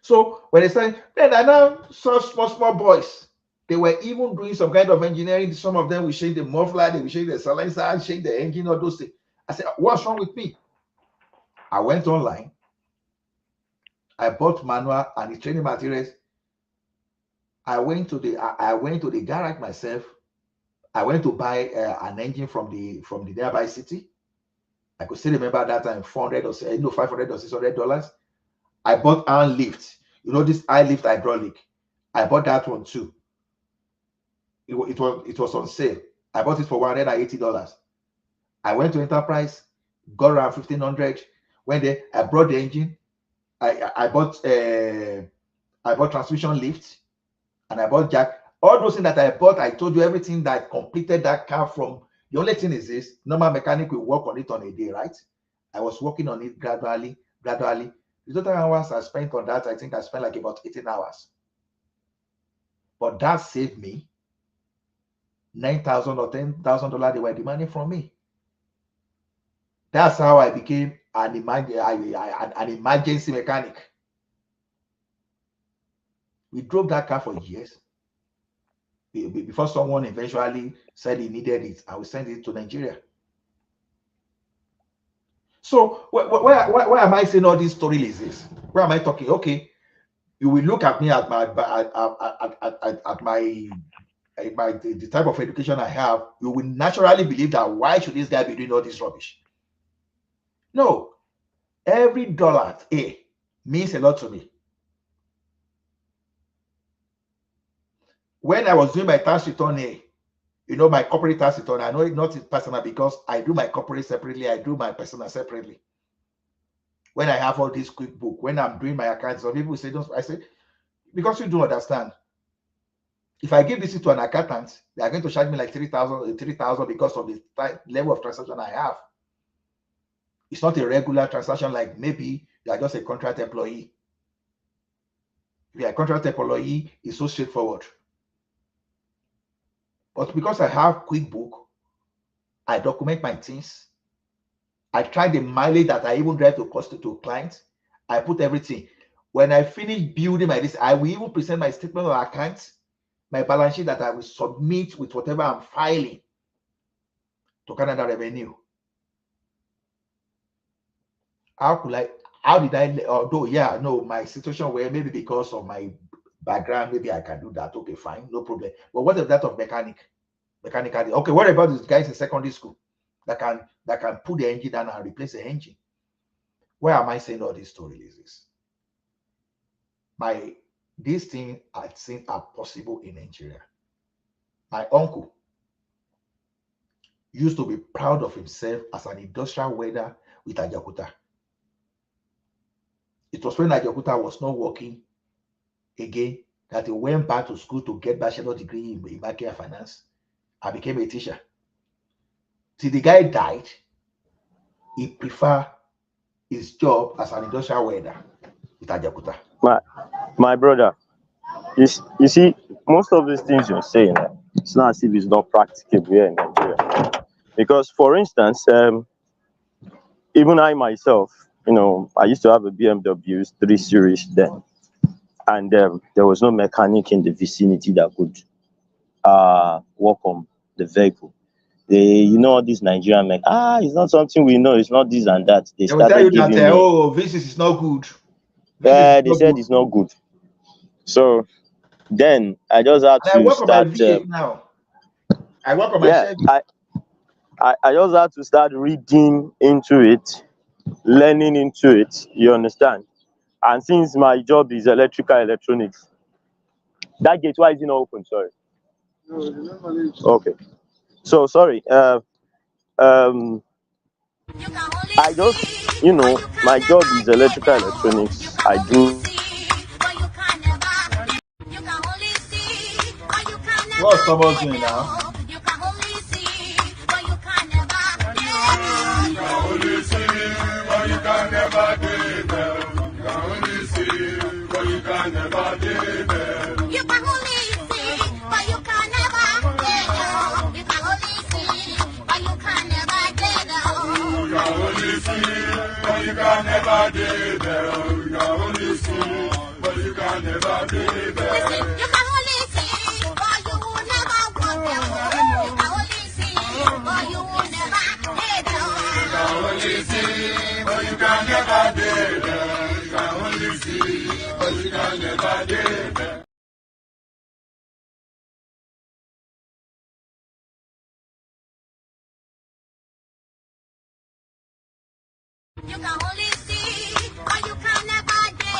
Speaker 22: So when they said, then I now saw small boys. They were even doing some kind of engineering. Some of them will change the muffler, they will change the silencer, change the engine, all those things. I said, what's wrong with me? I went online. I bought manual and the training materials. I went to the garage myself. I went to buy an engine from the nearby city. I could still remember that time $500 or $600. I bought hand lift. This eye lift hydraulic. I bought that one too. It was on sale. I bought it for $180. I went to Enterprise, got around $1,500. Went there, I brought the engine. I bought transmission lift, and I bought jack. All those things that I bought, I told you everything that completed that car from The only thing is this: normal mechanic will work on it on a day, right? I was working on it gradually. The total hours I spent on that, I think I spent like about 18 hours. But that saved me $9,000 or $10,000 they were demanding from me. That's how I became an emergency mechanic. We drove that car for years before someone eventually said he needed it. I will send it to Nigeria. So why am I saying all these stories is this? Where am I talking? Okay, you will look at me at my the type of education I have. You will naturally believe that why should this guy be doing all this rubbish? No, every dollar means a lot to me. When I was doing my tax return, my corporate tax return, I know it's not personal because I do my corporate separately, I do my personal separately. When I have all this quick book, when I'm doing my accounts, some people say, I say, because you don't understand. If I give this to an accountant, they are going to charge me like 3,000 because of the level of transaction I have. It's not a regular transaction like maybe you are just a contract employee. If you're a contract employee, it's so straightforward. But because I have QuickBook, I document my things. I track the mileage that I even drive to clients. I put everything. When I finish building my list, I will even present my statement of accounts, my balance sheet that I will submit with whatever I'm filing to Canada Revenue. How did I, although, my situation where maybe because of my background, maybe I can do that. Okay, fine, no problem. But what is that of mechanical? Okay, what about these guys in secondary school that can put the engine down and replace the engine? Where am I saying all these stories? These things I think are possible in Nigeria. My uncle used to be proud of himself as an industrial welder with Ajakuta. It was when Ajakuta was not working again that he went back to school to get bachelor degree in marketing and finance. I became a teacher. Till the guy died, he preferred his job as an industrial welder with Ajakuta.
Speaker 15: My brother, you see, most of these things you're saying, it's not as if it's not practicable here in Nigeria. Because, for instance, even I myself, I used to have a BMW 3 Series then, and there was no mechanic in the vicinity that could work on the vehicle. All these Nigerian it's not something we know, it's not this and that. They
Speaker 22: will tell you that this is not good.
Speaker 15: They said it's not good. So then I just had to
Speaker 22: work
Speaker 15: start.
Speaker 22: On my V8 now. I work on my Chevy.
Speaker 15: I just had to start reading into it, learning into it. You understand? And since my job is electronics, that gate, why is it not open? Sorry. Okay. So sorry. I just, my job is electronics. I do.
Speaker 22: What's someone doing now?
Speaker 3: You can only see, but you can never give. You can only see, but you can never give. You can only see, but you can never give. You can only see, but you can never give. You can only see, but you can never give. You can only see, but you can never give. Listen, you can only see, but you will never want them. You can only see, but you will never give. You can only see, but you can never give. You can only see, but you can never give. You can only see, but you can never give.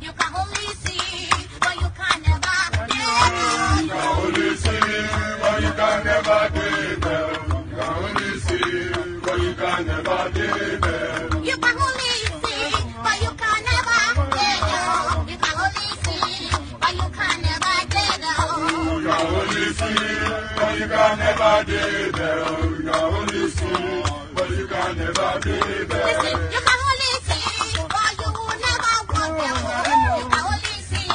Speaker 3: You can only see, but you can never give. You can only see, but you can never give. You can only see, but you can never give. You can only see, but you can never give. You can only see, you can never be there. You can only see, but you can never be there.
Speaker 2: You can only see, but you will never want them. You can only see,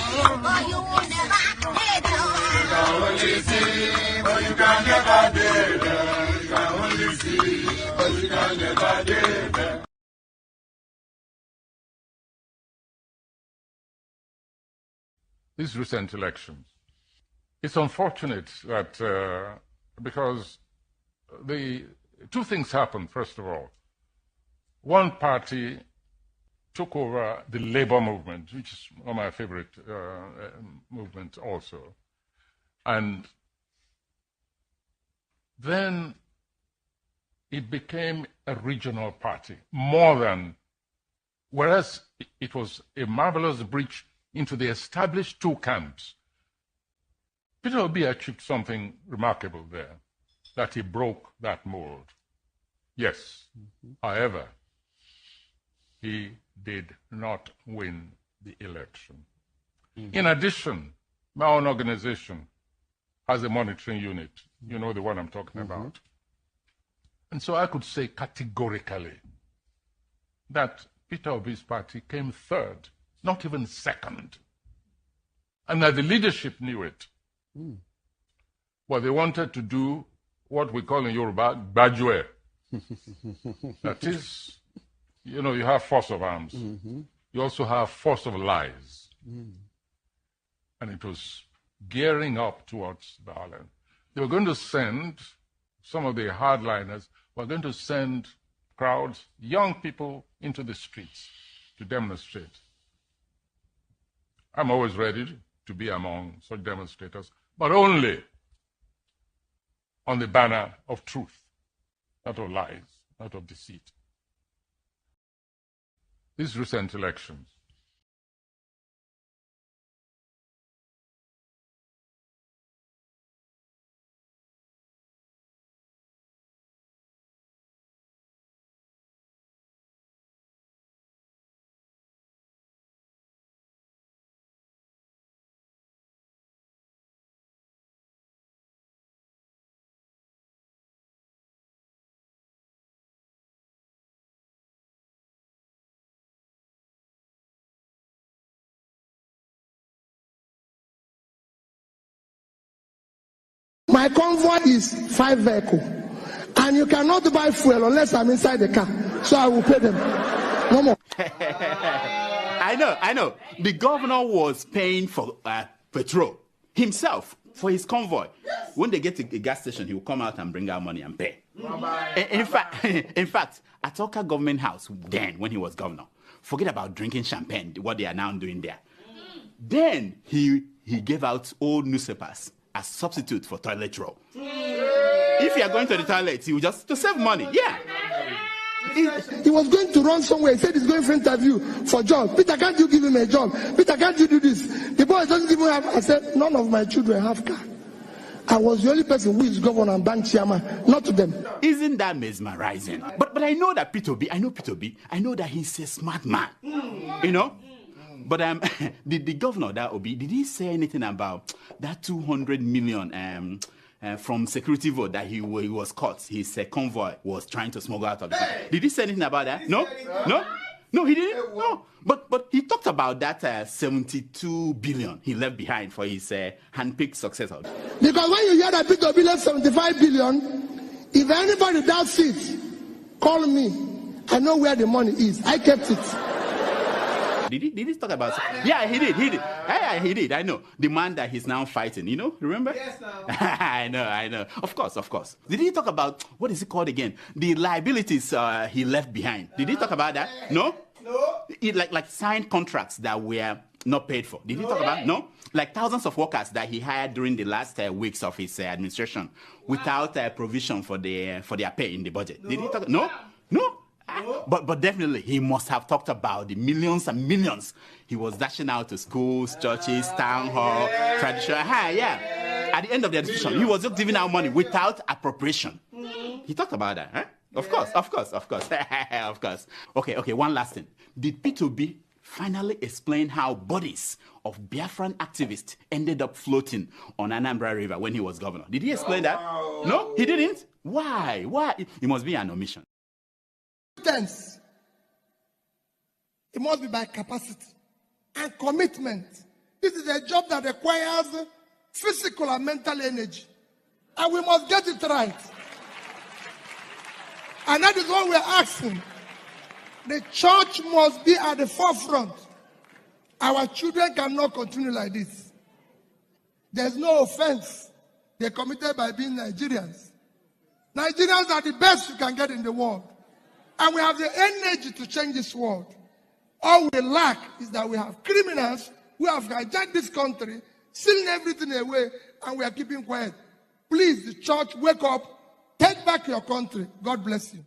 Speaker 2: but you will never be there.
Speaker 3: You can only see, but you can never be there. You can only see, but you can never be there.
Speaker 18: These recent elections, it's unfortunate that because the two things happened, first of all. One party took over the labor movement, which is one of my favorite movements also. And then it became a regional party, more than, whereas it was a marvelous breach into the established two camps. Peter Obi achieved something remarkable there, that he broke that mold. Yes, however, he did not win the election. In addition, my own organization has a monitoring unit. You know the one I'm talking about. And so I could say categorically that Peter Obi's party came third, not even second. And that the leadership knew it. But they wanted to do what we call in Yoruba, bajue. That is, you know, you have force of arms. You also have force of lies. And it was gearing up towards violence. They were going to send, some of the hardliners were going to send crowds, young people, into the streets to demonstrate. I'm always ready to be among such demonstrators, but only on the banner of truth, not of lies, not of deceit. These recent elections,
Speaker 23: my convoy is 5 vehicles, and you cannot buy fuel unless I'm inside the car. So I will pay them. No more.
Speaker 24: I know. The governor was paying for petrol himself for his convoy. When they get to a gas station, he will come out and bring out money and pay. In fact, at Oka government house, then when he was governor, forget about drinking champagne, what they are now doing there. Then he gave out old newspapers as substitute for toilet roll. If you are going to the toilet, you just to save money. Yeah.
Speaker 23: He was going to run somewhere. He said he's going for interview for job. Peter, can't you give him a job? Peter, can't you do this? The boy doesn't even have. I said, none of my children have car. I was the only person who is governor and bank chairman, not to them.
Speaker 24: Isn't that mesmerizing? But I know that Peter Obi, I know that he's a smart man. You know? But the governor, that Obi, did he say anything about that 200 million from security vote that he was caught? His convoy was trying to smuggle out of the country. Did he say anything about that? No, he didn't. No, but he talked about that 72 billion he left behind for his handpicked successor.
Speaker 23: Because when you hear that Peter Obi left 75 billion, if anybody doubts it, call me. I know where the money is. I kept it.
Speaker 24: Did he talk about it? Yeah, he did. Yeah, he did. I know. The man that he's now fighting, you know? Remember? Yes, now. I know. Of course. Did he talk about, what is it called again? The liabilities he left behind. Did he talk about that? No? Like signed contracts that were not paid for. Did he talk about? No? Like thousands of workers that he hired during the last weeks of his administration without provision for their pay in the budget. Did he talk? No? But definitely he must have talked about the millions and millions he was dashing out to schools, churches, town hall, traditional. Yeah. At the end of the administration, he was just giving out money without appropriation. He talked about that, huh? Of course. Of course. Okay, one last thing. Did P2B finally explain how bodies of Biafran activists ended up floating on Anambra River when he was governor? Did he explain that? No, he didn't. Why? Why? It must be an omission.
Speaker 23: It must be by capacity and commitment. This is a job that requires physical and mental energy. And we must get it right. And that is what we're asking. The church must be at the forefront. Our children cannot continue like this. There's no offense they're committed by being Nigerians. Nigerians are the best you can get in the world. And we have the energy to change this world. All we lack is that we have criminals who have hijacked this country, stealing everything away, and we are keeping quiet. Please, the church, wake up. Take back your country. God bless you.